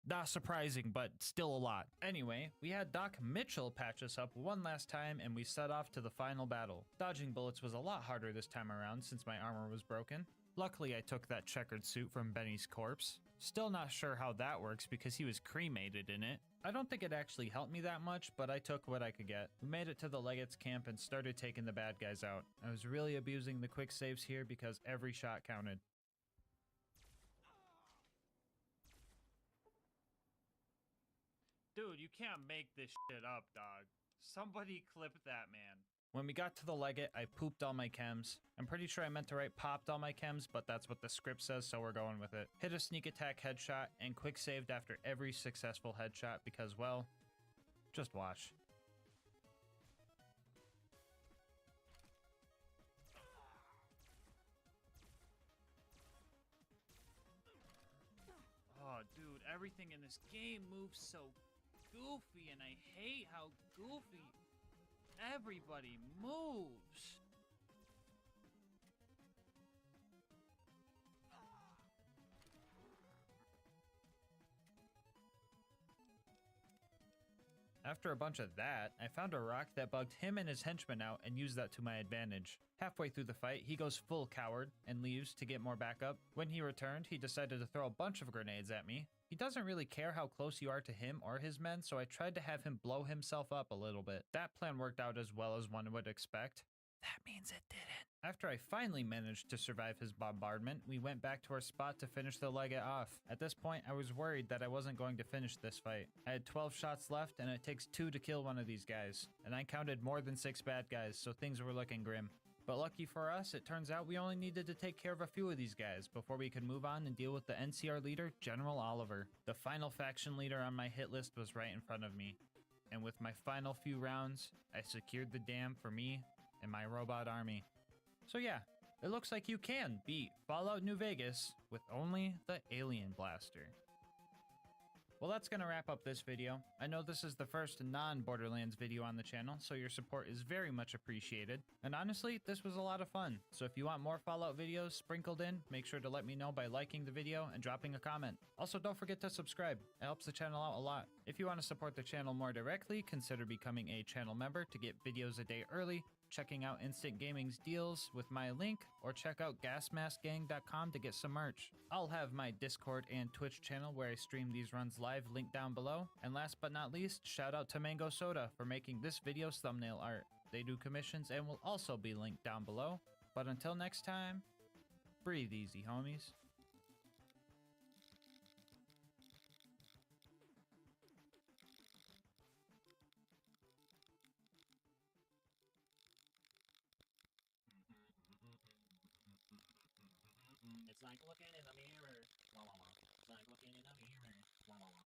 not surprising, but still a lot. Anyway, we had Doc Mitchell patch us up one last time and we set off to the final battle. Dodging bullets was a lot harder this time around since my armor was broken. Luckily, I took that checkered suit from Benny's corpse. Still not sure how that works because he was cremated in it. I don't think it actually helped me that much, but I took what I could get. We made it to the Legates camp and started taking the bad guys out. I was really abusing the quick saves here because every shot counted. Dude, you can't make this shit up, dog. Somebody clip that, man. When we got to the Legate, I pooped all my chems. I'm pretty sure I meant to write popped all my chems, but that's what the script says, so we're going with it. Hit a sneak attack headshot, and quick saved after every successful headshot because, well, just watch. Oh, dude, everything in this game moves so goofy, and I hate how goofy everybody moves. After a bunch of that, I found a rock that bugged him and his henchmen out and used that to my advantage. Halfway through the fight, he goes full coward and leaves to get more backup. When he returned, he decided to throw a bunch of grenades at me. He doesn't really care how close you are to him or his men, so I tried to have him blow himself up a little bit. That plan worked out as well as one would expect. That means it didn't. After I finally managed to survive his bombardment, we went back to our spot to finish the Legate off. At this point, I was worried that I wasn't going to finish this fight. I had 12 shots left, and it takes 2 to kill one of these guys. And I counted more than 6 bad guys, so things were looking grim. But lucky for us, it turns out we only needed to take care of a few of these guys before we could move on and deal with the NCR leader, General Oliver. The final faction leader on my hit list was right in front of me. And with my final few rounds, I secured the dam for me and my robot army. So yeah, it looks like you can beat Fallout New Vegas with only the Alien Blaster. Well, that's gonna wrap up this video. I know this is the first non-Borderlands video on the channel, so your support is very much appreciated. And honestly, this was a lot of fun. So if you want more Fallout videos sprinkled in, make sure to let me know by liking the video and dropping a comment. Also, don't forget to subscribe. It helps the channel out a lot. If you want to support the channel more directly, consider becoming a channel member to get videos a day early, checking out Instant Gaming's deals with my link, or check out GASMASK'S.com to get some merch. I'll have my Discord and Twitch channel where I stream these runs live linked down below. And last but not least, shout out to Mango Soda for making this video's thumbnail art. They do commissions and will also be linked down below. But until next time, breathe easy, homies. It's like looking in the mirror. Wah, wah, wah. It's like looking in the mirror. Wah, wah, wah.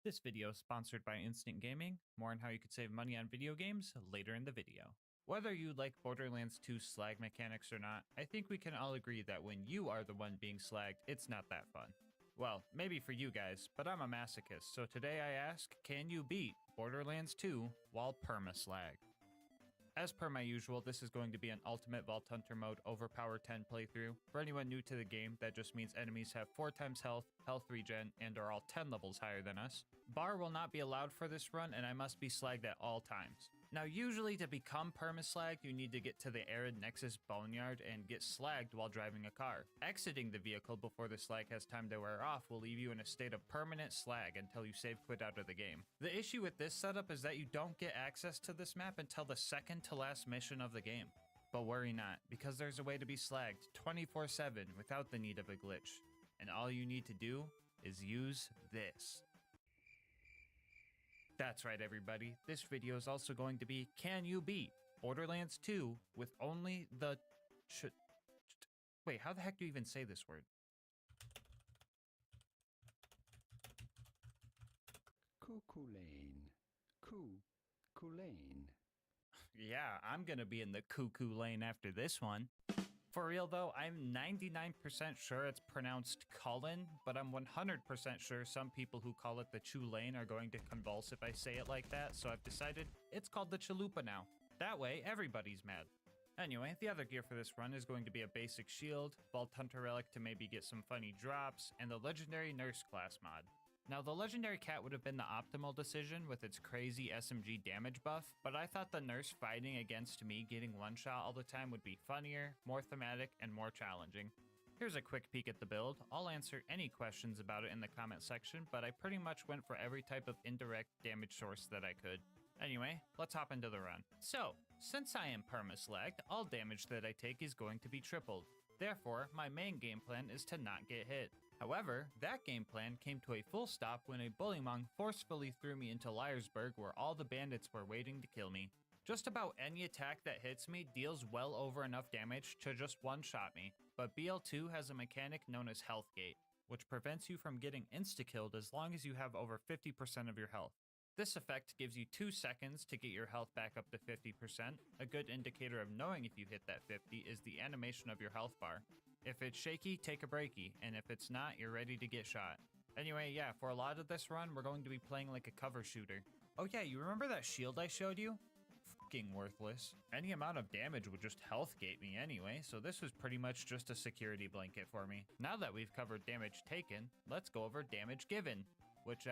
This video is sponsored by Instant Gaming. More on how you could save money on video games later in the video. Whether you like Borderlands 2 slag mechanics or not, I think we can all agree that when you are the one being slagged, it's not that fun. Well, maybe for you guys, but I'm a masochist, so today I ask, can you beat Borderlands 2 while perma-slag? As per my usual, this is going to be an Ultimate Vault Hunter mode Overpower 10 playthrough. For anyone new to the game, that just means enemies have 4 times health, health regen, and are all 10 levels higher than us. Bar will not be allowed for this run, and I must be slagged at all times. Now, usually to become permaslagged, you need to get to the Arid Nexus Boneyard and get slagged while driving a car. Exiting the vehicle before the slag has time to wear off will leave you in a state of permanent slag until you save quit out of the game. The issue with this setup is that you don't get access to this map until the second to last mission of the game. But worry not, because there's a way to be slagged 24/7 without the need of a glitch. And all you need to do is use this. That's right, everybody. This video is also going to be, can you beat Borderlands 2 with only the wait, how the heck do you even say this word? Cuckoo Lane. Cuckoo Lane. Yeah, I'm gonna be in the cuckoo lane after this one. For real though, I'm 99% sure it's pronounced Cullen, but I'm 100% sure some people who call it the Chew Lane are going to convulse if I say it like that, so I've decided it's called the Chalupa now. That way, everybody's mad. Anyway, the other gear for this run is going to be a basic shield, Vault Hunter Relic to maybe get some funny drops, and the legendary Nurse class mod. Now, the legendary cat would have been the optimal decision with its crazy SMG damage buff, but I thought the nurse fighting against me getting one shot all the time would be funnier, more thematic, and more challenging. Here's a quick peek at the build. I'll answer any questions about it in the comment section, but I pretty much went for every type of indirect damage source that I could. Anyway, let's hop into the run. So, since I am permaslagged, all damage that I take is going to be tripled. Therefore, my main game plan is to not get hit. However, that game plan came to a full stop when a bullymong forcefully threw me into Liarsburg where all the bandits were waiting to kill me. Just about any attack that hits me deals well over enough damage to just one-shot me, but BL2 has a mechanic known as Health Gate, which prevents you from getting insta-killed as long as you have over 50% of your health. This effect gives you 2 seconds to get your health back up to 50%. A good indicator of knowing if you hit that 50 is the animation of your health bar. If it's shaky, take a breaky, and if it's not, you're ready to get shot. Anyway, yeah, for a lot of this run, we're going to be playing like a cover shooter. Oh yeah, you remember that shield I showed you? Fucking worthless. Any amount of damage would just health gate me anyway, so this was pretty much just a security blanket for me. Now that we've covered damage taken, let's go over damage given, which,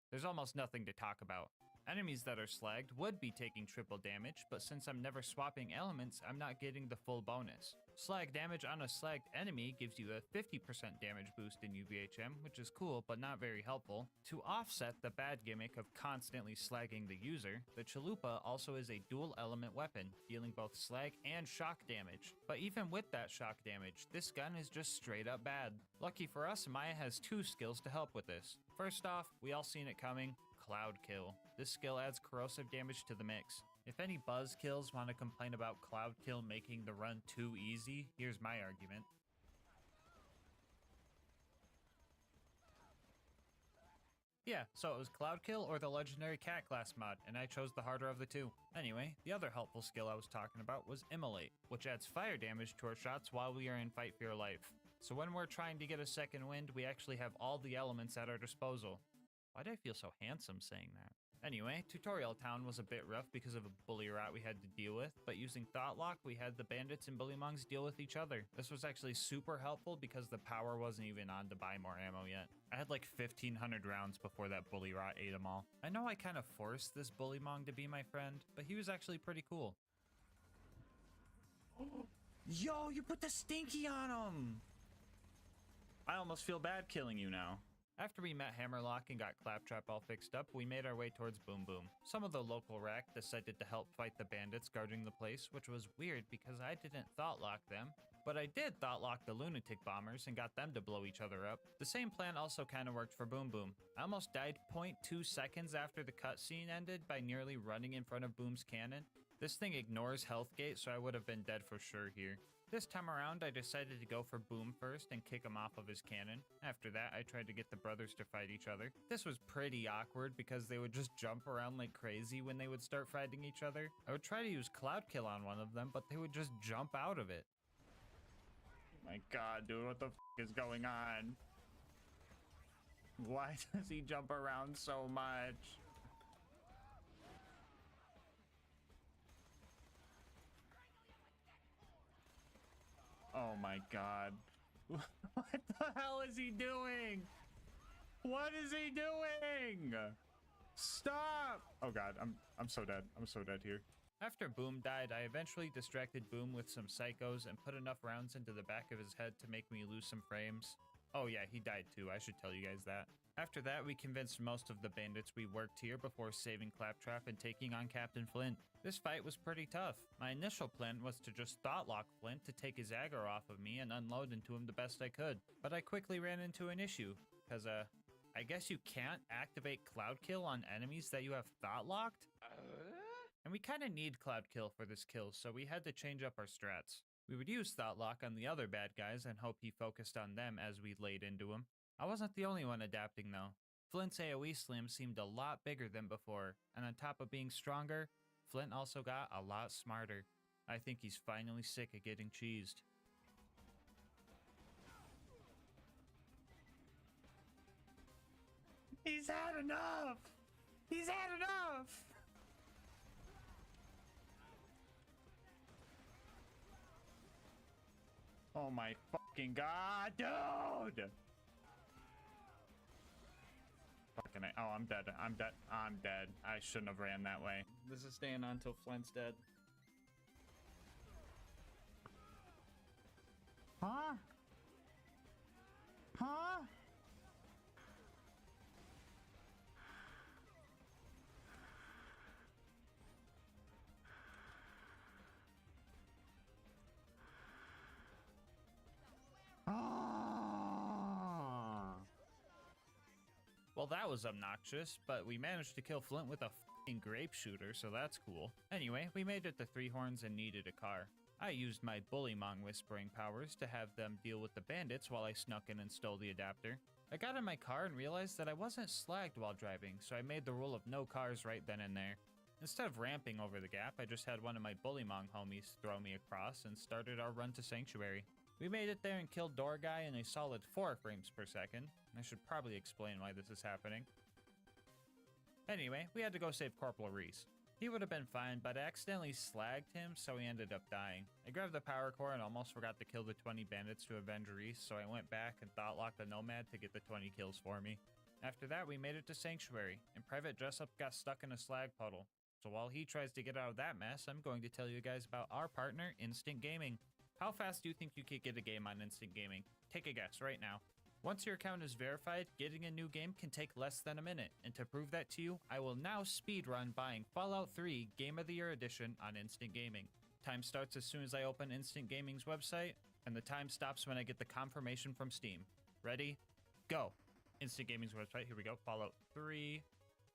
there's almost nothing to talk about. Enemies that are slagged would be taking triple damage, but since I'm never swapping elements, I'm not getting the full bonus. Slag damage on a slagged enemy gives you a 50% damage boost in UVHM, which is cool, but not very helpful. To offset the bad gimmick of constantly slagging the user, the Chalupa also is a dual element weapon, dealing both slag and shock damage. But even with that shock damage, this gun is just straight up bad. Lucky for us, Maya has 2 skills to help with this. First off, we all seen it coming, Cloud Kill. This skill adds corrosive damage to the mix. If any buzzkills want to complain about Cloud Kill making the run too easy, here's my argument. Yeah, so it was Cloud Kill or the legendary cat class mod, and I chose the harder of the two. Anyway, the other helpful skill I was talking about was Immolate, which adds fire damage to our shots while we are in fight for your life. So when we're trying to get a second wind, we actually have all the elements at our disposal. Why do I feel so handsome saying that? Anyway, Tutorial Town was a bit rough because of a bully rat we had to deal with, but using Thoughtlock, we had the bandits and bullymongs deal with each other. This was actually super helpful because the power wasn't even on to buy more ammo yet. I had like 1,500 rounds before that bully rat ate them all. I know I kind of forced this bullymong to be my friend, but he was actually pretty cool. Yo, you put the stinky on him! I almost feel bad killing you now. After we met Hammerlock and got Claptrap all fixed up, we made our way towards Boom Boom. Some of the local rack decided to help fight the bandits guarding the place, which was weird because I didn't Thoughtlock them. But I did Thoughtlock the lunatic bombers and got them to blow each other up. The same plan also kind of worked for Boom Boom. I almost died 0.2 seconds after the cutscene ended by nearly running in front of Boom's cannon. This thing ignores health gate, so I would have been dead for sure here. This time around, I decided to go for Boom first and kick him off of his cannon. After that, I tried to get the brothers to fight each other. This was pretty awkward because they would just jump around like crazy when they would start fighting each other. I would try to use Cloud Kill on one of them, but they would just jump out of it. Oh my god, dude, what the f is going on? Why does he jump around so much? Oh my god. What the hell is he doing? What is he doing? Stop! Oh god, I'm so dead. I'm so dead here. After Boom died, I eventually distracted Boom with some psychos and put enough rounds into the back of his head to make me lose some frames. Oh yeah, he died too. I should tell you guys that. After that, we convinced most of the bandits we worked here before saving Claptrap and taking on Captain Flint. This fight was pretty tough. My initial plan was to just thought lock Flint to take his aggro off of me and unload into him the best I could. But I quickly ran into an issue, cause I guess you can't activate Cloud Kill on enemies that you have thought locked? And we kinda need Cloud Kill for this kill, so we had to change up our strats. We would use Thought Lock on the other bad guys and hope he focused on them as we laid into him. I wasn't the only one adapting though. Flint's AoE slam seemed a lot bigger than before, and on top of being stronger, Flint also got a lot smarter. I think he's finally sick of getting cheesed. He's had enough! He's had enough! Oh my fucking god, dude! Fucking oh, I'm dead. I'm dead. I'm dead. I shouldn't have ran that way. This is staying on until Flint's dead. Huh? Huh? Well, that was obnoxious, but we managed to kill Flint with a f***ing grape shooter, so that's cool. Anyway, we made it to Three Horns and needed a car. I used my Bullymong whispering powers to have them deal with the bandits while I snuck in and stole the adapter. I got in my car and realized that I wasn't slagged while driving, so I made the rule of no cars right then and there. Instead of ramping over the gap, I just had one of my Bullymong homies throw me across and started our run to Sanctuary. We made it there and killed Door Guy in a solid 4 frames per second. I should probably explain why this is happening. Anyway, we had to go save Corporal Reese. He would have been fine, but I accidentally slagged him, so he ended up dying. I grabbed the power core and almost forgot to kill the 20 bandits to avenge Reese, so I went back and thought locked the Nomad to get the 20 kills for me. After that, we made it to Sanctuary, and Private Jessup got stuck in a slag puddle. So while he tries to get out of that mess, I'm going to tell you guys about our partner, Instant Gaming. How fast do you think you could get a game on Instant Gaming? Take a guess right now. Once your account is verified, getting a new game can take less than a minute, and to prove that to you, I will now speedrun buying Fallout 3 Game of the Year Edition on Instant Gaming. Time starts as soon as I open Instant Gaming's website, and the time stops when I get the confirmation from Steam. Ready? Go! Instant Gaming's website, here we go, Fallout 3,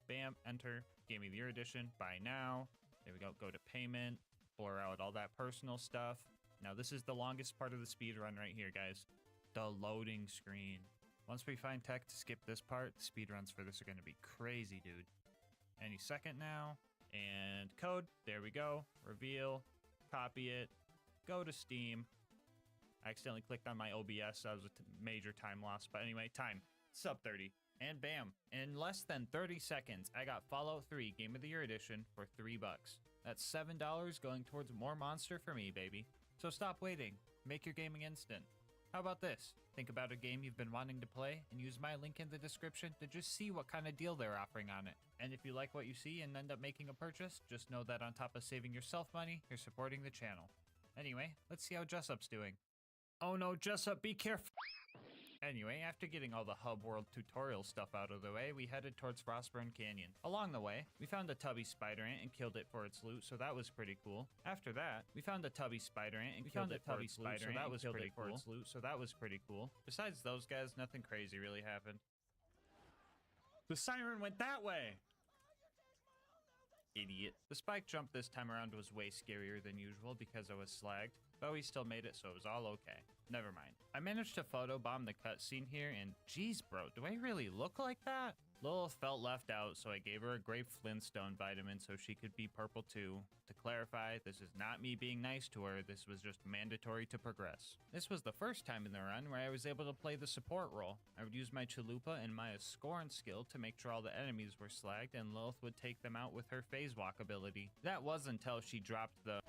bam, enter, Game of the Year Edition, buy now, there we go, go to payment, blur out all that personal stuff. Now this is the longest part of the speedrun right here, guys. The loading screen. Once we find tech to skip this part, the speedruns for this are going to be crazy, dude. Any second now. And code. There we go. Reveal. Copy it. Go to Steam. I accidentally clicked on my OBS. That was a major time loss. But anyway, time. Sub 30. And bam. In less than 30 seconds, I got Fallout 3 Game of the Year Edition for $3. That's $7 going towards more monster for me, baby. So stop waiting. Make your gaming instant. How about this? Think about a game you've been wanting to play and use my link in the description to just see what kind of deal they're offering on it. And if you like what you see and end up making a purchase, just know that on top of saving yourself money, you're supporting the channel. Anyway, let's see how Jessup's doing. Oh no, Jessup, be careful! Anyway, after getting all the hub world tutorial stuff out of the way, we headed towards Frostburn Canyon. Along the way, we found a tubby spider ant and killed it for its loot, so that was pretty cool. After that, we found a tubby spider ant and killed it for its loot, so that was pretty cool. Besides those guys, nothing crazy really happened. The siren went that way! Idiot. The spike jump this time around was way scarier than usual because I was slagged, but we still made it, so it was all okay. Never mind. I managed to photobomb the cutscene here, and geez bro, do I really look like that? Lilith felt left out, so I gave her a grape Flintstone vitamin so she could be purple too. To clarify, this is not me being nice to her, this was just mandatory to progress. This was the first time in the run where I was able to play the support role. I would use my Chalupa and Maya's Scorn skill to make sure all the enemies were slagged, and Lilith would take them out with her phase walk ability. That was until she dropped the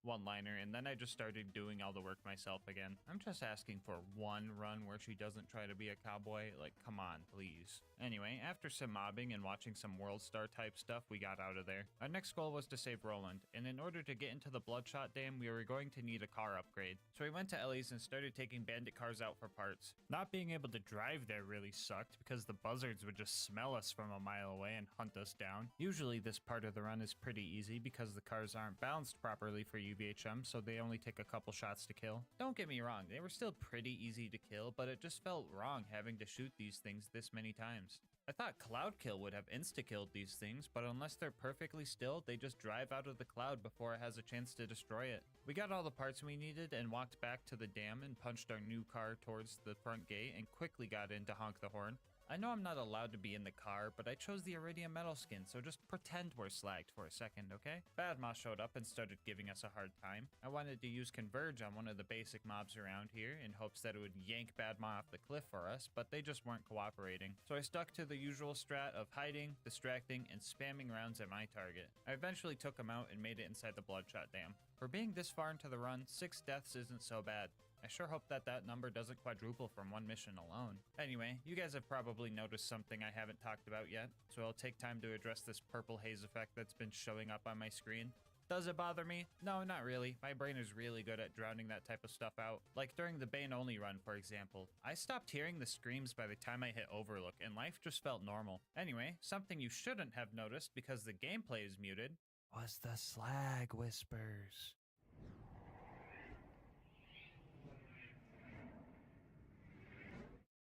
one-liner, and then I just started doing all the work myself again. I'm just asking for one run where she doesn't try to be a cowboy. Like, come on, please. Anyway, after some mobbing and watching some World Star type stuff, we got out of there. Our next goal was to save Roland, and in order to get into the Bloodshot Dam, we were going to need a car upgrade. So we went to Ellie's and started taking bandit cars out for parts. Not being able to drive there really sucked because the buzzards would just smell us from a mile away and hunt us down. Usually this part of the run is pretty easy because the cars aren't balanced properly for UVHM, so they only take a couple shots to kill. Don't get me wrong, they were still pretty easy to kill, but it just felt wrong having to shoot these things this many times. I thought Cloud Kill would have insta-killed these things, but unless they're perfectly still, they just drive out of the cloud before it has a chance to destroy it. We got all the parts we needed and walked back to the dam and punched our new car towards the front gate and quickly got in to honk the horn. I know I'm not allowed to be in the car, but I chose the Iridium metal skin, so just pretend we're slagged for a second, okay? Badmoss showed up and started giving us a hard time. I wanted to use Converge on one of the basic mobs around here in hopes that it would yank Badmoss off the cliff for us, but they just weren't cooperating. So I stuck to the usual strat of hiding, distracting, and spamming rounds at my target. I eventually took him out and made it inside the Bloodshot Dam. For being this far into the run, 6 deaths isn't so bad. I sure hope that that number doesn't quadruple from one mission alone. Anyway, you guys have probably noticed something I haven't talked about yet, so I'll take time to address this purple haze effect that's been showing up on my screen. Does it bother me? No, not really. My brain is really good at drowning that type of stuff out. Like during the Bane only run, for example. I stopped hearing the screams by the time I hit Overlook, and life just felt normal. Anyway, something you shouldn't have noticed because the gameplay is muted was the slag whispers.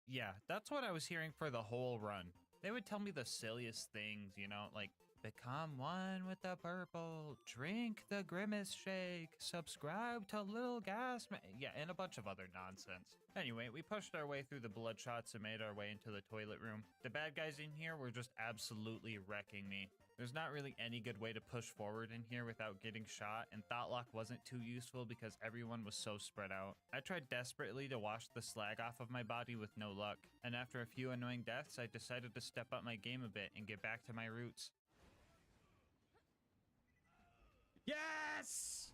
Yeah, that's what I was hearing for the whole run. They would tell me the silliest things, you know, like, become one with the purple, drink the Grimace Shake, subscribe to LilGasmask, yeah, and a bunch of other nonsense. Anyway, we pushed our way through the Bloodshots and made our way into the toilet room. The bad guys in here were just absolutely wrecking me. There's not really any good way to push forward in here without getting shot, and Thoughtlock wasn't too useful because everyone was so spread out. I tried desperately to wash the slag off of my body with no luck, and after a few annoying deaths, I decided to step up my game a bit and get back to my roots. Yes!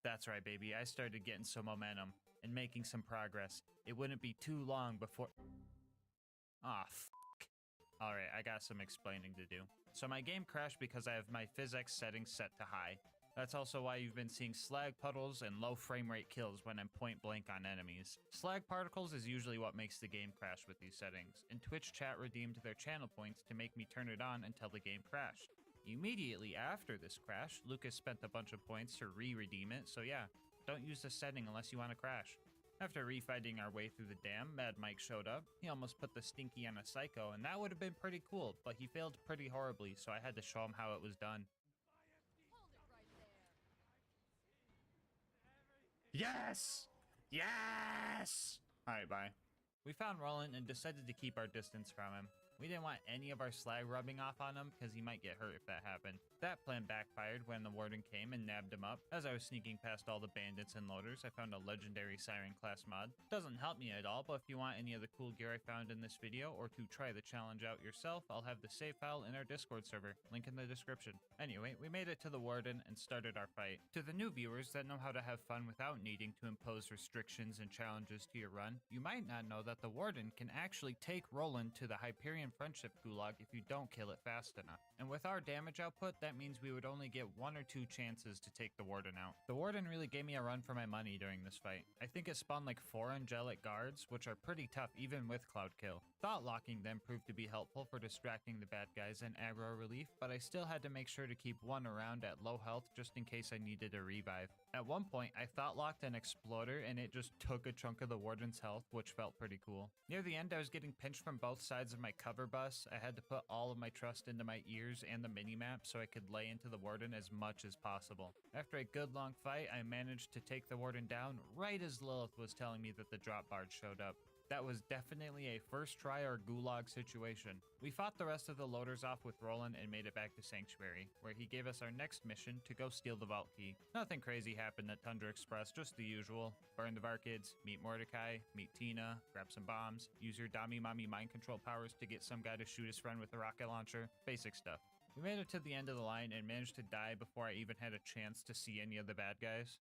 That's right, baby. I started getting some momentum and making some progress. It wouldn't be too long before... Aw, Alright, I got some explaining to do. So my game crashed because I have my physics settings set to high. That's also why you've been seeing slag puddles and low frame rate kills when I'm point blank on enemies. Slag particles is usually what makes the game crash with these settings, and Twitch chat redeemed their channel points to make me turn it on until the game crashed. Immediately after this crash, Lucas spent a bunch of points to re-redeem it, so yeah, don't use this setting unless you want to crash. After refighting our way through the dam, Mad Mike showed up. He almost put the Stinky on a Psycho, and that would have been pretty cool, but he failed pretty horribly, so I had to show him how it was done. Yes! Yes! Alright, bye. We found Roland and decided to keep our distance from him. We didn't want any of our slag rubbing off on him because he might get hurt if that happened. That plan backfired when the warden came and nabbed him up. As I was sneaking past all the bandits and loaders, I found a legendary siren class mod. Doesn't help me at all, but if you want any of the cool gear I found in this video or to try the challenge out yourself, I'll have the save file in our Discord server. Link in the description. Anyway, we made it to the warden and started our fight. To the new viewers that know how to have fun without needing to impose restrictions and challenges to your run, you might not know that the warden can actually take Roland to the Hyperion Friendship Gulag if you don't kill it fast enough. And with our damage output, that means we would only get 1 or 2 chances to take the warden out. The warden really gave me a run for my money during this fight. I think it spawned like 4 angelic guards, which are pretty tough even with Cloud Kill. Thought locking them proved to be helpful for distracting the bad guys and aggro relief, but I still had to make sure to keep one around at low health just in case I needed a revive. At one point, I thought locked an exploder and it just took a chunk of the warden's health, which felt pretty cool. Near the end, I was getting pinched from both sides of my cover bus. I had to put all of my trust into my ears and the minimap so I could lay into the warden as much as possible. After a good long fight, I managed to take the warden down right as Lilith was telling me that the drop bard showed up. That was definitely a first try or gulag situation. We fought the rest of the loaders off with Roland and made it back to Sanctuary, where he gave us our next mission to go steal the vault key. Nothing crazy happened at Tundra Express, just the usual. Burn the Varkids, meet Mordecai, meet Tina, grab some bombs, use your Dami Mami mind control powers to get some guy to shoot his friend with a rocket launcher, basic stuff. We made it to the end of the line and managed to die before I even had a chance to see any of the bad guys.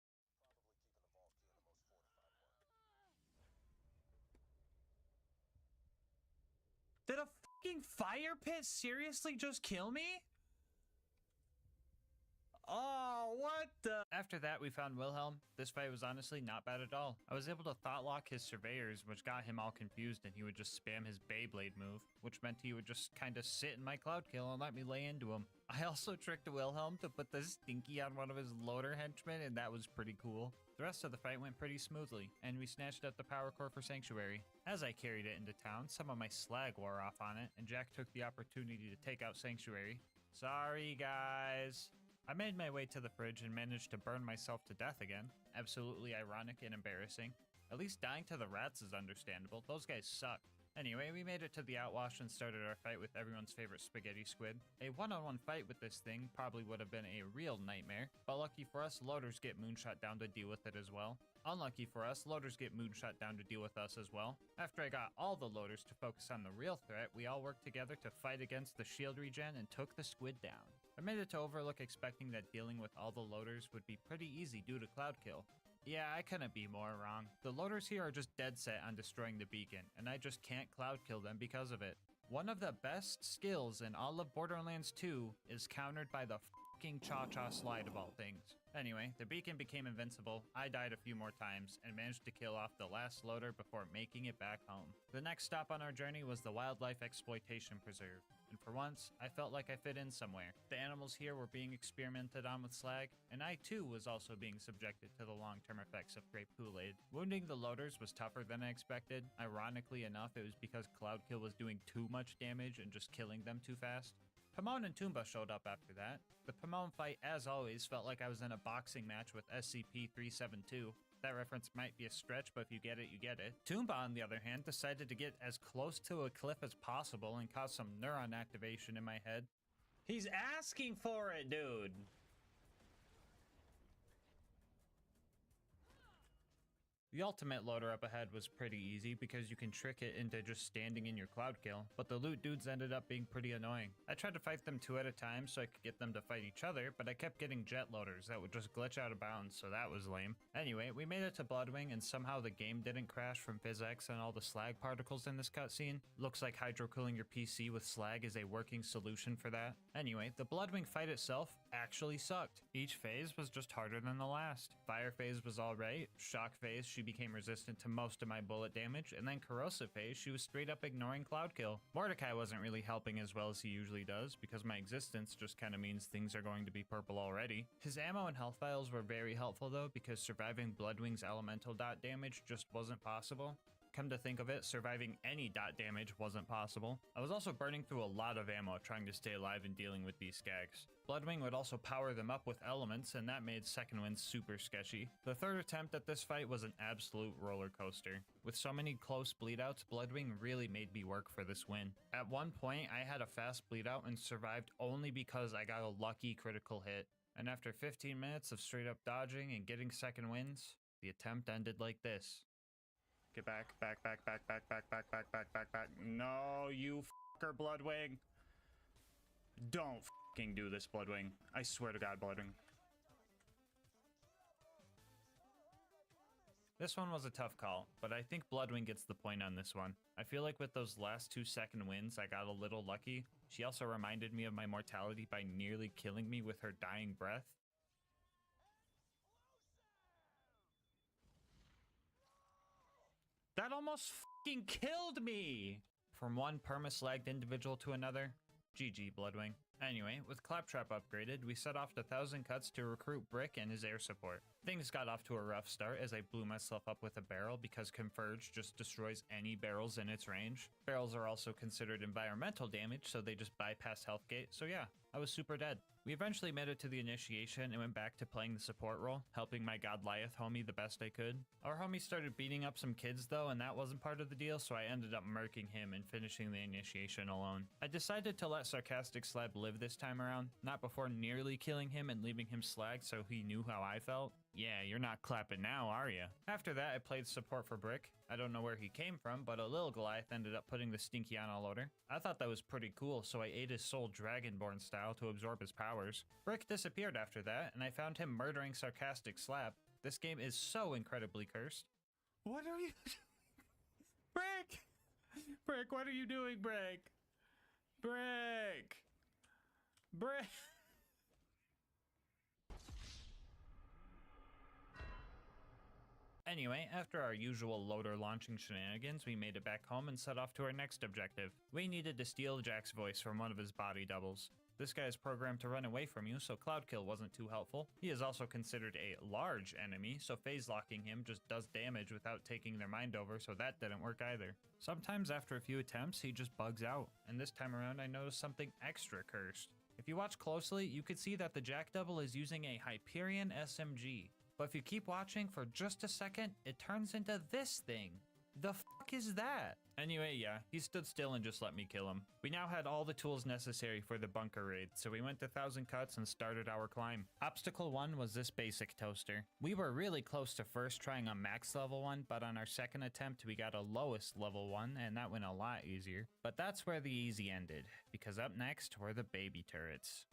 Did a fucking fire pit seriously just kill me? Oh, what the? After that, we found Wilhelm. This fight was honestly not bad at all. I was able to thought lock his surveyors, which got him all confused, and he would just spam his Beyblade move, which meant he would just kind of sit in my cloud kill and let me lay into him. I also tricked Wilhelm to put the stinky on one of his loader henchmen, and that was pretty cool. The rest of the fight went pretty smoothly, and we snatched up the power core for Sanctuary. As I carried it into town, some of my slag wore off on it, and Jack took the opportunity to take out Sanctuary. Sorry, guys. I made my way to the fridge and managed to burn myself to death again. Absolutely ironic and embarrassing. At least dying to the rats is understandable. Those guys suck. Anyway, we made it to the outwash and started our fight with everyone's favorite spaghetti squid. A one-on-one fight with this thing probably would have been a real nightmare, but lucky for us, loaders get moonshot down to deal with it as well. Unlucky for us, loaders get moonshot down to deal with us as well. After I got all the loaders to focus on the real threat, we all worked together to fight against the shield regen and took the squid down. I made it to Overlook expecting that dealing with all the loaders would be pretty easy due to cloud kill. Yeah, I couldn't be more wrong. The loaders here are just dead set on destroying the beacon, and I just can't cloud kill them because of it. One of the best skills in all of Borderlands 2 is countered by the fucking cha-cha slide of all things. Anyway, the beacon became invincible, I died a few more times, and managed to kill off the last loader before making it back home. The next stop on our journey was the Wildlife Exploitation Preserve, and for once, I felt like I fit in somewhere. The animals here were being experimented on with slag, and I too was also being subjected to the long-term effects of grape Kool-Aid. Wounding the loaders was tougher than I expected. Ironically enough, it was because Cloud Kill was doing too much damage and just killing them too fast. Pomone and Toomba showed up after that. The Pomone fight, as always, felt like I was in a boxing match with SCP-372. That reference might be a stretch, but if you get it, you get it. Toomba, on the other hand, decided to get as close to a cliff as possible and cause some neuron activation in my head. He's asking for it, dude! The ultimate loader up ahead was pretty easy because you can trick it into just standing in your cloud kill, but the loot dudes ended up being pretty annoying. I tried to fight them 2 at a time so I could get them to fight each other, but I kept getting jet loaders that would just glitch out of bounds, so that was lame. Anyway, we made it to Bloodwing and somehow the game didn't crash from PhysX and all the slag particles in this cutscene. Looks like hydro-cooling your PC with slag is a working solution for that. Anyway, the Bloodwing fight itself actually sucked. Each phase was just harder than the last. Fire phase was alright, shock phase she became resistant to most of my bullet damage, and then corrosive phase she was straight up ignoring cloud kill. Mordecai wasn't really helping as well as he usually does, because my existence just kinda means things are going to be purple already. His ammo and health vials were very helpful though, because surviving Bloodwing's elemental dot damage just wasn't possible. Come to think of it, surviving any dot damage wasn't possible. I was also burning through a lot of ammo trying to stay alive and dealing with these skags. Bloodwing would also power them up with elements, and that made second wind super sketchy. The third attempt at this fight was an absolute roller coaster. With so many close bleedouts, Bloodwing really made me work for this win. At one point, I had a fast bleedout and survived only because I got a lucky critical hit. And after 15 minutes of straight up dodging and getting second wins, the attempt ended like this. Get back. No, you fucker, Bloodwing. Don't fucking do this, Bloodwing. I swear to God, Bloodwing. This one was a tough call, but I think Bloodwing gets the point on this one. I feel like with those last 2 second wins, I got a little lucky. She also reminded me of my mortality by nearly killing me with her dying breath. That almost fucking killed me! From one perma-slagged individual to another, GG Bloodwing. Anyway, with Claptrap upgraded, we set off to 1000 Cuts to recruit Brick and his air support. Things got off to a rough start as I blew myself up with a barrel because Converge just destroys any barrels in its range. Barrels are also considered environmental damage, so they just bypass Healthgate, so yeah, I was super dead. We eventually made it to the initiation and went back to playing the support role, helping my Godliath homie the best I could. Our homie started beating up some kids though, and that wasn't part of the deal, so I ended up murking him and finishing the initiation alone. I decided to let Sarcastic Slab live live this time around, not before nearly killing him and leaving him slag so he knew how I felt. Yeah, you're not clapping now, are ya? After that, I played support for Brick. I don't know where he came from, but a little Goliath ended up putting the Stinky on a loader. I thought that was pretty cool, so I ate his soul Dragonborn style to absorb his powers. Brick disappeared after that, and I found him murdering Sarcastic Slap. This game is so incredibly cursed. What are you Brick! Brick, what are you doing, Brick? Brick! Brick! Anyway, after our usual loader launching shenanigans, we made it back home and set off to our next objective. We needed to steal Jack's voice from one of his body doubles. This guy is programmed to run away from you, so Cloudkill wasn't too helpful. He is also considered a large enemy, so phase locking him just does damage without taking their mind over, so that didn't work either. Sometimes after a few attempts, he just bugs out, and this time around I noticed something extra cursed. If you watch closely, you could see that the Jack double is using a Hyperion SMG. But if you keep watching for just a second, it turns into this thing. The fuck is that? Anyway, yeah, he stood still and just let me kill him. We now had all the tools necessary for the bunker raid, so we went to 1,000 Cuts and started our climb. Obstacle 1 was this basic toaster. We were really close to first trying a max level one, but on our second attempt we got a lowest level one, and that went a lot easier. But that's where the easy ended, because up next were the baby turrets.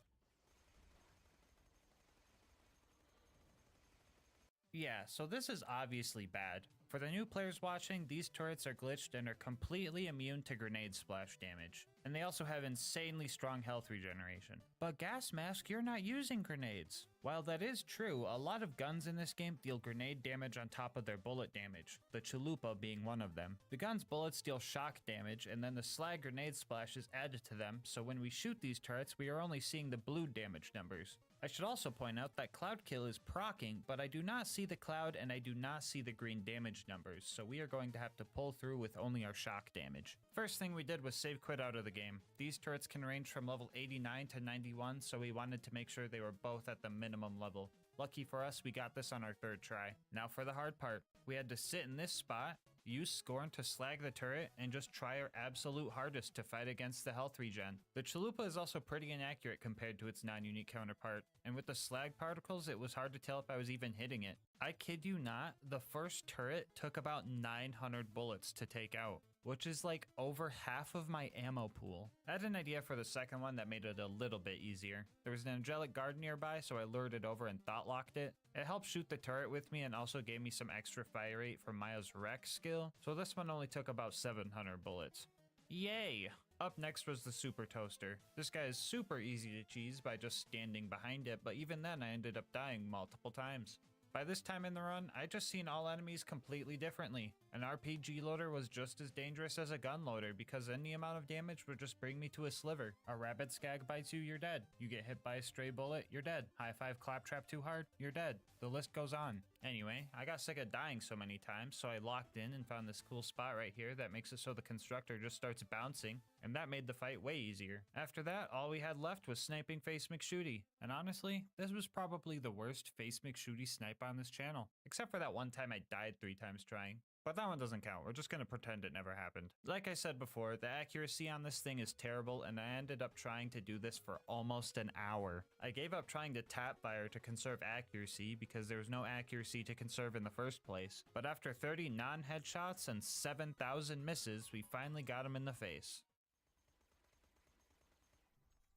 Yeah, so this is obviously bad. For the new players watching, these turrets are glitched and are completely immune to grenade splash damage. And they also have insanely strong health regeneration. But GASMASK, you're not using grenades. While that is true, a lot of guns in this game deal grenade damage on top of their bullet damage, the Chalupa being one of them. The gun's bullets deal shock damage, and then the slag grenade splash is added to them, so when we shoot these turrets, we are only seeing the blue damage numbers. I should also point out that Cloudkill is proccing, but I do not see the cloud and I do not see the green damage numbers, so we are going to have to pull through with only our shock damage. First thing we did was save quit out of the game. These turrets can range from level 89 to 91, so we wanted to make sure they were both at the minimum level. Lucky for us, we got this on our third try. Now for the hard part. We had to sit in this spot, use Scorn to slag the turret, and just try our absolute hardest to fight against the health regen. The Chalupa is also pretty inaccurate compared to its non-unique counterpart, and with the slag particles it was hard to tell if I was even hitting it. I kid you not, the first turret took about 900 bullets to take out, which is like over half of my ammo pool. I had an idea for the second one that made it a little bit easier. There was an angelic guard nearby, so I lured it over and thought locked it. It helped shoot the turret with me and also gave me some extra fire rate from Maya's wreck skill, so this one only took about 700 bullets. Yay! Up next was the Super Toaster. This guy is super easy to cheese by just standing behind it, but even then I ended up dying multiple times. By this time in the run, I just seen all enemies completely differently. An RPG loader was just as dangerous as a gun loader because any amount of damage would just bring me to a sliver. A rabid skag bites you, you're dead. You get hit by a stray bullet, you're dead. High five claptrap too hard, you're dead. The list goes on. Anyway, I got sick of dying so many times, so I locked in and found this cool spot right here that makes it so the constructor just starts bouncing, and that made the fight way easier. After that, all we had left was sniping Face McShooty, and honestly, this was probably the worst Face McShooty snipe on this channel, except for that one time I died 3 times trying. But that one doesn't count, we're just gonna pretend it never happened. Like I said before, the accuracy on this thing is terrible, and I ended up trying to do this for almost an hour. I gave up trying to tap fire to conserve accuracy because there was no accuracy to conserve in the first place. But after 30 non-headshots and 7,000 misses, we finally got him in the face.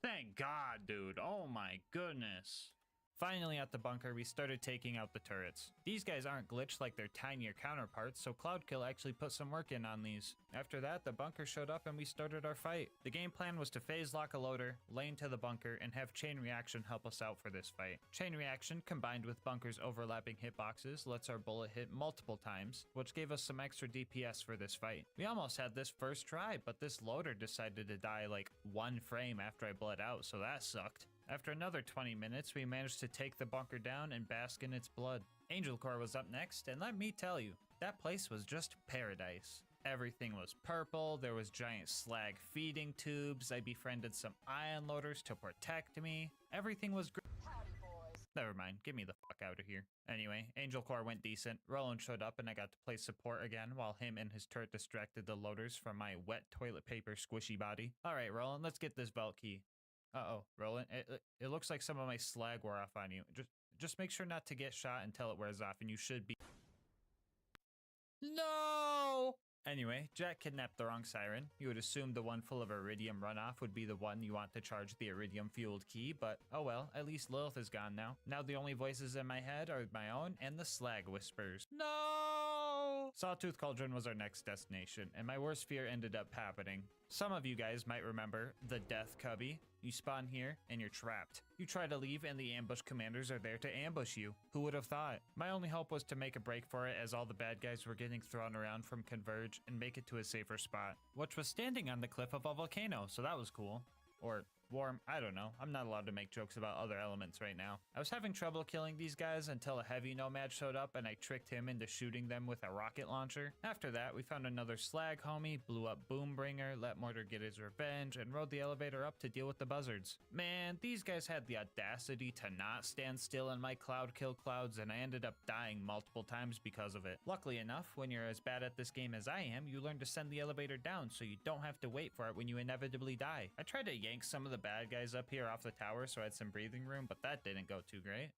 Thank God, dude. Oh my goodness. Finally at the bunker, we started taking out the turrets. These guys aren't glitched like their tinier counterparts, so Cloudkill actually put some work in on these. After that, the bunker showed up and we started our fight. The game plan was to phase lock a loader, lane to the bunker, and have chain reaction help us out for this fight. Chain reaction, combined with bunker's overlapping hitboxes, lets our bullet hit multiple times, which gave us some extra DPS for this fight. We almost had this first try, but this loader decided to die like 1 frame after I bled out, so that sucked. After another 20 minutes, we managed to take the bunker down and bask in its blood. Angel Core was up next, and let me tell you, that place was just paradise. Everything was purple, there was giant slag feeding tubes, I befriended some ion loaders to protect me. Everything was great. Never mind, get me the fuck out of here. Anyway, Angel Core went decent, Roland showed up and I got to play support again while him and his turret distracted the loaders from my wet toilet paper squishy body. Alright Roland, let's get this vault key. Uh-oh, Roland, it looks like some of my slag wore off on you. Just make sure not to get shot until it wears off, and you should be... No! Anyway, Jack kidnapped the wrong siren. You would assume the one full of iridium runoff would be the one you want to charge the iridium-fueled key, but oh well, at least Lilith is gone now. Now the only voices in my head are my own and the slag whispers. No! Sawtooth Cauldron was our next destination, and my worst fear ended up happening. Some of you guys might remember the Death Cubby. You spawn here, and you're trapped. You try to leave, and the ambush commanders are there to ambush you. Who would have thought? My only hope was to make a break for it as all the bad guys were getting thrown around from Converge and make it to a safer spot, which was standing on the cliff of a volcano, so that was cool. Or warm, I don't know. I'm not allowed to make jokes about other elements right now. I was having trouble killing these guys until a heavy nomad showed up and I tricked him into shooting them with a rocket launcher. After that, we found another slag homie, blew up Boombringer, let Mortar get his revenge, and rode the elevator up to deal with the buzzards. Man, these guys had the audacity to not stand still in my cloud kill clouds, and I ended up dying multiple times because of it. Luckily enough, when you're as bad at this game as I am, you learn to send the elevator down so you don't have to wait for it when you inevitably die. I tried to yank some of the bad guys up here off the tower so I had some breathing room, but that didn't go too great.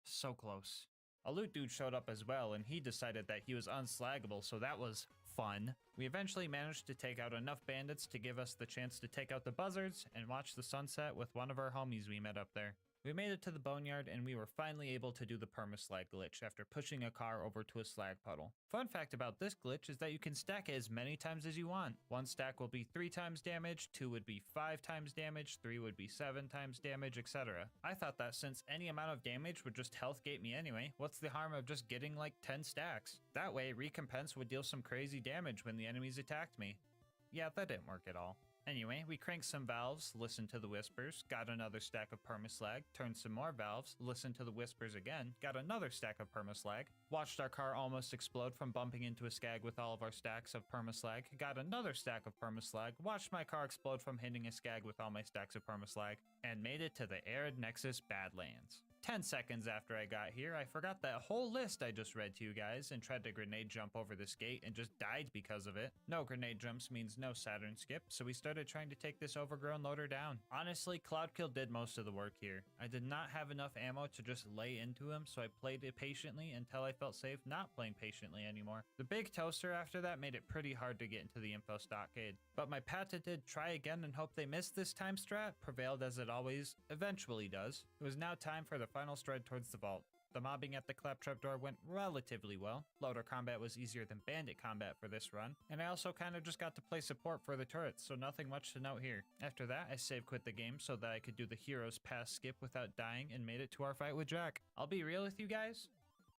So close. A loot dude showed up as well, and he decided that he was unslaggable, so that was fun. We eventually managed to take out enough bandits to give us the chance to take out the buzzards and watch the sunset with one of our homies we met up there. We made it to the boneyard, and we were finally able to do the permaslag glitch after pushing a car over to a slag puddle. Fun fact about this glitch is that you can stack it as many times as you want. One stack will be 3 times damage, 2 would be 5 times damage, 3 would be 7 times damage, etc. I thought that since any amount of damage would just health gate me anyway, what's the harm of just getting like 10 stacks? That way, Recompense would deal some crazy damage when the enemies attacked me. Yeah, that didn't work at all. Anyway, we cranked some valves, listened to the whispers, got another stack of permaslag, turned some more valves, listened to the whispers again, got another stack of permaslag, watched our car almost explode from bumping into a skag with all of our stacks of permaslag, got another stack of permaslag, watched my car explode from hitting a skag with all my stacks of permaslag, and made it to the Arid Nexus Badlands. 10 seconds after I got here, I forgot that whole list I just read to you guys and tried to grenade jump over this gate and just died because of it. No grenade jumps means no Saturn skip, so we started trying to take this overgrown loader down. Honestly, Cloudkill did most of the work here. I did not have enough ammo to just lay into him, so I played it patiently until I felt safe not playing patiently anymore. The big toaster after that made it pretty hard to get into the info stockade, but my patented try again and hope they miss this time strat prevailed as it always eventually does. It was now time for the final stride towards the vault. The mobbing at the claptrap door went relatively well. Loader combat was easier than bandit combat for this run, and I also kind of just got to play support for the turrets, so nothing much to note here. After that, I save quit the game so that I could do the hero's pass skip without dying and made it to our fight with Jack. I'll be real with you guys,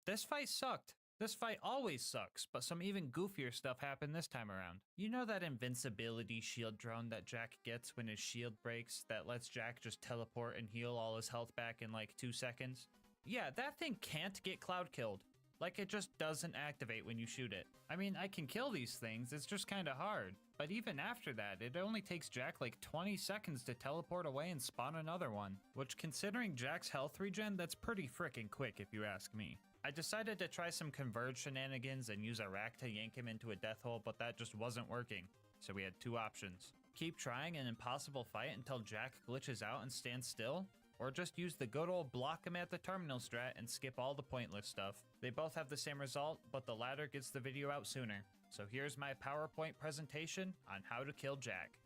this fight sucked. This fight always sucks, but some even goofier stuff happened this time around. You know that invincibility shield drone that Jack gets when his shield breaks that lets Jack just teleport and heal all his health back in like 2 seconds? Yeah, that thing can't get cloud killed. Like, it just doesn't activate when you shoot it. I mean, I can kill these things, it's just kinda hard. But even after that, it only takes Jack like 20 seconds to teleport away and spawn another one. Which, considering Jack's health regen, that's pretty frickin' quick if you ask me. I decided to try some Converge shenanigans and use a rack to yank him into a death hole, but that just wasn't working. So we had 2 options. Keep trying an impossible fight until Jack glitches out and stands still, or just use the good old block him at the terminal strat and skip all the pointless stuff. They both have the same result, but the latter gets the video out sooner. So here's my PowerPoint presentation on how to kill Jack.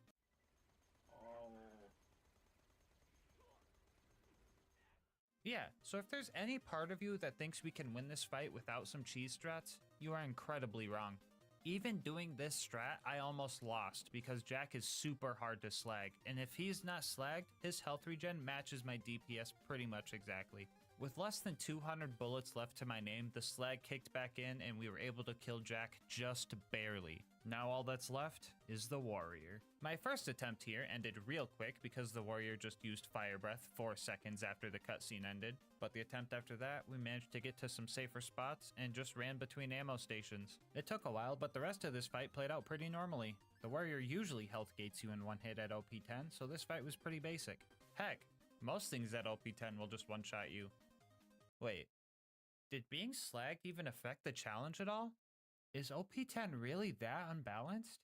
Yeah, so if there's any part of you that thinks we can win this fight without some cheese strats, you are incredibly wrong. Even doing this strat, I almost lost because Jack is super hard to slag, and if he's not slagged, his health regen matches my DPS pretty much exactly. With less than 200 bullets left to my name, the slag kicked back in and we were able to kill Jack just barely. Now all that's left is the warrior. My first attempt here ended real quick because the warrior just used fire breath 4 seconds after the cutscene ended, but the attempt after that, we managed to get to some safer spots and just ran between ammo stations. It took a while, but the rest of this fight played out pretty normally. The warrior usually health gates you in one hit at OP10, so this fight was pretty basic. Heck, most things at OP10 will just one-shot you. Wait, did being slagged even affect the challenge at all? Is OP10 really that unbalanced?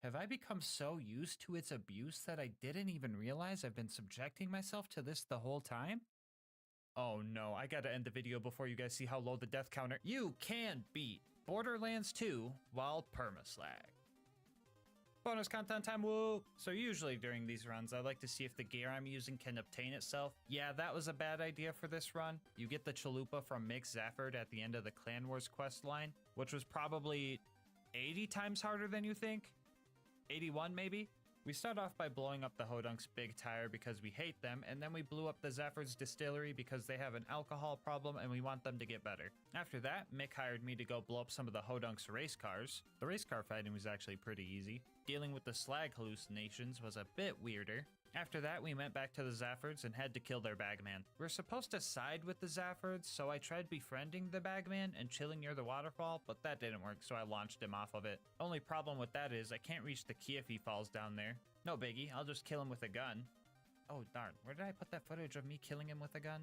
Have I become so used to its abuse that I didn't even realize I've been subjecting myself to this the whole time? Oh no, I gotta end the video before you guys see how low the death counter— You can beat Borderlands 2 while permaslag. Bonus content time, woo! So usually during these runs, I like to see if the gear I'm using can obtain itself. Yeah, that was a bad idea for this run. You get the chalupa from Mick Zafford at the end of the Clan Wars quest line, which was probably 80 times harder than you think? 81 maybe? We start off by blowing up the Hodunk's big tire because we hate them, and then we blew up the Zafford's distillery because they have an alcohol problem and we want them to get better. After that, Mick hired me to go blow up some of the Hodunk's race cars. The race car fighting was actually pretty easy. Dealing with the slag hallucinations was a bit weirder. After that, we went back to the Zaffords and had to kill their bagman. We're supposed to side with the Zaffords, so I tried befriending the bagman and chilling near the waterfall, but that didn't work, so I launched him off of it. Only problem with that is I can't reach the key if he falls down there. No biggie, I'll just kill him with a gun. Oh darn, where did I put that footage of me killing him with a gun?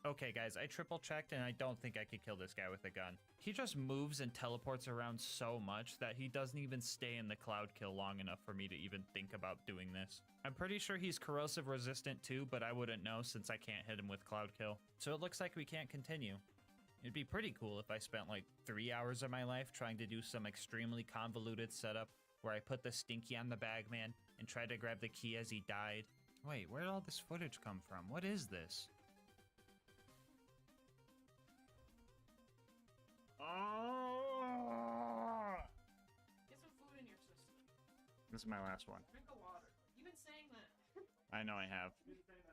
Okay guys, I triple checked and I don't think I could kill this guy with a gun. He just moves and teleports around so much that he doesn't even stay in the cloud kill long enough for me to even think about doing this. I'm pretty sure he's corrosive resistant too, but I wouldn't know since I can't hit him with cloud kill. So it looks like we can't continue. It'd be pretty cool if I spent like 3 hours of my life trying to do some extremely convoluted setup where I put the stinky on the bagman and tried to grab the key as he died. Wait, where did all this footage come from? What is this? Get some food in your system. This is my last one. Drink of water. You've been saying that. I know I have.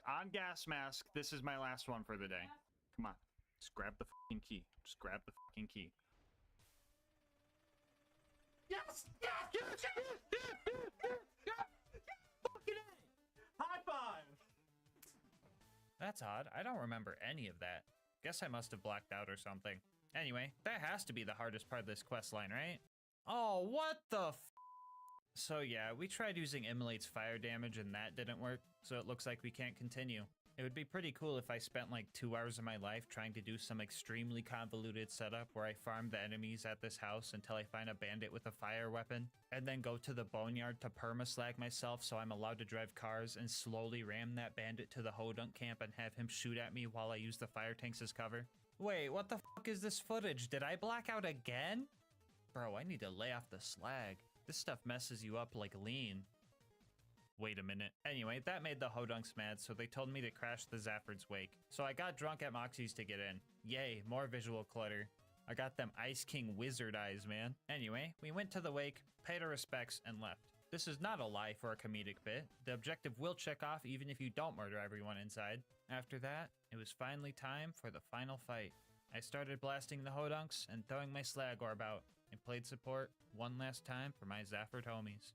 On gas mask, this is my last one for the day. Come on. Just grab the fucking key. Just grab the fucking key. Yes! Yes! Yes! Yes! Yes! Yes! Yes! Fucking A! High five! That's odd. I don't remember any of that. Guess I must have blacked out or something. Anyway, that has to be the hardest part of this quest line, right? Oh, what the f— So yeah, we tried using Immolate's fire damage and that didn't work, so it looks like we can't continue. It would be pretty cool if I spent like 2 hours of my life trying to do some extremely convoluted setup where I farm the enemies at this house until I find a bandit with a fire weapon, and then go to the boneyard to permaslag myself so I'm allowed to drive cars and slowly ram that bandit to the Hodunk camp and have him shoot at me while I use the fire tanks as cover. Wait, what the fuck is this footage? Did I black out again? Bro, I need to lay off the slag. This stuff messes you up like lean. Wait a minute. Anyway, that made the Hodunks mad, so they told me to crash the Zafford's wake. So I got drunk at Moxie's to get in. Yay, more visual clutter. I got them Ice King wizard eyes, man. Anyway, we went to the wake, paid our respects, and left. This is not a lie for a comedic bit. The objective will check off even if you don't murder everyone inside. After that, it was finally time for the final fight. I started blasting the Hodunks and throwing my slag orb out, and played support one last time for my Zafford homies.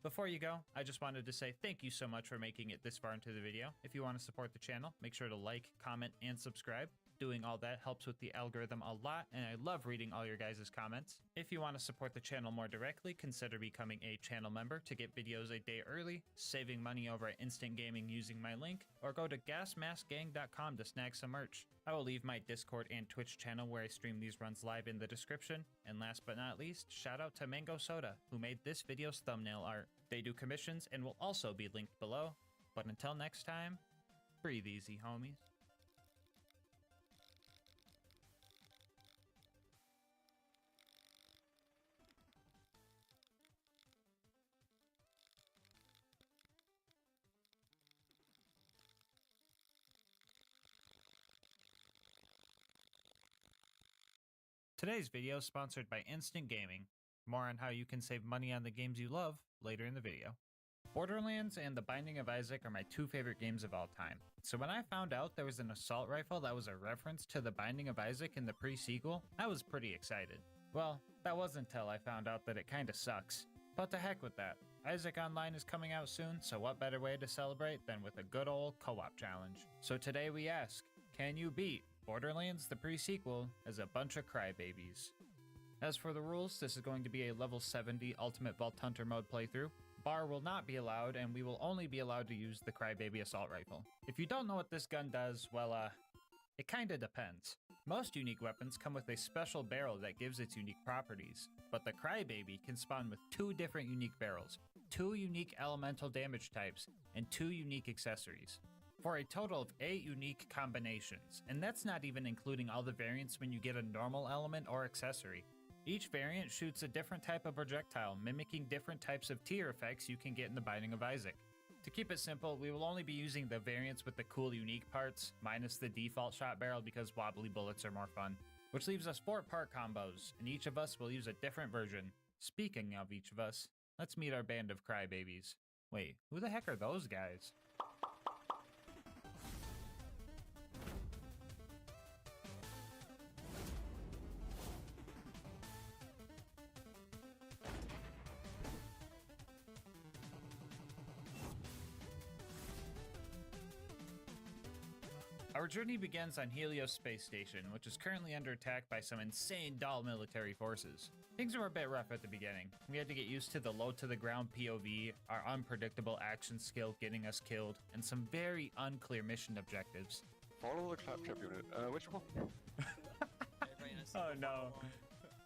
Before you go, I just wanted to say thank you so much for making it this far into the video. If you want to support the channel, make sure to like, comment, and subscribe. Doing all that helps with the algorithm a lot, and I love reading all your guys' comments. If you want to support the channel more directly, consider becoming a channel member to get videos a day early, saving money over at Instant Gaming using my link, or go to GASMASK'S.com to snag some merch. I will leave my Discord and Twitch channel where I stream these runs live in the description. And last but not least, shout out to Mango Soda, who made this video's thumbnail art. They do commissions and will also be linked below. But until next time, breathe easy, homies. Today's video is sponsored by Instant Gaming. More on how you can save money on the games you love later in the video. Borderlands and The Binding of Isaac are my two favorite games of all time. So when I found out there was an assault rifle that was a reference to The Binding of Isaac in the pre-sequel, I was pretty excited. Well, that wasn't until I found out that it kinda sucks. But to heck with that. Isaac Online is coming out soon, so what better way to celebrate than with a good old co-op challenge. So today we ask, can you beat Borderlands the pre-sequel as a bunch of crybabies? As for the rules, this is going to be a level 70 Ultimate Vault Hunter mode playthrough. Bar will not be allowed, and we will only be allowed to use the Crybaby Assault Rifle. If you don't know what this gun does, well, It kinda depends. Most unique weapons come with a special barrel that gives its unique properties, but the Crybaby can spawn with 2 different unique barrels, 2 unique elemental damage types, and 2 unique accessories, for a total of 8 unique combinations, and that's not even including all the variants when you get a normal element or accessory. Each variant shoots a different type of projectile, mimicking different types of tier effects you can get in the Binding of Isaac. To keep it simple, we will only be using the variants with the cool unique parts, minus the default shot barrel because wobbly bullets are more fun. Which leaves us 4 part combos, and each of us will use a different version. Speaking of each of us, let's meet our band of crybabies. Wait, who the heck are those guys? Our journey begins on Helios Space Station, which is currently under attack by some insane doll military forces. Things were a bit rough at the beginning. We had to get used to the low to the ground POV, our unpredictable action skill getting us killed, and some very unclear mission objectives. Follow the claptrap unit. Which one? Oh no.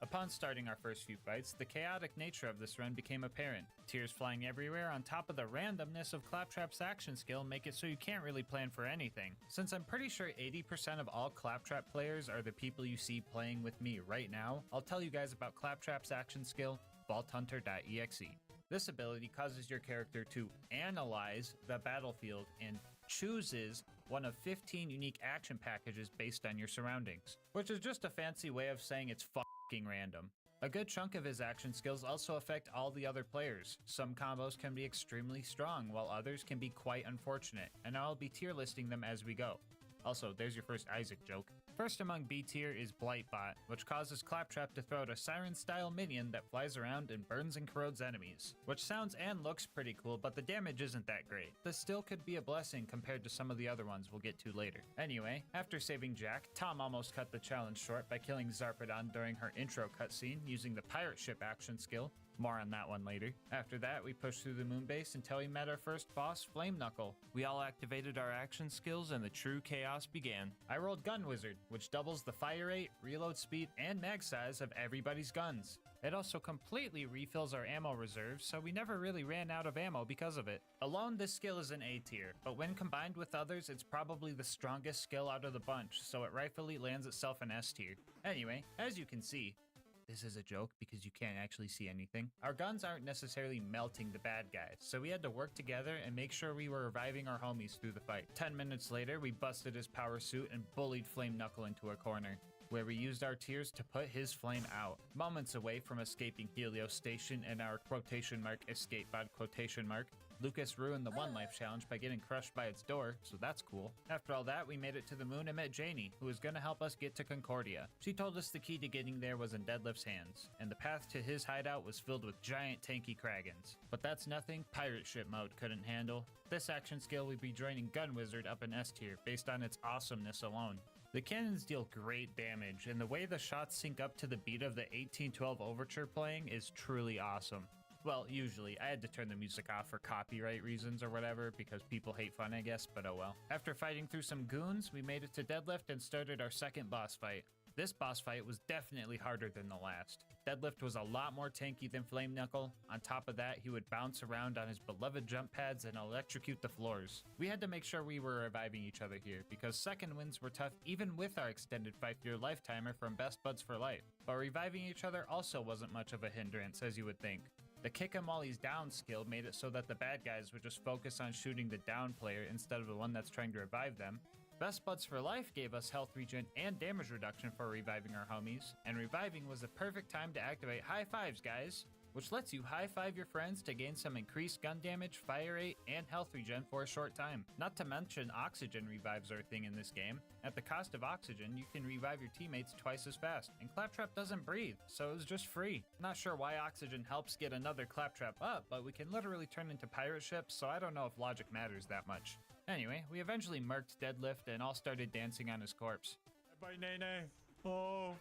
Upon starting our first few fights, the chaotic nature of this run became apparent. Tears flying everywhere on top of the randomness of Claptrap's action skill make it so you can't really plan for anything. Since I'm pretty sure 80% of all Claptrap players are the people you see playing with me right now, I'll tell you guys about Claptrap's action skill, VaultHunter.exe. This ability causes your character to analyze the battlefield and chooses one of 15 unique action packages based on your surroundings, which is just a fancy way of saying it's fucking random. A good chunk of his action skills also affect all the other players. Some combos can be extremely strong, while others can be quite unfortunate, and I'll be tier listing them as we go. Also, there's your first Isaac joke. First among B tier is Blightbot, which causes Claptrap to throw out a siren-style minion that flies around and burns and corrodes enemies. Which sounds and looks pretty cool, but the damage isn't that great. This still could be a blessing compared to some of the other ones we'll get to later. Anyway, after saving Jack, Tom almost cut the challenge short by killing Zarpedon during her intro cutscene using the pirate ship action skill. More on that one later. After that, we pushed through the moon base until we met our first boss, Flame Knuckle. We all activated our action skills and the true chaos began. I rolled Gun Wizard, which doubles the fire rate, reload speed, and mag size of everybody's guns. It also completely refills our ammo reserves, so we never really ran out of ammo because of it. Alone, this skill is an A tier, but when combined with others, it's probably the strongest skill out of the bunch, so it rightfully lands itself an S tier. Anyway, as you can see, this is a joke because you can't actually see anything. Our guns aren't necessarily melting the bad guys, so we had to work together and make sure we were reviving our homies through the fight. 10 minutes later, we busted his power suit and bullied Flame Knuckle into a corner, where we used our tears to put his flame out. Moments away from escaping Helios Station and our quotation mark escape pod quotation mark, Lucas ruined the one life challenge by getting crushed by its door, so that's cool. After all that, we made it to the moon and met Janie, who was gonna help us get to Concordia. She told us the key to getting there was in Deadlift's hands, and the path to his hideout was filled with giant tanky Kragans. But that's nothing pirate ship mode couldn't handle. This action skill would be joining Gun Wizard up in S tier based on its awesomeness alone. The cannons deal great damage, and the way the shots sync up to the beat of the 1812 overture playing is truly awesome. Well, usually. I had to turn the music off for copyright reasons or whatever, because people hate fun, I guess, but oh well. After fighting through some goons, we made it to Deadlift and started our second boss fight. This boss fight was definitely harder than the last. Deadlift was a lot more tanky than Flame Knuckle. On top of that, he would bounce around on his beloved jump pads and electrocute the floors. We had to make sure we were reviving each other here, because second wins were tough even with our extended 5-year lifetimer from Best Buds for Life. But reviving each other also wasn't much of a hindrance, as you would think. The kick 'em while he's down skill made it so that the bad guys would just focus on shooting the down player instead of the one that's trying to revive them. Best Buds for Life gave us health regen and damage reduction for reviving our homies, and reviving was the perfect time to activate high fives, guys, which lets you high five your friends to gain some increased gun damage, fire rate, and health regen for a short time. Not to mention oxygen revives are a thing in this game. At the cost of oxygen, you can revive your teammates twice as fast, and Claptrap doesn't breathe, so it was just free. Not sure why oxygen helps get another Claptrap up, but we can literally turn into pirate ships, so I don't know if logic matters that much. Anyway, we eventually murked Deadlift and all started dancing on his corpse. Bye, Nene. Oh.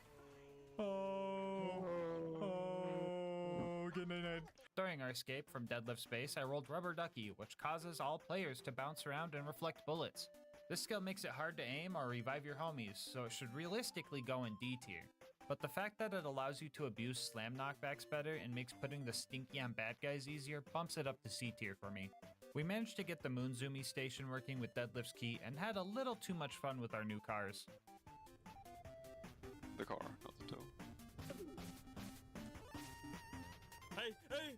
During our escape from Deadlift's base, I rolled Rubber Ducky, which causes all players to bounce around and reflect bullets. This skill makes it hard to aim or revive your homies, so it should realistically go in D tier. But the fact that it allows you to abuse slam knockbacks better and makes putting the stinky on bad guys easier bumps it up to C tier for me. We managed to get the Moonzoomy station working with Deadlift's key and had a little too much fun with our new cars. The car, not the toe. Hey, hey!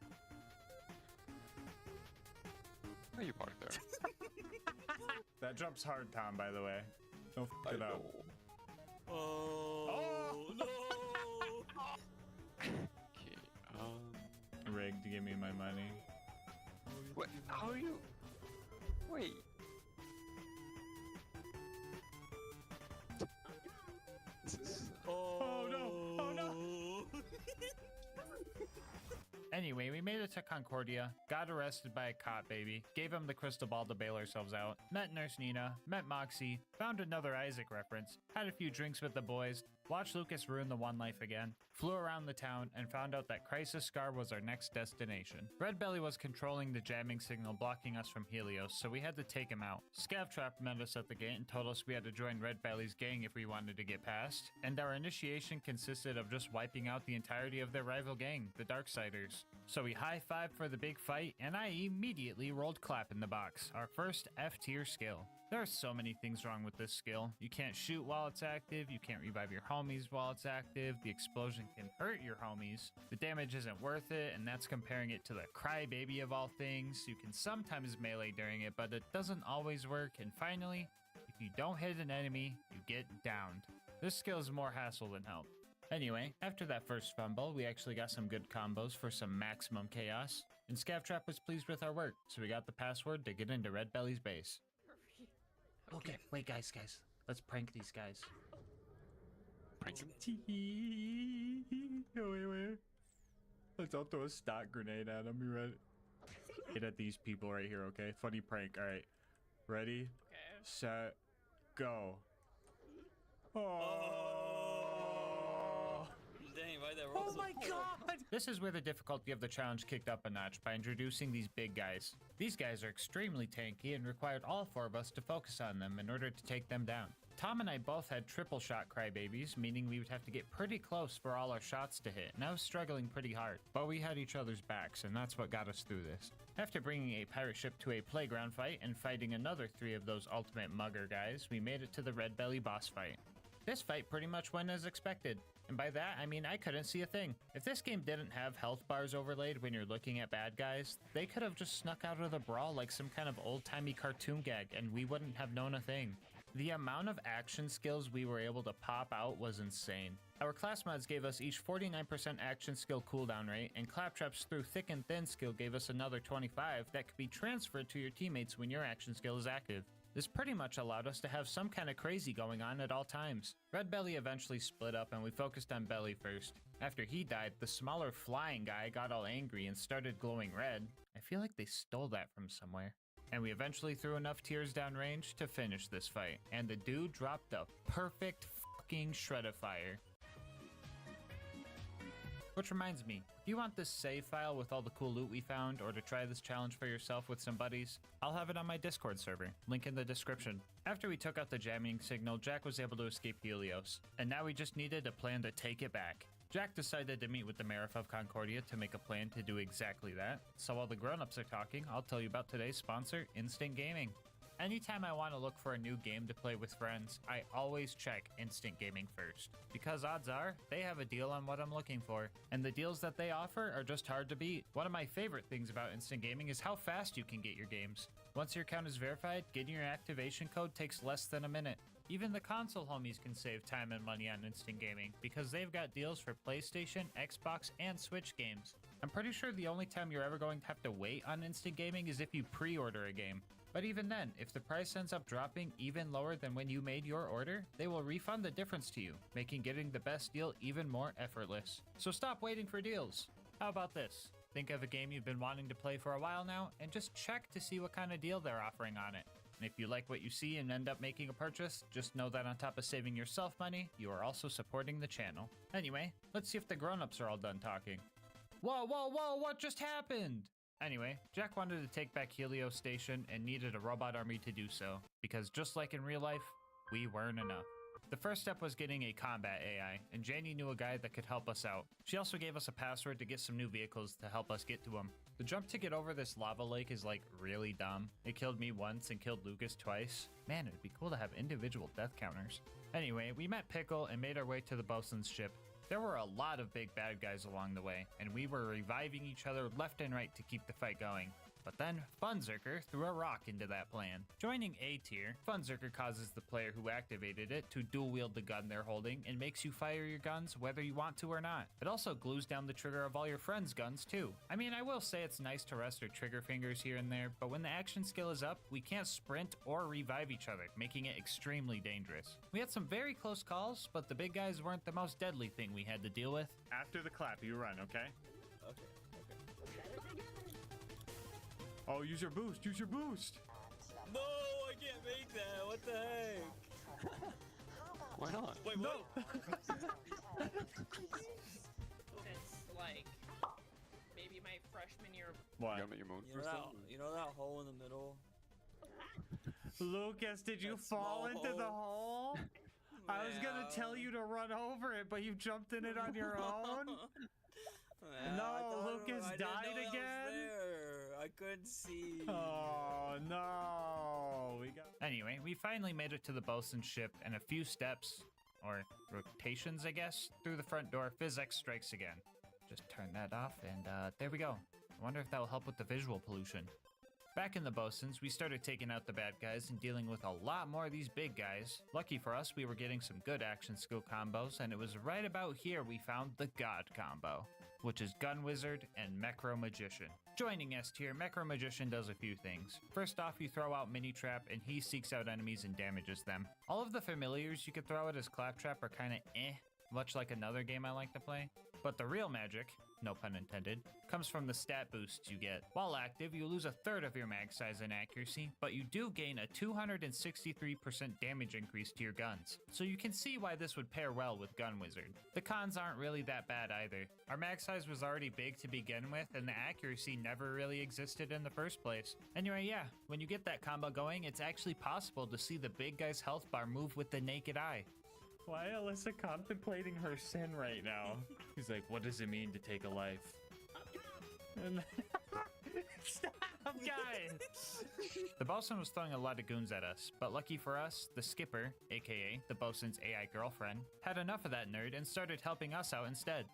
Why are you parked there? That jumps hard, Tom, by the way. Don't f it up. Oh, no! Okay, Rigged, give me my money. What? How are you? Wait. This is... Oh, no! Oh, no! Anyway, we made it to Concordia, got arrested by a cop baby, gave him the crystal ball to bail ourselves out, met Nurse Nina, met Moxie, found another Isaac reference, had a few drinks with the boys, watched Lucas ruin the One Life again, flew around the town, and found out that Crisis Scar was our next destination. Red Belly was controlling the jamming signal blocking us from Helios, so we had to take him out. Scavtrap met us at the gate and told us we had to join Red Belly's gang if we wanted to get past, and our initiation consisted of just wiping out the entirety of their rival gang, the Darksiders. So we high-fived for the big fight, and I immediately rolled Clap in the box, our first F-tier skill. There are so many things wrong with this skill. You can't shoot while it's active, you can't revive your homies while it's active, the explosion can hurt your homies, the damage isn't worth it, and that's comparing it to the Crybaby of all things. You can sometimes melee during it, but it doesn't always work, and finally, if you don't hit an enemy, you get downed. This skill is more hassle than help. Anyway, after that first fumble, we actually got some good combos for some maximum chaos, and Scavtrap was pleased with our work, so we got the password to get into Red Belly's base. Okay, wait guys, let's prank these guys. Prank him? Wait. Let's all throw a stock grenade at them. You ready? Hit at these people right here, okay? Funny prank. All right. Ready? Okay. Set. Go. Oh. Dang, why that Oh my god! This is where the difficulty of the challenge kicked up a notch by introducing these big guys. These guys are extremely tanky and required all four of us to focus on them in order to take them down. Tom and I both had triple shot crybabies, meaning we would have to get pretty close for all our shots to hit, and I was struggling pretty hard. But we had each other's backs, and that's what got us through this. After bringing a pirate ship to a playground fight and fighting another 3 of those ultimate mugger guys, we made it to the Red Belly boss fight. This fight pretty much went as expected. And by that, I mean I couldn't see a thing. If this game didn't have health bars overlaid when you're looking at bad guys, they could have just snuck out of the brawl like some kind of old-timey cartoon gag and we wouldn't have known a thing. The amount of action skills we were able to pop out was insane. Our class mods gave us each 49% action skill cooldown rate, and Claptrap's Through Thick and Thin skill gave us another 25 that could be transferred to your teammates when your action skill is active. This pretty much allowed us to have some kind of crazy going on at all times. Red Belly eventually split up and we focused on Belly first. After he died, the smaller flying guy got all angry and started glowing red. I feel like they stole that from somewhere. And we eventually threw enough tears down range to finish this fight. And the dude dropped a perfect fucking shred-of-fire. Which reminds me, if you want this save file with all the cool loot we found, or to try this challenge for yourself with some buddies, I'll have it on my Discord server, link in the description. After we took out the jamming signal, Jack was able to escape Helios, and now we just needed a plan to take it back. Jack decided to meet with the Mayor of Concordia to make a plan to do exactly that, so while the grown-ups are talking, I'll tell you about today's sponsor, Instant Gaming. Anytime I want to look for a new game to play with friends, I always check Instant Gaming first, because odds are, they have a deal on what I'm looking for, and the deals that they offer are just hard to beat. One of my favorite things about Instant Gaming is how fast you can get your games. Once your account is verified, getting your activation code takes less than a minute. Even the console homies can save time and money on Instant Gaming, because they've got deals for PlayStation, Xbox, and Switch games. I'm pretty sure the only time you're ever going to have to wait on Instant Gaming is if you pre-order a game. But even then, if the price ends up dropping even lower than when you made your order, they will refund the difference to you, making getting the best deal even more effortless. So stop waiting for deals. How about this? Think of a game you've been wanting to play for a while now, and just check to see what kind of deal they're offering on it. And if you like what you see and end up making a purchase, just know that on top of saving yourself money, you are also supporting the channel. Anyway, let's see if the grown-ups are all done talking. Whoa, what just happened? Anyway, Jack wanted to take back Helio Station and needed a robot army to do so, because just like in real life, we weren't enough. The first step was getting a combat AI, and Janie knew a guy that could help us out. She also gave us a password to get some new vehicles to help us get to them. The jump to get over this lava lake is like really dumb. It killed me once and killed Lucas twice. Man, it'd be cool to have individual death counters. Anyway, we met Pickle and made our way to the bosun's ship. There were a lot of big bad guys along the way, and we were reviving each other left and right to keep the fight going. But then, Funzerker threw a rock into that plan. Joining A tier, Funzerker causes the player who activated it to dual wield the gun they're holding and makes you fire your guns whether you want to or not. It also glues down the trigger of all your friends' guns too. I mean, I will say it's nice to rest our trigger fingers here and there, but when the action skill is up, we can't sprint or revive each other, making it extremely dangerous. We had some very close calls, but the big guys weren't the most deadly thing we had to deal with. After the clap, you run, okay? Okay. Oh, use your boost, use your boost! No, I can't make that. What the heck? Why not? Wait, no. Since like maybe my freshman year. What? You gotta make your mode first. You know that hole in the middle? Lucas, did you fall into the hole? I was gonna tell you to run over it, but you jumped in it on your own? No, Lucas died again? I couldn't see. Oh, no. Anyway, we finally made it to the bosun's ship, and a few steps, or rotations, I guess, through the front door, physics strikes again. Just turn that off, and there we go. I wonder if that will help with the visual pollution. Back in the bosun's, we started taking out the bad guys and dealing with a lot more of these big guys. Lucky for us, we were getting some good action skill combos, and it was right about here we found the God combo, which is Gun Wizard and Mecro Magician. Joining S tier, Mecro Magician does a few things. First off, you throw out Mini Trap and he seeks out enemies and damages them. All of the familiars you could throw out as Claptrap are kinda much like another game I like to play. But the real magic, no pun intended, comes from the stat boosts you get. While active, you lose a third of your mag size and accuracy, but you do gain a 263% damage increase to your guns. So you can see why this would pair well with Gun Wizard. The cons aren't really that bad either. Our mag size was already big to begin with, and the accuracy never really existed in the first place. Anyway, yeah, when you get that combo going, it's actually possible to see the big guy's health bar move with the naked eye. Why Alyssa contemplating her sin right now? He's like, what does it mean to take a life? And stop, guys! The bosun was throwing a lot of goons at us, but lucky for us, the skipper, aka the bosun's AI girlfriend, had enough of that nerd and started helping us out instead.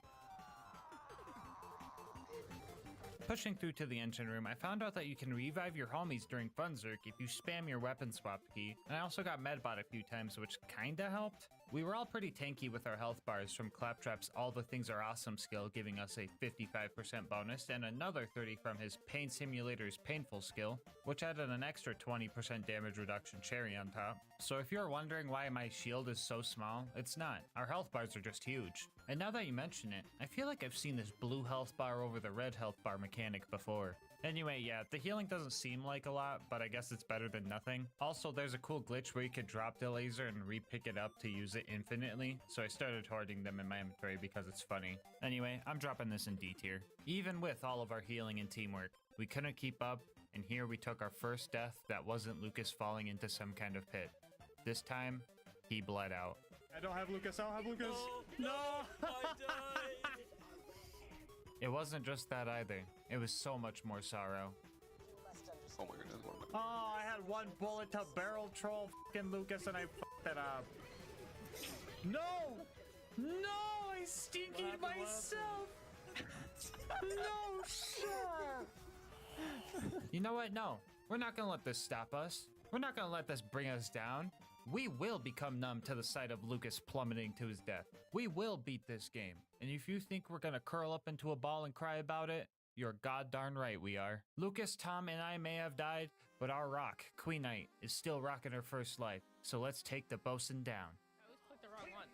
Pushing through to the engine room, I found out that you can revive your homies during Funzerk if you spam your weapon swap key, and I also got medbot a few times, which kinda helped. We were all pretty tanky with our health bars from Claptrap's All the Things Are Awesome skill, giving us a 55% bonus, and another 30 from his Pain Simulator's Painful skill, which added an extra 20% damage reduction cherry on top. So if you're wondering why my shield is so small, it's not. Our health bars are just huge. And now that you mention it, I feel like I've seen this blue health bar over the red health bar mechanic before. Anyway, yeah, the healing doesn't seem like a lot, but I guess it's better than nothing. Also, there's a cool glitch where you could drop the laser and re-pick it up to use it infinitely, so I started hoarding them in my inventory because it's funny. Anyway, I'm dropping this in D tier. Even with all of our healing and teamwork, we couldn't keep up, and here we took our first death that wasn't Lucas falling into some kind of pit. This time, he bled out. I don't have Lucas, I don't have Lucas! No! I died! It wasn't just that either. It was so much more sorrow. Oh my goodness, what am I? Oh, I had one bullet to barrel troll fucking Lucas and I fucked it up. No! No! I stinkied myself! No, sure! You know what? No. We're not gonna let this stop us. We're not gonna let this bring us down. We will become numb to the sight of Lucas plummeting to his death. We will beat this game. And if you think we're gonna curl up into a ball and cry about it, you're god darn right we are. Lucas, Tom, and I may have died, but our rock, Queen Knight, is still rocking her first life. So let's take the bosun down. I always clicked the wrong one.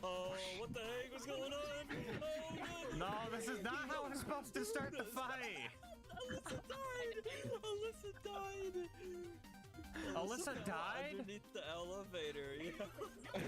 Oh, what the heck was going on? Oh, no, this is not how I'm supposed to start the fight. Alyssa died! Alyssa died! Alyssa died? Underneath the elevator, yeah.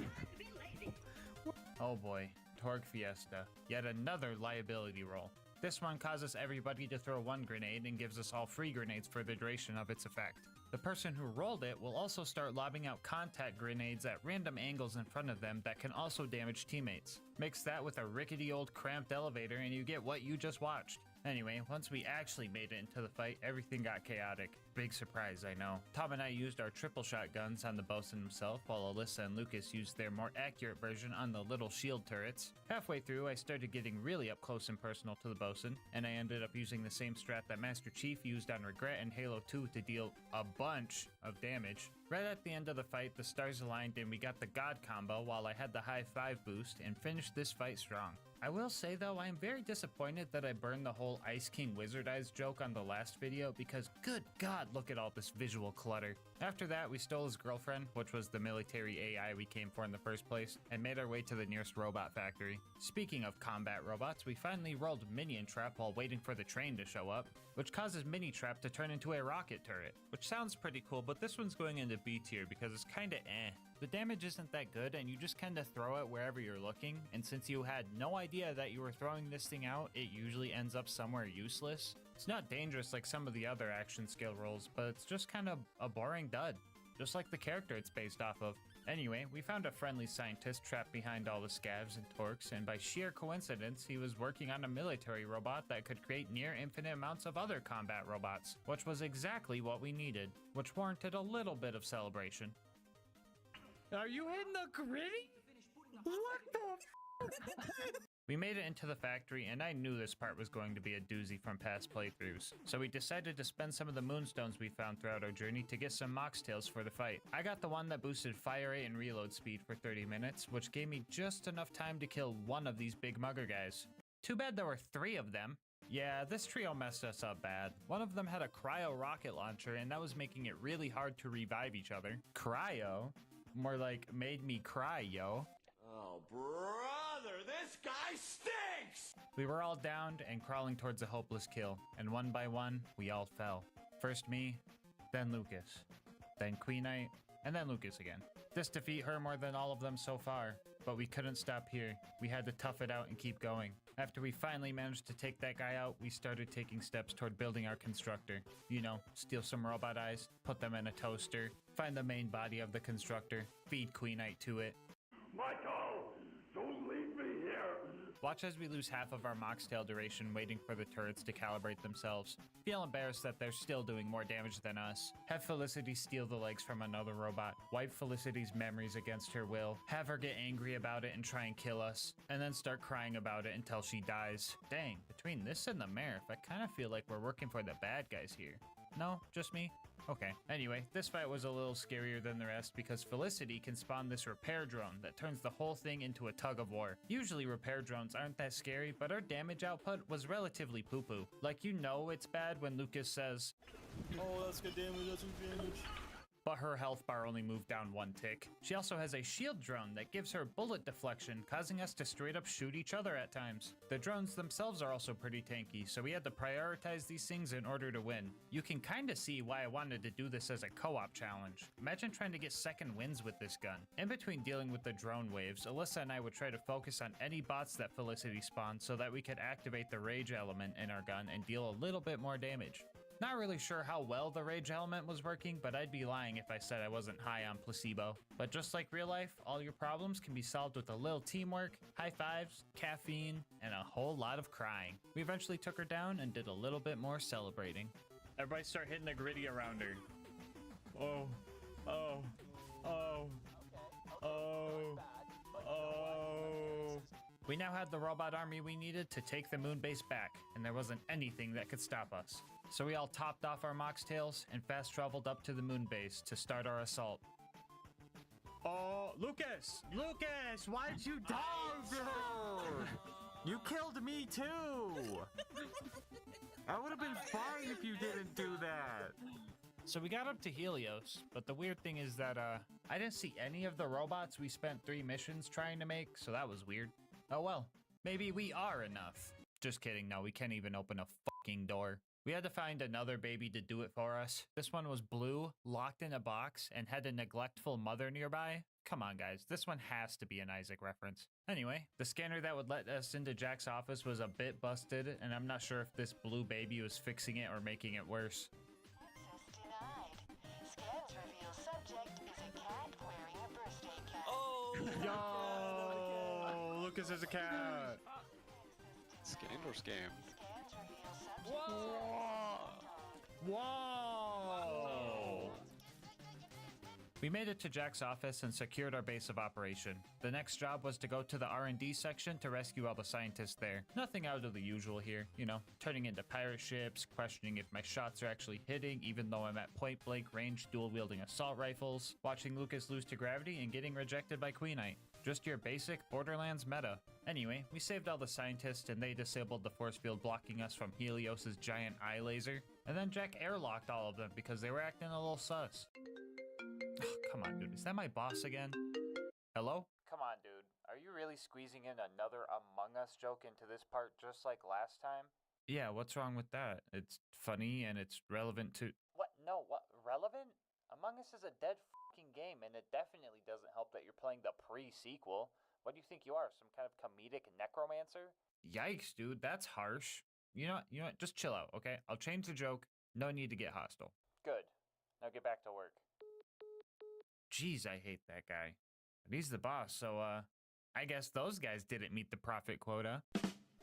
Oh boy, Torg Fiesta. Yet another liability roll. This one causes everybody to throw one grenade and gives us all free grenades for the duration of its effect. The person who rolled it will also start lobbing out contact grenades at random angles in front of them that can also damage teammates. Mix that with a rickety old cramped elevator and you get what you just watched. Anyway, once we actually made it into the fight, everything got chaotic. Big surprise, I know. Tom and I used our triple shot guns on the bosun himself, while Alyssa and Lucas used their more accurate version on the little shield turrets. Halfway through, I started getting really up close and personal to the bosun, and I ended up using the same strat that Master Chief used on Regret and Halo 2 to deal a bunch of damage. Right at the end of the fight, the stars aligned and we got the God combo while I had the high 5 boost and finished this fight strong. I will say though, I am very disappointed that I burned the whole Ice King Wizard Eyes joke on the last video because good god, look at all this visual clutter. After that, we stole his girlfriend, which was the military AI we came for in the first place, and made our way to the nearest robot factory. Speaking of combat robots, we finally rolled Minion Trap while waiting for the train to show up, which causes Mini Trap to turn into a rocket turret, which sounds pretty cool, but this one's going into B tier because it's kinda eh. The damage isn't that good and you just kinda throw it wherever you're looking, and since you had no idea that you were throwing this thing out, it usually ends up somewhere useless. It's not dangerous like some of the other action skill rolls, but it's just kind of a boring dud, just like the character it's based off of. Anyway, we found a friendly scientist trapped behind all the scavs and torques, and by sheer coincidence, he was working on a military robot that could create near infinite amounts of other combat robots, which was exactly what we needed, which warranted a little bit of celebration. Are you hitting the gritty? What the We made it into the factory, and I knew this part was going to be a doozy from past playthroughs, so we decided to spend some of the moonstones we found throughout our journey to get some moxtails for the fight. I got the one that boosted fire rate and reload speed for 30 minutes, which gave me just enough time to kill one of these big mugger guys. Too bad there were 3 of them. Yeah, this trio messed us up bad. One of them had a cryo rocket launcher, and that was making it really hard to revive each other. Cryo? More like made me cry, yo. Oh, brother, this guy stinks! We were all downed and crawling towards a hopeless kill, and one by one, we all fell. First me, then Lucas, then Queenite, and then Lucas again. This defeat hurt more than all of them so far, but we couldn't stop here. We had to tough it out and keep going. After we finally managed to take that guy out, we started taking steps toward building our constructor. You know, steal some robot eyes, put them in a toaster, find the main body of the constructor, feed Queenite to it. Michael, don't leave me here! Watch as we lose half of our Moxtail duration waiting for the turrets to calibrate themselves. Feel embarrassed that they're still doing more damage than us. Have Felicity steal the legs from another robot. Wipe Felicity's memories against her will. Have her get angry about it and try and kill us. And then start crying about it until she dies. Dang, between this and the Merif, I kind of feel like we're working for the bad guys here. No, just me? Okay. Anyway, this fight was a little scarier than the rest because Felicity can spawn this repair drone that turns the whole thing into a tug of war. Usually repair drones aren't that scary, but our damage output was relatively poo-poo. Like, you know it's bad when Lucas says, "Oh, that's good damage, that's good damage." But her health bar only moved down 1 tick. She also has a shield drone that gives her bullet deflection, causing us to straight up shoot each other at times. The drones themselves are also pretty tanky, so we had to prioritize these things in order to win. You can kinda see why I wanted to do this as a co-op challenge. Imagine trying to get second wins with this gun. In between dealing with the drone waves, Alyssa and I would try to focus on any bots that Felicity spawned so that we could activate the rage element in our gun and deal a little bit more damage. Not really sure how well the rage element was working, but I'd be lying if I said I wasn't high on placebo. But just like real life, all your problems can be solved with a little teamwork, high fives, caffeine, and a whole lot of crying. We eventually took her down and did a little bit more celebrating. Everybody start hitting the gritty around her. Oh, oh, oh, oh, oh. We now had the robot army we needed to take the moon base back, and there wasn't anything that could stop us. So we all topped off our moxtails and fast traveled up to the moon base to start our assault. Oh, Lucas! Lucas, why did you die, dude? You killed me too! I would have been fine if you didn't do that. So we got up to Helios, but the weird thing is that I didn't see any of the robots we spent 3 missions trying to make, so that was weird. Oh well, maybe we are enough. Just kidding, no, we can't even open a fucking door. We had to find another baby to do it for us. This one was blue, locked in a box, and had a neglectful mother nearby. Come on, guys, this one has to be an Isaac reference. Anyway, the scanner that would let us into Jack's office was a bit busted, and I'm not sure if this blue baby was fixing it or making it worse. Access denied. Scans reveal subject is a cat wearing a birthday cap. Yo, Lucas is a cat. Scanned or scam? Scans reveal subject Whoa! We made it to Jack's office and secured our base of operation. The next job was to go to the R&D section to rescue all the scientists there. Nothing out of the usual here, you know, turning into pirate ships, questioning if my shots are actually hitting even though I'm at point blank range dual-wielding assault rifles, watching Lucas lose to gravity and getting rejected by Queenite. Just your basic Borderlands meta. Anyway, we saved all the scientists and they disabled the force field blocking us from Helios's giant eye laser. And then Jack airlocked all of them because they were acting a little sus. Oh, come on, dude. Is that my boss again? Hello? Come on, dude. Are you really squeezing in another Among Us joke into this part just like last time? Yeah, what's wrong with that? It's funny and it's relevant to... What? No, what? Relevant? Among Us is a dead fucking game, and it definitely doesn't help that you're playing the pre-sequel. What do you think you are, some kind of comedic necromancer? Yikes, dude, that's harsh. You know what? Just chill out, okay? I'll change the joke. No need to get hostile. Good. Now get back to work. Jeez, I hate that guy. But he's the boss, so, I guess those guys didn't meet the profit quota.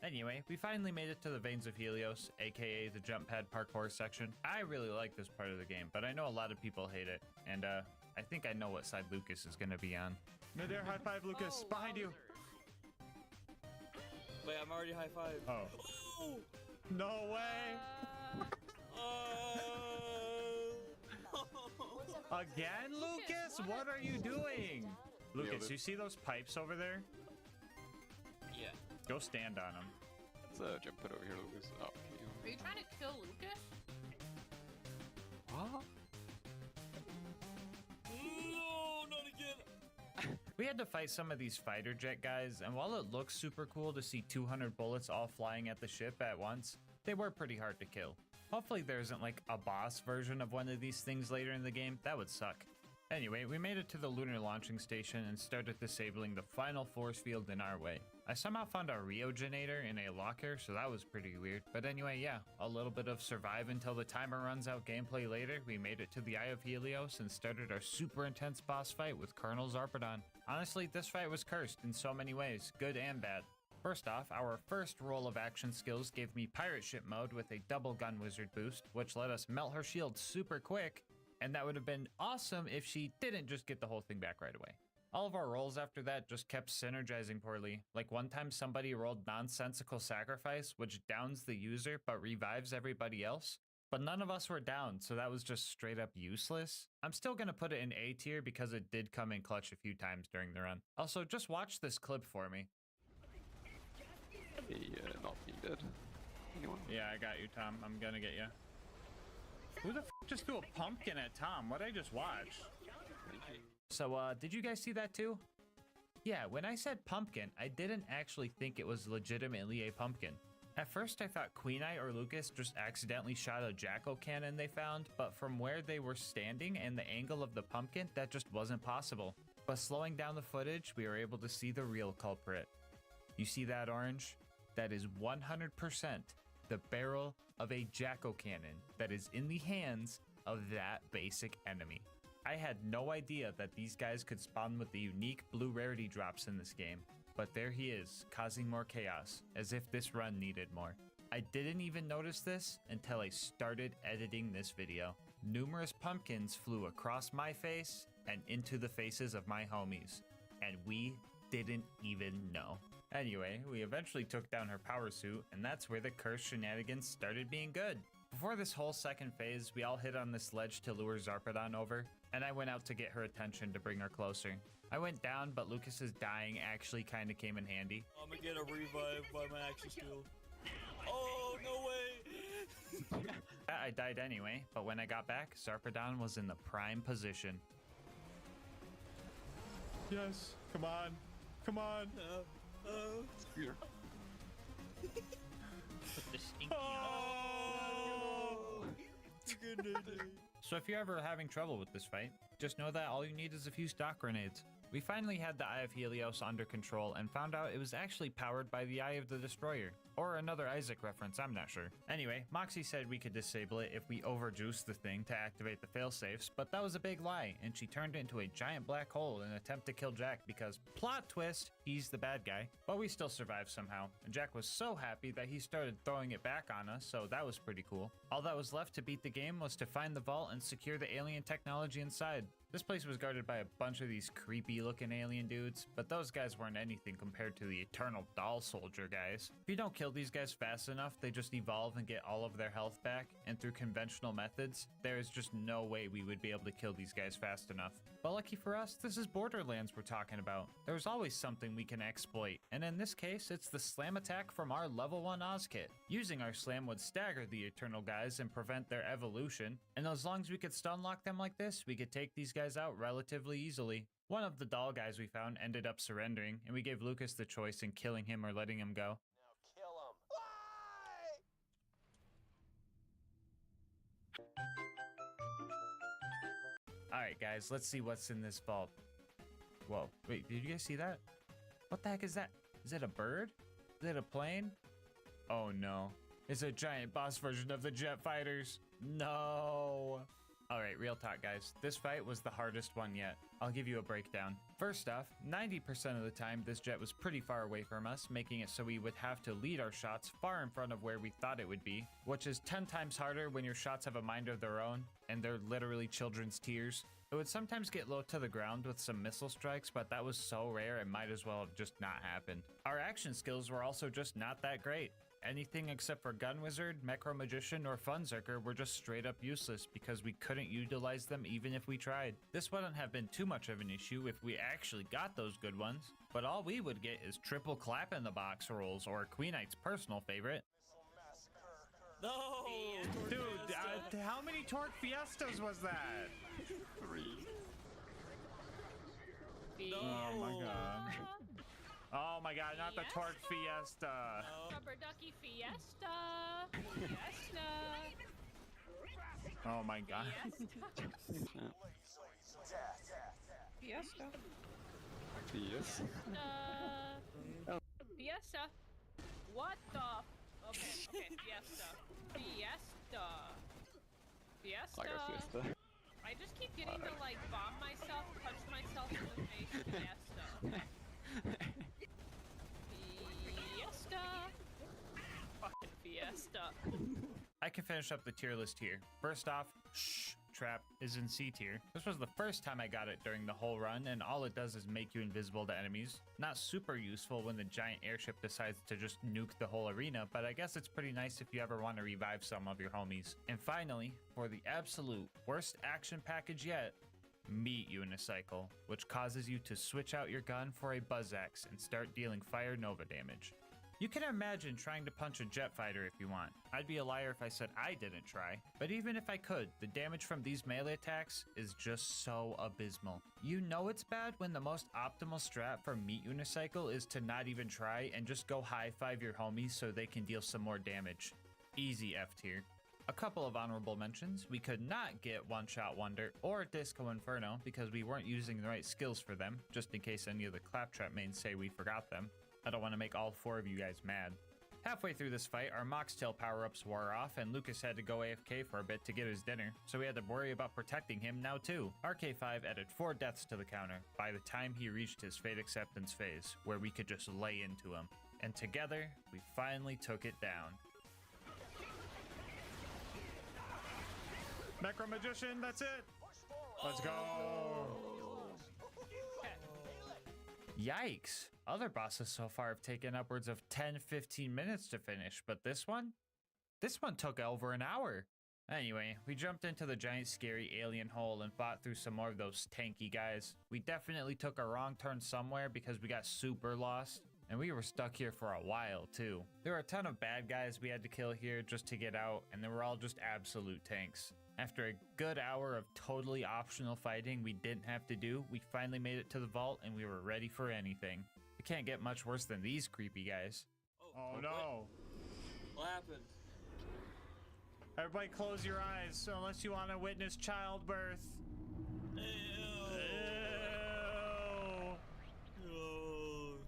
Anyway, we finally made it to the Veins of Helios, aka the jump pad parkour section. I really like this part of the game, but I know a lot of people hate it, and I think I know what side Lucas is gonna be on. Midair high five, Lucas, behind you. Wait, I'm already high five. Oh. No way. Again, Lucas? What are you doing? Lucas, you see those pipes over there? Yeah. Go stand on them. Let's jump it over here, Lucas. Oh, Are you trying to kill Lucas? What? No, not again. We had to fight some of these fighter jet guys, and while it looks super cool to see 200 bullets all flying at the ship at once, they were pretty hard to kill. Hopefully there isn't like a boss version of one of these things later in the game. That would suck. Anyway, we made it to the lunar launching station and started disabling the final force field in our way. I somehow found a reogenator in a locker, so that was pretty weird. But anyway, yeah, a little bit of survive until the timer runs out gameplay later. We made it to the Eye of Helios and started our super intense boss fight with Colonel Zarpedon. Honestly, this fight was cursed in so many ways, good and bad. First off, our first roll of action skills gave me pirate ship mode with a double gun wizard boost, which let us melt her shield super quick, and that would have been awesome if she didn't just get the whole thing back right away. All of our rolls after that just kept synergizing poorly. Like one time somebody rolled nonsensical sacrifice, which downs the user but revives everybody else. But none of us were down, so that was just straight up useless. I'm still gonna put it in A tier because it did come in clutch a few times during the run. Also, just watch this clip for me. Not needed. Anyone? Yeah, I got you, Tom. I'm gonna get you. Who the f just threw a pumpkin at Tom? What'd I just watch? So, did you guys see that too? Yeah, when I said pumpkin, I didn't actually think it was legitimately a pumpkin. At first, I thought Queenite or Lucas just accidentally shot a Jackal cannon they found, but from where they were standing and the angle of the pumpkin, that just wasn't possible. But slowing down the footage, we were able to see the real culprit. You see that orange? That is 100% the barrel of a Jackal cannon that is in the hands of that basic enemy. I had no idea that these guys could spawn with the unique blue rarity drops in this game, but there he is, causing more chaos, as if this run needed more. I didn't even notice this until I started editing this video. Numerous pumpkins flew across my face and into the faces of my homies, and we didn't even know. Anyway, we eventually took down her power suit, and that's where the curse shenanigans started being good. Before this whole second phase, we all hid on this ledge to lure Zarpedon over, and I went out to get her attention to bring her closer. I went down, but Lucas's dying actually kind of came in handy. I'm gonna get a revive by my action skill. Oh, no way! I died anyway, but when I got back, Zarpedon was in the prime position. Yes, come on, come on. Here. So if you're ever having trouble with this fight, just know that all you need is a few stock grenades. We finally had the Eye of Helios under control and found out it was actually powered by the Eye of the Destroyer. Or another Isaac reference, I'm not sure. Anyway, Moxie said we could disable it if we overjuiced the thing to activate the failsafes, but that was a big lie, and she turned it into a giant black hole in an attempt to kill Jack because, plot twist, he's the bad guy. But we still survived somehow, and Jack was so happy that he started throwing it back on us, so that was pretty cool. All that was left to beat the game was to find the vault and secure the alien technology inside. This place was guarded by a bunch of these creepy looking alien dudes, but those guys weren't anything compared to the Eternal Doll Soldier guys. If you don't kill these guys fast enough, they just evolve and get all of their health back, and through conventional methods, there is just no way we would be able to kill these guys fast enough. But lucky for us, this is Borderlands we're talking about. There's always something we can exploit, and in this case, it's the slam attack from our level 1 Oz kit. Using our slam would stagger the Eternal guys and prevent their evolution, and as long as we could stun lock them like this, we could take these guys out relatively easily. One of the doll guys we found ended up surrendering, and we gave Lucas the choice in killing him or letting him go. Alright guys, let's see what's in this vault. Whoa, wait, did you guys see that? What the heck is that? Is it a bird? Is it a plane? Oh no. It's a giant boss version of the jet fighters. No. Alright, real talk guys, this fight was the hardest one yet. I'll give you a breakdown. First off, 90% of the time this jet was pretty far away from us, making it so we would have to lead our shots far in front of where we thought it would be, which is 10 times harder when your shots have a mind of their own, and they're literally children's tears. It would sometimes get low to the ground with some missile strikes, but that was so rare it might as well have just not happened. Our action skills were also just not that great. Anything except for Gun Wizard, Mecro Magician, or Funzerker were just straight up useless because we couldn't utilize them even if we tried. This wouldn't have been too much of an issue if we actually got those good ones, but all we would get is triple clap in the box rolls or Queen Knight's personal favorite. No! Dude, how many Torque Fiestas was that? 3. No. Oh my god. Oh my god, not the Torque Fiesta. Rubber Ducky Fiesta. Fiesta. Oh my god. Fiesta. Yes. Fiesta. What the? Okay, Fiesta. Fiesta. Fiesta. I got Fiesta. I just keep getting to like bomb myself, punch myself in the face. Fiesta. Fiesta. Fucking Fiesta. I can finish up the tier list here. First off, Shh Trap is in C tier. This was the first time I got it during the whole run, and all it does is make you invisible to enemies. Not super useful when the giant airship decides to just nuke the whole arena, but I guess it's pretty nice if you ever want to revive some of your homies. And finally, for the absolute worst action package yet, Meat Unicycle, which causes you to switch out your gun for a Buzz Axe and start dealing Fire Nova damage. You can imagine trying to punch a jet fighter if you want. I'd be a liar if I said I didn't try. But even if I could, the damage from these melee attacks is just so abysmal. You know it's bad when the most optimal strat for Meat Unicycle is to not even try and just go high-five your homies so they can deal some more damage. Easy F tier. A couple of honorable mentions. We could not get One Shot Wonder or Disco Inferno because we weren't using the right skills for them, just in case any of the Claptrap mains say we forgot them. I don't want to make all 4 of you guys mad. Halfway through this fight, our Moxtail power-ups wore off and Lucas had to go AFK for a bit to get his dinner, so we had to worry about protecting him now too. RK5 added 4 deaths to the counter by the time he reached his Fate Acceptance phase, where we could just lay into him. And together, we finally took it down. Mecro Magician, that's it! Let's go! Yikes! Other bosses so far have taken upwards of 10-15 minutes to finish, but this one took over an hour. Anyway, we jumped into the giant scary alien hole and fought through some more of those tanky guys. We definitely took a wrong turn somewhere because we got super lost, and we were stuck here for a while too. There were a ton of bad guys we had to kill here just to get out, and they were all just absolute tanks. After a good hour of totally optional fighting we didn't have to do, we finally made it to the vault and we were ready for anything. It can't get much worse than these creepy guys. Oh no! What happened? Everybody close your eyes unless you want to witness childbirth. Ew. Ew.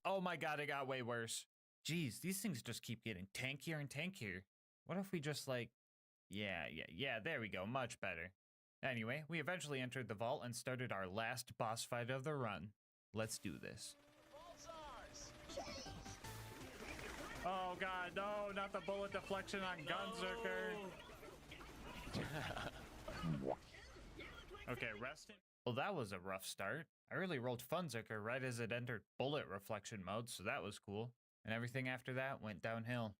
Oh my god, it got way worse. Jeez, these things just keep getting tankier and tankier. What if we just like... Yeah, there we go, much better. Anyway, we eventually entered the vault and started our last boss fight of the run. Let's do this. Oh god, no, not the bullet deflection on Gunzerker. Okay, resting. Well, that was a rough start. I really rolled Funzerker right as it entered bullet reflection mode, so that was cool. And everything after that went downhill.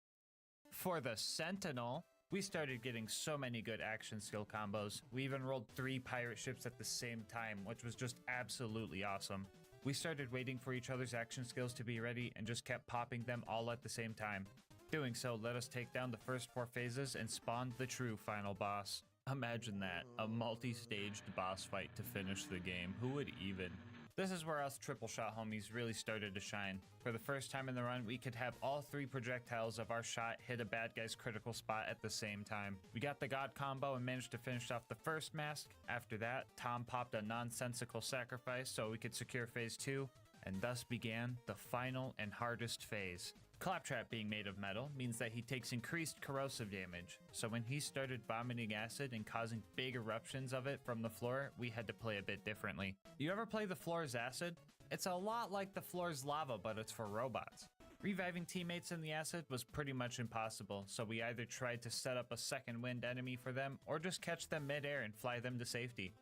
For the Sentinel, we started getting so many good action skill combos. We even rolled 3 pirate ships at the same time, which was just absolutely awesome. We started waiting for each other's action skills to be ready and just kept popping them all at the same time. Doing so let us take down the first 4 phases and spawned the true final boss. Imagine that, a multi-staged boss fight to finish the game. Who would even? This is where us triple shot homies really started to shine. For the first time in the run, we could have all 3 projectiles of our shot hit a bad guy's critical spot at the same time. We got the God combo and managed to finish off the first mask. After that, Tom popped a nonsensical sacrifice so we could secure phase 2, and thus began the final and hardest phase. Claptrap being made of metal means that he takes increased corrosive damage, so when he started vomiting acid and causing big eruptions of it from the floor, we had to play a bit differently. You ever play the floor's acid? It's a lot like the floor's lava, but it's for robots. Reviving teammates in the acid was pretty much impossible, so we either tried to set up a second wind enemy for them, or just catch them mid-air and fly them to safety.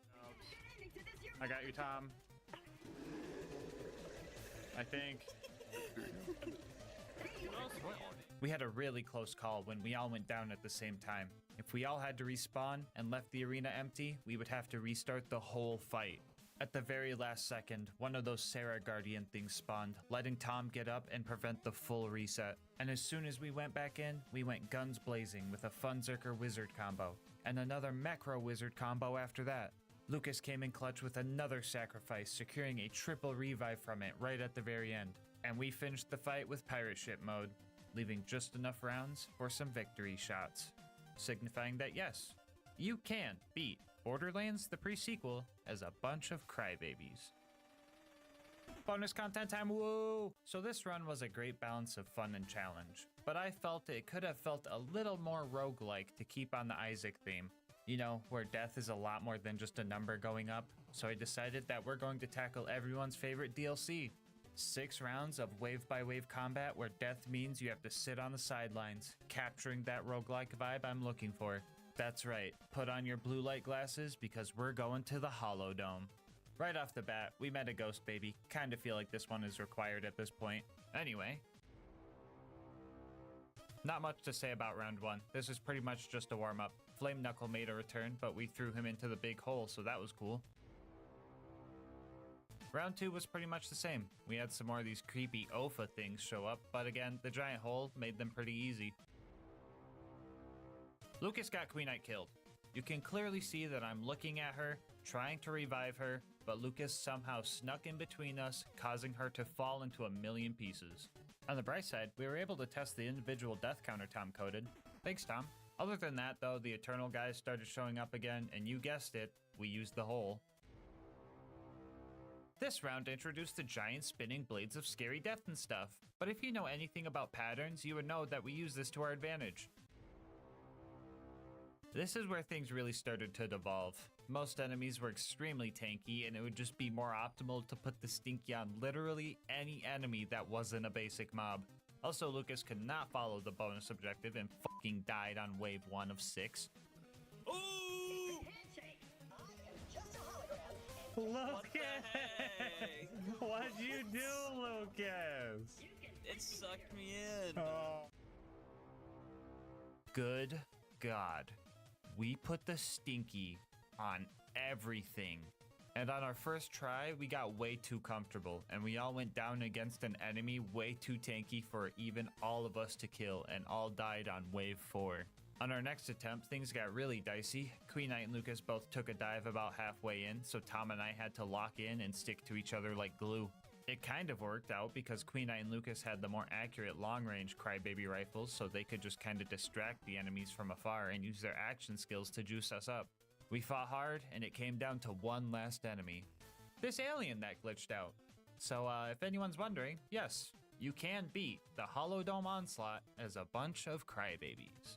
I got you, Tom. I think. We had a really close call when we all went down at the same time. If we all had to respawn and left the arena empty, we would have to restart the whole fight. At the very last second, one of those Sarah Guardian things spawned, letting Tom get up and prevent the full reset. And as soon as we went back in, we went guns blazing with a Funzerker Wizard combo, and another Macro Wizard combo after that. Lucas came in clutch with another sacrifice, securing a triple revive from it right at the very end. And we finished the fight with pirate ship mode, leaving just enough rounds for some victory shots, signifying that yes, you can beat Borderlands the pre-sequel as a bunch of crybabies. Bonus content time, woo! So this run was a great balance of fun and challenge, but I felt it could have felt a little more roguelike to keep on the Isaac theme. You know, where death is a lot more than just a number going up, so I decided that we're going to tackle everyone's favorite DLC. 6 rounds of wave-by-wave combat where death means you have to sit on the sidelines, capturing that roguelike vibe I'm looking for. That's right, put on your blue light glasses because we're going to the Holodome. Right off the bat, we met a ghost baby. Kinda feel like this one is required at this point. Anyway. Not much to say about round 1. This is pretty much just a warm-up. Flame Knuckle made a return, but we threw him into the big hole, so that was cool. Round 2 was pretty much the same. We had some more of these creepy Ofa things show up, but again, the giant hole made them pretty easy. Lucas got Queen Knight killed. You can clearly see that I'm looking at her, trying to revive her, but Lucas somehow snuck in between us, causing her to fall into a million pieces. On the bright side, we were able to test the individual death counter Tom coded. Thanks, Tom. Other than that, though, the Eternal guys started showing up again, and you guessed it, we used the hole. This round introduced the giant spinning blades of scary death and stuff, but if you know anything about patterns, you would know that we use this to our advantage. This is where things really started to devolve. Most enemies were extremely tanky, and it would just be more optimal to put the Stinky on literally any enemy that wasn't a basic mob. Also, Lucas could not follow the bonus objective and fucking died on wave 1 of 6. Ooh! Lucas! What'd you do, Lucas? It sucked me in. Oh. Good God. We put the Stinky on everything. And on our first try, we got way too comfortable, and we all went down against an enemy way too tanky for even all of us to kill, and all died on wave 4. On our next attempt, things got really dicey. Queen Knight and Lucas both took a dive about halfway in, so Tom and I had to lock in and stick to each other like glue. It kind of worked out because Queen Eye and Lucas had the more accurate long-range crybaby rifles, so they could just kind of distract the enemies from afar and use their action skills to juice us up. We fought hard, and it came down to one last enemy. This alien that glitched out. So if anyone's wondering, yes, you can beat the Hollow Dome Onslaught as a bunch of crybabies.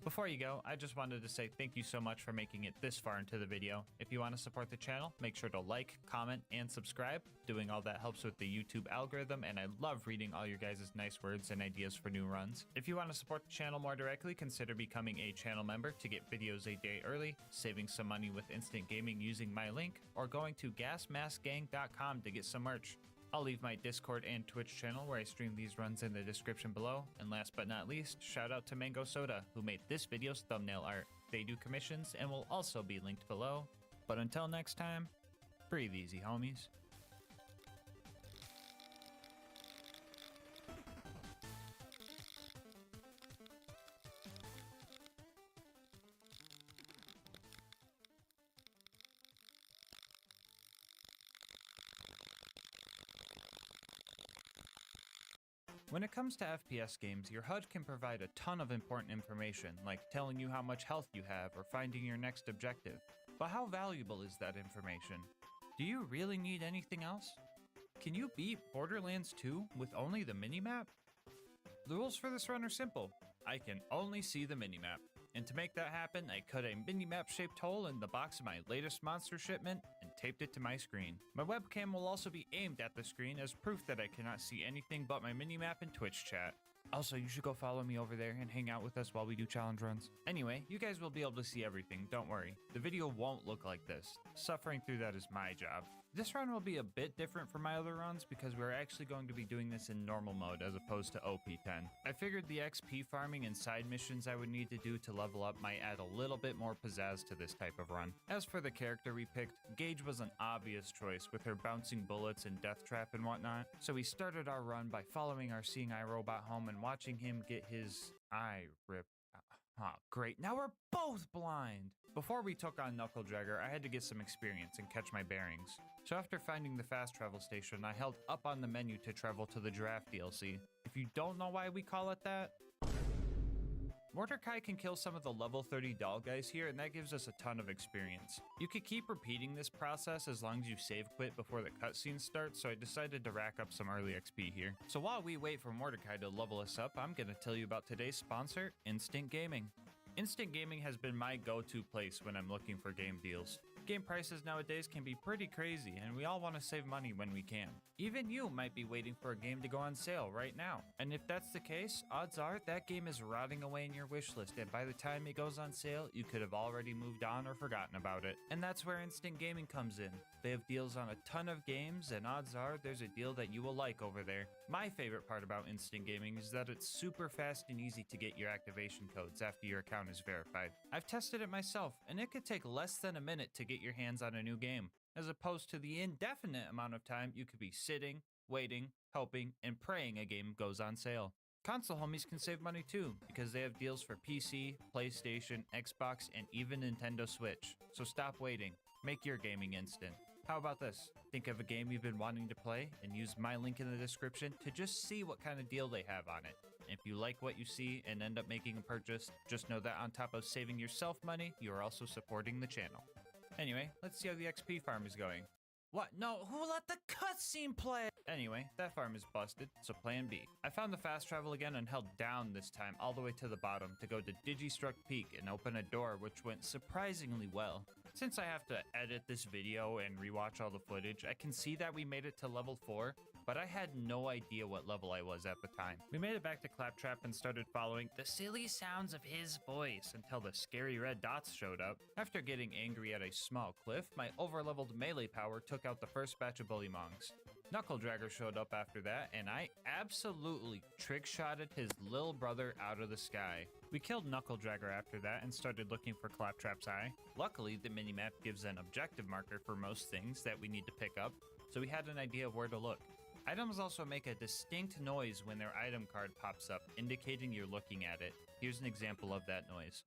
Before you go, I just wanted to say thank you so much for making it this far into the video. If you want to support the channel, make sure to like, comment, and subscribe. Doing all that helps with the YouTube algorithm, and I love reading all your guys' nice words and ideas for new runs. If you want to support the channel more directly, consider becoming a channel member to get videos a day early, saving some money with instant gaming using my link, or going to GASMASK'S.com to get some merch. I'll leave my Discord and Twitch channel where I stream these runs in the description below. And last but not least, shout out to Mango Soda, who made this video's thumbnail art. They do commissions and will also be linked below. But until next time, breathe easy, homies. When it comes to FPS games, your HUD can provide a ton of important information, like telling you how much health you have or finding your next objective. But how valuable is that information? Do you really need anything else? Can you beat Borderlands 2 with only the minimap? The rules for this run are simple. I can only see the minimap. And to make that happen, I cut a minimap-shaped hole in the box of my latest monster shipment and taped it to my screen. My webcam will also be aimed at the screen as proof that I cannot see anything but my minimap and Twitch chat. Also, you should go follow me over there and hang out with us while we do challenge runs. Anyway, you guys will be able to see everything, don't worry. The video won't look like this. Suffering through that is my job. This run will be a bit different from my other runs because we're actually going to be doing this in normal mode as opposed to OP10. I figured the XP farming and side missions I would need to do to level up might add a little bit more pizzazz to this type of run. As for the character we picked, Gage was an obvious choice with her bouncing bullets and death trap and whatnot, so we started our run by following our seeing eye robot home and watching him get his eye ripped. Oh, great. Now we're both blind! Before we took on Knuckle Dragger, I had to get some experience and catch my bearings. So after finding the fast travel station, I held up on the menu to travel to the Giraffe DLC. If you don't know why we call it that, Mordecai can kill some of the level 30 doll guys here, and that gives us a ton of experience. You could keep repeating this process as long as you save quit before the cutscene starts, so I decided to rack up some early XP here. So while we wait for Mordecai to level us up, I'm gonna tell you about today's sponsor, Instant Gaming. Instant Gaming has been my go-to place when I'm looking for game deals. Game prices nowadays can be pretty crazy, and we all want to save money when we can. Even you might be waiting for a game to go on sale right now. And if that's the case, odds are that game is rotting away in your wish list, and by the time it goes on sale, you could have already moved on or forgotten about it. And that's where Instant Gaming comes in. They have deals on a ton of games, and odds are there's a deal that you will like over there. My favorite part about Instant Gaming is that it's super fast and easy to get your activation codes after your account is verified. I've tested it myself, and it could take less than a minute to get your hands on a new game, as opposed to the indefinite amount of time you could be sitting, waiting, hoping, and praying a game goes on sale. Console homies can save money too, because they have deals for PC, PlayStation, Xbox, and even Nintendo Switch. So stop waiting. Make your gaming instant. How about this? Think of a game you've been wanting to play and use my link in the description to just see what kind of deal they have on it. If you like what you see and end up making a purchase, just know that on top of saving yourself money, you are also supporting the channel. Anyway, let's see how the XP farm is going. What? No, who let the cutscene play? Anyway, that farm is busted, so plan B. I found the fast travel again and held down this time all the way to the bottom to go to Digistruct Peak and open a door, which went surprisingly well. Since I have to edit this video and rewatch all the footage, I can see that we made it to level 4, but I had no idea what level I was at the time. We made it back to Claptrap and started following the silly sounds of his voice until the scary red dots showed up. After getting angry at a small cliff, my overleveled melee power took out the first batch of Bullymongs. Knuckle Dragger showed up after that, and I absolutely trick-shotted his little brother out of the sky. We killed Knuckle Dragger after that and started looking for Claptrap's eye. Luckily, the minimap gives an objective marker for most things that we need to pick up, so we had an idea of where to look. Items also make a distinct noise when their item card pops up, indicating you're looking at it. Here's an example of that noise.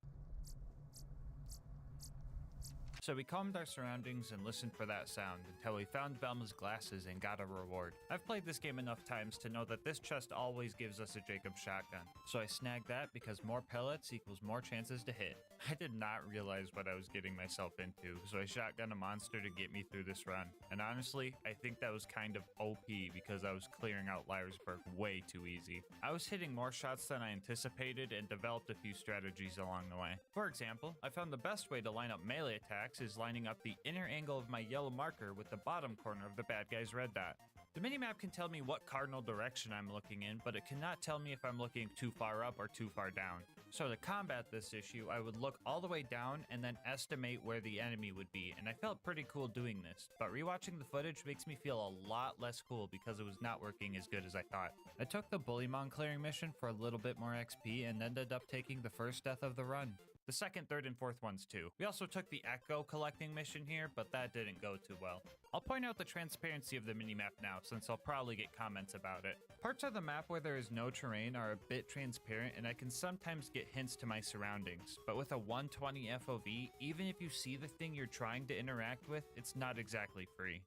So we calmed our surroundings and listened for that sound until we found Velma's glasses and got a reward. I've played this game enough times to know that this chest always gives us a Jacob shotgun. So I snagged that because more pellets equals more chances to hit. I did not realize what I was getting myself into, so I shotgunned a monster to get me through this run. And honestly, I think that was kind of OP because I was clearing out Liarsburg way too easy. I was hitting more shots than I anticipated and developed a few strategies along the way. For example, I found the best way to line up melee attacks is lining up the inner angle of my yellow marker with the bottom corner of the bad guy's red dot. The minimap can tell me what cardinal direction I'm looking in, but it cannot tell me if I'm looking too far up or too far down. So to combat this issue, I would look all the way down and then estimate where the enemy would be, and I felt pretty cool doing this, but rewatching the footage makes me feel a lot less cool because it was not working as good as I thought. I took the Bullymon clearing mission for a little bit more XP and ended up taking the first death of the run. The second, third, and fourth ones too. We also took the Echo collecting mission here, but that didn't go too well. I'll point out the transparency of the minimap now, since I'll probably get comments about it. Parts of the map where there is no terrain are a bit transparent, and I can sometimes get hints to my surroundings. But with a 120 FOV, even if you see the thing you're trying to interact with, it's not exactly free.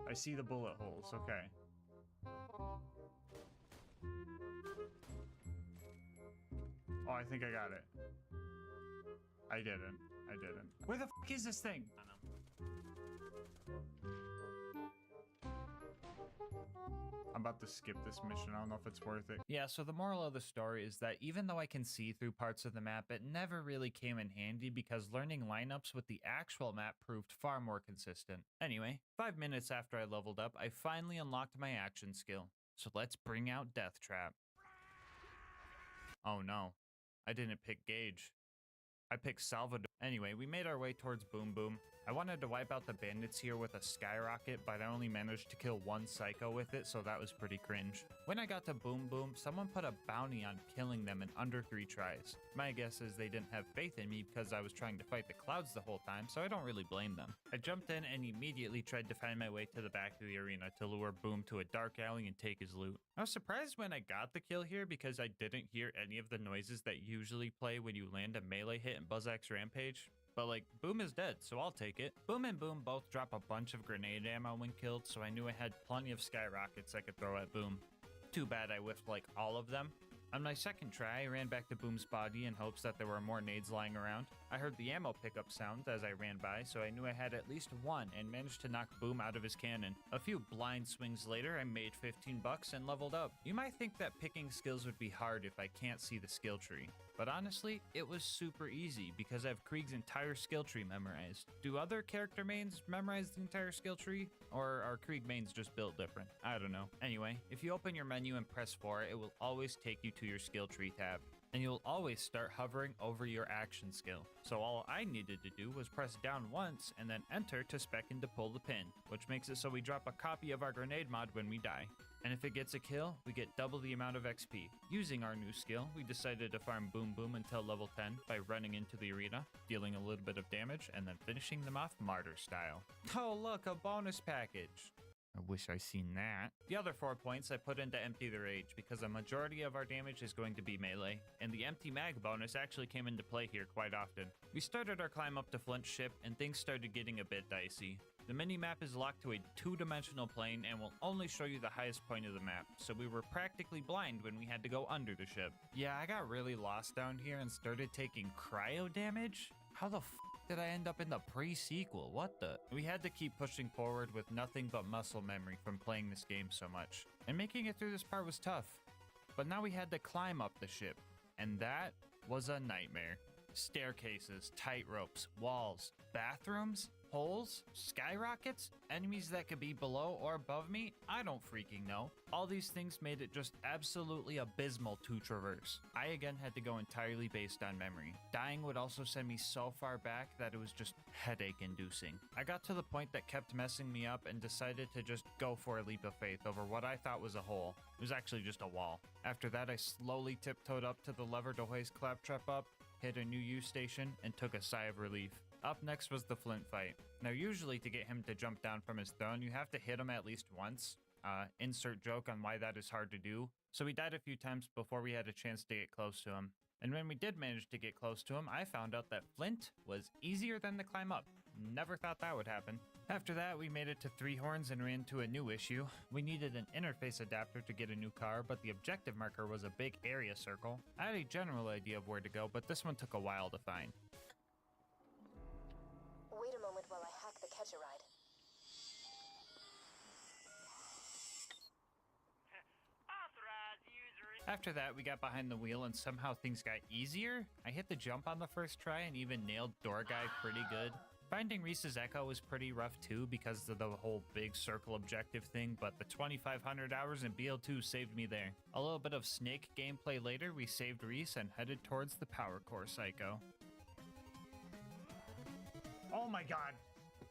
I see the bullet holes, okay. Oh, I think I got it. I didn't. Where the fuck is this thing? I'm about to skip this mission. I don't know if it's worth it. Yeah, so the moral of the story is that even though I can see through parts of the map, it never really came in handy because learning lineups with the actual map proved far more consistent. Anyway, 5 minutes after I leveled up, I finally unlocked my action skill. So let's bring out Death Trap. Oh no, I didn't pick Gage. I picked Salvador. Anyway, we made our way towards Boom Boom. I wanted to wipe out the bandits here with a skyrocket, but I only managed to kill one psycho with it, so that was pretty cringe. When I got to Boom Boom, someone put a bounty on killing them in under 3 tries. My guess is they didn't have faith in me because I was trying to fight the clouds the whole time, so I don't really blame them. I jumped in and immediately tried to find my way to the back of the arena to lure Boom to a dark alley and take his loot. I was surprised when I got the kill here because I didn't hear any of the noises that usually play when you land a melee hit in Buzzak's Rampage. But like, Boom is dead, so I'll take it. Boom and Boom both drop a bunch of grenade ammo when killed, so I knew I had plenty of skyrockets I could throw at Boom. Too bad I whiffed like all of them. On my second try, I ran back to Boom's body in hopes that there were more nades lying around. I heard the ammo pickup sound as I ran by, so I knew I had at least one and managed to knock Boom out of his cannon. A few blind swings later, I made 15 bucks and leveled up. You might think that picking skills would be hard if I can't see the skill tree. But honestly, it was super easy because I have Krieg's entire skill tree memorized. Do other character mains memorize the entire skill tree? Or are Krieg mains just built different? I don't know. Anyway, if you open your menu and press 4, it will always take you to your skill tree tab. And you'll always start hovering over your action skill. So all I needed to do was press down once and then enter to spec in to pull the pin, which makes it so we drop a copy of our grenade mod when we die. And if it gets a kill, we get double the amount of XP. Using our new skill, we decided to farm Boom Boom until level 10 by running into the arena, dealing a little bit of damage, and then finishing them off martyr style. Oh look, a bonus package! I wish I seen that. The other 4 points I put into Empty the Rage because a majority of our damage is going to be melee, and the Empty Mag bonus actually came into play here quite often. We started our climb up to Flint's ship, and things started getting a bit dicey. The mini-map is locked to a 2-dimensional plane and will only show you the highest point of the map, so we were practically blind when we had to go under the ship. Yeah, I got really lost down here and started taking cryo damage? How the f did I end up in the pre-sequel? What the? We had to keep pushing forward with nothing but muscle memory from playing this game so much. And making it through this part was tough. But now we had to climb up the ship, and that was a nightmare. Staircases, tight ropes, walls, bathrooms, holes, skyrockets, enemies that could be below or above me, I don't freaking know. All these things made it just absolutely abysmal to traverse. I again had to go entirely based on memory. Dying would also send me so far back that it was just headache inducing. I got to the point that kept messing me up and decided to just go for a leap of faith over what I thought was a hole. It was actually just a wall. After that, I slowly tiptoed up to the lever to hoist Claptrap up, hit a new U station, and took a sigh of relief. Up next was the Flint fight. Now usually to get him to jump down from his throne, you have to hit him at least once. Insert joke on why that is hard to do. So we died a few times before we had a chance to get close to him. And when we did manage to get close to him, I found out that Flint was easier than the climb up. Never thought that would happen. After that, we made it to Three Horns and ran into a new issue. We needed an interface adapter to get a new car, but the objective marker was a big area circle. I had a general idea of where to go, but this one took a while to find. Wait a moment while I hack the catch-a-ride. After that, we got behind the wheel and somehow things got easier. I hit the jump on the first try and even nailed Door Guy pretty good. Finding Reese's Echo was pretty rough too because of the whole big circle objective thing, but the 2,500 hours in BL2 saved me there. A little bit of Snake gameplay later, we saved Reese and headed towards the Power Core Psycho. Oh my god.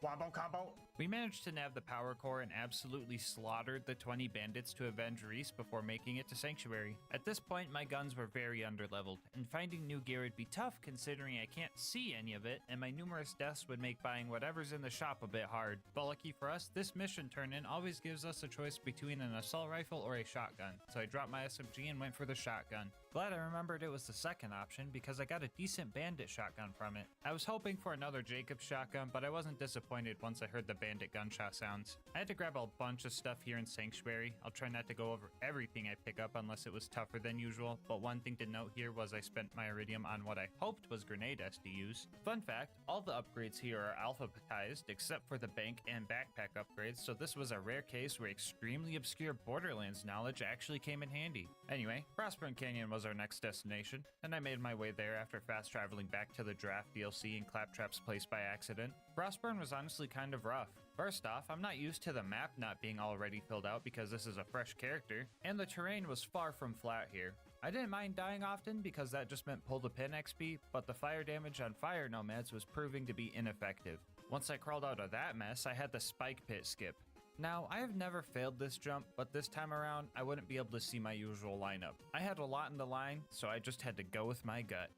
Wombo combo. We managed to nab the Power Core and absolutely slaughtered the 20 bandits to avenge Reese before making it to Sanctuary. At this point, my guns were very underleveled, and finding new gear would be tough considering I can't see any of it, and my numerous deaths would make buying whatever's in the shop a bit hard. But lucky for us, this mission turn-in always gives us a choice between an assault rifle or a shotgun, so I dropped my SMG and went for the shotgun. Glad I remembered it was the second option because I got a decent bandit shotgun from it. I was hoping for another Jacobs shotgun, but I wasn't disappointed once I heard the bandit gunshot sounds. I had to grab a bunch of stuff here in Sanctuary. I'll try not to go over everything I pick up unless it was tougher than usual, but one thing to note here was I spent my iridium on what I hoped was grenade SDUs. Fun fact, all the upgrades here are alphabetized except for the bank and backpack upgrades, so this was a rare case where extremely obscure Borderlands knowledge actually came in handy. Anyway, Frostburn Canyon was our next destination, and I made my way there after fast traveling back to the Draft DLC and Claptrap's place by accident. Frostburn was honestly kind of rough. First off, I'm not used to the map not being already filled out because this is a fresh character, and the terrain was far from flat here. I didn't mind dying often because that just meant pull the pin XP, but the fire damage on fire nomads was proving to be ineffective. Once I crawled out of that mess, I had the spike pit skip. Now, I have never failed this jump, but this time around, I wouldn't be able to see my usual lineup. I had a lot in the line, so I just had to go with my gut.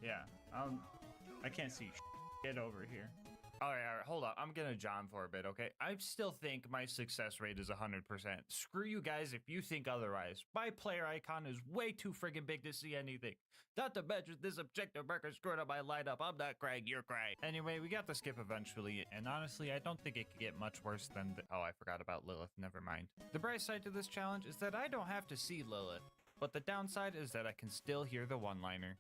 Yeah, I can't see shit over here. Alright, hold on. I'm gonna John for a bit, okay? I still think my success rate is 100%. Screw you guys if you think otherwise. My player icon is way too friggin' big to see anything. Not to mention this objective marker screwed up my lineup. I'm not crying, you're crying. Anyway, we got the skip eventually, and honestly, I don't think it could get much worse than oh, I forgot about Lilith, never mind. The bright side to this challenge is that I don't have to see Lilith, but the downside is that I can still hear the one-liner.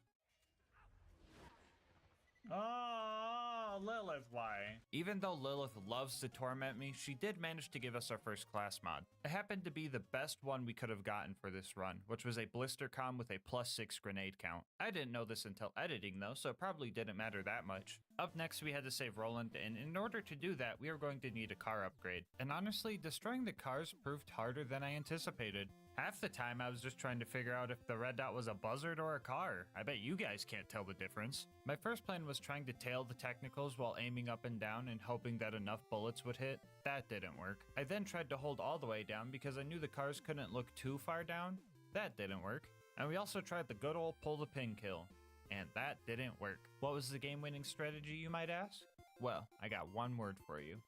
Oh, Lilith, why? Even though Lilith loves to torment me, she did manage to give us our first class mod. It happened to be the best one we could have gotten for this run, which was a blister com with a +6 grenade count. I didn't know this until editing though, so it probably didn't matter that much. Up next, we had to save Roland, and in order to do that, we were going to need a car upgrade. And honestly, destroying the cars proved harder than I anticipated. Half the time, I was just trying to figure out if the red dot was a buzzard or a car. I bet you guys can't tell the difference. My first plan was trying to tail the technicals while aiming up and down and hoping that enough bullets would hit. That didn't work. I then tried to hold all the way down because I knew the cars couldn't look too far down. That didn't work. And we also tried the good old pull the pin kill. And that didn't work. What was the game-winning strategy, you might ask? Well, I got one word for you.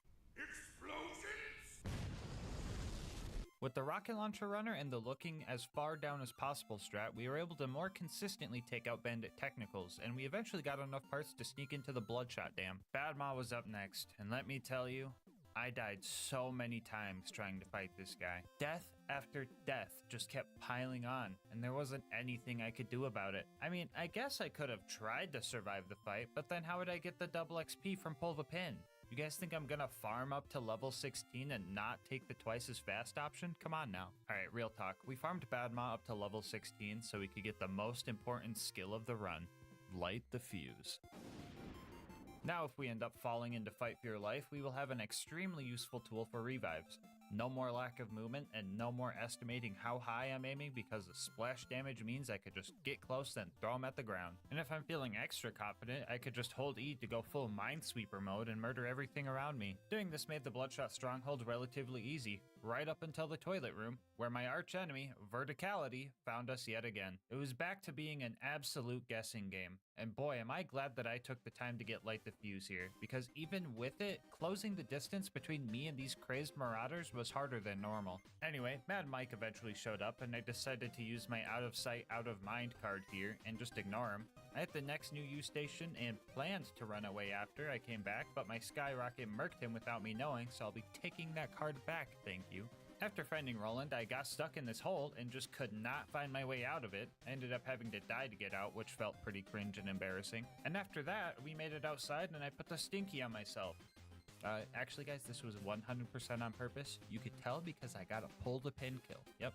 With the rocket launcher runner and the looking as far down as possible strat, we were able to more consistently take out bandit technicals, and we eventually got enough parts to sneak into the Bloodshot Dam. Badma was up next, and let me tell you, I died so many times trying to fight this guy. Death after death just kept piling on, and there wasn't anything I could do about it. I mean, I guess I could have tried to survive the fight, but then how would I get the double XP from pull the pin? You guys think I'm gonna farm up to level 16 and not take the twice as fast option? Come on now. Alright, real talk. We farmed Badma up to level 16 so we could get the most important skill of the run. Light the fuse. Now if we end up falling into fight for your life, we will have an extremely useful tool for revives. No more lack of movement, and no more estimating how high I'm aiming because the splash damage means I could just get close then throw them at the ground. And if I'm feeling extra confident, I could just hold E to go full Minesweeper mode and murder everything around me. Doing this made the Bloodshot Stronghold relatively easy, right up until the toilet room, where my arch enemy, Verticality, found us yet again. It was back to being an absolute guessing game. And boy, am I glad that I took the time to get Light the Fuse here, because even with it, closing the distance between me and these crazed marauders was harder than normal. Anyway, Mad Mike eventually showed up, and I decided to use my out of sight, out of mind card here and just ignore him. I hit the next new U station and planned to run away after I came back, but my skyrocket murked him without me knowing, so I'll be taking that card back, thank you. After finding Roland, I got stuck in this hole and just could not find my way out of it. I ended up having to die to get out, which felt pretty cringe and embarrassing. And after that, we made it outside and I put the stinky on myself. Actually guys, this was 100% on purpose. You could tell because I got a pull the pin kill. Yep,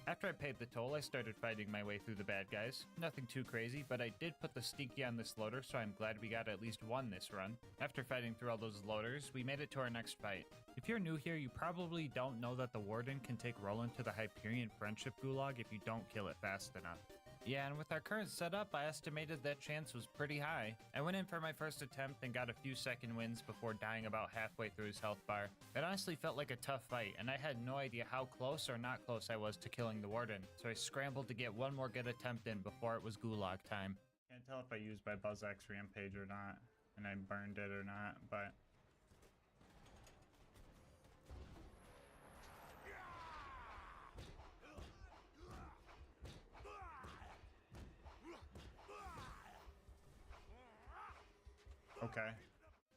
After I paid the toll, I started fighting my way through the bad guys. Nothing too crazy, but I did put the stinky on this loader, so I'm glad we got at least one this run. After fighting through all those loaders, we made it to our next fight. If you're new here, you probably don't know that the Warden can take Roland to the Hyperion Friendship Gulag if you don't kill it fast enough. Yeah, and with our current setup, I estimated that chance was pretty high. I went in for my first attempt and got a few second wins before dying about halfway through his health bar. It honestly felt like a tough fight, and I had no idea how close or not close I was to killing the Warden, so I scrambled to get one more good attempt in before it was Gulag time. Can't tell if I used my BuzzX Rampage or not, and I burned it or not, but... Okay.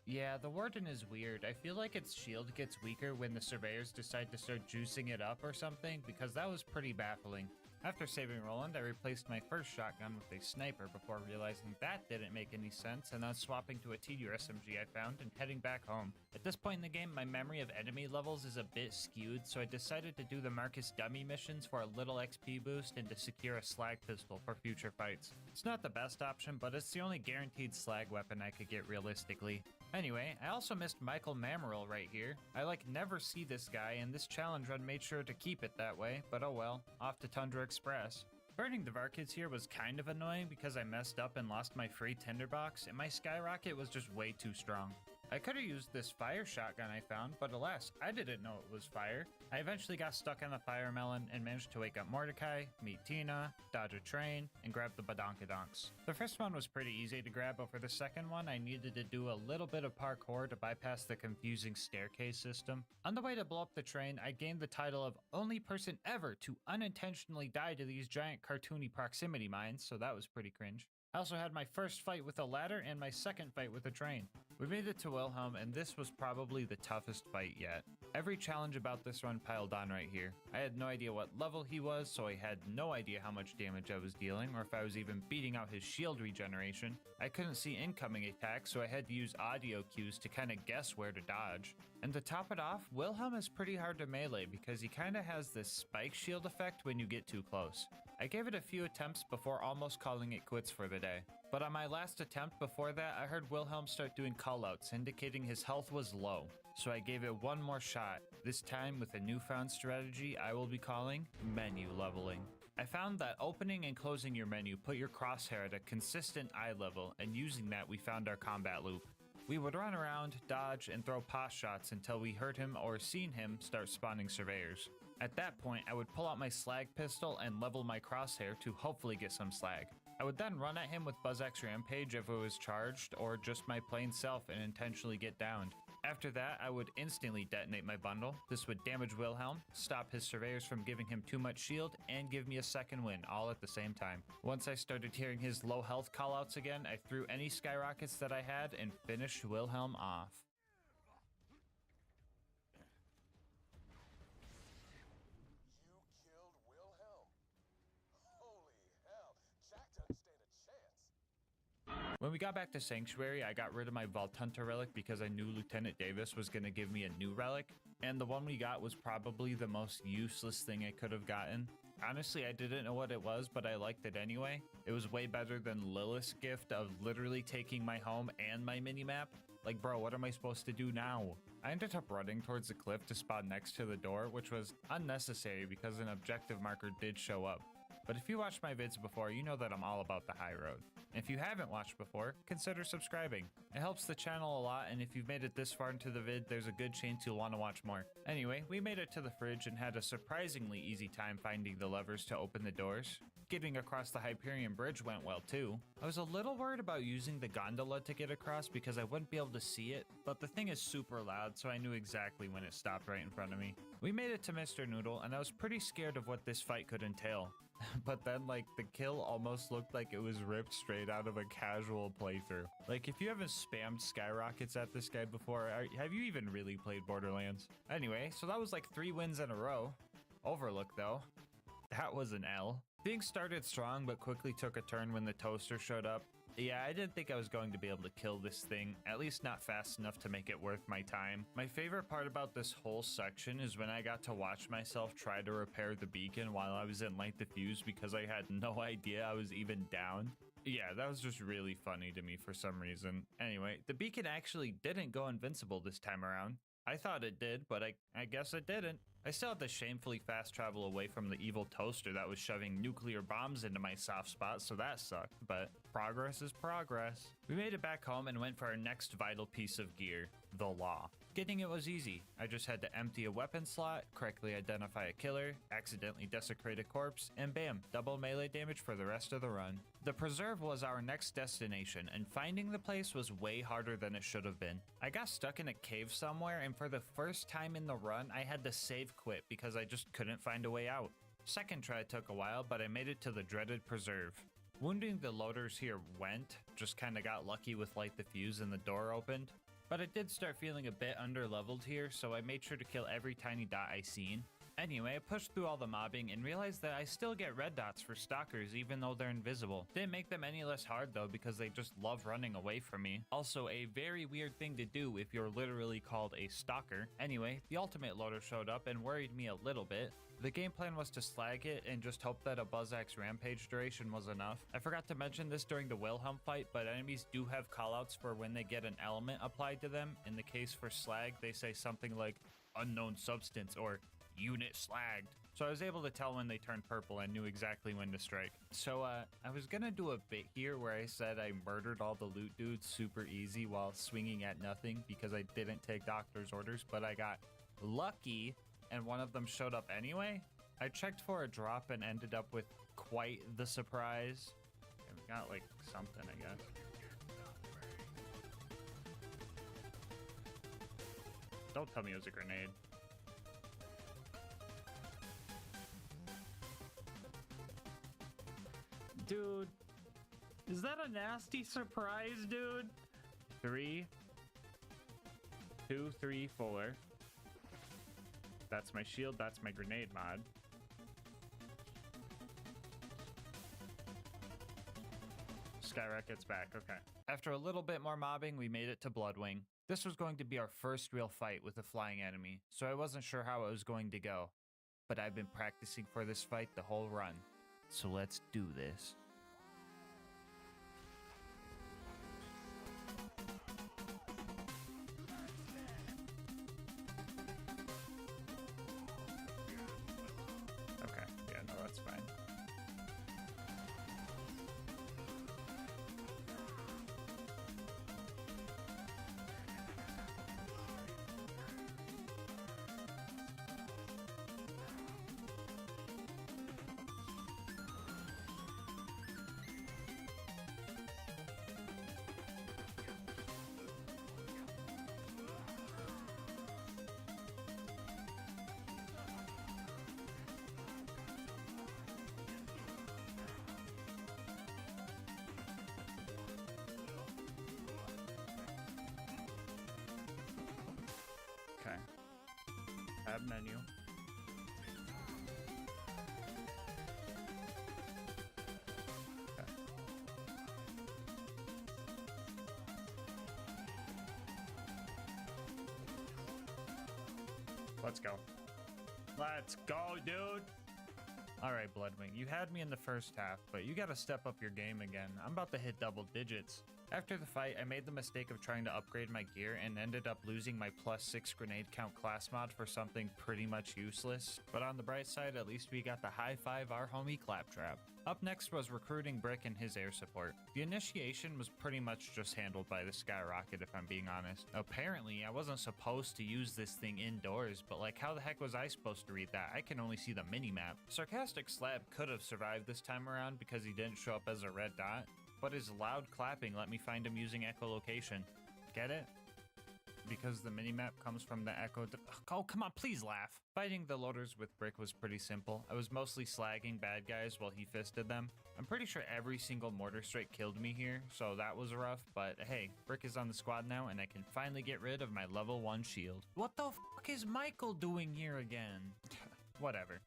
Yeah, the Warden is weird. I feel like its shield gets weaker when the surveyors decide to start juicing it up or something, because that was pretty baffling. After saving Roland, I replaced my first shotgun with a sniper before realizing that didn't make any sense, and then swapping to a TDR SMG I found and heading back home. At this point in the game, my memory of enemy levels is a bit skewed, so I decided to do the Marcus dummy missions for a little XP boost and to secure a slag pistol for future fights. It's not the best option, but it's the only guaranteed slag weapon I could get realistically. Anyway, I also missed Michael Mamaril right here. I never see this guy, and this challenge run made sure to keep it that way, but oh well, off to Tundra Express. Burning the Varkids here was kind of annoying because I messed up and lost my free tinderbox, and my skyrocket was just way too strong. I could have used this fire shotgun I found, but alas, I didn't know it was fire. I eventually got stuck on the fire melon and managed to wake up Mordecai, meet Tina, dodge a train, and grab the badonkadonks. The first one was pretty easy to grab, but for the second one, I needed to do a little bit of parkour to bypass the confusing staircase system. On the way to blow up the train, I gained the title of only person ever to unintentionally die to these giant cartoony proximity mines, so that was pretty cringe. I also had my first fight with a ladder and my second fight with a train. We made it to Wilhelm, and this was probably the toughest fight yet. Every challenge about this run piled on right here. I had no idea what level he was, so I had no idea how much damage I was dealing, or if I was even beating out his shield regeneration. I couldn't see incoming attacks, so I had to use audio cues to kinda guess where to dodge. And to top it off, Wilhelm is pretty hard to melee because he kinda has this spike shield effect when you get too close. I gave it a few attempts before almost calling it quits for the day. But on my last attempt before that, I heard Wilhelm start doing callouts indicating his health was low. So I gave it one more shot, this time with a newfound strategy I will be calling menu leveling. I found that opening and closing your menu put your crosshair at a consistent eye level, and using that we found our combat loop. We would run around, dodge, and throw pot shots until we heard him or seen him start spawning surveyors. At that point, I would pull out my slag pistol and level my crosshair to hopefully get some slag. I would then run at him with BuzzX Rampage if it was charged, or just my plain self and intentionally get downed. After that, I would instantly detonate my bundle. This would damage Wilhelm, stop his surveyors from giving him too much shield, and give me a second win, all at the same time. Once I started hearing his low health callouts again, I threw any skyrockets that I had and finished Wilhelm off. When we got back to Sanctuary, I got rid of my Voltunta relic because I knew Lieutenant Davis was going to give me a new relic, and the one we got was probably the most useless thing I could have gotten. Honestly, I didn't know what it was, but I liked it anyway. It was way better than Lilith's gift of literally taking my home and my minimap. Like, bro, what am I supposed to do now? I ended up running towards the cliff to spawn next to the door, which was unnecessary because an objective marker did show up. But if you watched my vids before, you know that I'm all about the high road. If you haven't watched before, consider subscribing. It helps the channel a lot, and if you've made it this far into the vid, there's a good chance you'll want to watch more. Anyway, we made it to the fridge and had a surprisingly easy time finding the levers to open the doors. Getting across the Hyperion Bridge went well too. I was a little worried about using the gondola to get across because I wouldn't be able to see it, but the thing is super loud, so I knew exactly when it stopped right in front of me. We made it to Mr. Noodle, and I was pretty scared of what this fight could entail. But then, like, the kill almost looked like it was ripped straight out of a casual playthrough. Like, if you haven't spammed skyrockets at this guy before, have you even really played Borderlands? Anyway, so that was like 3 wins in a row. Overlook, though. That was an L. Things started strong, but quickly took a turn when the toaster showed up. Yeah, I didn't think I was going to be able to kill this thing, at least not fast enough to make it worth my time. My favorite part about this whole section is when I got to watch myself try to repair the beacon while I was in Light the Fuse because I had no idea I was even down. Yeah, that was just really funny to me for some reason. Anyway, the beacon actually didn't go invincible this time around. I thought it did, but I guess it didn't. I still had to shamefully fast travel away from the evil toaster that was shoving nuclear bombs into my soft spot, so that sucked, but progress is progress. We made it back home and went for our next vital piece of gear, the law. Getting it was easy. I just had to empty a weapon slot, correctly identify a killer, accidentally desecrate a corpse, and bam, double melee damage for the rest of the run. The preserve was our next destination, and finding the place was way harder than it should have been. I got stuck in a cave somewhere, and for the first time in the run, I had to save quit because I just couldn't find a way out. Second try took a while, but I made it to the dreaded preserve. Wounding the loaders here went, just kinda got lucky with Light the Fuse and the door opened. But I did start feeling a bit underleveled here, so I made sure to kill every tiny dot I seen. Anyway, I pushed through all the mobbing and realized that I still get red dots for stalkers even though they're invisible. Didn't make them any less hard though because they just love running away from me. Also, a very weird thing to do if you're literally called a stalker. Anyway, the ultimate loader showed up and worried me a little bit. The game plan was to slag it and just hope that a Buzzax rampage duration was enough. I forgot to mention this during the Wilhelm fight, but enemies do have callouts for when they get an element applied to them. In the case for slag, they say something like unknown substance or unit slagged. So I was able to tell when they turned purple and knew exactly when to strike. So I was gonna do a bit here where I said I murdered all the loot dudes super easy while swinging at nothing because I didn't take doctor's orders, but I got lucky and one of them showed up anyway. I checked for a drop and ended up with quite the surprise. And we got like something, I guess. Don't tell me it was a grenade. Dude, is that a nasty surprise, dude? 3, 2, 3, 4. That's my shield, that's my grenade mod. Skyrocket's back, okay. After a little bit more mobbing, we made it to Bloodwing. This was going to be our first real fight with a flying enemy, so I wasn't sure how it was going to go. But I've been practicing for this fight the whole run. So let's do this. Okay, yeah, no, that's fine. Okay. Tab menu. Okay. Let's go. Let's go, dude. Alright, Bloodwing, you had me in the first half, but you gotta step up your game again. I'm about to hit double digits. After the fight, I made the mistake of trying to upgrade my gear and ended up losing my +6 grenade count class mod for something pretty much useless. But on the bright side, at least we got to high five our homie Claptrap. Up next was recruiting Brick and his air support. The initiation was pretty much just handled by the Skyrocket, if I'm being honest. Apparently, I wasn't supposed to use this thing indoors, but like how the heck was I supposed to read that? I can only see the mini-map. Sarcastic Slab could have survived this time around because he didn't show up as a red dot, but his loud clapping let me find him using echolocation. Get it? Because the minimap comes from the echo. Oh, come on, please laugh. Fighting the loaders with Brick was pretty simple. I was mostly slagging bad guys while he fisted them. I'm pretty sure every single mortar strike killed me here, so that was rough, but hey, Brick is on the squad now and I can finally get rid of my level 1 shield. What the fuck is Michael doing here again? Whatever.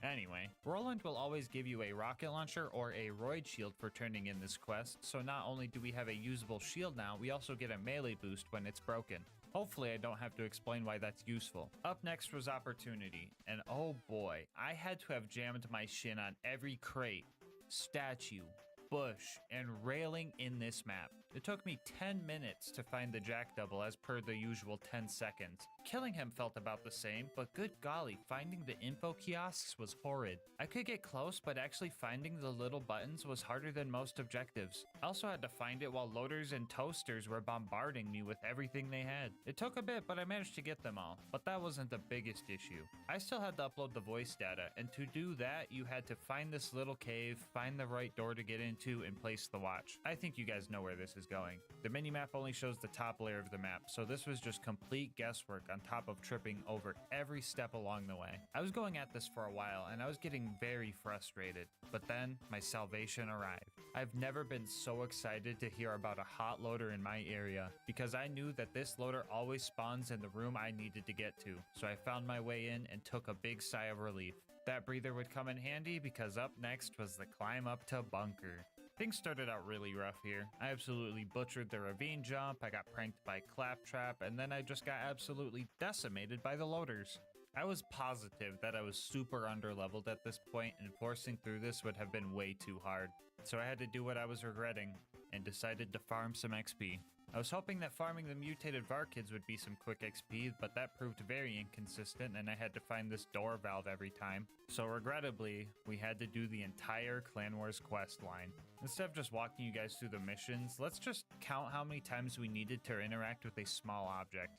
Anyway, Roland will always give you a rocket launcher or a roid shield for turning in this quest, so not only do we have a usable shield now, we also get a melee boost when it's broken. Hopefully I don't have to explain why that's useful. Up next was Opportunity, and oh boy, I had to have jammed my shin on every crate, statue, bush, and railing in this map. It took me 10 minutes to find the Jack double as per the usual 10 seconds. Killing him felt about the same, but good golly, finding the info kiosks was horrid. I could get close, but actually finding the little buttons was harder than most objectives. I also had to find it while loaders and toasters were bombarding me with everything they had. It took a bit, but I managed to get them all. But that wasn't the biggest issue. I still had to upload the voice data, and to do that, you had to find this little cave, find the right door to get into, and place the watch. I think you guys know where this is going. The minimap only shows the top layer of the map, so this was just complete guesswork on top of tripping over every step along the way. I was going at this for a while, and I was getting very frustrated, but then my salvation arrived. I've never been so excited to hear about a hot loader in my area, because I knew that this loader always spawns in the room I needed to get to, so I found my way in and took a big sigh of relief. That breather would come in handy because up next was the climb up to bunker. Things started out really rough here. I absolutely butchered the ravine jump, I got pranked by Claptrap, and then I just got absolutely decimated by the loaders. I was positive that I was super underleveled at this point, and forcing through this would have been way too hard. So I had to do what I was regretting, and decided to farm some XP. I was hoping that farming the mutated VAR kids would be some quick XP, but that proved very inconsistent and I had to find this door valve every time. So regrettably, we had to do the entire Clan Wars quest line. Instead of just walking you guys through the missions, let's just count how many times we needed to interact with a small object.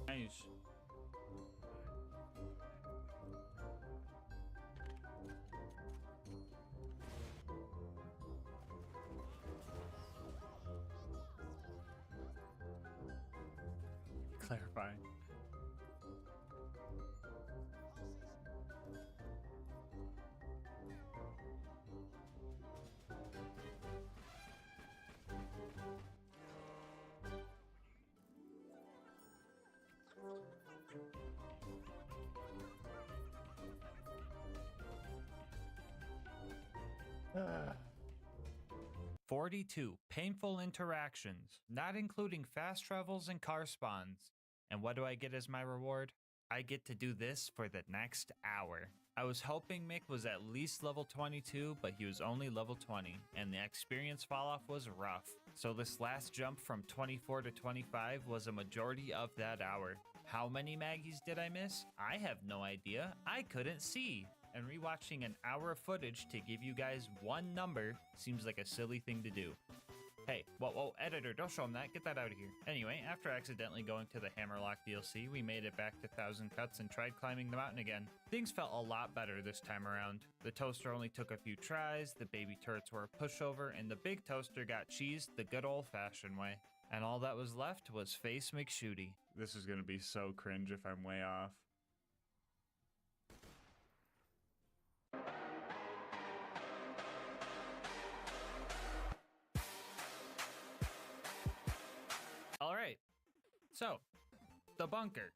Nice. Clarifying. Ah. 42 painful interactions, not including fast travels and car spawns. And what do I get as my reward? I get to do this for the next hour. I was hoping Mick was at least level 22, but he was only level 20, and the experience falloff was rough. So this last jump from 24 to 25 was a majority of that hour. How many Maggies did I miss? I have no idea. I couldn't see. And rewatching an hour of footage to give you guys one number seems like a silly thing to do. Hey, whoa, editor, don't show him that. Get that out of here. Anyway, after accidentally going to the Hammerlock DLC, we made it back to 1,000 Cuts and tried climbing the mountain again. Things felt a lot better this time around. The toaster only took a few tries, the baby turrets were a pushover, and the big toaster got cheesed the good old-fashioned way. And all that was left was Face McShooty. This is gonna be so cringe if I'm way off. Alright, so, the bunker.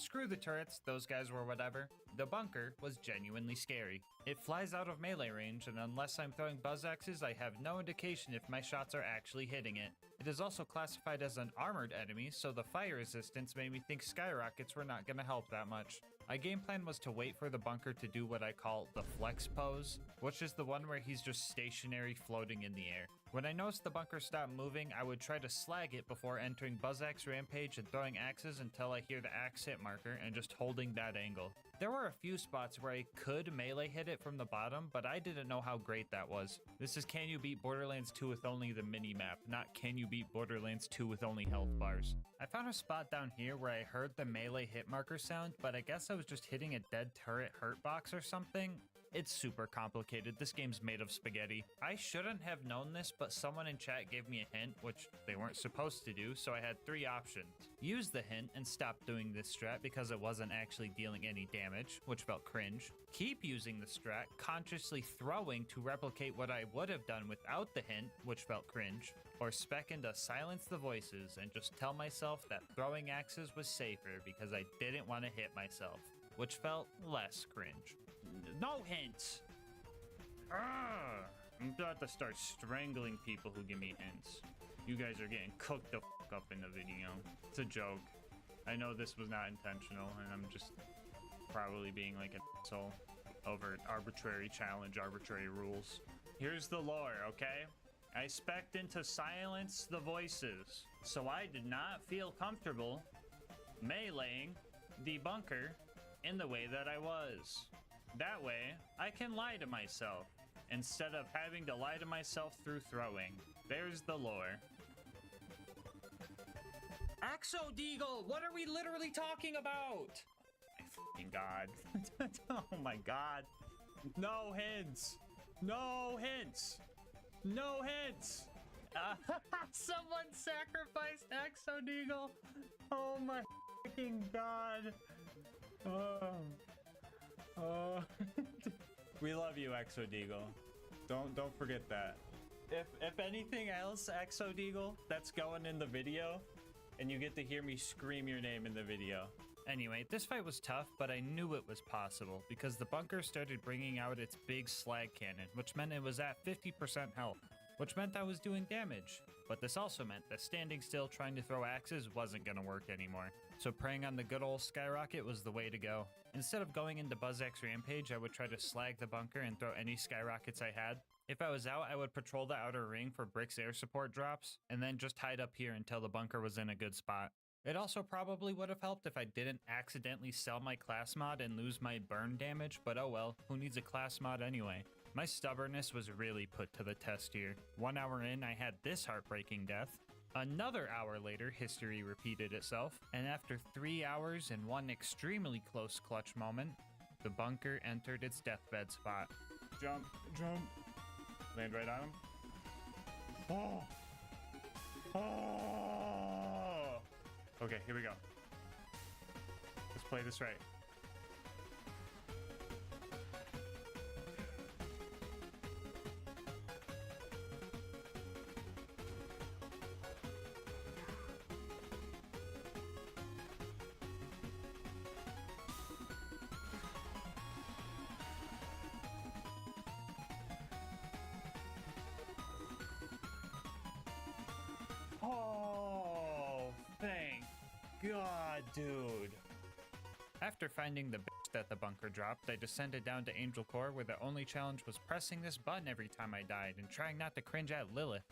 Screw the turrets, those guys were whatever. The bunker was genuinely scary. It flies out of melee range, and unless I'm throwing buzz axes, I have no indication if my shots are actually hitting it. It is also classified as an armored enemy, so the fire resistance made me think skyrockets were not going to help that much. My game plan was to wait for the bunker to do what I call the flex pose, which is the one where he's just stationary floating in the air. When I noticed the bunker stopped moving, I would try to slag it before entering buzz axe rampage and throwing axes until I hear the axe hit marker and just holding that angle. There were a few spots where I could melee hit it from the bottom, but I didn't know how great that was. This is can you beat Borderlands 2 with only the mini-map, not can you beat Borderlands 2 with only health bars. I found a spot down here where I heard the melee hit marker sound, but I guess I was just hitting a dead turret hurt box or something. It's super complicated. This game's made of spaghetti. I shouldn't have known this, but someone in chat gave me a hint, which they weren't supposed to do, so I had 3 options. Use the hint and stop doing this strat because it wasn't actually dealing any damage, which felt cringe. Keep using the strat, consciously throwing to replicate what I would have done without the hint, which felt cringe. Or spec into silence the voices and just tell myself that throwing axes was safer because I didn't want to hit myself, which felt less cringe. No hints! Arrgh! I'm about to start strangling people who give me hints. You guys are getting cooked the f up in the video. It's a joke. I know this was not intentional, and I'm just probably being like an asshole over arbitrary challenge, arbitrary rules. Here's the lore, okay? I spec'd into silence the voices, so I did not feel comfortable meleeing the bunker in the way that I was. That way, I can lie to myself, instead of having to lie to myself through throwing. There's the lore. Axo Deagle, what are we literally talking about? My fucking god. Oh my god. No hints. No hints. No hints. Someone sacrificed Axo Deagle. Oh my fucking god. We love you, Exo Deagle. Don't forget that. If anything else, Exo Deagle, that's going in the video, and you get to hear me scream your name in the video. Anyway, this fight was tough, but I knew it was possible because the bunker started bringing out its big slag cannon, which meant it was at 50% health, which meant I was doing damage. But this also meant that standing still trying to throw axes wasn't gonna work anymore. So preying on the good old skyrocket was the way to go. Instead of going into Buzz X Rampage, I would try to slag the bunker and throw any skyrockets I had. If I was out, I would patrol the outer ring for Brick's air support drops, and then just hide up here until the bunker was in a good spot. It also probably would have helped if I didn't accidentally sell my class mod and lose my burn damage, but oh well, who needs a class mod anyway? My stubbornness was really put to the test here. 1 hour in, I had this heartbreaking death. Another hour later, history repeated itself, and after 3 hours and one extremely close clutch moment, the bunker entered its deathbed spot. Jump, jump. Land right on him. Oh! Oh! Okay, here we go. Let's play this right. Oh, thank God, dude. After finding the bitch that the bunker dropped, I descended down to Angel Core where the only challenge was pressing this button every time I died and trying not to cringe at Lilith.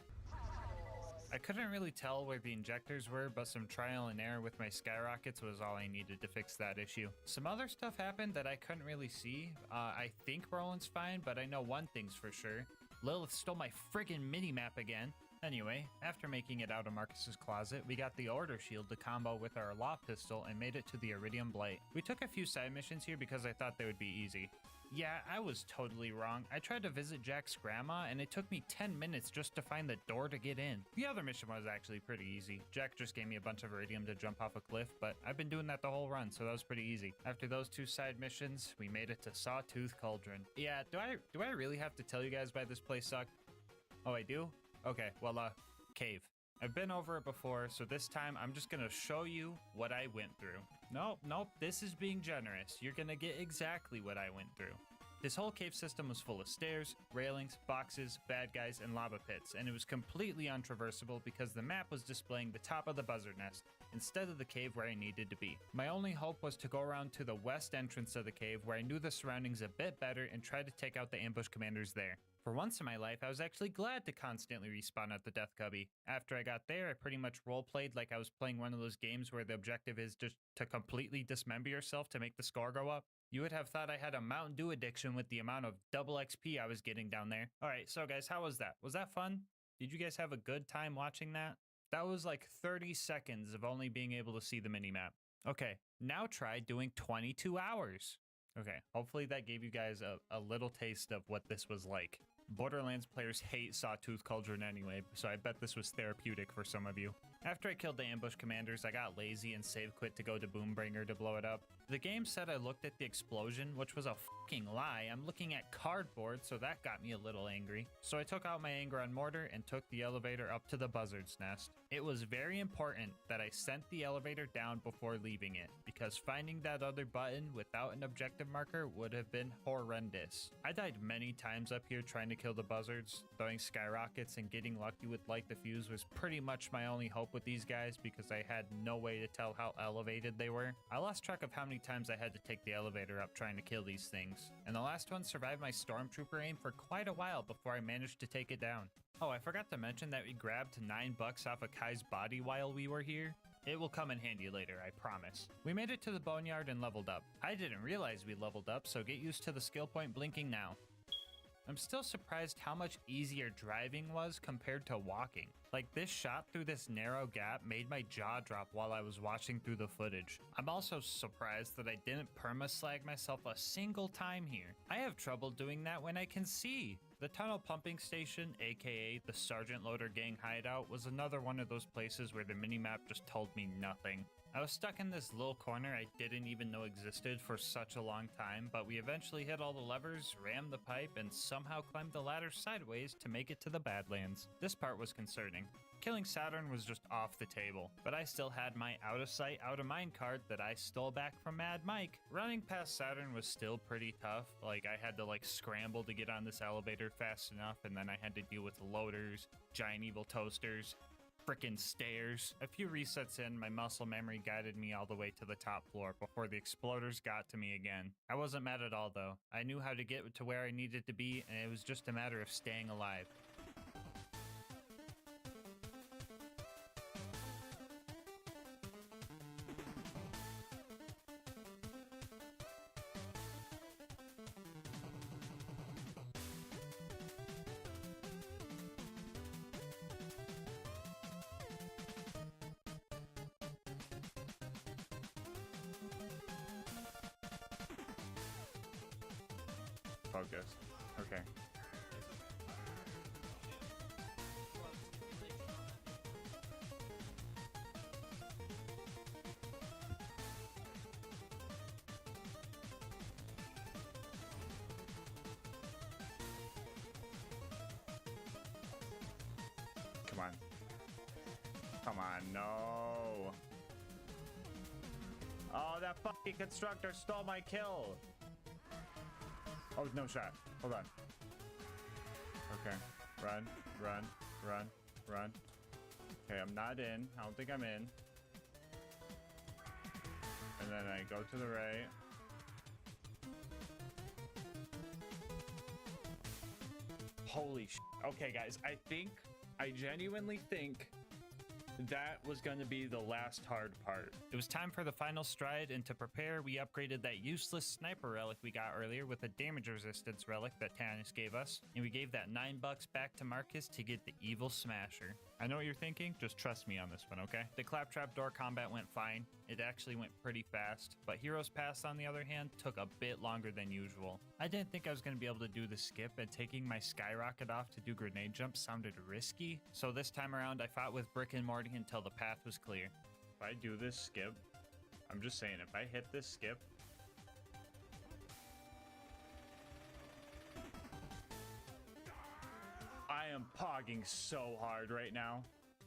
I couldn't really tell where the injectors were, but some trial and error with my skyrockets was all I needed to fix that issue. Some other stuff happened that I couldn't really see. I think Roland's fine, but I know one thing's for sure. Lilith stole my friggin' mini-map again. Anyway, after making it out of Marcus's closet, we got the Order Shield to combo with our Law Pistol and made it to the Iridium Blight. We took a few side missions here because I thought they would be easy. Yeah, I was totally wrong. I tried to visit Jack's grandma, and it took me 10 minutes just to find the door to get in. The other mission was actually pretty easy. Jack just gave me a bunch of Iridium to jump off a cliff, but I've been doing that the whole run, so that was pretty easy. After those 2 side missions, we made it to Sawtooth Cauldron. Yeah, do I really have to tell you guys why this place sucked? Oh, I do? Okay, well, cave. I've been over it before, so this time I'm just gonna show you what I went through. Nope, this is being generous. You're gonna get exactly what I went through. This whole cave system was full of stairs, railings, boxes, bad guys, and lava pits, and it was completely untraversable because the map was displaying the top of the buzzard nest instead of the cave where I needed to be. My only hope was to go around to the west entrance of the cave where I knew the surroundings a bit better and try to take out the ambush commanders there. For once in my life, I was actually glad to constantly respawn at the Death Cubby. After I got there, I pretty much roleplayed like I was playing one of those games where the objective is just to completely dismember yourself to make the score go up. You would have thought I had a Mountain Dew addiction with the amount of double XP I was getting down there. Alright, so guys, how was that? Was that fun? Did you guys have a good time watching that? That was like 30 seconds of only being able to see the minimap. Okay, now try doing 22 hours. Okay, hopefully that gave you guys a little taste of what this was like. Borderlands players hate Sawtooth Cauldron anyway, so I bet this was therapeutic for some of you. After I killed the ambush commanders, I got lazy and save quit to go to Boombringer to blow it up. The game said I looked at the explosion, which was a fucking lie. I'm looking at cardboard, so that got me a little angry. So I took out my anger on Mortar and took the elevator up to the buzzard's nest. It was very important that I sent the elevator down before leaving it, because finding that other button without an objective marker would have been horrendous. I died many times up here trying to kill the buzzards. Throwing skyrockets and getting lucky with light the fuse was pretty much my only hope with these guys because I had no way to tell how elevated they were. I lost track of how many times I had to take the elevator up trying to kill these things, and the last one survived my stormtrooper aim for quite a while before I managed to take it down. Oh, I forgot to mention that we grabbed $9 off of Kai's body while we were here. It will come in handy later, I promise. We made it to the boneyard and leveled up. I didn't realize we leveled up, so get used to the skill point blinking now. I'm still surprised how much easier driving was compared to walking. Like, this shot through this narrow gap made my jaw drop while I was watching through the footage. I'm also surprised that I didn't perma-slag myself a single time here. I have trouble doing that when I can see. The tunnel pumping station, aka the Sergeant Loader Gang hideout, was another one of those places where the minimap just told me nothing. I was stuck in this little corner I didn't even know existed for such a long time, but we eventually hit all the levers, rammed the pipe, and somehow climbed the ladder sideways to make it to the Badlands. This part was concerning. Killing Saturn was just off the table, but I still had my out of sight, out of mind card that I stole back from Mad Mike. Running past Saturn was still pretty tough. Like, I had to scramble to get on this elevator fast enough, and then I had to deal with loaders, giant evil toasters, frickin' stairs. A few resets in, my muscle memory guided me all the way to the top floor before the exploders got to me again. I wasn't mad at all though. I knew how to get to where I needed to be, and it was just a matter of staying alive. Focus. Okay. Come on. Come on, no. Oh, that fucking constructor stole my kill. Oh, no shot. Hold on. Okay. Run, run, run, run. Okay, I'm not in. I don't think I'm in. And then I go to the right. Holy sh**. Okay, guys. I genuinely think that was going to be the last hard part. It was time for the final stride, and to prepare, we upgraded that useless sniper relic we got earlier with a damage resistance relic that Tannis gave us, and we gave that $9 back to Marcus to get the evil smasher. I know what you're thinking, just trust me on this one, okay? The claptrap door combat went fine. It actually went pretty fast, but Heroes Pass, on the other hand, took a bit longer than usual. I didn't think I was going to be able to do the skip, and taking my skyrocket off to do grenade jumps sounded risky, so this time around I fought with Brick and Morty until the path was clear. If I do this skip, I'm just saying, if I hit this skip, I am pogging so hard right now.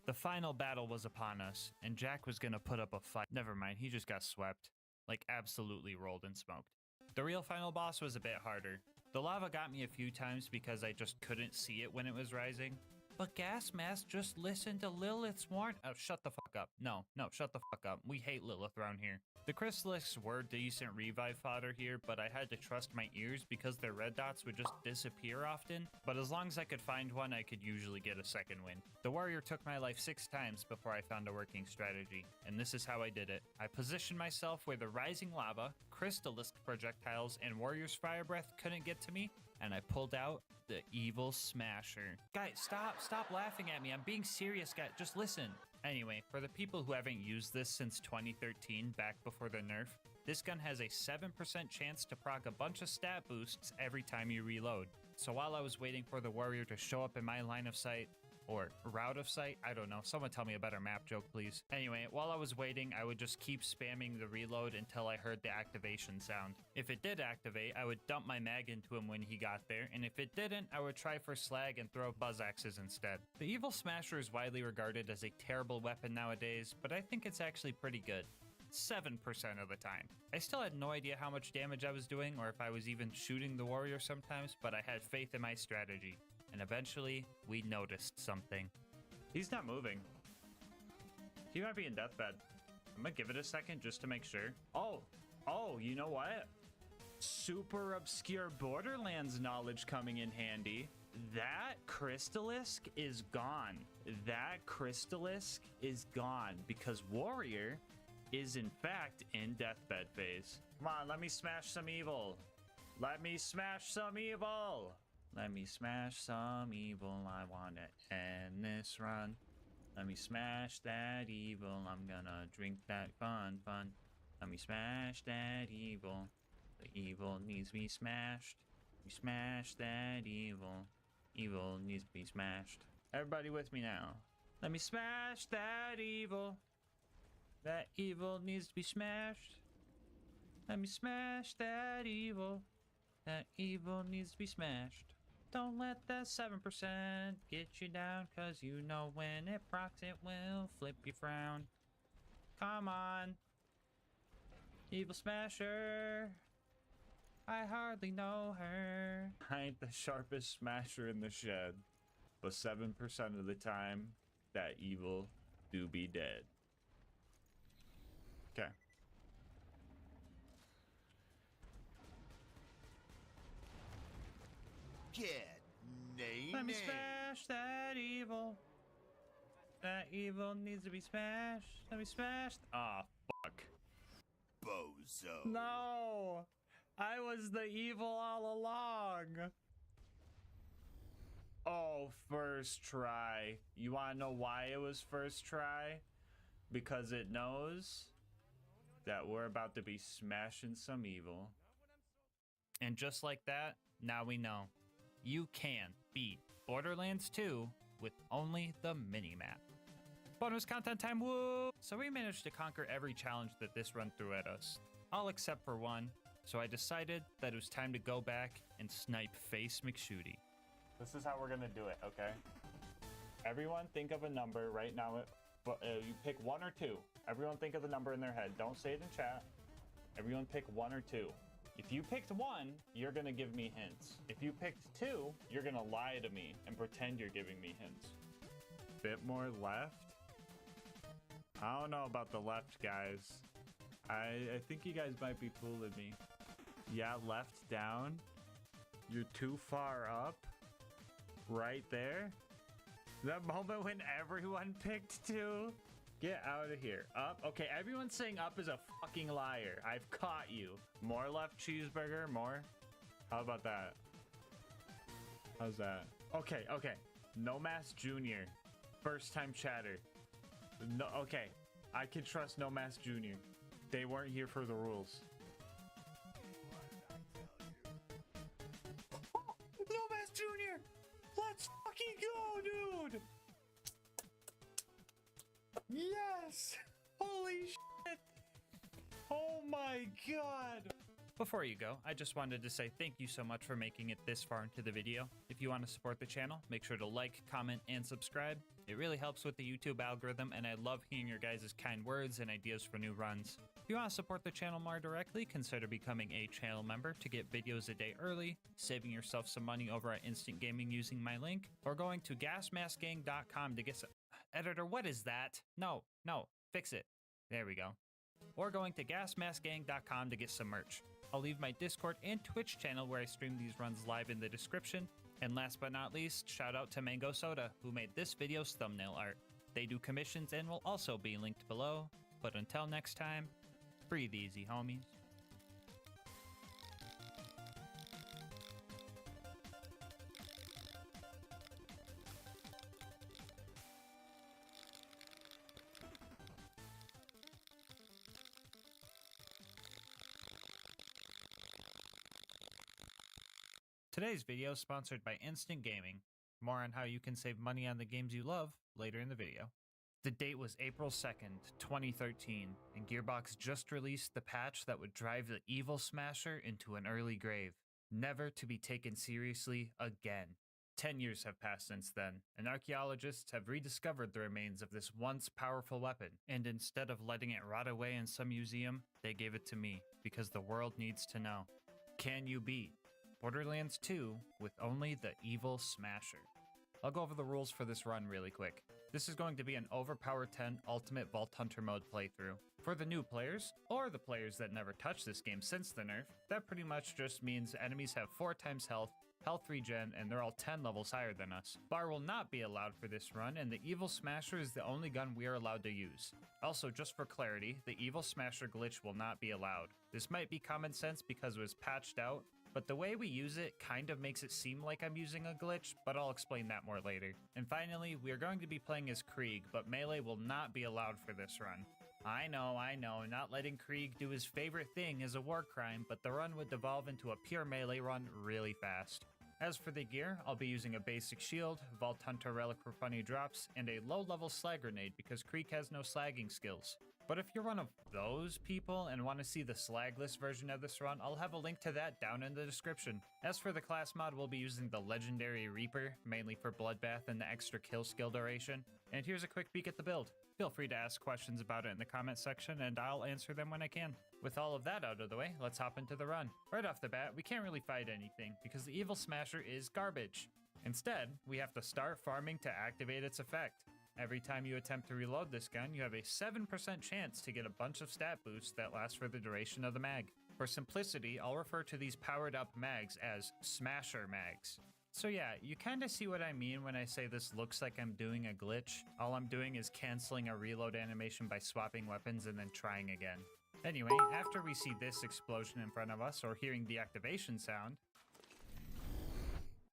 The final battle was upon us, and Jack was gonna put up a fight. Never mind, he just got swept. Like, absolutely rolled and smoked. The real final boss was a bit harder. The lava got me a few times because I just couldn't see it when it was rising. But GASMASK, just listen to Lilith's warn- Oh, shut the fuck up. No, shut the fuck up. We hate Lilith around here. The Crystalisks were decent revive fodder here, but I had to trust my ears because their red dots would just disappear often. But as long as I could find one, I could usually get a second win. The warrior took my life 6 times before I found a working strategy, and this is how I did it. I positioned myself where the rising lava, Crystalisk projectiles, and warrior's fire breath couldn't get to me, and I pulled out the evil smasher. Guys, stop laughing at me. I'm being serious, guys. Just listen. Anyway, for the people who haven't used this since 2013, back before the nerf, this gun has a 7% chance to proc a bunch of stat boosts every time you reload. So while I was waiting for the warrior to show up in my line of sight, or route of sight, I don't know, someone tell me a better map joke, please. Anyway, while I was waiting, I would just keep spamming the reload until I heard the activation sound. If it did activate, I would dump my mag into him when he got there, and if it didn't, I would try for slag and throw buzz axes instead. The evil smasher is widely regarded as a terrible weapon nowadays, but I think it's actually pretty good. 7% of the time. I still had no idea how much damage I was doing or if I was even shooting the warrior sometimes, but I had faith in my strategy. And eventually, we noticed something. He's not moving. He might be in deathbed. I'm gonna give it a second just to make sure. Oh, you know what? Super obscure Borderlands knowledge coming in handy. That Crystalisk is gone. That Crystalisk is gone because Warrior is in fact in deathbed phase. Come on, let me smash some evil. Let me smash some evil. Let me smash some evil. I want to end this run. Let me smash that evil. I'm gonna drink that fun. Let me smash that evil. The evil needs to be smashed. We smash that evil. Evil needs to be smashed. Everybody with me now. Let me smash that evil. That evil needs to be smashed. Let me smash that evil. That evil needs to be smashed. Don't let that 7% get you down, cause you know when it procs it will flip your frown. Come on. Evil smasher. I hardly know her. I ain't the sharpest smasher in the shed, but 7% of the time, that evil do be dead. Okay. Get nay. Let me smash that evil. That evil needs to be smashed. Let me smash. Ah, fuck. Bozo. No! I was the evil all along. Oh, first try. You wanna know why it was first try? Because it knows that we're about to be smashing some evil. And just like that, now we know. You can beat Borderlands 2 with only the minimap. Bonus content time, woo! So we managed to conquer every challenge that this run threw at us, all except for one, so I decided that it was time to go back and snipe Face McShooty. This is how we're gonna do it, okay? Everyone think of a number right now, you pick 1 or 2. Everyone think of the number in their head, don't say it in chat. Everyone pick 1 or 2. If you picked 1, you're gonna give me hints. If you picked 2, you're gonna lie to me and pretend you're giving me hints. Bit more left? I don't know about the left, guys. I think you guys might be fooling me. Yeah, left down. You're too far up. Right there. That moment when everyone picked 2. Get out of here. Up? Okay, everyone saying up is a fucking liar. I've caught you. More left cheeseburger, more? How about that? How's that? Okay. No Mask Jr. First time chatter. No, okay. I can trust No Mask Jr. They weren't here for the rules. No Mask Jr. Let's fucking go, dude. Yes! Holy shit! Oh my god! Before you go, I just wanted to say thank you so much for making it this far into the video. If you want to support the channel, make sure to like, comment, and subscribe. It really helps with the YouTube algorithm, and I love hearing your guys' kind words and ideas for new runs. If you want to support the channel more directly, consider becoming a channel member to get videos a day early, saving yourself some money over at Instant Gaming using my link, or going to GASMASK'S.com to get some... Editor, what is that? No, fix it. There we go. Or going to GASMASK'S.com to get some merch. I'll leave my Discord and Twitch channel where I stream these runs live in the description. And last but not least, shout out to Mango Soda, who made this video's thumbnail art. They do commissions and will also be linked below. But until next time, breathe easy, homies. Today's video is sponsored by Instant Gaming. More on how you can save money on the games you love later in the video. The date was April 2nd, 2013, and Gearbox just released the patch that would drive the evil Smasher into an early grave, never to be taken seriously again. 10 years have passed since then, and archaeologists have rediscovered the remains of this once powerful weapon, and instead of letting it rot away in some museum, they gave it to me, because the world needs to know. Can you beat Borderlands 2 with only the evil Smasher? I'll go over the rules for this run really quick. This is going to be an Overpower 10 Ultimate Vault Hunter mode playthrough. For the new players, or the players that never touched this game since the nerf, that pretty much just means enemies have 4 times health, health regen, and they're all 10 levels higher than us. Bar will not be allowed for this run, and the Evil Smasher is the only gun we are allowed to use. Also, just for clarity, the Evil Smasher glitch will not be allowed. This might be common sense because it was patched out, but the way we use it kind of makes it seem like I'm using a glitch, but I'll explain that more later. And finally, we are going to be playing as Krieg, but melee will not be allowed for this run. I know, not letting Krieg do his favorite thing is a war crime, but the run would devolve into a pure melee run really fast. As for the gear, I'll be using a basic shield, Vault Hunter relic for funny drops, and a low-level slag grenade because Krieg has no slagging skills. But if you're one of those people and want to see the slagless version of this run, I'll have a link to that down in the description. As for the class mod, we'll be using the Legendary Reaper, mainly for Bloodbath and the extra kill skill duration. And here's a quick peek at the build. Feel free to ask questions about it in the comment section, and I'll answer them when I can. With all of that out of the way, let's hop into the run. Right off the bat, we can't really fight anything, because the Evil Smasher is garbage. Instead, we have to start farming to activate its effect. Every time you attempt to reload this gun, you have a 7% chance to get a bunch of stat boosts that last for the duration of the mag. For simplicity, I'll refer to these powered up mags as Smasher mags. So yeah, you kinda see what I mean when I say this looks like I'm doing a glitch. All I'm doing is canceling a reload animation by swapping weapons and then trying again. Anyway, after we see this explosion in front of us or hearing the activation sound,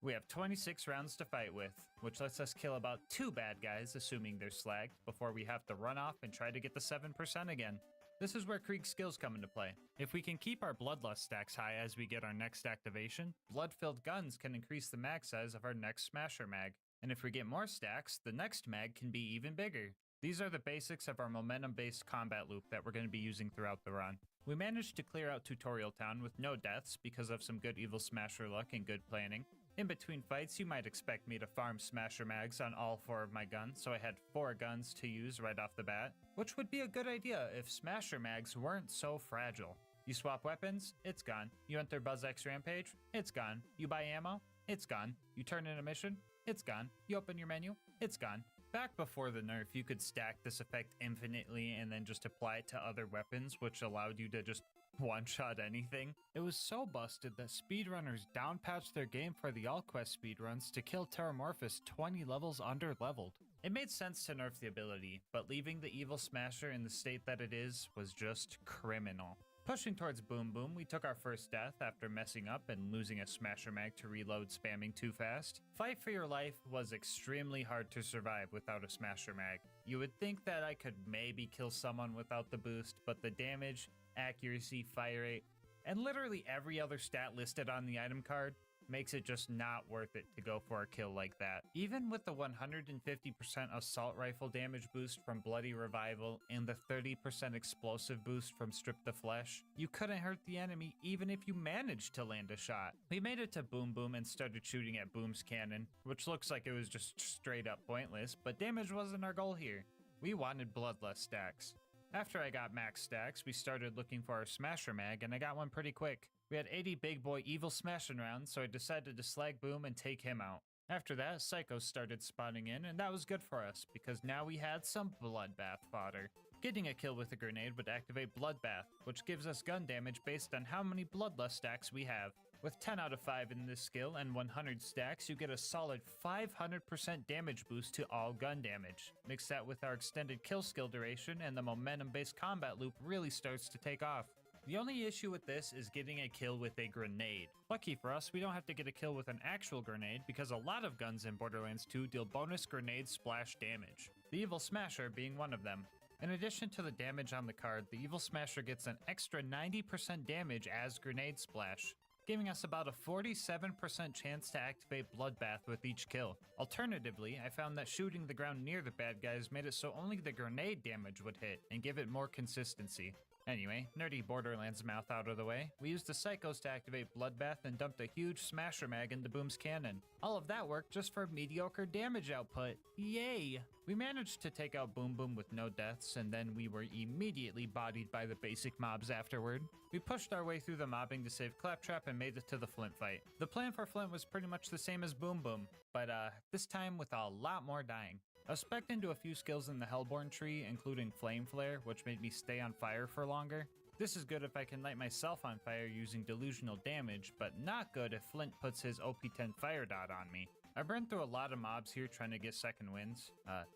we have 26 rounds to fight with, which lets us kill about 2 bad guys, assuming they're slagged, before we have to run off and try to get the 7% again. This is where Krieg's skills come into play. If we can keep our Bloodlust stacks high as we get our next activation, blood-filled guns can increase the mag size of our next Smasher mag. And if we get more stacks, the next mag can be even bigger. These are the basics of our momentum-based combat loop that we're going to be using throughout the run. We managed to clear out Tutorial Town with no deaths because of some good Evil Smasher luck and good planning. In between fights, you might expect me to farm Smasher mags on all 4 of my guns, so I had 4 guns to use right off the bat, which would be a good idea if Smasher mags weren't so fragile. You swap weapons, it's gone. You enter BuzzX Rampage, it's gone. You buy ammo, it's gone. You turn in a mission, it's gone. You open your menu, it's gone. Back before the nerf, you could stack this effect infinitely and then just apply it to other weapons, which allowed you to just one-shot anything. It was so busted that speedrunners downpatched their game for the AllQuest speedruns to kill Terramorphous 20 levels under-leveled. It made sense to nerf the ability, but leaving the Evil Smasher in the state that it is was just criminal. Pushing towards Boom Boom, we took our first death after messing up and losing a Smasher mag to reload spamming too fast. Fight for Your Life was extremely hard to survive without a Smasher mag. You would think that I could maybe kill someone without the boost, but the damage, accuracy, fire rate, and literally every other stat listed on the item card makes it just not worth it to go for a kill like that. Even with the 150% assault rifle damage boost from Bloody Revival and the 30% explosive boost from Strip the Flesh, you couldn't hurt the enemy even if you managed to land a shot. We made it to Boom Boom and started shooting at Boom's cannon, which looks like it was just straight up pointless, but damage wasn't our goal here. We wanted bloodless stacks. After I got max stacks, we started looking for our Smasher Mag, and I got one pretty quick. We had 80 big boy evil smashing rounds, so I decided to slag Boom and take him out. After that, Psychos started spawning in, and that was good for us, because now we had some Bloodbath fodder. Getting a kill with a grenade would activate Bloodbath, which gives us gun damage based on how many bloodlust stacks we have. With 10 out of 5 in this skill and 100 stacks, you get a solid 500% damage boost to all gun damage. Mix that with our extended kill skill duration, and the momentum-based combat loop really starts to take off. The only issue with this is getting a kill with a grenade. Lucky for us, we don't have to get a kill with an actual grenade because a lot of guns in Borderlands 2 deal bonus grenade splash damage, the Evil Smasher being one of them. In addition to the damage on the card, the Evil Smasher gets an extra 90% damage as grenade splash, giving us about a 47% chance to activate Bloodbath with each kill. Alternatively, I found that shooting the ground near the bad guys made it so only the grenade damage would hit and give it more consistency. Anyway, nerdy Borderlands mouth out of the way, we used the Psychos to activate Bloodbath and dumped a huge Smasher Mag into Boom's cannon. All of that worked just for mediocre damage output. Yay! We managed to take out Boom Boom with no deaths, and then we were immediately bodied by the basic mobs afterward. We pushed our way through the mobbing to save Claptrap and made it to the Flint fight. The plan for Flint was pretty much the same as Boom Boom, but this time with a lot more dying. I was specced into a few skills in the Hellborn tree, including Flame Flare, which made me stay on fire for longer. This is good if I can light myself on fire using delusional damage, but not good if Flint puts his OP10 fire dot on me. I burned through a lot of mobs here trying to get second wins,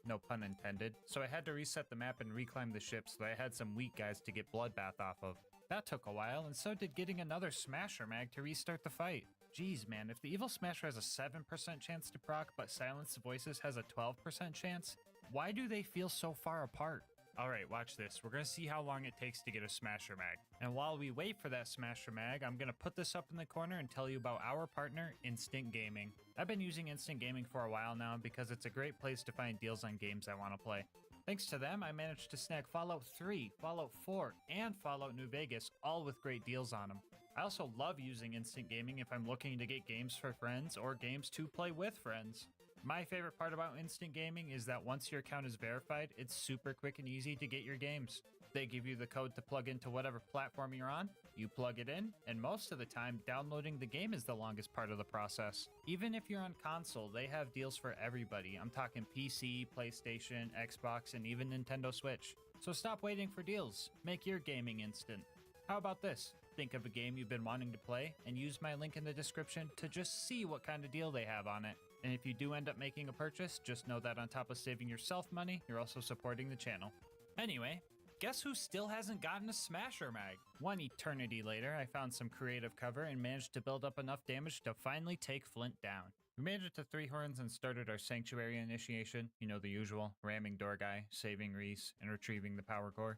no pun intended, so I had to reset the map and reclimb the ship so that I had some weak guys to get Bloodbath off of. That took a while, and so did getting another Smasher Mag to restart the fight. Jeez man, if the Evil Smasher has a 7% chance to proc, but Silenced Voices has a 12% chance, why do they feel so far apart? Alright, watch this. We're gonna see how long it takes to get a Smasher Mag. And while we wait for that Smasher Mag, I'm gonna put this up in the corner and tell you about our partner, Instant Gaming. I've been using Instant Gaming for a while now because it's a great place to find deals on games I want to play. Thanks to them, I managed to snag Fallout 3, Fallout 4, and Fallout New Vegas, all with great deals on them. I also love using Instant Gaming if I'm looking to get games for friends or games to play with friends. My favorite part about Instant Gaming is that once your account is verified, it's super quick and easy to get your games. They give you the code to plug into whatever platform you're on, you plug it in, and most of the time, downloading the game is the longest part of the process. Even if you're on console, they have deals for everybody. I'm talking PC, PlayStation, Xbox, and even Nintendo Switch. So stop waiting for deals. Make your gaming instant. How about this? Think of a game you've been wanting to play and use my link in the description to just see what kind of deal they have on it. And if you do end up making a purchase, just know that on top of saving yourself money, you're also supporting the channel. Anyway, guess who still hasn't gotten a Smasher Mag? One eternity later, I found some creative cover and managed to build up enough damage to finally take Flint down. We made it to 3 Horns and started our Sanctuary initiation. You know the usual, ramming door guy, saving Reese, and retrieving the power core.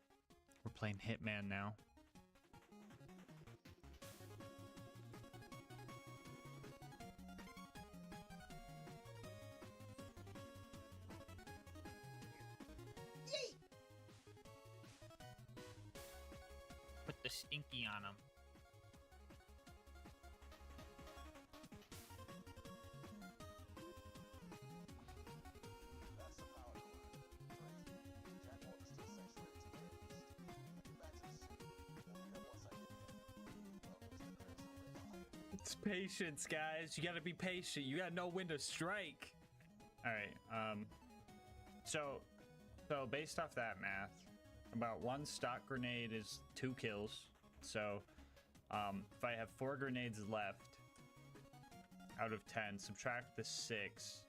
We're playing Hitman now. Put the stinky on him. It's patience, guys. You gotta be patient. You gotta know when to strike. Alright, so based off that math, about 1 stock grenade is 2 kills. So, if I have 4 grenades left out of 10, subtract the 6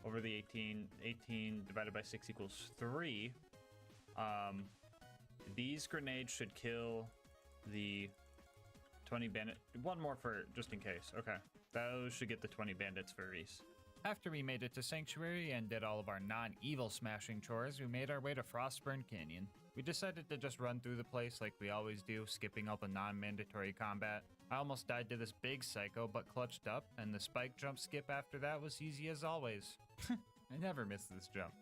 over the 18. 18 divided by 6 equals 3. These grenades should kill the 20 bandit. 1 more for just in case. Okay, those should get the 20 bandits for Reese. After we made it to Sanctuary and did all of our non-evil smashing chores, we made our way to Frostburn Canyon. We decided to just run through the place like we always do, skipping all the non-mandatory combat. I almost died to this big psycho, but clutched up, and the spike jump skip after that was easy as always. I never miss this jump.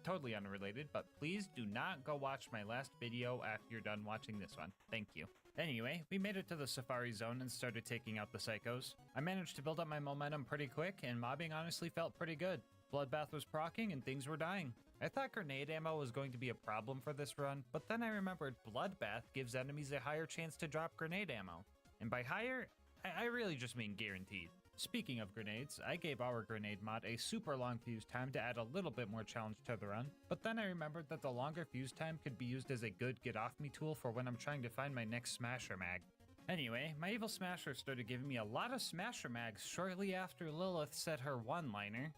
Totally unrelated, but please do not go watch my last video after you're done watching this one. Thank you. Anyway, we made it to the Safari Zone and started taking out the psychos. I managed to build up my momentum pretty quick, and mobbing honestly felt pretty good. Bloodbath was proccing and things were dying. I thought grenade ammo was going to be a problem for this run, but then I remembered Bloodbath gives enemies a higher chance to drop grenade ammo. And by higher, I really just mean guaranteed. Speaking of grenades, I gave our grenade mod a super long fuse time to add a little bit more challenge to the run, but then I remembered that the longer fuse time could be used as a good get-off-me tool for when I'm trying to find my next smasher mag. Anyway, my evil smasher started giving me a lot of smasher mags shortly after Lilith said her one-liner.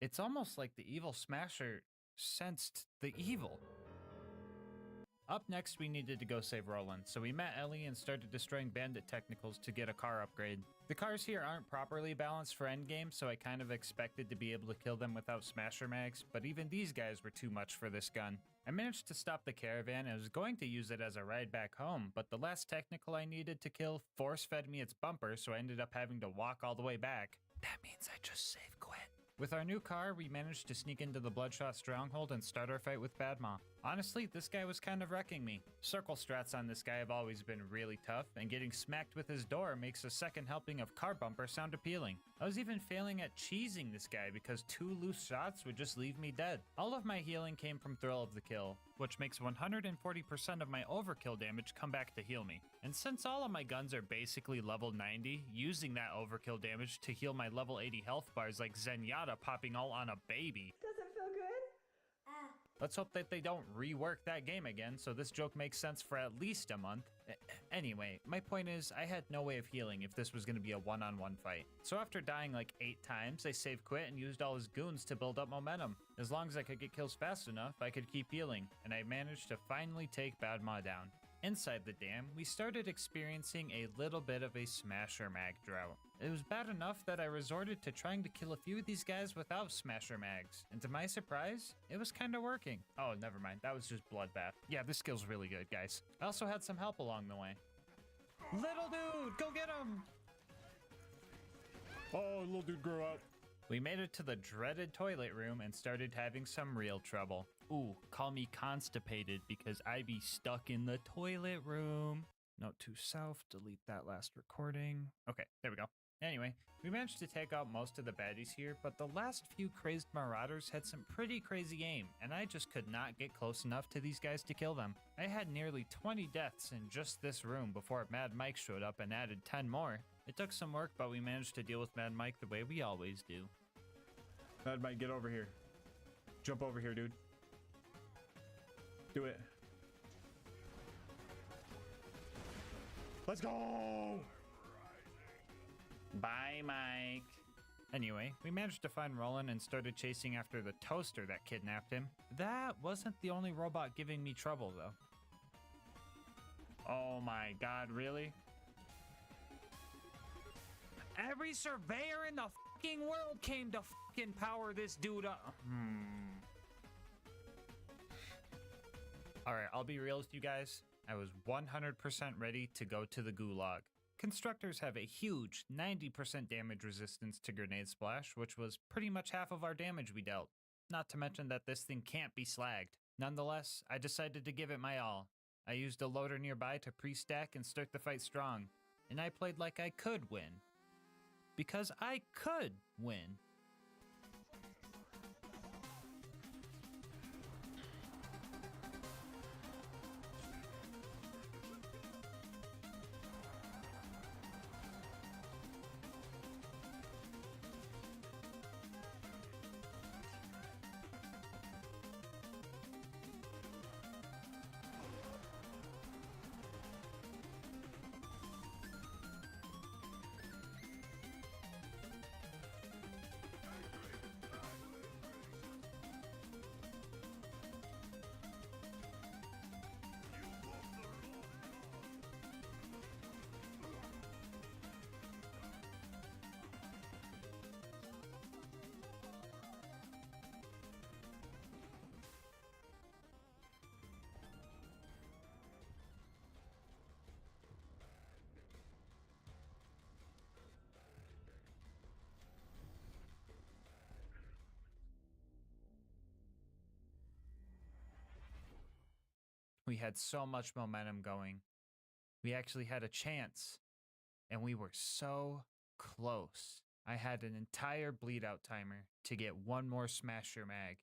It's almost like the evil smasher sensed the evil. Up next, we needed to go save Roland, so we met Ellie and started destroying bandit technicals to get a car upgrade. The cars here aren't properly balanced for endgame, so I kind of expected to be able to kill them without smasher mags, but even these guys were too much for this gun. I managed to stop the caravan and was going to use it as a ride back home, but the last technical I needed to kill force-fed me its bumper, so I ended up having to walk all the way back. That means I just save quit. With our new car, we managed to sneak into the Bloodshot stronghold and start our fight with Badmaw. Honestly, this guy was kind of wrecking me. Circle strats on this guy have always been really tough, and getting smacked with his door makes a second helping of car bumper sound appealing. I was even failing at cheesing this guy because 2 loose shots would just leave me dead. All of my healing came from Thrill of the Kill, which makes 140% of my overkill damage come back to heal me. And since all of my guns are basically level 90, using that overkill damage to heal my level 80 health bars like Zenyatta popping all on a baby. Doesn't feel good? Let's hope that they don't rework that game again, so this joke makes sense for at least a month. Anyway, my point is, I had no way of healing if this was going to be a one-on-one fight. So after dying like 8 times, I save quit and used all his goons to build up momentum. As long as I could get kills fast enough, I could keep healing, and I managed to finally take Badmaw down. Inside the dam, we started experiencing a little bit of a smasher mag drought. It was bad enough that I resorted to trying to kill a few of these guys without smasher mags, and to my surprise, it was kinda working. Oh, never mind, that was just Bloodbath. Yeah, this skill's really good, guys. I also had some help along the way. Little dude, go get him! Oh, little dude, grow up. We made it to the dreaded toilet room and started having some real trouble. Ooh, call me constipated because I be stuck in the toilet room. Note to self, delete that last recording. Okay, there we go. Anyway, we managed to take out most of the baddies here, but the last few crazed marauders had some pretty crazy aim, and I just could not get close enough to these guys to kill them. I had nearly 20 deaths in just this room before Mad Mike showed up and added 10 more. It took some work, but we managed to deal with Mad Mike the way we always do. Mad Mike, get over here. Jump over here, dude. Do it. Let's go! Bye, Mike. Anyway, we managed to find Roland and started chasing after the toaster that kidnapped him. That wasn't the only robot giving me trouble, though. Oh my god, really? Every surveyor in the fucking world came to fucking power this dude up. Alright, I'll be real with you guys. I was 100% ready to go to the gulag. Constructors have a huge 90% damage resistance to grenade splash, which was pretty much half of our damage we dealt. Not to mention that this thing can't be slagged. Nonetheless, I decided to give it my all. I used a loader nearby to pre-stack and start the fight strong. And I played like I could win. Because I could win. We had so much momentum going. We actually had a chance. And we were so close. I had an entire bleed out timer to get one more Smasher mag.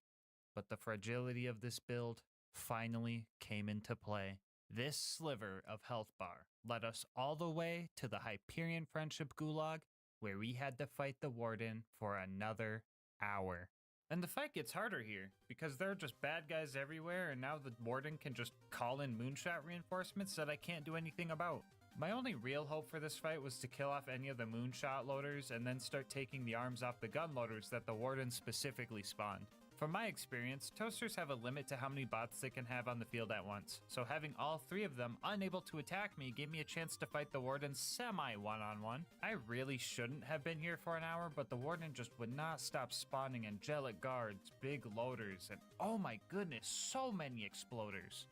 But the fragility of this build finally came into play. This sliver of health bar led us all the way to the Hyperion Friendship Gulag, where we had to fight the Warden for another hour. And the fight gets harder here, because there are just bad guys everywhere, and now the Warden can just call in moonshot reinforcements that I can't do anything about. My only real hope for this fight was to kill off any of the moonshot loaders and then start taking the arms off the gun loaders that the Warden specifically spawned. From my experience, toasters have a limit to how many bots they can have on the field at once, so having all 3 of them unable to attack me gave me a chance to fight the Warden semi-one-on-one. I really shouldn't have been here for an hour, but the Warden just would not stop spawning angelic guards, big loaders, and oh my goodness, so many exploders.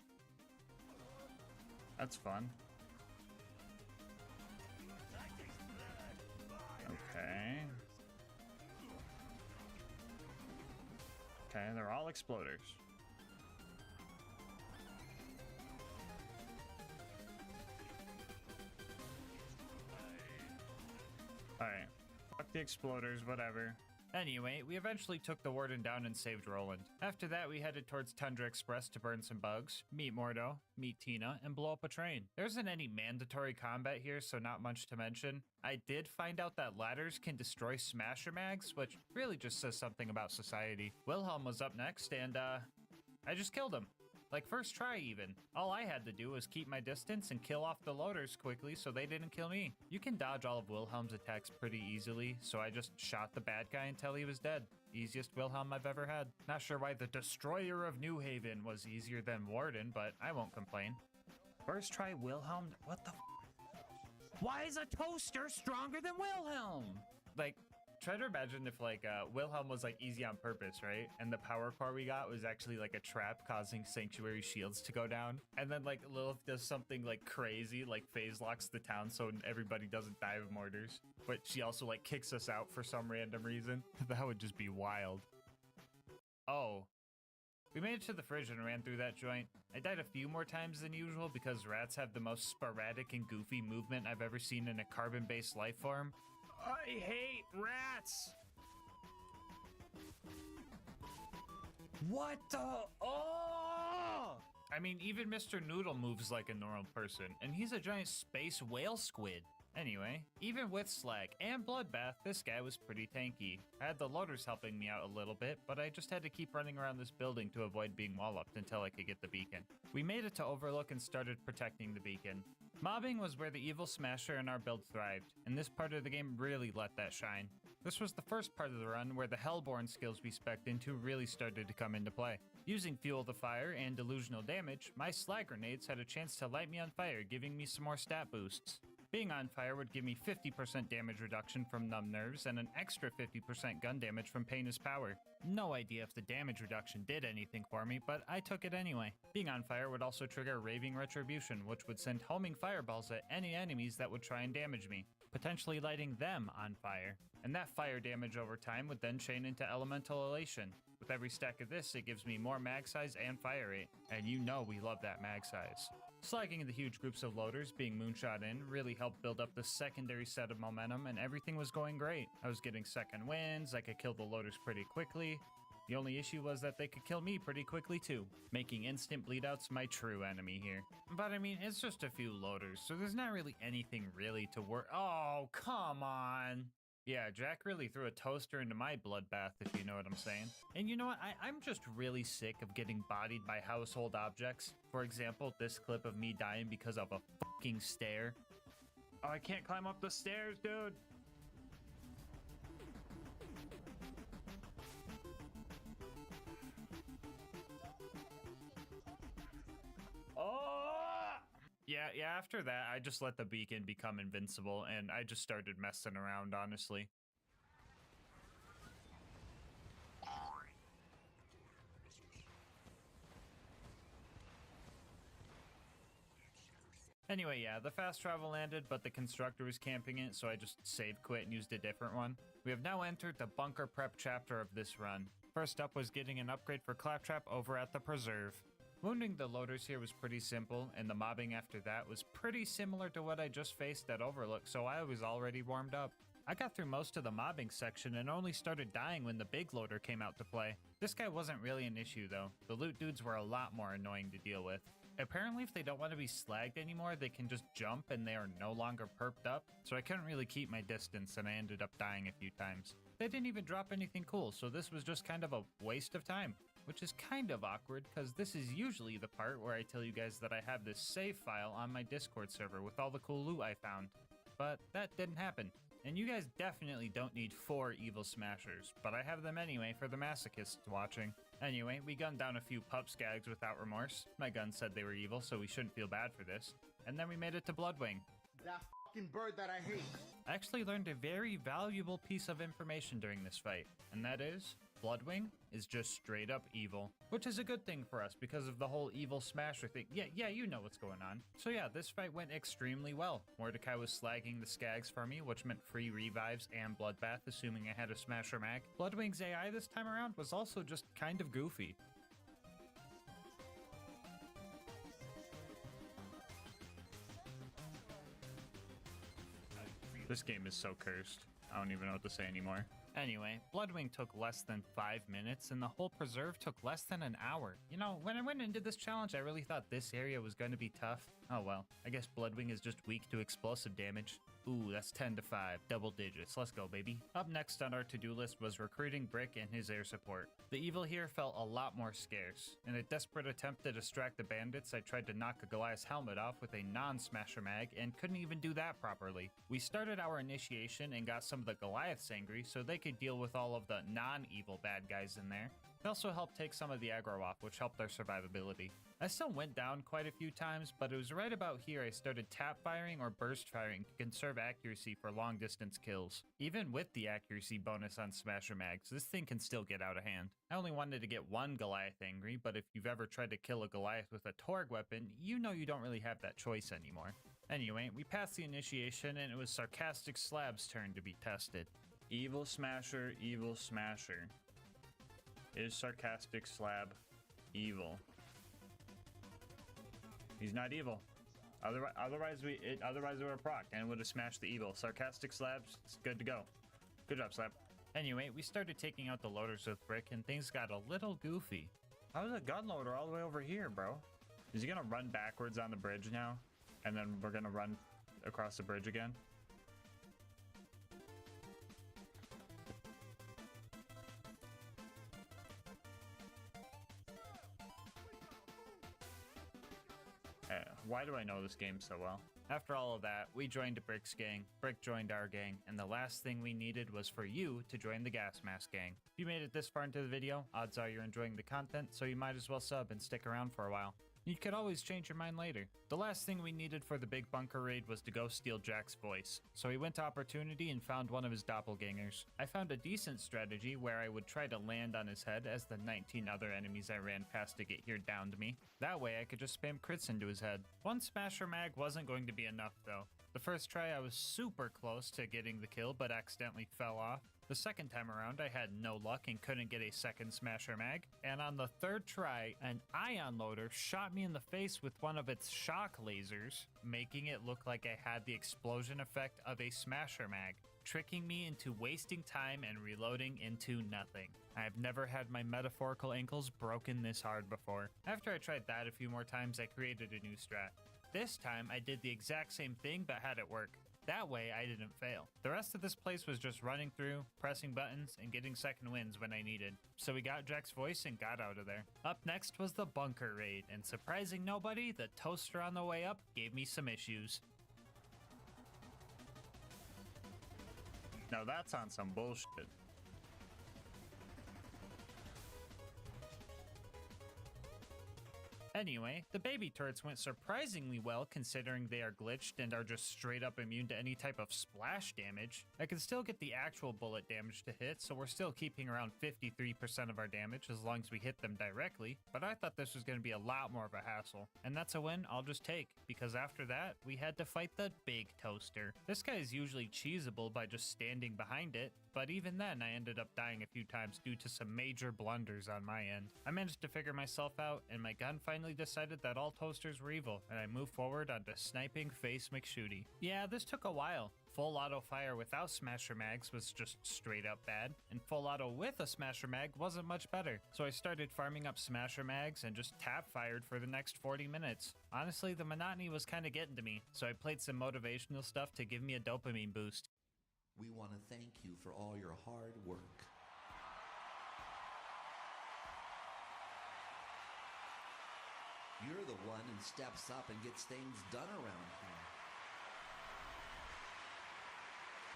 That's fun. Okay. Okay, they're all exploders. Alright. Fuck the exploders, whatever. Anyway, we eventually took the Warden down and saved Roland. After that, we headed towards Tundra Express to burn some bugs, meet Mordo, meet Tina, and blow up a train. There isn't any mandatory combat here, so not much to mention. I did find out that ladders can destroy Smasher mags, which really just says something about society. Wilhelm was up next, and I just killed him. Like first try even. All I had to do was keep my distance and kill off the loaders quickly so they didn't kill me. You can dodge all of Wilhelm's attacks pretty easily, so I just shot the bad guy until he was dead. Easiest Wilhelm I've ever had. Not sure why the Destroyer of New Haven was easier than Warden, but I won't complain. First try Wilhelm? What the Why is a toaster stronger than Wilhelm? Like, try to imagine if like Wilhelm was like easy on purpose, right? And the power core we got was actually like a trap causing sanctuary shields to go down. And then like Lilith does something like crazy, like phase locks the town so everybody doesn't die of mortars. But she also like kicks us out for some random reason. That would just be wild. Oh. We made it to the fridge and ran through that joint. I died a few more times than usual because rats have the most sporadic and goofy movement I've ever seen in a carbon-based life form. I hate rats! What the? Oh! I mean, even Mr. Noodle moves like a normal person, and he's a giant space whale squid. Anyway, even with Slag and Bloodbath, this guy was pretty tanky. I had the loaders helping me out a little bit, but I just had to keep running around this building to avoid being walloped until I could get the beacon. We made it to Overlook and started protecting the beacon. Mobbing was where the evil Smasher in our build thrived, and this part of the game really let that shine. This was the first part of the run where the Hellborn skills we spec'd into really started to come into play. Using Fuel the Fire and Delusional Damage, my Slag grenades had a chance to light me on fire, giving me some more stat boosts. Being on fire would give me 50% damage reduction from Numb Nerves and an extra 50% gun damage from Pain is Power. No idea if the damage reduction did anything for me, but I took it anyway. Being on fire would also trigger Raving Retribution, which would send homing fireballs at any enemies that would try and damage me, potentially lighting them on fire. And that fire damage over time would then chain into Elemental Elation. With every stack of this, it gives me more mag size and fire rate, and you know we love that mag size. Slagging the huge groups of loaders being moonshot in really helped build up the secondary set of momentum, and everything was going great. I was getting second wins, I could kill the loaders pretty quickly. The only issue was that they could kill me pretty quickly too, making instant bleedouts my true enemy here. But I mean, it's just a few loaders, so there's not really anything really to work. Oh, come on! Yeah, Jack really threw a toaster into my bloodbath, if you know what I'm saying. And you know what? I'm just really sick of getting bodied by household objects. For example, this clip of me dying because of a fucking stair. Oh, I can't climb up the stairs, dude! Yeah, after that, I just let the beacon become invincible, and I just started messing around, honestly. Anyway, yeah, the fast travel landed, but the constructor was camping it, so I just save quit and used a different one. We have now entered the bunker prep chapter of this run. First up was getting an upgrade for Claptrap over at the Preserve. Wounding the loaders here was pretty simple, and the mobbing after that was pretty similar to what I just faced at Overlook, so I was already warmed up. I got through most of the mobbing section and only started dying when the big loader came out to play. This guy wasn't really an issue though. The loot dudes were a lot more annoying to deal with. Apparently if they don't want to be slagged anymore, they can just jump and they are no longer perked up, so I couldn't really keep my distance and I ended up dying a few times. They didn't even drop anything cool, so this was just kind of a waste of time. Which is kind of awkward, because this is usually the part where I tell you guys that I have this save file on my Discord server with all the cool loot I found. But that didn't happen. And you guys definitely don't need 4 evil smashers, but I have them anyway for the masochists watching. Anyway, we gunned down a few pup skags without remorse. My gun said they were evil, so we shouldn't feel bad for this. And then we made it to Bloodwing. That fucking bird that I hate. I actually learned a very valuable piece of information during this fight, and that is, Bloodwing is just straight up evil, which is a good thing for us because of the whole evil smasher thing. Yeah, you know what's going on. So yeah, this fight went extremely well. Mordecai was slagging the skags for me, which meant free revives and bloodbath, assuming I had a smasher mag. Bloodwing's AI this time around was also just kind of goofy. This game is so cursed. I don't even know what to say anymore. Anyway, Bloodwing took less than 5 minutes, and the whole preserve took less than an hour. You know, when I went into this challenge, I really thought this area was going to be tough. Oh well, I guess Bloodwing is just weak to explosive damage. Ooh, that's 10 to 5, double digits. Let's go, baby. Up next on our to-do list was recruiting Brick and his air support. The evil here felt a lot more scarce. In a desperate attempt to distract the bandits, I tried to knock a Goliath's helmet off with a non-smasher mag and couldn't even do that properly. We started our initiation and got some of the Goliaths angry so they could deal with all of the non-evil bad guys in there. It also helped take some of the aggro off, which helped our survivability. I still went down quite a few times, but it was right about here I started tap firing or burst firing to conserve accuracy for long distance kills. Even with the accuracy bonus on Smasher Mags, this thing can still get out of hand. I only wanted to get one Goliath angry, but if you've ever tried to kill a Goliath with a Torg weapon, you know you don't really have that choice anymore. Anyway, we passed the initiation and it was Sarcastic Slab's turn to be tested. Evil Smasher, Evil Smasher. Is Sarcastic Slab evil? He's not evil. Otherwise we would have procced and would have smashed the evil. Sarcastic Slabs, it's good to go. Good job, Slab. Anyway, we started taking out the loaders with Brick and things got a little goofy. How was a gun loader all the way over here, bro? Is he gonna run backwards on the bridge now? And then we're gonna run across the bridge again? Why do I know this game so well? After all of that, we joined Brick's gang, Brick joined our gang, and the last thing we needed was for you to join the GASMASK gang. If you made it this far into the video, odds are you're enjoying the content, so you might as well sub and stick around for a while. You could always change your mind later. The last thing we needed for the big bunker raid was to go steal Jack's voice, so we went to Opportunity and found one of his doppelgangers. I found a decent strategy where I would try to land on his head as the 19 other enemies I ran past to get here downed me. That way I could just spam crits into his head. One Smasher Mag wasn't going to be enough though. The first try I was super close to getting the kill but accidentally fell off. The second time around I had no luck and couldn't get a second Smasher Mag. And on the third try, an ion loader shot me in the face with one of its shock lasers, making it look like I had the explosion effect of a Smasher Mag, tricking me into wasting time and reloading into nothing. I have never had my metaphorical ankles broken this hard before. After I tried that a few more times, I created a new strat. This time I did the exact same thing but had it work. That way I didn't fail. The rest of this place was just running through, pressing buttons, and getting second wins when I needed. So we got Jack's voice and got out of there. Up next was the bunker raid, and surprising nobody, the toaster on the way up gave me some issues. Now that's on some bullshit. Anyway, the baby turrets went surprisingly well considering they are glitched and are just straight up immune to any type of splash damage. I can still get the actual bullet damage to hit, so we're still keeping around 53% of our damage as long as we hit them directly, but I thought this was going to be a lot more of a hassle. And that's a win I'll just take, because after that, we had to fight the big toaster. This guy is usually cheesable by just standing behind it, but even then I ended up dying a few times due to some major blunders on my end. I managed to figure myself out, and my gun finally finally decided that all toasters were evil, and I moved forward onto sniping Face McShooty. Yeah, this took a while. Full auto fire without smasher mags was just straight up bad, and full auto with a smasher mag wasn't much better. So I started farming up smasher mags and just tap fired for the next 40 minutes. Honestly, the monotony was kind of getting to me, so I played some motivational stuff to give me a dopamine boost. We want to thank you for all your hard work. You're the one who steps up and gets things done around here.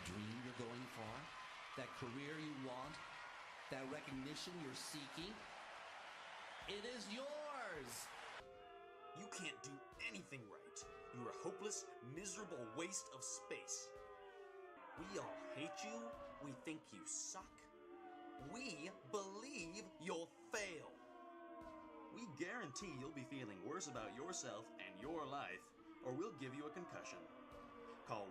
Dream you're going for, that career you want, that recognition you're seeking, it is yours! You can't do anything right. You're a hopeless, miserable waste of space. We all hate you. We think you suck. We believe you'll fail. We guarantee you'll be feeling worse about yourself and your life, or we'll give you a concussion. Call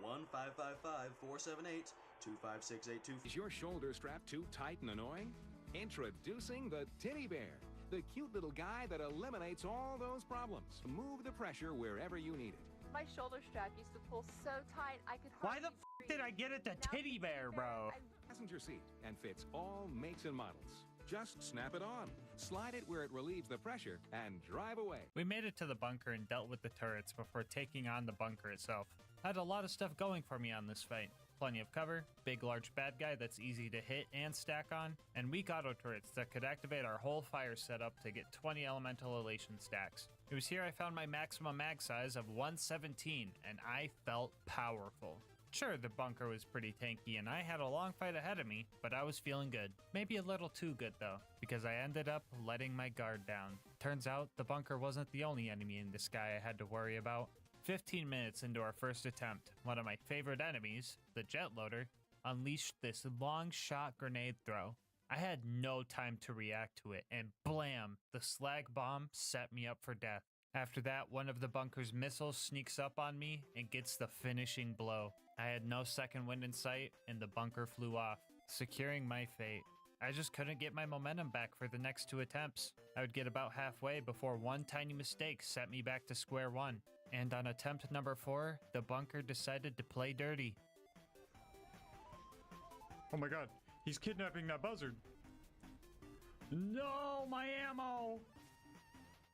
1-555-478-25682. Is your shoulder strap too tight and annoying? Introducing the Titty Bear, the cute little guy that eliminates all those problems. Move the pressure wherever you need it. My shoulder strap used to pull so tight I could Why hardly the f did I get it to Titty Bear, bro? Passenger seat and fits all makes and models. Just snap it on, slide it where it relieves the pressure, and drive away. We made it to the bunker and dealt with the turrets before taking on the bunker itself. I had a lot of stuff going for me on this fight. Plenty of cover, big large bad guy that's easy to hit and stack on, and weak auto turrets that could activate our whole fire setup to get 20 elemental elation stacks. It was here I found my maximum mag size of 117, and I felt powerful. Sure, the bunker was pretty tanky and I had a long fight ahead of me, but I was feeling good. Maybe a little too good though, because I ended up letting my guard down. Turns out, the bunker wasn't the only enemy in the sky I had to worry about. 15 minutes into our first attempt, one of my favorite enemies, the jet loader, unleashed this long shot grenade throw. I had no time to react to it, and blam, the slag bomb set me up for death. After that, one of the bunker's missiles sneaks up on me and gets the finishing blow. I had no second wind in sight, and the bunker flew off, securing my fate. I just couldn't get my momentum back for the next 2 attempts. I would get about halfway before one tiny mistake set me back to square one. And on attempt number 4, the bunker decided to play dirty. Oh my god, he's kidnapping that buzzard. No, my ammo!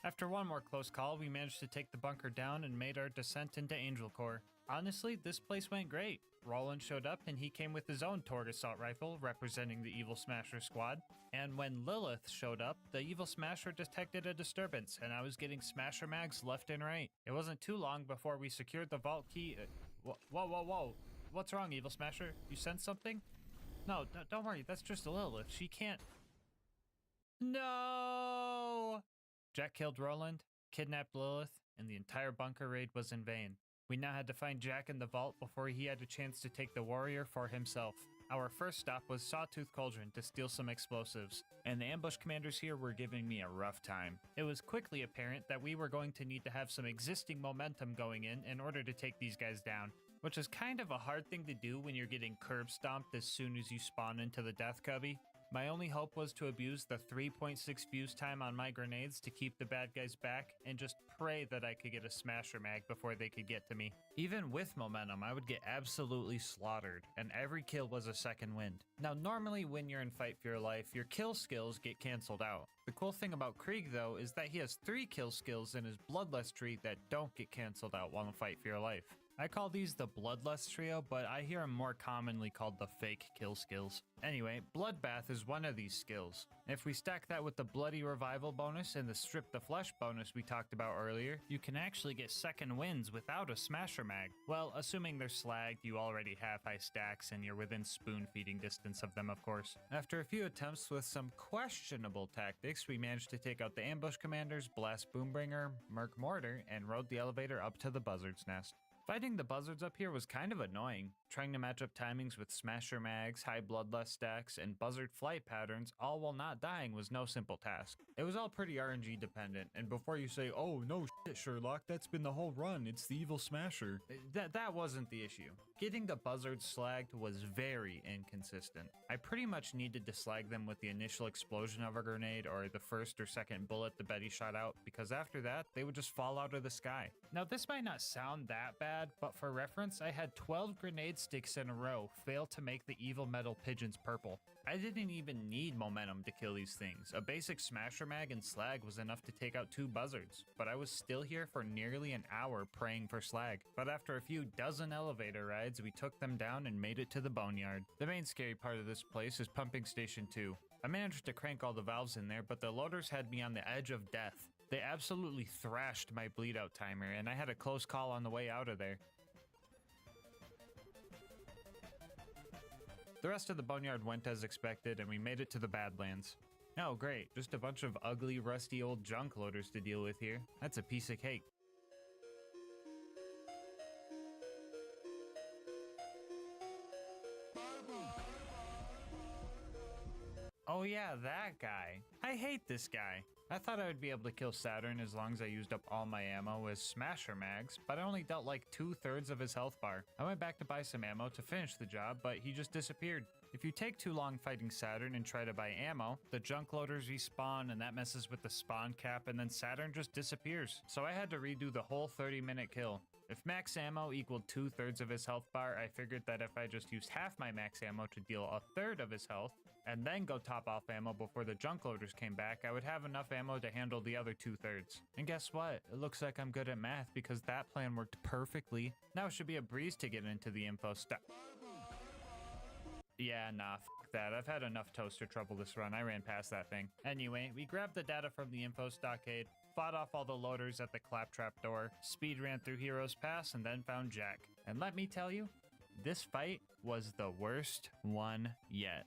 After one more close call, we managed to take the bunker down and made our descent into Angel Core. Honestly, this place went great. Roland showed up and he came with his own Torg assault rifle representing the Evil Smasher squad. And when Lilith showed up, the Evil Smasher detected a disturbance and I was getting Smasher mags left and right. It wasn't too long before we secured the vault key. Whoa. What's wrong, Evil Smasher? You sensed something? No, don't worry, that's just Lilith. She can't... No! Jack killed Roland, kidnapped Lilith, and the entire bunker raid was in vain. We now had to find Jack in the vault before he had a chance to take the warrior for himself. Our first stop was Sawtooth Cauldron to steal some explosives, and the ambush commanders here were giving me a rough time. It was quickly apparent that we were going to need to have some existing momentum going in order to take these guys down, which is kind of a hard thing to do when you're getting curb stomped as soon as you spawn into the death cubby. My only hope was to abuse the 3.6 fuse time on my grenades to keep the bad guys back and just pray that I could get a smasher mag before they could get to me. Even with momentum, I would get absolutely slaughtered, and every kill was a second wind. Now normally when you're in Fight for Your Life, your kill skills get cancelled out. The cool thing about Krieg though is that he has 3 kill skills in his Bloodlust tree that don't get cancelled out while in Fight for Your Life. I call these the Bloodlust trio, but I hear them more commonly called the fake kill skills. Anyway, Bloodbath is one of these skills. If we stack that with the Bloody Revival bonus and the Strip the Flesh bonus we talked about earlier, you can actually get second wins without a Smasher Mag. Well, assuming they're slagged, you already have high stacks, and you're within spoon feeding distance of them, of course. After a few attempts with some questionable tactics, we managed to take out the ambush commanders, Blast Boombringer, Merc Mortar, and rode the elevator up to the Buzzard's Nest. Fighting the buzzards up here was kind of annoying. Trying to match up timings with Smasher Mags, high Bloodlust stacks, and buzzard flight patterns, all while not dying, was no simple task. It was all pretty RNG dependent, and before you say, oh no Sherlock, that's been the whole run. It's the evil smasher. That wasn't the issue. Getting the buzzards slagged was very inconsistent. I pretty much needed to slag them with the initial explosion of a grenade or the first or second bullet the Betty shot out, because after that, they would just fall out of the sky. Now this might not sound that bad, but for reference, I had 12 grenade sticks in a row fail to make the evil metal pigeons purple. I didn't even need momentum to kill these things. A basic smasher mag and slag was enough to take out 2 buzzards, but I was still here for nearly an hour praying for slag. But after a few dozen elevator rides, we took them down and made it to the boneyard. The main scary part of this place is pumping station 2. I managed to crank all the valves in there, but the loaders had me on the edge of death. They absolutely thrashed my bleed out timer, and I had a close call on the way out of there. The rest of the boneyard went as expected, and we made it to the Badlands. Oh great, just a bunch of ugly, rusty old junk loaders to deal with here. That's a piece of cake. Oh yeah, that guy. I hate this guy. I thought I would be able to kill Saturn as long as I used up all my ammo with smasher mags, but I only dealt like 2/3 of his health bar. I went back to buy some ammo to finish the job, but he just disappeared. If you take too long fighting Saturn and try to buy ammo, the junk loaders respawn and that messes with the spawn cap, and then Saturn just disappears. So I had to redo the whole 30-minute kill. If max ammo equaled 2/3 of his health bar, I figured that if I just used half my max ammo to deal 1/3 of his health, and then go top off ammo before the junk loaders came back, I would have enough ammo to handle the other 2/3. And guess what? It looks like I'm good at math because that plan worked perfectly. Now it should be a breeze to get into the info stuff. Yeah, nah, f that. I've had enough toaster trouble this run. I ran past that thing. Anyway, we grabbed the data from the info stockade, fought off all the loaders at the claptrap door, speed ran through Heroes Pass, and then found Jack. And let me tell you, this fight was the worst one yet.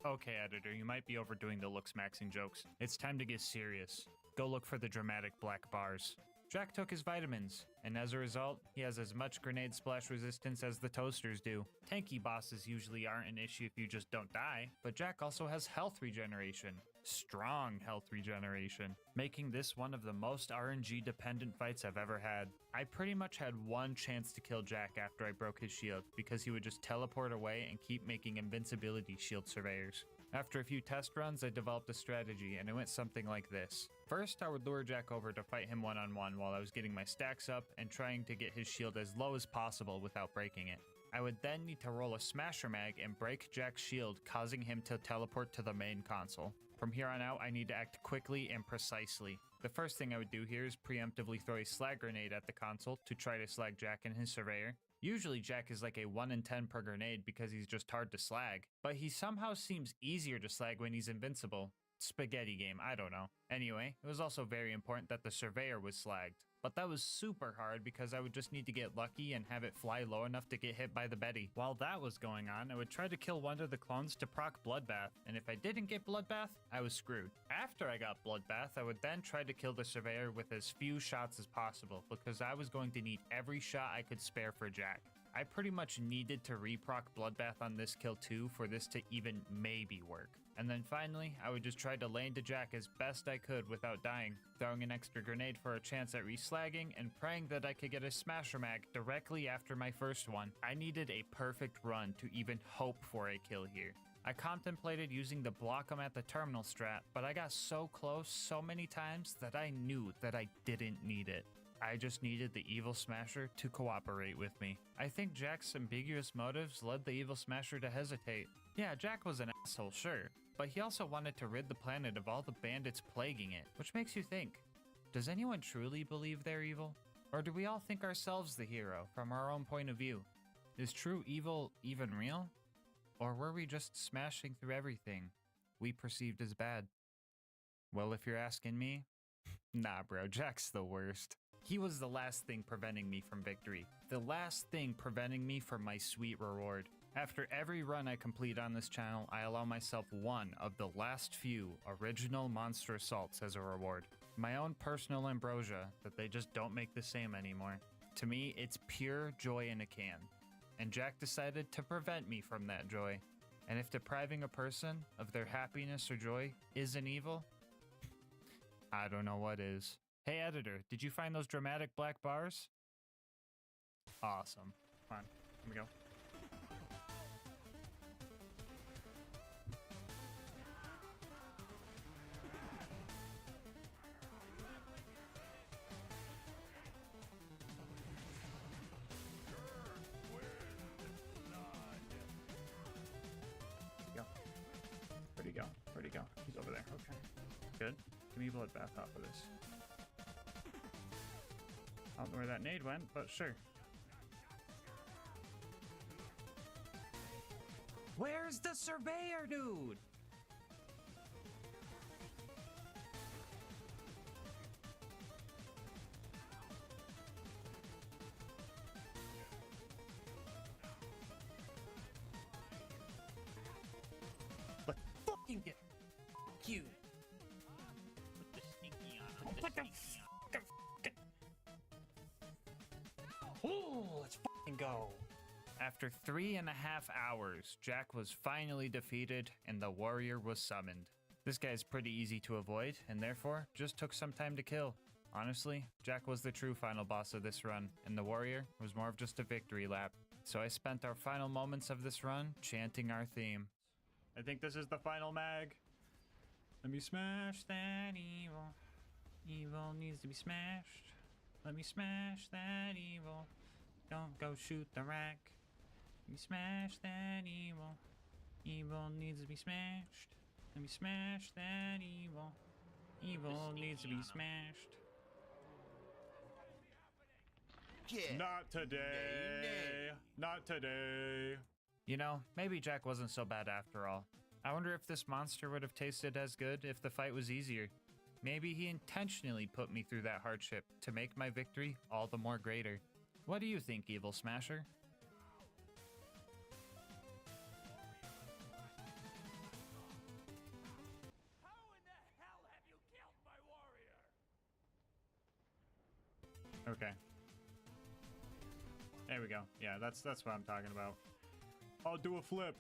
Okay, editor, you might be overdoing the looks maxing jokes. It's time to get serious. Go look for the dramatic black bars. Jack took his vitamins, and as a result, he has as much grenade splash resistance as the toasters do. Tanky bosses usually aren't an issue if you just don't die, but Jack also has health regeneration. Strong health regeneration, making this one of the most RNG dependent fights I've ever had. I pretty much had one chance to kill Jack after I broke his shield, because he would just teleport away and keep making invincibility shield surveyors. After a few test runs, I developed a strategy, and it went something like this. First, I would lure Jack over to fight him one-on-one while I was getting my stacks up and trying to get his shield as low as possible without breaking it. I would then need to roll a smasher mag and break Jack's shield, causing him to teleport to the main console. From here on out, I need to act quickly and precisely. The first thing I would do here is preemptively throw a slag grenade at the console to try to slag Jack and his surveyor. Usually Jack is like a 1 in 10 per grenade because he's just hard to slag, but he somehow seems easier to slag when he's invincible. Spaghetti game, I don't know. Anyway, it was also very important that the surveyor was slagged. But that was super hard because I would just need to get lucky and have it fly low enough to get hit by the Betty. While that was going on, I would try to kill one of the clones to proc Bloodbath, and if I didn't get Bloodbath, I was screwed. After I got Bloodbath, I would then try to kill the surveyor with as few shots as possible because I was going to need every shot I could spare for Jack. I pretty much needed to reproc Bloodbath on this kill too for this to even maybe work. And then finally, I would just try to lay into Jack as best I could without dying, throwing an extra grenade for a chance at reslagging and praying that I could get a smasher mag directly after my first one. I needed a perfect run to even hope for a kill here. I contemplated using the block 'em at the terminal strat, but I got so close so many times that I knew that I didn't need it. I just needed the Evil Smasher to cooperate with me. I think Jack's ambiguous motives led the Evil Smasher to hesitate. Yeah, Jack was an asshole, sure, but he also wanted to rid the planet of all the bandits plaguing it, which makes you think, does anyone truly believe they're evil? Or do we all think ourselves the hero from our own point of view? Is true evil even real? Or were we just smashing through everything we perceived as bad? Well, if you're asking me, nah bro, Jack's the worst. He was the last thing preventing me from victory. The last thing preventing me from my sweet reward. After every run I complete on this channel, I allow myself one of the last few original monster assaults as a reward. My own personal ambrosia that they just don't make the same anymore. To me, it's pure joy in a can. And Jack decided to prevent me from that joy. And if depriving a person of their happiness or joy isn't evil, I don't know what is. Hey editor, did you find those dramatic black bars? Awesome. Come on, here we go. Where'd he go? Where'd he go? He's over there. Okay. Good. Give me bloodbath off of this. I don't know where that nade went, but sure. Where's the surveyor, dude? Let's fucking get you. Put the sneaky on him. What the Ooh, let's fucking go. After 3.5 hours, Jack was finally defeated and the warrior was summoned. This guy's pretty easy to avoid and therefore just took some time to kill. Honestly, Jack was the true final boss of this run and the warrior was more of just a victory lap. So I spent our final moments of this run chanting our theme. I think this is the final mag. Let me smash that evil. Evil needs to be smashed. Let me smash that evil. Don't go shoot the rack. Let me smash that evil. Evil needs to be smashed. Let me smash that evil. Evil needs to be smashed. Not today. Not today. You know, maybe Jack wasn't so bad after all. I wonder if this monster would have tasted as good if the fight was easier. Maybe he intentionally put me through that hardship to make my victory all the more greater. What do you think, Evil Smasher? Okay. There we go. Yeah, that's what I'm talking about. I'll do a flip.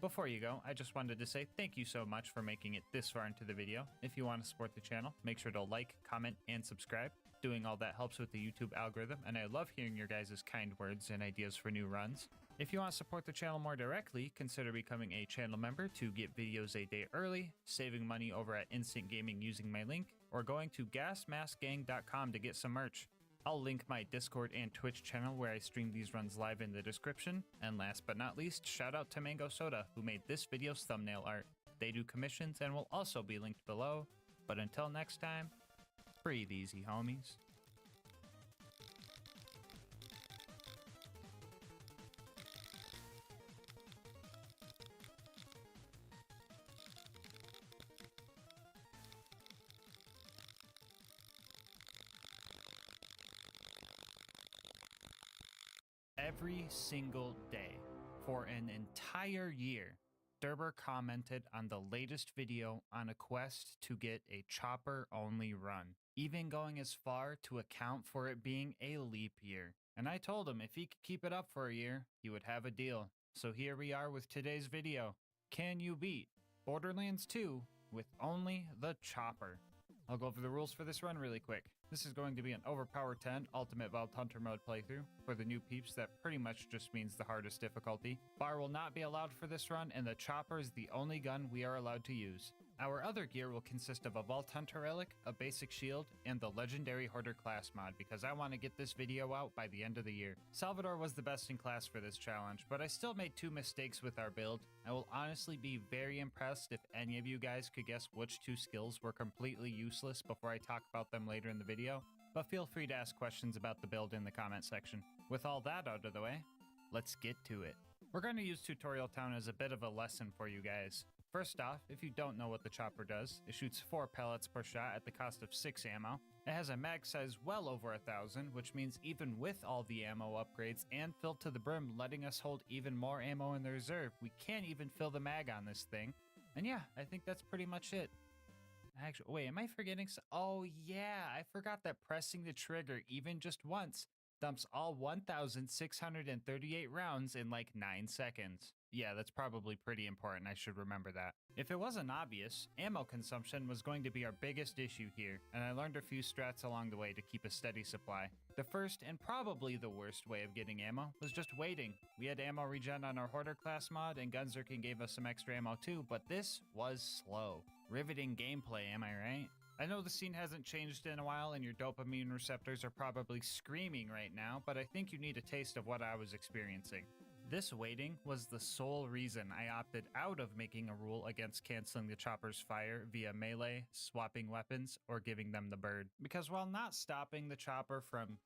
Before you go, I just wanted to say thank you so much for making it this far into the video. If you want to support the channel, make sure to like, comment, and subscribe. Doing all that helps with the YouTube algorithm, and I love hearing your guys' kind words and ideas for new runs. If you want to support the channel more directly, consider becoming a channel member to get videos a day early, saving money over at Instant Gaming using my link, or going to GASMASK'S.com to get some merch. I'll link my Discord and Twitch channel where I stream these runs live in the description. And last but not least, shout out to Mango Soda who made this video's thumbnail art. They do commissions and will also be linked below. But until next time, breathe easy, homies. Every single day, for an entire year, Derber commented on the latest video on a quest to get a chopper-only run, even going as far to account for it being a leap year. And I told him if he could keep it up for a year, he would have a deal. So here we are with today's video. Can you beat Borderlands 2 with only the chopper? I'll go over the rules for this run really quick. This is going to be an Overpower 10 Ultimate Vault Hunter mode playthrough. For the new peeps, that pretty much just means the hardest difficulty. Bar will not be allowed for this run, and the chopper is the only gun we are allowed to use. Our other gear will consist of a Vault Hunter relic, a basic shield, and the legendary Hoarder class mod because I want to get this video out by the end of the year. Salvador was the best in class for this challenge, but I still made 2 mistakes with our build. I will honestly be very impressed if any of you guys could guess which 2 skills were completely useless before I talk about them later in the video, but feel free to ask questions about the build in the comment section. With all that out of the way, let's get to it. We're going to use Tutorial Town as a bit of a lesson for you guys. First off, if you don't know what the chopper does, it shoots 4 pellets per shot at the cost of 6 ammo. It has a mag size well over 1,000, which means even with all the ammo upgrades and filled to the brim letting us hold even more ammo in the reserve, we can't even fill the mag on this thing. And yeah, I think that's pretty much it. Actually, wait, am I forgetting oh yeah, I forgot that pressing the trigger even just once dumps all 1,638 rounds in like 9 seconds. Yeah, that's probably pretty important. I should remember that. If it wasn't obvious, ammo consumption was going to be our biggest issue here, and I learned a few strats along the way to keep a steady supply. The first and probably the worst way of getting ammo was just waiting. We had ammo regen on our Hoarder class mod, and Gunzerking gave us some extra ammo too, but this was slow. Riveting gameplay, am I right? I know the scene hasn't changed in a while and your dopamine receptors are probably screaming right now, but I think you need a taste of what I was experiencing. This waiting was the sole reason I opted out of making a rule against canceling the chopper's fire via melee, swapping weapons, or giving them the bird. Because while not stopping the chopper from,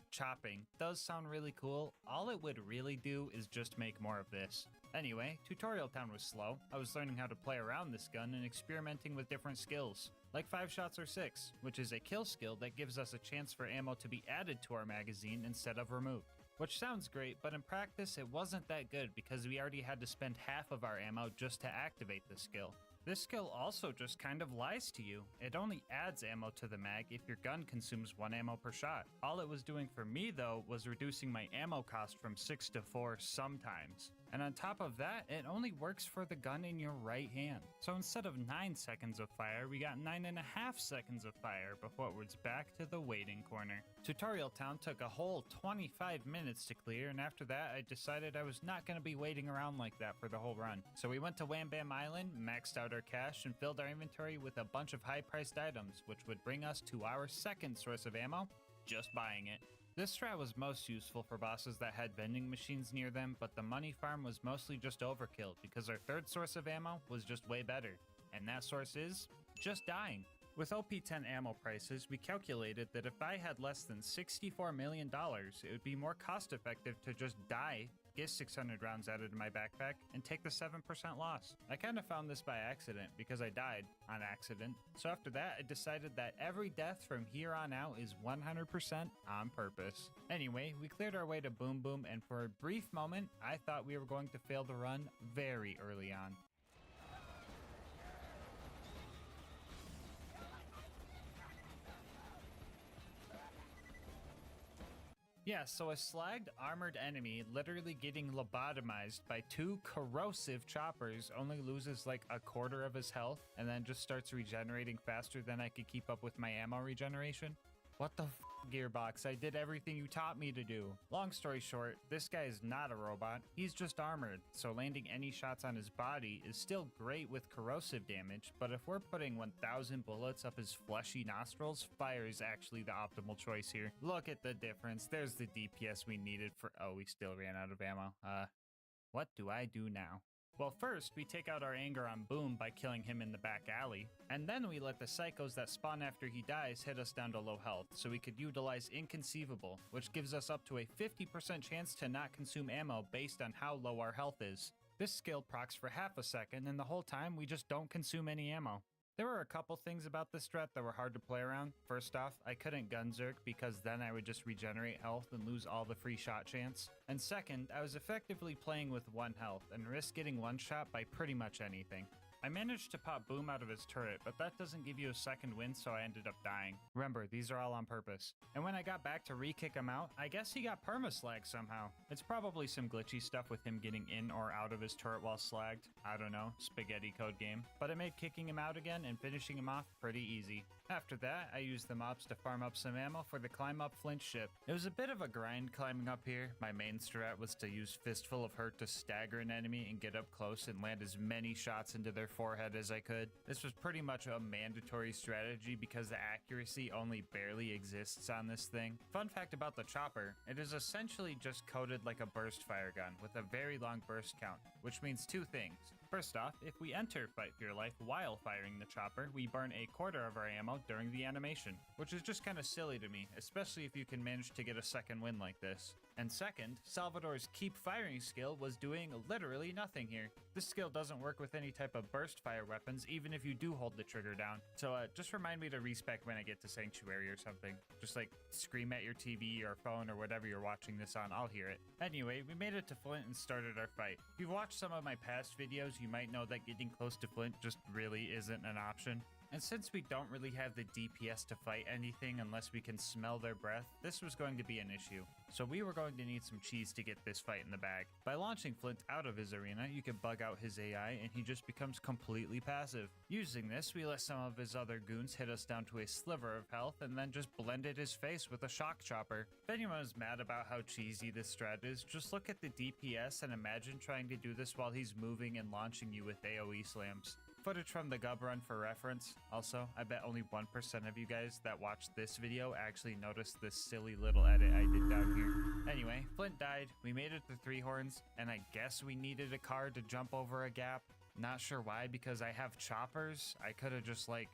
chopping does sound really cool, all it would really do is just make more of this. Anyway, Tutorial Town was slow. I was learning how to play around this gun and experimenting with different skills. Like 5 shots or 6, which is a kill skill that gives us a chance for ammo to be added to our magazine instead of removed. Which sounds great, but in practice it wasn't that good because we already had to spend half of our ammo just to activate the skill. This skill also just kind of lies to you. It only adds ammo to the mag if your gun consumes 1 ammo per shot. All it was doing for me though was reducing my ammo cost from 6 to 4 sometimes. And on top of that, it only works for the gun in your right hand. So instead of 9 seconds of fire, we got 9.5 seconds of fire before it was back to the waiting corner. Tutorial Town took a whole 25 minutes to clear, and after that I decided I was not going to be waiting around like that for the whole run. So we went to Wham Bam Island, maxed out our cash, and filled our inventory with a bunch of high-priced items, which would bring us to our second source of ammo, just buying it. This strat was most useful for bosses that had vending machines near them, but the money farm was mostly just overkill because our third source of ammo was just way better. And that source is just dying. With OP10 ammo prices, we calculated that if I had less than $64 million, it would be more cost effective to just die, get 600 rounds added to my backpack, and take the 7% loss. I kind of found this by accident because I died on accident. So after that, I decided that every death from here on out is 100% on purpose. Anyway, we cleared our way to Boom Boom, and for a brief moment, I thought we were going to fail the run very early on. Yeah, so a slagged armored enemy literally getting lobotomized by 2 corrosive choppers only loses like a quarter of his health and then just starts regenerating faster than I could keep up with my ammo regeneration. What the f, Gearbox? I did everything you taught me to do. Long story short, this guy is not a robot, he's just armored, so landing any shots on his body is still great with corrosive damage, but if we're putting 1,000 bullets up his fleshy nostrils, fire is actually the optimal choice here. Look at the difference, there's the DPS we needed for— oh, we still ran out of ammo. What do I do now? Well, first, we take out our anger on Boom by killing him in the back alley, and then we let the psychos that spawn after he dies hit us down to low health, so we could utilize Inconceivable, which gives us up to a 50% chance to not consume ammo based on how low our health is. This skill procs for half a second, and the whole time we just don't consume any ammo. There were a couple things about this strat that were hard to play around. First off, I couldn't gunzerk because then I would just regenerate health and lose all the free shot chance. And second, I was effectively playing with 1 health and risked getting one shot by pretty much anything. I managed to pop Boom out of his turret, but that doesn't give you a second win, so I ended up dying. Remember, these are all on purpose. And when I got back to re-kick him out, I guess he got perma-slagged somehow. It's probably some glitchy stuff with him getting in or out of his turret while slagged. I don't know, spaghetti code game. But it made kicking him out again and finishing him off pretty easy. After that, I used the mobs to farm up some ammo for the climb up Flint ship. It was a bit of a grind climbing up here. My main strat was to use Fistful of Hurt to stagger an enemy and get up close and land as many shots into their forehead as I could. This was pretty much a mandatory strategy because the accuracy only barely exists on this thing. Fun fact about the chopper, it is essentially just coded like a burst fire gun with a very long burst count, which means 2 things. First off, if we enter Fight for Your Life while firing the chopper, we burn a quarter of our ammo during the animation, which is just kind of silly to me, especially if you can manage to get a second win like this. And second, Salvador's keep firing skill was doing literally nothing here. This skill doesn't work with any type of burst fire weapons, even if you do hold the trigger down. So just remind me to respec when I get to Sanctuary or something. Just like scream at your TV or phone or whatever you're watching this on, I'll hear it. Anyway, we made it to Flint and started our fight. If you've watched some of my past videos, you might know that getting close to Flint just really isn't an option. And since we don't really have the DPS to fight anything unless we can smell their breath, this was going to be an issue. So we were going to need some cheese to get this fight in the bag. By launching Flint out of his arena, you can bug out his AI and he just becomes completely passive. Using this, we let some of his other goons hit us down to a sliver of health and then just blended his face with a shock chopper. If anyone is mad about how cheesy this strat is, just look at the DPS and imagine trying to do this while he's moving and launching you with AoE slams. Footage from the Gub run for reference. Also, I bet only 1% of you guys that watched this video actually noticed this silly little edit I did down here. Anyway, Flint died, we made it to 3 horns, and I guess we needed a car to jump over a gap. Not sure why, because I have choppers. I could have just like...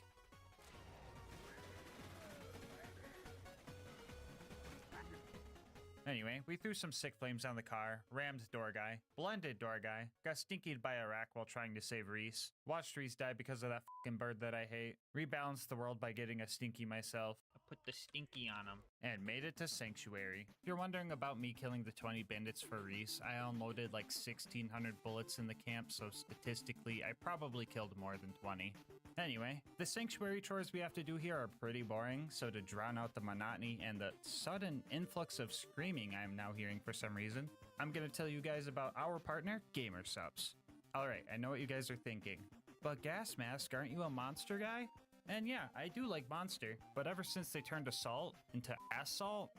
Anyway, we threw some sick flames on the car, rammed door guy, blended door guy, got stinkied by a rack while trying to save Reese, watched Reese die because of that fucking bird that I hate, rebalanced the world by getting a stinky myself, I put the stinky on him. and made it to Sanctuary. If you're wondering about me killing the 20 bandits for Reese, I unloaded like 1,600 bullets in the camp, so statistically, I probably killed more than 20. Anyway, the Sanctuary chores we have to do here are pretty boring, so to drown out the monotony and the sudden influx of screaming I'm now hearing for some reason, I'm gonna tell you guys about our partner, GASMASK'S. Alright, I know what you guys are thinking, but GasMask, aren't you a monster guy? And yeah, I do like monster, but ever since they turned Assault into Assault,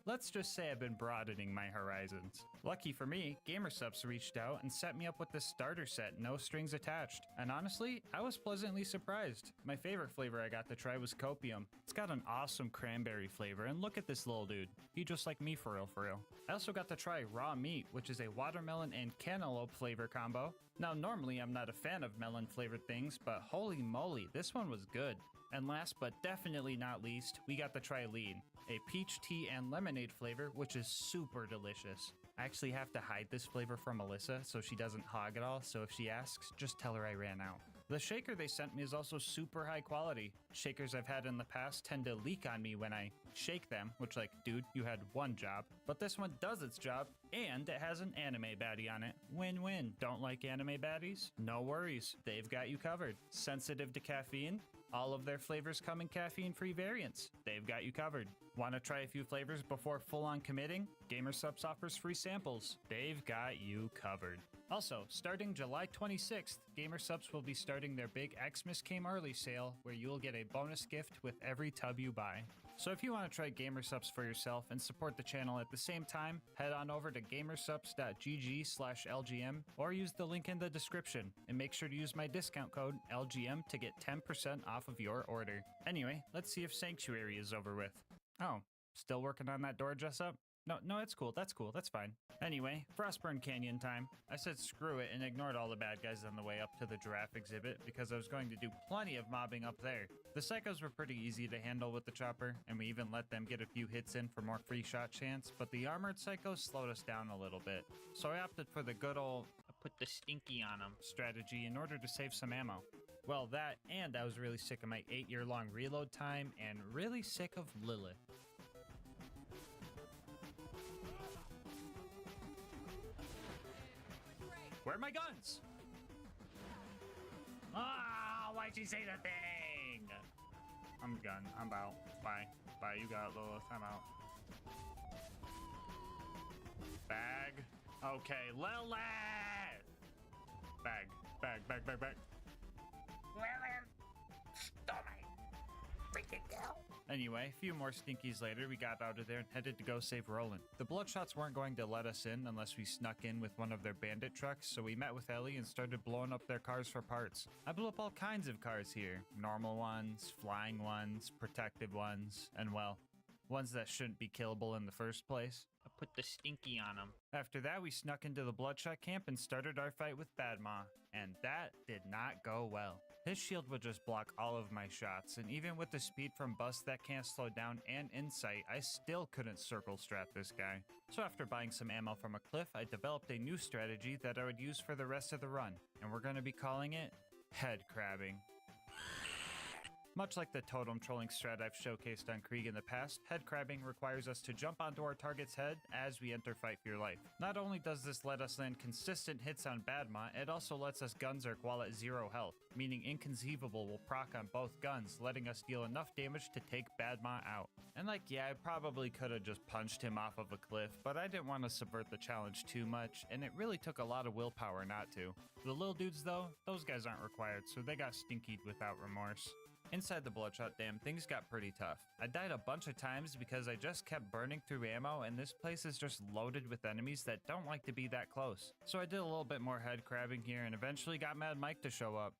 let's just say I've been broadening my horizons. Lucky for me, GASMASK'S reached out and set me up with this starter set, no strings attached. And honestly, I was pleasantly surprised. My favorite flavor I got to try was Copium. It's got an awesome cranberry flavor, and look at this little dude. He just like me for real, for real. I also got to try Raw Meat, which is a watermelon and cantaloupe flavor combo. Now, normally I'm not a fan of melon flavored things, but holy moly, this one was good. And last but definitely not least, we got to try Lean, a peach tea and lemonade flavor, which is super delicious. I actually have to hide this flavor from Melissa so she doesn't hog it all, so if she asks, just tell her I ran out. The shaker they sent me is also super high quality. Shakers I've had in the past tend to leak on me when I shake them, which like, dude, you had one job. But this one does its job, and it has an anime baddie on it. Win-win. Don't like anime baddies? No worries, they've got you covered. Sensitive to caffeine? All of their flavors come in caffeine-free variants. They've got you covered. Want to try a few flavors before full-on committing? GASMASK'S offers free samples. They've got you covered. Also, starting July 26th, GASMASK'S will be starting their big Xmas Came Early sale, where you'll get a bonus gift with every tub you buy. So if you want to try GASMASK'S for yourself and support the channel at the same time, head on over to gamersubs.gg/LGM or use the link in the description, and make sure to use my discount code LGM to get 10% off of your order. Anyway, let's see if Sanctuary is over with. Oh, still working on that door dress up? No, it's cool, that's fine. Anyway, Frostburn Canyon time. I said screw it and ignored all the bad guys on the way up to the giraffe exhibit because I was going to do plenty of mobbing up there. The psychos were pretty easy to handle with the chopper, and we even let them get a few hits in for more free shot chance, but the armored psychos slowed us down a little bit. So I opted for the good old I put the stinky on him strategy in order to save some ammo. Well, that, and I was really sick of my 8-year-long reload time, and really sick of Lilith. Where are my guns? Ah, why'd you say the thing? I'm done. I'm out. Bye. Bye, you got it, Lilith. I'm out. Bag. Okay, Lilith! Bag. Lilith! Stop me! Freaking hell! Anyway, a few more stinkies later, we got out of there and headed to go save Roland. The Bloodshots weren't going to let us in unless we snuck in with one of their bandit trucks, so we met with Ellie and started blowing up their cars for parts. I blew up all kinds of cars here. Normal ones, flying ones, protective ones, and well, ones that shouldn't be killable in the first place. I put the stinky on him. After that, we snuck into the Bloodshot camp and started our fight with Badma, and that did not go well. His shield would just block all of my shots, and even with the speed from Bust that can't slow down and Insight, I still couldn't circle strat this guy. So after buying some ammo from a cliff, I developed a new strategy that I would use for the rest of the run, and we're going to be calling it head crabbing. Much like the totem trolling strat I've showcased on Krieg in the past, head crabbing requires us to jump onto our target's head as we enter fight for your life. Not only does this let us land consistent hits on Badma, it also lets us gunzerk while at 0 health, meaning Inconceivable will proc on both guns, letting us deal enough damage to take Badma out. And like, yeah, I probably could have just punched him off of a cliff, but I didn't want to subvert the challenge too much, and it really took a lot of willpower not to. The little dudes though, those guys aren't required, so they got stinkied without remorse. Inside the Bloodshot Dam, things got pretty tough. I died a bunch of times because I just kept burning through ammo, and this place is just loaded with enemies that don't like to be that close. So I did a little bit more head crabbing here and eventually got Mad Mike to show up.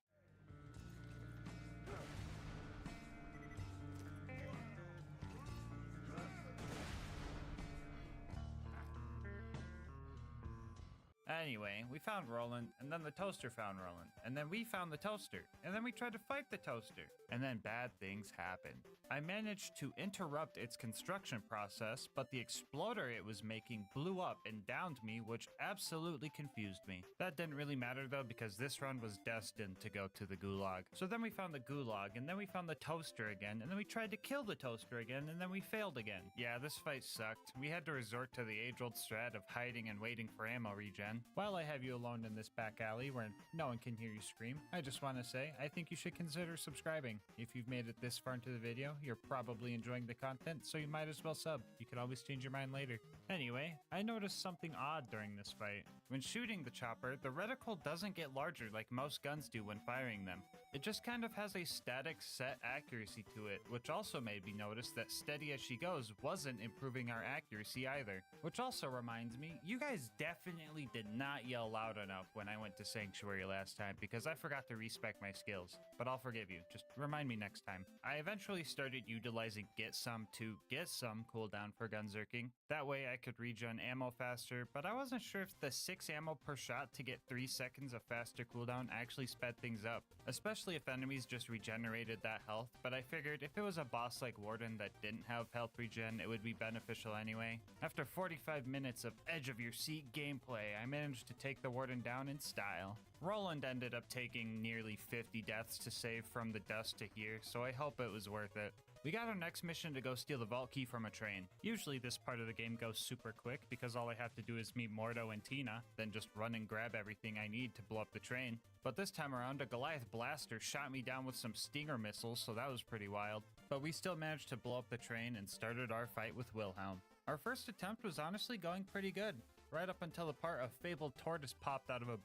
Anyway, we found Roland, and then the toaster found Roland, and then we found the toaster, and then we tried to fight the toaster, and then bad things happened. I managed to interrupt its construction process, but the exploder it was making blew up and downed me, which absolutely confused me. That didn't really matter though, because this run was destined to go to the gulag. So then we found the gulag, and then we found the toaster again, and then we tried to kill the toaster again, and then we failed again. Yeah, this fight sucked. We had to resort to the age-old strat of hiding and waiting for ammo regen. While I have you alone in this back alley where no one can hear you scream, I just want to say I think you should consider subscribing. If you've made it this far into the video, you're probably enjoying the content, so you might as well sub. You can always change your mind later. Anyway, I noticed something odd during this fight. When shooting the chopper, the reticle doesn't get larger like most guns do when firing them. It just kind of has a static set accuracy to it, which also made me notice that steady as she goes wasn't improving our accuracy either. Which also reminds me, you guys definitely did not yell loud enough when I went to Sanctuary last time because I forgot to respec my skills. But I'll forgive you, just remind me next time. I eventually started utilizing Get Some to get some cooldown for gunzerking. That way I could regen ammo faster, but I wasn't sure if the 6 ammo per shot to get 3 seconds of faster cooldown actually sped things up, especially if enemies just regenerated that health, but I figured if it was a boss like Warden that didn't have health regen, it would be beneficial anyway. After 45 minutes of edge of your seat gameplay, I managed to take the Warden down in style. Roland ended up taking nearly 50 deaths to save from the dust to here, so I hope it was worth it. We got our next mission to go steal the vault key from a train. Usually this part of the game goes super quick because all I have to do is meet Mordo and Tina, then just run and grab everything I need to blow up the train. But this time around, a Goliath blaster shot me down with some Stinger missiles, so that was pretty wild. But we still managed to blow up the train and started our fight with Wilhelm. Our first attempt was honestly going pretty good, right up until the part a fabled tortoise popped out of a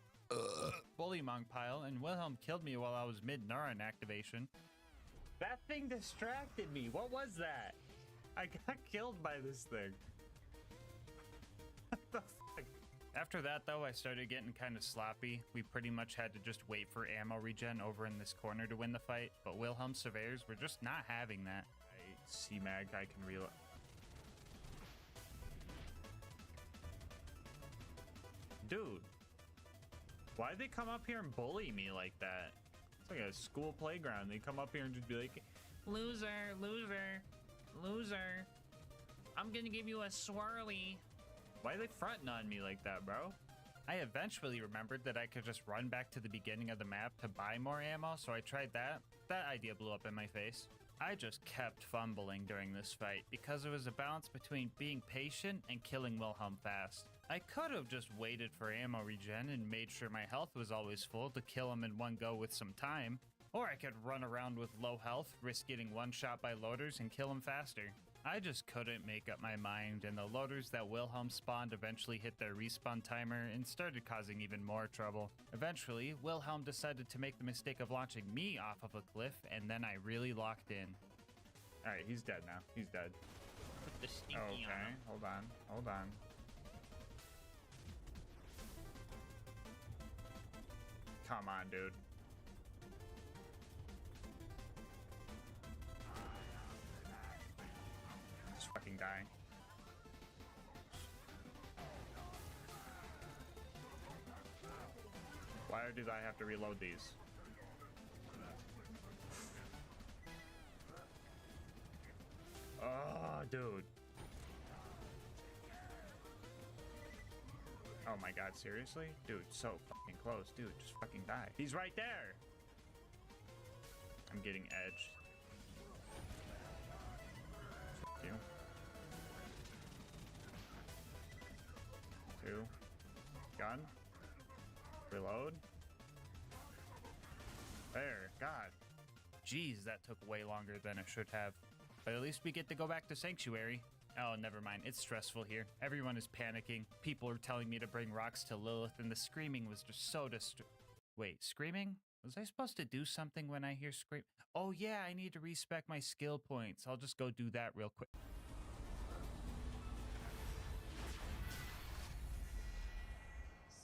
bullymong pile and Wilhelm killed me while I was mid-neuron activation. That thing distracted me. What was that? I got killed by this thing. What the fuck? After that though, I started getting kind of sloppy. We pretty much had to just wait for ammo regen over in this corner to win the fight, but Wilhelm surveyors were just not having that. C-Mag, I can reload. Dude, why'd they come up here and bully me like that? It's like a school playground. They come up here and just be like, loser, loser, loser. I'm gonna give you a swirly. why are they fronting on me like that, bro? I eventually remembered that I could just run back to the beginning of the map to buy more ammo, so I tried that. That idea blew up in my face. I just kept fumbling during this fight because it was a balance between being patient and killing Wilhelm fast. I could have just waited for ammo regen and made sure my health was always full to kill him in one go with some time. Or I could run around with low health, risk getting one shot by loaders and kill him faster. I just couldn't make up my mind, and the loaders that Wilhelm spawned eventually hit their respawn timer and started causing even more trouble. Eventually, Wilhelm decided to make the mistake of launching me off of a cliff, and then I really locked in. Alright, he's dead now. He's dead. Put the stinky okay, on him. hold on, hold on. Come on, dude. Just fucking die. Why did I have to reload these? Oh, dude. Oh my god, seriously? Dude, so fucking close. Dude, just fucking die. He's right there! I'm getting edged. 2. 2. Gun. Reload. There. God. Jeez, that took way longer than it should have. But at least we get to go back to Sanctuary. Oh, never mind. It's stressful here. Everyone is panicking. People are telling me to bring rocks to Lilith, and the screaming was just so Wait, screaming? Was I supposed to do something when I hear scream? Oh yeah, I need to respec my skill points. I'll just go do that real quick.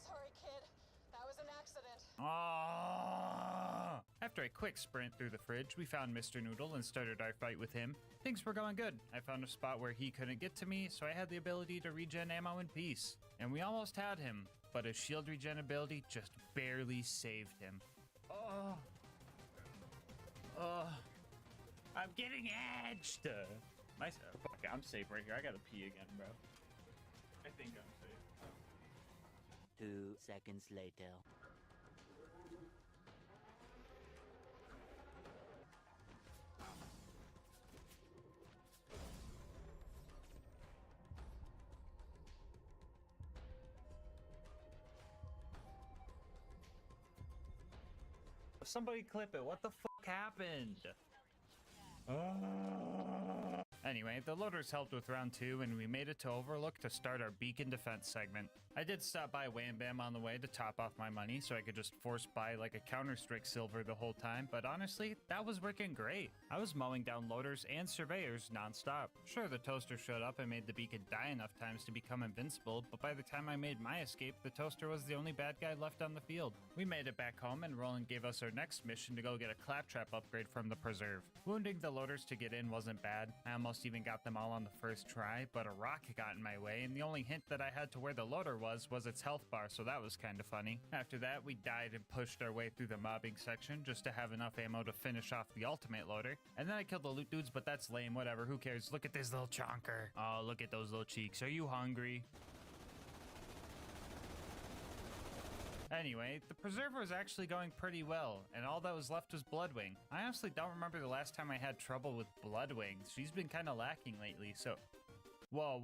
Sorry, kid. That was an accident. Ah! After a quick sprint through the fridge, we found Mr. Noodle and started our fight with him. Things were going good. I found a spot where he couldn't get to me, so I had the ability to regen ammo in peace. And we almost had him, but his shield regen ability just barely saved him. Oh. Oh. I'm getting edged! Fuck, I'm safe right here. I gotta pee again, bro. I think I'm safe. 2 seconds later. Somebody clip it. What the fuck happened? Anyway, the loaders helped with round 2 and we made it to Overlook to start our beacon defense segment. I did stop by Wham Bam on the way to top off my money so I could just force buy like a Counter-Strike silver the whole time, but honestly, that was working great. I was mowing down loaders and surveyors non-stop. Sure, the toaster showed up and made the beacon die enough times to become invincible, but by the time I made my escape, the toaster was the only bad guy left on the field. We made it back home and Roland gave us our next mission to go get a claptrap upgrade from the preserve. Wounding the loaders to get in wasn't bad. I almost even got them all on the first try, but a rock got in my way and the only hint that I had to where the loader was its health bar, so that was kind of funny. After that, we died and pushed our way through the mobbing section just to have enough ammo to finish off the ultimate loader. And then I killed the loot dudes, but that's lame, whatever, who cares? Look at this little chonker. Oh, look at those little cheeks. Are you hungry? Anyway, the preserve was actually going pretty well, and all that was left was Bloodwing. I honestly don't remember the last time I had trouble with Bloodwing. She's been kind of lacking lately, so... Whoa,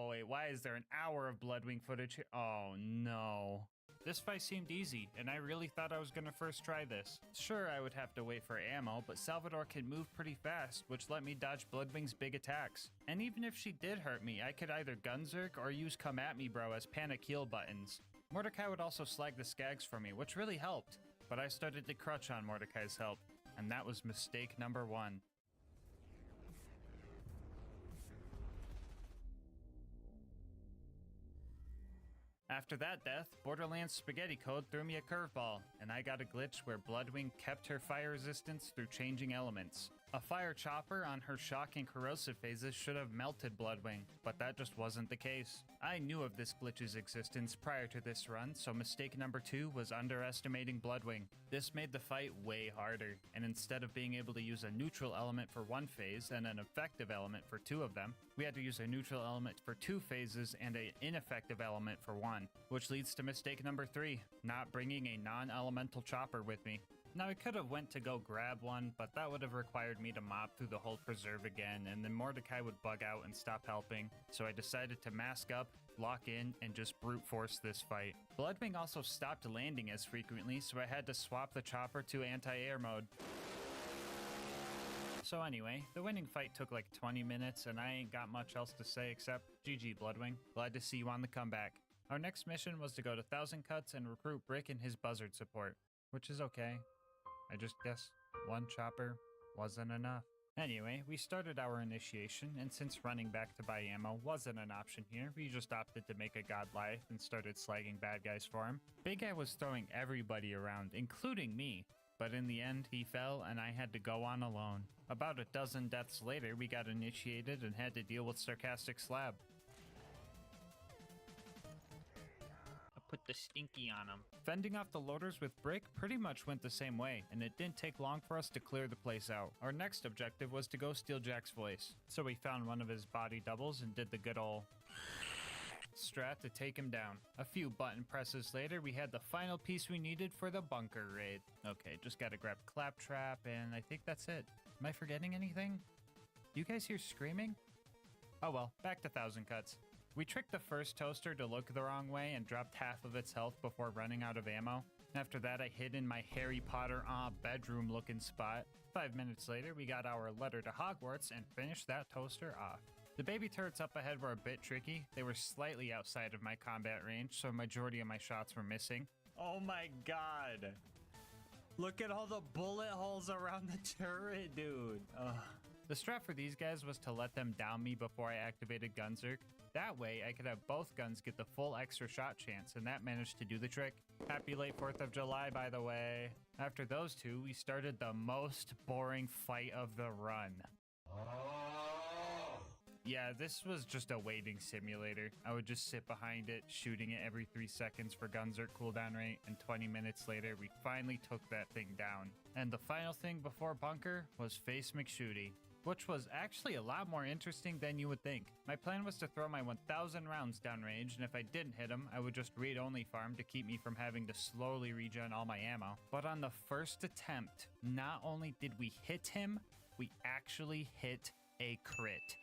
wait, why is there an hour of Bloodwing footage here? Oh, no. This fight seemed easy, and I really thought I was gonna first try this. Sure, I would have to wait for ammo, but Salvador can move pretty fast, which let me dodge Bloodwing's big attacks. And even if she did hurt me, I could either gunzerk or use Come At Me Bro as panic heal buttons. Mordecai would also slag the skags for me, which really helped, but I started to crutch on Mordecai's help, and that was mistake number 1. After that death, Borderlands Spaghetti Code threw me a curveball, and I got a glitch where Bloodwing kept her fire resistance through changing elements. A fire chopper on her shock and corrosive phases should have melted Bloodwing, but that just wasn't the case. I knew of this glitch's existence prior to this run, so mistake number 2 was underestimating Bloodwing. This made the fight way harder, and instead of being able to use a neutral element for 1 phase and an effective element for 2 of them, we had to use a neutral element for 2 phases and an ineffective element for 1, which leads to mistake number 3, not bringing a non-elemental chopper with me. Now I could have went to go grab one, but that would have required me to mob through the whole preserve again, and then Mordecai would bug out and stop helping, so I decided to mask up, lock in, and just brute force this fight. Bloodwing also stopped landing as frequently, so I had to swap the chopper to anti-air mode. So anyway, the winning fight took like 20 minutes, and I ain't got much else to say except GG Bloodwing, glad to see you on the comeback. Our next mission was to go to Thousand Cuts and recruit Brick and his buzzard support, which is okay. I just guess 1 chopper wasn't enough. Anyway, we started our initiation, and since running back to buy ammo wasn't an option here, we just opted to make a god life and started slagging bad guys for him. Big Guy was throwing everybody around, including me, but in the end, he fell and I had to go on alone. About a dozen deaths later, we got initiated and had to deal with Sarcastic Slab. Put the stinky on him. Fending off the loaders with Brick pretty much went the same way, and it didn't take long for us to clear the place out. Our next objective was to go steal Jack's voice, so we found one of his body doubles and did the good ol' strat to take him down. A few button presses later, we had the final piece we needed for the bunker raid. Okay, just gotta grab Claptrap, and I think that's it. Am I forgetting anything? Do you guys hear screaming? Oh well, back to Thousand Cuts. We tricked the first toaster to look the wrong way and dropped half of its health before running out of ammo. After that, I hid in my Harry Potter bedroom looking spot. 5 minutes later, we got our letter to Hogwarts and finished that toaster off. The baby turrets up ahead were a bit tricky. They were slightly outside of my combat range, so a majority of my shots were missing. Oh my god. Look at all the bullet holes around the turret, dude. Ugh. The strat for these guys was to let them down me before I activated Gunzerk. That way, I could have both guns get the full extra shot chance, and that managed to do the trick. Happy late 4th of July, by the way. After those two, we started the most boring fight of the run. Yeah, this was just a waiting simulator. I would just sit behind it, shooting it every 3 seconds for Gunzerk cooldown rate, and 20 minutes later, we finally took that thing down. And the final thing before bunker was Face McShooty, which was actually a lot more interesting than you would think. My plan was to throw my 1,000 rounds downrange, and if I didn't hit him, I would just read-only farm to keep me from having to slowly regen all my ammo. But on the first attempt, not only did we hit him, we actually hit a crit.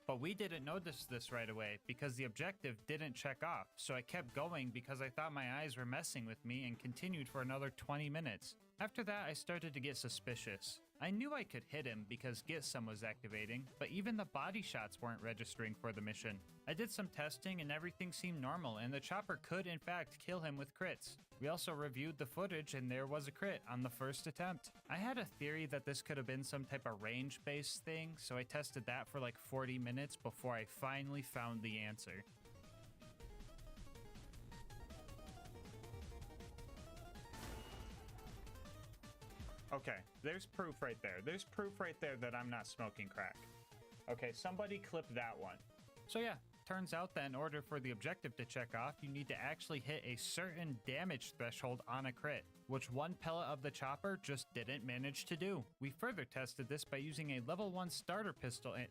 But we didn't notice this right away because the objective didn't check off, so I kept going because I thought my eyes were messing with me and continued for another 20 minutes. After that, I started to get suspicious. I knew I could hit him because Get Some was activating, but even the body shots weren't registering for the mission. I did some testing and everything seemed normal, and the chopper could in fact kill him with crits. We also reviewed the footage and there was a crit on the first attempt. I had a theory that this could have been some type of range-based thing, so I tested that for like 40 minutes before I finally found the answer. Okay, there's proof right there. There's proof right there that I'm not smoking crack. Okay, somebody clip that one. So yeah, turns out that in order for the objective to check off, you need to actually hit a certain damage threshold on a crit, which one pellet of the chopper just didn't manage to do. We further tested this by using a level 1 starter pistol and...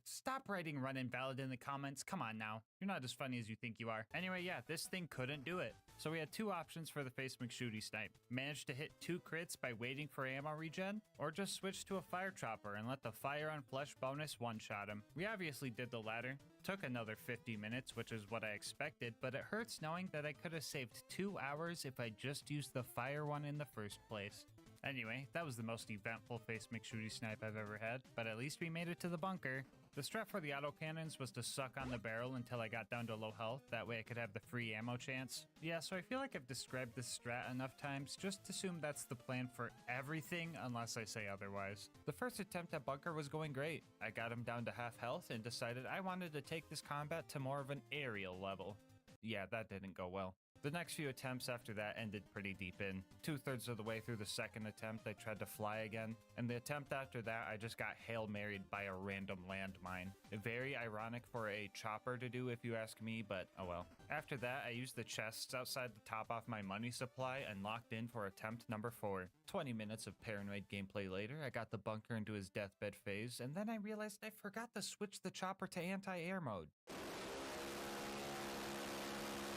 Stop writing run invalid in the comments, come on now. You're not as funny as you think you are. Anyway, yeah, this thing couldn't do it. So we had two options for the Face McShooty snipe. Manage to hit 2 crits by waiting for ammo regen, or just switch to a fire chopper and let the fire on flesh bonus one-shot him. We obviously did the latter. Took another 50 minutes, which is what I expected, but it hurts knowing that I could have saved 2 hours if I just used the fire one in the first place. Anyway, that was the most eventful Face McShooty snipe I've ever had, but at least we made it to the bunker. The strat for the autocannons was to suck on the barrel until I got down to low health, that way I could have the free ammo chance. Yeah, so I feel like I've described this strat enough times, just assume that's the plan for everything unless I say otherwise. The first attempt at bunker was going great. I got him down to half health and decided I wanted to take this combat to more of an aerial level. Yeah, that didn't go well. The next few attempts after that ended pretty deep in. 2/3 of the way through the second attempt, I tried to fly again, and the attempt after that, I just got Hail Married by a random landmine. Very ironic for a chopper to do if you ask me, but oh well. After that, I used the chests outside to top off my money supply and locked in for attempt number 4. 20 minutes of paranoid gameplay later, I got the bunker into his deathbed phase, and then I realized I forgot to switch the chopper to anti-air mode.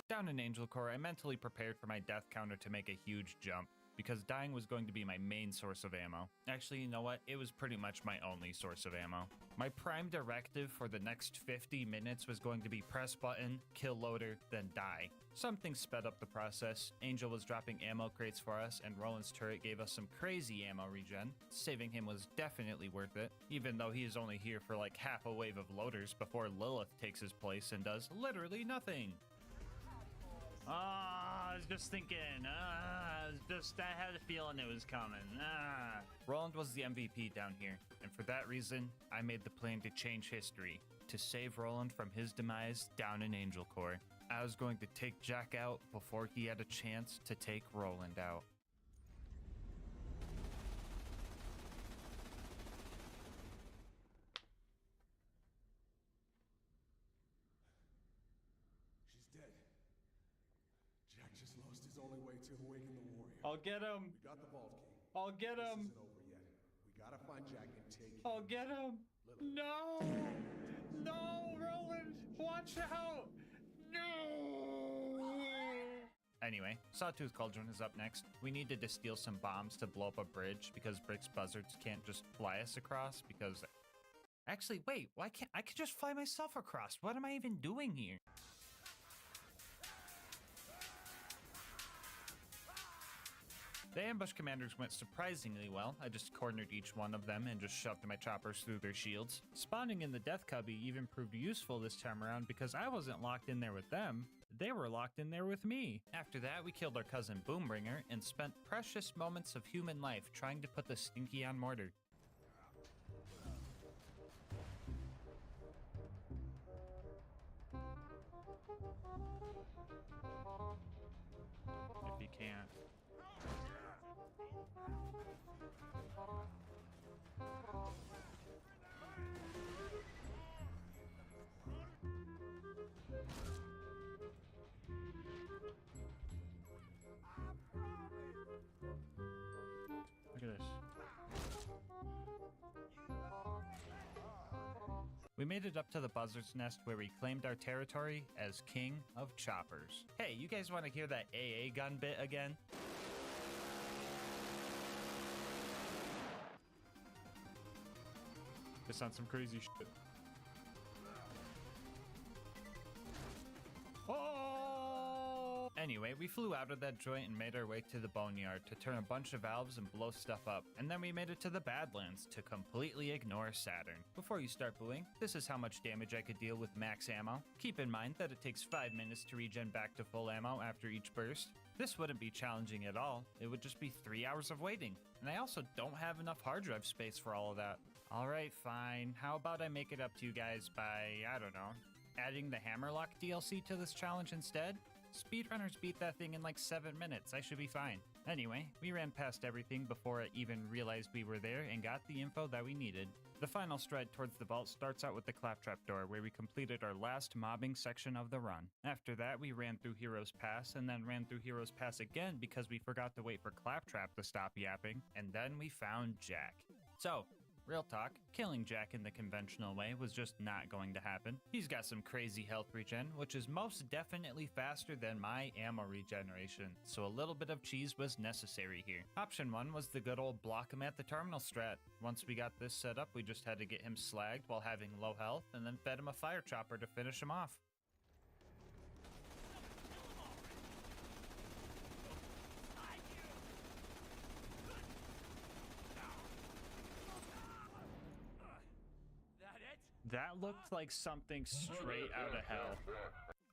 Down in Angel Core, I mentally prepared for my death counter to make a huge jump, because dying was going to be my main source of ammo. Actually, you know what? It was pretty much my only source of ammo. My prime directive for the next 50 minutes was going to be press button, kill loader, then die. Something sped up the process. Angel was dropping ammo crates for us, and Roland's turret gave us some crazy ammo regen. Saving him was definitely worth it, even though he is only here for like half a wave of loaders before Lilith takes his place and does literally nothing. I was just thinking, I had a feeling it was coming. Roland was the MVP down here, and for that reason, I made the plan to change history, to save Roland from his demise down in Angel Core. I was going to take Jack out before he had a chance to take Roland out. I'll get him. We got the Vault Key. I'll get him. This isn't over yet. We gotta find Jack and take him. I'll get him. No. No, Roland. Watch out. No. Anyway, Sawtooth Cauldron is up next. We needed to steal some bombs to blow up a bridge because Brick's buzzards can't just fly us across because... Actually, wait, why can't I could just fly myself across? What am I even doing here? The ambush commanders went surprisingly well. I just cornered each one of them and just shoved my choppers through their shields. Spawning in the death cubby even proved useful this time around because I wasn't locked in there with them. They were locked in there with me. After that, we killed our cousin Boombringer and spent precious moments of human life trying to put the stinky on mortar. If you can't. Look at this. We made it up to the buzzard's nest where we claimed our territory as King of Choppers. Hey, you guys want to hear that AA gun bit again? This on some crazy shit. Oh! Anyway, we flew out of that joint and made our way to the boneyard to turn a bunch of valves and blow stuff up, and then we made it to the Badlands to completely ignore Saturn. Before you start booing, this is how much damage I could deal with max ammo. Keep in mind that it takes 5 minutes to regen back to full ammo after each burst. This wouldn't be challenging at all, it would just be 3 hours of waiting, and I also don't have enough hard drive space for all of that. Alright, fine. How about I make it up to you guys by, I don't know, adding the Hammerlock DLC to this challenge instead? Speedrunners beat that thing in like 7 minutes, I should be fine. Anyway, we ran past everything before I even realized we were there and got the info that we needed. The final stride towards the vault starts out with the Claptrap door, where we completed our last mobbing section of the run. After that, we ran through Heroes Pass, and then ran through Heroes Pass again because we forgot to wait for Claptrap to stop yapping, and then we found Jack. So, real talk, killing Jack in the conventional way was just not going to happen. He's got some crazy health regen, which is most definitely faster than my ammo regeneration, so a little bit of cheese was necessary here. Option 1 was the good old block him at the terminal strat. Once we got this set up, we just had to get him slagged while having low health, and then fed him a fire chopper to finish him off. That looked like something straight out of hell.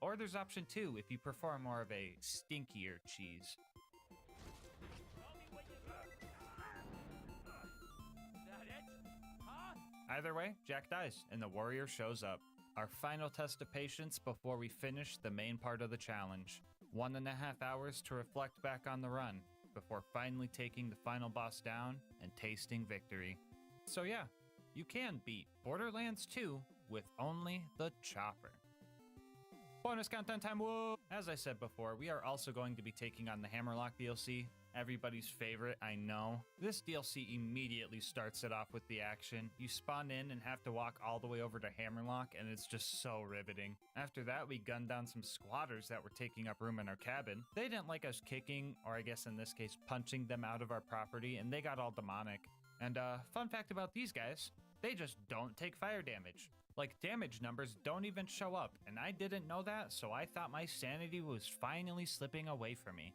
Or there's option 2 if you prefer more of a stinkier cheese. Either way, Jack dies and the warrior shows up. Our final test of patience before we finish the main part of the challenge. 1.5 hours to reflect back on the run before finally taking the final boss down and tasting victory. So yeah, you can beat Borderlands 2 with only the chopper. Bonus content time, whoa! As I said before, we are also going to be taking on the Hammerlock DLC. Everybody's favorite, I know. This DLC immediately starts it off with the action. You spawn in and have to walk all the way over to Hammerlock, and it's just so riveting. After that, we gunned down some squatters that were taking up room in our cabin. They didn't like us kicking, or I guess in this case, punching them out of our property, and they got all demonic. And fun fact about these guys, they just don't take fire damage. Like, damage numbers don't even show up, and I didn't know that, so I thought my sanity was finally slipping away from me.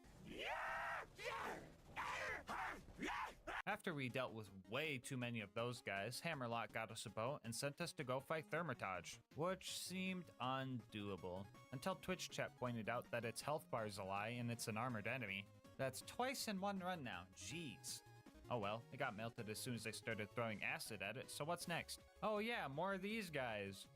After we dealt with way too many of those guys, Hammerlock got us a boat and sent us to go fight Thermitage, which seemed undoable, until Twitch chat pointed out that its health bar's a lie and it's an armored enemy. That's twice in one run now, jeez. Oh well, it got melted as soon as I started throwing acid at it, so what's next? Oh yeah, more of these guys.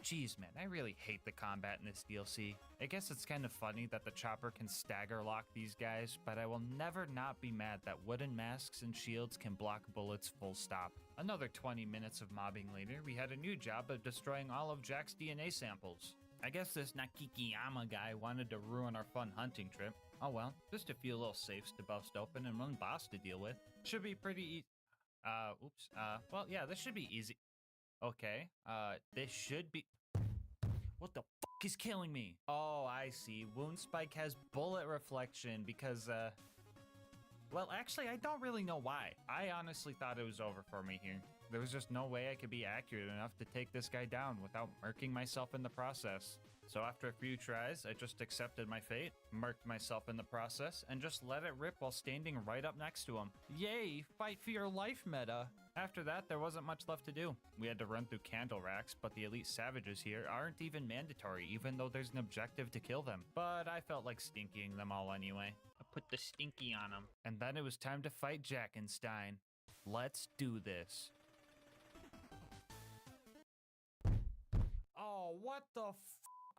Jeez man, I really hate the combat in this DLC. I guess it's kind of funny that the chopper can stagger lock these guys, but I will never not be mad that wooden masks and shields can block bullets full stop. Another 20 minutes of mobbing later, we had a new job of destroying all of Jack's DNA samples. I guess this Nakikiyama guy wanted to ruin our fun hunting trip. Oh well, just a few little safes to bust open and one boss to deal with. Should be pretty well yeah, this should be easy. Okay, this should be... What the fuck is killing me? Oh, I see. Wound Spike has bullet reflection because, well, actually, I don't really know why. I honestly thought it was over for me here. There was just no way I could be accurate enough to take this guy down without murking myself in the process. So after a few tries, I just accepted my fate, murked myself in the process, and just let it rip while standing right up next to him. Yay, fight for your life meta! After that, there wasn't much left to do. We had to run through candle racks, but the elite savages here aren't even mandatory, even though there's an objective to kill them. But I felt like stinkying them all anyway. I put the stinky on them. And then it was time to fight Jackenstein. Let's do this. Oh, what the f***,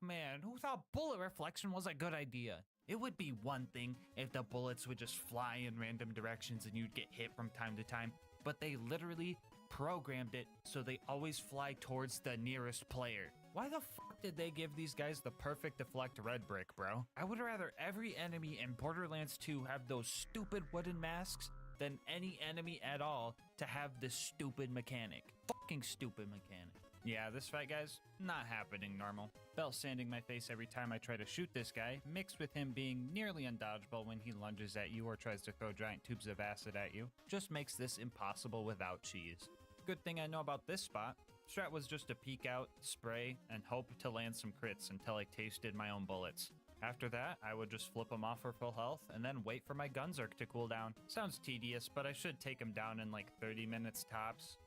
man? Who thought bullet reflection was a good idea? It would be one thing if the bullets would just fly in random directions and you'd get hit from time to time, but they literally programmed it so they always fly towards the nearest player. Why the fuck did they give these guys the perfect deflect red brick, bro? I would rather every enemy in Borderlands 2 have those stupid wooden masks than any enemy at all to have this stupid mechanic. Fucking stupid mechanic. Yeah, this fight, guys, not happening normal. Belt sanding my face every time I try to shoot this guy, mixed with him being nearly undodgeable when he lunges at you or tries to throw giant tubes of acid at you, just makes this impossible without cheese. Good thing I know about this spot. Strat was just to peek out, spray, and hope to land some crits until I tasted my own bullets. After that, I would just flip him off for full health and then wait for my Gunzerk to cool down. Sounds tedious, but I should take him down in like 30 minutes tops.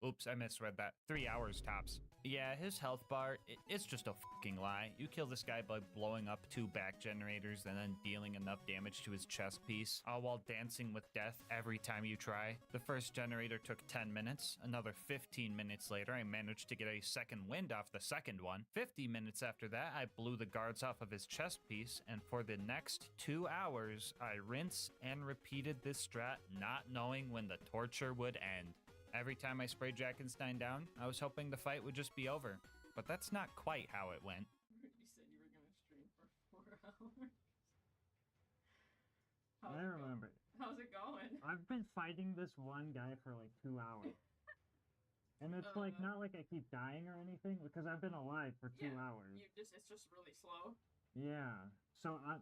Oops, I misread that. 3 hours tops. Yeah, his health bar, it's just a fucking lie. You kill this guy by blowing up 2 back generators and then dealing enough damage to his chest piece, all while dancing with death every time you try. The first generator took 10 minutes. Another 15 minutes later, I managed to get a second wind off the second one. 50 minutes after that, I blew the guards off of his chest piece, and for the next 2 hours, I rinsed and repeated this strat, not knowing when the torture would end. Every time I sprayed Jackenstein down, I was hoping the fight would just be over. But that's not quite how it went. You said you were gonna stream for 4 hours. I remember. How's it going? I've been fighting this one guy for like 2 hours. And it's like not like I keep dying or anything because I've been alive for 2 hours. It's just really slow. Yeah. So I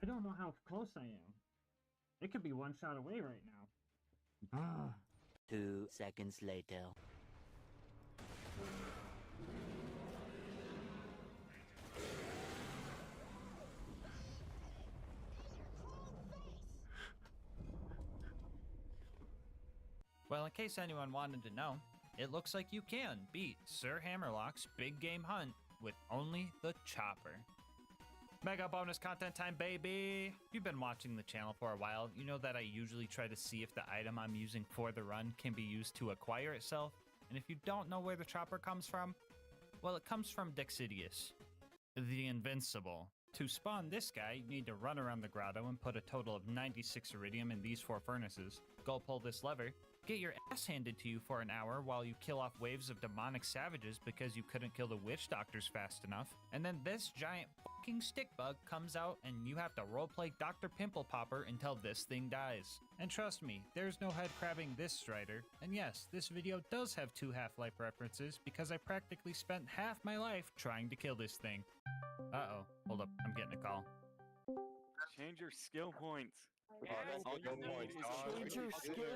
don't know how close I am. It could be one shot away right now. 2 seconds later. Well, in case anyone wanted to know, it looks like you can beat Sir Hammerlock's big game hunt with only the chopper. Mega bonus content time, baby! If you've been watching the channel for a while, you know that I usually try to see if the item I'm using for the run can be used to acquire itself. And if you don't know where the chopper comes from, well, it comes from Dexidius, the Invincible. To spawn this guy, you need to run around the grotto and put a total of 96 iridium in these 4 furnaces. Go pull this lever, get your ass handed to you for an hour while you kill off waves of demonic savages because you couldn't kill the witch doctors fast enough, and then this giant fucking stick bug comes out and you have to roleplay Dr. Pimple Popper until this thing dies. And trust me, there's no head crabbing this Strider, and yes, this video does have 2 Half-Life references because I practically spent half my life trying to kill this thing. Uh-oh, hold up, I'm getting a call. Change your skill points. Change your skill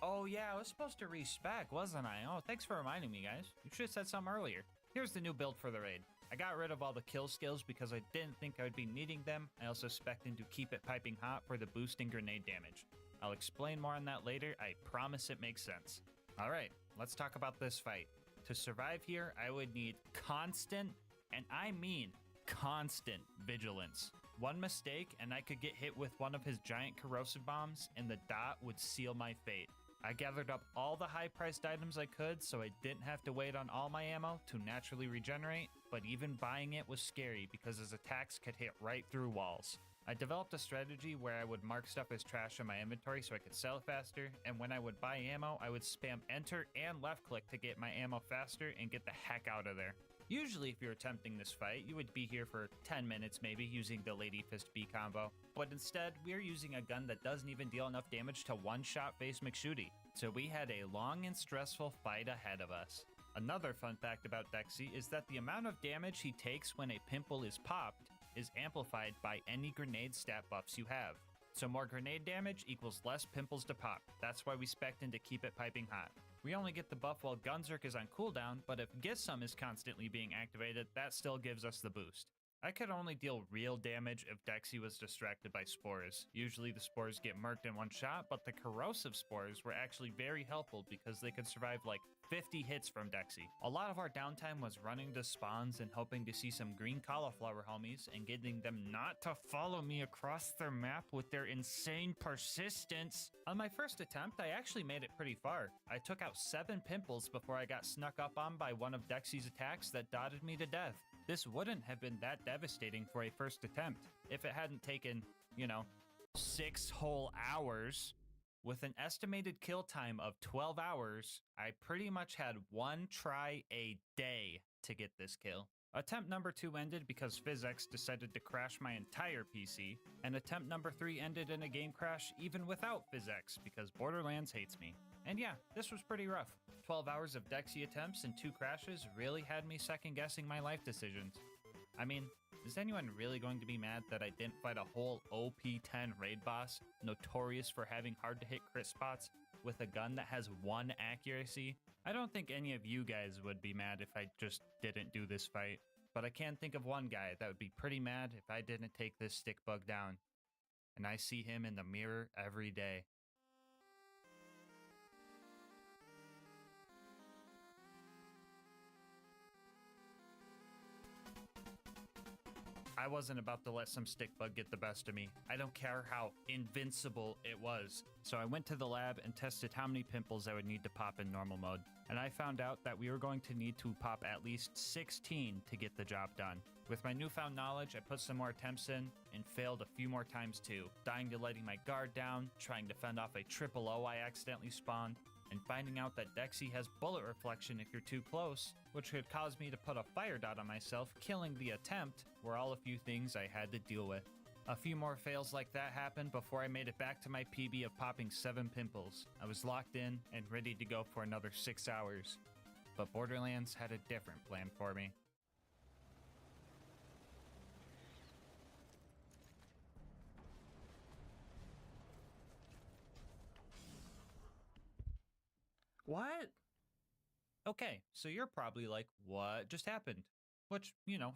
Oh yeah, I was supposed to respec, wasn't I? Oh, thanks for reminding me, guys. You should have said something earlier. Here's the new build for the raid. I got rid of all the kill skills because I didn't think I would be needing them. I also spec'd to keep it piping hot for the boosting grenade damage. I'll explain more on that later. I promise it makes sense. Alright, let's talk about this fight. To survive here, I would need constant, and I mean constant, vigilance. One mistake and I could get hit with one of his giant corrosive bombs and the dot would seal my fate. I gathered up all the high-priced items I could so I didn't have to wait on all my ammo to naturally regenerate, but even buying it was scary because his attacks could hit right through walls. I developed a strategy where I would mark stuff as trash in my inventory so I could sell it faster, and when I would buy ammo, I would spam enter and left click to get my ammo faster and get the heck out of there. Usually if you're attempting this fight, you would be here for 10 minutes maybe using the Lady Fist B combo, but instead we are using a gun that doesn't even deal enough damage to one-shot face McShooty, so we had a long and stressful fight ahead of us. Another fun fact about Dexy is that the amount of damage he takes when a pimple is popped is amplified by any grenade stat buffs you have. So more grenade damage equals less pimples to pop. That's why we spec'd in to keep it piping hot. We only get the buff while Gunzerk is on cooldown, but if GASMASK is constantly being activated, that still gives us the boost. I could only deal real damage if Dexy was distracted by spores. Usually the spores get murked in one shot, but the corrosive spores were actually very helpful because they could survive like 50 hits from Dexy. A lot of our downtime was running to spawns and hoping to see some green cauliflower homies and getting them not to follow me across their map with their insane persistence. On my first attempt, I actually made it pretty far. I took out 7 pimples before I got snuck up on by one of Dexy's attacks that dotted me to death. This wouldn't have been that devastating for a first attempt if it hadn't taken, 6 whole hours. With an estimated kill time of 12 hours, I pretty much had one try a day to get this kill. Attempt number 2 ended because PhysX decided to crash my entire PC, and attempt number 3 ended in a game crash even without PhysX because Borderlands hates me. And yeah, this was pretty rough. 12 hours of Dexy attempts and 2 crashes really had me second guessing my life decisions. I mean, is anyone really going to be mad that I didn't fight a whole OP10 raid boss, notorious for having hard to hit crit spots, with a gun that has 1 accuracy? I don't think any of you guys would be mad if I just didn't do this fight, but I can think of one guy that would be pretty mad if I didn't take this stick bug down. And I see him in the mirror every day. I wasn't about to let some stick bug get the best of me. I don't care how invincible it was. So I went to the lab and tested how many pimples I would need to pop in normal mode. And I found out that we were going to need to pop at least 16 to get the job done. With my newfound knowledge, I put some more attempts in and failed a few more times too. Dying to letting my guard down, trying to fend off a triple O I accidentally spawned, and finding out that Dexy has bullet reflection if you're too close, which could cause me to put a fire dot on myself, killing the attempt, were all a few things I had to deal with. A few more fails like that happened before I made it back to my PB of popping 7 pimples. I was locked in and ready to go for another 6 hours. But Borderlands had a different plan for me. What? Okay, so you're probably like, what just happened? Which,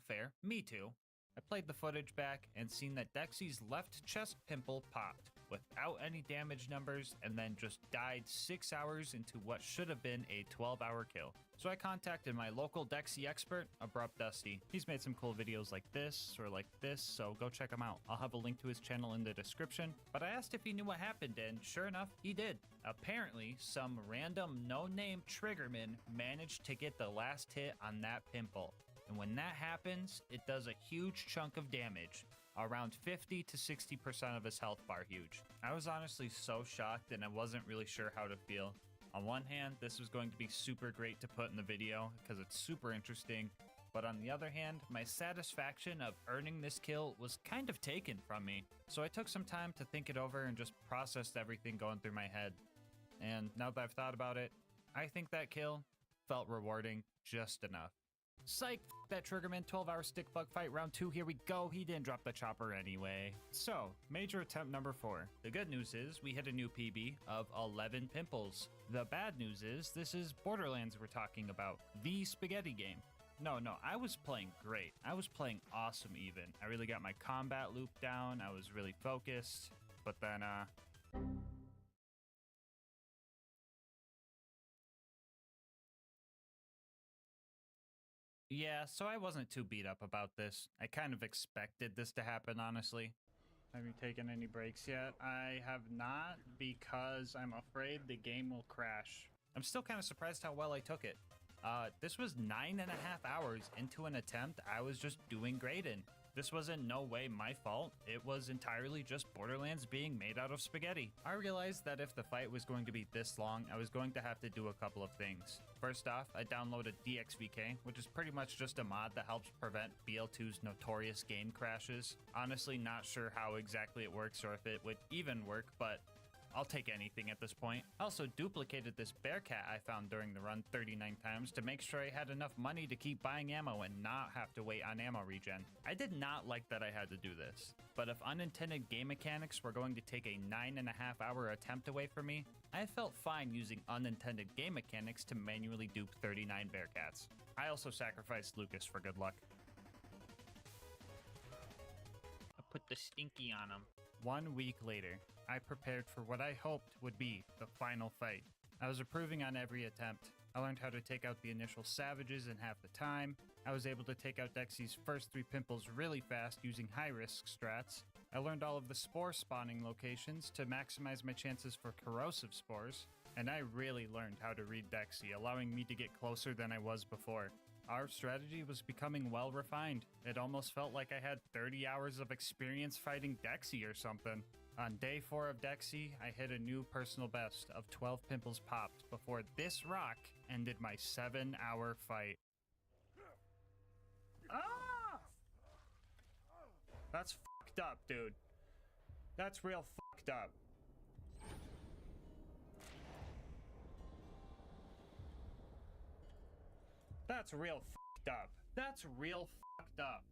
fair. Me too. I played the footage back and seen that Dexy's left chest pimple popped without any damage numbers and then just died 6 hours into what should have been a 12-hour kill. So I contacted my local Dexy expert, Abrupt Dusty. He's made some cool videos like this or like this, so go check him out. I'll have a link to his channel in the description, but I asked if he knew what happened and sure enough, he did. Apparently, some random no-name triggerman managed to get the last hit on that pimple. And when that happens, it does a huge chunk of damage, around 50 to 60% of his health bar huge. I was honestly so shocked and I wasn't really sure how to feel. On one hand, this was going to be super great to put in the video because it's super interesting, but on the other hand, my satisfaction of earning this kill was kind of taken from me. So I took some time to think it over and just processed everything going through my head. And now that I've thought about it, I think that kill felt rewarding just enough. Psych, that Triggerman 12-hour stick bug fight round 2, here we go. He didn't drop the chopper anyway. So, major attempt number 4. The good news is we hit a new PB of 11 pimples. The bad news is this is Borderlands we're talking about, the spaghetti game. No, I was playing great. I was playing awesome even. I really got my combat loop down. I was really focused, but then yeah, so I wasn't too beat up about this. I kind of expected this to happen, honestly. Have you taken any breaks yet? I have not because I'm afraid the game will crash. I'm still kind of surprised how well I took it. This was 9.5 hours into an attempt I was just doing great in. This was in no way my fault. It was entirely just Borderlands being made out of spaghetti. I realized that if the fight was going to be this long, I was going to have to do a couple of things. First off, I downloaded DXVK, which is pretty much just a mod that helps prevent BL2's notorious game crashes. Honestly, not sure how exactly it works or if it would even work, but I'll take anything at this point. I also duplicated this bear cat I found during the run 39 times to make sure I had enough money to keep buying ammo and not have to wait on ammo regen. I did not like that I had to do this, but if unintended game mechanics were going to take a 9.5 hour attempt away from me, I felt fine using unintended game mechanics to manually dupe 39 bear cats. I also sacrificed Lucas for good luck. I put the stinky on him. 1 week later, I prepared for what I hoped would be the final fight. I was improving on every attempt. I learned how to take out the initial savages in half the time. I was able to take out Dexy's first 3 pimples really fast using high-risk strats. I learned all of the spore spawning locations to maximize my chances for corrosive spores. And I really learned how to read Dexy, allowing me to get closer than I was before. Our strategy was becoming well refined. It almost felt like I had 30 hours of experience fighting Dexy or something. On day 4 of Dexy, I hit a new personal best of 12 pimples popped before this rock ended my 7-hour fight. Ah! That's fucked up, dude. That's real fucked up. That's real fucked up. That's real fucked up.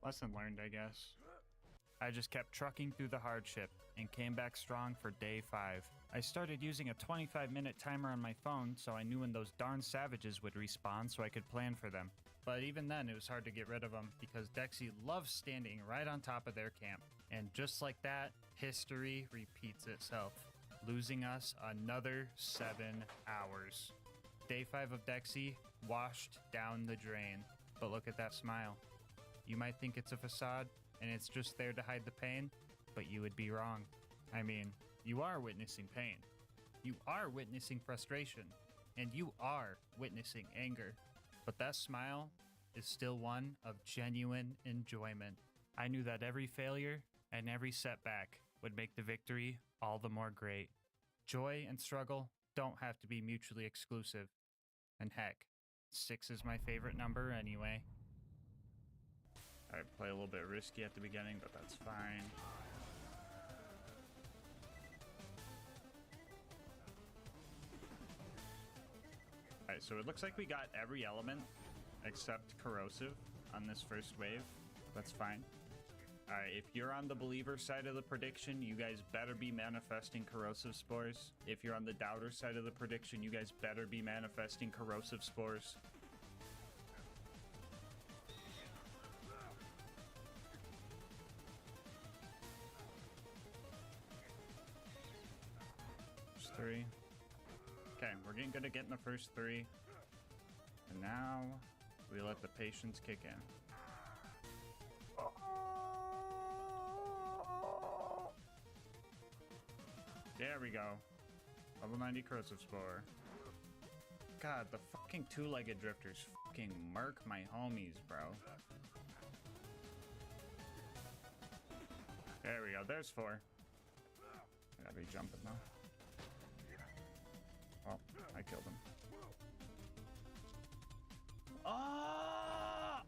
Lesson learned, I guess. I just kept trucking through the hardship and came back strong for day 5. I started using a 25-minute timer on my phone so I knew when those darn savages would respawn so I could plan for them. But even then, it was hard to get rid of them because Dexy loves standing right on top of their camp. And just like that, history repeats itself, losing us another 7 hours. Day 5 of Dexy washed down the drain. But look at that smile. You might think it's a facade, and it's just there to hide the pain, but you would be wrong. I mean, you are witnessing pain. You are witnessing frustration, and you are witnessing anger. But that smile is still one of genuine enjoyment. I knew that every failure and every setback would make the victory all the more great. Joy and struggle don't have to be mutually exclusive. And heck, 6 is my favorite number anyway. I play a little bit risky at the beginning, but that's fine. Alright, so it looks like we got every element except corrosive on this first wave. That's fine. Alright, if you're on the believer side of the prediction, you guys better be manifesting corrosive spores. If you're on the doubter side of the prediction, you guys better be manifesting corrosive spores. There's 3. Okay, we're getting good at getting the first 3. And now we let the patience kick in. There we go. Level 90 corrosive spore. God, the fucking 2-legged drifters fucking murk my homies, bro. There we go. There's 4. I gotta be jumping though. Oh, I killed him. Ah!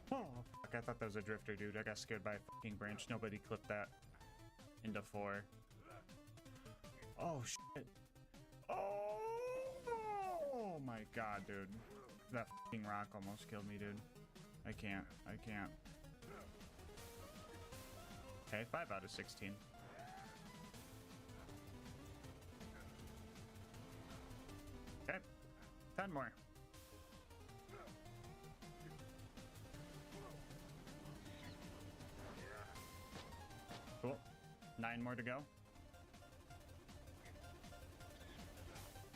Oh, fuck, I thought that was a drifter, dude. I got scared by a fucking branch. Nobody clipped that into 4. Oh, shit. Oh my god, dude. That fucking rock almost killed me, dude. I can't. Okay, 5 out of 16. Okay, 10 more. Cool. 9 more to go.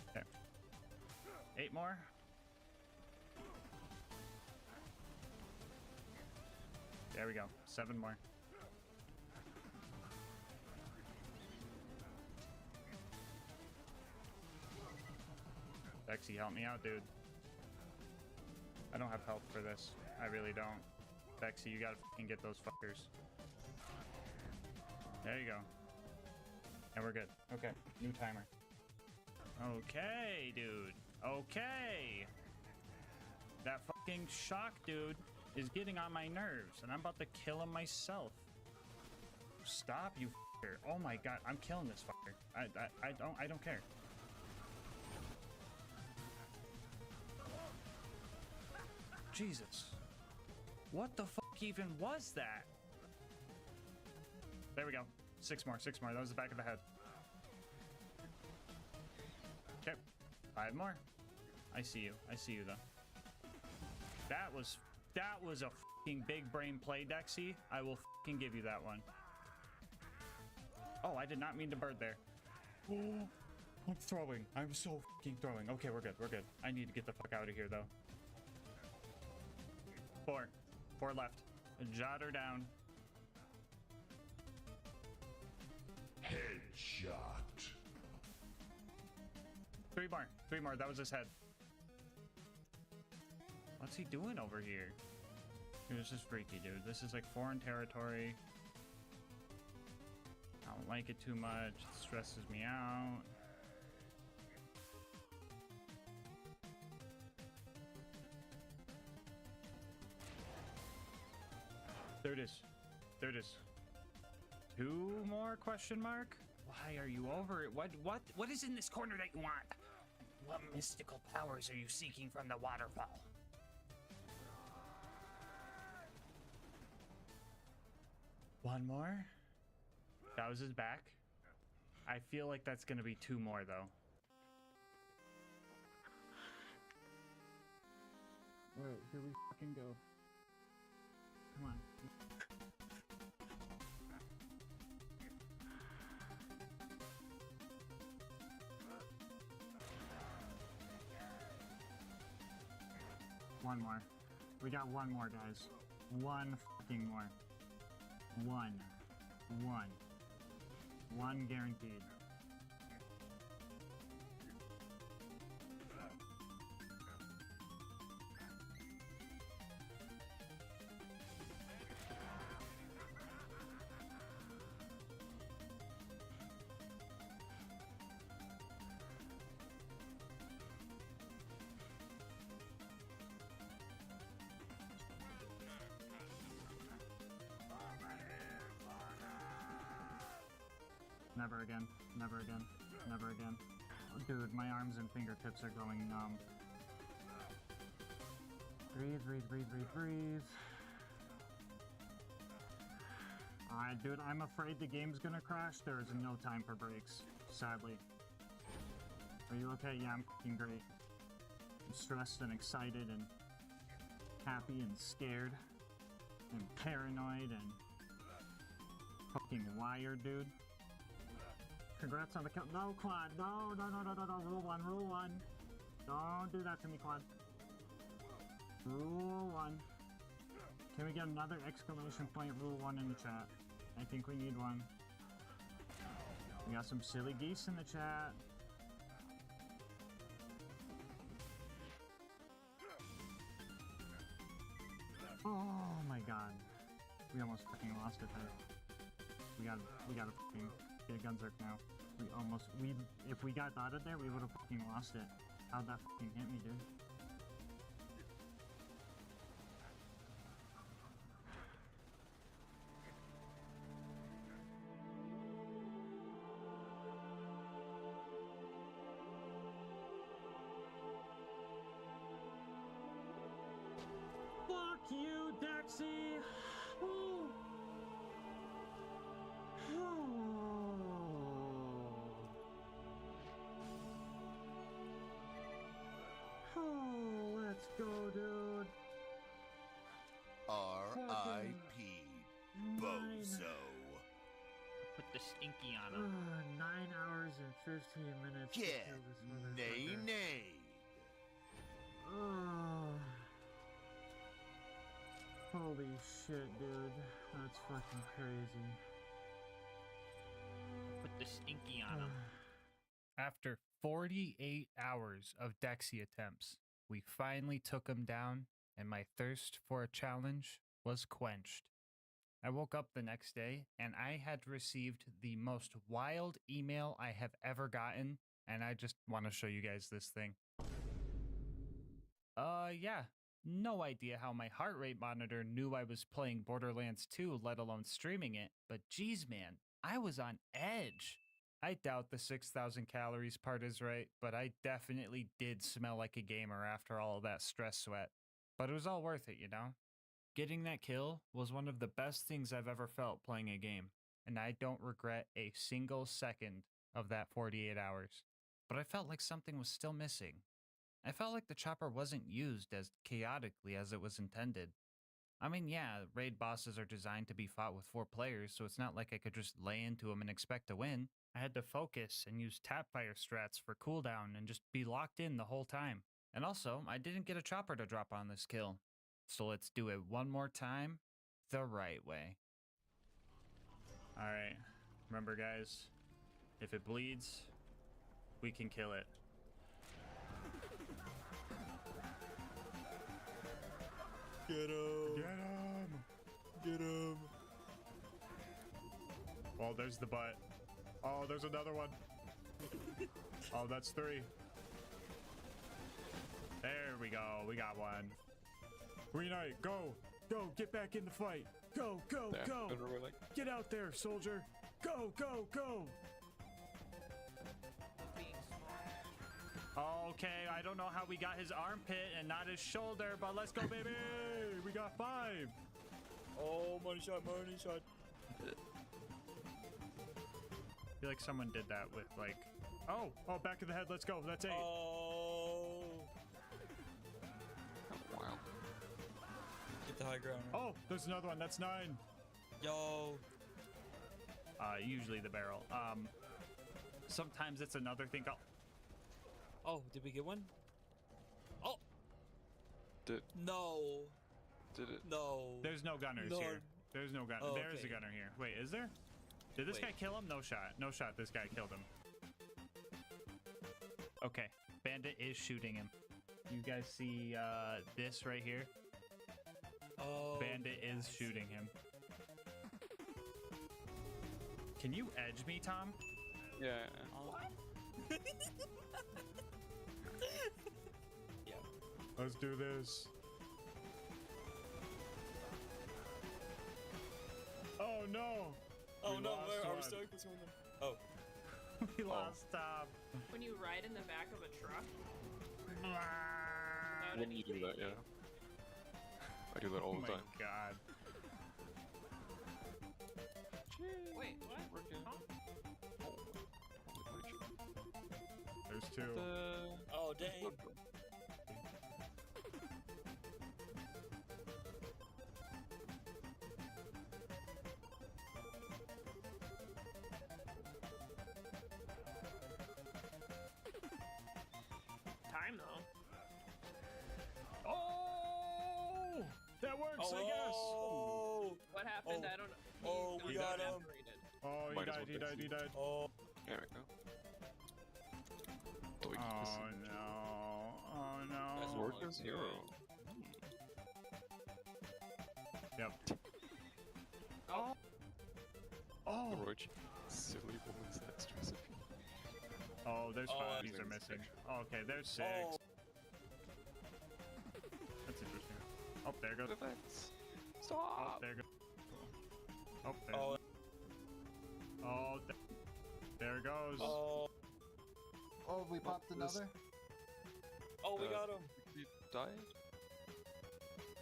Okay. 8 more. There we go. 7 more. Bexy, help me out, dude. I don't have health for this. I really don't. Bexy, you gotta fucking get those fuckers. There you go. And we're good. Okay, new timer. Okay, dude. Okay. That fucking shock dude is getting on my nerves, and I'm about to kill him myself. Stop, you fucker. Oh my god, I'm killing this fucker. I don't care. Jesus. What the fuck even was that? There we go. 6 more, 6 more. That was the back of the head. Okay. 5 more. I see you. I see you, though. That was a fucking big brain play, Dexy. I will fucking give you that one. Oh, I did not mean to bird there. Oh, I'm throwing. I'm so fucking throwing. Okay, we're good. We're good. I need to get the fuck out of here, though. 4. 4 left. Jot her down. Headshot. 3 more. 3 more. That was his head. What's he doing over here? Dude, this is freaky, dude. This is like foreign territory. I don't like it too much. It stresses me out. There it is. There it is. 2 more question mark? Why are you over it? What is in this corner that you want? What mystical powers are you seeking from the waterfall? One more? That was his back. I feel like that's gonna be 2 more though. Alright, here we fucking go. Come on. One more. We got 1 more, guys. 1 fucking more. 1 guaranteed. Never again. Never again. Never again. Oh, dude, my arms and fingertips are going numb. Breathe, breathe, breathe, breathe, breathe. Alright, dude, I'm afraid the game's gonna crash. There is no time for breaks, sadly. Are you okay? Yeah, I'm fucking great. I'm stressed and excited and happy and scared and paranoid and fucking wired, dude. Congrats on the kill. No, Quad. No. Rule 1, rule 1. Don't do that to me, Quad. Rule 1. Can we get another exclamation point rule 1 in the chat? I think we need one. We got some silly geese in the chat. Oh my god. We almost fucking lost it there. We gotta fucking get a Gunzerk now. If we got dotted there, we would have fucking lost it. How'd that fucking hit me, dude? Fuck you, Dexy! Ooh. Oh, let's go, dude. R.I.P. Bozo. Put the stinky on him. 9 hours and 15 minutes. Get nay. Oh. Holy shit, dude. That's fucking crazy. Put the stinky on him. After 48 hours of Dexy attempts, we finally took him down, and my thirst for a challenge was quenched. I woke up the next day, and I had received the most wild email I have ever gotten, and I just want to show you guys this thing. Yeah. No idea how my heart rate monitor knew I was playing Borderlands 2, let alone streaming it, but geez, man, I was on edge. I doubt the 6,000 calories part is right, but I definitely did smell like a gamer after all of that stress sweat. But it was all worth it, you know? Getting that kill was one of the best things I've ever felt playing a game, and I don't regret a single second of that 48 hours. But I felt like something was still missing. I felt like the chopper wasn't used as chaotically as it was intended. I mean, yeah, raid bosses are designed to be fought with 4 players, so it's not like I could just lay into them and expect to win. I had to focus and use tapfire strats for cooldown and just be locked in the whole time. And also, I didn't get a chopper to drop on this kill. So let's do it one more time, the right way. Alright, remember guys, if it bleeds, we can kill it. Get him! Get him! Get him! Oh, there's the butt. Oh, there's another one. Oh, that's 3. There we go, we got one. Green Knight, go! Go, get back in the fight! Go, go, Yeah, go! literally, like- Get out there, soldier! Go, go, go! Okay, I don't know how we got his armpit and not his shoulder, but let's go, baby! We got 5! Oh, money shot, money shot. I feel like someone did that with, like... Oh, back of the head, let's go, that's 8. Oh. Wow. Get the high ground. Oh, there's another one, that's 9. Yo. Usually the barrel. Sometimes it's another thing called... Oh, did we get one? Oh. No. Did it? No. There's no gunners No. here. There's no gunner. Oh, There is a okay. gunner here. Wait, is there? Did this Wait. guy kill him? No shot. No shot. This guy killed him. Okay. Bandit is shooting him. You guys see this right here? Oh. Bandit is shooting him. Can you edge me, Tom? Yeah. What? Yeah. Let's do this. Oh no! Oh We no, lost where are we one. stuck with one of them? Oh. We lost Tom. When you ride in the back of a truck. When you do that, yeah. I do that all Oh the my time. god. Wait, what? Huh? There's 2. Oh dang. Time though. Oh! That works, I guess! Oh. What happened? Oh. I don't know. Oh, we got him. Oh, he Might as died, well he fix died, he it. died. Oh. There we go. Oh no. Oh That's no. Work as hero. Yep. Oh. Oh. Roach. Silly woman's next recipe. Oh, there's Oh, 5. I These are think missing. it's Oh, okay, there's 6. Oh. That's interesting. Oh, there goes. Defense. Oh, Stop. there goes. Oh, there. Oh. Oh, there it goes. Oh. Oh, we popped this- another? Oh, we got him. He died?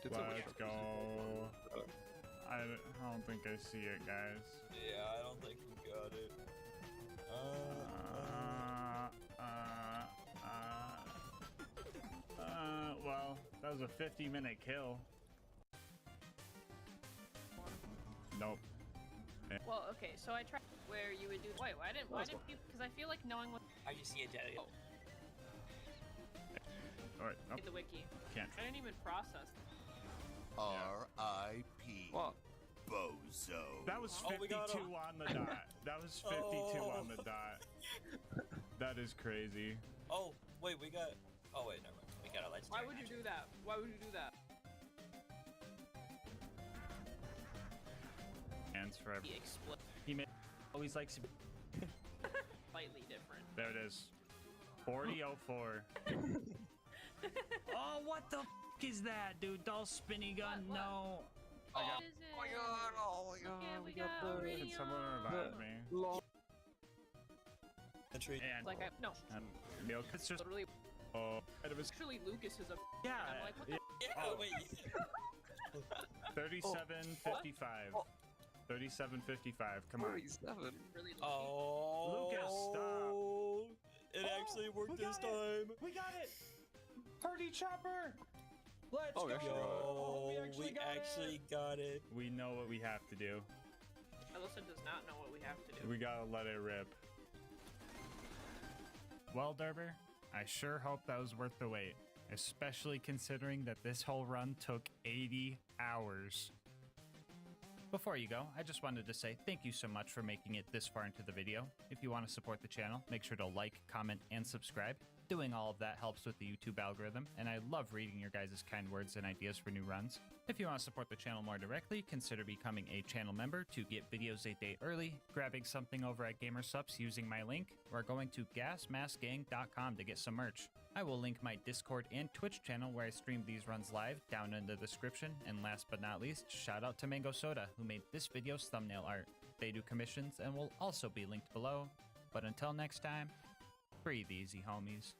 Did someone Let's shoot go. him? I don't think I see it, guys. Yeah, I don't think we got it. Well, that was a 50-minute kill. Nope. Well, okay, so I tried where you would do. Wait, why didn't you? Because I feel like knowing what. I just see a dead. Oh. Alright, nope. The wiki. Can't. I didn't even process. R.I.P. What? Bozo. That was Oh, we got 52 him. on the dot. That was 52 on the dot. That is crazy. Oh, wait, we got... Oh, wait, never mind. We got a legendary. Why would you do that? Why would you do that? Hands forever. He always likes to be Slightly different. there it is. 4004. Oh, what the f is that, dude? Doll spinny gun? What? No. What is it? Oh my god, oh my god. Yeah, we got already. Can someone revive me? Entry. And Like no. milk. It's just Literally. oh. Actually, Lucas is a. Yeah. I'm like, what the? Yeah, wait. 3755. 3755. Come on. 47. Really Oh. Lucas, stop. It actually worked this time. We got it. Party chopper. Let's Oh, go. we actually Yo, we actually got it. We know what we have to do. Alyssa does not know what we have to do. We gotta let it rip. Well, Derber, I sure hope that was worth the wait, especially considering that this whole run took 80 hours. Before you go, I just wanted to say thank you so much for making it this far into the video. If you want to support the channel, make sure to like, comment, and subscribe. Doing all of that helps with the YouTube algorithm, and I love reading your guys' kind words and ideas for new runs. If you want to support the channel more directly, consider becoming a channel member to get videos a day early, grabbing something over at GamerSupps using my link, or going to GASMASK'S.com to get some merch. I will link my Discord and Twitch channel where I stream these runs live down in the description, and last but not least, shout out to Mango Soda who made this video's thumbnail art. They do commissions and will also be linked below. But until next time, breathe easy, homies.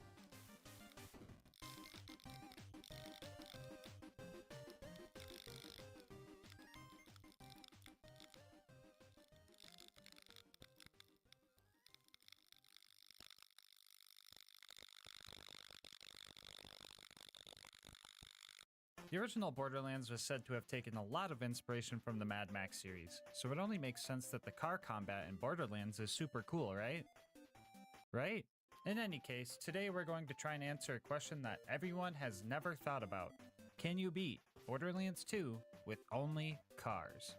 The original Borderlands was said to have taken a lot of inspiration from the Mad Max series, so it only makes sense that the car combat in Borderlands is super cool, right? Right? In any case, today we're going to try and answer a question that everyone has never thought about. Can you beat Borderlands 2 with only cars?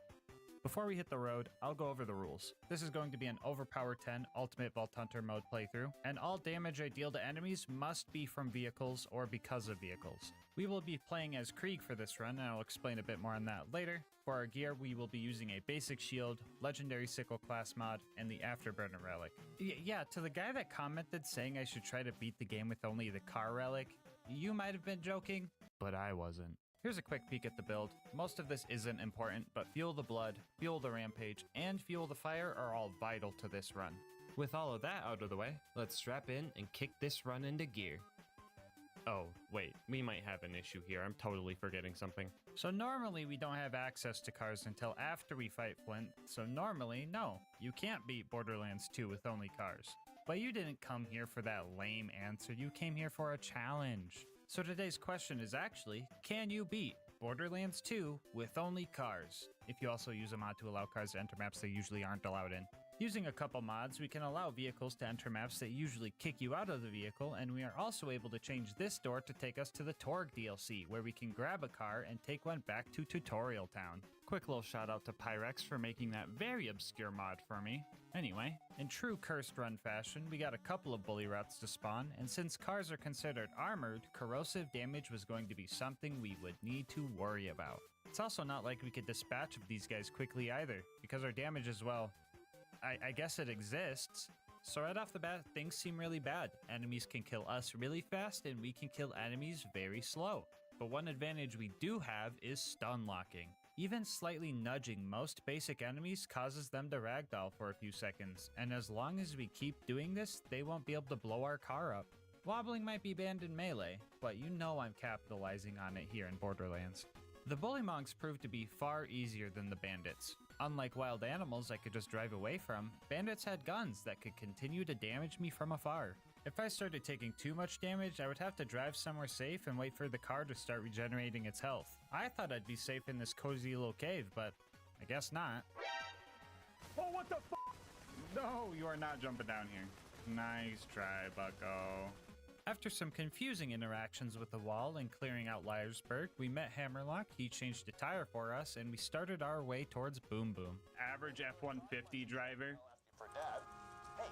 Before we hit the road, I'll go over the rules. This is going to be an Overpower 10 Ultimate Vault Hunter mode playthrough, and all damage I deal to enemies must be from vehicles or because of vehicles. We will be playing as Krieg for this run, and I'll explain a bit more on that later. For our gear, we will be using a basic shield, legendary sickle class mod, and the Afterburner relic. Yeah, to the guy that commented saying I should try to beat the game with only the car relic, you might have been joking, but I wasn't. Here's a quick peek at the build. Most of this isn't important, but Fuel the Blood, Fuel the Rampage, and Fuel the Fire are all vital to this run. With all of that out of the way, let's strap in and kick this run into gear. Oh, wait, we might have an issue here. I'm totally forgetting something. So normally we don't have access to cars until after we fight Flint, so normally, no, you can't beat Borderlands 2 with only cars. But you didn't come here for that lame answer, you came here for a challenge. So today's question is actually, can you beat Borderlands 2 with only cars? If you also use a mod to allow cars to enter maps they usually aren't allowed in. Using a couple mods, we can allow vehicles to enter maps that usually kick you out of the vehicle, and we are also able to change this door to take us to the Torg DLC, where we can grab a car and take one back to Tutorial Town. Quick little shout out to Pyrex for making that very obscure mod for me. Anyway, in true Cursed Run fashion, we got a couple of bully routes to spawn, and since cars are considered armored, corrosive damage was going to be something we would need to worry about. It's also not like we could dispatch of these guys quickly either, because our damage is, well, I guess it exists. So right off the bat, things seem really bad. Enemies can kill us really fast, and we can kill enemies very slow. But one advantage we do have is stun locking. Even slightly nudging most basic enemies causes them to ragdoll for a few seconds, and as long as we keep doing this, they won't be able to blow our car up. Wobbling might be banned in Melee, but you know I'm capitalizing on it here in Borderlands. The Bullymongs proved to be far easier than the bandits. Unlike wild animals I could just drive away from, bandits had guns that could continue to damage me from afar. If I started taking too much damage, I would have to drive somewhere safe and wait for the car to start regenerating its health. I thought I'd be safe in this cozy little cave, but I guess not. Oh, what the f***? No, you are not jumping down here. Nice try, bucko. After some confusing interactions with the wall and clearing out Liarsburg, we met Hammerlock, he changed a tire for us, and we started our way towards Boom Boom. Average F-150 driver. For Dad. Hey,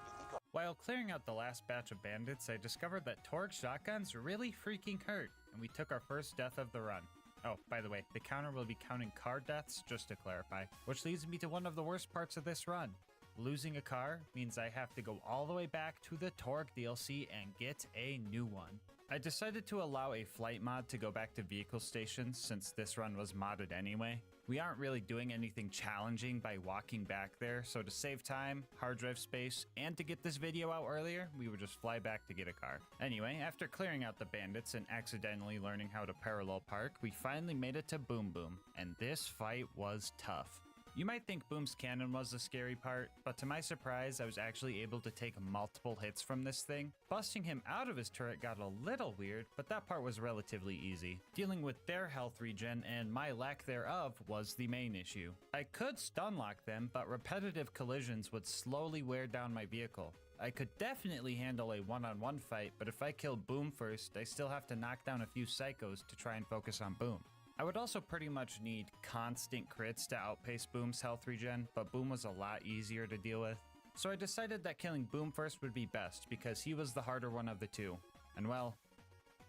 you think While clearing out the last batch of bandits, I discovered that Torgue shotguns really freaking hurt, and we took our first death of the run. Oh, by the way, the counter will be counting car deaths, just to clarify, which leads me to one of the worst parts of this run. Losing a car means I have to go all the way back to the Torgue DLC and get a new one. I decided to allow a flight mod to go back to vehicle stations since this run was modded anyway. We aren't really doing anything challenging by walking back there, so to save time, hard drive space, and to get this video out earlier, we would just fly back to get a car. Anyway, after clearing out the bandits and accidentally learning how to parallel park, we finally made it to Boom Boom, and this fight was tough. You might think Boom's cannon was the scary part, but to my surprise, I was actually able to take multiple hits from this thing. Busting him out of his turret got a little weird, but that part was relatively easy. Dealing with their health regen and my lack thereof was the main issue. I could stun lock them, but repetitive collisions would slowly wear down my vehicle. I could definitely handle a one-on-one fight, but if I kill Boom first, I still have to knock down a few psychos to try and focus on Boom. I would also pretty much need constant crits to outpace Boom's health regen, but Boom was a lot easier to deal with. So I decided that killing Boom first would be best because he was the harder one of the two. And well,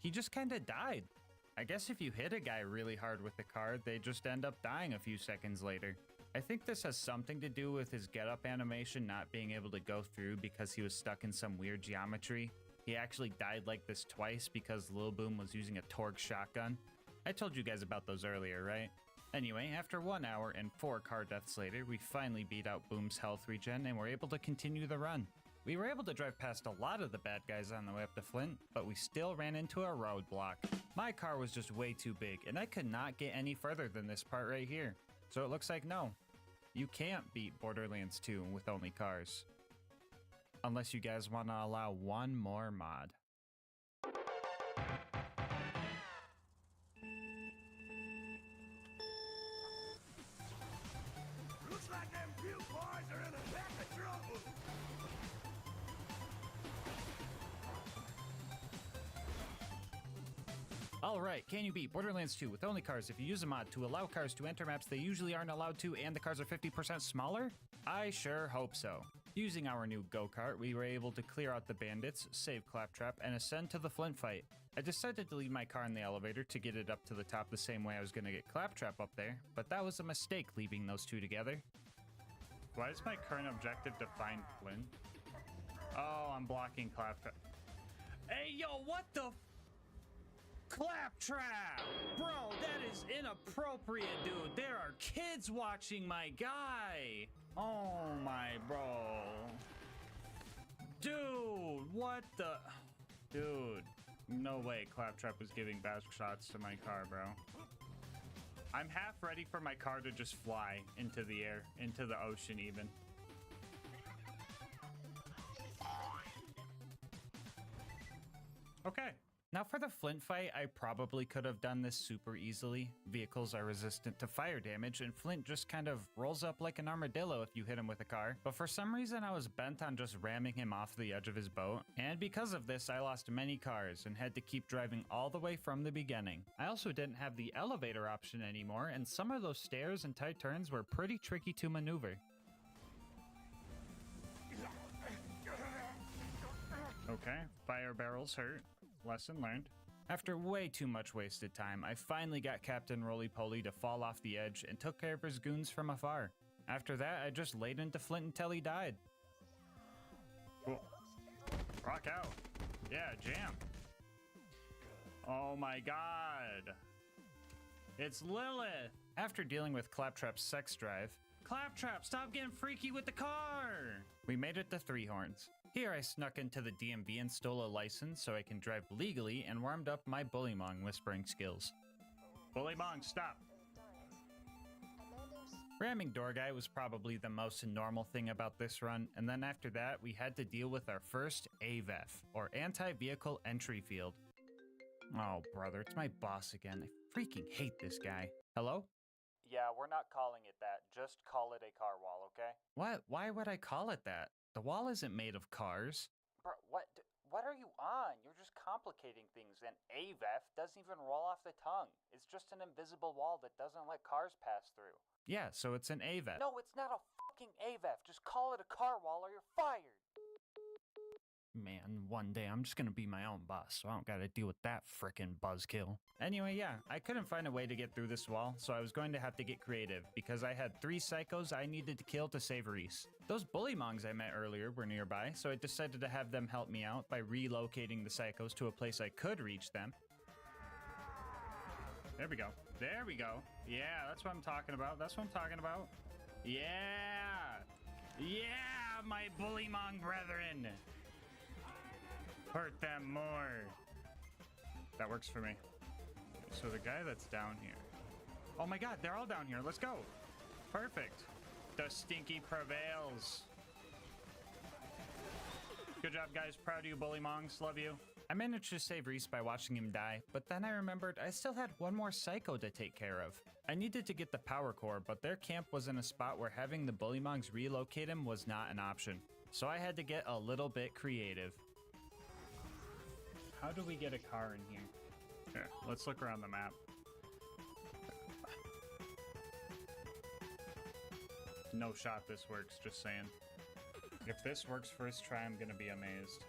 he just kinda died. I guess if you hit a guy really hard with the car, they just end up dying a few seconds later. I think this has something to do with his get-up animation not being able to go through because he was stuck in some weird geometry. He actually died like this twice because Lil Boom was using a Torgue shotgun. I told you guys about those earlier, right? Anyway, after 1 hour and 4 car deaths later, we finally beat out Boom's health regen and were able to continue the run. We were able to drive past a lot of the bad guys on the way up to Flint, but we still ran into a roadblock. My car was just way too big, and I could not get any further than this part right here. So it looks like no, you can't beat Borderlands 2 with only cars. Unless you guys want to allow one more mod. Looks like them puke boys are in a pack of trouble. Alright, can you beat Borderlands 2 with only cars if you use a mod to allow cars to enter maps they usually aren't allowed to and the cars are 50% smaller? I sure hope so. Using our new go-kart, we were able to clear out the bandits, save Claptrap, and ascend to the Flint fight. I decided to leave my car in the elevator to get it up to the top the same way I was going to get Claptrap up there, but that was a mistake leaving those two together. Why is my current objective to find Flint? Oh, I'm blocking Claptrap. Hey, yo, what the Claptrap! Bro, that is inappropriate, dude. There are kids watching my guy. Oh my bro. Dude, what the? Dude, no way Claptrap was giving back shots to my car, bro. I'm half ready for my car to just fly into the air, into the ocean even. Okay. Now for the Flint fight, I probably could have done this super easily. Vehicles are resistant to fire damage, and Flint just kind of rolls up like an armadillo if you hit him with a car. But for some reason, I was bent on just ramming him off the edge of his boat. And because of this, I lost many cars and had to keep driving all the way from the beginning. I also didn't have the elevator option anymore, and some of those stairs and tight turns were pretty tricky to maneuver. Okay, fire barrels hurt. Lesson learned. After way too much wasted time, I finally got Captain Roly-Poly to fall off the edge and took care of his goons from afar. After that, I just laid into Flint until he died. Cool. Rock out. Yeah, jam. Oh my god. It's Lilith! After dealing with Claptrap's sex drive, Claptrap, stop getting freaky with the car! We made it to Three Horns. Here I snuck into the DMV and stole a license so I can drive legally and warmed up my Bullymong whispering skills. Bullymong, stop! Ramming Door Guy was probably the most normal thing about this run, and then after that we had to deal with our first AVEF, or Anti-Vehicle Entry Field. Oh brother, it's my boss again. I freaking hate this guy. Hello? Yeah, we're not calling it that. Just call it a car wall, okay? What? Why would I call it that? The wall isn't made of cars. Bro, What are you on? You're just complicating things, and AVEF doesn't even roll off the tongue. It's just an invisible wall that doesn't let cars pass through. Yeah, so it's an AVET. No, it's not a fucking AVEF. Just call it a car wall or you're fired. Man, one day I'm just gonna be my own boss, so I don't gotta deal with that frickin' buzzkill. Anyway, yeah, I couldn't find a way to get through this wall, so I was going to have to get creative, because I had 3 psychos I needed to kill to save Reese. Those bullymongs I met earlier were nearby, so I decided to have them help me out by relocating the psychos to a place I could reach them. There we go. There we go. Yeah, that's what I'm talking about. That's what I'm talking about. Yeah! Yeah, my bullymong brethren! Hurt them more. That works for me. So the guy that's down here. Oh my god, they're all down here. Let's go. Perfect. The stinky prevails. Good job, guys. Proud of you, bullymongs. Love you. I managed to save Reese by watching him die, but then I remembered I still had one more psycho to take care of. I needed to get the power core, but their camp was in a spot where having the bullymongs relocate him was not an option. So I had to get a little bit creative. How do we get a car in here? Here, let's look around the map. No shot this works, just saying. If this works first try, I'm gonna be amazed.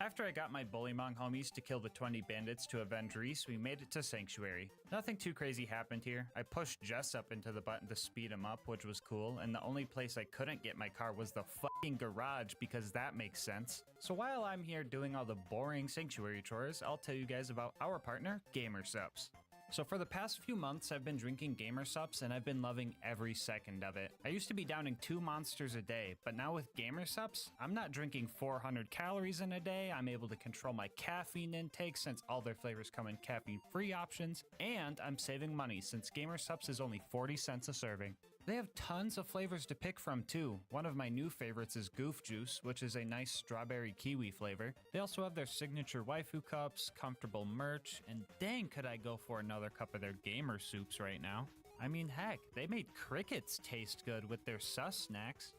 After I got my bullymong homies to kill the 20 bandits to avenge Reese, we made it to Sanctuary. Nothing too crazy happened here. I pushed Jess up into the button to speed him up, which was cool, and the only place I couldn't get my car was the fucking garage, because that makes sense. So while I'm here doing all the boring Sanctuary chores, I'll tell you guys about our partner, GASMASK'S. So for the past few months, I've been drinking GASMASK'S and I've been loving every second of it. I used to be downing 2 monsters a day, but now with GASMASK'S, I'm not drinking 400 calories in a day. I'm able to control my caffeine intake since all their flavors come in caffeine-free options, and I'm saving money since GASMASK'S is only 40 cents a serving. They have tons of flavors to pick from too. One of my new favorites is Goof Juice, which is a nice strawberry kiwi flavor. They also have their signature waifu cups, comfortable merch, and dang could I go for another cup of their gamer soups right now. I mean heck, they made crickets taste good with their sus snacks.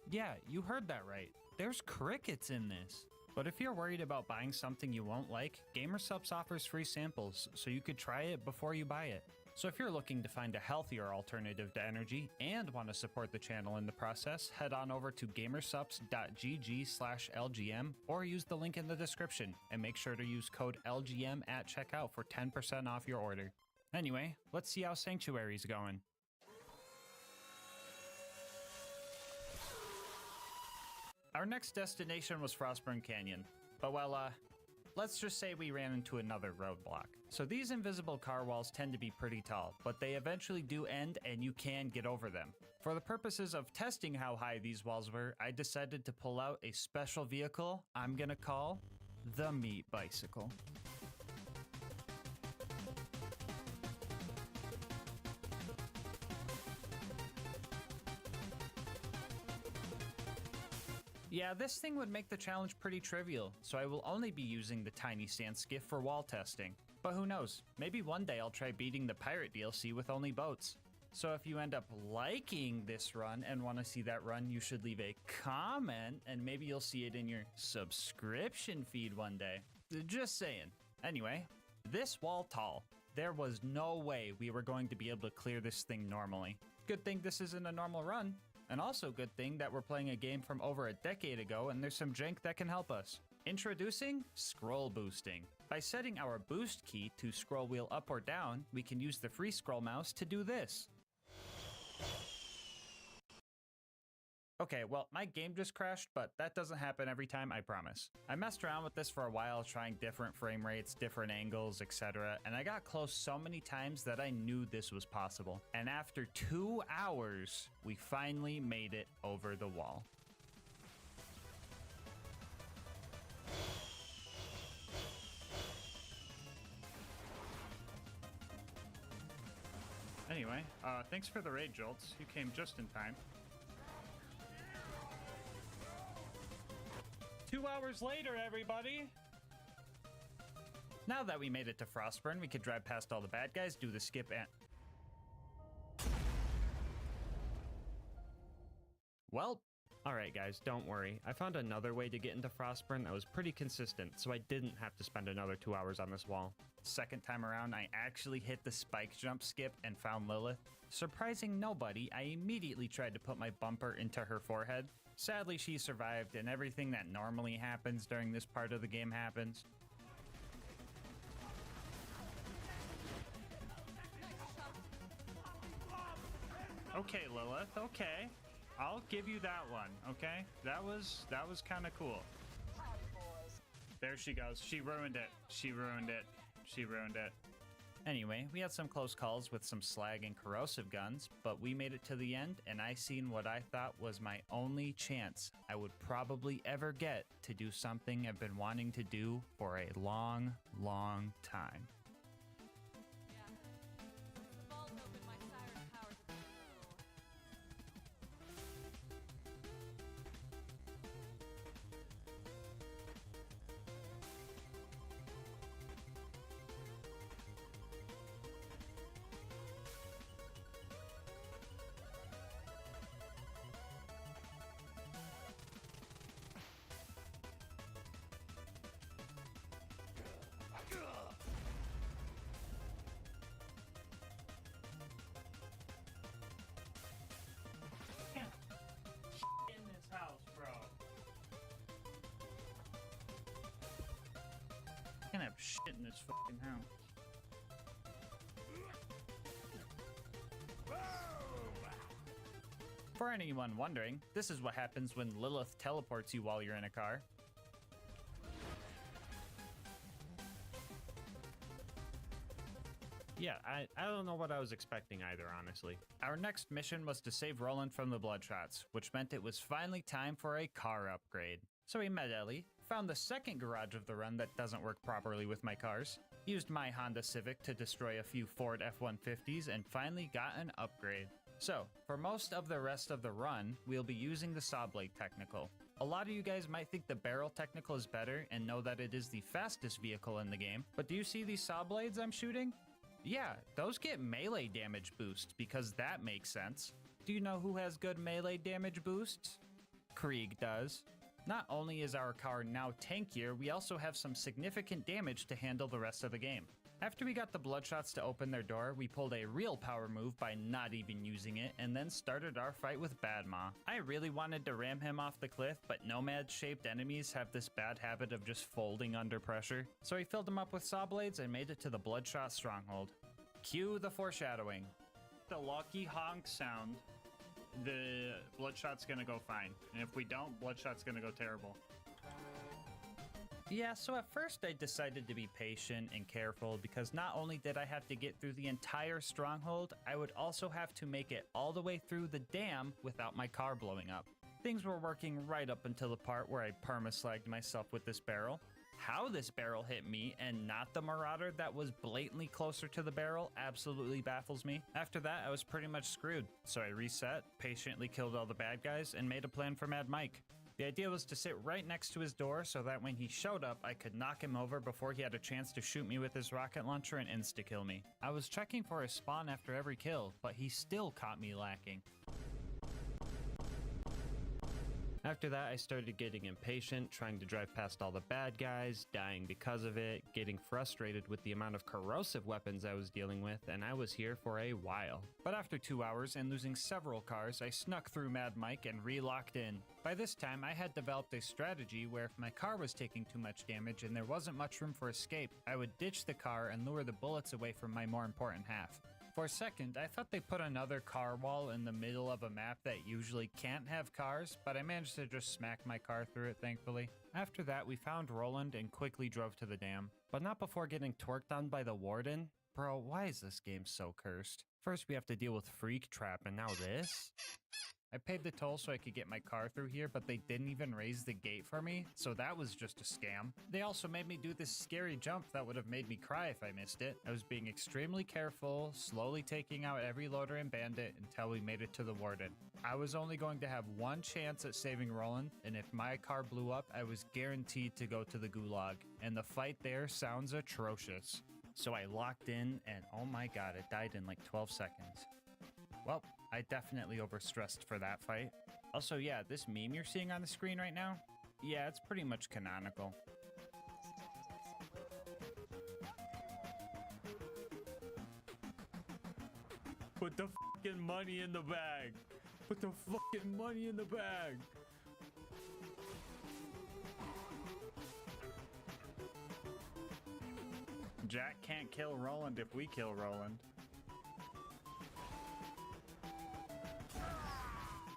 Yeah, you heard that right. There's crickets in this. But if you're worried about buying something you won't like, GASMASK'S offers free samples, so you could try it before you buy it. So if you're looking to find a healthier alternative to energy and want to support the channel in the process, head on over to gamersupps.gg/LGM or use the link in the description, and make sure to use code LGM at checkout for 10% off your order. Anyway, let's see how Sanctuary's going. Our next destination was Frostburn Canyon, but well, let's just say we ran into another roadblock. So these invisible car walls tend to be pretty tall, but they eventually do end and you can get over them. For the purposes of testing how high these walls were, I decided to pull out a special vehicle I'm gonna call the Meat Bicycle. Yeah, this thing would make the challenge pretty trivial, so I will only be using the tiny sand skiff for wall testing. But who knows, maybe one day I'll try beating the pirate DLC with only boats. So if you end up liking this run and want to see that run, you should leave a comment and maybe you'll see it in your subscription feed one day. Just saying. Anyway, this wall tall. There was no way we were going to be able to clear this thing normally. Good thing this isn't a normal run. And also good thing that we're playing a game from over a decade ago and there's some jank that can help us. Introducing scroll boosting. By setting our boost key to scroll wheel up or down, we can use the free scroll mouse to do this. Okay, well, my game just crashed, but that doesn't happen every time, I promise. I messed around with this for a while, trying different frame rates, different angles, etc., and I got close so many times that I knew this was possible. And after 2 hours, we finally made it over the wall. Anyway, thanks for the raid, Jolts. You came just in time. 2 hours later, everybody! Now that we made it to Frostburn, we could drive past all the bad guys, do the skip, and... Well, alright guys, don't worry. I found another way to get into Frostburn that was pretty consistent, so I didn't have to spend another 2 hours on this wall. Second time around, I actually hit the spike jump skip and found Lilith. Surprising nobody, I immediately tried to put my bumper into her forehead. Sadly, she survived, and everything that normally happens during this part of the game happens. Okay, Lilith, okay. I'll give you that one, okay? That was kind of cool. There she goes. She ruined it. She ruined it. She ruined it. Anyway, we had some close calls with some slag and corrosive guns, but we made it to the end, and I seen what I thought was my only chance I would probably ever get to do something I've been wanting to do for a long, long time. I can't have shit in this fucking house. For anyone wondering, this is what happens when Lilith teleports you while you're in a car. Yeah, I don't know what I was expecting either, honestly. Our next mission was to save Roland from the Bloodshots, which meant it was finally time for a car upgrade. So we met Ellie, found the second garage of the run that doesn't work properly with my cars, used my Honda Civic to destroy a few Ford F-150s, and finally got an upgrade. So, for most of the rest of the run, we'll be using the Saw Blade Technical. A lot of you guys might think the Barrel Technical is better and know that it is the fastest vehicle in the game, but do you see these saw blades I'm shooting? Yeah, those get melee damage boost, because that makes sense. Do you know who has good melee damage boosts? Krieg does. Not only is our car now tankier, we also have some significant damage to handle the rest of the game. After we got the Bloodshots to open their door, we pulled a real power move by not even using it, and then started our fight with Badma. I really wanted to ram him off the cliff, but nomad-shaped enemies have this bad habit of just folding under pressure. So we filled him up with saw blades and made it to the Bloodshot stronghold. Cue the foreshadowing. The lucky honk sound, the Bloodshot's gonna go fine. And if we don't, Bloodshot's gonna go terrible. Yeah, so at first I decided to be patient and careful because not only did I have to get through the entire stronghold, I would also have to make it all the way through the dam without my car blowing up. Things were working right up until the part where I perma-slagged myself with this barrel. How this barrel hit me and not the Marauder that was blatantly closer to the barrel absolutely baffles me. After that, I was pretty much screwed, so I reset, patiently killed all the bad guys, and made a plan for Mad Mike. The idea was to sit right next to his door so that when he showed up, I could knock him over before he had a chance to shoot me with his rocket launcher and insta-kill me. I was checking for his spawn after every kill, but he still caught me lacking. After that, I started getting impatient, trying to drive past all the bad guys, dying because of it, getting frustrated with the amount of corrosive weapons I was dealing with, and I was here for a while. But after 2 hours and losing several cars, I snuck through Mad Mike and re-locked in. By this time, I had developed a strategy where if my car was taking too much damage and there wasn't much room for escape, I would ditch the car and lure the bullets away from my more important half. For a second, I thought they put another car wall in the middle of a map that usually can't have cars, but I managed to just smack my car through it, thankfully. After that, we found Roland and quickly drove to the dam. But not before getting torqued on by the Warden. Bro, why is this game so cursed? First we have to deal with Freak Trap, and now this? I paid the toll so I could get my car through here, but they didn't even raise the gate for me, so that was just a scam. They also made me do this scary jump that would have made me cry if I missed it. I was being extremely careful, slowly taking out every loader and bandit until we made it to the warden. I was only going to have one chance at saving Roland, and if my car blew up, I was guaranteed to go to the gulag, and the fight there sounds atrocious. So I locked in, and oh my god, it died in like 12 seconds. Well, I definitely overstressed for that fight. Also, yeah, this meme you're seeing on the screen right now, yeah, it's pretty much canonical. Put the fucking money in the bag. Put the fucking money in the bag. Jack can't kill Roland if we kill Roland.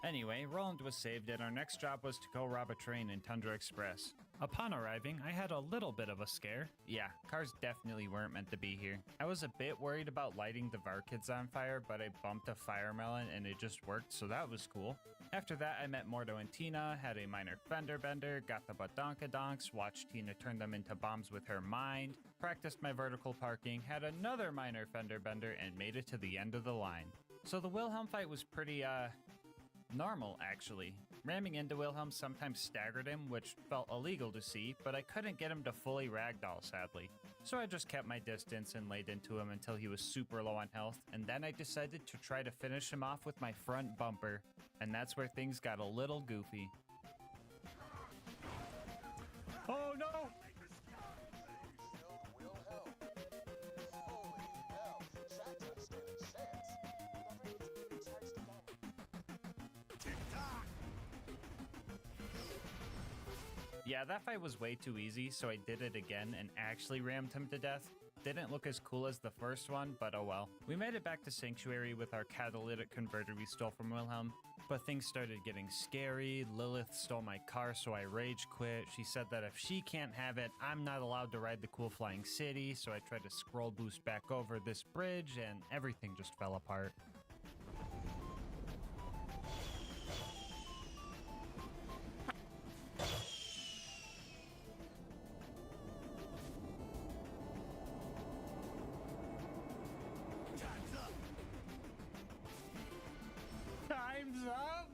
Anyway, Roland was saved and our next job was to go rob a train in Tundra Express. Upon arriving, I had a little bit of a scare. Yeah, cars definitely weren't meant to be here. I was a bit worried about lighting the Varkids on fire, but I bumped a fire melon and it just worked, so that was cool. After that, I met Mordo and Tina, had a minor fender bender, got the badonkadonks, watched Tina turn them into bombs with her mind, practiced my vertical parking, had another minor fender bender, and made it to the end of the line. So the Wilhelm fight was pretty, normal, actually. Ramming into Wilhelm sometimes staggered him, which felt illegal to see, but I couldn't get him to fully ragdoll, sadly. So I just kept my distance and laid into him until he was super low on health, and then I decided to try to finish him off with my front bumper, and that's where things got a little goofy. Oh no! Yeah, that fight was way too easy, so I did it again and actually rammed him to death. Didn't look as cool as the first one, but oh well. We made it back to Sanctuary with our catalytic converter we stole from Wilhelm, but things started getting scary. Lilith stole my car, so I rage quit. She said that if she can't have it, I'm not allowed to ride the cool flying city, so I tried to scroll boost back over this bridge, and everything just fell apart. Time's up!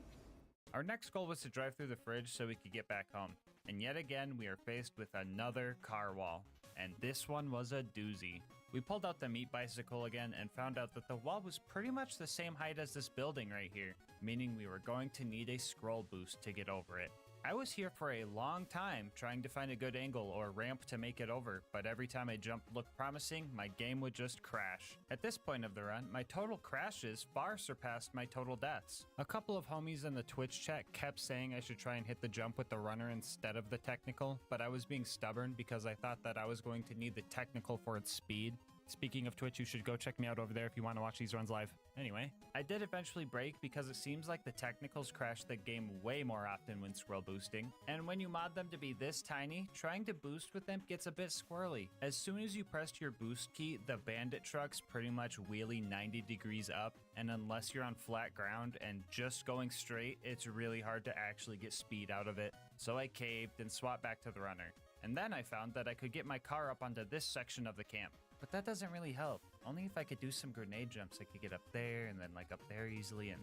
Our next goal was to drive through the fridge so we could get back home. And yet again, we are faced with another car wall. And this one was a doozy. We pulled out the meat bicycle again and found out that the wall was pretty much the same height as this building right here, meaning we were going to need a scroll boost to get over it. I was here for a long time trying to find a good angle or ramp to make it over, but every time a jump looked promising, my game would just crash. At this point of the run, my total crashes far surpassed my total deaths. A couple of homies in the Twitch chat kept saying I should try and hit the jump with the runner instead of the technical, but I was being stubborn because I thought that I was going to need the technical for its speed. Speaking of Twitch, you should go check me out over there if you want to watch these runs live. Anyway, I did eventually break because it seems like the technicals crash the game way more often when scroll boosting. And when you mod them to be this tiny, trying to boost with them gets a bit squirrely. As soon as you pressed your boost key, the bandit trucks pretty much wheelie 90 degrees up, and unless you're on flat ground and just going straight, it's really hard to actually get speed out of it. So I caved and swapped back to the runner. And then I found that I could get my car up onto this section of the camp. But that doesn't really help. Only if I could do some grenade jumps, I could get up there and then like up there easily and...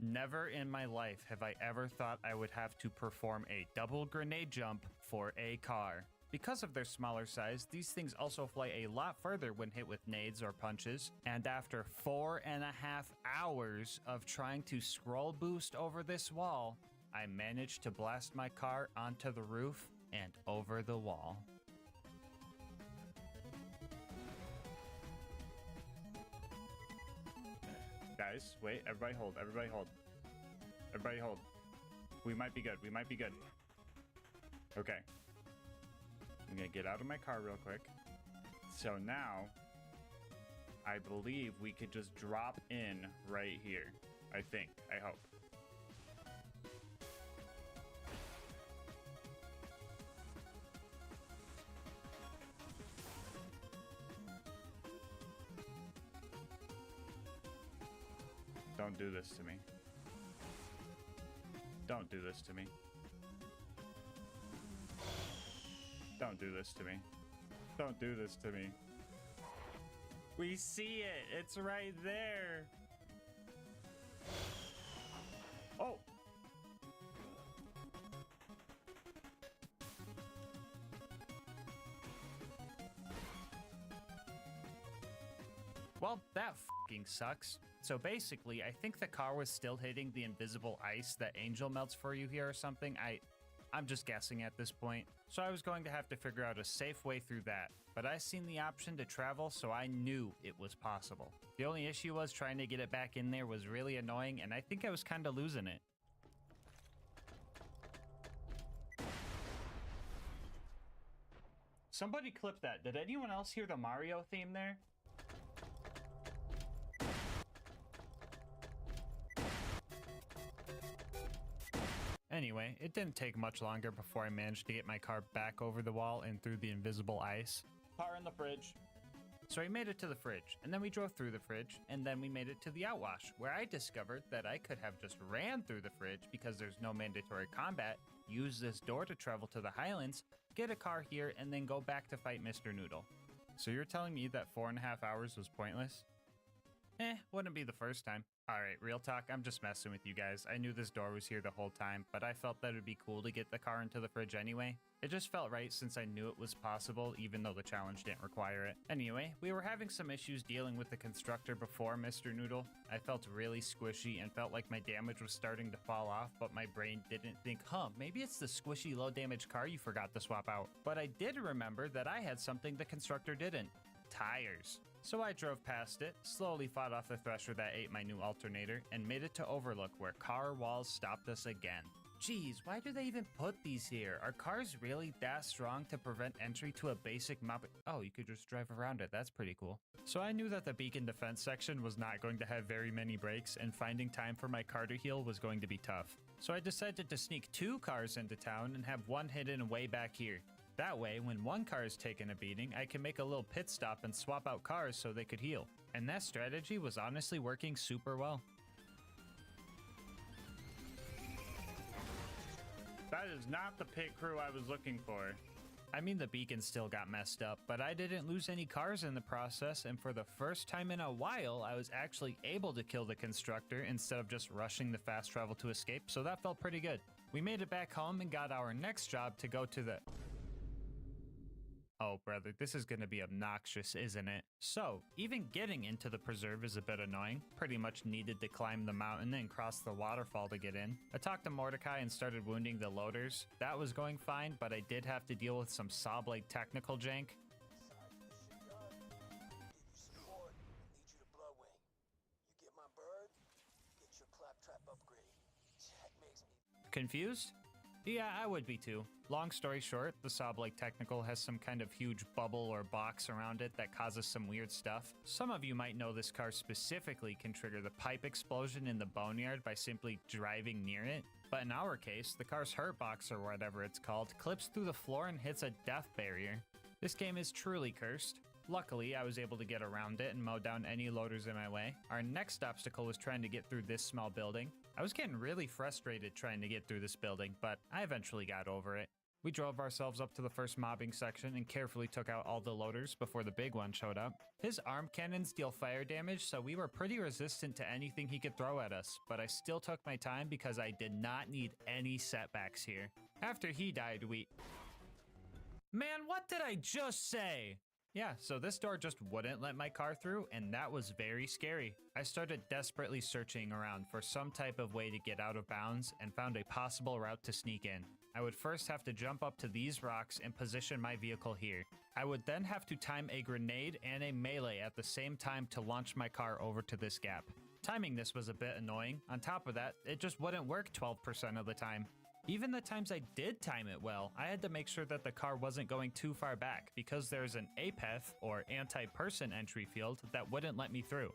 Never in my life have I ever thought I would have to perform a double grenade jump for a car. Because of their smaller size, these things also fly a lot further when hit with nades or punches. And after 4.5 hours of trying to scroll boost over this wall, I managed to blast my car onto the roof and over the wall. Guys, wait, everybody hold, everybody hold. Everybody hold. We might be good, we might be good. Okay. I'm gonna get out of my car real quick. So now, I believe we could just drop in right here. I think, I hope. Don't do this to me. Don't do this to me. Don't do this to me. Don't do this to me. We see it. It's right there. Oh. Well, that fucking sucks. So basically, I think the car was still hitting the invisible ice that Angel melts for you here or something. I'm just guessing at this point. So I was going to have to figure out a safe way through that. But I seen the option to travel, so I knew it was possible. The only issue was trying to get it back in there was really annoying, and I think I was kind of losing it. Somebody clip that. Did anyone else hear the Mario theme there? Anyway, it didn't take much longer before I managed to get my car back over the wall and through the invisible ice. Car in the fridge. So we made it to the fridge, and then we drove through the fridge, and then we made it to the outwash, where I discovered that I could have just ran through the fridge because there's no mandatory combat, use this door to travel to the Highlands, get a car here, and then go back to fight Mr. Noodle. So you're telling me that 4.5 hours was pointless? Wouldn't be the first time. Alright, real talk, I'm just messing with you guys. I knew this door was here the whole time, but I felt that it would be cool to get the car into the fridge anyway. It just felt right since I knew it was possible, even though the challenge didn't require it. Anyway, we were having some issues dealing with the constructor before Mr. Noodle. I felt really squishy and felt like my damage was starting to fall off, but my brain didn't think, maybe it's the squishy low damage car you forgot to swap out. But I did remember that I had something the constructor didn't. Tires. So I drove past it, slowly fought off the thresher that ate my new alternator, and made it to Overlook where car walls stopped us again. Geez, why do they even put these here? Are cars really that strong to prevent entry to a basic map? Oh, you could just drive around it. That's pretty cool. So I knew that the beacon defense section was not going to have very many brakes, and finding time for my car to heal was going to be tough. So I decided to sneak 2 cars into town and have one hidden way back here. That way, when one car is taking a beating, I can make a little pit stop and swap out cars so they could heal. And that strategy was honestly working super well. That is not the pit crew I was looking for. I mean, the beacon still got messed up, but I didn't lose any cars in the process, and for the first time in a while, I was actually able to kill the constructor instead of just rushing the fast travel to escape, so that felt pretty good. We made it back home and got our next job to go to the... Oh, brother, this is gonna be obnoxious, isn't it? So, even getting into the preserve is a bit annoying. Pretty much needed to climb the mountain and cross the waterfall to get in. I talked to Mordecai and started wounding the loaders. That was going fine, but I did have to deal with some saw blade technical jank. Confused? Yeah, I would be too. Long story short, the saw blade technical has some kind of huge bubble or box around it that causes some weird stuff. Some of you might know this car specifically can trigger the pipe explosion in the boneyard by simply driving near it. But in our case, the car's hurt box or whatever it's called clips through the floor and hits a death barrier. This game is truly cursed. Luckily, I was able to get around it and mow down any loaders in my way. Our next obstacle was trying to get through this small building. I was getting really frustrated trying to get through this building, but I eventually got over it. We drove ourselves up to the first mobbing section and carefully took out all the loaders before the big one showed up. His arm cannons deal fire damage, so we were pretty resistant to anything he could throw at us, but I still took my time because I did not need any setbacks here. After he died, Man, what did I just say? Yeah, so this door just wouldn't let my car through, and that was very scary. I started desperately searching around for some type of way to get out of bounds and found a possible route to sneak in. I would first have to jump up to these rocks and position my vehicle here. I would then have to time a grenade and a melee at the same time to launch my car over to this gap. Timing this was a bit annoying. On top of that, it just wouldn't work 12% of the time. Even the times I did time it well, I had to make sure that the car wasn't going too far back because there's an APEF, or anti-person entry field, that wouldn't let me through.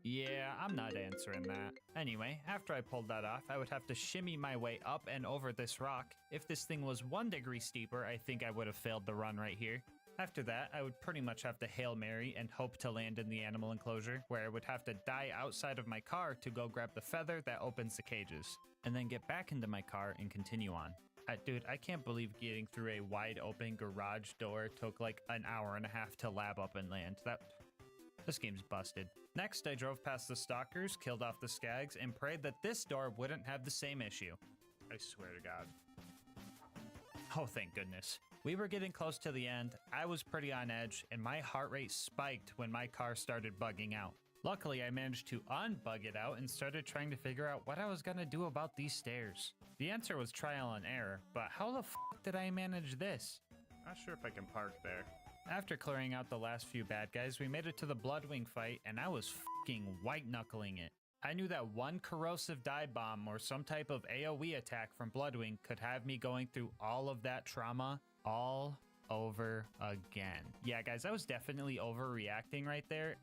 Yeah, I'm not answering that. Anyway, after I pulled that off, I would have to shimmy my way up and over this rock. If this thing was 1 degree steeper, I think I would have failed the run right here. After that, I would pretty much have to Hail Mary and hope to land in the animal enclosure, where I would have to die outside of my car to go grab the feather that opens the cages, and then get back into my car and continue on. Dude, I can't believe getting through a wide open garage door took like an hour and a half to lab up and land. This game's busted. Next, I drove past the stalkers, killed off the skags, and prayed that this door wouldn't have the same issue. I swear to God. Oh, thank goodness. We were getting close to the end, I was pretty on edge, and my heart rate spiked when my car started bugging out. Luckily, I managed to unbug it out and started trying to figure out what I was gonna do about these stairs. The answer was trial and error, but how the f did I manage this? Not sure if I can park there. After clearing out the last few bad guys, we made it to the Bloodwing fight, and I was f***ing white-knuckling it. I knew that one corrosive dive bomb or some type of AoE attack from Bloodwing could have me going through all of that trauma all over again. Yeah, guys, I was definitely overreacting right there.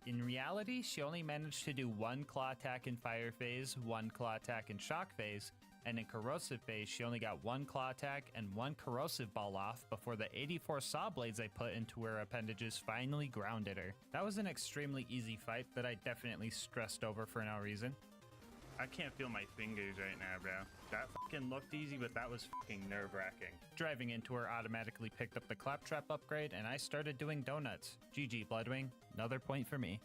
In reality, she only managed to do one claw attack in fire phase, one claw attack in shock phase, and in corrosive phase, she only got one claw attack and one corrosive ball off before the 84 saw blades I put into her appendages finally grounded her. That was an extremely easy fight that I definitely stressed over for no reason. I can't feel my fingers right now, bro. That fucking looked easy, but that was fucking nerve-wracking. Driving into her automatically picked up the claptrap upgrade, and I started doing donuts. GG, Bloodwing. Another point for me.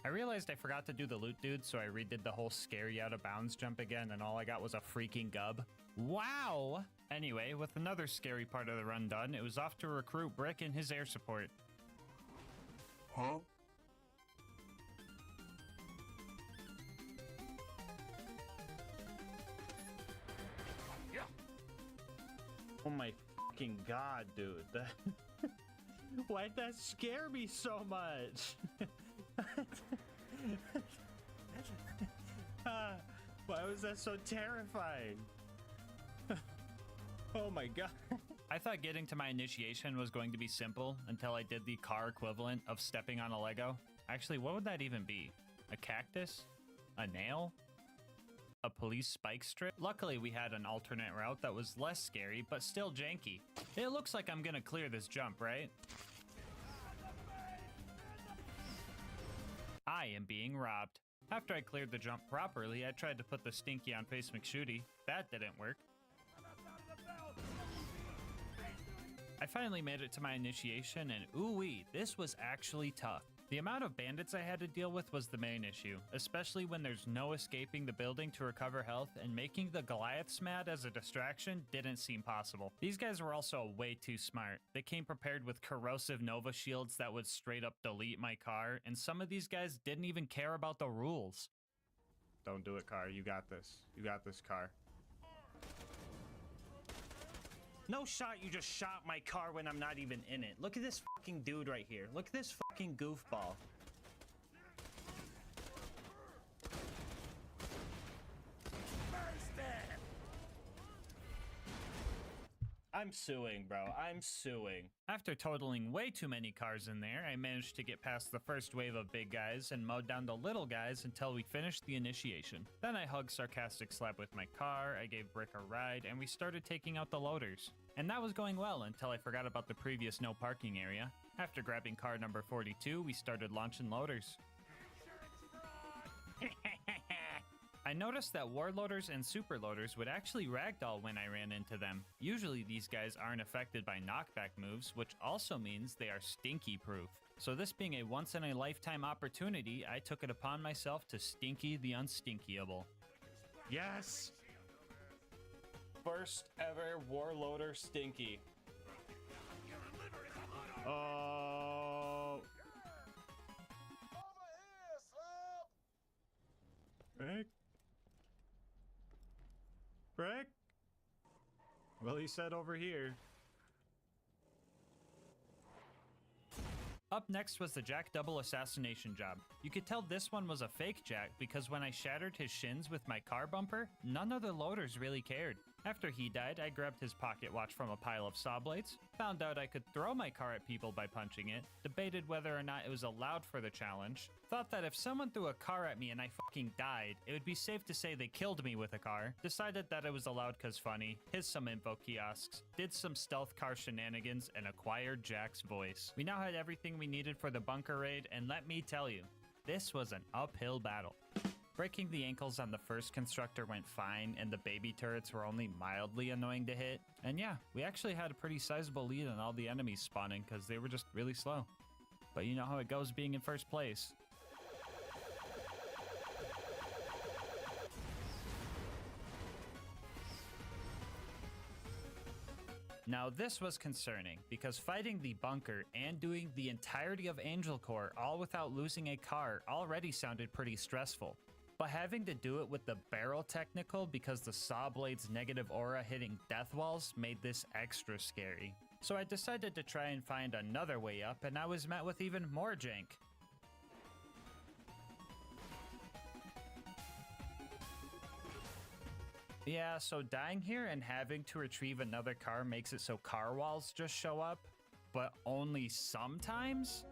I realized I forgot to do the loot dude, so I redid the whole scary out of bounds jump again, and all I got was a freaking gub. Wow! Anyway, with another scary part of the run done, it was off to recruit Brick and his air support. Huh? Oh my fucking god, dude. Why'd that scare me so much? Why was that so terrifying? Oh my god. I thought getting to my initiation was going to be simple until I did the car equivalent of stepping on a Lego. Actually, what would that even be? A cactus? A nail? A police spike strip? Luckily, we had an alternate route that was less scary, but still janky. It looks like I'm gonna clear this jump, right? I am being robbed. After I cleared the jump properly, I tried to put the stinky on Face McShooty. That didn't work. I finally made it to my initiation, and ooh-wee, this was actually tough. The amount of bandits I had to deal with was the main issue, especially when there's no escaping the building to recover health, and making the Goliaths mad as a distraction didn't seem possible. These guys were also way too smart. They came prepared with corrosive Nova shields that would straight up delete my car, and some of these guys didn't even care about the rules. Don't do it, car. You got this. You got this, car. No shot, you just shot my car when I'm not even in it. Look at this fucking dude right here. Look at this fucking goofball. I'm suing, bro. I'm suing. After totaling way too many cars in there, I managed to get past the first wave of big guys and mowed down the little guys until we finished the initiation. Then I hugged Sarcastic Slab with my car, I gave Brick a ride, and we started taking out the loaders. And that was going well until I forgot about the previous no parking area. After grabbing car number 42, we started launching loaders. I noticed that warloaders and superloaders would actually ragdoll when I ran into them. Usually these guys aren't affected by knockback moves, which also means they are stinky proof. So this being a once in a lifetime opportunity, I took it upon myself to stinky the unstinkyable. Yes! First ever warloader stinky. Oh. Brick? Brick? Well, he said over here. Up next was the Jack double assassination job. You could tell this one was a fake Jack because when I shattered his shins with my car bumper, none of the loaders really cared. After he died, I grabbed his pocket watch from a pile of saw blades, found out I could throw my car at people by punching it, debated whether or not it was allowed for the challenge, thought that if someone threw a car at me and I fucking died, it would be safe to say they killed me with a car, decided that it was allowed cause funny, hit some info kiosks, did some stealth car shenanigans, and acquired Jack's voice. We now had everything we needed for the bunker raid, and let me tell you, this was an uphill battle. Breaking the ankles on the first constructor went fine, and the baby turrets were only mildly annoying to hit. And yeah, we actually had a pretty sizable lead on all the enemies spawning because they were just really slow. But you know how it goes being in first place. Now this was concerning, because fighting the bunker and doing the entirety of Angel Core all without losing a car already sounded pretty stressful. But having to do it with the barrel technical because the saw blade's negative aura hitting death walls made this extra scary. So I decided to try and find another way up, and I was met with even more jank. Yeah, so dying here and having to retrieve another car makes it so car walls just show up, but only sometimes?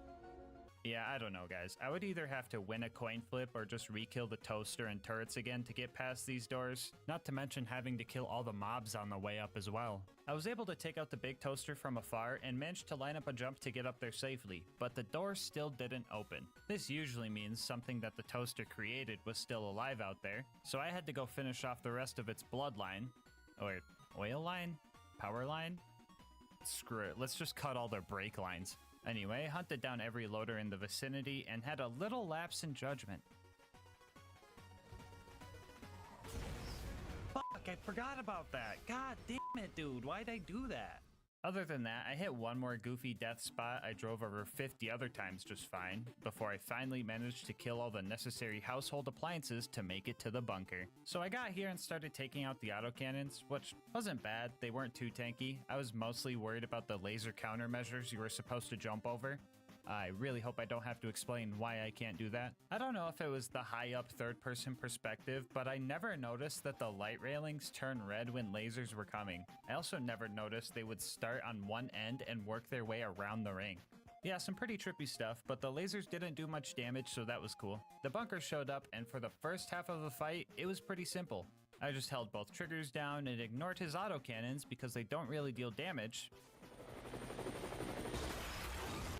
Yeah, I don't know, guys. I would either have to win a coin flip or just re-kill the toaster and turrets again to get past these doors, not to mention having to kill all the mobs on the way up as well. I was able to take out the big toaster from afar and managed to line up a jump to get up there safely, but the door still didn't open. This usually means something that the toaster created was still alive out there, so I had to go finish off the rest of its bloodline. Or oil line? Power line? Screw it, let's just cut all their brake lines. Anyway, hunted down every loader in the vicinity and had a little lapse in judgment. Fuck, I forgot about that. God damn it, dude. Why'd I do that? Other than that, I hit one more goofy death spot I drove over 50 other times just fine, before I finally managed to kill all the necessary household appliances to make it to the bunker. So I got here and started taking out the autocannons, which wasn't bad, they weren't too tanky. I was mostly worried about the laser countermeasures you were supposed to jump over. I really hope I don't have to explain why I can't do that. I don't know if it was the high-up third-person perspective, but I never noticed that the light railings turn red when lasers were coming. I also never noticed they would start on one end and work their way around the ring. Yeah, some pretty trippy stuff, but the lasers didn't do much damage, so that was cool. The bunker showed up, and for the first half of the fight, it was pretty simple. I just held both triggers down and ignored his autocannons because they don't really deal damage.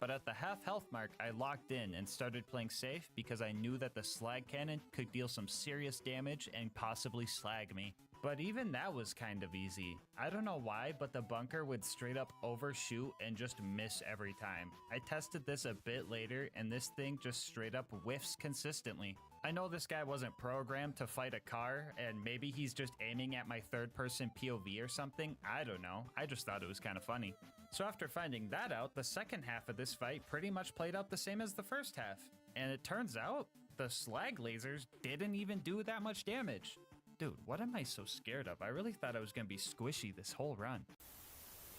But at the half health mark, I locked in and started playing safe because I knew that the slag cannon could deal some serious damage and possibly slag me. But even that was kind of easy. I don't know why, but the bunker would straight up overshoot and just miss every time. I tested this a bit later and this thing just straight up whiffs consistently. I know this guy wasn't programmed to fight a car, and maybe he's just aiming at my third-person POV or something, I don't know. I just thought it was kind of funny. So after finding that out, the second half of this fight pretty much played out the same as the first half. And it turns out, the slag lasers didn't even do that much damage. Dude, what am I so scared of? I really thought I was gonna be squishy this whole run.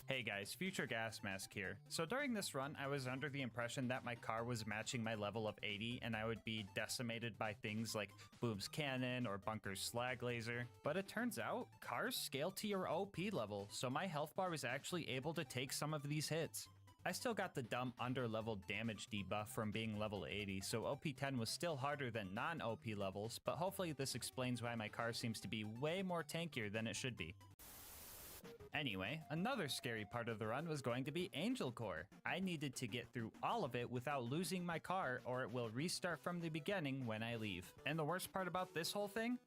Hey guys, Future GASMASK here. So during this run, I was under the impression that my car was matching my level of 80 and I would be decimated by things like Boom's Cannon or Bunker's Slag Laser. But it turns out, cars scale to your OP level, so my health bar was actually able to take some of these hits. I still got the dumb under-level damage debuff from being level 80, so OP10 was still harder than non-OP levels, but hopefully this explains why my car seems to be way more tankier than it should be. Anyway, another scary part of the run was going to be Angel Core. I needed to get through all of it without losing my car, or it will restart from the beginning when I leave. And the worst part about this whole thing?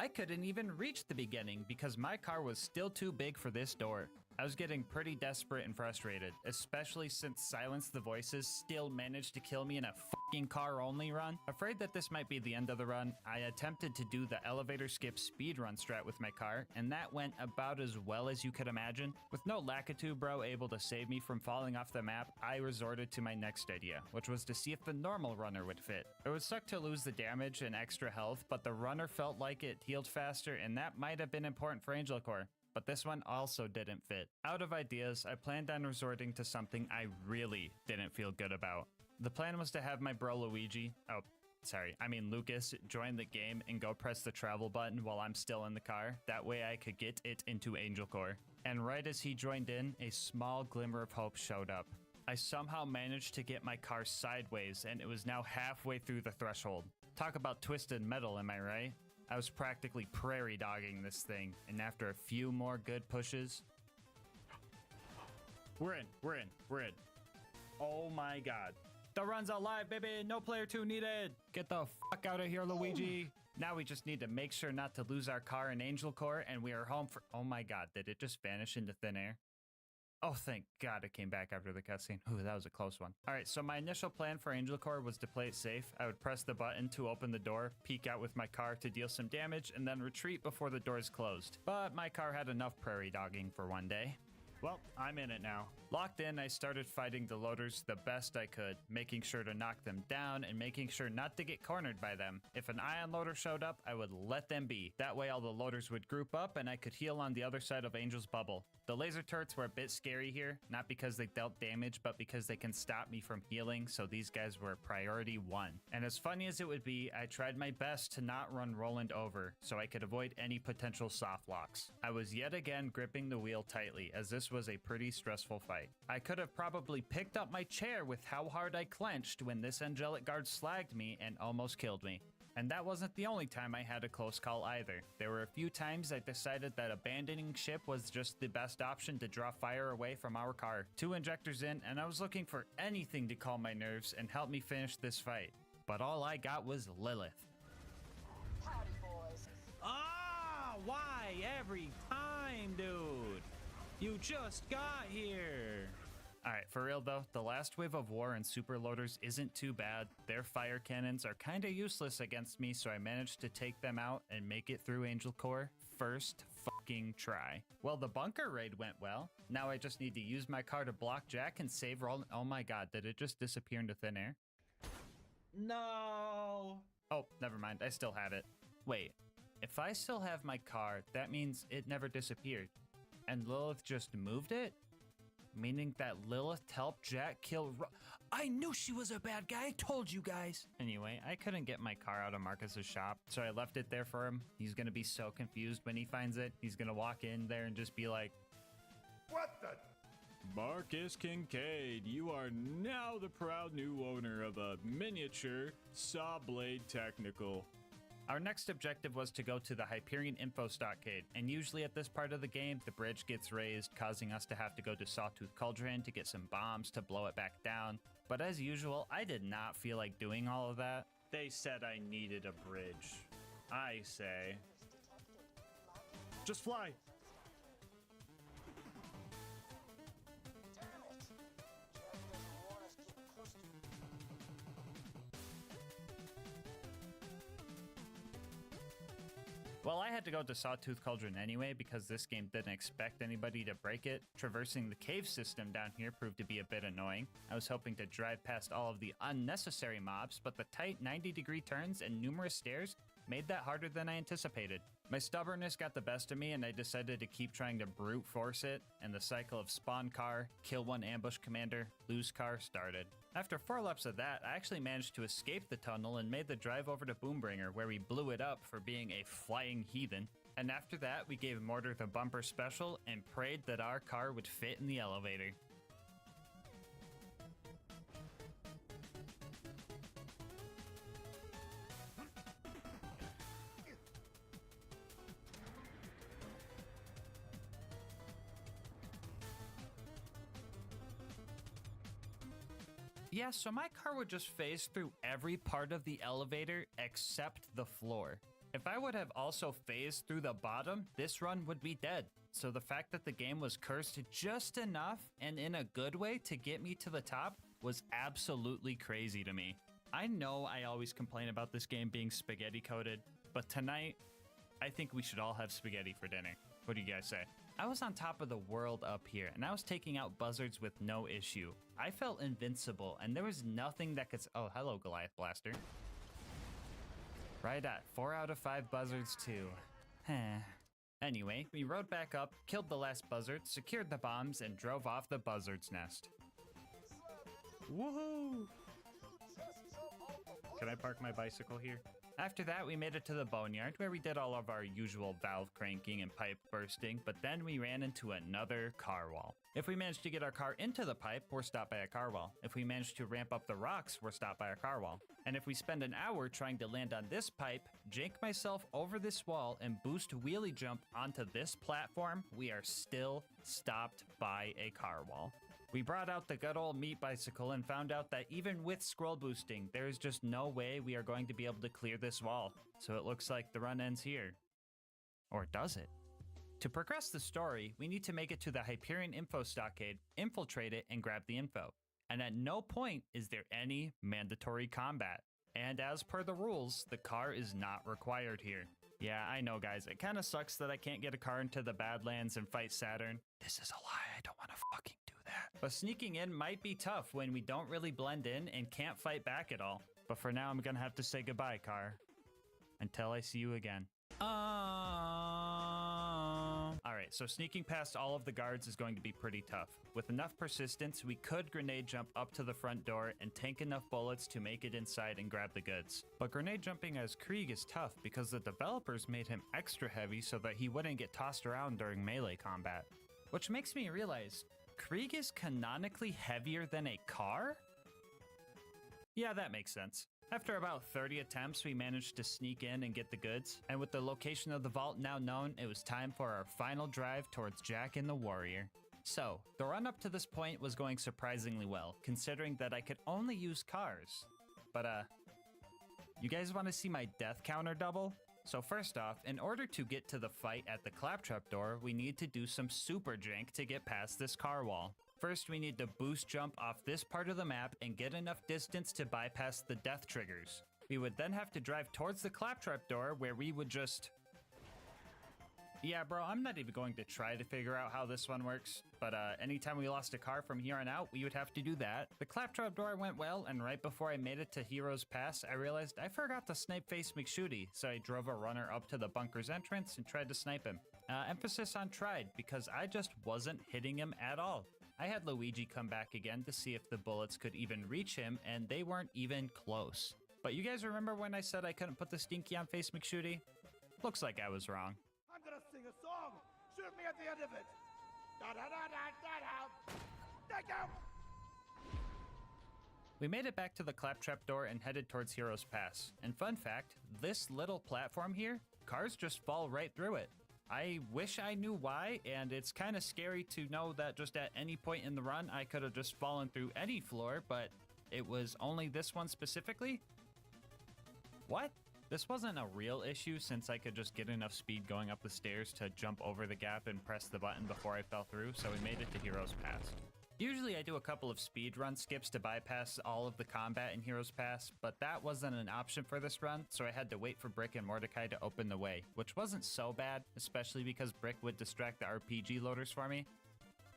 I couldn't even reach the beginning because my car was still too big for this door. I was getting pretty desperate and frustrated, especially since Silence the Voices still managed to kill me in a fucking car-only run. Afraid that this might be the end of the run, I attempted to do the elevator skip speedrun strat with my car, and that went about as well as you could imagine. With no Lakitu bro able to save me from falling off the map, I resorted to my next idea, which was to see if the normal runner would fit. It would suck to lose the damage and extra health, but the runner felt like it healed faster, and that might have been important for Angel Core. But this one also didn't fit. Out of ideas, I planned on resorting to something I really didn't feel good about. The plan was to have my bro Luigi, oh, sorry, I mean Lucas, join the game and go press the travel button while I'm still in the car. That way I could get it into Angel Core. And right as he joined in, a small glimmer of hope showed up. I somehow managed to get my car sideways, and it was now halfway through the threshold. Talk about twisted metal, am I right? I was practically prairie dogging this thing, and after a few more good pushes... We're in. Oh my god. The run's out live, baby! No player 2 needed! Get the fuck out of here, Luigi! Now we just need to make sure not to lose our car in Angel Core, and we are home for... Oh my god, did it just vanish into thin air? Oh, thank god it came back after the cutscene. Ooh, that was a close one. Alright, so my initial plan for Angel Core was to play it safe. I would press the button to open the door, peek out with my car to deal some damage, and then retreat before the doors closed. But my car had enough prairie dogging for one day. Well, I'm in it now. Locked in, I started fighting the loaders the best I could, making sure to knock them down and making sure not to get cornered by them. If an ion loader showed up, I would let them be. That way all the loaders would group up and I could heal on the other side of Angel's bubble. The laser turrets were a bit scary here, not because they dealt damage, but because they can stop me from healing, so these guys were priority 1. And as funny as it would be, I tried my best to not run Roland over, so I could avoid any potential soft locks. I was yet again gripping the wheel tightly, as this was a pretty stressful fight. I could have probably picked up my chair with how hard I clenched when this angelic guard slagged me and almost killed me. And that wasn't the only time I had a close call either. There were a few times I decided that abandoning ship was just the best option to draw fire away from our car. 2 injectors in, and I was looking for anything to calm my nerves and help me finish this fight. But all I got was Lilith. Howdy, boys. Ah, why every time, dude? You just got here. Alright, for real though, the last wave of war and super loaders isn't too bad. Their fire cannons are kinda useless against me, so I managed to take them out and make it through Angel Core first fucking try. Well, the bunker raid went well. Now I just need to use my car to block Jack and save Roland. Oh my god, did it just disappear into thin air? No. Oh, never mind, I still have it. Wait, if I still have my car, that means it never disappeared. And Lilith just moved it? Meaning that Lilith helped Jack kill I knew she was a bad guy, I told you guys! Anyway, I couldn't get my car out of Marcus's shop, so I left it there for him. He's gonna be so confused when he finds it. He's gonna walk in there and just be like, What the? Marcus Kincaid, you are now the proud new owner of a miniature saw blade technical. Our next objective was to go to the Hyperion Info Stockade, and usually at this part of the game, the bridge gets raised, causing us to have to go to Sawtooth Cauldron to get some bombs to blow it back down. But as usual, I did not feel like doing all of that. They said I needed a bridge. I say, just fly. Well, I had to go to Sawtooth Cauldron anyway because this game didn't expect anybody to break it. Traversing the cave system down here proved to be a bit annoying. I was hoping to drive past all of the unnecessary mobs, but the tight 90-degree turns and numerous stairs made that harder than I anticipated. My stubbornness got the best of me and I decided to keep trying to brute force it, and the cycle of spawn car, kill one ambush commander, lose car started. After 4 laps of that, I actually managed to escape the tunnel and made the drive over to Boombringer, where we blew it up for being a flying heathen. And after that, we gave Mortar the bumper special and prayed that our car would fit in the elevator. Yeah, so my car would just phase through every part of the elevator except the floor. If I would have also phased through the bottom, this run would be dead. So the fact that the game was cursed just enough and in a good way to get me to the top was absolutely crazy to me. I know I always complain about this game being spaghetti coated, but tonight, I think we should all have spaghetti for dinner. What do you guys say? I was on top of the world up here, and I was taking out buzzards with no issue. I felt invincible, and there was nothing that could... Oh, hello, Goliath Blaster. Right at 4 out of 5 buzzards, too. Anyway, we rode back up, killed the last buzzard, secured the bombs, and drove off the buzzard's nest. Woohoo! Can I park my bicycle here? After that, we made it to the boneyard where we did all of our usual valve cranking and pipe bursting, but then we ran into another car wall. If we managed to get our car into the pipe, we're stopped by a car wall. If we managed to ramp up the rocks, we're stopped by a car wall. And if we spend an hour trying to land on this pipe, jank myself over this wall, and boost wheelie jump onto this platform, we are still stopped by a car wall. We brought out the good old meat bicycle and found out that even with scroll boosting, there is just no way we are going to be able to clear this wall. So it looks like the run ends here. Or does it? To progress the story, we need to make it to the Hyperion info stockade, infiltrate it, and grab the info. And at no point is there any mandatory combat. And as per the rules, the car is not required here. Yeah, I know guys, it kinda sucks that I can't get a car into the Badlands and fight Saturn. This is a lie, I don't wanna fucking do that. But sneaking in might be tough when we don't really blend in and can't fight back at all. But for now, I'm gonna have to say goodbye, car. Until I see you again. Alright, so sneaking past all of the guards is going to be pretty tough. With enough persistence, we could grenade jump up to the front door and tank enough bullets to make it inside and grab the goods. But grenade jumping as Krieg is tough because the developers made him extra heavy so that he wouldn't get tossed around during melee combat. Which makes me realize, Krieg is canonically heavier than a car? Yeah, that makes sense. After about 30 attempts, we managed to sneak in and get the goods, and with the location of the vault now known, it was time for our final drive towards Jack and the Warrior. So, the run up to this point was going surprisingly well, considering that I could only use cars. But you guys want to see my death counter double? So first off, in order to get to the fight at the claptrap door, we need to do some super jank to get past this car wall. First, we need to boost jump off this part of the map and get enough distance to bypass the death triggers. We would then have to drive towards the claptrap door where we would just... Yeah, bro, I'm not even going to try to figure out how this one works, but anytime we lost a car from here on out, we would have to do that. The claptrap door went well, and right before I made it to Heroes Pass, I realized I forgot to snipe face McShooty, so I drove a runner up to the bunker's entrance and tried to snipe him. Emphasis on tried, because I just wasn't hitting him at all. I had Luigi come back again to see if the bullets could even reach him, and they weren't even close. But you guys remember when I said I couldn't put the stinky on face McShooty? Looks like I was wrong. I'm gonna sing a song. Shoot me at the end of it. Da da da da da da. Thank you. We made it back to the claptrap door and headed towards Heroes Pass. And fun fact, this little platform here, cars just fall right through it. I wish I knew why, and it's kind of scary to know that just at any point in the run, I could have just fallen through any floor, but it was only this one specifically? What? This wasn't a real issue since I could just get enough speed going up the stairs to jump over the gap and press the button before I fell through, so we made it to Heroes Pass. Usually I do a couple of speed run skips to bypass all of the combat in Heroes Pass, but that wasn't an option for this run, so I had to wait for Brick and Mordecai to open the way, which wasn't so bad, especially because Brick would distract the RPG loaders for me,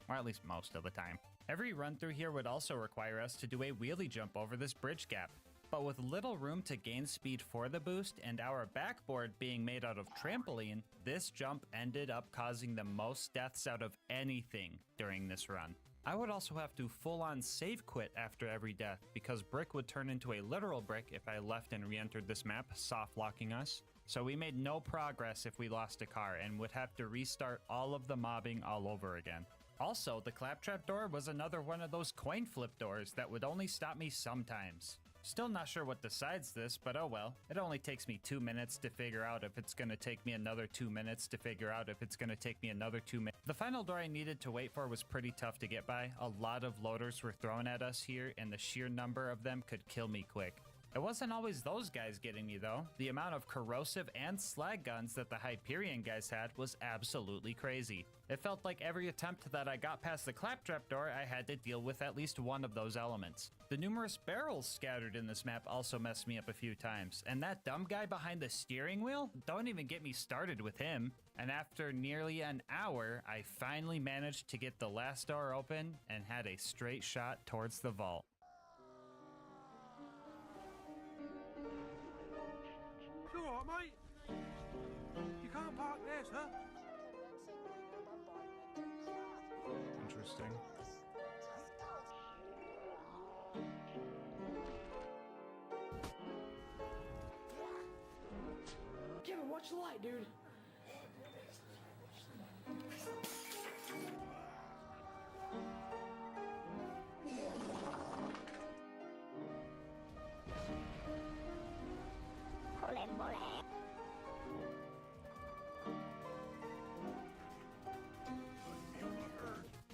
or at least most of the time. Every run through here would also require us to do a wheelie jump over this bridge gap, but with little room to gain speed for the boost and our backboard being made out of trampoline, this jump ended up causing the most deaths out of anything during this run. I would also have to full-on save quit after every death because Brick would turn into a literal brick if I left and re-entered this map, soft-locking us. So we made no progress if we lost a car and would have to restart all of the mobbing all over again. Also, the claptrap door was another one of those coin flip doors that would only stop me sometimes. Still not sure what decides this, but oh well. It only takes me 2 minutes to figure out if it's gonna take me another 2 minutes to figure out if it's gonna take me another 2 minutes. The final door I needed to wait for was pretty tough to get by. A lot of loaders were thrown at us here, and the sheer number of them could kill me quick. It wasn't always those guys getting me though. The amount of corrosive and slag guns that the Hyperion guys had was absolutely crazy. It felt like every attempt that I got past the claptrap door, I had to deal with at least one of those elements. The numerous barrels scattered in this map also messed me up a few times, and that dumb guy behind the steering wheel? Don't even get me started with him. And after nearly an hour, I finally managed to get the last door open and had a straight shot towards the vault. You alright, mate? You can't park there, sir. Interesting. die, dude.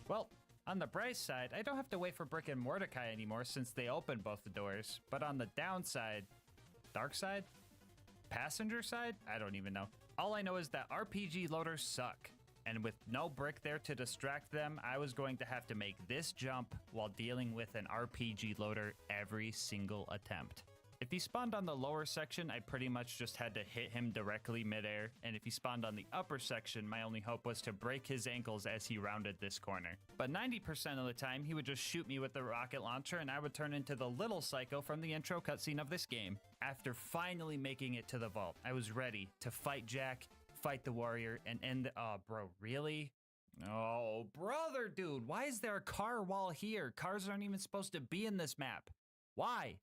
Well, on the bright side, I don't have to wait for Brick and Mordecai anymore since they opened both the doors. But on the downside, dark side? Passenger side? I don't even know. All I know is that RPG loaders suck. And with no Brick there to distract them, I was going to have to make this jump while dealing with an RPG loader every single attempt. If he spawned on the lower section, I pretty much just had to hit him directly midair, and if he spawned on the upper section, my only hope was to break his ankles as he rounded this corner. But 90% of the time, he would just shoot me with the rocket launcher, and I would turn into the little psycho from the intro cutscene of this game. After finally making it to the vault, I was ready to fight Jack, fight the warrior, and end the— oh, bro, really? Oh, brother, dude, why is there a car wall here? Cars aren't even supposed to be in this map. Why?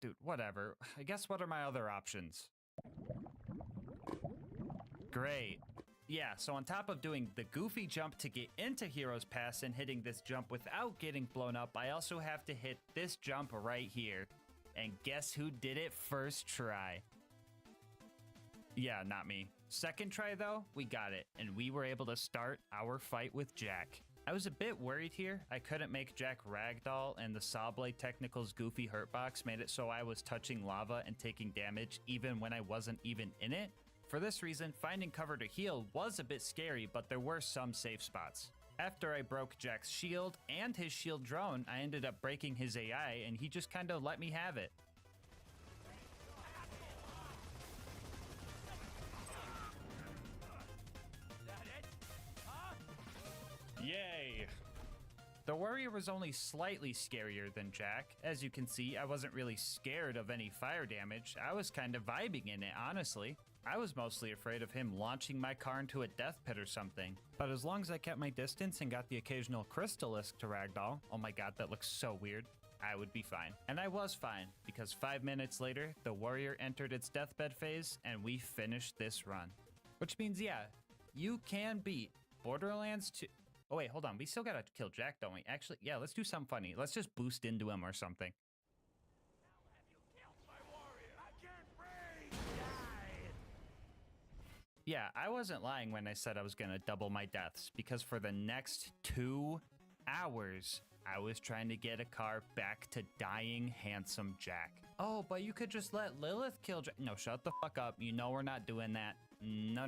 Dude, whatever. I guess what are my other options? Great. Yeah, so on top of doing the goofy jump to get into Heroes Pass and hitting this jump without getting blown up, I also have to hit this jump right here. And guess who did it first try? Yeah, not me. Second try though, we got it, and we were able to start our fight with Jack. I was a bit worried here. I couldn't make Jack ragdoll, and the Saw Blade Technical's goofy hurtbox made it so I was touching lava and taking damage even when I wasn't even in it. For this reason, finding cover to heal was a bit scary, but there were some safe spots. After I broke Jack's shield and his shield drone, I ended up breaking his AI, and he just kind of let me have it. Yay! The warrior was only slightly scarier than Jack. As you can see, I wasn't really scared of any fire damage. I was kind of vibing in it, honestly. I was mostly afraid of him launching my car into a death pit or something. But as long as I kept my distance and got the occasional crystalisk to ragdoll, oh my god, that looks so weird, I would be fine. And I was fine, because 5 minutes later, the warrior entered its deathbed phase, and we finished this run. Which means, yeah, you can beat Borderlands 2. Oh wait, hold on. We still gotta kill Jack, don't we? Actually, yeah, let's do something funny. Let's just boost into him or something. Yeah, I wasn't lying when I said I was gonna double my deaths, because for the next 2 hours, I was trying to get a car back to dying handsome Jack. Oh, but you could just let Lilith kill Jack. No, shut the fuck up. You know we're not doing that. No.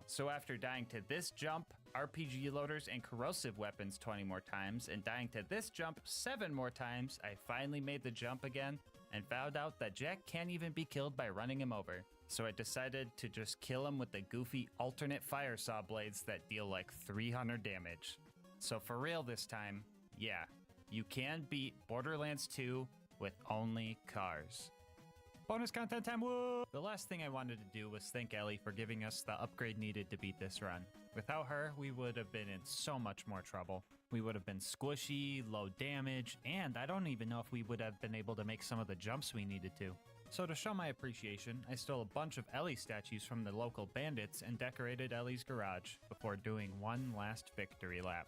So after dying to this jump, RPG loaders, and corrosive weapons 20 more times, and dying to this jump 7 more times, I finally made the jump again and found out that Jack can't even be killed by running him over. So I decided to just kill him with the goofy alternate fire saw blades that deal like 300 damage. So for real this time, yeah, you can beat Borderlands 2 with only cars. Bonus content time, woo! The last thing I wanted to do was thank Ellie for giving us the upgrade needed to beat this run. Without her, we would have been in so much more trouble. We would have been squishy, low damage, and I don't even know if we would have been able to make some of the jumps we needed to. So to show my appreciation, I stole a bunch of Ellie statues from the local bandits and decorated Ellie's garage before doing one last victory lap.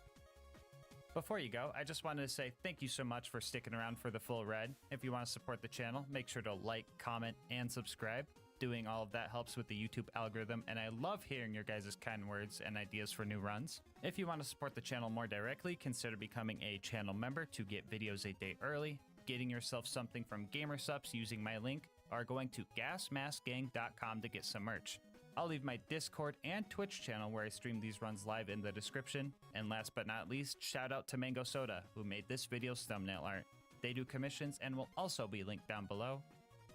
Before you go, I just wanted to say thank you so much for sticking around for the full ride. If you want to support the channel, make sure to like, comment, and subscribe. Doing all of that helps with the YouTube algorithm, and I love hearing your guys' kind words and ideas for new runs. If you want to support the channel more directly, consider becoming a channel member to get videos a day early, getting yourself something from GamerSupps using my link, or going to GASMASK'S.com to get some merch. I'll leave my Discord and Twitch channel where I stream these runs live in the description. And last but not least, shout out to Mango Soda, who made this video's thumbnail art. They do commissions and will also be linked down below.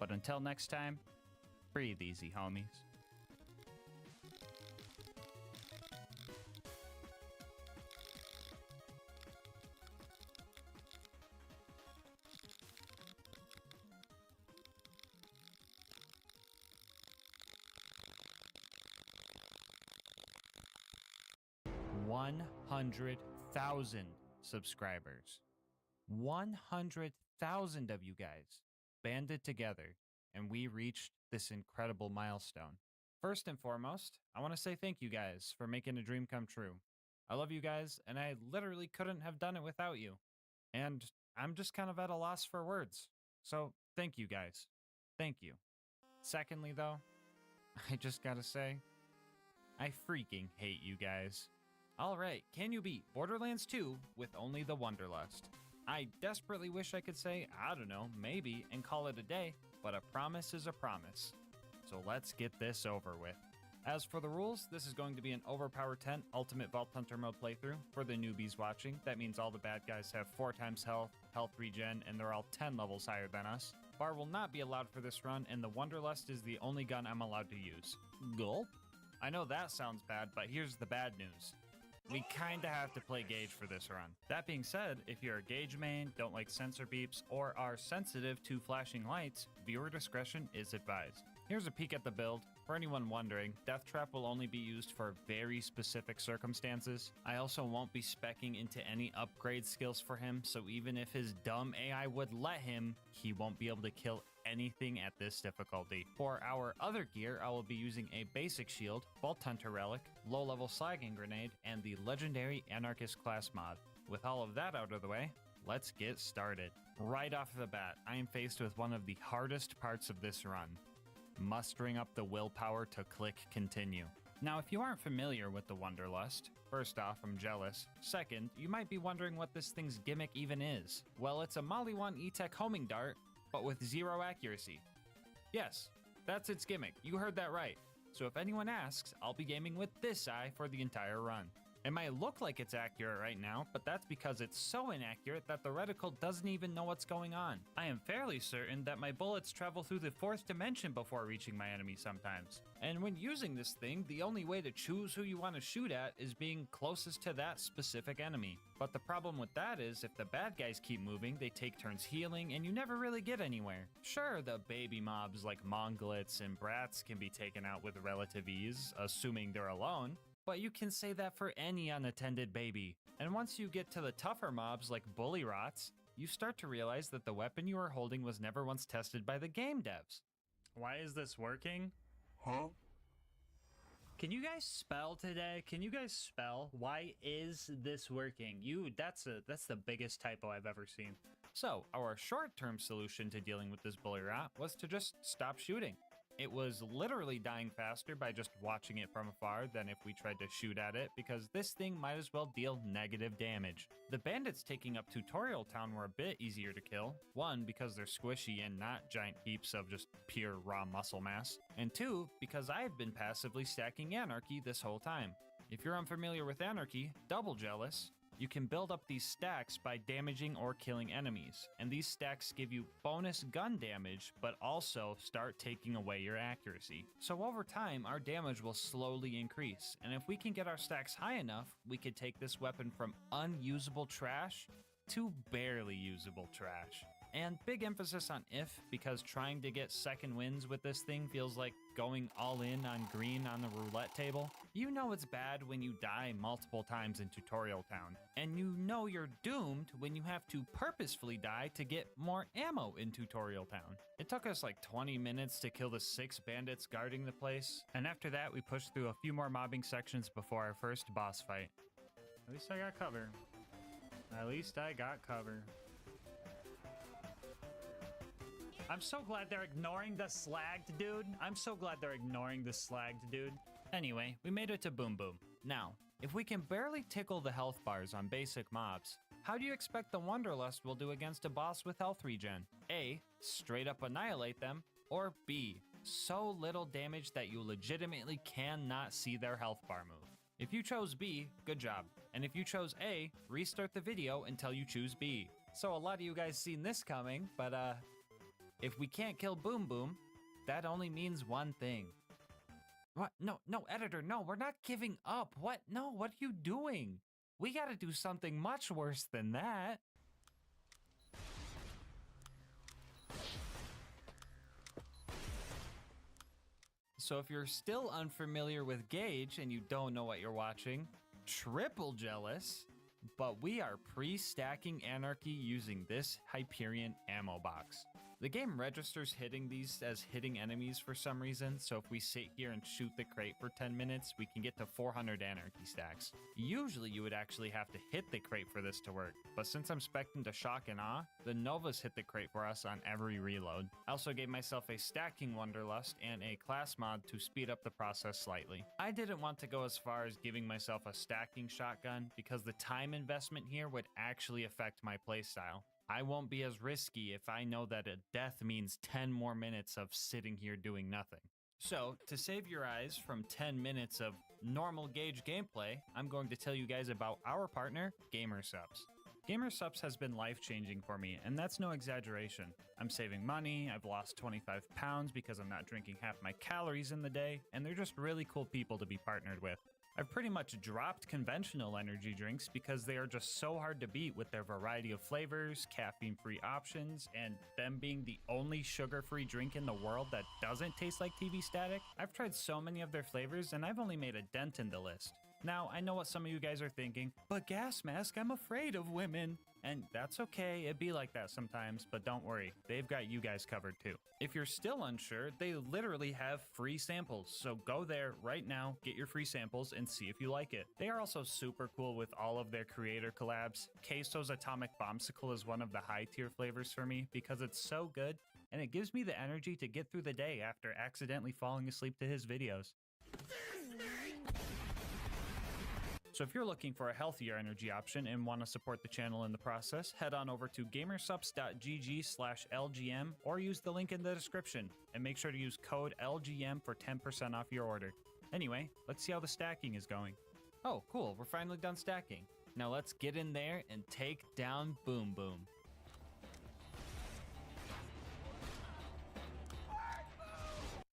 But until next time, breathe easy, homies. $100,000 subscribers. 100,000 of you guys banded together, and we reached this incredible milestone. First and foremost, I want to say thank you guys for making a dream come true. I love you guys, and I literally couldn't have done it without you. And I'm just kind of at a loss for words. So thank you guys. Thank you. Secondly, though, I just gotta say, I freaking hate you guys. Alright, can you beat Borderlands 2 with only the Wanderlust? I desperately wish I could say, I don't know, maybe, and call it a day, but a promise is a promise. So let's get this over with. As for the rules, this is going to be an Overpower 10 Ultimate Vault Hunter mode playthrough. For the newbies watching, that means all the bad guys have 4 times health, health regen, and they're all 10 levels higher than us. Bar will not be allowed for this run, and the Wanderlust is the only gun I'm allowed to use. Gulp? I know that sounds bad, but here's the bad news. We kinda have to play Gauge for this run. That being said, if you're a Gauge main, don't like sensor beeps, or are sensitive to flashing lights, viewer discretion is advised. Here's a peek at the build. For anyone wondering, Death Trap will only be used for very specific circumstances. I also won't be speccing into any upgrade skills for him, so even if his dumb AI would let him, he won't be able to kill anything at this difficulty. For our other gear, I will be using a basic shield, Vault Hunter Relic, low-level Slagging Grenade, and the legendary Anarchist class mod. With all of that out of the way, let's get started. Right off the bat, I am faced with one of the hardest parts of this run. Mustering up the willpower to click continue. Now, if you aren't familiar with the Wanderlust, first off, I'm jealous. Second, you might be wondering what this thing's gimmick even is. Well, it's a Maliwan E-Tech homing dart, but with 0 accuracy. Yes, that's its gimmick. You heard that right. So if anyone asks, I'll be gaming with this eye for the entire run. It might look like it's accurate right now, but that's because it's so inaccurate that the reticle doesn't even know what's going on. I am fairly certain that my bullets travel through the 4th dimension before reaching my enemy sometimes. And when using this thing, the only way to choose who you want to shoot at is being closest to that specific enemy. But the problem with that is, if the bad guys keep moving, they take turns healing, and you never really get anywhere. Sure, the baby mobs like Monglets and Brats can be taken out with relative ease, assuming they're alone. But you can say that for any unattended baby. And once you get to the tougher mobs like Bully Rots, you start to realize that the weapon you are holding was never once tested by the game devs. Why is this working? Huh? Can you guys spell today? Can you guys spell? Why is this working? That's the biggest typo I've ever seen. So, our short-term solution to dealing with this Bully Rot was to just stop shooting. It was literally dying faster by just watching it from afar than if we tried to shoot at it, because this thing might as well deal negative damage. The bandits taking up Tutorial Town were a bit easier to kill. 1, because they're squishy and not giant heaps of just pure raw muscle mass. And 2, because I've been passively stacking Anarchy this whole time. If you're unfamiliar with Anarchy, double jealous. You can build up these stacks by damaging or killing enemies, and these stacks give you bonus gun damage, but also start taking away your accuracy. So over time, our damage will slowly increase, and if we can get our stacks high enough, we could take this weapon from unusable trash to barely usable trash. And big emphasis on if, because trying to get second wins with this thing feels like going all in on green on the roulette table. You know it's bad when you die multiple times in Tutorial Town, and you know you're doomed when you have to purposefully die to get more ammo in Tutorial Town. It took us like 20 minutes to kill the 6 bandits guarding the place, and after that we pushed through a few more mobbing sections before our first boss fight. At least I got cover. At least I got cover. I'm so glad they're ignoring the slagged dude. I'm so glad they're ignoring the slagged dude. Anyway, we made it to Boom Boom. Now, if we can barely tickle the health bars on basic mobs, how do you expect the Wanderlust will do against a boss with health regen? A, straight up annihilate them, or B, so little damage that you legitimately cannot see their health bar move. If you chose B, good job. And if you chose A, restart the video until you choose B. So a lot of you guys seen this coming, but if we can't kill Boom Boom, that only means one thing. What? No, editor, no, we're not giving up. What? No, what are you doing? We gotta do something much worse than that. So if you're still unfamiliar with Gauge and you don't know what you're watching, triple jealous, but we are pre-stacking Anarchy using this Hyperion ammo box. The game registers hitting these as hitting enemies for some reason, so if we sit here and shoot the crate for 10 minutes, we can get to 400 anarchy stacks. Usually you would actually have to hit the crate for this to work, but since I'm spec'ing to shock and awe, the Novas hit the crate for us on every reload. I also gave myself a stacking Wanderlust and a class mod to speed up the process slightly. I didn't want to go as far as giving myself a stacking shotgun because the time investment here would actually affect my playstyle. I won't be as risky if I know that a death means 10 more minutes of sitting here doing nothing. So, to save your eyes from 10 minutes of normal gauge gameplay, I'm going to tell you guys about our partner, GASMASK. GASMASK has been life-changing for me, and that's no exaggeration. I'm saving money, I've lost 25 pounds because I'm not drinking half my calories in the day, and they're just really cool people to be partnered with. I've pretty much dropped conventional energy drinks because they are just so hard to beat with their variety of flavors, caffeine-free options, and them being the only sugar-free drink in the world that doesn't taste like TV static. I've tried so many of their flavors and I've only made a dent in the list. Now, I know what some of you guys are thinking, but GASMASK, I'm afraid of women. And that's okay, it be like that sometimes, but don't worry, they've got you guys covered too. If you're still unsure, they literally have free samples, so go there right now, get your free samples, and see if you like it. They are also super cool with all of their creator collabs. Queso's Atomic Bombsicle is one of the high tier flavors for me because it's so good, and it gives me the energy to get through the day after accidentally falling asleep to his videos. So if you're looking for a healthier energy option and want to support the channel in the process, head on over to gamersupps.gg/LGM or use the link in the description, and make sure to use code LGM for 10% off your order. Anyway, let's see how the stacking is going. Oh, cool, we're finally done stacking. Now let's get in there and take down Boom Boom.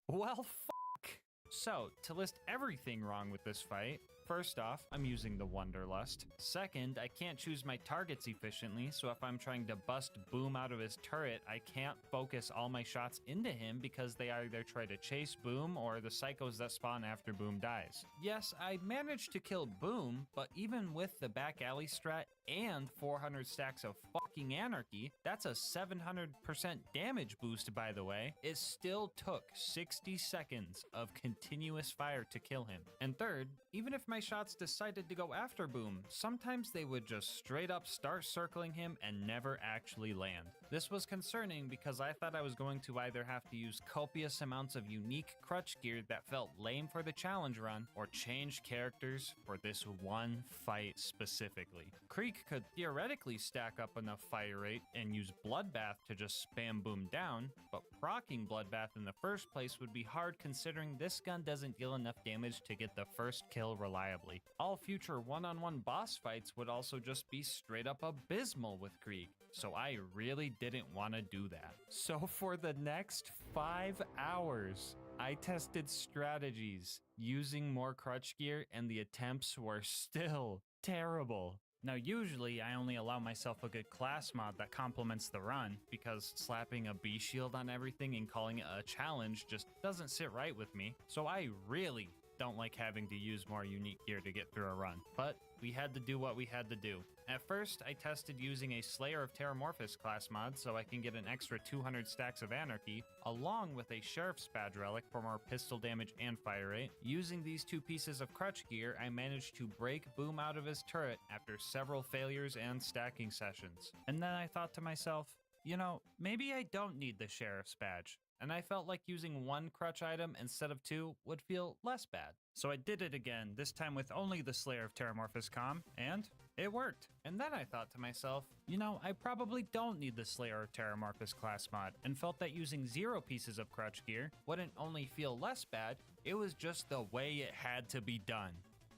Well, fuck. So, to list everything wrong with this fight, first off, I'm using the Wanderlust. Second, I can't choose my targets efficiently, so if I'm trying to bust Boom out of his turret, I can't focus all my shots into him because they either try to chase Boom or the psychos that spawn after Boom dies. Yes, I managed to kill Boom, but even with the back alley strat and 400 stacks of fucking anarchy, that's a 700% damage boost, by the way. It still took 60 seconds of continuous fire to kill him. And third, even if my shots decided to go after Boom, sometimes they would just straight up start circling him and never actually land. This was concerning because I thought I was going to either have to use copious amounts of unique crutch gear that felt lame for the challenge run, or change characters for this one fight specifically. Creek could theoretically stack up enough fire rate and use Bloodbath to just spam Boom down, but proccing Bloodbath in the first place would be hard considering this gun doesn't deal enough damage to get the first kill reliably. All future one-on-one boss fights would also just be straight up abysmal with Krieg, so I really didn't want to do that. So for the next 5 hours, I tested strategies using more crutch gear and the attempts were still terrible. Now usually I only allow myself a good class mod that complements the run, because slapping a B shield on everything and calling it a challenge just doesn't sit right with me, so I really don't like having to use more unique gear to get through a run. But we had to do what we had to do. At first, I tested using a Slayer of Terramorphous class mod so I can get an extra 200 stacks of anarchy, along with a Sheriff's Badge relic for more pistol damage and fire rate. Using these two pieces of crutch gear, I managed to break Boom out of his turret after several failures and stacking sessions. And then I thought to myself, you know, maybe I don't need the Sheriff's Badge. And I felt like using one crutch item instead of two would feel less bad. So I did it again, this time with only the Slayer of Terramorphous comm, and it worked. And then I thought to myself, you know, I probably don't need the Slayer of Terramorphous class mod, and felt that using 0 pieces of crutch gear wouldn't only feel less bad, it was just the way it had to be done.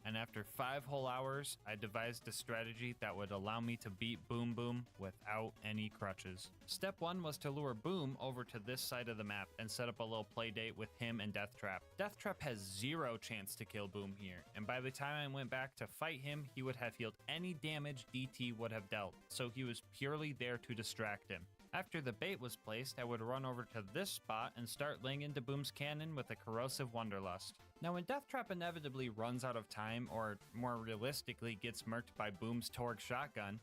And after 5 whole hours, I devised a strategy that would allow me to beat Boom Boom without any crutches. Step 1 was to lure Boom over to this side of the map and set up a little play date with him and Deathtrap. Deathtrap has 0 chance to kill Boom here, and by the time I went back to fight him, he would have healed any damage DT would have dealt, so he was purely there to distract him. After the bait was placed, I would run over to this spot and start laying into Boom's cannon with a corrosive Wanderlust. Now when Deathtrap inevitably runs out of time, or more realistically gets murked by Boom's Torgue shotgun,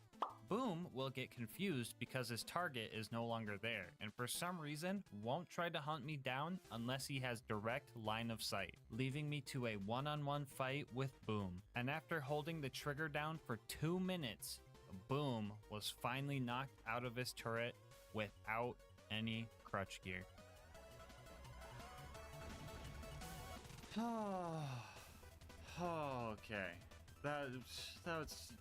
Boom will get confused because his target is no longer there, and for some reason won't try to hunt me down unless he has direct line of sight, leaving me to a one-on-one fight with Boom. And after holding the trigger down for 2 minutes, Boom was finally knocked out of his turret without any crutch gear. Okay, that's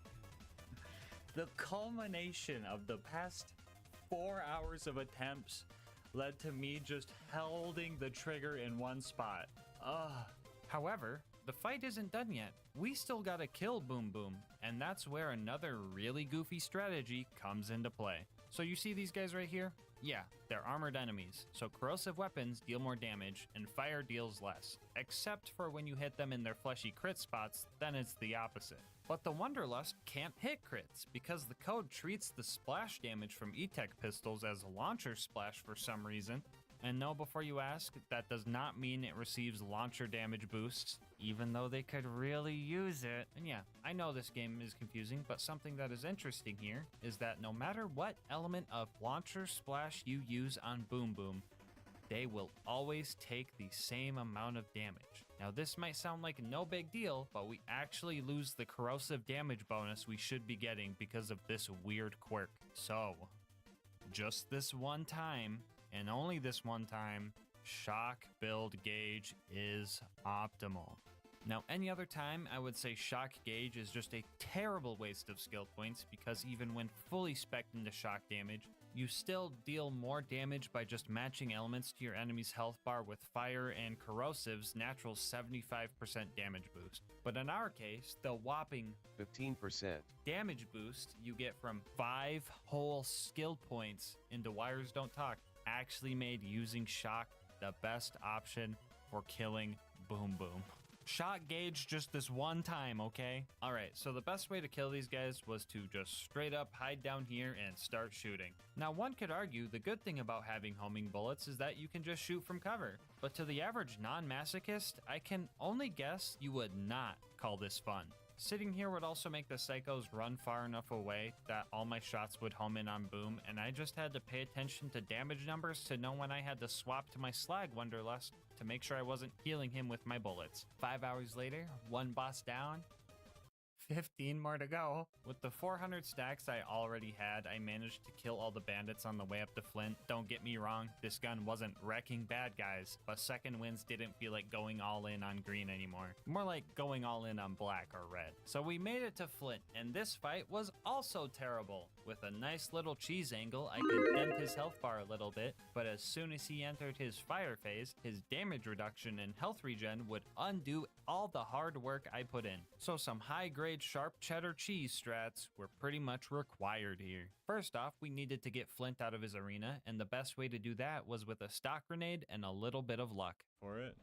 the culmination of the past 4 hours of attempts led to me just holding the trigger in one spot. However, the fight isn't done yet. We still gotta kill Boom Boom, and that's where another really goofy strategy comes into play. So you see these guys right here? Yeah, they're armored enemies, so corrosive weapons deal more damage and fire deals less. Except for when you hit them in their fleshy crit spots, then it's the opposite. But the Wanderlust can't hit crits because the code treats the splash damage from E-Tech pistols as a launcher splash for some reason. And no, before you ask, that does not mean it receives launcher damage boosts, even though they could really use it. And yeah, I know this game is confusing, but something that is interesting here is that no matter what element of launcher splash you use on Boom Boom, they will always take the same amount of damage. Now this might sound like no big deal, but we actually lose the corrosive damage bonus we should be getting because of this weird quirk. So, just this one time, and only this one time, shock build gauge is optimal. Now, any other time, I would say shock gauge is just a terrible waste of skill points because even when fully spec'd into shock damage, you still deal more damage by just matching elements to your enemy's health bar with fire and corrosive's natural 75% damage boost. But in our case, the whopping 15% damage boost you get from 5 whole skill points into Wires Don't Talk actually made using shock the best option for killing Boom Boom. Shock gauge just this one time, okay? Alright, so the best way to kill these guys was to just straight up hide down here and start shooting. Now one could argue the good thing about having homing bullets is that you can just shoot from cover. But to the average non-masochist, I can only guess you would not call this fun. Sitting here would also make the psychos run far enough away that all my shots would home in on Boom, and I just had to pay attention to damage numbers to know when I had to swap to my Slag Wanderlust to make sure I wasn't healing him with my bullets. 5 hours later, one boss down, 15 more to go. With the 400 stacks I already had, I managed to kill all the bandits on the way up to Flint. Don't get me wrong, this gun wasn't wrecking bad guys, but second wins didn't feel like going all in on green anymore. More like going all in on black or red. So we made it to Flint, and this fight was also terrible. With a nice little cheese angle, I could dent his health bar a little bit, but as soon as he entered his fire phase, his damage reduction and health regen would undo all the hard work I put in. So some high-grade sharp cheddar cheese strats were pretty much required here. First off, we needed to get Flint out of his arena, and the best way to do that was with a stock grenade and a little bit of luck. For it.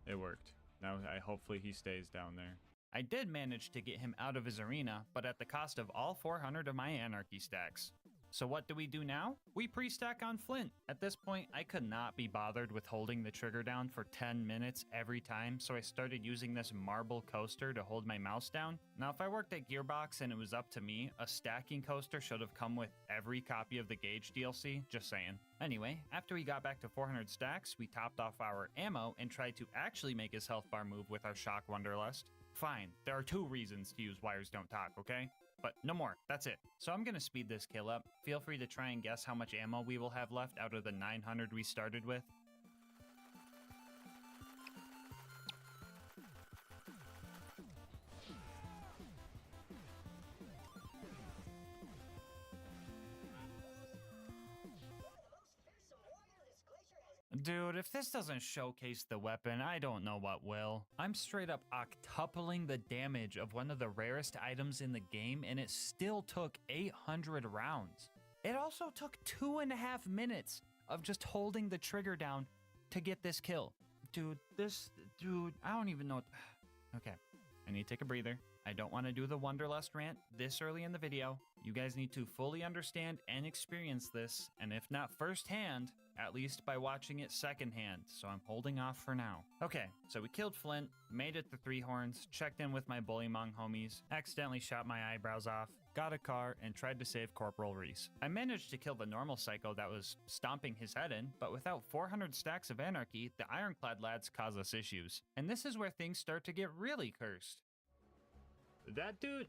It worked. Now hopefully he stays down there. I did manage to get him out of his arena, but at the cost of all 400 of my Anarchy stacks. So what do we do now? We pre-stack on Flint. At this point, I could not be bothered with holding the trigger down for 10 minutes every time, so I started using this marble coaster to hold my mouse down. Now, if I worked at Gearbox and it was up to me, a stacking coaster should have come with every copy of the Gauge DLC, just saying. Anyway, after we got back to 400 stacks, we topped off our ammo and tried to actually make his health bar move with our Shock Wanderlust. Fine, there are 2 reasons to use Wires Don't Talk, okay? But no more, that's it. So I'm gonna speed this kill up. Feel free to try and guess how much ammo we will have left out of the 900 we started with. Dude, if this doesn't showcase the weapon, I don't know what will. I'm straight up octupling the damage of one of the rarest items in the game, and it still took 800 rounds. It also took 2.5 minutes of just holding the trigger down to get this kill. Dude, I don't even know what... Okay, I need to take a breather. I don't want to do the Wanderlust rant this early in the video. You guys need to fully understand and experience this, and if not firsthand, at least by watching it secondhand, so I'm holding off for now. Okay, so we killed Flint, made it to Three Horns, checked in with my Bullymong homies, accidentally shot my eyebrows off, got a car, and tried to save Corporal Reese. I managed to kill the normal psycho that was stomping his head in, but without 400 stacks of anarchy, the Ironclad lads cause us issues. And this is where things start to get really cursed. That dude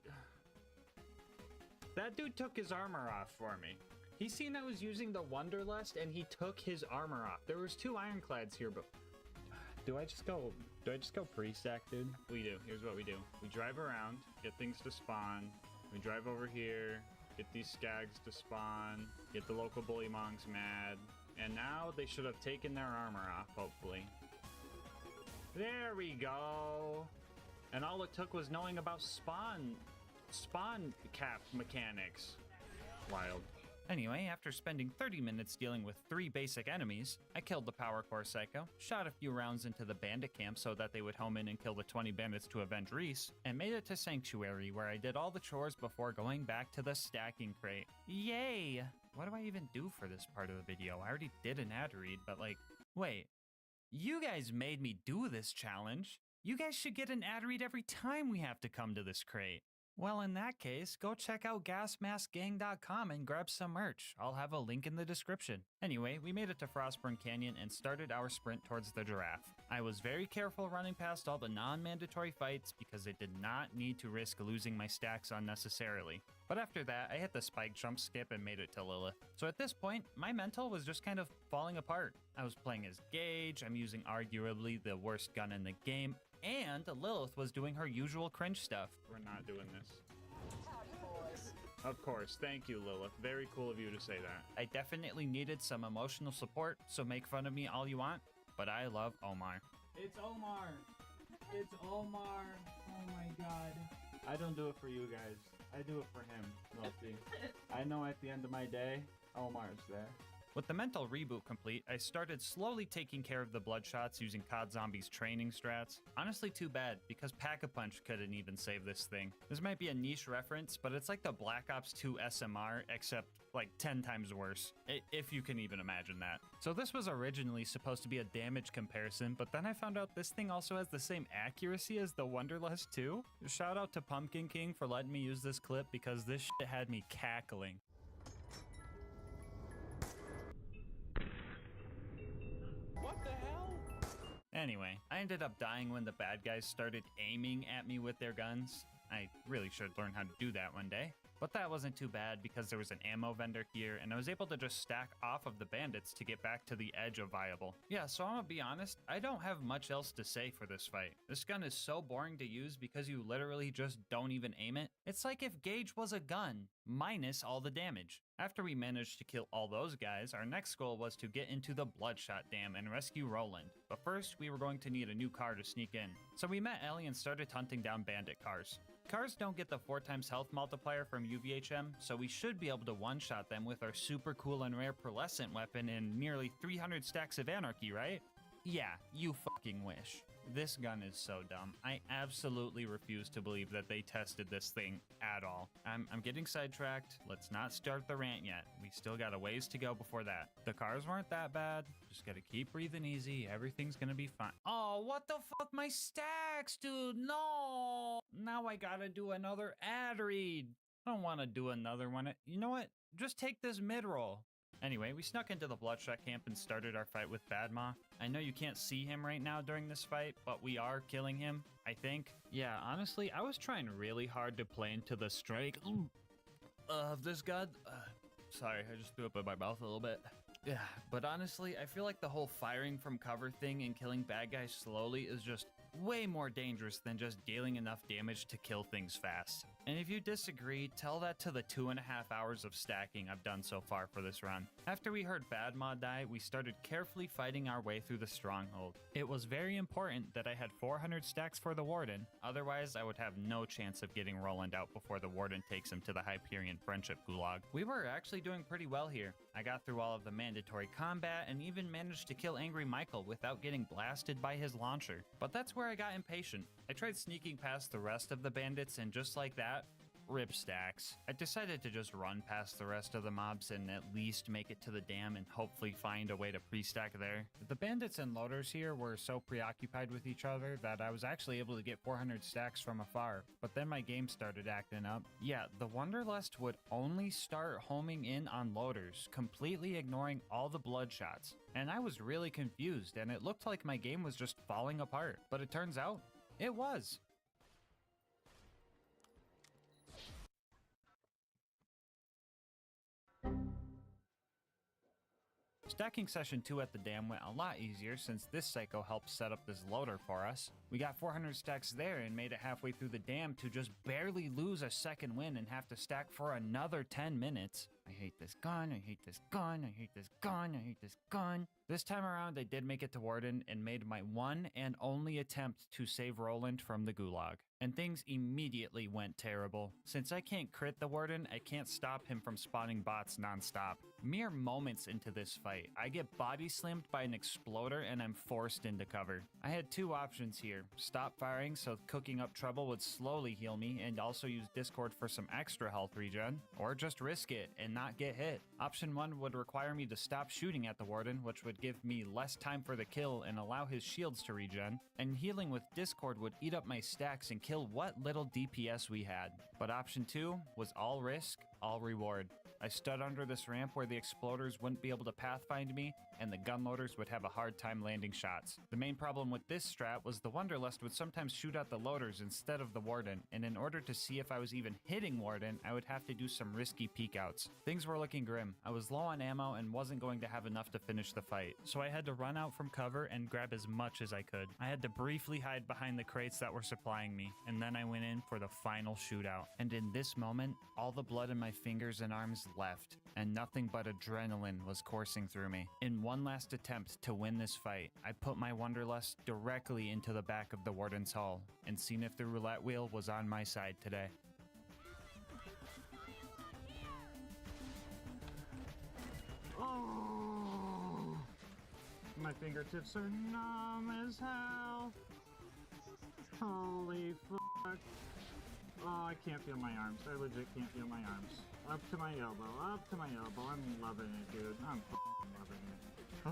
took his armor off for me. He seen I was using the Wanderlust and he took his armor off. There was 2 Ironclads here, but do I just go pre-stack, dude? We do. Here's what we do. We drive around, get things to spawn. We drive over here, get these skags to spawn, get the local Bullymongs mad, and now they should have taken their armor off, hopefully. There we go. And all it took was knowing about spawn cap mechanics. Wild. Anyway, after spending 30 minutes dealing with 3 basic enemies, I killed the Power Core Psycho, shot a few rounds into the bandit camp so that they would home in and kill the 20 bandits to avenge Reese, and made it to Sanctuary where I did all the chores before going back to the stacking crate. Yay! What do I even do for this part of the video? I already did an ad read, but like, wait. You guys made me do this challenge. You guys should get an ad read every time we have to come to this crate. Well, in that case, go check out GASMASK'S and grab some merch. I'll have a link in the description. Anyway, we made it to Frostburn Canyon and started our sprint towards the giraffe. I was very careful running past all the non-mandatory fights because I did not need to risk losing my stacks unnecessarily. But after that, I hit the spike jump skip and made it to Lilith. So at this point, my mental was just kind of falling apart. I was playing as Gage, I'm using arguably the worst gun in the game, and Lilith was doing her usual cringe stuff. We're not doing this. Howdy, boys. Of course, thank you, Lilith. Very cool of you to say that. I definitely needed some emotional support, so make fun of me all you want, but I love Omar. It's Omar. It's Omar. Oh my god. I don't do it for you guys. I do it for him, Melty. I know at the end of my day, Omar's there. With the mental reboot complete, I started slowly taking care of the Bloodshots using COD Zombies training strats. Honestly, too bad, because Pack-a-Punch couldn't even save this thing. This might be a niche reference, but it's like the Black Ops 2 SMR, except like 10 times worse, if you can even imagine that. So this was originally supposed to be a damage comparison, but then I found out this thing also has the same accuracy as the Wanderlust 2. Shout out to Pumpkin King for letting me use this clip because this shit had me cackling. What the hell? Anyway, I ended up dying when the bad guys started aiming at me with their guns. I really should learn how to do that one day. But that wasn't too bad because there was an ammo vendor here and I was able to just stack off of the bandits to get back to the edge of viable. Yeah, so I'm gonna be honest, I don't have much else to say for this fight. This gun is so boring to use because you literally just don't even aim it. It's like if Gage was a gun, minus all the damage. After we managed to kill all those guys, our next goal was to get into the Bloodshot Dam and rescue Roland. But first, we were going to need a new car to sneak in. So we met Ellie and started hunting down bandit cars. Cars don't get the 4x health multiplier from UVHM, so we should be able to one-shot them with our super cool and rare pearlescent weapon and nearly 300 stacks of anarchy, right? Yeah, you fucking wish. This gun is so dumb. I absolutely refuse to believe that they tested this thing at all. I'm getting sidetracked. Let's not start the rant yet. We still got a ways to go before that. The cars weren't that bad. Just gotta keep breathing easy. Everything's gonna be fine. Oh, what the fuck? My stacks, dude. No. Now I gotta do another ad read. I don't want to do another one. You know what? Just take this mid-roll. Anyway, we snuck into the Bloodshot camp and started our fight with Badma. I know you can't see him right now during this fight, but we are killing him, I think. Yeah, honestly, I was trying really hard to play into the strike of this gun. Sorry, I just threw up in my mouth a little bit. Yeah, but honestly, I feel like the whole firing from cover thing and killing bad guys slowly is just way more dangerous than just dealing enough damage to kill things fast. And if you disagree, tell that to the 2.5 hours of stacking I've done so far for this run. After we heard Bad Mod die, we started carefully fighting our way through the stronghold. It was very important that I had 400 stacks for the Warden, otherwise I would have no chance of getting Roland out before the Warden takes him to the Hyperion Friendship Gulag. We were actually doing pretty well here. I got through all of the mandatory combat and even managed to kill Angry Michael without getting blasted by his launcher. But that's where I got impatient. I tried sneaking past the rest of the bandits and just like that, rip stacks. I decided to just run past the rest of the mobs and at least make it to the dam and hopefully find a way to pre-stack there. The bandits and loaders here were so preoccupied with each other that I was actually able to get 400 stacks from afar, but then my game started acting up. Yeah, the Wanderlust would only start homing in on loaders, completely ignoring all the bloodshots. And I was really confused and it looked like my game was just falling apart, but it turns out it was. Stacking session 2 at the dam went a lot easier since this psycho helped set up this loader for us. We got 400 stacks there and made it halfway through the dam to just barely lose a second win and have to stack for another 10 minutes. I hate this gun, I hate this gun, I hate this gun, I hate this gun. This time around I did make it to Warden and made my one and only attempt to save Roland from the Gulag. And things immediately went terrible. Since I can't crit the Warden, I can't stop him from spawning bots non-stop. Mere moments into this fight, I get body slammed by an exploder and I'm forced into cover. I had two options here. Stop firing so cooking up trouble would slowly heal me and also use Discord for some extra health regen, or just risk it and not get hit. Option 1 would require me to stop shooting at the Warden, which would give me less time for the kill and allow his shields to regen, and healing with Discord would eat up my stacks and kill what little DPS we had. But option 2 was all risk, all reward. I stood under this ramp where the exploders wouldn't be able to pathfind me, and the gunloaders would have a hard time landing shots. The main problem with this strat was the Wanderlust would sometimes shoot at the loaders instead of the Warden, and in order to see if I was even hitting Warden, I would have to do some risky peekouts. Things were looking grim. I was low on ammo and wasn't going to have enough to finish the fight, so I had to run out from cover and grab as much as I could. I had to briefly hide behind the crates that were supplying me, and then I went in for the final shootout. And in this moment, all the blood in my fingers and arms left, and nothing but adrenaline was coursing through me. In one last attempt to win this fight, I put my Wanderlust directly into the back of the Warden's hull, and seen if the roulette wheel was on my side today. Oh, my fingertips are numb as hell. Holy fuck. Oh, I can't feel my arms. I legit can't feel my arms. Up to my elbow, up to my elbow. I'm loving it, dude. I'm f***ing loving it. Oh.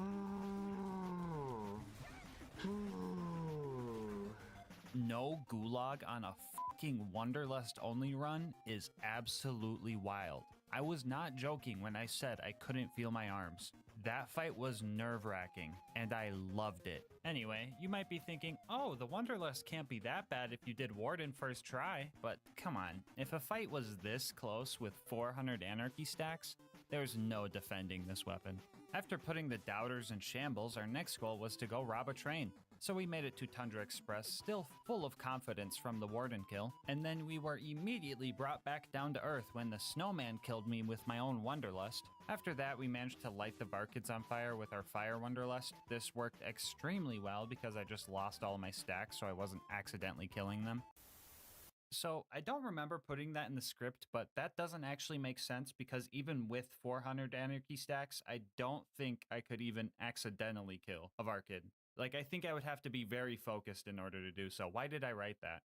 No Gulag on a fucking Wanderlust only run is absolutely wild. I was not joking when I said I couldn't feel my arms. That fight was nerve-wracking, and I loved it. Anyway, you might be thinking, oh, the Wanderlust can't be that bad if you did Warden first try, but come on, if a fight was this close with 400 Anarchy stacks, there's no defending this weapon. After putting the Doubters in shambles, our next goal was to go rob a train. So we made it to Tundra Express, still full of confidence from the Warden kill, and then we were immediately brought back down to earth when the snowman killed me with my own Wanderlust. After that, we managed to light the Barkids on fire with our Fire Wanderlust. This worked extremely well because I just lost all my stacks so I wasn't accidentally killing them. So I don't remember putting that in the script, but that doesn't actually make sense because even with 400 Anarchy stacks, I don't think I could even accidentally kill a Varkid. Like, I think I would have to be very focused in order to do so. Why did I write that?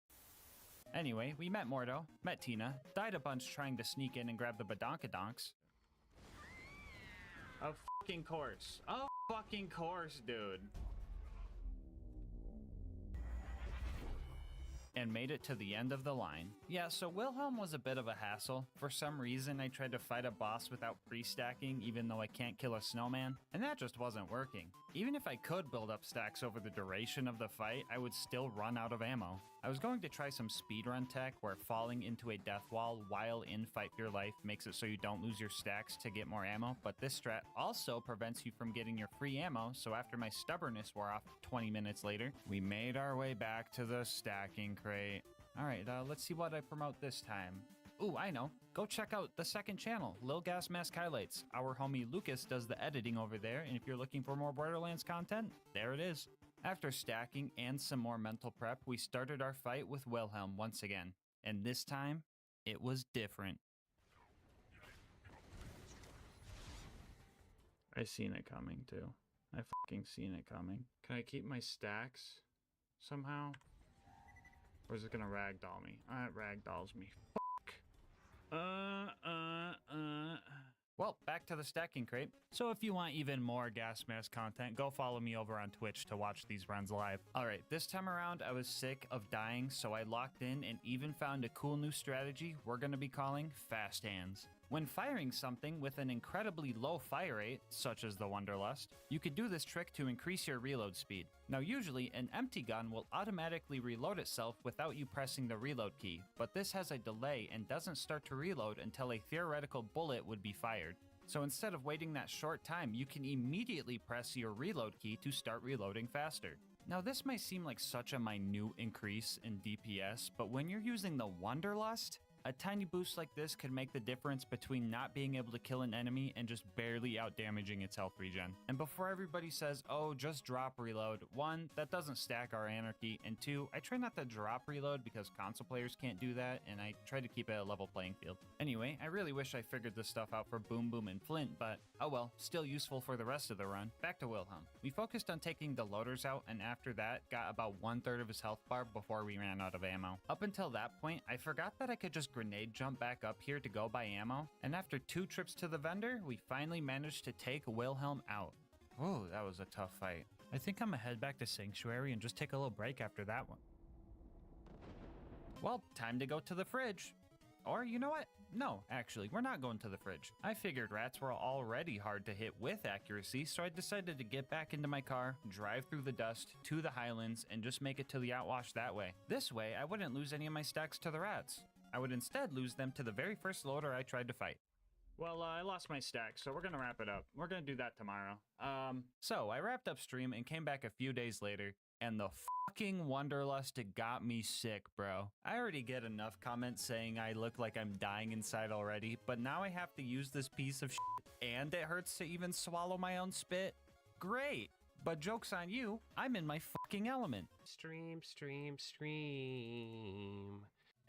Anyway, we met Mordo, met Tina, died a bunch trying to sneak in and grab the Badonkadonks. Of fucking course. Of fucking course, dude. And made it to the end of the line. Yeah, so Wilhelm was a bit of a hassle. For some reason, I tried to fight a boss without pre-stacking, even though I can't kill a snowman, and that just wasn't working. Even if I could build up stacks over the duration of the fight, I would still run out of ammo. I was going to try some speedrun tech where falling into a death wall while in Fight for Your Life makes it so you don't lose your stacks to get more ammo, but this strat also prevents you from getting your free ammo, so after my stubbornness wore off 20 minutes later, we made our way back to the stacking crate. Alright, let's see what I promote this time. Ooh, I know. Go check out the second channel, LilGasmask Highlights. Our homie Lucas does the editing over there, and if you're looking for more Borderlands content, there it is. After stacking and some more mental prep, we started our fight with Wilhelm once again. And this time, it was different. I seen it coming too. I fucking seen it coming. Can I keep my stacks somehow? Or is it gonna ragdoll me? It ragdolls me. Fuck. Well, back to the stacking crate. So if you want even more GasMask content, go follow me over on Twitch to watch these runs live. Alright, this time around I was sick of dying, so I locked in and even found a cool new strategy we're gonna be calling Fast Hands. When firing something with an incredibly low fire rate, such as the Wonderlust, you could do this trick to increase your reload speed. Now usually, an empty gun will automatically reload itself without you pressing the reload key, but this has a delay and doesn't start to reload until a theoretical bullet would be fired. So instead of waiting that short time, you can immediately press your reload key to start reloading faster. Now this might seem like such a minute increase in DPS, but when you're using the Wonderlust, a tiny boost like this could make the difference between not being able to kill an enemy and just barely out-damaging its health regen. And before everybody says, oh, just drop reload, 1, that doesn't stack our anarchy, and 2, I try not to drop reload because console players can't do that, and I try to keep it a level playing field. Anyway, I really wish I figured this stuff out for Boom Boom and Flint, but oh well, still useful for the rest of the run. Back to Wilhelm. We focused on taking the loaders out, and after that, got about 1/3 of his health bar before we ran out of ammo. Up until that point, I forgot that I could just grenade jump back up here to go buy ammo, and after 2 trips to the vendor, we finally managed to take Wilhelm out. Oh, that was a tough fight. I think I'm gonna head back to Sanctuary and just take a little break after that one. Well, time to go to the fridge. Or, you know what? No, actually, we're not going to the fridge. I figured rats were already hard to hit with accuracy, so I decided to get back into my car, drive through the dust to the Highlands, and just make it to the Outwash that way. This way, I wouldn't lose any of my stacks to the rats. I would instead lose them to the very first loader I tried to fight. Well, I lost my stack, so we're gonna wrap it up. We're gonna do that tomorrow. So I wrapped up stream and came back a few days later, and the fucking Wonderlust got me sick, bro. I already get enough comments saying I look like I'm dying inside already, but now I have to use this piece of shit, and it hurts to even swallow my own spit. Great! But joke's on you, I'm in my fucking element. Stream.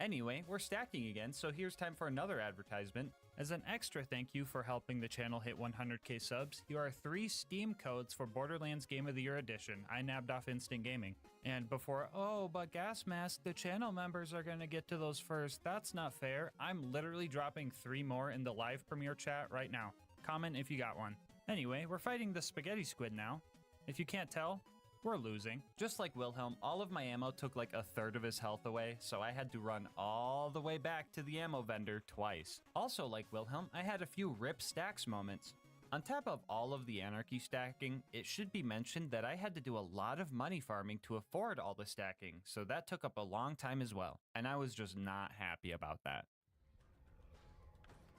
Anyway, we're stacking again, so here's time for another advertisement. As an extra thank you for helping the channel hit 100k subs, here are 3 Steam codes for Borderlands Game of the Year Edition I nabbed off Instant Gaming. And before, oh, but GasMask, the channel members are gonna get to those first, that's not fair, I'm literally dropping 3 more in the live premiere chat right now. Comment if you got one. Anyway, we're fighting the spaghetti squid now. If you can't tell, we're losing. Just like Wilhelm, all of my ammo took like 1/3 of his health away, so I had to run all the way back to the ammo vendor twice. Also like Wilhelm, I had a few rip stacks moments. On top of all of the anarchy stacking, it should be mentioned that I had to do a lot of money farming to afford all the stacking, so that took up a long time as well, and I was just not happy about that.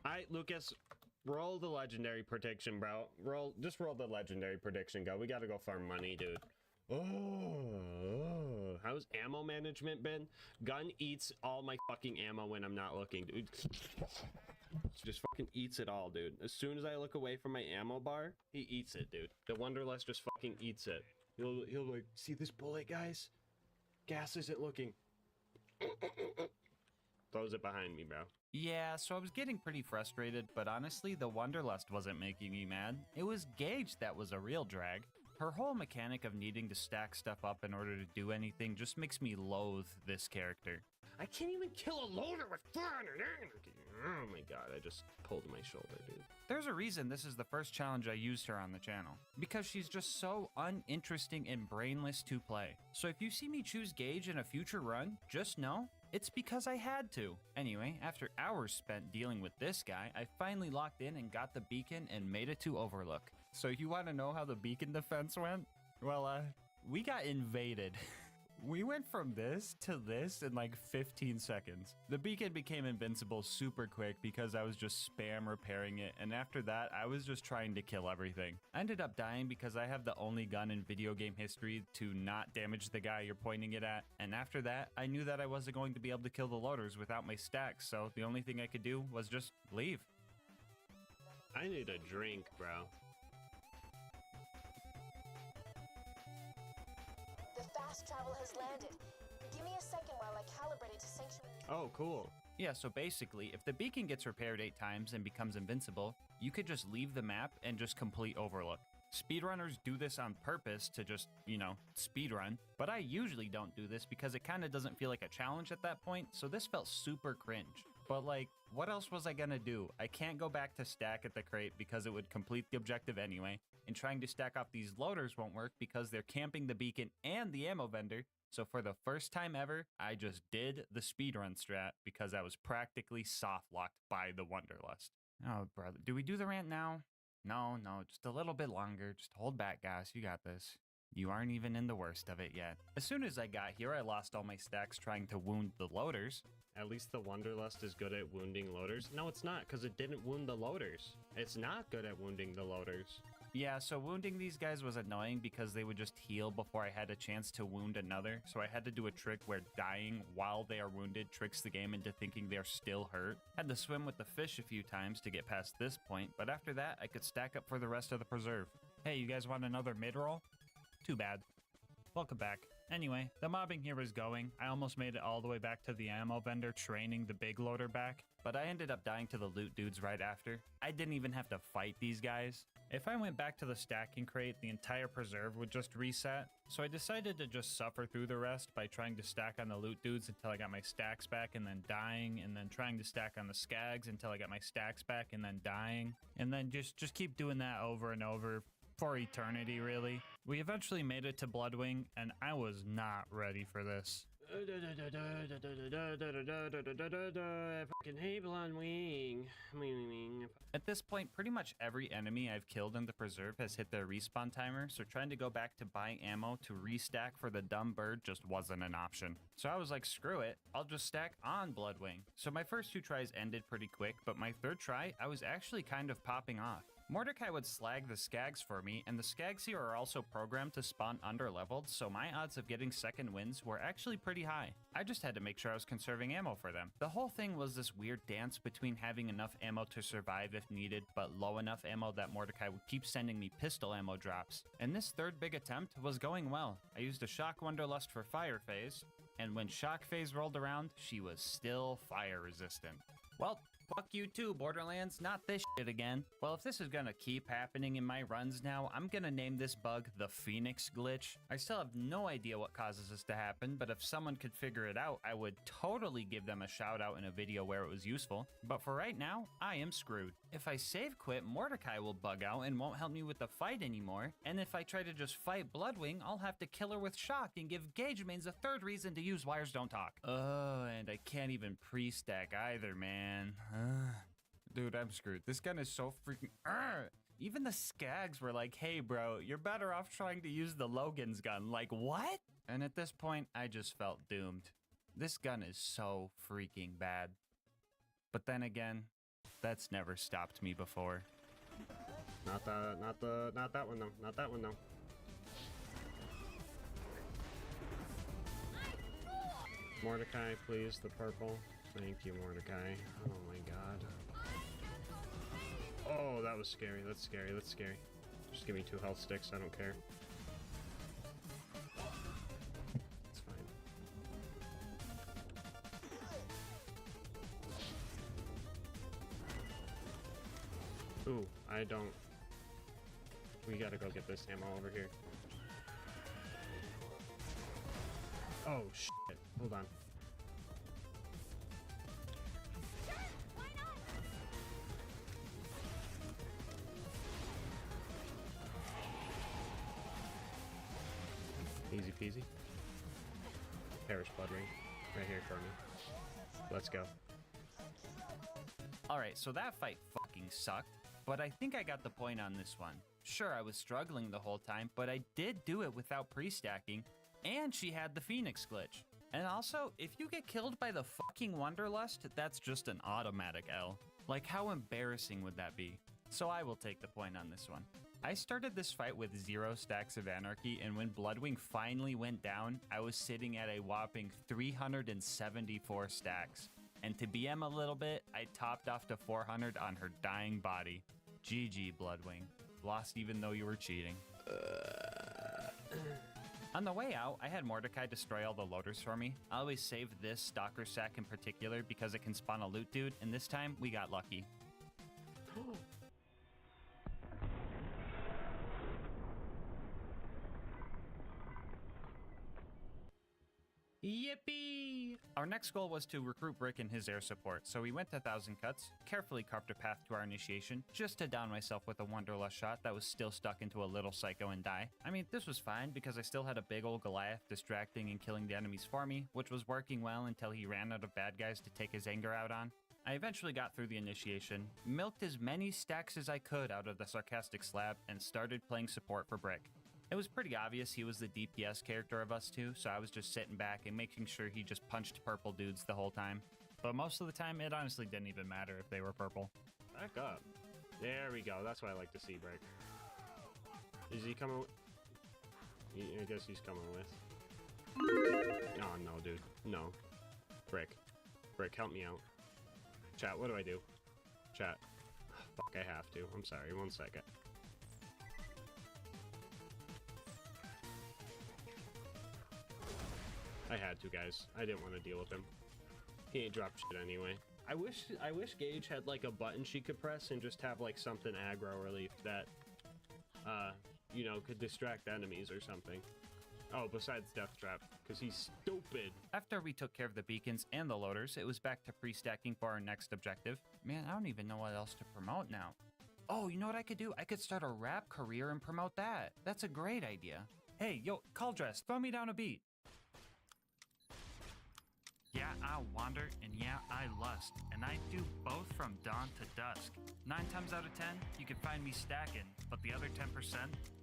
Alright, Lucas, roll the legendary prediction, bro. Just roll the legendary prediction, go. We gotta go farm money, dude. Oh, how's ammo management been? Gun eats all my fucking ammo when I'm not looking, dude. Just fucking eats it all, dude. As soon as I look away from my ammo bar, he eats it, dude. The Wonderlust just fucking eats it. He'll like, see this bullet, guys? Gas isn't looking. Throws it behind me, bro. Yeah, so I was getting pretty frustrated, but honestly, the Wonderlust wasn't making me mad. It was Gage that was a real drag. Her whole mechanic of needing to stack stuff up in order to do anything just makes me loathe this character. I can't even kill a loader with 400 energy. Oh my god, I just pulled my shoulder, dude. There's a reason this is the first challenge I used her on the channel. Because she's just so uninteresting and brainless to play. So if you see me choose Gage in a future run, just know, it's because I had to. Anyway, after hours spent dealing with this guy, I finally locked in and got the beacon and made it to Overlook. So you want to know how the beacon defense went? Well, we got invaded. We went from this to this in like 15 seconds. The beacon became invincible super quick because I was just spam repairing it, and after that, I was just trying to kill everything. I ended up dying because I have the only gun in video game history to not damage the guy you're pointing it at, and after that, I knew that I wasn't going to be able to kill the loaders without my stacks, so the only thing I could do was just leave. I need a drink, bro. The fast travel has landed. Give me a second while I calibrate it to sanctuary. Oh, cool. Yeah, so basically, if the beacon gets repaired 8 times and becomes invincible, you could just leave the map and just complete Overlook. Speedrunners do this on purpose to just, you know, speedrun, but I usually don't do this because it kind of doesn't feel like a challenge at that point, so this felt super cringe. But like, what else was I gonna do? I can't go back to stack at the crate because it would complete the objective anyway, and trying to stack off these loaders won't work because they're camping the beacon and the ammo vendor, so for the first time ever, I just did the speedrun strat because I was practically soft-locked by the Wanderlust. Oh, brother, do we do the rant now? No, just a little bit longer. Just hold back, guys. You got this. You aren't even in the worst of it yet. As soon as I got here, I lost all my stacks trying to wound the loaders. At least the Wanderlust is good at wounding loaders. No, it's not, because it didn't wound the loaders. It's not good at wounding the loaders. Yeah, so wounding these guys was annoying because they would just heal before I had a chance to wound another. So I had to do a trick where dying while they are wounded tricks the game into thinking they're still hurt. Had to swim with the fish a few times to get past this point, but after that, I could stack up for the rest of the preserve. Hey, you guys want another mid-roll? Too bad. Welcome back. Anyway, the mobbing here is going. I almost made it all the way back to the ammo vendor training the big loader back, but I ended up dying to the loot dudes right after. I didn't even have to fight these guys. If I went back to the stacking crate, the entire preserve would just reset, so I decided to just suffer through the rest by trying to stack on the loot dudes until I got my stacks back and then dying, and then trying to stack on the skags until I got my stacks back and then dying, and then just keep doing that over and over for eternity, really. We eventually made it to Bloodwing, and I was not ready for this. I fucking hate Bloodwing. At this point, pretty much every enemy I've killed in the preserve has hit their respawn timer, so trying to go back to buy ammo to restack for the dumb bird just wasn't an option. So I was like, screw it, I'll just stack on Bloodwing. So my first 2 tries ended pretty quick, but my 3rd try, I was actually kind of popping off. Mordecai would slag the skags for me, and the skags here are also programmed to spawn under-leveled, so my odds of getting second wins were actually pretty high. I just had to make sure I was conserving ammo for them. The whole thing was this weird dance between having enough ammo to survive if needed, but low enough ammo that Mordecai would keep sending me pistol ammo drops. And this 3rd big attempt was going well. I used a Shock Wanderlust for fire phase, and when Shock phase rolled around, she was still fire resistant. Well, fuck you too, Borderlands, not this shit again. Well, if this is gonna keep happening in my runs now, I'm gonna name this bug the Phoenix Glitch. I still have no idea what causes this to happen, but if someone could figure it out, I would totally give them a shout out in a video where it was useful. But for right now, I am screwed. If I save quit, Mordecai will bug out and won't help me with the fight anymore. And if I try to just fight Bloodwing, I'll have to kill her with Shock and give Gauge Mains a 3rd reason to use Wires Don't Talk. Oh, and I can't even pre-stack either, man. Dude, I'm screwed. This gun is so freaking... Even the skags were like, hey, bro, you're better off trying to use the Logan's gun. Like, what? And at this point, I just felt doomed. This gun is so freaking bad. But then again, that's never stopped me before. Not that one though. Not that one though. Mordecai, please, the purple. Thank you, Mordecai. Oh my god. Oh, that was scary. That's scary. That's scary. Just give me 2 health sticks. I don't care. It's fine. Ooh, I don't... We gotta go get this ammo over here. Oh, shit. Hold on. Easy peasy. Perish Blood Ring. Right here for me. Let's go. Alright, so that fight fucking sucked, but I think I got the point on this one. Sure, I was struggling the whole time, but I did do it without pre-stacking, And she had the Phoenix glitch. And also, if you get killed by the fucking Wanderlust, that's just an automatic L. Like, how embarrassing would that be? So I will take the point on this one. I started this fight with 0 stacks of Anarchy, and when Bloodwing finally went down, I was sitting at a whopping 374 stacks. And to BM a little bit, I topped off to 400 on her dying body. GG, Bloodwing. Lost even though you were cheating. On the way out, I had Mordecai destroy all the loaders for me. I always save this Stalker sack in particular because it can spawn a loot dude, and this time we got lucky. Yippee! Our next goal was to recruit Brick and his air support, so we went to 1,000 Cuts, carefully carved a path to our initiation, just to down myself with a Wanderlust shot that was still stuck into a little psycho and die. I mean, this was fine because I still had a big old Goliath distracting and killing the enemies for me, which was working well until he ran out of bad guys to take his anger out on. I eventually got through the initiation, milked as many stacks as I could out of the Sarcastic Slab, and started playing support for Brick. It was pretty obvious he was the DPS character of us two, so I was just sitting back and making sure he just punched purple dudes the whole time. But most of the time, it honestly didn't even matter if they were purple. Back up. There we go. That's what I like to see, Brick. Is he coming? I guess he's coming with. Oh, no, dude. No. Brick. Brick, help me out. Chat, what do I do? Chat. Fuck, I have to. I'm sorry. 1 second. I had to, guys. I didn't want to deal with him. He ain't dropped shit anyway. I wish Gage had like a button she could press and just have like something aggro relief that, you know, could distract enemies or something. Oh, besides Death Trap, because he's stupid. After we took care of the beacons and the loaders, it was back to pre-stacking for our next objective. Man, I don't even know what else to promote now. Oh, you know what I could do? I could start a rap career and promote that. That's a great idea. Hey, yo, Cauldress, throw me down a beat. Yeah, I wander, and yeah, I lust, and I do both from dawn to dusk. 9 times out of 10, you can find me stacking, but the other 10%,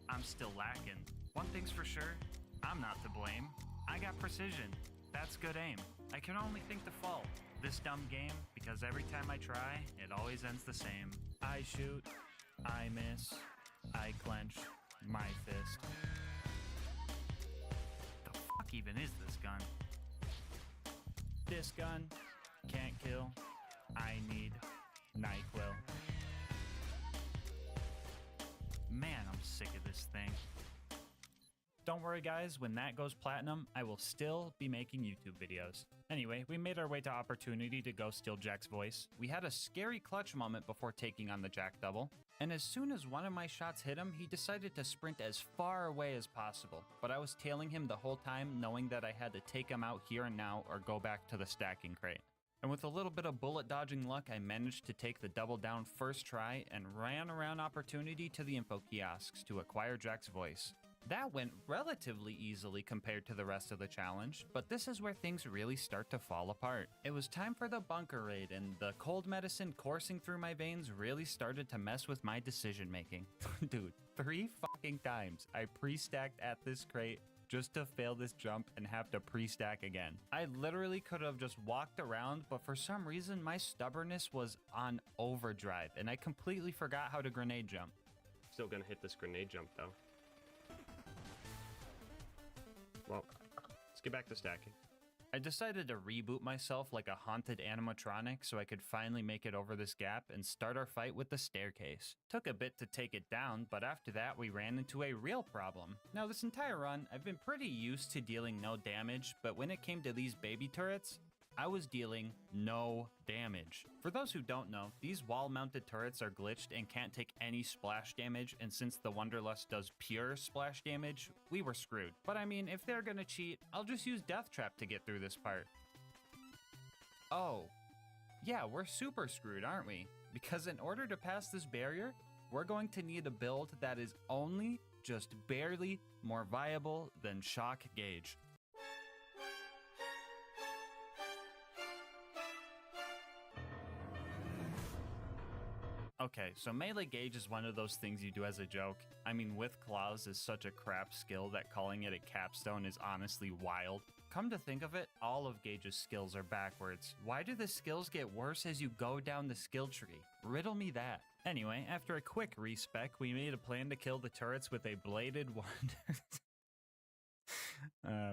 I'm still lacking. One thing's for sure, I'm not to blame. I got precision, that's good aim. I can only think the fault, this dumb game, because every time I try, it always ends the same. I shoot, I miss, I clench my fist. The fuck even is this gun? This gun can't kill. I need NyQuil. Man, I'm sick of this thing. Don't worry guys, when that goes platinum, I will still be making YouTube videos. Anyway, we made our way to Opportunity to go steal Jack's voice. We had a scary clutch moment before taking on the Jack double, and as soon as one of my shots hit him, he decided to sprint as far away as possible. But I was tailing him the whole time, knowing that I had to take him out here and now or go back to the stacking crate. And with a little bit of bullet dodging luck, I managed to take the double down first try and ran around Opportunity to the info kiosks to acquire Jack's voice. That went relatively easily compared to the rest of the challenge, but this is where things really start to fall apart. It was time for the bunker raid, and the cold medicine coursing through my veins really started to mess with my decision making. Dude, 3 fucking times I pre-stacked at this crate just to fail this jump and have to pre-stack again. I literally could have just walked around, but for some reason my stubbornness was on overdrive, and I completely forgot how to grenade jump. Still gonna hit this grenade jump though. Well, let's get back to stacking. I decided to reboot myself like a haunted animatronic so I could finally make it over this gap and start our fight with the staircase. Took a bit to take it down, but after that we ran into a real problem. Now this entire run, I've been pretty used to dealing no damage, but when it came to these baby turrets, I was dealing no damage. For those who don't know, these wall-mounted turrets are glitched and can't take any splash damage, and since the Wanderlust does pure splash damage, we were screwed. But I mean, if they're gonna cheat, I'll just use Death Trap to get through this part. Oh, yeah, we're super screwed, aren't we? Because in order to pass this barrier, we're going to need a build that is only just barely more viable than Shock Gauge. Okay, so melee gauge is one of those things you do as a joke. I mean, with claws is such a crap skill that calling it a capstone is honestly wild. Come to think of it, all of Gage's skills are backwards. Why do the skills get worse as you go down the skill tree? Riddle me that. Anyway, after a quick respec, we made a plan to kill the turrets with a bladed wonder.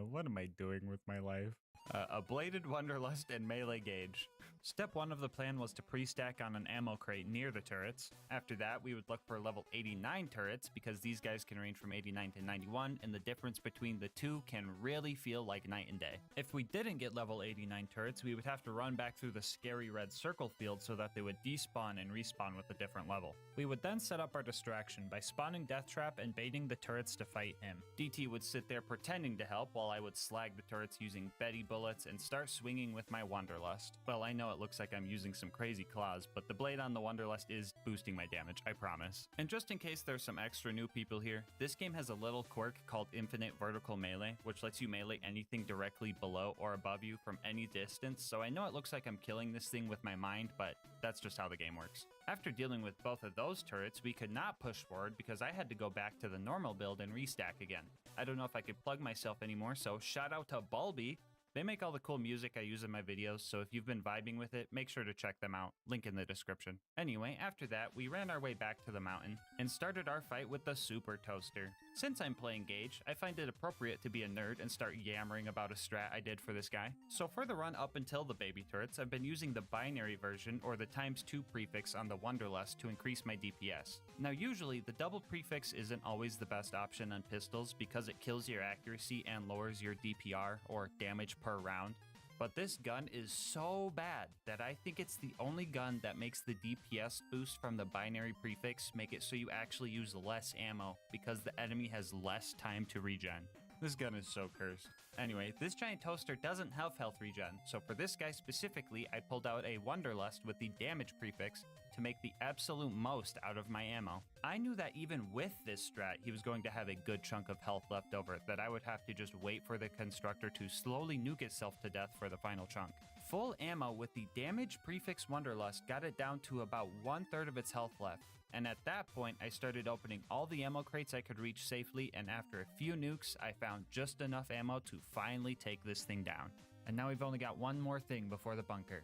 What am I doing with my life? A bladed Wonderlust and melee gauge. Step 1 of the plan was to pre-stack on an ammo crate near the turrets. After that, we would look for level 89 turrets because these guys can range from 89 to 91, and the difference between the two can really feel like night and day. If we didn't get level 89 turrets, we would have to run back through the scary red circle field so that they would despawn and respawn with a different level. We would then set up our distraction by spawning Death Trap and baiting the turrets to fight him. DT would sit there pretending to help while I would slag the turrets using Betty bullets and start swinging with my Wonderlust. Well, I know it looks like I'm using some crazy claws, but the blade on the Wonderlust is boosting my damage, I promise. And just in case there's some extra new people here, this game has a little quirk called Infinite Vertical Melee, which lets you melee anything directly below or above you from any distance, so I know it looks like I'm killing this thing with my mind, but that's just how the game works. After dealing with both of those turrets, we could not push forward because I had to go back to the normal build and restack again. I don't know if I could plug myself anymore, so shout out to Bulby. They make all the cool music I use in my videos, so if you've been vibing with it, make sure to check them out. Link in the description. Anyway, after that, we ran our way back to the mountain and started our fight with the Super Toaster. Since I'm playing Gage, I find it appropriate to be a nerd and start yammering about a strat I did for this guy. So for the run up until the baby turrets, I've been using the binary version or the ×2 prefix on the Wonderlust to increase my DPS. Now usually, the double prefix isn't always the best option on pistols because it kills your accuracy and lowers your DPR or damage per round. But this gun is so bad that I think it's the only gun that makes the DPS boost from the binary prefix make it so you actually use less ammo because the enemy has less time to regen. This gun is so cursed. Anyway, this giant toaster doesn't have health regen, so for this guy specifically, I pulled out a Wonderlust with the damage prefix to make the absolute most out of my ammo. I knew that even with this strat, he was going to have a good chunk of health left over, that I would have to just wait for the constructor to slowly nuke itself to death for the final chunk. Full ammo with the damage prefix Wonderlust got it down to about 1/3 of its health left. And at that point, I started opening all the ammo crates I could reach safely, and after a few nukes, I found just enough ammo to finally take this thing down. And now we've only got one more thing before the bunker,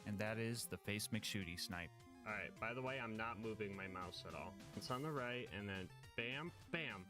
and that is the Face McShooty snipe. Alright, by the way, I'm not moving my mouse at all. It's on the right, and then bam, bam.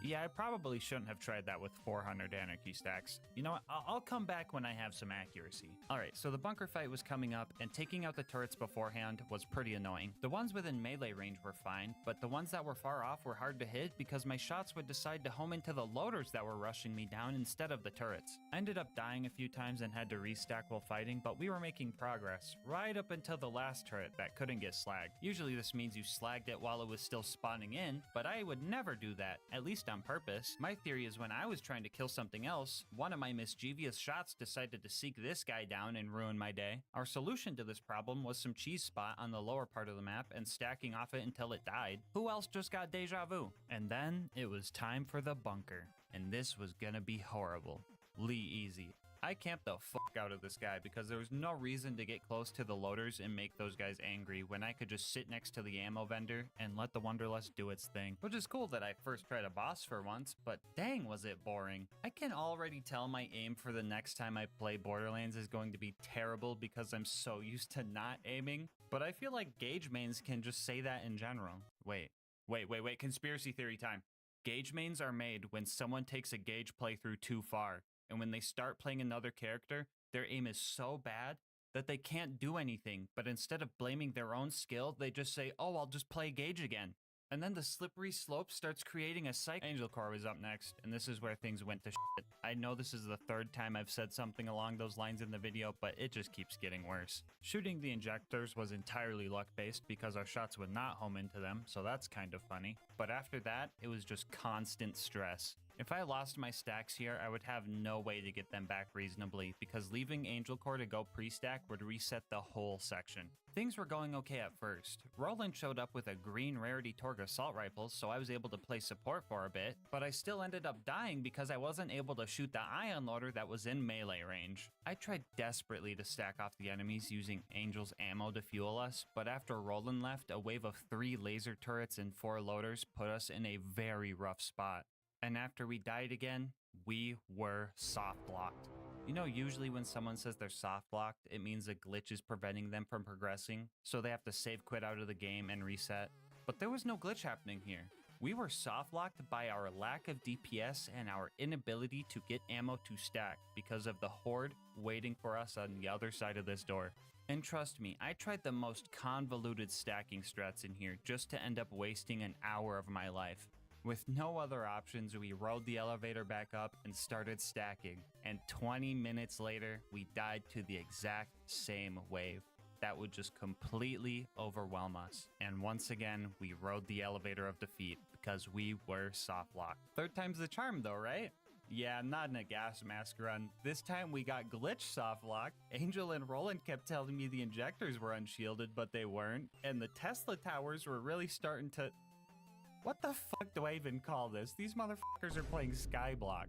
Yeah, I probably shouldn't have tried that with 400 Anarchy stacks. You know what, I'll come back when I have some accuracy. Alright, so the bunker fight was coming up, and taking out the turrets beforehand was pretty annoying. The ones within melee range were fine, but the ones that were far off were hard to hit because my shots would decide to home into the loaders that were rushing me down instead of the turrets. I ended up dying a few times and had to restack while fighting, but we were making progress, right up until the last turret that couldn't get slagged. Usually this means you slagged it while it was still spawning in, but I would never do that, at least on purpose. My theory is when I was trying to kill something else, one of my mischievous shots decided to seek this guy down and ruin my day. Our solution to this problem was some cheese spot on the lower part of the map and stacking off it until it died. Who else just got deja vu? And then it was time for the bunker, and this was gonna be horrible. Lee easy. I camped the fuck out of this guy because there was no reason to get close to the loaders and make those guys angry when I could just sit next to the ammo vendor and let the Wonderlust do its thing. Which is cool that I first tried a boss for once, but dang was it boring. I can already tell my aim for the next time I play Borderlands is going to be terrible because I'm so used to not aiming, but I feel like Gage mains can just say that in general. Wait, conspiracy theory time. Gage mains are made when someone takes a Gage playthrough too far. And when they start playing another character, their aim is so bad that they can't do anything, but instead of blaming their own skill, they just say, oh, I'll just play Gage again. And then the slippery slope starts creating a cycle. Angel Core was up next, and this is where things went to shit. I know this is the third time I've said something along those lines in the video, but it just keeps getting worse. Shooting the injectors was entirely luck-based because our shots would not home into them, so that's kind of funny. But after that, it was just constant stress. If I lost my stacks here, I would have no way to get them back reasonably, because leaving Angel Core to go pre-stack would reset the whole section. Things were going okay at first. Roland showed up with a green rarity Torg assault rifle, so I was able to play support for a bit, but I still ended up dying because I wasn't able to shoot the ion loader that was in melee range. I tried desperately to stack off the enemies using Angel's ammo to fuel us, but after Roland left, a wave of 3 laser turrets and 4 loaders put us in a very rough spot. And after we died again, we were soft locked. You know, usually when someone says they're soft locked, it means a glitch is preventing them from progressing, so they have to save quit out of the game and reset. But there was no glitch happening here. We were soft locked by our lack of DPS and our inability to get ammo to stack because of the horde waiting for us on the other side of this door. And trust me, I tried the most convoluted stacking strats in here just to end up wasting an hour of my life. With no other options, we rode the elevator back up and started stacking, and 20 minutes later, we died to the exact same wave. That would just completely overwhelm us. And once again, we rode the elevator of defeat because we were soft locked. Third time's the charm though, right? Yeah, not in a gas mask run. This time we got glitch soft locked. Angel and Roland kept telling me the injectors were unshielded, but they weren't. And the Tesla towers were really starting to... What the fuck do I even call this? These motherfuckers are playing Skyblock.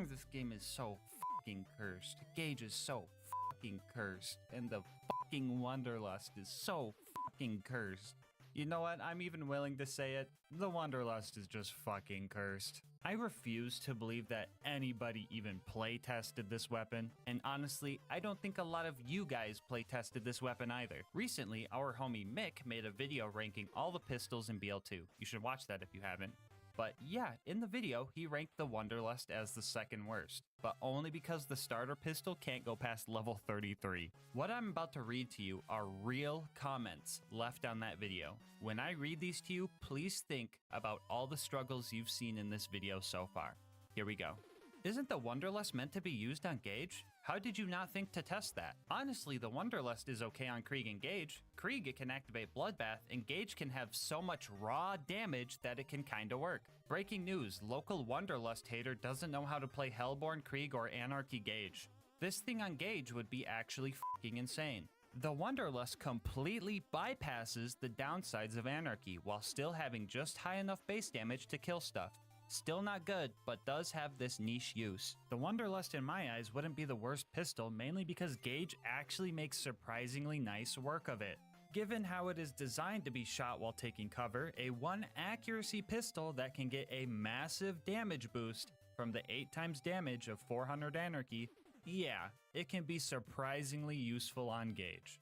This game is so fucking cursed. Gage is so fucking cursed. And the fucking Wanderlust is so fucking cursed. You know what? I'm even willing to say it. The Wanderlust is just fucking cursed. I refuse to believe that anybody even play tested this weapon, and honestly, I don't think a lot of you guys play tested this weapon either. Recently, our homie Mick made a video ranking all the pistols in BL2. You should watch that if you haven't. But yeah, in the video, he ranked the Wanderlust as the second worst, but only because the starter pistol can't go past level 33. What I'm about to read to you are real comments left on that video. When I read these to you, please think about all the struggles you've seen in this video so far. Here we go. Isn't the Wanderlust meant to be used on Gage? How did you not think to test that? Honestly, the Wanderlust is okay on Krieg and Gage. Krieg can activate Bloodbath, and Gage can have so much raw damage that it can kinda work. Breaking news, local Wanderlust hater doesn't know how to play Hellborn Krieg or Anarchy Gage. This thing on Gage would be actually fucking insane. The Wanderlust completely bypasses the downsides of Anarchy while still having just high enough base damage to kill stuff. Still not good, but does have this niche use. The Wanderlust in my eyes wouldn't be the worst pistol, mainly because Gage actually makes surprisingly nice work of it. Given how it is designed to be shot while taking cover, a 1 accuracy pistol that can get a massive damage boost from the 8 times damage of 400 Anarchy, yeah, it can be surprisingly useful on Gage.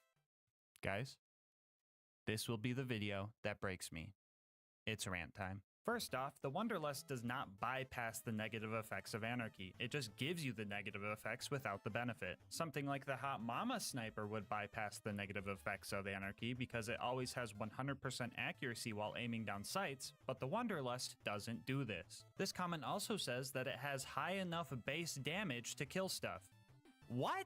Guys, this will be the video that breaks me. It's rant time. First off, the Wanderlust does not bypass the negative effects of Anarchy. It just gives you the negative effects without the benefit. Something like the Hot Mama Sniper would bypass the negative effects of Anarchy because it always has 100% accuracy while aiming down sights, but the Wanderlust doesn't do this. This comment also says that it has high enough base damage to kill stuff. What?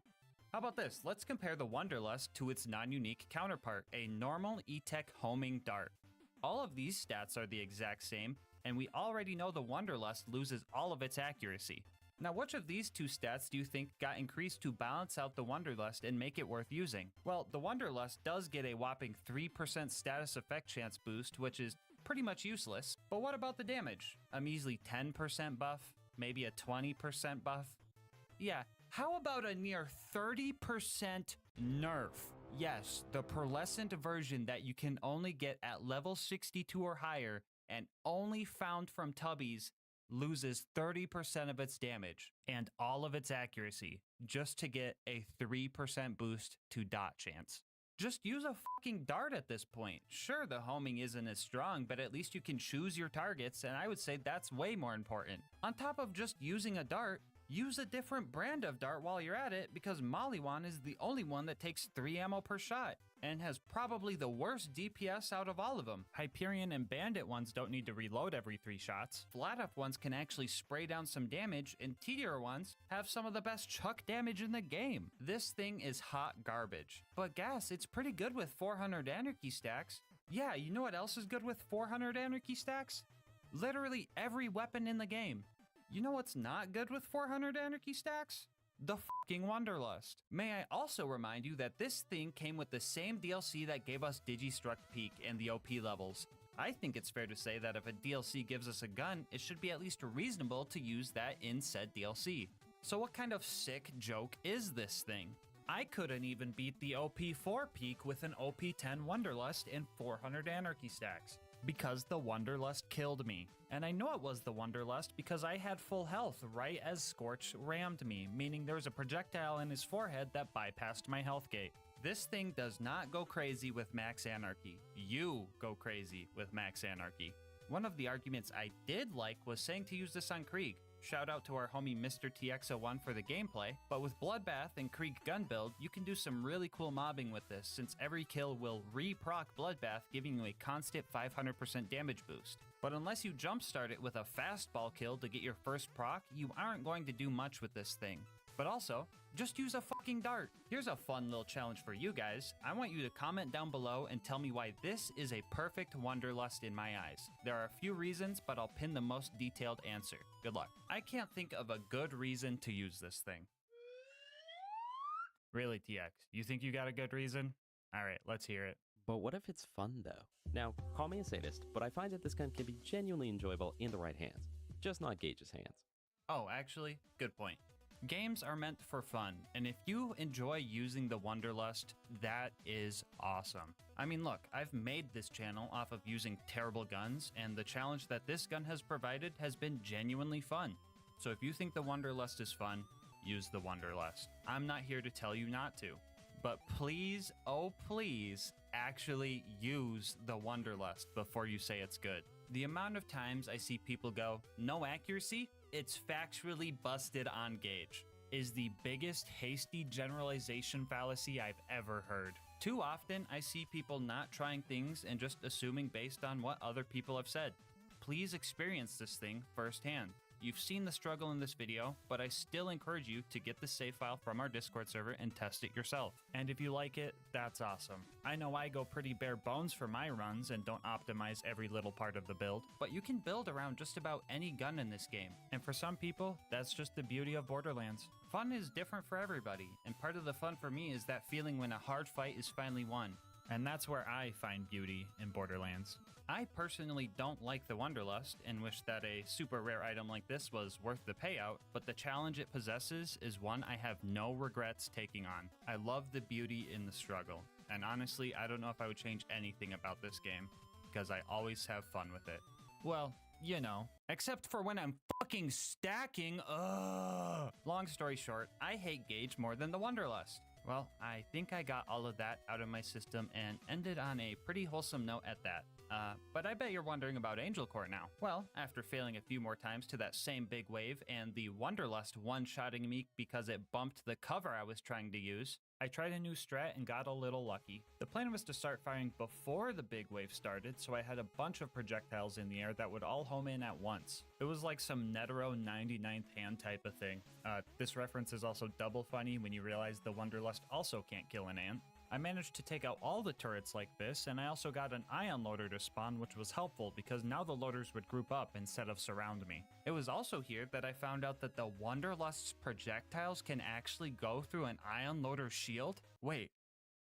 How about this? Let's compare the Wanderlust to its non-unique counterpart, a normal E-Tech homing dart. All of these stats are the exact same, and we already know the Wanderlust loses all of its accuracy. Now, which of these two stats do you think got increased to balance out the Wanderlust and make it worth using? Well, the Wanderlust does get a whopping 3% status effect chance boost, which is pretty much useless. But what about the damage? A measly 10% buff? Maybe a 20% buff? Yeah, how about a near 30% nerf? Yes, the pearlescent version that you can only get at level 62 or higher and only found from Tubbies loses 30% of its damage and all of its accuracy just to get a 3% boost to dot chance. Just use a fucking dart at this point. Sure, the homing isn't as strong, but at least you can choose your targets, and I would say that's way more important. On top of just using a dart, use a different brand of dart while you're at it, because Maliwan is the only one that takes 3 ammo per shot and has probably the worst DPS out of all of them. Hyperion and Bandit ones don't need to reload every 3 shots. Flat up ones can actually spray down some damage, and T-tier ones have some of the best chuck damage in the game. This thing is hot garbage. But Gas, it's pretty good with 400 Anarchy stacks. Yeah, you know what else is good with 400 Anarchy stacks? Literally every weapon in the game. You know what's not good with 400 Anarchy stacks? The fucking Wanderlust. May I also remind you that this thing came with the same DLC that gave us Digistruct Peak and the OP levels. I think it's fair to say that if a DLC gives us a gun, it should be at least reasonable to use that in said DLC. So what kind of sick joke is this thing? I couldn't even beat the OP4 peak with an OP10 Wanderlust and 400 Anarchy stacks, because the Wanderlust killed me. And I know it was the Wanderlust because I had full health right as Scorch rammed me, meaning there was a projectile in his forehead that bypassed my health gate. This thing does not go crazy with Max Anarchy. You go crazy with Max Anarchy. One of the arguments I did like was saying to use this on Krieg. Shout out to our homie Mr. TX01 for the gameplay, but with Bloodbath and Krieg gun build, you can do some really cool mobbing with this, since every kill will re-proc Bloodbath, giving you a constant 500% damage boost. But unless you jumpstart it with a fastball kill to get your first proc, you aren't going to do much with this thing. But also, just use a fucking dart. Here's a fun little challenge for you guys. I want you to comment down below and tell me why this is a perfect Wanderlust in my eyes. There are a few reasons, but I'll pin the most detailed answer. Good luck. I can't think of a good reason to use this thing. Really, TX? You think you got a good reason? Alright, let's hear it. But what if it's fun, though? Now, call me a sadist, but I find that this gun can be genuinely enjoyable in the right hands. Just not Gage's hands. Oh, actually, good point. Games are meant for fun, and if you enjoy using the Wanderlust, that is awesome. I mean, look, I've made this channel off of using terrible guns, and the challenge that this gun has provided has been genuinely fun. So if you think the Wanderlust is fun, use the Wanderlust. I'm not here to tell you not to, but please, oh please, actually use the Wanderlust before you say it's good. The amount of times I see people go, no accuracy? It's factually busted on Gage, is the biggest hasty generalization fallacy I've ever heard. Too often, I see people not trying things and just assuming based on what other people have said. Please experience this thing firsthand. You've seen the struggle in this video, but I still encourage you to get the save file from our Discord server and test it yourself. And if you like it, that's awesome. I know I go pretty bare bones for my runs and don't optimize every little part of the build, but you can build around just about any gun in this game. And for some people, that's just the beauty of Borderlands. Fun is different for everybody, and part of the fun for me is that feeling when a hard fight is finally won. And that's where I find beauty in Borderlands. I personally don't like the Wanderlust and wish that a super rare item like this was worth the payout, but the challenge it possesses is one I have no regrets taking on. I love the beauty in the struggle, and honestly, I don't know if I would change anything about this game, because I always have fun with it. Well, you know, except for when I'm fucking stacking, ugh! Long story short, I hate Gage more than the Wanderlust. Well, I think I got all of that out of my system and ended on a pretty wholesome note at that. But I bet you're wondering about Angel Court now. Well, after failing a few more times to that same big wave and the Wanderlust one-shotting me because it bumped the cover I was trying to use, I tried a new strat and got a little lucky. The plan was to start firing before the big wave started, so I had a bunch of projectiles in the air that would all home in at once. It was like some Netero 99th hand type of thing. This reference is also double funny when you realize the Wanderlust also can't kill an ant. I managed to take out all the turrets like this, and I also got an ion loader to spawn, which was helpful because now the loaders would group up instead of surround me. It was also here that I found out that the Wanderlust's projectiles can actually go through an ion loader shield. Wait,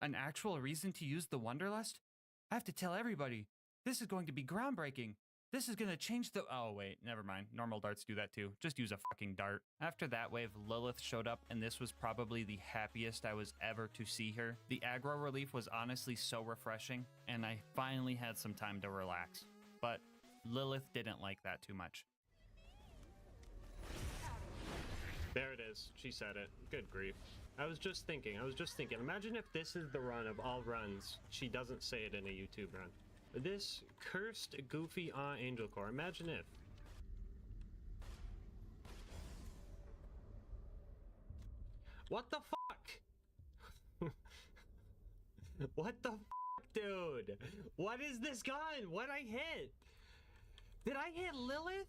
an actual reason to use the Wanderlust? I have to tell everybody. This is going to be groundbreaking. This is gonna change the— oh wait, never mind. Normal darts do that too. Just use a fucking dart. After that wave, Lilith showed up, and this was probably the happiest I was ever to see her. The aggro relief was honestly so refreshing, and I finally had some time to relax. But Lilith didn't like that too much. There it is. She said it. Good grief. I was just thinking. Imagine if this is the run of all runs. She doesn't say it in a YouTube run. This cursed, goofy Angel Core. Imagine if. What the fuck? What the fuck, dude? What is this gun? What'd I hit? Did I hit Lilith?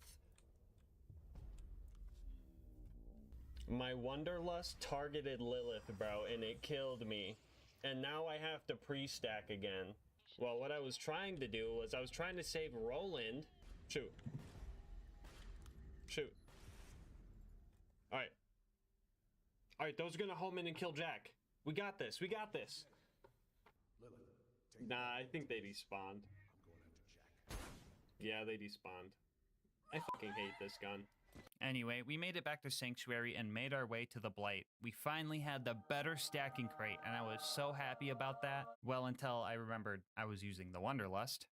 My Wanderlust targeted Lilith, bro, and it killed me. And now I have to pre-stack again. Well, what I was trying to do was I was trying to save Roland. Shoot. Shoot. Alright. Alright, those are gonna home in and kill Jack. We got this. We got this. Nah, I think they despawned. Yeah, they despawned. I fucking hate this gun. Anyway, we made it back to Sanctuary and made our way to the Blight. We finally had the better stacking crate, and I was so happy about that. Well, until I remembered I was using the Wanderlust.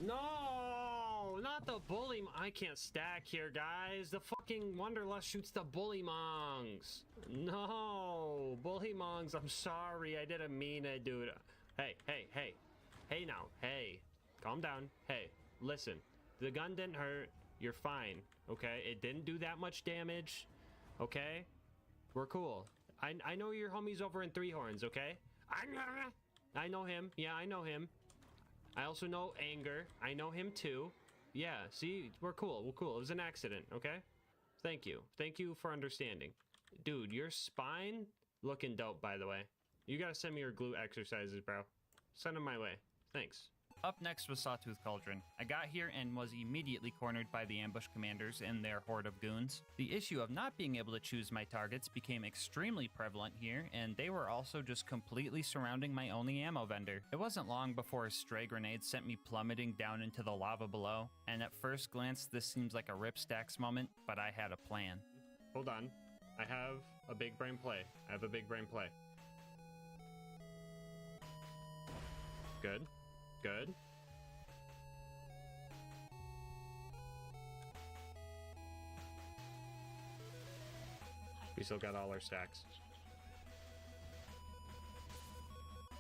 No, not the bully. I can't stack here, guys. The fucking Wanderlust shoots the bully mongs. No, bully mongs. I'm sorry. I didn't mean it, dude. Hey, hey, hey. Hey now. Hey. Calm down. Hey, listen. The gun didn't hurt. You're fine. Okay? It didn't do that much damage. Okay? We're cool. I know your homie's over in Three Horns, okay? I know him. Yeah, I know him. I also know Anger. I know him too. Yeah, see? We're cool. We're cool. It was an accident, okay? Thank you. Thank you for understanding. Dude, your spine looking dope, by the way. You gotta send me your glute exercises, bro. Send them my way. Thanks. Up next was Sawtooth Cauldron. I got here and was immediately cornered by the ambush commanders and their horde of goons. The issue of not being able to choose my targets became extremely prevalent here, and they were also just completely surrounding my only ammo vendor. It wasn't long before a stray grenade sent me plummeting down into the lava below, and at first glance this seems like a Rip Stacks moment, but I had a plan. Hold on. I have a big brain play. I have a big brain play. Good. Good. We still got all our stacks.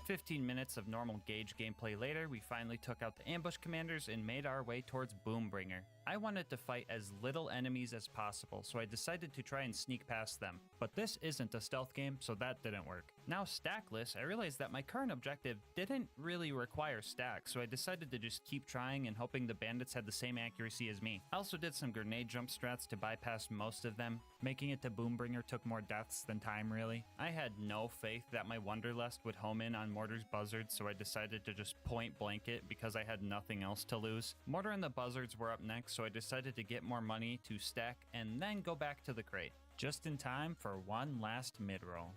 15 minutes of normal gauge gameplay later, we finally took out the ambush commanders and made our way towards Boombringer. I wanted to fight as little enemies as possible, so I decided to try and sneak past them. But this isn't a stealth game, so that didn't work. Now stackless, I realized that my current objective didn't really require stacks, so I decided to just keep trying and hoping the bandits had the same accuracy as me. I also did some grenade jump strats to bypass most of them. Making it to Boombringer took more deaths than time, really. I had no faith that my Wanderlust would home in on Mortar's Buzzards, so I decided to just point blank it because I had nothing else to lose. Mortar and the Buzzards were up next, so I decided to get more money to stack and then go back to the crate. Just in time for one last mid-roll.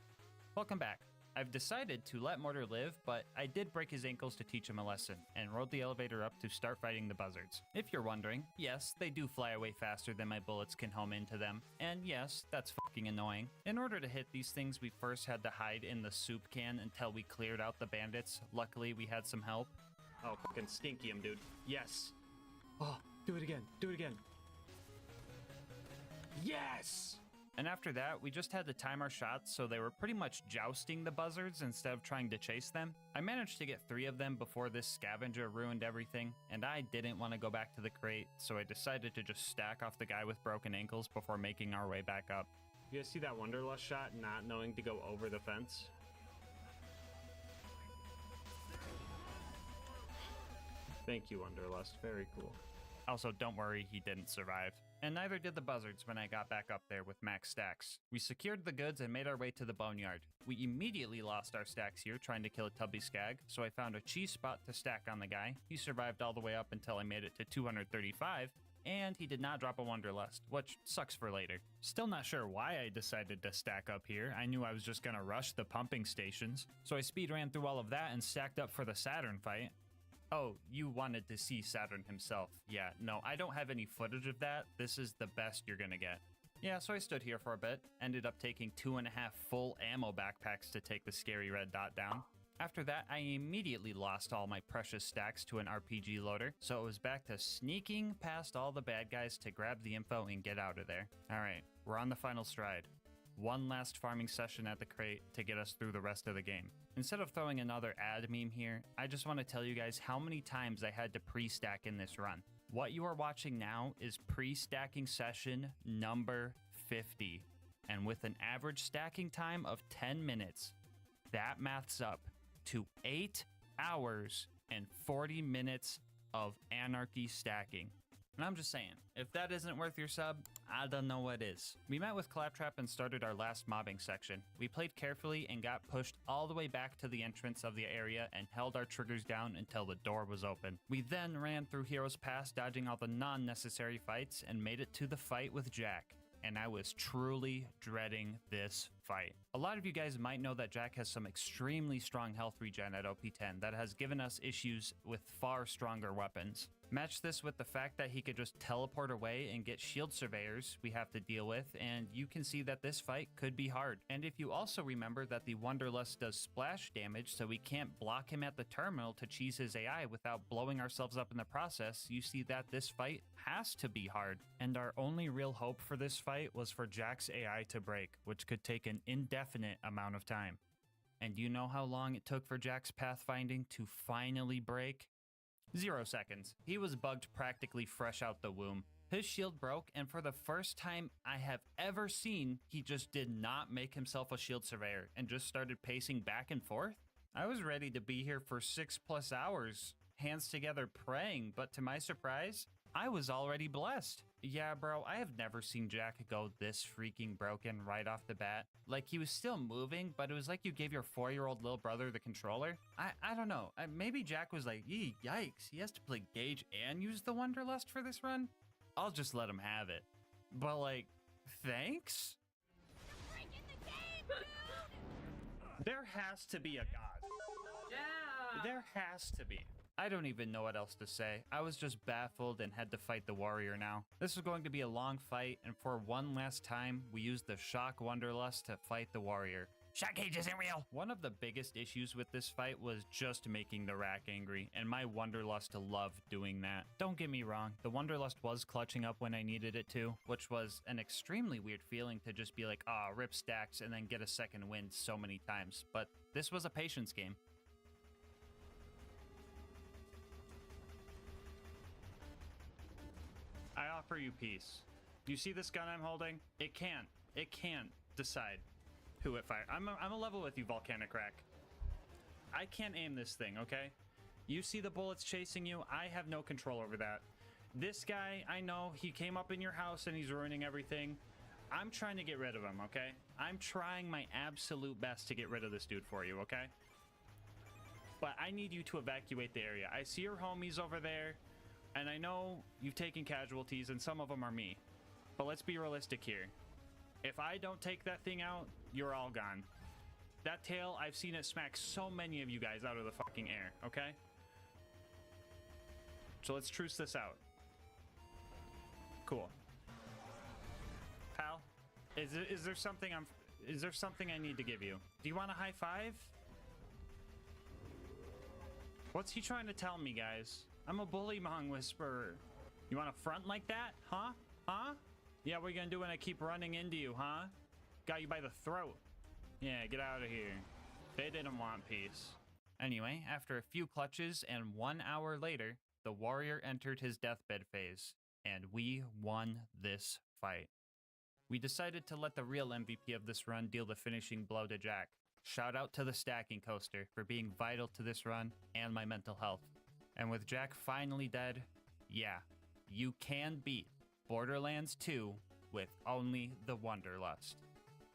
Welcome back. I've decided to let Mortar live, but I did break his ankles to teach him a lesson, and rode the elevator up to start fighting the buzzards. If you're wondering, yes, they do fly away faster than my bullets can home into them, and yes, that's fucking annoying. In order to hit these things, we first had to hide in the soup can until we cleared out the bandits. Luckily, we had some help. Oh, fucking stinky him, dude. Yes! Oh, do it again. Do it again. Yes! And after that, we just had to time our shots so they were pretty much jousting the buzzards instead of trying to chase them. I managed to get 3 of them before this scavenger ruined everything, and I didn't want to go back to the crate, so I decided to just stack off the guy with broken ankles before making our way back up. You guys see that Wanderlust shot not knowing to go over the fence? Thank you, Wanderlust. Very cool. Also, don't worry, he didn't survive. And neither did the buzzards when I got back up there with max stacks. We secured the goods and made our way to the boneyard. We immediately lost our stacks here trying to kill a tubby skag, so I found a cheese spot to stack on the guy. He survived all the way up until I made it to 235, and he did not drop a Wanderlust, which sucks for later. Still not sure why I decided to stack up here. I knew I was just gonna rush the pumping stations, so I speed ran through all of that and stacked up for the Saturn fight. Oh, you wanted to see Saturn himself. Yeah, no, I don't have any footage of that. This is the best you're gonna get. Yeah, so I stood here for a bit, ended up taking 2.5 full ammo backpacks to take the scary red dot down. After that, I immediately lost all my precious stacks to an RPG loader, so it was back to sneaking past all the bad guys to grab the info and get out of there. Alright, we're on the final stride. One last farming session at the crate to get us through the rest of the game. Instead of throwing another ad meme here, I just want to tell you guys how many times I had to pre-stack in this run. What you are watching now is pre-stacking session number 50. And with an average stacking time of 10 minutes, that maths up to 8 hours and 40 minutes of anarchy stacking. And I'm just saying, if that isn't worth your sub, I don't know what is. We met with Claptrap and started our last mobbing section. We played carefully and got pushed all the way back to the entrance of the area and held our triggers down until the door was open. We then ran through Heroes Pass, dodging all the non-necessary fights, and made it to the fight with Jack. And I was truly dreading this fight. A lot of you guys might know that Jack has some extremely strong health regen at OP10 that has given us issues with far stronger weapons. Match this with the fact that he could just teleport away and get shield surveyors we have to deal with, and you can see that this fight could be hard. And if you also remember that the Wanderlust does splash damage, so we can't block him at the terminal to cheese his AI without blowing ourselves up in the process, you see that this fight has to be hard. And our only real hope for this fight was for Jack's AI to break, which could take an indefinite amount of time. And do you know how long it took for Jack's pathfinding to finally break? 0 seconds. He was bugged practically fresh out the womb. His shield broke, and for the first time I have ever seen, he just did not make himself a shield surveyor and just started pacing back and forth. I was ready to be here for 6+ hours, hands together praying, but to my surprise, I was already blessed. Yeah, bro, I have never seen Jack go this freaking broken right off the bat. Like, he was still moving, but it was like you gave your 4-year-old little brother the controller. I don't know. Maybe Jack was like, "Yee, yikes, he has to play Gauge and use the Wanderlust for this run? I'll just let him have it." But, like, thanks? There has to be a god. Yeah! There has to be. I don't even know what else to say. I was just baffled and had to fight the warrior now. This was going to be a long fight, and for one last time, we used the Shock Wanderlust to fight the warrior. Shock Gauge isn't real! One of the biggest issues with this fight was just making the Rack angry, and my Wanderlust loved doing that. Don't get me wrong, the Wanderlust was clutching up when I needed it to, which was an extremely weird feeling to just be like, rip stacks, and then get a second win so many times. But this was a patience game. I offer you peace. You see this gun I'm holding? It can't decide who it fires. I'm a level with you, Volcanic Rack. I can't aim this thing, okay? You see the bullets chasing you? I have no control over that. This guy, I know, he came up in your house and he's ruining everything. I'm trying to get rid of him, okay? I'm trying my absolute best to get rid of this dude for you, okay? But I need you to evacuate the area. I see your homies over there. And I know you've taken casualties, and some of them are me. But let's be realistic here. If I don't take that thing out, you're all gone. That tail, I've seen it smack so many of you guys out of the fucking air, okay? So let's truce this out. Cool. Pal, is there something I need to give you? Do you want a high five? What's he trying to tell me, guys? I'm a bullymong whisperer. You want to front like that? Huh? Huh? Yeah, what are you gonna do when I keep running into you, huh? Got you by the throat. Yeah, get out of here. They didn't want peace. Anyway, after a few clutches and 1 hour later, the warrior entered his deathbed phase, and we won this fight. We decided to let the real MVP of this run deal the finishing blow to Jack. Shout out to the stacking coaster for being vital to this run and my mental health. And with Jack finally dead, yeah, you can beat Borderlands 2 with only the Wanderlust.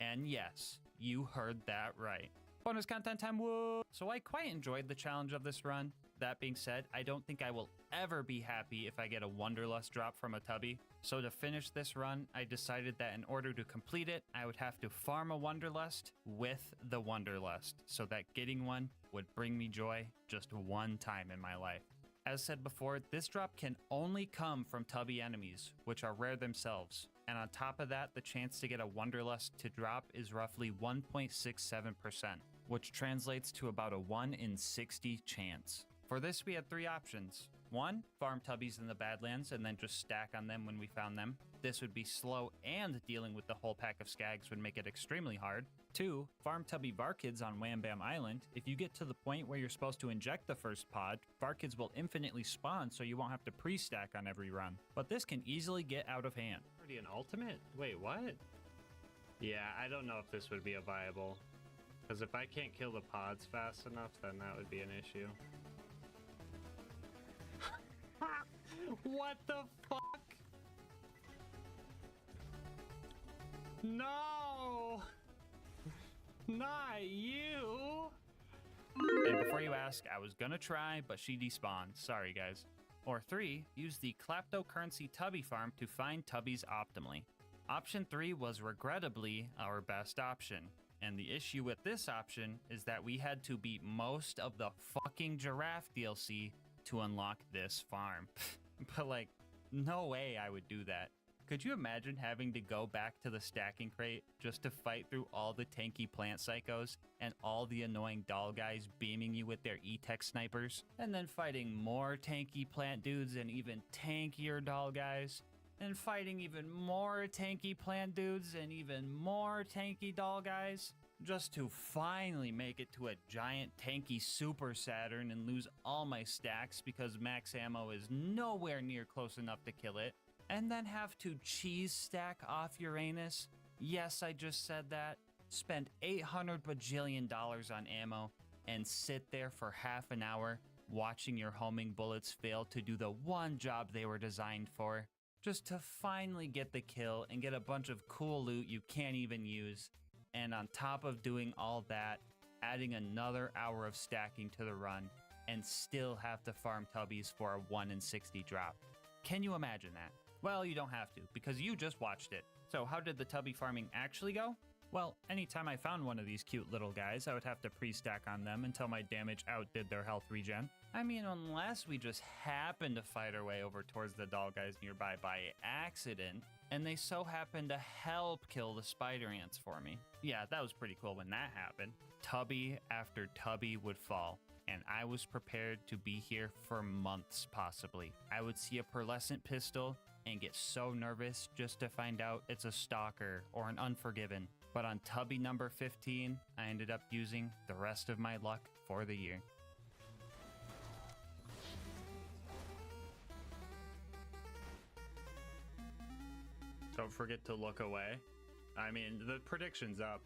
And yes, you heard that right. Bonus content time, woo! So I quite enjoyed the challenge of this run. That being said, I don't think I will ever be happy if I get a Wanderlust drop from a tubby. So to finish this run, I decided that in order to complete it, I would have to farm a Wanderlust with the Wanderlust, so that getting one would bring me joy just one time in my life. As said before, this drop can only come from tubby enemies, which are rare themselves. And on top of that, the chance to get a Wanderlust to drop is roughly 1.67%, which translates to about a 1 in 60 chance. For this, we had 3 options. 1, farm tubbies in the Badlands and then just stack on them when we found them. This would be slow, and dealing with the whole pack of skags would make it extremely hard. 2, farm tubby Varkids on Wham Bam Island. If you get to the point where you're supposed to inject the first pod, Varkids will infinitely spawn, so you won't have to pre-stack on every run. But this can easily get out of hand. Already an ultimate? Wait, what? Yeah, I don't know if this would be a viable. Because if I can't kill the pods fast enough, then that would be an issue. What the fuck? No! Not you! And before you ask, I was gonna try, but she despawned. Sorry, guys. Or 3, use the Kleptocurrency Tubby Farm to find Tubbies optimally. Option 3 was regrettably our best option. And the issue with this option is that we had to beat most of the fucking giraffe DLC to unlock this farm. But like, no way I would do that. Could you imagine having to go back to the stacking crate just to fight through all the tanky plant psychos and all the annoying doll guys beaming you with their E-Tech snipers? And then fighting more tanky plant dudes and even tankier doll guys? And fighting even more tanky plant dudes and even more tanky doll guys? Just to finally make it to a giant tanky Super Saturn and lose all my stacks because max ammo is nowhere near close enough to kill it? And then have to cheese stack off Uranus? Yes, I just said that. Spend $800 bajillion on ammo and sit there for half an hour watching your homing bullets fail to do the one job they were designed for, just to finally get the kill and get a bunch of cool loot you can't even use. And on top of doing all that, adding another hour of stacking to the run and still have to farm tubbies for a 1 in 60 drop. Can you imagine that? Well, you don't have to, because you just watched it. So how did the tubby farming actually go? Well, anytime I found one of these cute little guys, I would have to pre-stack on them until my damage outdid their health regen. I mean, unless we just happened to fight our way over towards the doll guys nearby by accident, and they so happened to help kill the spider ants for me. Yeah, that was pretty cool when that happened. Tubby after tubby would fall, and I was prepared to be here for months possibly. I would see a pearlescent pistol and get so nervous just to find out it's a stalker or an unforgiven. But on tubby number 15, I ended up using the rest of my luck for the year. Don't forget to look away. I mean, the prediction's up.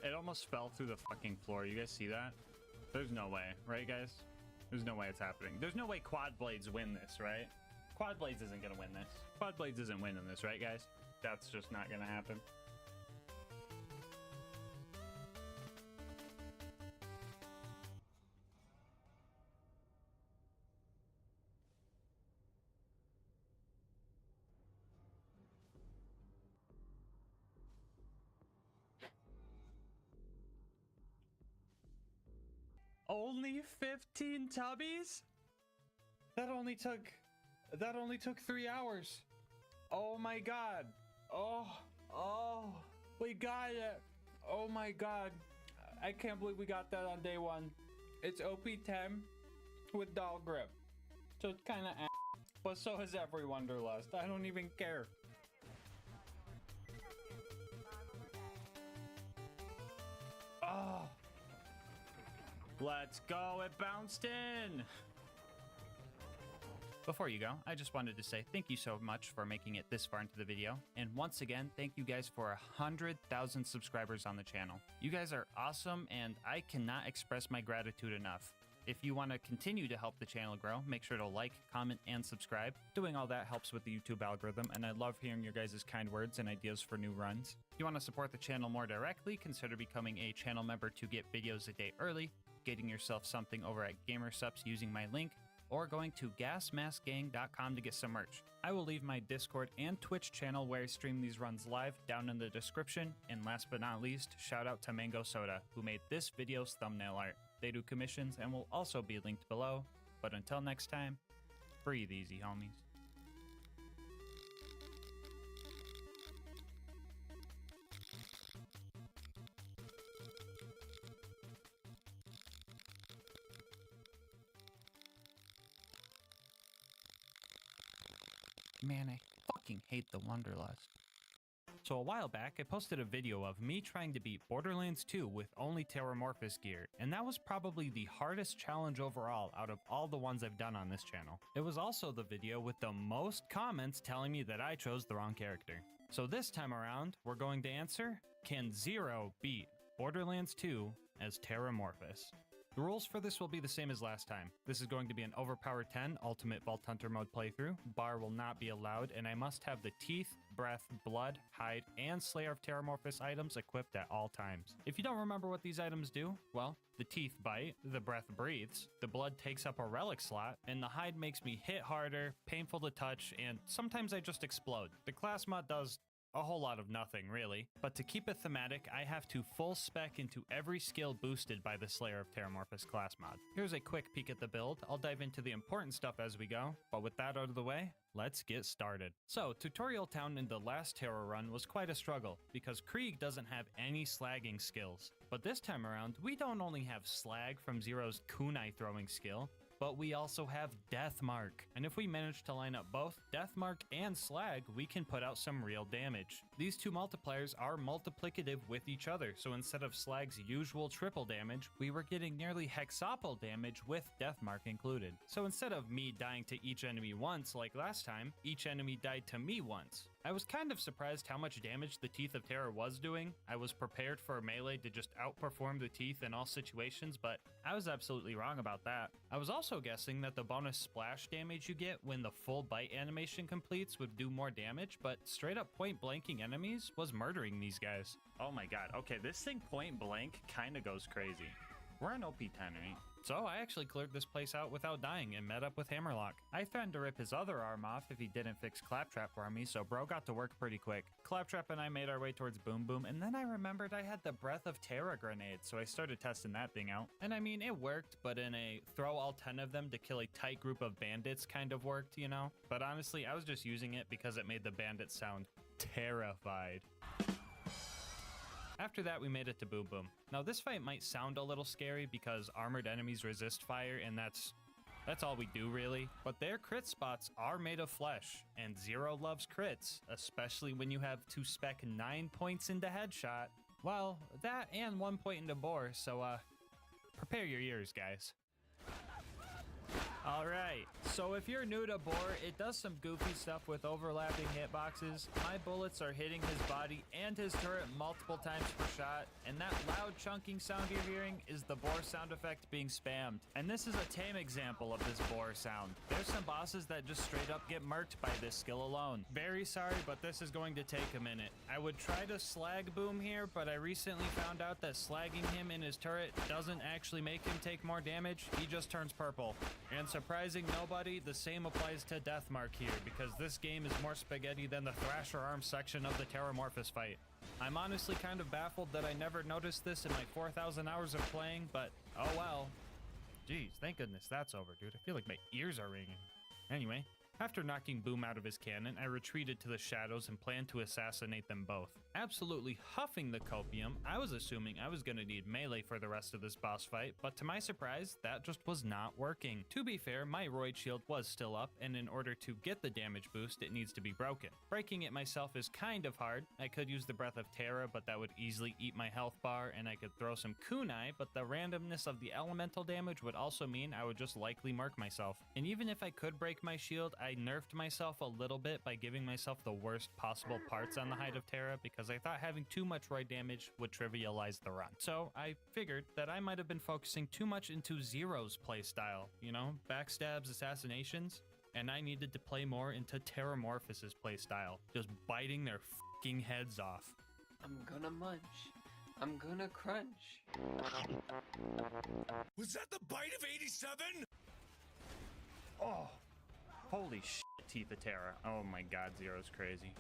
It almost fell through the fucking floor. You guys see that? There's no way, right, guys? There's no way it's happening. There's no way Quad Blades win this, right? Quad Blades isn't gonna win this. Quad Blades isn't winning this, right, guys? That's just not gonna happen. Only 15 tubbies? That only took 3 hours. Oh my god. Oh, we got it. Oh my god. I can't believe we got that on day 1. It's OP10 with doll grip. So it's kind of but so is every Wonderlust. I don't even care. Oh. Let's go, it bounced in! Before you go, I just wanted to say thank you so much for making it this far into the video. And once again, thank you guys for 100,000 subscribers on the channel. You guys are awesome and I cannot express my gratitude enough. If you want to continue to help the channel grow, make sure to like, comment, and subscribe. Doing all that helps with the YouTube algorithm, and I love hearing your guys' kind words and ideas for new runs. If you want to support the channel more directly, consider becoming a channel member to get videos a day early, getting yourself something over at GamerSupps using my link, or going to GASMASK'S.com to get some merch. I will leave my Discord and Twitch channel where I stream these runs live down in the description, and last but not least, shout out to Mango Soda, who made this video's thumbnail art. They do commissions and will also be linked below, but until next time, breathe easy, homies. Man, I fucking hate the Wonderlust. So a while back, I posted a video of me trying to beat Borderlands 2 with only Terramorphous gear, and that was probably the hardest challenge overall out of all the ones I've done on this channel. It was also the video with the most comments telling me that I chose the wrong character. So this time around, we're going to answer, can Zero beat Borderlands 2 as Terramorphous? The rules for this will be the same as last time. This is going to be an Overpower 10 Ultimate Vault Hunter mode playthrough. Bar will not be allowed, and I must have the teeth, breath, blood, hide, and Slayer of Terramorphous items equipped at all times. If you don't remember what these items do, well, the teeth bite, the breath breathes, the blood takes up a relic slot, and the hide makes me hit harder, painful to touch, and sometimes I just explode. The class mod does a whole lot of nothing, really. But to keep it thematic, I have to full spec into every skill boosted by the Slayer of Terramorphous class mod. Here's a quick peek at the build. I'll dive into the important stuff as we go, but with that out of the way, let's get started. So, Tutorial Town in the last Terror run was quite a struggle, because Krieg doesn't have any slagging skills. But this time around, we don't only have slag from Zero's kunai throwing skill, but we also have Deathmark. And if we manage to line up both Deathmark and Slag, we can put out some real damage. These two multipliers are multiplicative with each other, so instead of Slag's usual triple damage, we were getting nearly hexaple damage with Deathmark included. So instead of me dying to each enemy once like last time, each enemy died to me once. I was kind of surprised how much damage the Teeth of Terror was doing. I was prepared for melee to just outperform the teeth in all situations, but I was absolutely wrong about that. I was also guessing that the bonus splash damage you get when the full bite animation completes would do more damage, but straight up point blanking enemies was murdering these guys. Oh my god, okay, this thing point blank kinda goes crazy. We're on OP10, right? So I actually cleared this place out without dying and met up with Hammerlock. I threatened to rip his other arm off if he didn't fix Claptrap for me, so bro got to work pretty quick. Claptrap and I made our way towards Boom Boom, and then I remembered I had the Breath of Terra grenade, so I started testing that thing out. And I mean, it worked, but in a throw all 10 of them to kill a tight group of bandits kind of worked, you know? But honestly, I was just using it because it made the bandits sound terrified. After that, we made it to Boom Boom. Now, this fight might sound a little scary because armored enemies resist fire, and that's all we do, really. But their crit spots are made of flesh, and Zero loves crits, especially when you have to spec 9 points into headshot. Well, that and 1 point into bore, so, prepare your ears, guys. Alright, so if you're new to Boar, it does some goofy stuff with overlapping hitboxes. My bullets are hitting his body and his turret multiple times per shot, and that loud chunking sound you're hearing is the Boar sound effect being spammed. And this is a tame example of this Boar sound. There's some bosses that just straight up get murked by this skill alone. Very sorry, but this is going to take a minute. I would try to slag Boom here, but I recently found out that slagging him in his turret doesn't actually make him take more damage, he just turns purple. And surprising nobody, the same applies to Deathmark here, because this game is more spaghetti than the Thrasher Arm section of the Terramorphous fight. I'm honestly kind of baffled that I never noticed this in my 4,000 hours of playing, but oh well. Jeez, thank goodness that's over, dude. I feel like my ears are ringing. Anyway, after knocking Boom out of his cannon, I retreated to the shadows and planned to assassinate them both. Absolutely huffing the copium, I was assuming I was gonna need melee for the rest of this boss fight, but to my surprise, that just was not working. To be fair, my Roid shield was still up, and in order to get the damage boost, it needs to be broken. Breaking it myself is kind of hard. I could use the Breath of Terra, but that would easily eat my health bar, and I could throw some kunai, but the randomness of the elemental damage would also mean I would just likely mark myself. And even if I could break my shield, I nerfed myself a little bit by giving myself the worst possible parts on the Hide of Terra because I thought having too much Roid damage would trivialize the run. So I figured that I might have been focusing too much into Zero's playstyle, you know, backstabs, assassinations, and I needed to play more into Terramorphous's playstyle, just biting their fucking heads off. I'm gonna munch. I'm gonna crunch. Was that the bite of 87? Oh, holy shit, Teeth of Terra. Oh my god, Zero's crazy.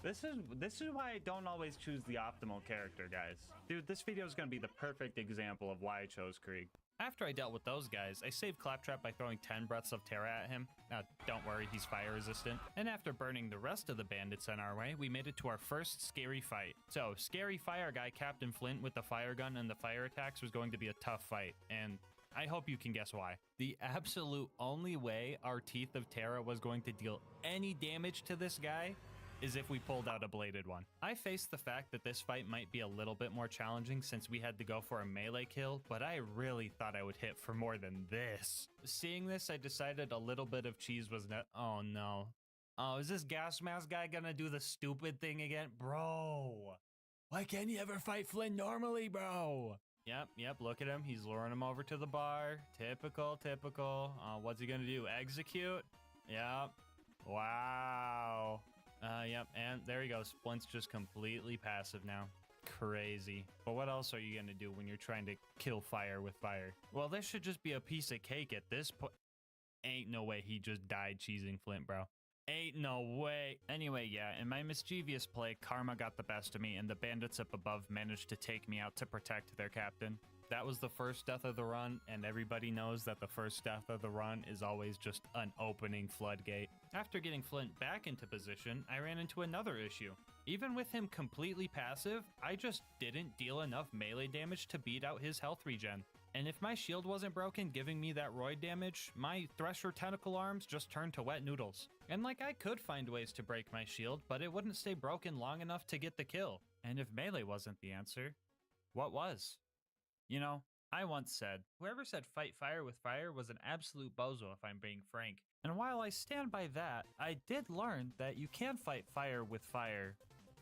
This is why I don't always choose the optimal character, guys. Dude, this video is gonna be the perfect example of why I chose Krieg. After I dealt with those guys, I saved Claptrap by throwing 10 breaths of Terra at him. Now, don't worry, he's fire resistant. And after burning the rest of the bandits on our way, we made it to our first scary fight. So, scary fire guy Captain Flint with the fire gun and the fire attacks was going to be a tough fight, and I hope you can guess why. The absolute only way our Teeth of Terra was going to deal any damage to this guy is if we pulled out a bladed one. I faced the fact that this fight might be a little bit more challenging since we had to go for a melee kill, but I really thought I would hit for more than this. Seeing this, I decided a little bit of cheese was oh no. Oh, is this gas mask guy gonna do the stupid thing again? Bro, why can't you ever fight Flynn normally, bro? Yep, look at him. He's luring him over to the bar. Typical. What's he gonna do? Execute? Yep. Wow. Yep, and there he goes. Flint's just completely passive now. Crazy. But what else are you gonna do when you're trying to kill fire with fire? Well, this should just be a piece of cake at this point. Ain't no way he just died cheesing Flint, bro. Ain't no way. Anyway, yeah, in my mischievous play, karma got the best of me, and the bandits up above managed to take me out to protect their captain. That was the first death of the run, and everybody knows that the first death of the run is always just an opening floodgate. After getting Flint back into position, I ran into another issue. Even with him completely passive, I just didn't deal enough melee damage to beat out his health regen. And if my shield wasn't broken giving me that roid damage, my Thresher tentacle arms just turned to wet noodles. And like, I could find ways to break my shield, but it wouldn't stay broken long enough to get the kill. And if melee wasn't the answer, what was? You know, I once said, whoever said fight fire with fire was an absolute bozo if I'm being frank. And while I stand by that, I did learn that you can fight fire with fire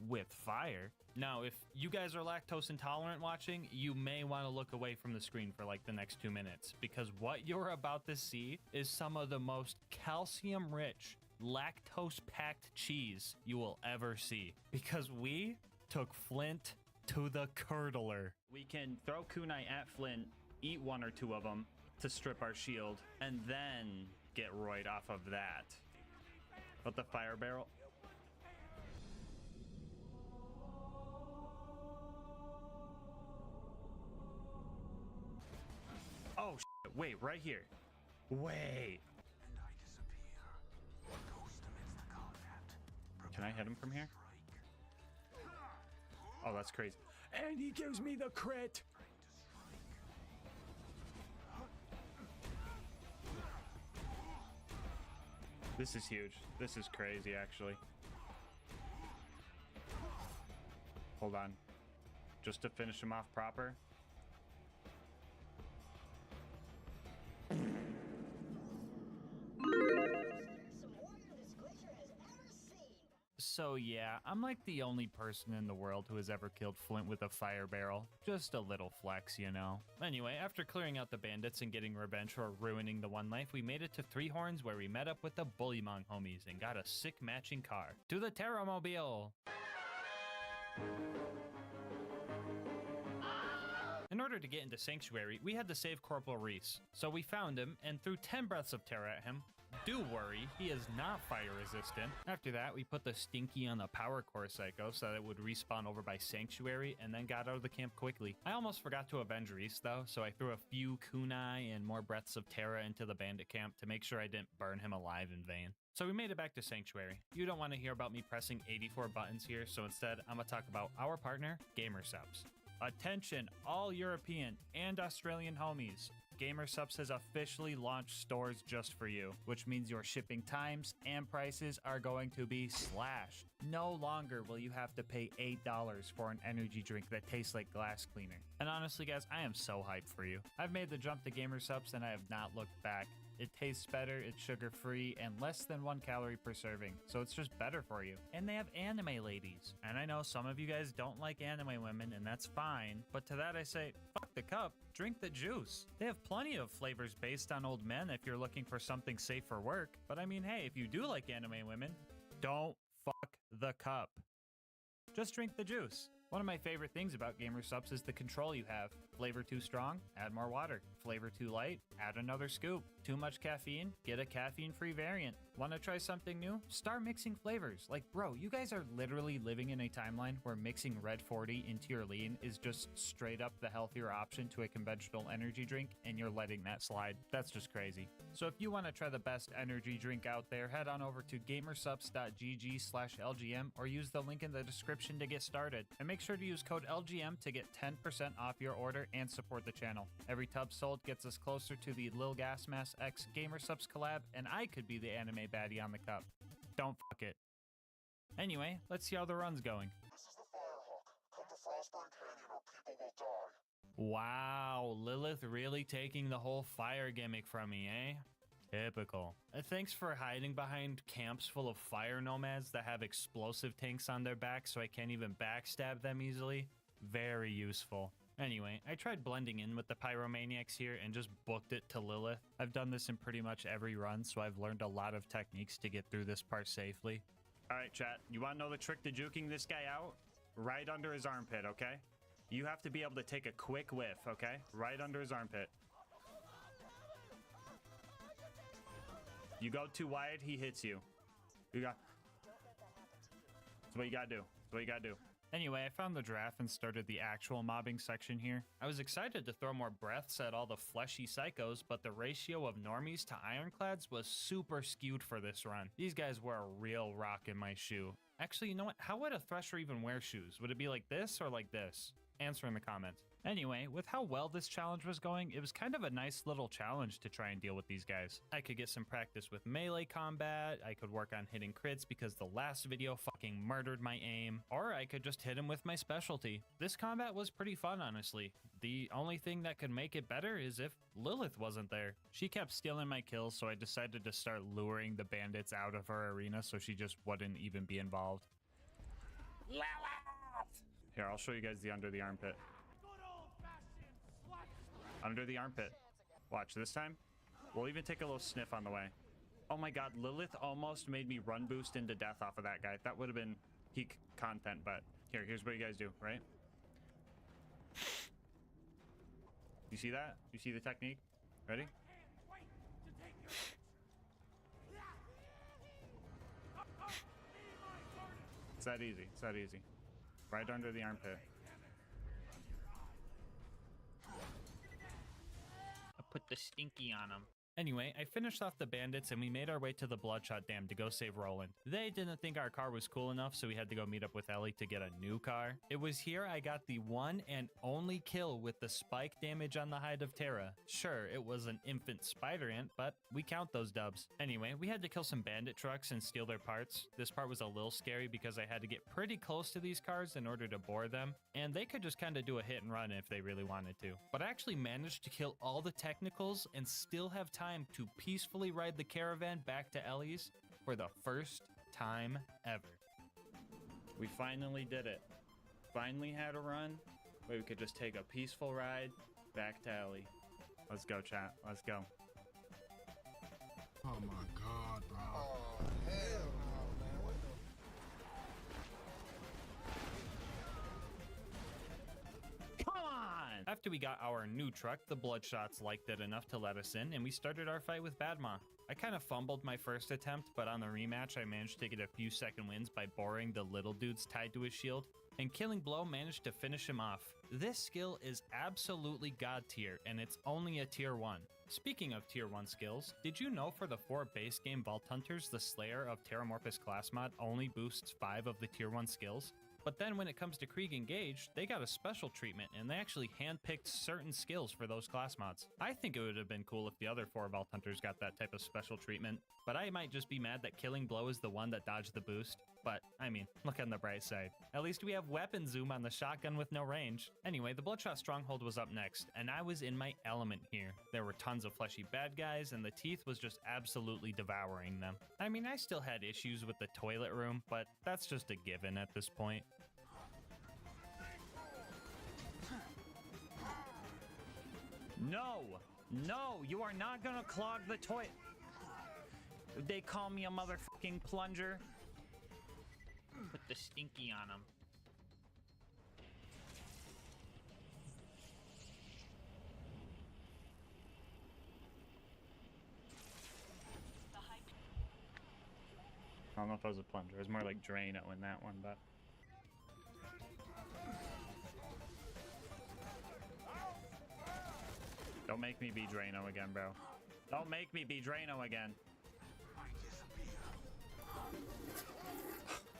with fire. Now, if you guys are lactose intolerant watching, you may want to look away from the screen for like the next 2 minutes, because what you're about to see is some of the most calcium-rich, lactose-packed cheese you will ever see. Because we took Flint to the curdler. We can throw kunai at Flint, eat 1 or 2 of them to strip our shield, and then get roid off of that. But the fire barrel... Oh, shit. Wait, right here. Wait. Can I hit him from here? Oh, that's crazy. And he gives me the crit. This is huge. This is crazy, actually. Hold on. Just to finish him off proper. So yeah, I'm like the only person in the world who has ever killed Flint with a fire barrel. Just a little flex, you know. Anyway, after clearing out the bandits and getting revenge for ruining the one life, we made it to Three Horns where we met up with the Bullymong homies and got a sick matching car. To the Terramobile! In order to get into Sanctuary, we had to save Corporal Reese. So we found him and threw 10 breaths of terror at him. Do worry, he is not fire resistant. After that, we put the Stinky on the Power Core Psycho so that it would respawn over by Sanctuary and then got out of the camp quickly. I almost forgot to avenge Reese though, so I threw a few kunai and more breaths of terror into the bandit camp to make sure I didn't burn him alive in vain. So we made it back to Sanctuary. You don't want to hear about me pressing 84 buttons here, so instead I'm going to talk about our partner, GASMASK'S. Attention, all European and Australian homies. GASMASK'S has officially launched stores just for you, which means your shipping times and prices are going to be slashed. No longer will you have to pay $8 for an energy drink that tastes like glass cleaner. And honestly guys, I am so hyped for you. I've made the jump to GASMASK'S and I have not looked back. It tastes better, it's sugar-free, and less than 1 calorie per serving, so it's just better for you. And they have anime ladies. And I know some of you guys don't like anime women, and that's fine, but to that I say, fuck the cup, drink the juice. They have plenty of flavors based on old men if you're looking for something safe for work, but I mean, hey, if you do like anime women, don't fuck the cup. Just drink the juice. One of my favorite things about GASMASK'S is the control you have. Flavor too strong? Add more water. Flavor too light? Add another scoop. Too much caffeine? Get a caffeine-free variant. Want to try something new? Start mixing flavors. Like, bro, you guys are literally living in a timeline where mixing Red 40 into your lean is just straight up the healthier option to a conventional energy drink, and you're letting that slide. That's just crazy. So if you want to try the best energy drink out there, head on over to gamersupps.gg/LGM or use the link in the description to get started. And make sure to use code LGM to get 10% off your order and support the channel. Every tub sold gets us closer to the LilGasmask X GASMASK'S collab, and I could be the anime baddie on the cup. Don't fuck it. Anyway, let's see how the run's going. This is the Firehawk. Come to Frostburn Canyon or people will die. Wow, Lilith really taking the whole fire gimmick from me, eh? Typical. Thanks for hiding behind camps full of fire nomads that have explosive tanks on their back so I can't even backstab them easily. Very useful. Anyway, I tried blending in with the pyromaniacs here and just booked it to Lilith. I've done this in pretty much every run, so I've learned a lot of techniques to get through this part safely. Alright, chat. You want to know the trick to juking this guy out? Right under his armpit, okay? You have to be able to take a quick whiff, okay? Right under his armpit. You go too wide, he hits you. That's what you gotta do. That's what you gotta do. Anyway, I found the giraffe and started the actual mobbing section here. I was excited to throw more breaths at all the fleshy psychos, but the ratio of normies to ironclads was super skewed for this run. These guys were a real rock in my shoe. Actually, you know what? How would a thresher even wear shoes? Would it be like this or like this? Answer in the comments. Anyway, with how well this challenge was going, it was kind of a nice little challenge to try and deal with these guys. I could get some practice with melee combat, I could work on hitting crits because the last video fucking murdered my aim, or I could just hit him with my specialty. This combat was pretty fun, honestly. The only thing that could make it better is if Lilith wasn't there. She kept stealing my kills, so I decided to start luring the bandits out of her arena so she just wouldn't even be involved. Lilith! Here, I'll show you guys the under the armpit. Under the armpit. Watch, this time, we'll even take a little sniff on the way. Oh my god, Lilith almost made me run boost into death off of that guy. That would have been peak content, but here's what you guys do, right? You see that? You see the technique? Ready? It's that easy. It's that easy. Right under the armpit. Put the stinky on him. Anyway, I finished off the bandits and we made our way to the Bloodshot Dam to go save Roland. They didn't think our car was cool enough, so we had to go meet up with Ellie to get a new car. It was here I got the one and only kill with the spike damage on the hide of Terra. Sure, it was an infant spider ant, but we count those dubs. Anyway, we had to kill some bandit trucks and steal their parts. This part was a little scary because I had to get pretty close to these cars in order to bore them, and they could just kind of do a hit and run if they really wanted to. But I actually managed to kill all the technicals and still have time to peacefully ride the caravan back to Ellie's for the first time ever. We finally did it. Finally had a run where we could just take a peaceful ride back to Ellie. Let's go, chat. Let's go. Oh my god, bro. Oh, hell no, man. What the... Come on! After we got our new truck, the Bloodshots liked it enough to let us in, and we started our fight with Badma. I kind of fumbled my first attempt, but on the rematch, I managed to get a few second wins by boring the little dudes tied to his shield, and Killing Blow managed to finish him off. This skill is absolutely god tier, and it's only a tier 1. Speaking of tier 1 skills, did you know for the 4 base game Vault Hunters, the Slayer of Terramorphous class mod only boosts 5 of the tier 1 skills? But then when it comes to Krieg Engage, they got a special treatment and they actually handpicked certain skills for those class mods. I think it would have been cool if the other 4 Vault Hunters got that type of special treatment, but I might just be mad that Killing Blow is the one that dodged the boost. But, I mean, look on the bright side. At least we have weapon zoom on the shotgun with no range. Anyway, the Bloodshot Stronghold was up next, and I was in my element here. There were tons of fleshy bad guys, and the Teeth was just absolutely devouring them. I mean, I still had issues with the toilet room, but that's just a given at this point. No! No! You are not gonna clog the toilet! They call me a motherfucking plunger. Put the stinky on him. I don't know if that was a plunger. It was more like Drano in that one, but... Don't make me be Drano again, bro. Don't make me be Drano again.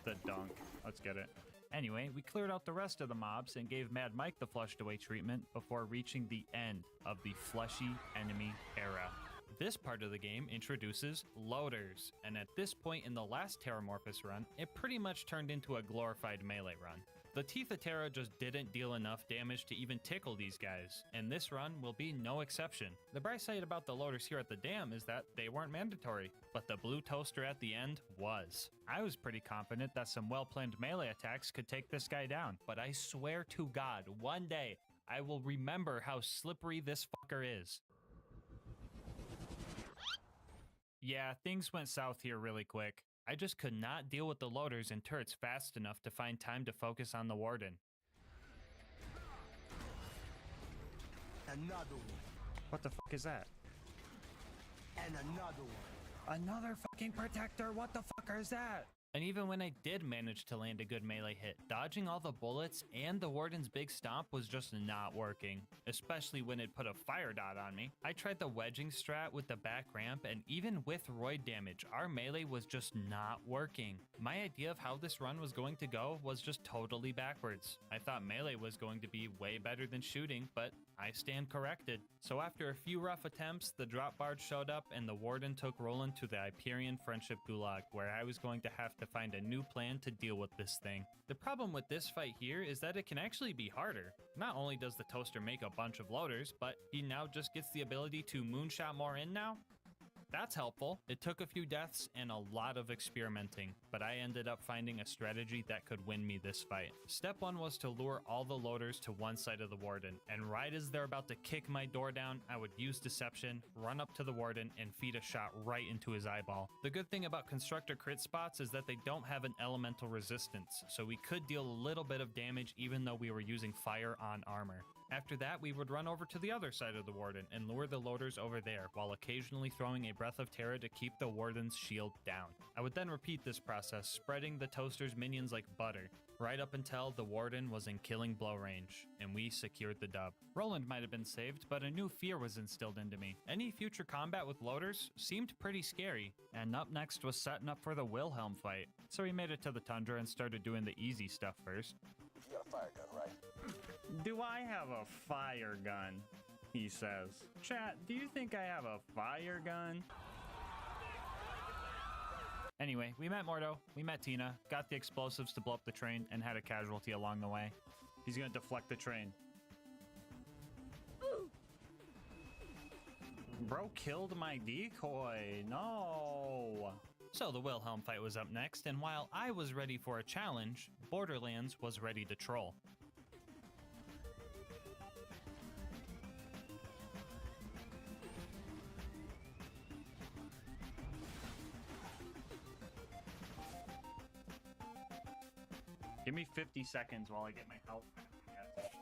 The dunk. Let's get it. Anyway, we cleared out the rest of the mobs and gave Mad Mike the flushed away treatment before reaching the end of the fleshy enemy era. This part of the game introduces loaders, and at this point in the last Terramorphous run, it pretty much turned into a glorified melee run. The Teeth of Terra just didn't deal enough damage to even tickle these guys, and this run will be no exception. The bright side about the loaders here at the dam is that they weren't mandatory, but the blue toaster at the end was. I was pretty confident that some well-planned melee attacks could take this guy down, but I swear to God, one day, I will remember how slippery this fucker is. Yeah, things went south here really quick. I just could not deal with the loaders and turrets fast enough to find time to focus on the warden. Another one. What the fuck is that? And another one. Another fucking protector, what the fuck is that? And even when I did manage to land a good melee hit, dodging all the bullets and the warden's big stomp was just not working, especially when it put a fire dot on me. I tried the wedging strat with the back ramp, and even with roid damage, our melee was just not working. My idea of how this run was going to go was just totally backwards. I thought melee was going to be way better than shooting, but I stand corrected. So after a few rough attempts, the drop barge showed up and the warden took Roland to the Hyperion Friendship Gulag, where I was going to have to find a new plan to deal with this thing. The problem with this fight here is that it can actually be harder. Not only does the toaster make a bunch of loaders, but he now just gets the ability to moonshot more in now. That's helpful. It took a few deaths and a lot of experimenting, but I ended up finding a strategy that could win me this fight. Step 1 was to lure all the loaders to one side of the warden, and right as they're about to kick my door down, I would use deception, run up to the warden, and feed a shot right into his eyeball. The good thing about constructor crit spots is that they don't have an elemental resistance, so we could deal a little bit of damage even though we were using fire on armor. After that, we would run over to the other side of the warden and lure the loaders over there, while occasionally throwing a Breath of Terra to keep the warden's shield down. I would then repeat this process, spreading the toaster's minions like butter, right up until the warden was in killing blow range, and we secured the dub. Roland might have been saved, but a new fear was instilled into me. Any future combat with loaders seemed pretty scary, and up next was setting up for the Wilhelm fight. So we made it to the tundra and started doing the easy stuff first. You got a fire gun, right? Do I have a fire gun? He says. Chat, do you think I have a fire gun? Anyway, we met Mordo, we met Tina, got the explosives to blow up the train, and had a casualty along the way. He's gonna deflect the train. Bro killed my decoy, no! So the Wilhelm fight was up next, and while I was ready for a challenge, Borderlands was ready to troll. Give me 50 seconds while I get my health back.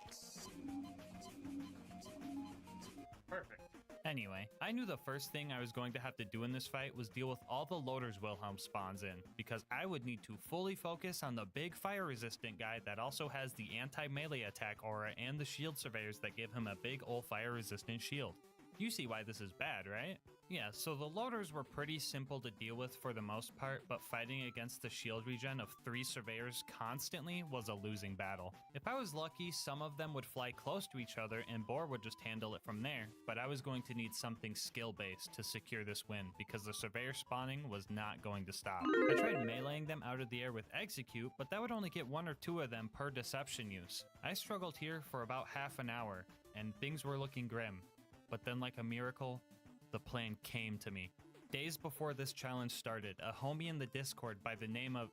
Perfect. Anyway, I knew the first thing I was going to have to do in this fight was deal with all the loaders Wilhelm spawns in, because I would need to fully focus on the big fire resistant guy that also has the anti-melee attack aura and the shield surveyors that give him a big ol' fire resistant shield. You see why this is bad, right? Yeah, so the loaders were pretty simple to deal with for the most part, but fighting against the shield regen of 3 surveyors constantly was a losing battle. If I was lucky, some of them would fly close to each other and Boar would just handle it from there, but I was going to need something skill-based to secure this win, because the surveyor spawning was not going to stop. I tried meleeing them out of the air with execute, but that would only get 1 or 2 of them per deception use. I struggled here for about half an hour, and things were looking grim. But then, like a miracle, the plan came to me. Days before this challenge started, a homie in the Discord by the name of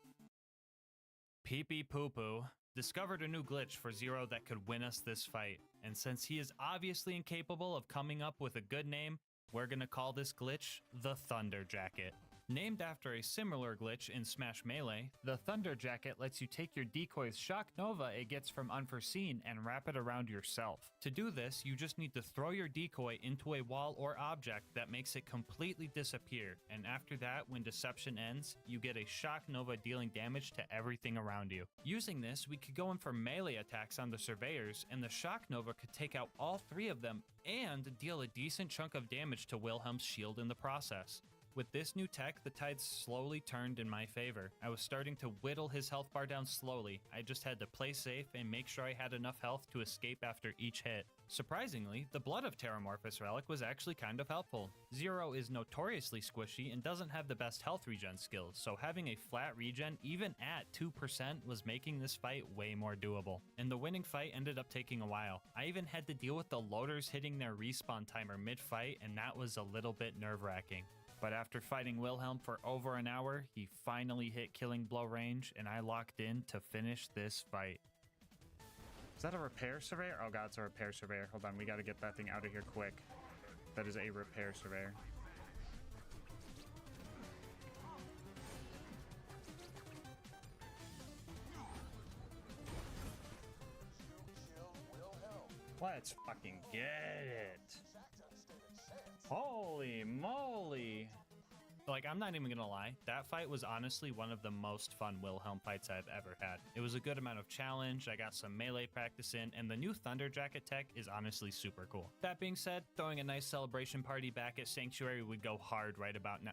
Pee Pee Poo Poo discovered a new glitch for Zero that could win us this fight. And since he is obviously incapable of coming up with a good name, we're gonna call this glitch the Thunder Jacket. Named after a similar glitch in Smash Melee, the Thunder Jacket lets you take your decoy's shock nova it gets from Unforeseen and wrap it around yourself. To do this, you just need to throw your decoy into a wall or object that makes it completely disappear, and after that, when deception ends, you get a shock nova dealing damage to everything around you. Using this, we could go in for melee attacks on the surveyors, and the shock nova could take out all 3 of them and deal a decent chunk of damage to Wilhelm's shield in the process. With this new tech, the tide slowly turned in my favor. I was starting to whittle his health bar down slowly. I just had to play safe and make sure I had enough health to escape after each hit. Surprisingly, the Blood of Terramorphous relic was actually kind of helpful. Zero is notoriously squishy and doesn't have the best health regen skills, so having a flat regen even at 2% was making this fight way more doable. And the winning fight ended up taking a while. I even had to deal with the loaders hitting their respawn timer mid-fight, and that was a little bit nerve-wracking. But after fighting Wilhelm for over an hour, he finally hit killing blow range, and I locked in to finish this fight. Is that a repair surveyor? Oh god, it's a repair surveyor. Hold on, we gotta get that thing out of here quick. That is a repair surveyor. Let's fucking get it. Holy moly. Like, I'm not even gonna lie, that fight was honestly one of the most fun Wilhelm fights I've ever had. It was a good amount of challenge, I got some melee practice in, and the new Thunder Jacket tech is honestly super cool. That being said, throwing a nice celebration party back at Sanctuary would go hard right about now.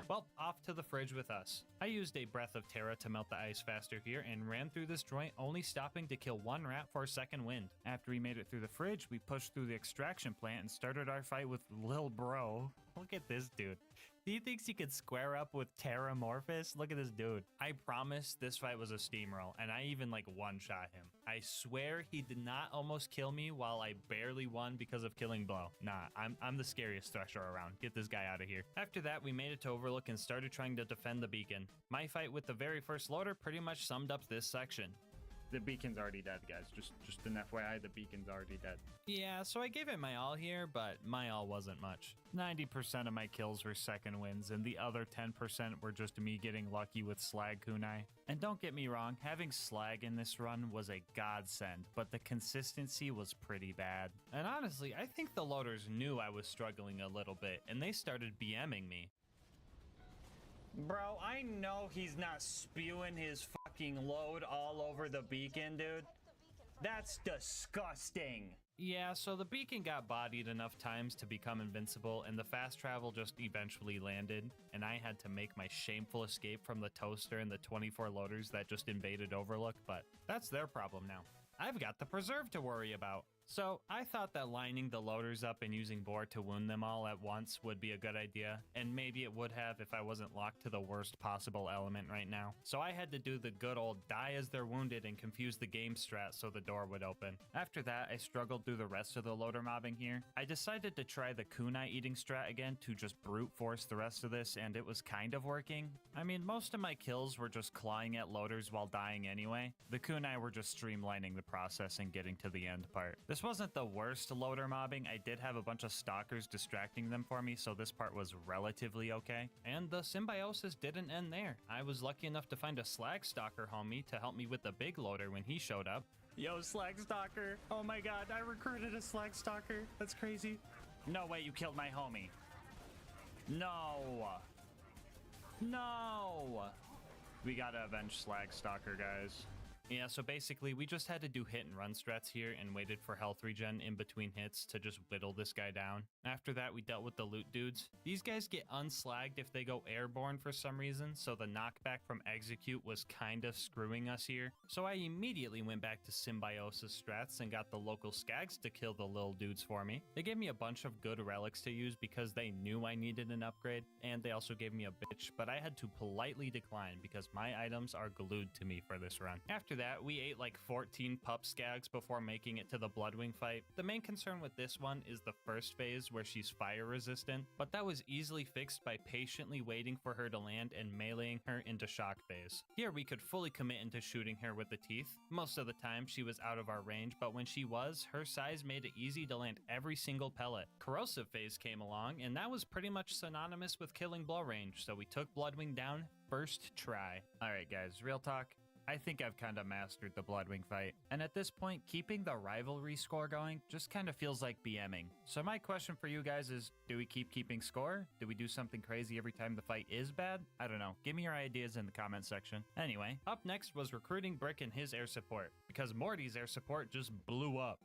Well, off to the fridge with us. I used a Breath of Terra to melt the ice faster here and ran through this joint, only stopping to kill one rat for a second wind. After we made it through the fridge, we pushed through the extraction plant and started our fight with Lil Bro. Look at this dude. He thinks he could square up with Terramorphous? Look at this dude. I promise this fight was a steamroll, and I even like one-shot him. I swear he did not almost kill me while I barely won because of killing blow. Nah, I'm the scariest thresher around. Get this guy out of here. After that, we made it to Overlook and started trying to defend the beacon. My fight with the very first loader pretty much summed up this section. The beacon's already dead, guys. Just an FYI, the beacon's already dead. Yeah, so I gave it my all here, but my all wasn't much. 90% of my kills were second wins, and the other 10% were just me getting lucky with slag kunai. And don't get me wrong, having slag in this run was a godsend, but the consistency was pretty bad. And honestly, I think the loaders knew I was struggling a little bit, and they started BMing me. Bro, I know he's not spewing his fucking load all over the beacon, dude. That's disgusting. Yeah, so the beacon got bodied enough times to become invincible, and the fast travel just eventually landed, and I had to make my shameful escape from the toaster and the 24 loaders that just invaded Overlook, but that's their problem now. I've got the preserve to worry about. So I thought that lining the loaders up and using Boar to wound them all at once would be a good idea, and maybe it would have if I wasn't locked to the worst possible element right now. So I had to do the good old die as they're wounded and confuse the game strat so the door would open. After that, I struggled through the rest of the loader mobbing here. I decided to try the kunai eating strat again to just brute force the rest of this, and it was kind of working. I mean, most of my kills were just clawing at loaders while dying anyway. The kunai were just streamlining the process and getting to the end part. This wasn't the worst loader mobbing. I did have a bunch of stalkers distracting them for me, so this part was relatively okay. And the symbiosis didn't end there. I was lucky enough to find a slag stalker homie to help me with the big loader when he showed up. Yo, slag stalker. Oh my god, I recruited a slag stalker. That's crazy. No way, you killed my homie. No. No. We gotta avenge slag stalker, guys. Yeah, so basically, we just had to do hit and run strats here and waited for health regen in between hits to just whittle this guy down. After that, we dealt with the loot dudes. These guys get unslagged if they go airborne for some reason, so the knockback from execute was kind of screwing us here. So I immediately went back to symbiosis strats and got the local skags to kill the little dudes for me. They gave me a bunch of good relics to use because they knew I needed an upgrade, and they also gave me a bitch, but I had to politely decline because my items are glued to me for this run. After that, we ate like 14 pup skags before making it to the Bloodwing fight. The main concern with this one is the first phase where she's fire resistant, but that was easily fixed by patiently waiting for her to land and meleeing her into shock phase. Here we could fully commit into shooting her with the teeth. Most of the time she was out of our range, but when she was, her size made it easy to land every single pellet. Corrosive phase came along, and that was pretty much synonymous with killing blow range, so we took Bloodwing down first try. Alright guys, real talk. I think I've kind of mastered the Bloodwing fight, and at this point, keeping the rivalry score going just kind of feels like BMing. So my question for you guys is, do we keep keeping score? Do we do something crazy every time the fight is bad? I don't know. Give me your ideas in the comment section. Anyway, up next was recruiting Brick and his air support, because Morty's air support just blew up.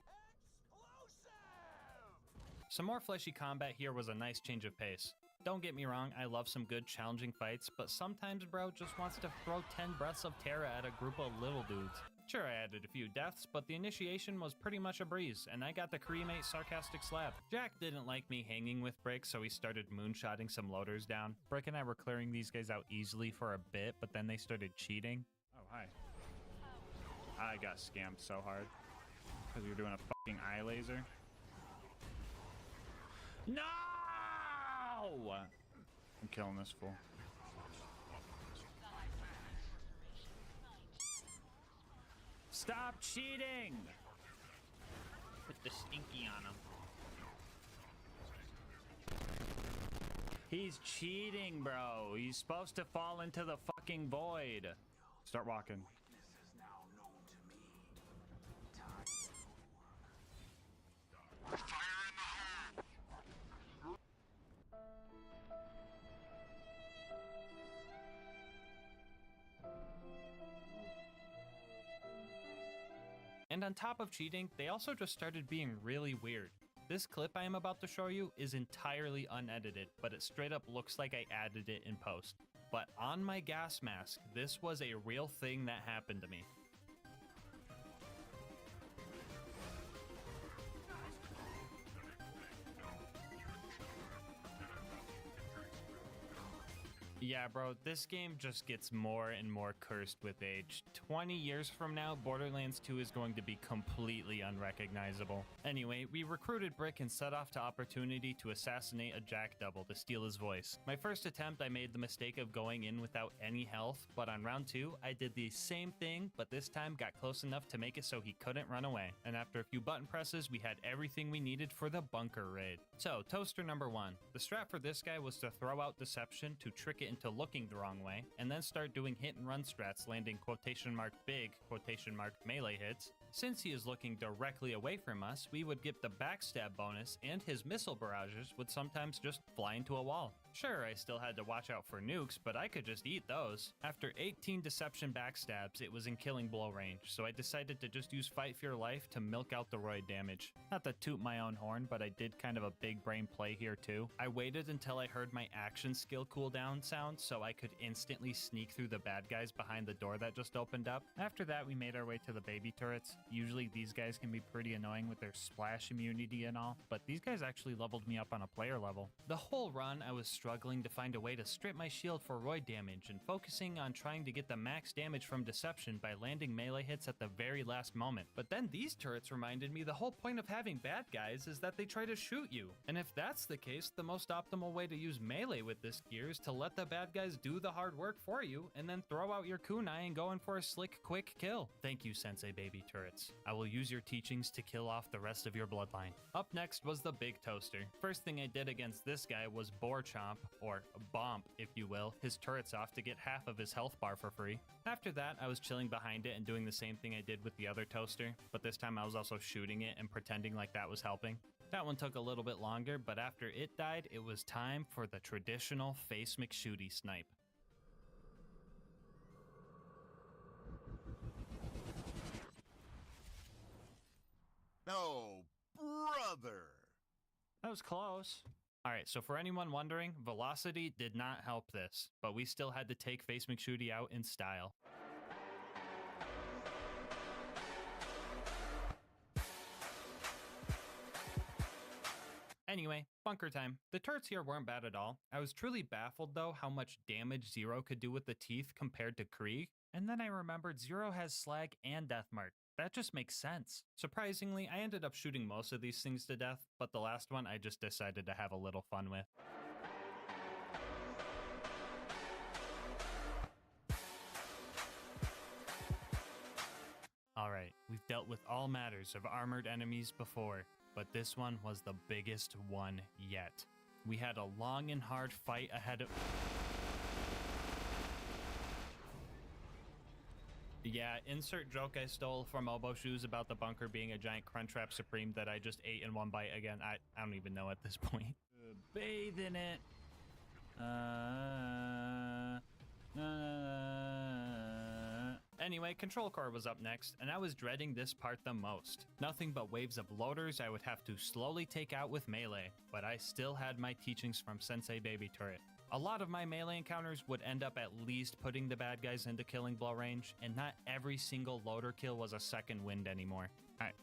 Some more fleshy combat here was a nice change of pace. Don't get me wrong, I love some good challenging fights, but sometimes bro just wants to throw 10 breaths of Terra at a group of little dudes. Sure, I added a few deaths, but the initiation was pretty much a breeze, and I got the cremate sarcastic slab. Jack didn't like me hanging with Brick, so he started moonshotting some loaders down. Brick and I were clearing these guys out easily for a bit, but then they started cheating. Oh, hi. I got scammed so hard. Because you're doing a fucking eye laser. No! I'm killing this fool. Stop cheating! Put the stinky on him. He's cheating, bro. He's supposed to fall into the fucking void. Start walking. And on top of cheating, they also just started being really weird. This clip I am about to show you is entirely unedited, but it straight up looks like I added it in post. But on my gas mask, this was a real thing that happened to me. Yeah, bro, this game just gets more and more cursed with age. 20 years from now, Borderlands 2 is going to be completely unrecognizable. Anyway, we recruited Brick and set off to opportunity to assassinate a Jack double to steal his voice. My first attempt, I made the mistake of going in without any health, but on round 2, I did the same thing, but this time got close enough to make it so he couldn't run away. And after a few button presses, we had everything we needed for the bunker raid. So, toaster number 1. The strat for this guy was to throw out deception to trick it into looking the wrong way, and then start doing hit and run strats landing quotation mark big quotation mark melee hits. Since he is looking directly away from us, we would get the backstab bonus, and his missile barrages would sometimes just fly into a wall. Sure, I still had to watch out for nukes, but I could just eat those. After 18 deception backstabs, it was in killing blow range, so I decided to just use Fight for Your Life to milk out the roid damage. Not to toot my own horn, but I did kind of a big brain play here too. I waited until I heard my action skill cooldown sound so I could instantly sneak through the bad guys behind the door that just opened up. After that, we made our way to the baby turrets. Usually these guys can be pretty annoying with their splash immunity and all, but these guys actually leveled me up on a player level. The whole run, I was struggling to find a way to strip my shield for roid damage and focusing on trying to get the max damage from deception by landing melee hits at the very last moment. But then these turrets reminded me the whole point of having bad guys is that they try to shoot you. And if that's the case, the most optimal way to use melee with this gear is to let the bad guys do the hard work for you and then throw out your kunai and go in for a slick, quick kill. Thank you, Sensei Baby Turrets. I will use your teachings to kill off the rest of your bloodline. Up next was the big toaster. First thing I did against this guy was Boar Chomp, or Bomp, if you will, his turrets off to get half of his health bar for free. After that, I was chilling behind it and doing the same thing I did with the other toaster, but this time I was also shooting it and pretending like that was helping. That one took a little bit longer, but after it died, it was time for the traditional Face McShooty snipe. No, brother. That was close. Alright, so for anyone wondering, velocity did not help this, but we still had to take Face McShooty out in style. Anyway, bunker time. The turrets here weren't bad at all. I was truly baffled though how much damage Zero could do with the teeth compared to Krieg, and then I remembered Zero has slag and Deathmark. That just makes sense. Surprisingly, I ended up shooting most of these things to death, but the last one I just decided to have a little fun with. Alright, we've dealt with all matters of armored enemies before, but this one was the biggest one yet. We had a long and hard fight ahead of... Yeah, insert joke I stole from Elbow Shoes about the bunker being a giant Crunchwrap Supreme that I just ate in one bite again. I don't even know at this point. Bathe in it. Anyway, Control Core was up next, and I was dreading this part the most. Nothing but waves of loaders I would have to slowly take out with melee, but I still had my teachings from Sensei Baby Turret. A lot of my melee encounters would end up at least putting the bad guys into killing blow range, and not every single loader kill was a second wind anymore.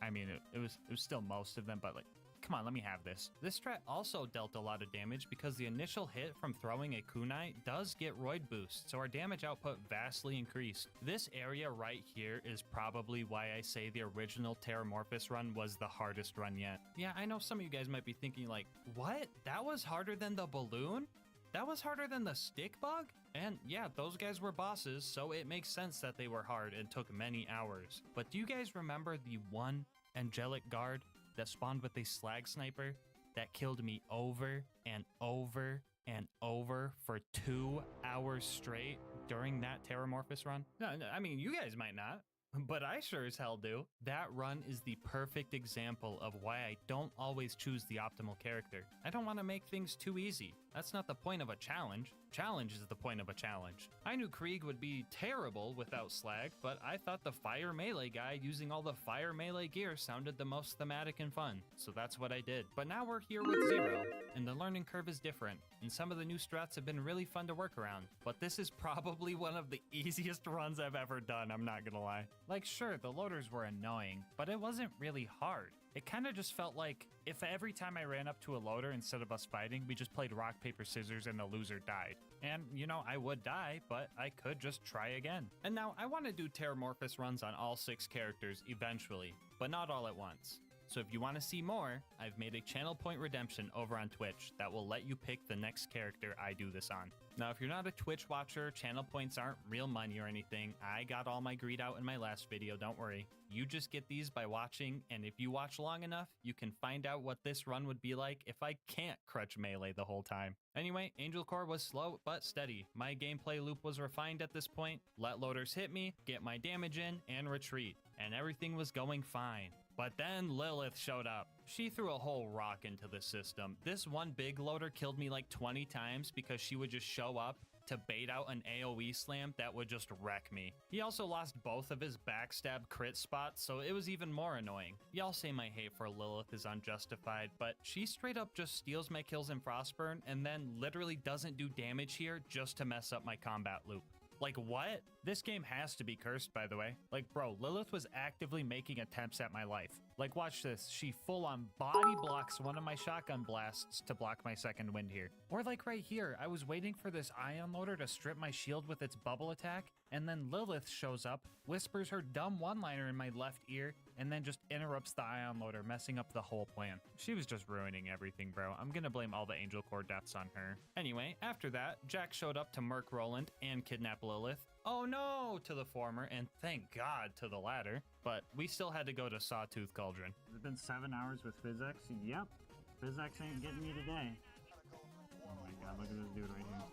I mean, it was still most of them, but like, come on, let me have this. This strat also dealt a lot of damage because the initial hit from throwing a kunai does get roid boost, so our damage output vastly increased. This area right here is probably why I say the original Terramorphous run was the hardest run yet. Yeah, I know some of you guys might be thinking like, what? That was harder than the balloon? That was harder than the stick bug? And yeah, those guys were bosses, so it makes sense that they were hard and took many hours. But do you guys remember the one angelic guard that spawned with a slag sniper that killed me over and over and over for 2 hours straight during that Terramorphous run? No, I mean, you guys might not, but I sure as hell do. That run is the perfect example of why I don't always choose the optimal character. I don't want to make things too easy. That's not the point of a challenge. Challenge is the point of a challenge. I knew Krieg would be terrible without slag, but I thought the fire melee guy using all the fire melee gear sounded the most thematic and fun, so that's what I did. But now we're here with Zero, and the learning curve is different, and some of the new strats have been really fun to work around, but this is probably one of the easiest runs I've ever done, I'm not gonna lie. Like, sure, the loaders were annoying, but it wasn't really hard. It kind of just felt like if every time I ran up to a loader instead of us fighting, we just played rock, paper, scissors and the loser died. And, you know, I would die, but I could just try again. And now I want to do Terramorphous runs on all 6 characters eventually, but not all at once. So if you want to see more, I've made a channel point redemption over on Twitch that will let you pick the next character I do this on. Now, if you're not a Twitch watcher, channel points aren't real money or anything. I got all my greed out in my last video, don't worry. You just get these by watching, and if you watch long enough, you can find out what this run would be like if I can't crutch melee the whole time. Anyway, Angel Core was slow but steady. My gameplay loop was refined at this point. Let loaders hit me, get my damage in, and retreat. And everything was going fine. But then Lilith showed up. She threw a whole rock into the system. This one big loader killed me like 20 times because she would just show up to bait out an AoE slam that would just wreck me. He also lost both of his backstab crit spots, so it was even more annoying. Y'all say my hate for Lilith is unjustified, but she straight up just steals my kills in Frostburn and then literally doesn't do damage here just to mess up my combat loop. Like, what? This game has to be cursed, by the way. Like, bro, Lilith was actively making attempts at my life. Like, watch this. She full-on body blocks one of my shotgun blasts to block my second wind here. Or like right here, I was waiting for this ion loader to strip my shield with its bubble attack, and then Lilith shows up, whispers her dumb one-liner in my left ear, and then just interrupts the ion loader, messing up the whole plan. She was just ruining everything, bro. I'm gonna blame all the Angel Core deaths on her. Anyway, after that, Jack showed up to murk Roland and kidnap Lilith. Oh no to the former, and thank God to the latter. But we still had to go to Sawtooth Cauldron. It's been 7 hours with Physics? Yep. Physics ain't getting me today. Oh my god, look at this dude right here.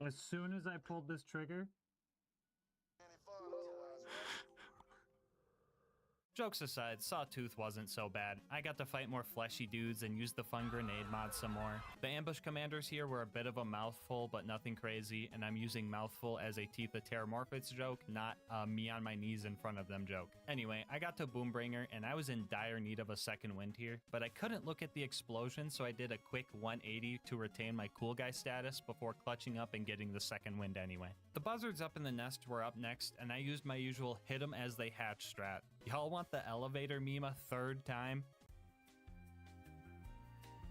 As soon as I pulled this trigger... Jokes aside, Sawtooth wasn't so bad. I got to fight more fleshy dudes and use the fun grenade mod some more. The ambush commanders here were a bit of a mouthful, but nothing crazy, and I'm using mouthful as a Teeth of Terramorphous joke, not a me on my knees in front of them joke. Anyway, I got to Boombringer, and I was in dire need of a second wind here, but I couldn't look at the explosion, so I did a quick 180 to retain my cool guy status before clutching up and getting the second wind anyway. The buzzards up in the nest were up next, and I used my usual hit 'em as they hatch strat. Y'all want the elevator meme a third time?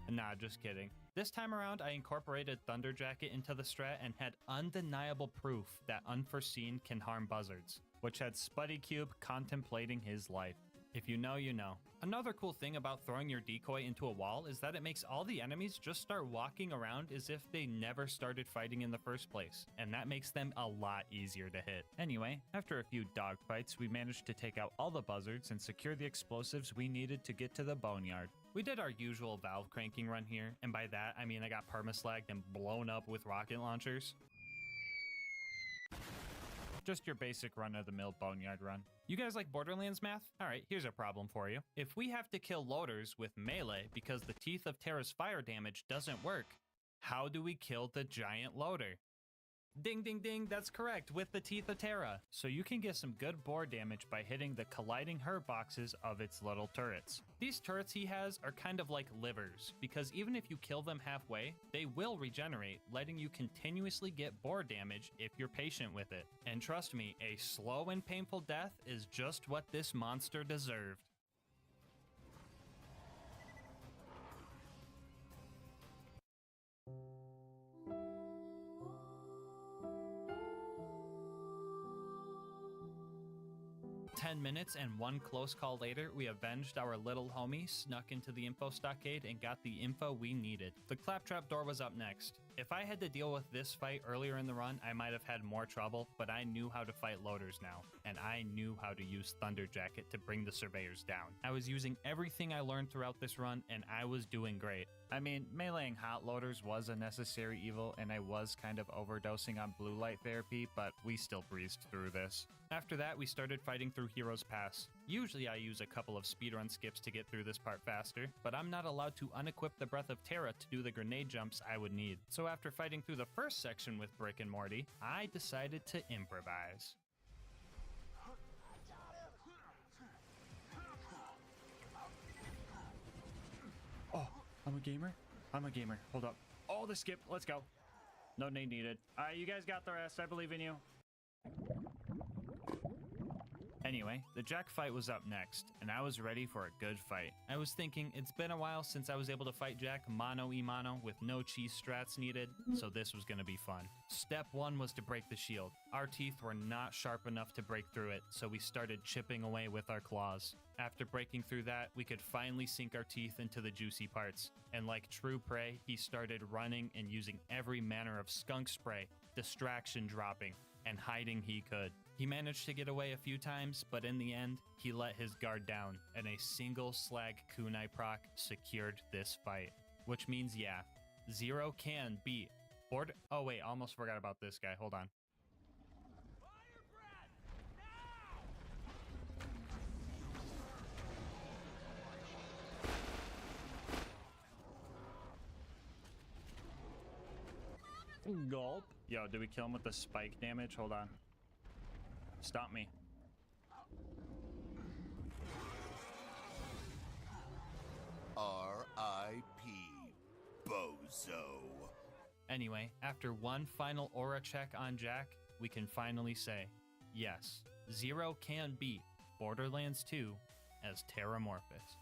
Nah, just kidding. This time around, I incorporated Thunder Jacket into the strat and had undeniable proof that Unforeseen can harm buzzards, which had Spuddy Cube contemplating his life. If you know, you know. Another cool thing about throwing your decoy into a wall is that it makes all the enemies just start walking around as if they never started fighting in the first place, and that makes them a lot easier to hit. Anyway, after a few dogfights, we managed to take out all the buzzards and secure the explosives we needed to get to the boneyard. We did our usual valve cranking run here, and by that I mean I got permaslagged and blown up with rocket launchers. Just your basic run-of-the-mill boneyard run. You guys like Borderlands math? Alright, here's a problem for you. If we have to kill loaders with melee because the Teeth of Terra's fire damage doesn't work, How do we kill the giant loader? Ding ding ding, that's correct, with the Teeth of Terra. So you can get some good boar damage by hitting the colliding herb boxes of its little turrets. These turrets he has are kind of like livers, because even if you kill them halfway, they will regenerate, letting you continuously get boar damage if you're patient with it. And trust me, a slow and painful death is just what this monster deserved. Minutes and one close call later, we avenged our little homie, snuck into the info stockade, and got the info we needed. The claptrap door was up next. If I had to deal with this fight earlier in the run, I might have had more trouble, but I knew how to fight loaders now, and I knew how to use Thunder Jacket to bring the surveyors down. I was using everything I learned throughout this run, and I was doing great. I mean, meleeing hot loaders was a necessary evil, and I was kind of overdosing on blue light therapy, but we still breezed through this. After that, we started fighting through Heroes Pass. Usually I use a couple of speedrun skips to get through this part faster, but I'm not allowed to unequip the Breath of Terra to do the grenade jumps I would need. So after fighting through the first section with Brick and Morty, I decided to improvise. Oh, I'm a gamer? I'm a gamer. Hold up. Oh, the skip. Let's go. No nade needed. Alright, you guys got the rest. I believe in you. Anyway, the Jack fight was up next, and I was ready for a good fight. I was thinking, it's been a while since I was able to fight Jack mano-a-mano with no cheese strats needed, so this was gonna be fun. Step 1 was to break the shield. Our teeth were not sharp enough to break through it, so we started chipping away with our claws. After breaking through that, we could finally sink our teeth into the juicy parts. And like true prey, he started running and using every manner of skunk spray, distraction dropping, and hiding he could. He managed to get away a few times, but in the end, he let his guard down, and a single slag kunai proc secured this fight. Which means, yeah, Zero can beat Board. Oh wait, almost forgot about this guy. Hold on. Gulp. Yo, did we kill him with the spike damage? Hold on. Stop me. R.I.P. Bozo. Anyway, after one final aura check on Jack, we can finally say, yes, Zero can beat Borderlands 2 as Terramorphous.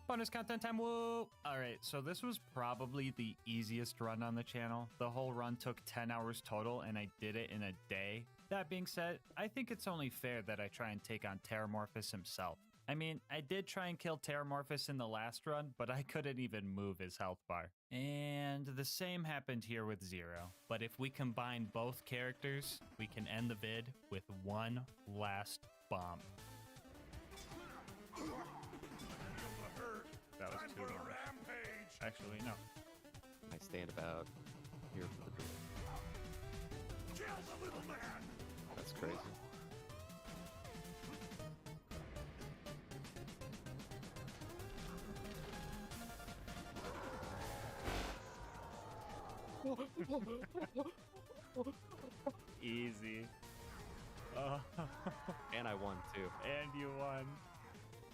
Bonus content time, woo! Alright, so this was probably the easiest run on the channel. The whole run took 10 hours total, and I did it in a day. That being said, I think it's only fair that I try and take on Terramorphous himself. I mean, I did try and kill Terramorphous in the last run, but I couldn't even move his health bar. And the same happened here with Zero. But if we combine both characters, we can end the vid with one last bomb. That was too long. Actually, no. I stand about here for the door. Kill the little man! That's crazy. Easy. And I won too. And you won.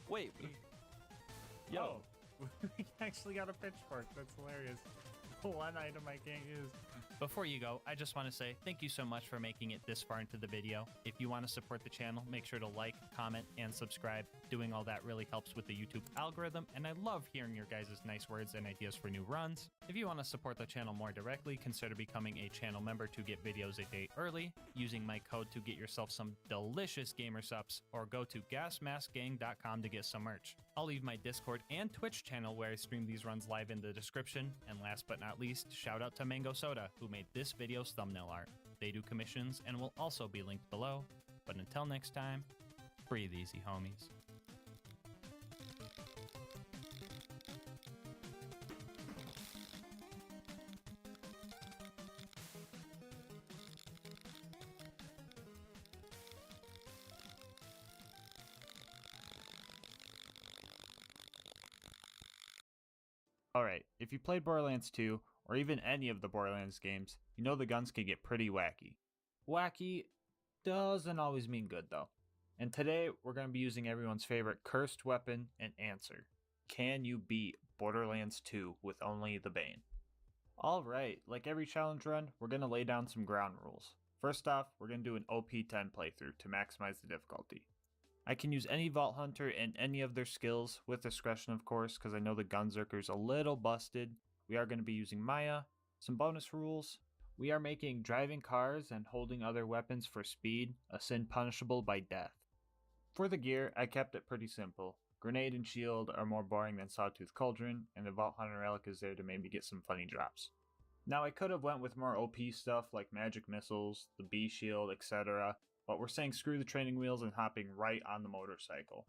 Wait. Yo. We actually got a pitchfork. That's hilarious. One item I can't use. Before you go, I just want to say thank you so much for making it this far into the video. If you want to support the channel, make sure to like, comment, and subscribe. Doing all that really helps with the YouTube algorithm, and I love hearing your guys' nice words and ideas for new runs. If you want to support the channel more directly, consider becoming a channel member to get videos a day early, using my code to get yourself some delicious gamer subs, or go to GASMASK'S.com to get some merch. I'll leave my Discord and Twitch channel where I stream these runs live in the description, and last but not least, shout out to Mango Soda, who made this video's thumbnail art. They do commissions and will also be linked below. But until next time, breathe easy, homies. Alright, if you played Borderlands 2, or even any of the Borderlands games, you know the guns can get pretty wacky. Wacky doesn't always mean good though. And today we're going to be using everyone's favorite cursed weapon and answer. Can you beat Borderlands 2 with only the Bane? Alright, like every challenge run, we're going to lay down some ground rules. First off, we're going to do an OP10 playthrough to maximize the difficulty. I can use any Vault Hunter and any of their skills, with discretion of course, because I know the Gunzerker's a little busted. We are going to be using Maya. Some bonus rules. We are making driving cars and holding other weapons for speed a sin punishable by death. For the gear, I kept it pretty simple. Grenade and shield are more boring than Sawtooth Cauldron, and the Vault Hunter relic is there to maybe get some funny drops. Now I could have went with more OP stuff like magic missiles, the B shield, etc., but we're saying screw the training wheels and hopping right on the motorcycle.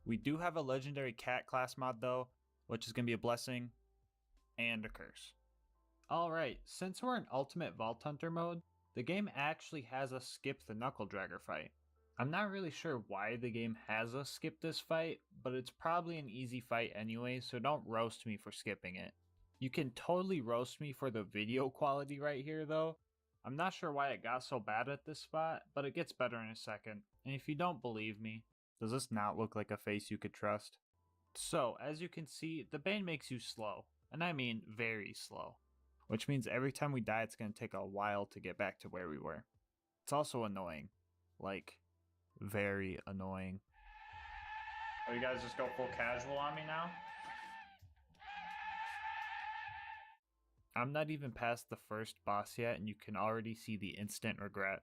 We do have a legendary cat class mod though, which is going to be a blessing and a curse. Alright, since we're in Ultimate Vault Hunter mode, the game actually has us skip the Knuckle Dragger fight. I'm not really sure why the game has us skip this fight, but it's probably an easy fight anyway, so don't roast me for skipping it. You can totally roast me for the video quality right here though. I'm not sure why it got so bad at this spot, but it gets better in a second. And if you don't believe me, does this not look like a face you could trust? So, as you can see, the Bane makes you slow, and I mean very slow. Which means every time we die it's going to take a while to get back to where we were. It's also annoying. Like, very annoying. Oh, you guys just go full casual on me now? I'm not even past the first boss yet and you can already see the instant regret.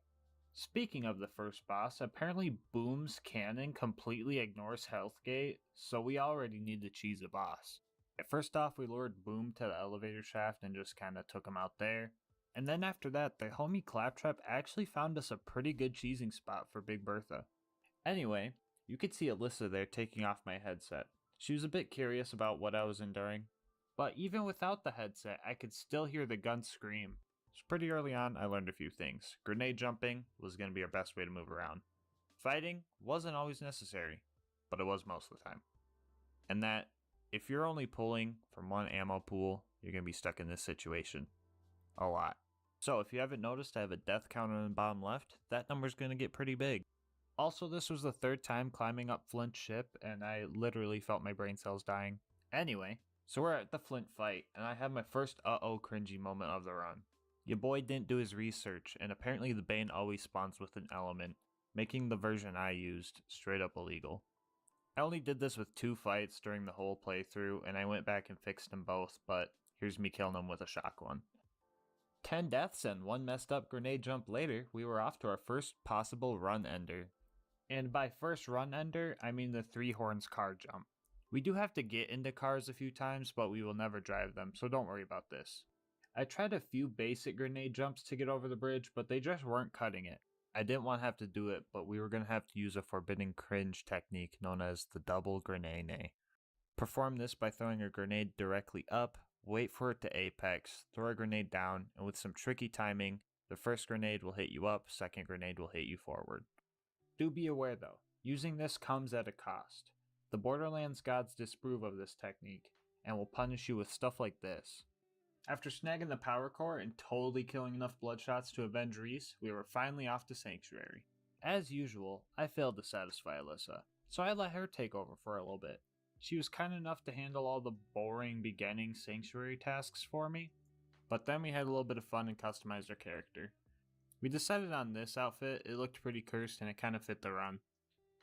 Speaking of the first boss, apparently Boom's cannon completely ignores health gate, so we already need to cheese a boss. First off, we lured Boom to the elevator shaft and just kinda took him out there. And then after that, the homie Claptrap actually found us a pretty good cheesing spot for Big Bertha. Anyway, you could see Alyssa there taking off my headset. She was a bit curious about what I was enduring. But even without the headset, I could still hear the gun scream. So pretty early on, I learned a few things. Grenade jumping was going to be our best way to move around. Fighting wasn't always necessary, but it was most of the time. And that, if you're only pulling from one ammo pool, you're going to be stuck in this situation. A lot. So if you haven't noticed, I have a death counter on the bottom left. That number's going to get pretty big. Also, this was the third time climbing up Flint's ship, and I literally felt my brain cells dying. Anyway, so we're at the Flint fight, and I have my first uh-oh cringy moment of the run. Your boy didn't do his research, and apparently the Bane always spawns with an element, making the version I used straight up illegal. I only did this with 2 fights during the whole playthrough, and I went back and fixed them both, but here's me killing them with a shotgun. 10 deaths and 1 messed up grenade jump later, we were off to our first possible run ender. And by first run ender, I mean the 3 horns car jump. We do have to get into cars a few times, but we will never drive them, so don't worry about this. I tried a few basic grenade jumps to get over the bridge, but they just weren't cutting it. I didn't want to have to do it, but we were going to have to use a forbidden cringe technique known as the double grenade. Perform this by throwing a grenade directly up, wait for it to apex, throw a grenade down, and with some tricky timing, the first grenade will hit you up, second grenade will hit you forward. Do be aware though, using this comes at a cost. The Borderlands gods disapprove of this technique, and will punish you with stuff like this. After snagging the power core and totally killing enough bloodshots to avenge Reese, we were finally off to Sanctuary. As usual, I failed to satisfy Alyssa, so I let her take over for a little bit. She was kind enough to handle all the boring beginning Sanctuary tasks for me, but then we had a little bit of fun and customized our character. We decided on this outfit, it looked pretty cursed and it kind of fit the run.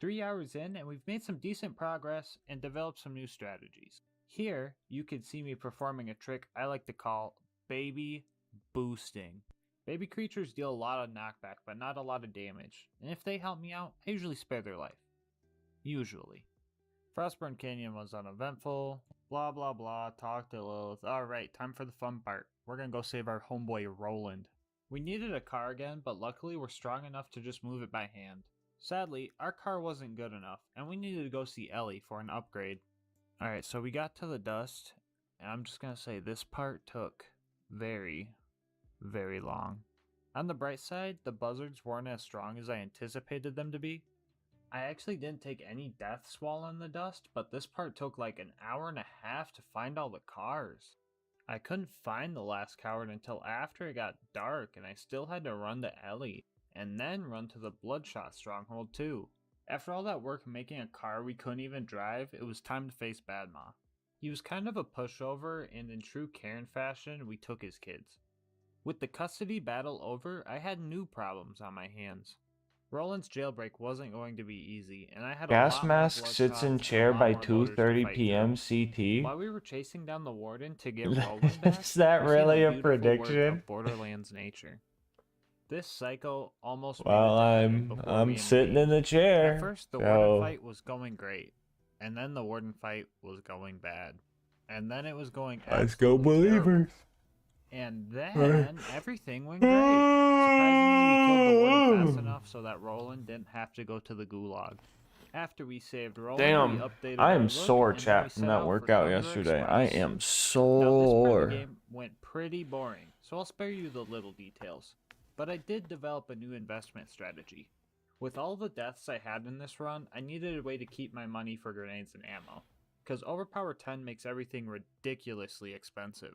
3 hours in and we've made some decent progress and developed some new strategies. Here, you can see me performing a trick I like to call baby boosting. Baby creatures deal a lot of knockback, but not a lot of damage, and if they help me out, I usually spare their life. Usually. Frostburn Canyon was uneventful, blah blah blah, talk to Lilith. Alright, time for the fun part. We're gonna go save our homeboy Roland. We needed a car again, but luckily we're strong enough to just move it by hand. Sadly, our car wasn't good enough, and we needed to go see Ellie for an upgrade. Alright, so we got to the dust, and I'm just gonna say this part took very, very long. On the bright side, the buzzards weren't as strong as I anticipated them to be. I actually didn't take any deaths while in the dust, but this part took like an hour and a half to find all the cars. I couldn't find the last coward until after it got dark, and I still had to run to Ellie, and then run to the Bloodshot stronghold too. After all that work making a car we couldn't even drive, it was time to face Badma. He was kind of a pushover, and in true Karen fashion, we took his kids. With the custody battle over, I had new problems on my hands. Roland's jailbreak wasn't going to be easy, and I had a lot more GASMASK sits in blood shots chair and a by lot more voters to 2:30 fight p.m. through. CT. While we were chasing down the warden to get Roland back, Is that we seen really the a beautiful work prediction? of Borderlands nature. This psycho almost Well, made it to heaven before we I'm sitting in engaged. the chair. At first, the so warden fight was going great, and then the warden fight was going bad, and then it was going let's go, absolutely terrible. believers. And then everything went great. Surprisingly, we killed the warden fast enough so that Roland didn't have to go to the gulag. After we saved Roland, we Damn, updated I our am look, sore, and then chat, we from set that out for workout Tundra yesterday. I Express. am Now, this part sore. of the game went pretty boring, so I'll spare you the little details. But I did develop a new investment strategy. With all the deaths I had in this run, I needed a way to keep my money for grenades and ammo, because Overpower 10 makes everything ridiculously expensive.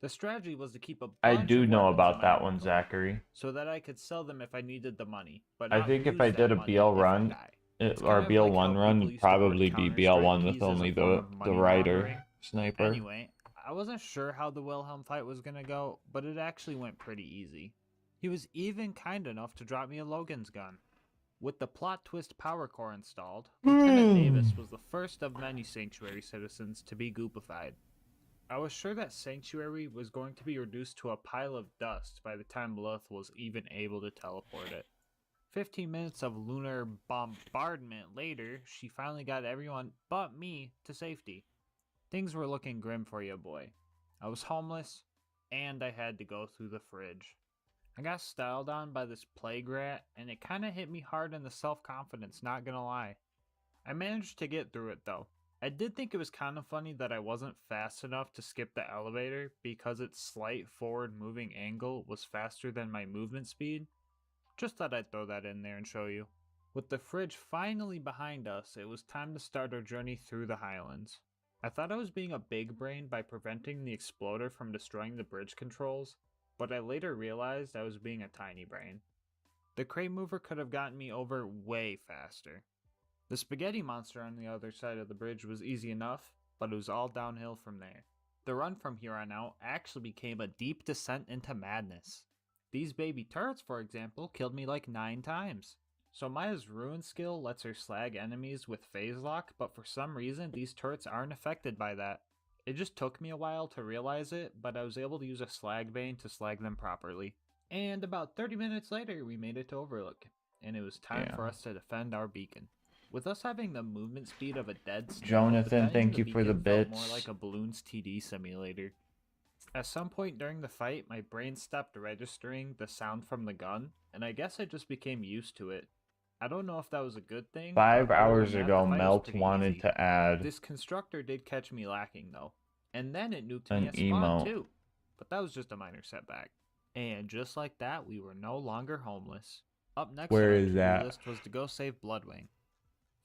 The strategy was to keep a bunch I do of know weapons about in my that one, inventory, Zachary. so that I could sell them if I needed the money, but I not think if lose I that did a money BL if I run, die. or It's kind of BL1 like how run, people it'd used to work probably be BL1 with Counter-Strike keys only as a form the of money rider laundering. sniper. Anyway, I wasn't sure how the Wilhelm fight was gonna go, but it actually went pretty easy. He was even kind enough to drop me a Logan's gun. With the plot twist power core installed, Lieutenant Davis was the first of many Sanctuary citizens to be goopified. I was sure that Sanctuary was going to be reduced to a pile of dust by the time Lilith was even able to teleport it. 15 minutes of lunar bombardment later, she finally got everyone but me to safety. Things were looking grim for you, boy. I was homeless, and I had to go through the fridge. I got styled on by this plague rat, and it kinda hit me hard in the self-confidence, not gonna lie. I managed to get through it though. I did think it was kinda funny that I wasn't fast enough to skip the elevator because its slight forward moving angle was faster than my movement speed. Just thought I'd throw that in there and show you. With the fridge finally behind us, it was time to start our journey through the Highlands. I thought I was being a big brain by preventing the exploder from destroying the bridge controls, but I later realized I was being a tiny brain. The crate mover could have gotten me over way faster. The spaghetti monster on the other side of the bridge was easy enough, but it was all downhill from there. The run from here on out actually became a deep descent into madness. These baby turrets, for example, killed me like 9 times. So Maya's ruin skill lets her slag enemies with phase lock, but for some reason these turrets aren't affected by that. It just took me a while to realize it, but I was able to use a slag bane to slag them properly. And about 30 minutes later we made it to Overlook, and it was time for us to defend our beacon. With us having the movement speed of a dead snail, Jonathan, thank you for the beacon felt bits. more like a Balloons TD simulator. At some point during the fight, my brain stopped registering the sound from the gun, and I guess I just became used to it. I don't know if that was a good thing. 5 but other hours than that, ago, the fight was Melt pretty wanted easy. to add This constructor did catch me lacking though, and then it nuked an me at spawn emote. too. But that was just a minor setback. And just like that, we were no longer homeless. Up next Where on our is to-do that? list was to go save Bloodwing.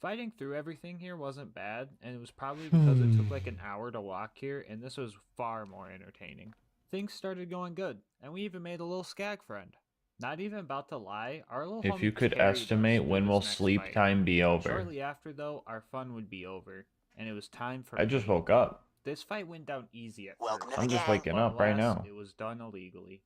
Fighting through everything here wasn't bad, and it was probably because it took like an hour to walk here, and this was far more entertaining. Things started going good, and we even made a little skag friend. Not even about to lie, our little If homie you could carried us estimate through when this will next sleep fight. time be over? Shortly after, though, our fun would be over, and it was time for I just pain. woke up. This fight went down easy at Welcome first. to I'm the just gang. waking but up right alas, now. It was done illegally.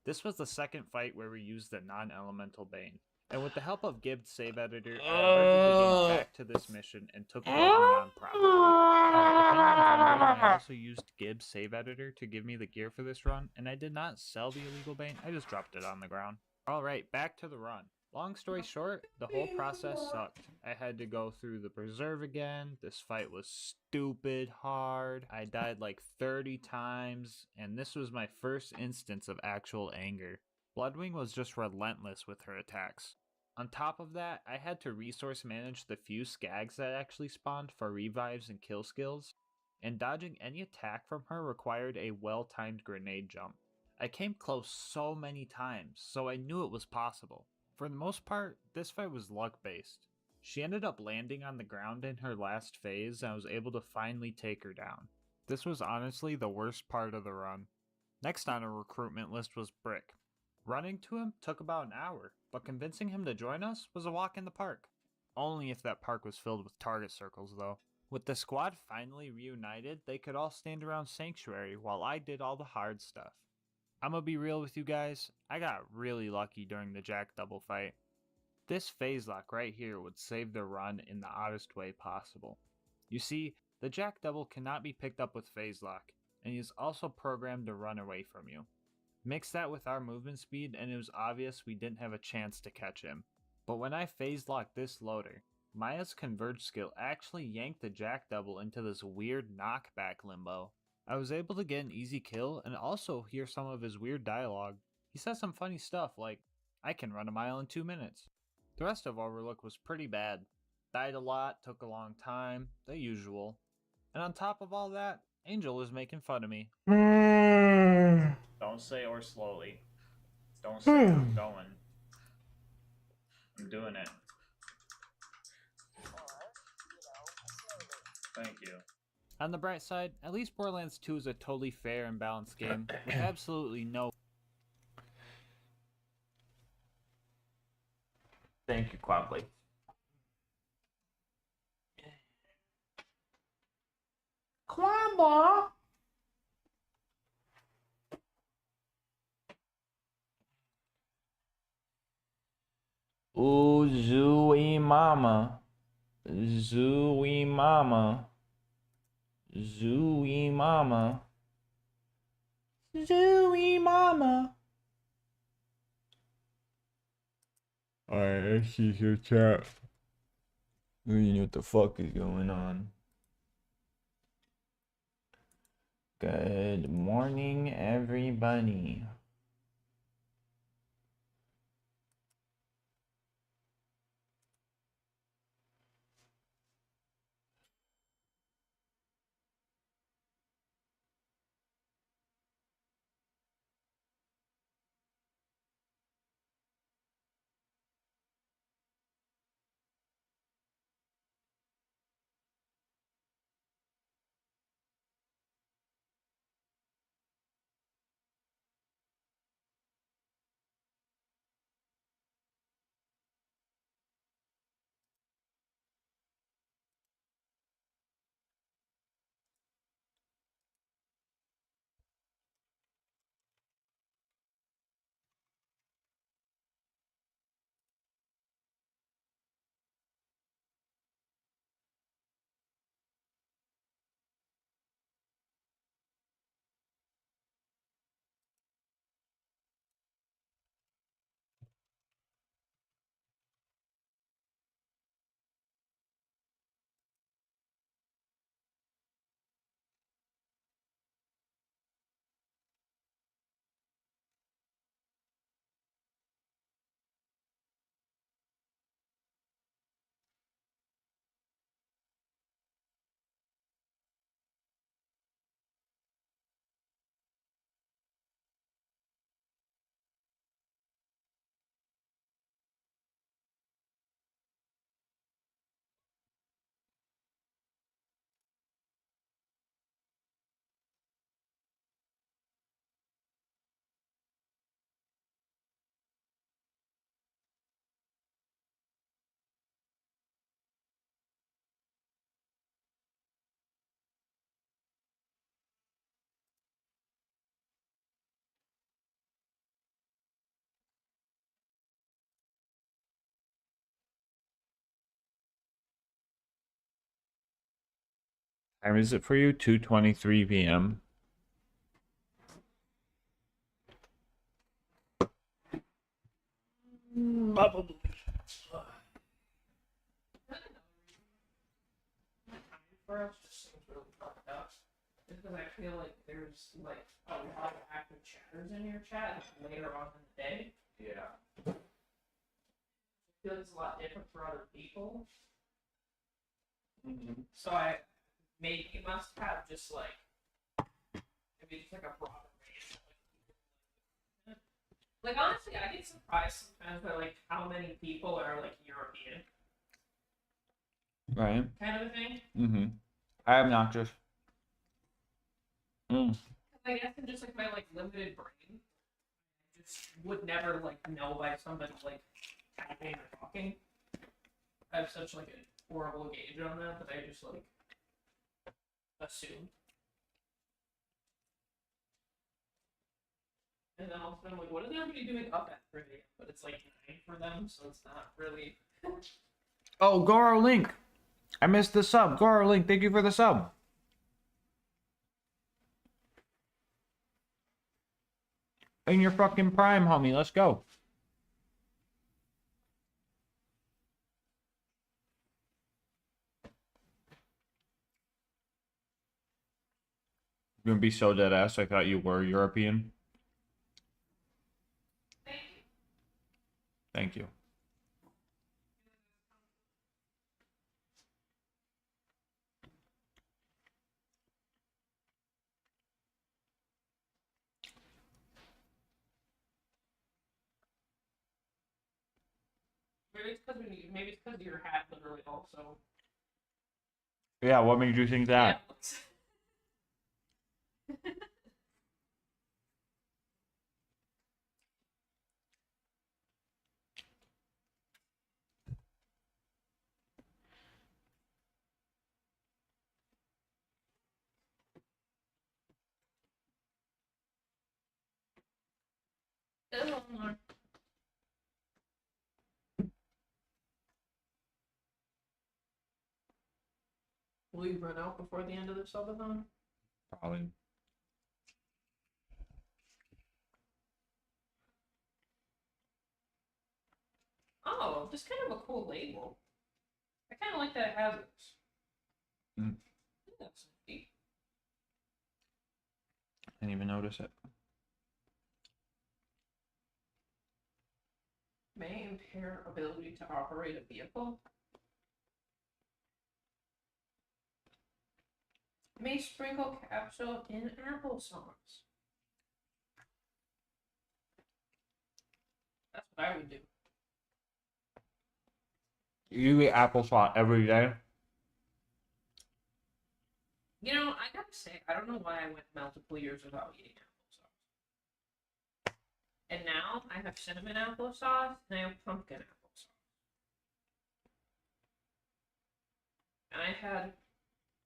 This was the second fight where we used the non-elemental bane. And with the help of Gibbs save editor, I alerted the game back to this mission and took Bloodwing on properly. If anyone's wondering, I also used Gibbs save editor to give me the gear for this run, and I did not sell the illegal bane, I just dropped it on the ground. Alright, back to the run. Long story short, the whole process sucked. I had to go through the preserve again. This fight was stupid hard. I died like 30 times, and this was my first instance of actual anger. Bloodwing was just relentless with her attacks. On top of that, I had to resource manage the few skags that actually spawned for revives and kill skills, and dodging any attack from her required a well-timed grenade jump. I came close so many times, so I knew it was possible. For the most part, this fight was luck-based. She ended up landing on the ground in her last phase, and I was able to finally take her down. This was honestly the worst part of the run. Next on our recruitment list was Brick. Running to him took about an hour, but convincing him to join us was a walk in the park. Only if that park was filled with target circles, though. With the squad finally reunited, they could all stand around Sanctuary while I did all the hard stuff. I'm gonna be real with you guys, I got really lucky during the Jack double fight. This phase lock right here would save the run in the oddest way possible. You see, the Jack double cannot be picked up with phase lock, and he is also programmed to run away from you. Mix that with our movement speed and it was obvious we didn't have a chance to catch him. But when I phase locked this loader, Maya's converge skill actually yanked the Jack double into this weird knockback limbo. I was able to get an easy kill and also hear some of his weird dialogue. He says some funny stuff like, I can run a mile in 2 minutes. The rest of Overlook was pretty bad. Died a lot, took a long time, the usual. And on top of all that, Angel was making fun of me. Don't say or slowly. Don't say I'm going. I'm doing it. Thank you. On the bright side, at least Borderlands 2 is a totally fair and balanced game with absolutely no. Thank you, Quabbly. Quabba! Ooh, Zooey Mama. Zooey Mama. Zooey Mama. Zooey Mama. Alright, let's see your chat. You know what the fuck is going on. Good morning, everybody. Time is it for you? 2:23 p.m. Probably. For us just seems really fucked up. Just because I feel like there's like a lot of active chatters in your chat later on in the day. Yeah. I feel like it's a lot different for other people. So maybe you must have just like maybe it's like a broader range. Like honestly, I get surprised sometimes by like how many people are like European. Right. Kind of a thing. I am obnoxious. I guess in just like my like limited brain, I just would never like know by somebody like typing or talking. I have such like a horrible gauge on that I just like assume. And then also I'm like, what is everybody doing up at 3 a.m.? But it's like 9 for them, so it's not really. Oh, Goro Link. I missed the sub. Goro Link, thank you for the sub. In your fucking prime, homie. Let's go. You're gonna be so dead ass. I thought you were European. Thank you. Maybe it's because of your hat, literally, also. Yeah, what made you think that? Yeah. Will you run out before the end of the subathon? Probably. Oh, just kind of a cool label. I kind of like that it has this. Mm. I think that's neat. Didn't even notice it. May impair ability to operate a vehicle. May sprinkle capsule in applesauce. That's what I would do. You eat applesauce every day? You know, I gotta say, I don't know why I went multiple years without eating applesauce. And now I have cinnamon applesauce and I have pumpkin applesauce. And I had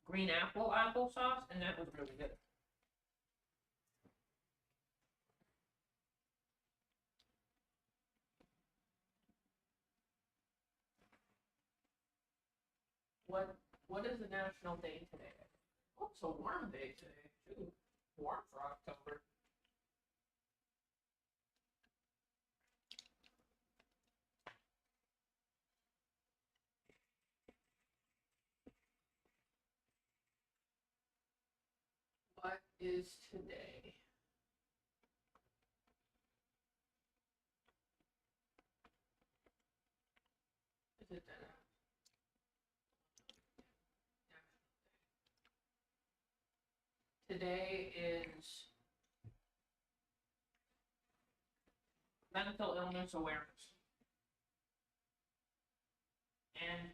green apple applesauce and that was really good. What is the national day today? Oh, it's a warm day today, too. Warm for October. What is today? Is it Today is Mental Illness Awareness and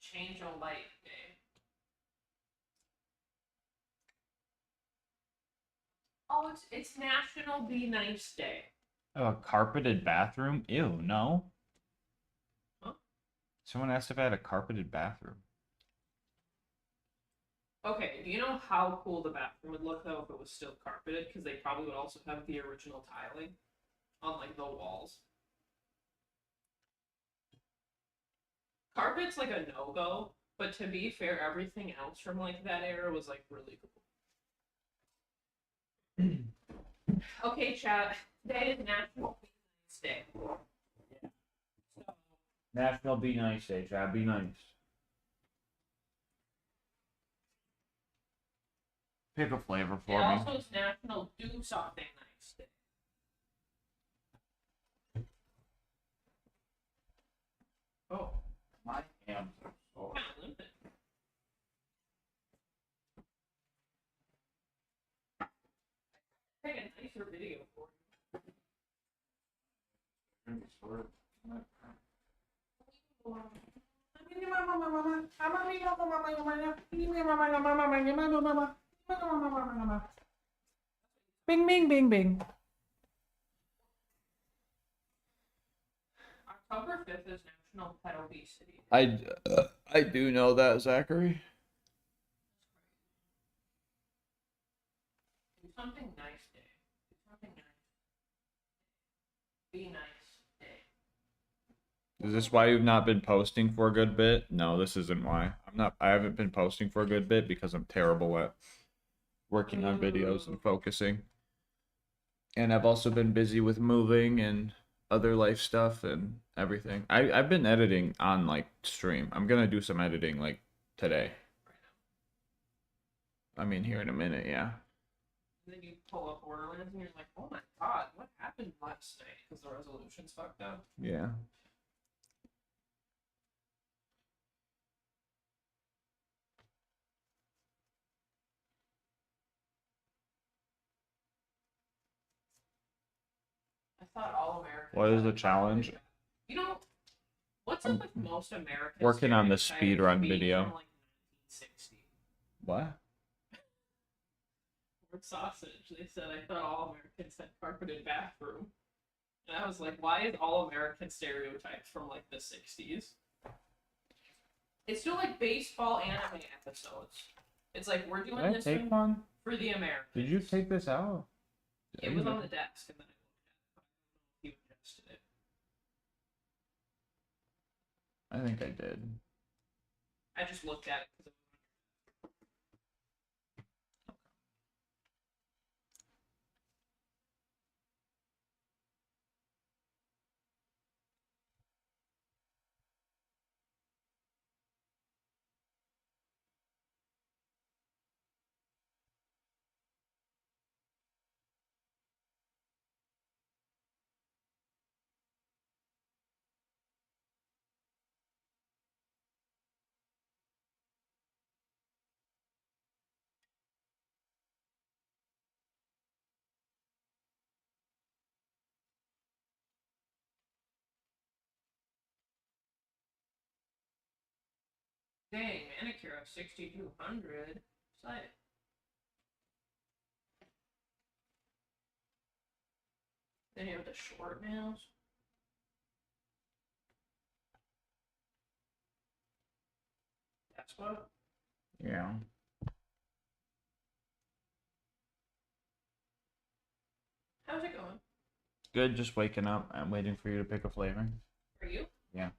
Change a Light Day. Oh, it's National Be Nice Day. Oh, a carpeted bathroom? Ew, no. Huh? Someone asked if I had a carpeted bathroom. Okay, do you know how cool the bathroom would look though if it was still carpeted? Because they probably would also have the original tiling on like the walls. Carpet's like a no-go, but to be fair, everything else from like that era was like really cool. Okay, chat. Today is National Be Nice Day. Yeah. So, National Be Nice Day, Chad. Be nice. Pick a flavor for me. Also, it's National Do Something Nice Day. Oh, my hands are sore. Kind of limited. Take a nicer video for you. Bing, bing, bing, bing. October 5th is National Pet Obesity. I do know that, Zachary. Do something nice, Dave. Do something nice. Be nice, Dave. Is this why you've not been posting for a good bit? No, this isn't why. I haven't been posting for a good bit because I'm terrible at working on videos and focusing. And I've also been busy with moving and other life stuff and everything. I've been editing on like stream. I'm gonna do some editing like today. I mean here in a minute, yeah. And then you pull up Borderlands and you're like, oh my god, what happened last night? Because the resolution's fucked up. Yeah. I thought all Americans. What is the challenge? You know, what's up with most Americans? Working on the stereotypes speedrun being video. From, like, 1960? What? Or sausage. They said I thought all Americans had carpeted bathroom. And I was like, why is all American stereotypes from like the 60s? It's still like baseball anime episodes. It's like we're doing Did I this take one one? for the Americans. Did you take this out? It was on the desk and then I looked at it. He adjusted it. I think I did. I just looked at it because dang, manicure of 6,200. Sight. Then you have the short nails. That's what? Yeah. How's it going? Good, just waking up. I'm waiting for you to pick a flavor. Are you? Yeah.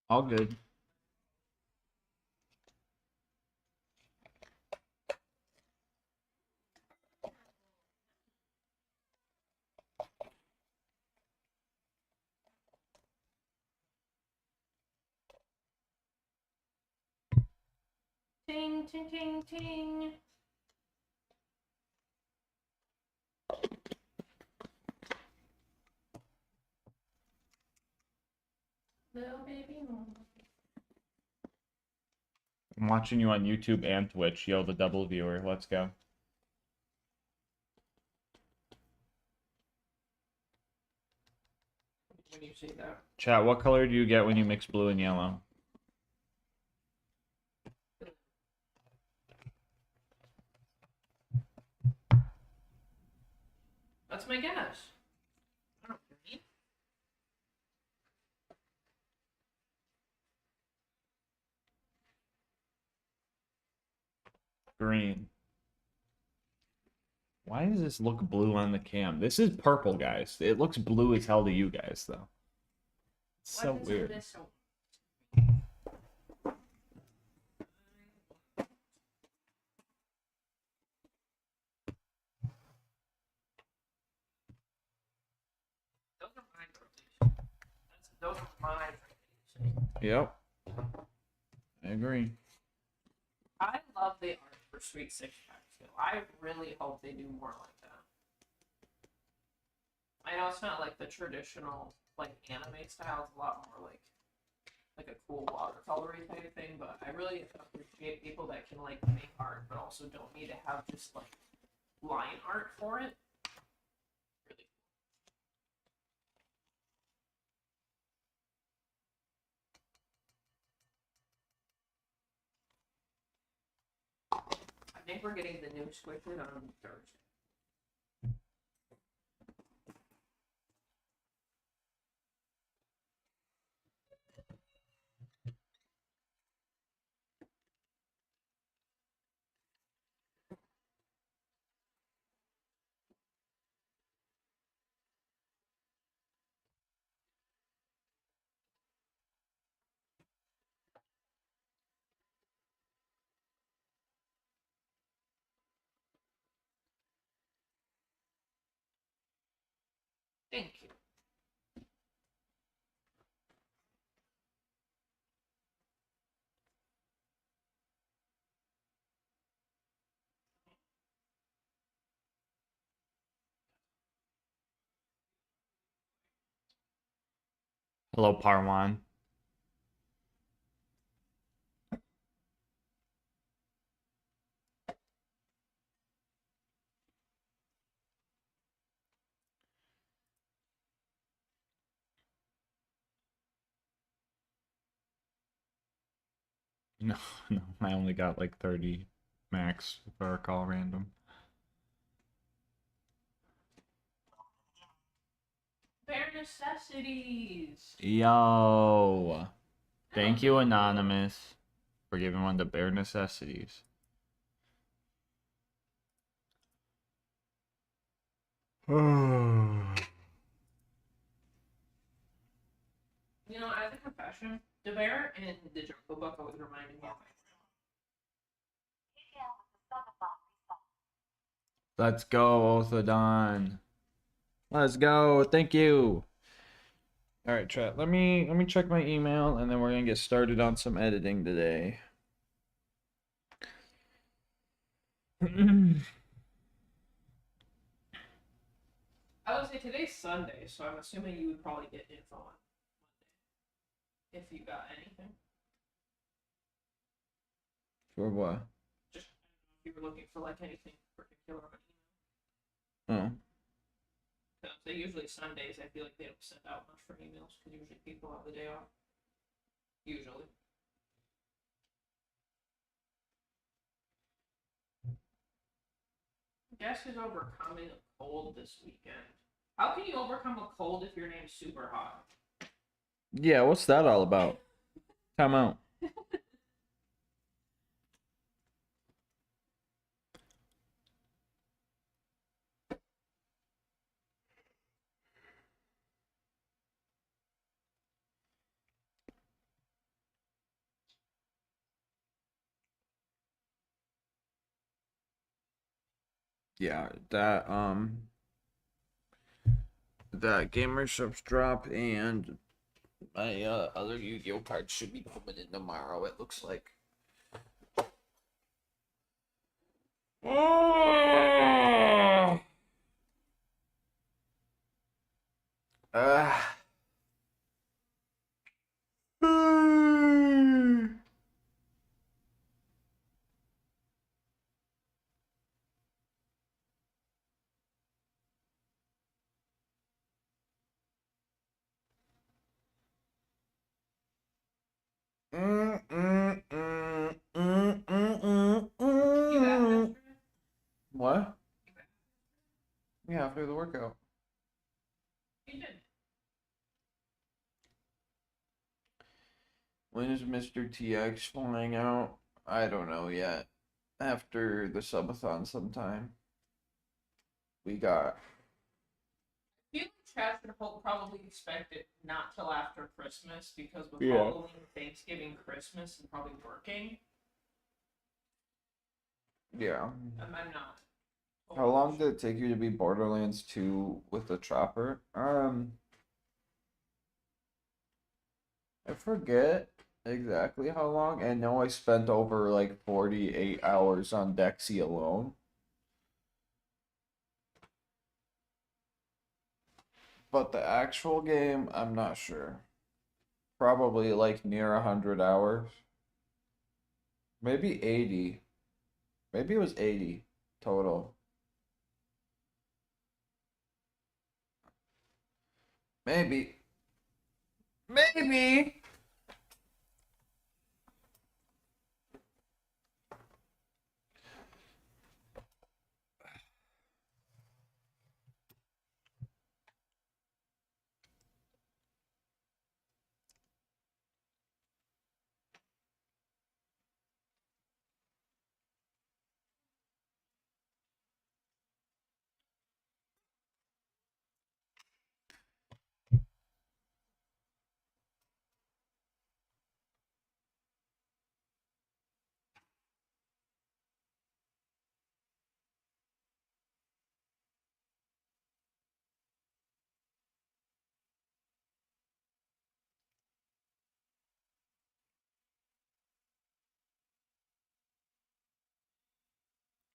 All good. Ting, ting, ting, ting. Little baby mama. I'm watching you on YouTube and Twitch. Yo, the double viewer. Let's go. When you see that. Chat, what color do you get when you mix blue and yellow? That's my guess. I don't know. Green. Why does this look blue on the cam? This is purple, guys. It looks blue as hell to you guys, though. It's so weird. Those are mine. Yep. I agree. I love the art for Sweet Six Packs go. I really hope they do more like that. I know it's not like the traditional like anime style. It's a lot more like a cool watercolory type thing. But I really appreciate people that can like make art, but also don't need to have just like line art for it. Really cool. I think we're getting the new Squidward on Thursday. Thank you. Hello, Parwan. No, no, I only got like 30 max if I recall random. Bare necessities. Yo. Thank you, Anonymous, for giving one of the bare necessities. You know, as a confession, the bear and the Jungle Book always reminded me of my Let's go, Orthodon. Let's go. Thank you. All right, chat. Let me check my email and then we're going to get started on some editing today. I would say today's Sunday, so I'm assuming you would probably get info on Monday. If you got anything. For what? Just if you were looking for like anything particular on Oh. email. So usually Sundays, I feel like they don't send out much for emails because usually people have the day off. Usually. Guess who's overcoming a cold this weekend? How can you overcome a cold if your name's super hot? Yeah, what's that all about? Time out. Yeah, that gamer subs drop and my other Yu-Gi-Oh cards should be coming in tomorrow, it looks like. What? Yeah, after the workout. You did. When is Mr. TX flying out? I don't know yet. After the subathon sometime. We got... I feel like Chad should probably expect it not till after Christmas because with Yeah. Halloween, Thanksgiving, Christmas, and probably working, Yeah. I'm not. How long did it take you to beat Borderlands 2 with the chopper? I forget. exactly how long, and now I spent over like 48 hours on Dexy alone. But the actual game, I'm not sure. Probably like near 100 hours. Maybe 80. Maybe it was 80 total. Maybe. Maybe.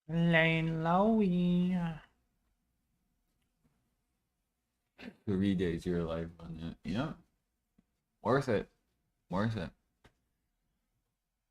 Lane Lowy. 3 days of your life on it. Yeah. Worth it. Worth it.